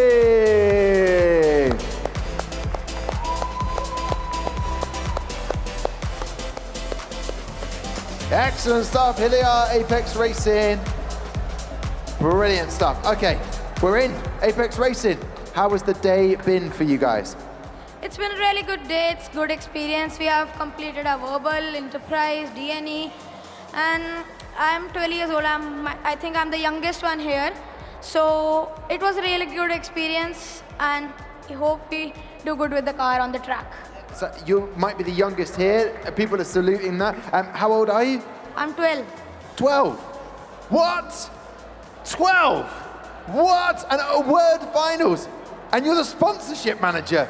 Speaker 1: Excellent stuff. Here they are, Apex Racing. Brilliant stuff. Okay, we're in Apex Racing. How has the day been for you guys?
Speaker 21: It's been a really good day. It's good experience. We have completed a verbal, enterprise, DNE, and I'm 12 years old. I think I'm the youngest one here. So it was a really good experience, and I hope we do good with the car on the track.
Speaker 1: So you might be the youngest here. People are saluting that. How old are you?
Speaker 21: I'm 12.
Speaker 1: 12? What? 12? What? And a World Finals. And you're the sponsorship manager.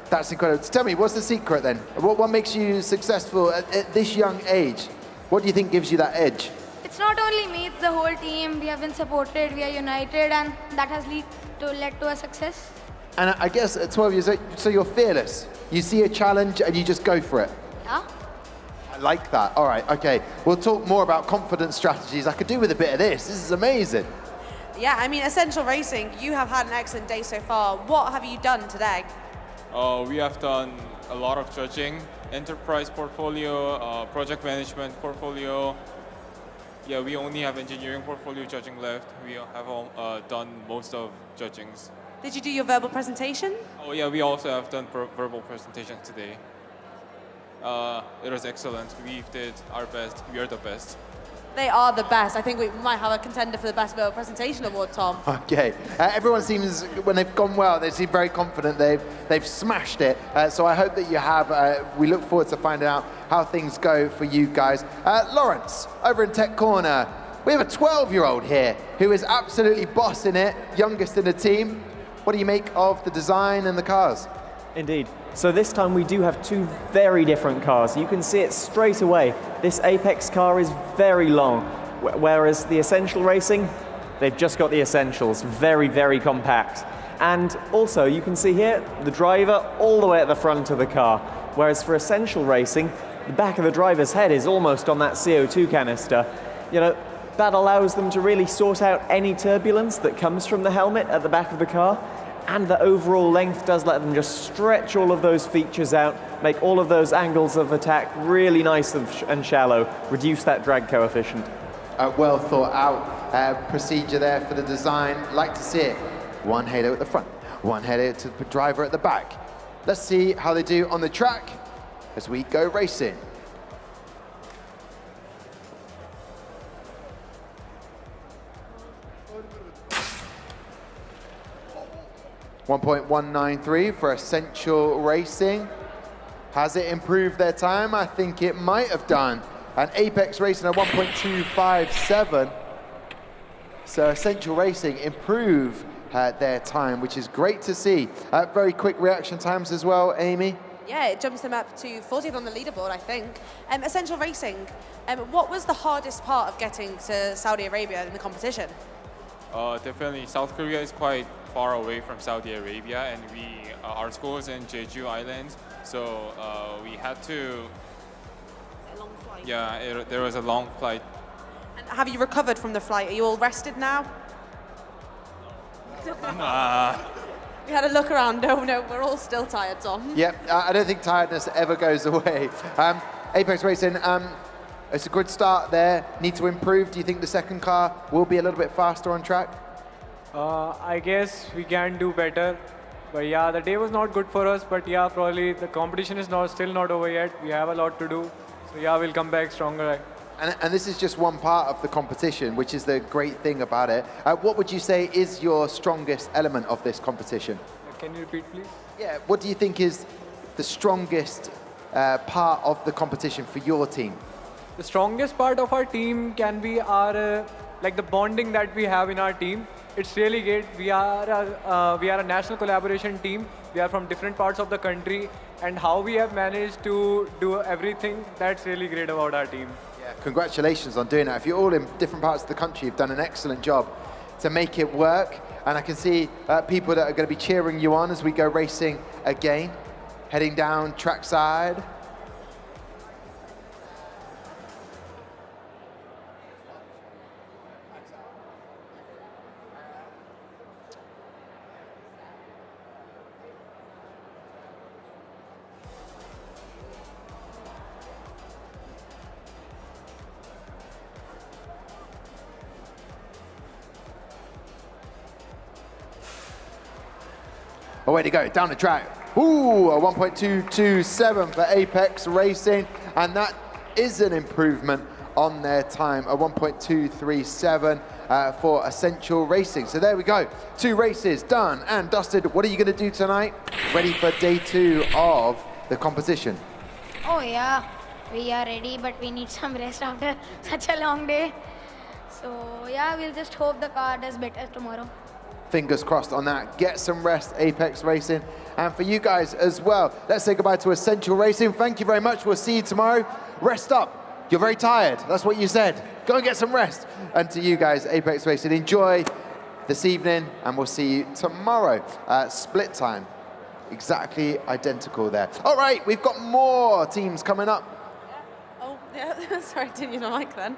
Speaker 1: That's incredible. Tell me, what's the secret then? What makes you successful at this young age? What do you think gives you that edge?
Speaker 21: it's not only me, it's the whole team. We have been supported, we are united, and that has led to a success.
Speaker 1: And I guess at 12 years old, so you're fearless. You see a challenge and you just go for it.
Speaker 21: Yeah.
Speaker 1: I like that. All right, okay. We'll talk more about confidence strategies. I could do with a bit of this. This is amazing.
Speaker 2: Yeah, I mean, Essential Racing, you have had an excellent day so far. What have you done today?
Speaker 4: We have done a lot of judging, enterprise portfolio, project management portfolio. Yeah, we only have engineering portfolio judging left. We have done most of judgings.
Speaker 2: Did you do your verbal presentation?
Speaker 4: Oh yeah, we also have done verbal presentation today. It was excellent. We did our best. We are the best.
Speaker 2: They are the best. I think we might have a contender for the best verbal presentation award, Tom.
Speaker 1: Okay. Everyone seems, when they've gone well, they seem very confident. They've smashed it. So I hope that you have. We look forward to finding out how things go for you guys. Lawrence, over in Tech Corner, we have a 12-year-old here who is absolutely bossing it, youngest in the team. What do you make of the design and the cars?
Speaker 8: Indeed. So this time we do have two very different cars. You can see it straight away. This Apex car is very long, whereas the Essential Racing, they've just got the Essentials, very, very compact. And also you can see here, the driver all the way at the front of the car, whereas for Essential Racing, the back of the driver's head is almost on that CO2 canister. You know, that allows them to really sort out any turbulence that comes from the helmet at the back of the car. And the overall length does let them just stretch all of those features out, make all of those angles of attack really nice and shallow, reduce that drag coefficient.
Speaker 1: A well thought out procedure there for the design. Like to see it. One halo at the front, one halo to the driver at the back. Let's see how they do on the track as we go racing. .193 for Essential Racing. Has it improved their time? I think it might have done. And Apex Racing at 1.257. So Essential Racing improve their time, which is great to see. Very quick reaction times as well, Amy.
Speaker 2: Yeah, it jumps them up to 40th on the leaderboard, I think. Essential Racing, what was the hardest part of getting to Saudi Arabia in the competition?
Speaker 4: Definitely, South Korea is quite far away from Saudi Arabia, and our school is in Jeju Island, so we had to.
Speaker 2: A long flight.
Speaker 4: Yeah, there was a long flight.
Speaker 2: And have you recovered from the flight? Are you all rested now? We had a look around. No, we're all still tired, Tom.
Speaker 1: Yep, I don't think tiredness ever goes away. Apex Racing, it's a good start there. Need to improve. Do you think the second car will be a little bit faster on track?
Speaker 6: I guess we can do better. But yeah, the day was not good for us. But yeah, probably the competition is still not over yet. We have a lot to do. So yeah, we'll come back stronger.
Speaker 1: And this is just one part of the competition, which is the great thing about it. What would you say is your strongest element of this competition?
Speaker 6: Can you repeat, please?
Speaker 1: Yeah, what do you think is the strongest part of the competition for your team?
Speaker 6: The strongest part of our team can be our like the bonding that we have in our team. It's really great. We are a national collaboration team. We are from different parts of the country, and how we have managed to do everything, that's really great about our team.
Speaker 1: Yeah, congratulations on doing that. If you're all in different parts of the country, you've done an excellent job to make it work. And I can see people that are going to be cheering you on as we go racing again, heading down trackside. Oh, way to go, down the track. Ooh, a 1.227 for Apex Racing, and that is an improvement on their time, a 1.237 for Essential Racing. So there we go, 2 races done and dusted. What are you gonna do tonight? Ready for day 2 of the competition?
Speaker 21: Oh yeah, we are ready, but we need some rest after such a long day. So yeah, we'll just hope the car does better tomorrow.
Speaker 1: Fingers crossed on that. Get some rest, Apex Racing. And for you guys as well, let's say goodbye to Essential Racing. Thank you very much. We'll see you tomorrow. Rest up. You're very tired. That's what you said. Go and get some rest. And to you guys, Apex Racing, enjoy this evening, and we'll see you tomorrow. Split time. Exactly identical there. All right, we've got more teams coming up.
Speaker 2: Oh, yeah, sorry, didn't use my mic then.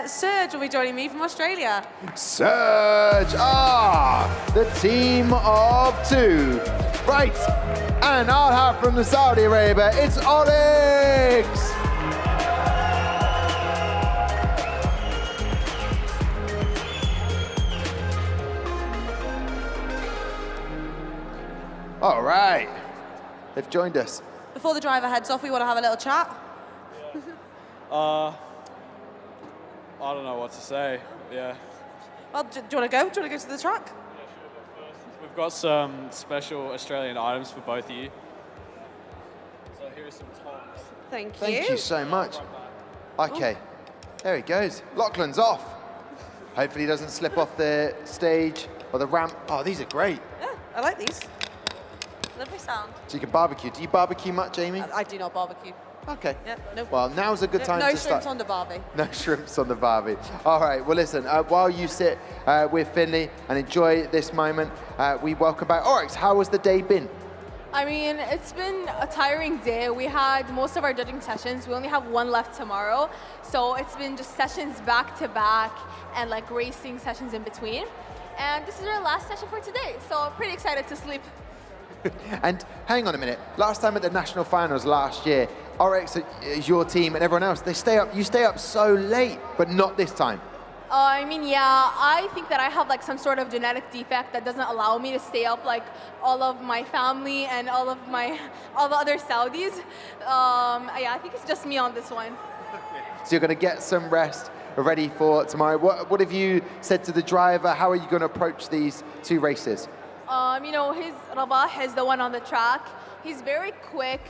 Speaker 2: Serge will be joining me from Australia.
Speaker 1: Surge the team of 2. Right, and I'll have from the Saudi Arabia, it's Oryx. All right, they've joined us.
Speaker 2: Before the driver heads off, we want to have a little chat.
Speaker 9: I don't know what to say. Yeah.
Speaker 2: Well, do you want to go? Do you want to go to the track?
Speaker 9: We've got some special Australian items for both of you. So here are some tops.
Speaker 2: Thank you.
Speaker 1: Thank you so much. Okay, there he goes. Lachlan's off. Hopefully he doesn't slip off the stage or the ramp. Oh, these are great.
Speaker 2: Yeah, I like these. Lovely sound.
Speaker 1: So you can barbecue. Do you barbecue much, Amy?
Speaker 2: I do not barbecue.
Speaker 1: Okay.
Speaker 2: Yep, nope.
Speaker 1: Well, now's a good time
Speaker 2: no
Speaker 1: to start.
Speaker 2: shrimps on the barbie.
Speaker 1: No shrimps on the barbie. All right, well, listen, while you sit with Finley and enjoy this moment, we welcome back Oryx. How has the day been?
Speaker 12: I mean, it's been a tiring day. We had most of our judging sessions. We only have one left tomorrow. So it's been just sessions back to back and like racing sessions in between. And this is our last session for today. So I'm pretty excited to sleep.
Speaker 1: And hang on a minute. Last time at the national finals last year, Oryx is your team and everyone else. You stay up so late, but not this time.
Speaker 12: I mean, yeah, I think that I have like some sort of genetic defect that doesn't allow me to stay up like all of my family and all the other Saudis. Yeah, I think it's just me on this one.
Speaker 1: So you're going to get some rest, ready for tomorrow. What have you said to the driver? How are you going to approach these 2 races?
Speaker 12: You know, Rabah is the one on the track. He's very quick.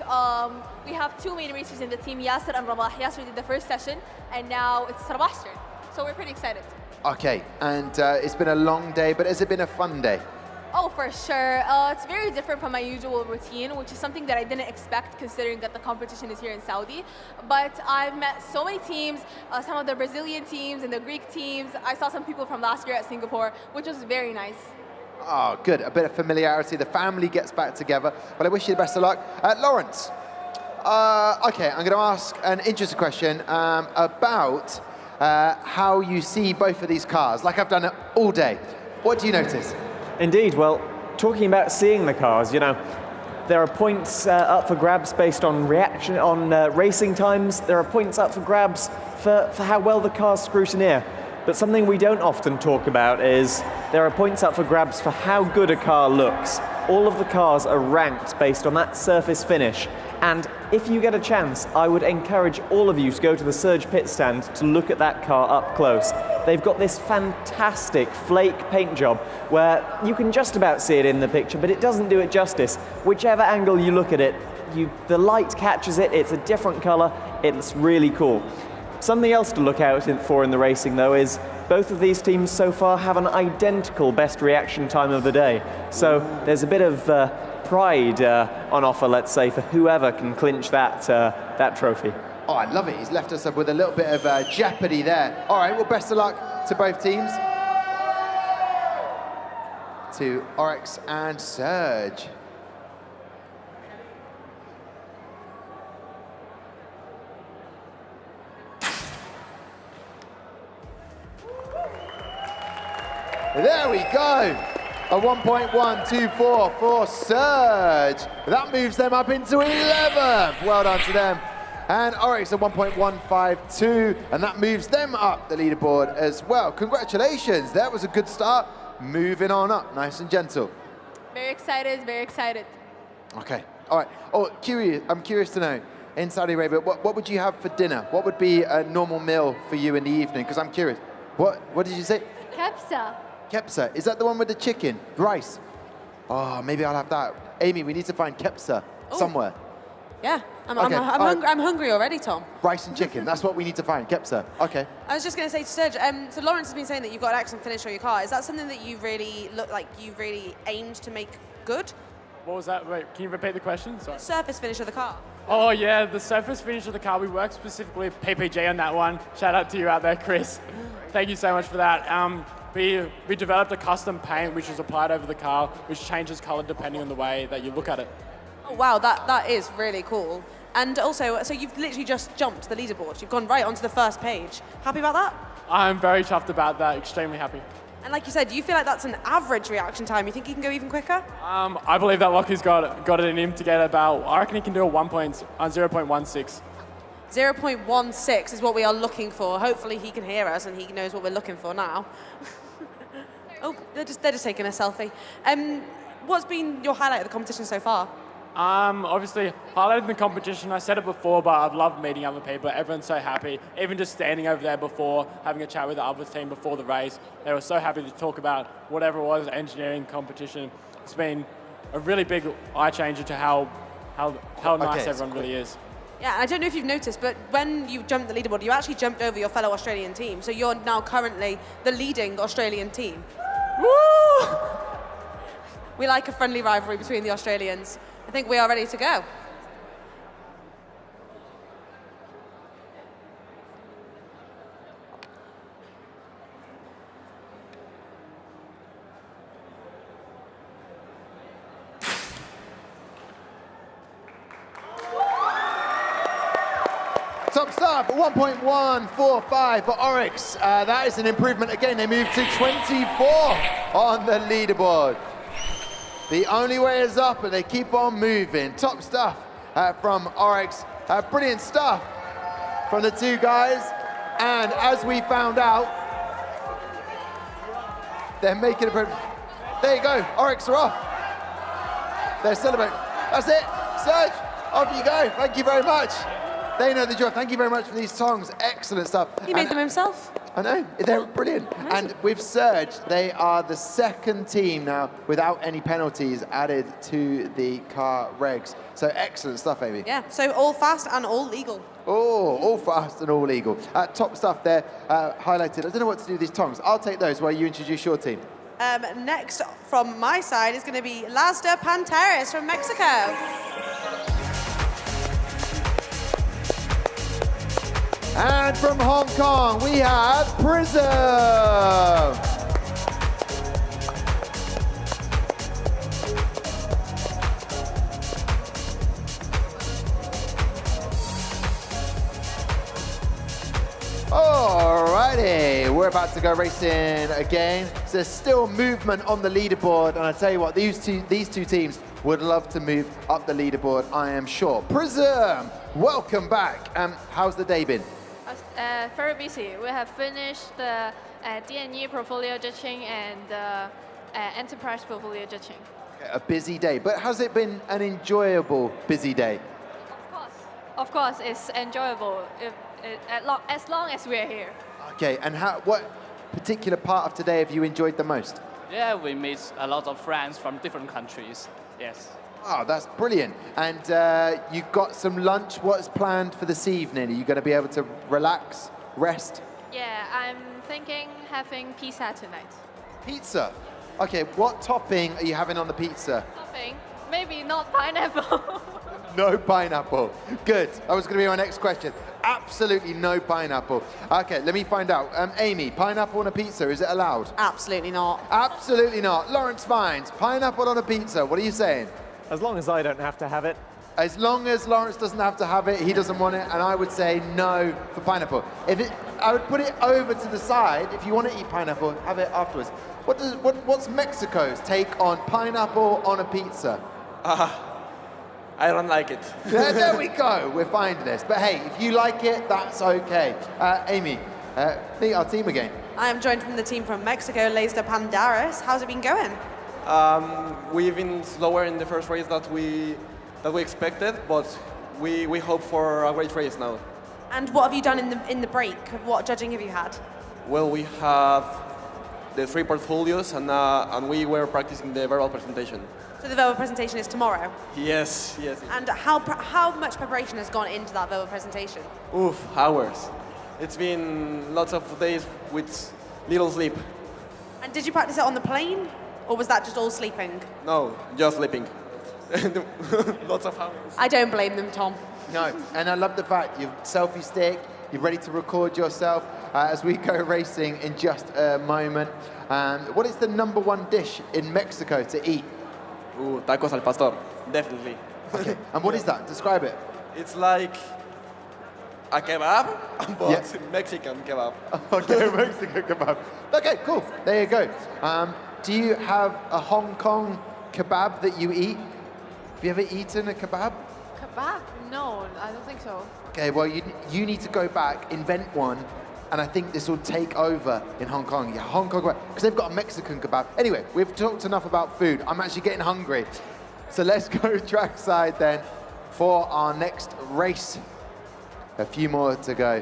Speaker 12: We have 2 main racers in the team, Yasser and Rabah. Yasser did the first session, and now it's Rabah's turn. So we're pretty excited.
Speaker 1: Okay, and it's been a long day, but has it been a fun day?
Speaker 12: Oh, for sure. It's very different from my usual routine, which is something that I didn't expect considering that the competition is here in Saudi. But I've met so many teams, some of the Brazilian teams and the Greek teams. I saw some people from last year at Singapore, which was very nice.
Speaker 1: Oh, good. A bit of familiarity. The family gets back together. Well, I wish you the best of luck. Lawrence, okay, I'm going to ask an interesting question about how you see both of these cars, like I've done it all day. What do you notice?
Speaker 8: Indeed. Well, talking about seeing the cars, you know, there are points up for grabs based on reaction, on racing times. There are points up for grabs for how well the cars scrutineer. But something we don't often talk about is there are points up for grabs for how good a car looks. All of the cars are ranked based on that surface finish. And if you get a chance, I would encourage all of you to go to the Surge pit stand to look at that car up close. They've got this fantastic flake paint job where you can just about see it in the picture, but it doesn't do it justice. Whichever angle you look at it, the light catches it, it's a different color, it's really cool. Something else to look out for in the racing, though, is both of these teams so far have an identical best reaction time of the day. So there's a bit of pride on offer, let's say, for whoever can clinch that trophy.
Speaker 1: Oh, I love it. He's left us up with a little bit of jeopardy there. All right, well, best of luck to both teams. To Oryx and Surge. There we go. A 1.124 for Surge. That moves them up into 11th. Well done to them. And Oryx a 1.152, and that moves them up the leaderboard as well. Congratulations. That was a good start. Moving on up, nice and gentle.
Speaker 12: Very excited, very excited.
Speaker 1: Okay. All right. Oh, I'm curious to know, in Saudi Arabia, what would you have for dinner? What would be a normal meal for you in the evening? Because I'm curious. What did you say?
Speaker 19: Kebsa.
Speaker 1: Kebsa, is that the one with the chicken, rice? Oh, maybe I'll have that. Amy, we need to find kebsa somewhere.
Speaker 2: Yeah, I'm hungry already, Tom.
Speaker 1: Rice and chicken, that's what we need to find, kebsa. Okay.
Speaker 2: I was just going to say to Serge, so Lawrence has been saying that you've got an excellent finish on your car. Is that something that you really look like you really aimed to make good?
Speaker 9: What was that? Wait, can you repeat the question? Sorry.
Speaker 2: Surface finish of the car.
Speaker 9: Oh yeah, the surface finish of the car, we worked specifically with PPG on that one. Shout out to you out there, Chris. Thank you so much for that. We developed a custom paint which is applied over the car, which changes color depending on the way that you look at it.
Speaker 2: Oh, wow, that is really cool. And also, so you've literally just jumped the leaderboard. You've gone right onto the first page. Happy about that?
Speaker 9: I'm very chuffed about that, extremely happy.
Speaker 2: And like you said, do you feel like that's an average reaction time? You think you can go even quicker?
Speaker 9: I believe that Lockie's got it in him to get about, I reckon he can do a 0.16.
Speaker 2: 0.16 is what we are looking for. Hopefully he can hear us and he knows what we're looking for now. Oh, they're just taking a selfie. What's been your highlight of the competition so far?
Speaker 9: Obviously, highlighting the competition, I said it before, but I've loved meeting other people. Everyone's so happy. Even just standing over there before, having a chat with the other team before the race, they were so happy to talk about whatever it was, engineering competition. It's been a really big eye changer to how nice everyone really is.
Speaker 2: Yeah, I don't know if you've noticed, but when you jumped the leaderboard, you actually jumped over your fellow Australian team. So you're now currently the leading Australian team. Woo! We like a friendly rivalry between the Australians. I think we are ready to go.
Speaker 1: Top stuff, 1.145 for Oryx. That is an improvement. Again, they moved to 24 on the leaderboard. The only way is up, and they keep on moving. Top stuff from Oryx. Brilliant stuff from the two guys. And as we found out, they're making a... There you go, Oryx are off. They're celebrating. That's it, Serge, off you go. Thank you very much. They know the job. Thank you very much for these songs. Excellent stuff.
Speaker 2: He made them himself.
Speaker 1: I know, they're brilliant.
Speaker 2: Amazing.
Speaker 1: And with Surge, they are the second team now without any penalties added to the car regs. So excellent stuff, Amy.
Speaker 2: Yeah, so all fast and all legal.
Speaker 1: Oh, all fast and all legal. Top stuff there, highlighted. I don't know what to do with these tongs. I'll take those while you introduce your team.
Speaker 2: Next from my side is going to be Lazda Panteras from Mexico.
Speaker 1: And from Hong Kong, we have Prism. Alrighty, we're about to go racing again. So there's still movement on the leaderboard, and I tell you what, these two teams would love to move up the leaderboard, I am sure. Prism, welcome back. How's the day been?
Speaker 15: Very busy. We have finished the D&E portfolio judging and enterprise portfolio judging.
Speaker 1: A busy day, but has it been an enjoyable busy day?
Speaker 15: Of course, it's enjoyable as long as we're here.
Speaker 1: Okay, and what particular part of today have you enjoyed the most?
Speaker 17: Yeah, we meet a lot of friends from different countries. Yes.
Speaker 1: Oh, that's brilliant. And you got some lunch. What's planned for this evening? Are you going to be able to relax, rest?
Speaker 15: Yeah, I'm thinking having pizza tonight.
Speaker 1: Pizza? Okay, what topping are you having on the pizza?
Speaker 15: Topping? Maybe not pineapple.
Speaker 1: No pineapple. Good. That was going to be my next question. Absolutely no pineapple. Okay, let me find out. Amy, pineapple on a pizza, is it allowed?
Speaker 2: Absolutely not.
Speaker 1: Absolutely not. Lawrence Vines, pineapple on a pizza. What are you saying?
Speaker 8: As long as I don't have to have it.
Speaker 1: As long as Lawrence doesn't have to have it, he doesn't want it, and I would say no for pineapple. I would put it over to the side. If you want to eat pineapple, have it afterwards. What's Mexico's take on pineapple on a pizza?
Speaker 22: I don't like it.
Speaker 1: There we go. We're finding this. But hey, if you like it, that's okay. Amy, meet our team again.
Speaker 2: I am joined from the team from Mexico, Lazda Panteras. How's it been going?
Speaker 22: We've been slower in the first race that we expected, but we hope for a great race now.
Speaker 2: And what have you done in the break? What judging have you had?
Speaker 22: Well, we have the 3 portfolios, and we were practicing the verbal presentation.
Speaker 2: So the verbal presentation is tomorrow?
Speaker 22: Yes.
Speaker 2: And how much preparation has gone into that verbal presentation?
Speaker 22: Oof, hours. It's been lots of days with little sleep.
Speaker 2: And did you practice it on the plane? Or was that just all sleeping?
Speaker 22: No, just sleeping. Lots of hammers.
Speaker 2: I don't blame them, Tom.
Speaker 1: No, and I love the fact you've selfie stick, you're ready to record yourself as we go racing in just a moment. What is the #1 dish in Mexico to eat?
Speaker 22: Tacos al pastor, definitely.
Speaker 1: Okay. And what is that? Describe it.
Speaker 22: It's like a kebab, but Mexican kebab.
Speaker 1: Okay, Mexican kebab. Okay, cool. There you go. Do you have a Hong Kong kebab that you eat? Have you ever eaten a kebab?
Speaker 15: Kebab? No, I don't think so.
Speaker 1: Okay, well, you need to go back, invent one, and I think this will take over in Hong Kong. Yeah, Hong Kong kebab, because they've got a Mexican kebab. Anyway, we've talked enough about food. I'm actually getting hungry. So let's go trackside then for our next race. A few more to go.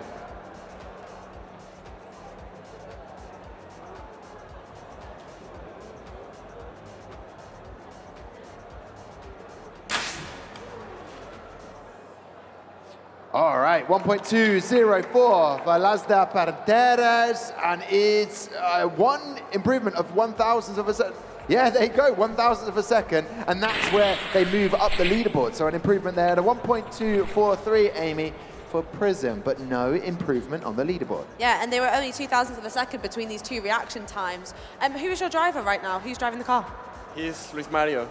Speaker 1: All right, 1.204 for Las de Panteras, and it's one improvement of 1,000th of a second. Yeah, there you go, 1,000th of a second, and that's where they move up the leaderboard. So an improvement there, and a 1.243, Amy, for Prism, but no improvement on the leaderboard.
Speaker 2: Yeah, and they were only 2,000th of a second between these two reaction times. Who is your driver right now? Who's driving the car?
Speaker 22: He's Luis Mario.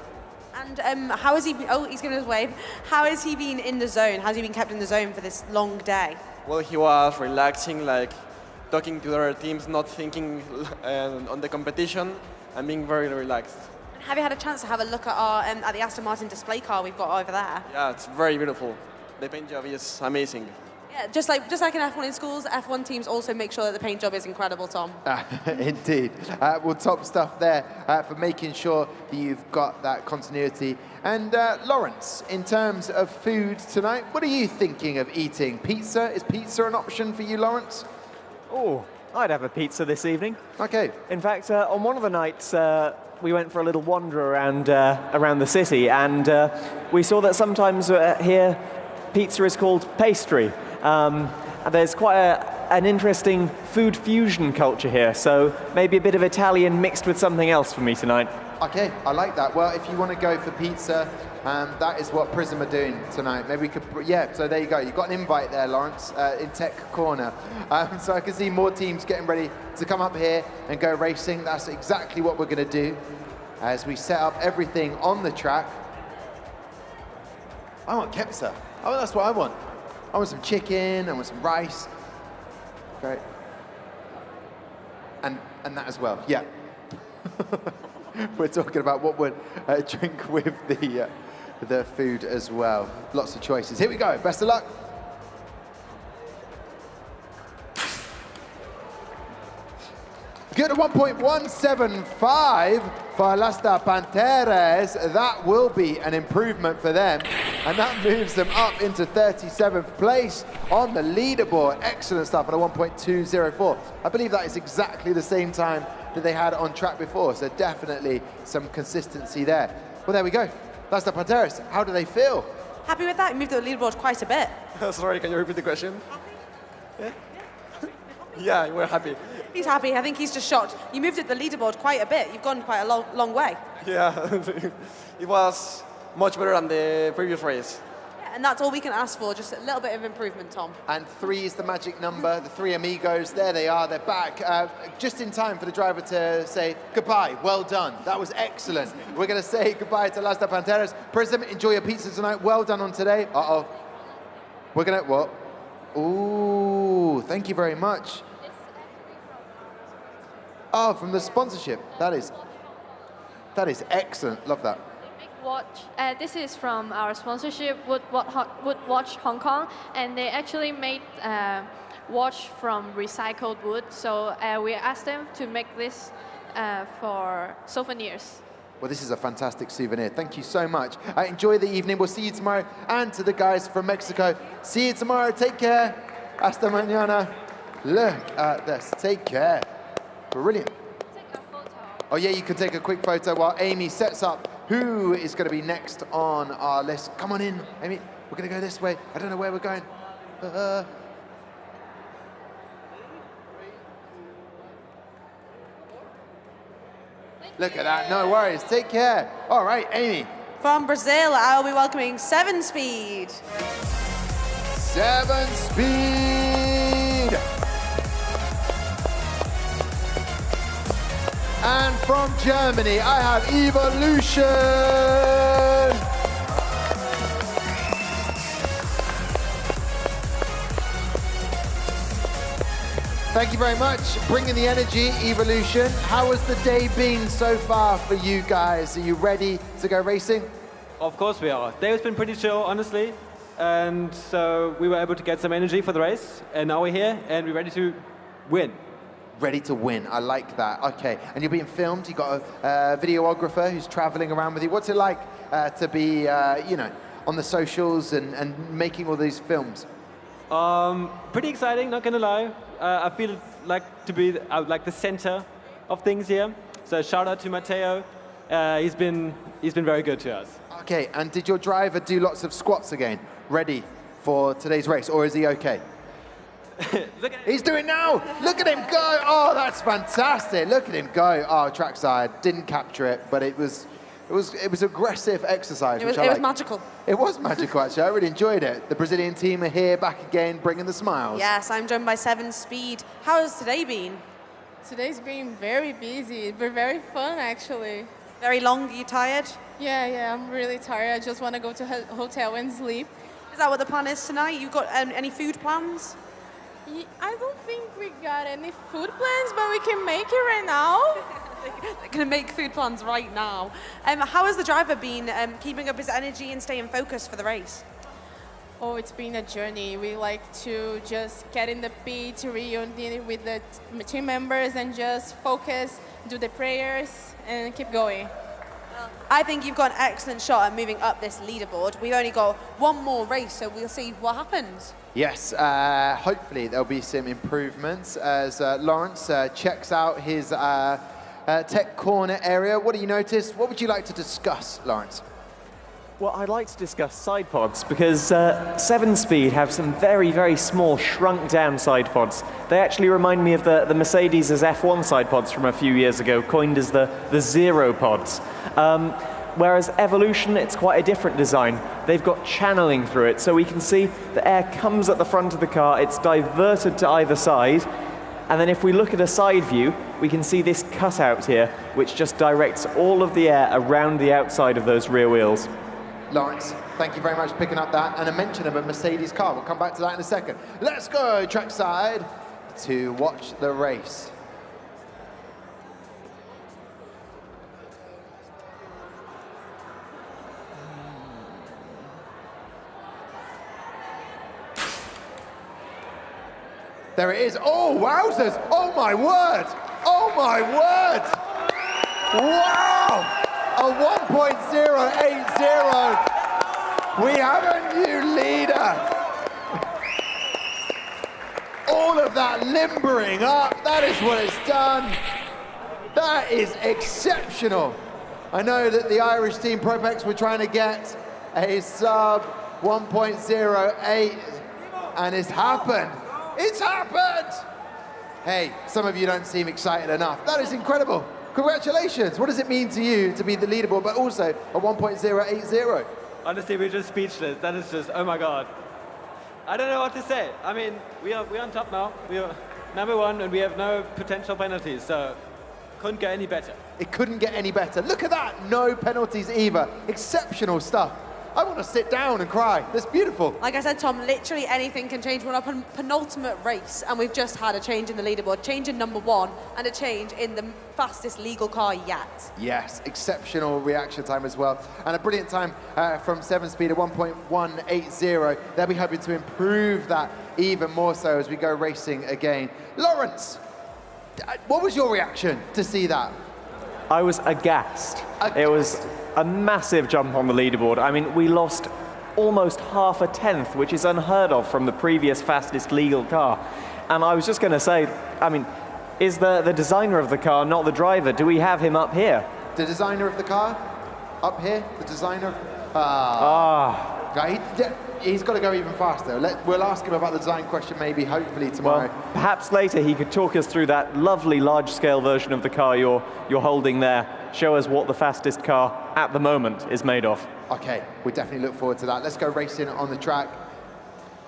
Speaker 2: And how has he been, oh, he's giving us a wave. How has he been in the zone? Has he been kept in the zone for this long day?
Speaker 22: Well, he was relaxing, like talking to other teams, not thinking on the competition, and being very relaxed.
Speaker 2: Have you had a chance to have a look at our at the Aston Martin display car we've got over there?
Speaker 22: Yeah, it's very beautiful. The paint job is amazing.
Speaker 2: Yeah, just like in F1 in schools, F1 teams also make sure that the paint job is incredible, Tom.
Speaker 1: Indeed. Well, top stuff there for making sure that you've got that continuity. And Lawrence, in terms of food tonight, what are you thinking of eating? Pizza? Is pizza an option for you, Lawrence?
Speaker 8: Oh, I'd have a pizza this evening.
Speaker 1: Okay.
Speaker 8: In fact, on one of the nights, we went for a little wander around the city, and we saw that sometimes here, pizza is called pastry. And there's quite an interesting food fusion culture here, so maybe a bit of Italian mixed with something else for me tonight.
Speaker 1: Okay, I like that. Well, if you want to go for pizza, that is what Prism are doing tonight. Maybe we could, yeah, so there you go. You've got an invite there, Lawrence, in Tech Corner. So I can see more teams getting ready to come up here and go racing. That's exactly what we're going to do as we set up everything on the track. I want kepsa. Oh, that's what I want. I want some chicken, I want some rice. Great. And that as well, yeah. We're talking about what we'd drink with the food as well. Lots of choices. Here we go, best of luck. Good at 1.175 for Las de Panteras. That will be an improvement for them. And that moves them up into 37th place on the leaderboard. Excellent stuff at a 1.204. I believe that is exactly the same time that they had on track before. So definitely some consistency there. Well, there we go. Las de Panteras, how do they feel?
Speaker 2: Happy with that? You moved the leaderboard quite a bit.
Speaker 22: Sorry, can you repeat the question? Yeah, we're happy.
Speaker 2: He's happy. I think he's just shocked. You moved at the leaderboard quite a bit. You've gone quite a long way.
Speaker 22: Yeah, it was much better than the previous race.
Speaker 2: Yeah, and that's all we can ask for, just a little bit of improvement, Tom.
Speaker 1: And 3 is the magic number. The 3 amigos, there they are. They're back just in time for the driver to say goodbye. Well done. That was excellent. We're going to say goodbye to Las de Panteras. Prism, enjoy your pizza tonight. Well done on today. Uh-oh. We're going to, what? Ooh, thank you very much. Oh, from the sponsorship. That is excellent. Love that.
Speaker 15: Watch. This is from our sponsorship, Wood Watch Hong Kong, and they actually made watch from recycled wood. So we asked them to make this for souvenirs.
Speaker 1: Well, this is a fantastic souvenir. Thank you so much. Enjoy the evening. We'll see you tomorrow. And to the guys from Mexico, see you tomorrow. Take care. Hasta mañana. Look at this. Take care. Brilliant. Oh, yeah, you can take a quick photo while Amy sets up who is going to be next on our list. Come on in, Amy. We're going to go this way. I don't know where we're going. Look at that. No worries. Take care. All right, Amy.
Speaker 2: From Brazil, I'll be welcoming 7-Speed.
Speaker 1: 7-Speed. And from Germany, I have Evolution. Thank you very much. Bringing the energy, Evolution. How has the day been so far for you guys? Are you ready to go racing?
Speaker 7: Of course we are. Day has been pretty chill, honestly. And so we were able to get some energy for the race. And now we're here and we're ready to win.
Speaker 1: Ready to win. I like that. Okay. And you're being filmed. You've got a videographer who's traveling around with you. What's it like to be, on the socials and making all these films?
Speaker 7: Pretty exciting, not gonna lie. I feel like to be like the center of things here. So shout out to Matteo. He's been very good to us.
Speaker 1: Okay, and did your driver do lots of squats again, ready for today's race, or is he okay? He's doing now. Look at him go. Oh, that's fantastic. Look at him go. Oh, trackside didn't capture it, but it was aggressive exercise.
Speaker 2: It was magical.
Speaker 1: It was magical, actually. I really enjoyed it. The Brazilian team are here, back again, bringing the smiles.
Speaker 2: Yes, I'm joined by 7-Speed. How has today been?
Speaker 13: Today's been very busy, but very fun, actually.
Speaker 2: Very long. Are you tired?
Speaker 13: Yeah, I'm really tired. I just want to go to a hotel and sleep.
Speaker 2: Is that what the plan is tonight? You got any food plans?
Speaker 13: I don't think we got any food plans, but we can make it right now.
Speaker 2: They're going to make food plans right now. How has the driver been keeping up his energy and staying focused for the race?
Speaker 13: Oh, it's been a journey. We like to just get in the pit, reunite with the team members, and just focus, do the prayers, and keep going.
Speaker 2: I think you've got an excellent shot at moving up this leaderboard. We've only got one more race, so we'll see what happens.
Speaker 1: Yes, hopefully there'll be some improvements as Lawrence checks out his tech corner area. What do you notice? What would you like to discuss, Lawrence?
Speaker 8: Well, I'd like to discuss side pods because 7-Speed have some very, very small, shrunk-down side pods. They actually remind me of the Mercedes' F1 side pods from a few years ago, coined as the Zero pods. Whereas Evolution, it's quite a different design. They've got channeling through it, so we can see the air comes at the front of the car, it's diverted to either side, and then if we look at a side view, we can see this cutout here, which just directs all of the air around the outside of those rear wheels.
Speaker 1: Lawrence, thank you very much for picking up that, and a mention of a Mercedes car. We'll come back to that in a second. Let's go trackside to watch the race. There it is. Oh, wowzers. Oh, my word. Oh, my word. Wow. A 1.080. We have a new leader. All of that limbering up. That is what it's done. That is exceptional. I know that the Irish team Propex were trying to get a sub 1.08, and it's happened. It's happened! Hey, some of you don't seem excited enough. That is incredible. Congratulations. What does it mean to you to be the leaderboard, but also a 1.080?
Speaker 7: Honestly, we're just speechless. That is just, oh my God. I don't know what to say. I mean, we're on top now. We are #1 and we have no potential penalties, so couldn't get any better.
Speaker 1: It couldn't get any better. Look at that. No penalties either. Exceptional stuff. I want to sit down and cry. That's beautiful.
Speaker 2: Like I said, Tom, literally anything can change. We're on a penultimate race, and we've just had a change in the leaderboard, change in #1, and a change in the fastest legal car yet.
Speaker 1: Yes, exceptional reaction time as well. And a brilliant time from 7-Speed at 1.180. They'll be hoping to improve that even more so as we go racing again. Lawrence, what was your reaction to see that?
Speaker 8: I was aghast. It was a massive jump on the leaderboard. I mean, we lost almost half a tenth, which is unheard of from the previous fastest legal car. And I was just going to say, I mean, is the designer of the car not the driver? Do we have him up here?
Speaker 1: The designer of the car? Up here? The designer? He's got to go even faster. We'll ask him about the design question maybe, hopefully, tomorrow.
Speaker 8: Well, perhaps later he could talk us through that lovely large-scale version of the car you're holding there. Show us what the fastest car at the moment is made of.
Speaker 1: Okay, we definitely look forward to that. Let's go racing on the track.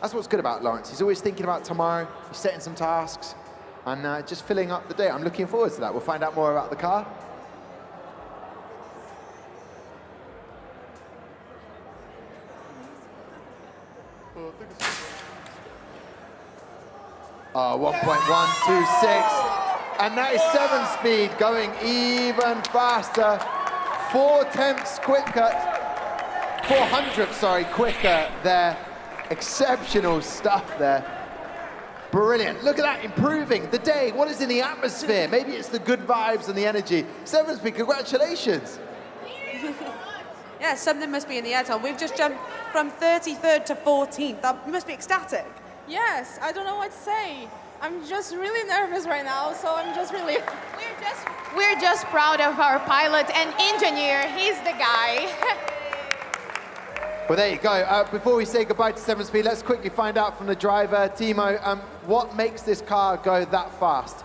Speaker 1: That's what's good about Lawrence. He's always thinking about tomorrow. He's setting some tasks and just filling up the day. I'm looking forward to that. We'll find out more about the car. 1.126, and that is 7-speed going even faster. 4/10 quicker, 400ths, sorry, quicker there. Exceptional stuff there. Brilliant. Look at that, improving the day. What is in the atmosphere? Maybe it's the good vibes and the energy. 7-speed, congratulations.
Speaker 2: Yeah, something must be in the air, Tom. We've just jumped from 33rd to 14th. That must be ecstatic.
Speaker 13: Yes, I don't know what to say. I'm just really nervous right now, so I'm just really... We're just proud of our pilot and engineer. He's the guy.
Speaker 1: Well, there you go. Before we say goodbye to 7-speed, let's quickly find out from the driver, Timo, what makes this car go that fast?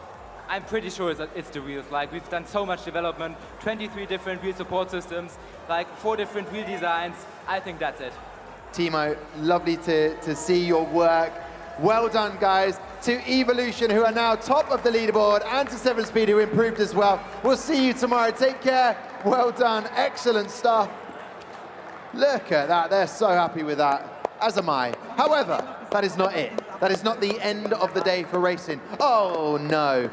Speaker 11: I'm pretty sure it's the wheels. Like, we've done so much development, 23 different wheel support systems, like 4 different wheel designs. I think that's it.
Speaker 1: Timo, lovely to see your work. Well done, guys, to Evolution, who are now top of the leaderboard, and to 7-speed, who improved as well. We'll see you tomorrow. Take care. Well done. Excellent stuff. Look at that. They're so happy with that, as am I. However, that is not it. That is not the end of the day for racing. Oh, no.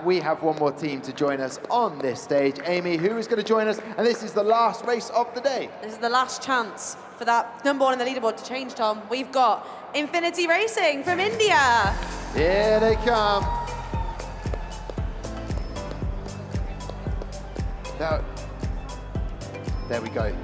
Speaker 1: We have one more team to join us on this stage. Amy, who is going to join us? And this is the last race of the day.
Speaker 2: This is the last chance for that number 1 in the leaderboard to change, Tom. We've got Infinity Racing from India.
Speaker 1: Here they come. Now, there we go.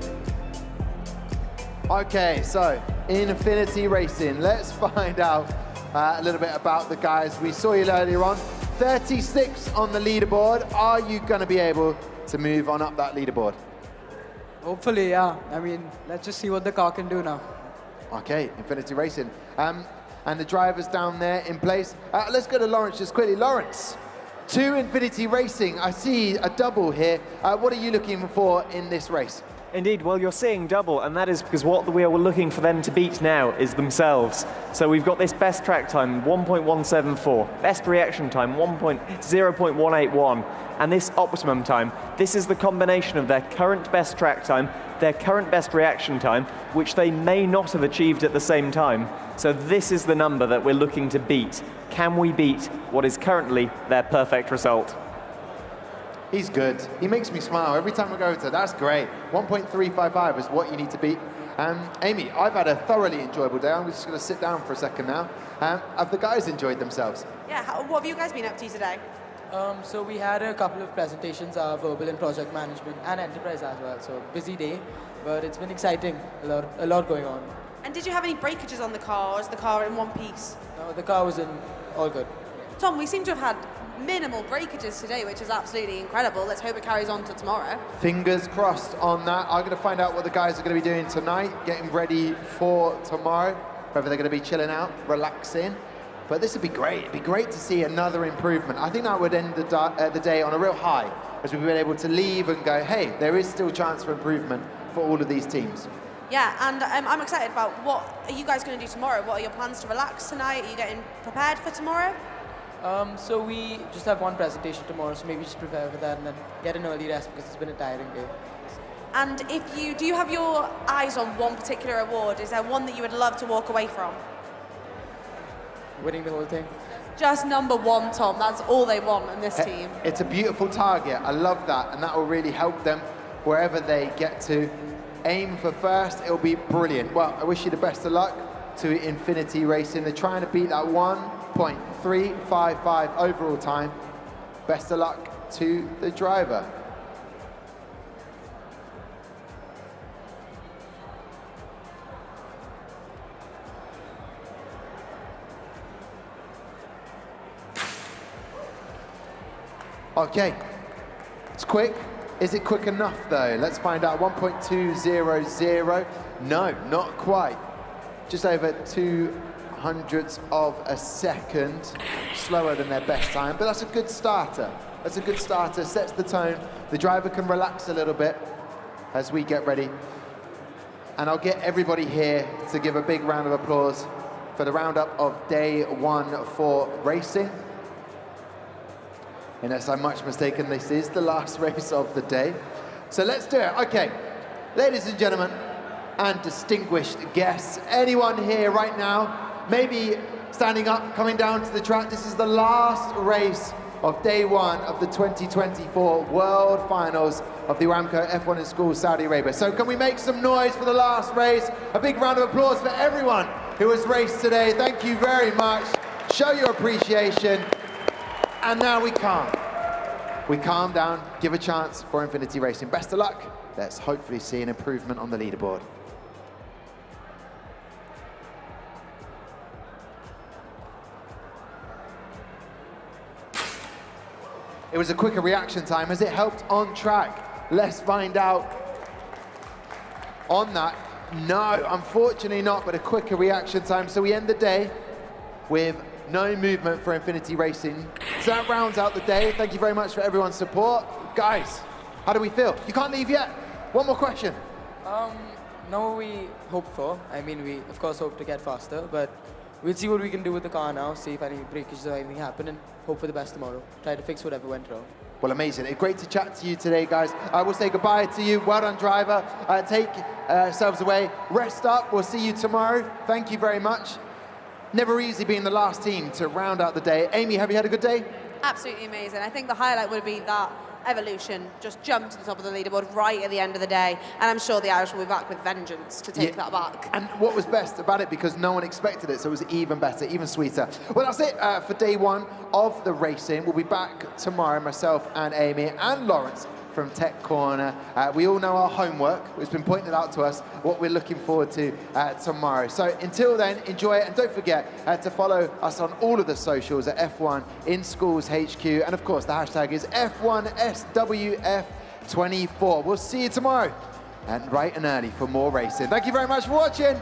Speaker 1: Okay, so Infinity Racing. Let's find out a little bit about the guys. We saw you earlier on. 36 on the leaderboard. Are you going to be able to move on up that leaderboard?
Speaker 10: Hopefully, yeah. I mean, let's just see what the car can do now.
Speaker 1: Okay, Infinity Racing. And the drivers down there in place. Let's go to Lawrence just quickly. Lawrence, to Infinity Racing. I see a double here. What are you looking for in this race?
Speaker 8: Indeed, well, you're seeing double, and that is because what we are looking for them to beat now is themselves. So we've got this best track time, 1.174, best reaction time, 0.181, and this optimum time. This is the combination of their current best track time, their current best reaction time, which they may not have achieved at the same time. So this is the number that we're looking to beat. Can we beat what is currently their perfect result?
Speaker 1: He's good. He makes me smile every time I go to. That's great. 1.355 is what you need to beat. Amy, I've had a thoroughly enjoyable day. I'm just going to sit down for a second now. Have the guys enjoyed themselves?
Speaker 2: Yeah, what have you guys been up to today?
Speaker 3: So we had a couple of presentations, verbal and project management, and enterprise as well. So busy day, but it's been exciting. A lot going on.
Speaker 2: And did you have any breakages on the car, or is the car in one piece?
Speaker 3: No, the car was in all good.
Speaker 2: Tom, we seem to have had minimal breakages today, which is absolutely incredible. Let's hope it carries on to tomorrow.
Speaker 1: Fingers crossed on that. I'm going to find out what the guys are going to be doing tonight, getting ready for tomorrow, whether they're going to be chilling out, relaxing. But this would be great. It'd be great to see another improvement. I think that would end the day on a real high, as we've been able to leave and go, hey, there is still chance for improvement for all of these teams.
Speaker 2: Yeah, and I'm excited about what are you guys going to do tomorrow? What are your plans to relax tonight? Are you getting prepared for tomorrow?
Speaker 3: So we just have one presentation tomorrow, so maybe just prepare for that and then get an early rest because it's been a tiring day.
Speaker 2: And do you have your eyes on one particular award? Is there one that you would love to walk away from?
Speaker 3: Winning the whole thing.
Speaker 2: Just number 1, Tom. That's all they want in this team.
Speaker 1: It's a beautiful target. I love that, and that will really help them wherever they get to. Aim for first. It'll be brilliant. Well, I wish you the best of luck to Infinity Racing. They're trying to beat that 1.355 overall time. Best of luck to the driver. Okay, it's quick. Is it quick enough though? Let's find out. 1.200. No, not quite. Just over 200ths of a second slower than their best time, but that's a good starter. That's a good starter, sets the tone. The driver can relax a little bit. as we get ready. And I'll get everybody here to give a big round of applause for the roundup of day 1 for racing. Unless I'm much mistaken, this is the last race of the day. So let's do it. Okay, ladies and gentlemen, and distinguished guests, anyone here right now, maybe standing up, coming down to the track. This is the last race of day 1 of the 2024 World Finals of the Aramco F1 in Schools, Saudi Arabia. So can we make some noise for the last race? A big round of applause for everyone who has raced today. Thank you very much. Show your appreciation. And now we calm. We calm down, give a chance for Infinity Racing. Best of luck. Let's hopefully see an improvement on the leaderboard. It was a quicker reaction time. Has it helped on track? Let's find out on that. No, unfortunately not, but a quicker reaction time. So we end the day with no movement for Infinity Racing. So that rounds out the day. Thank you very much for everyone's support. Guys, how do we feel? You can't leave yet. One more question.
Speaker 3: No, we hope for. I mean, we of course hope to get faster, but we'll see what we can do with the car now, see if any breakages or anything happen, and hope for the best tomorrow. Try to fix whatever went wrong.
Speaker 1: Well, amazing. It's great to chat to you today, guys. I will say goodbye to you. Well done, driver. Take yourselves away. Rest up. We'll see you tomorrow. Thank you very much. Never easy being the last team to round out the day. Amy, have you had a good day?
Speaker 2: Absolutely amazing. I think the highlight would be that Evolution just jumped to the top of the leaderboard right at the end of the day, and I'm sure the Irish will be back with vengeance to take that back.
Speaker 1: And what was best about it, because no one expected it, so it was even better, even sweeter. Well, that's it for day 1 of the racing. We'll be back tomorrow, myself and Amy and Lawrence from Tech Corner. We all know our homework. It's been pointed out to us what we're looking forward to tomorrow. So until then, enjoy it, and don't forget to follow us on all of the socials at F1 in Schools HQ, and of course the hashtag is F1SWF24. We'll see you tomorrow and bright and early for more racing. Thank you very much for watching.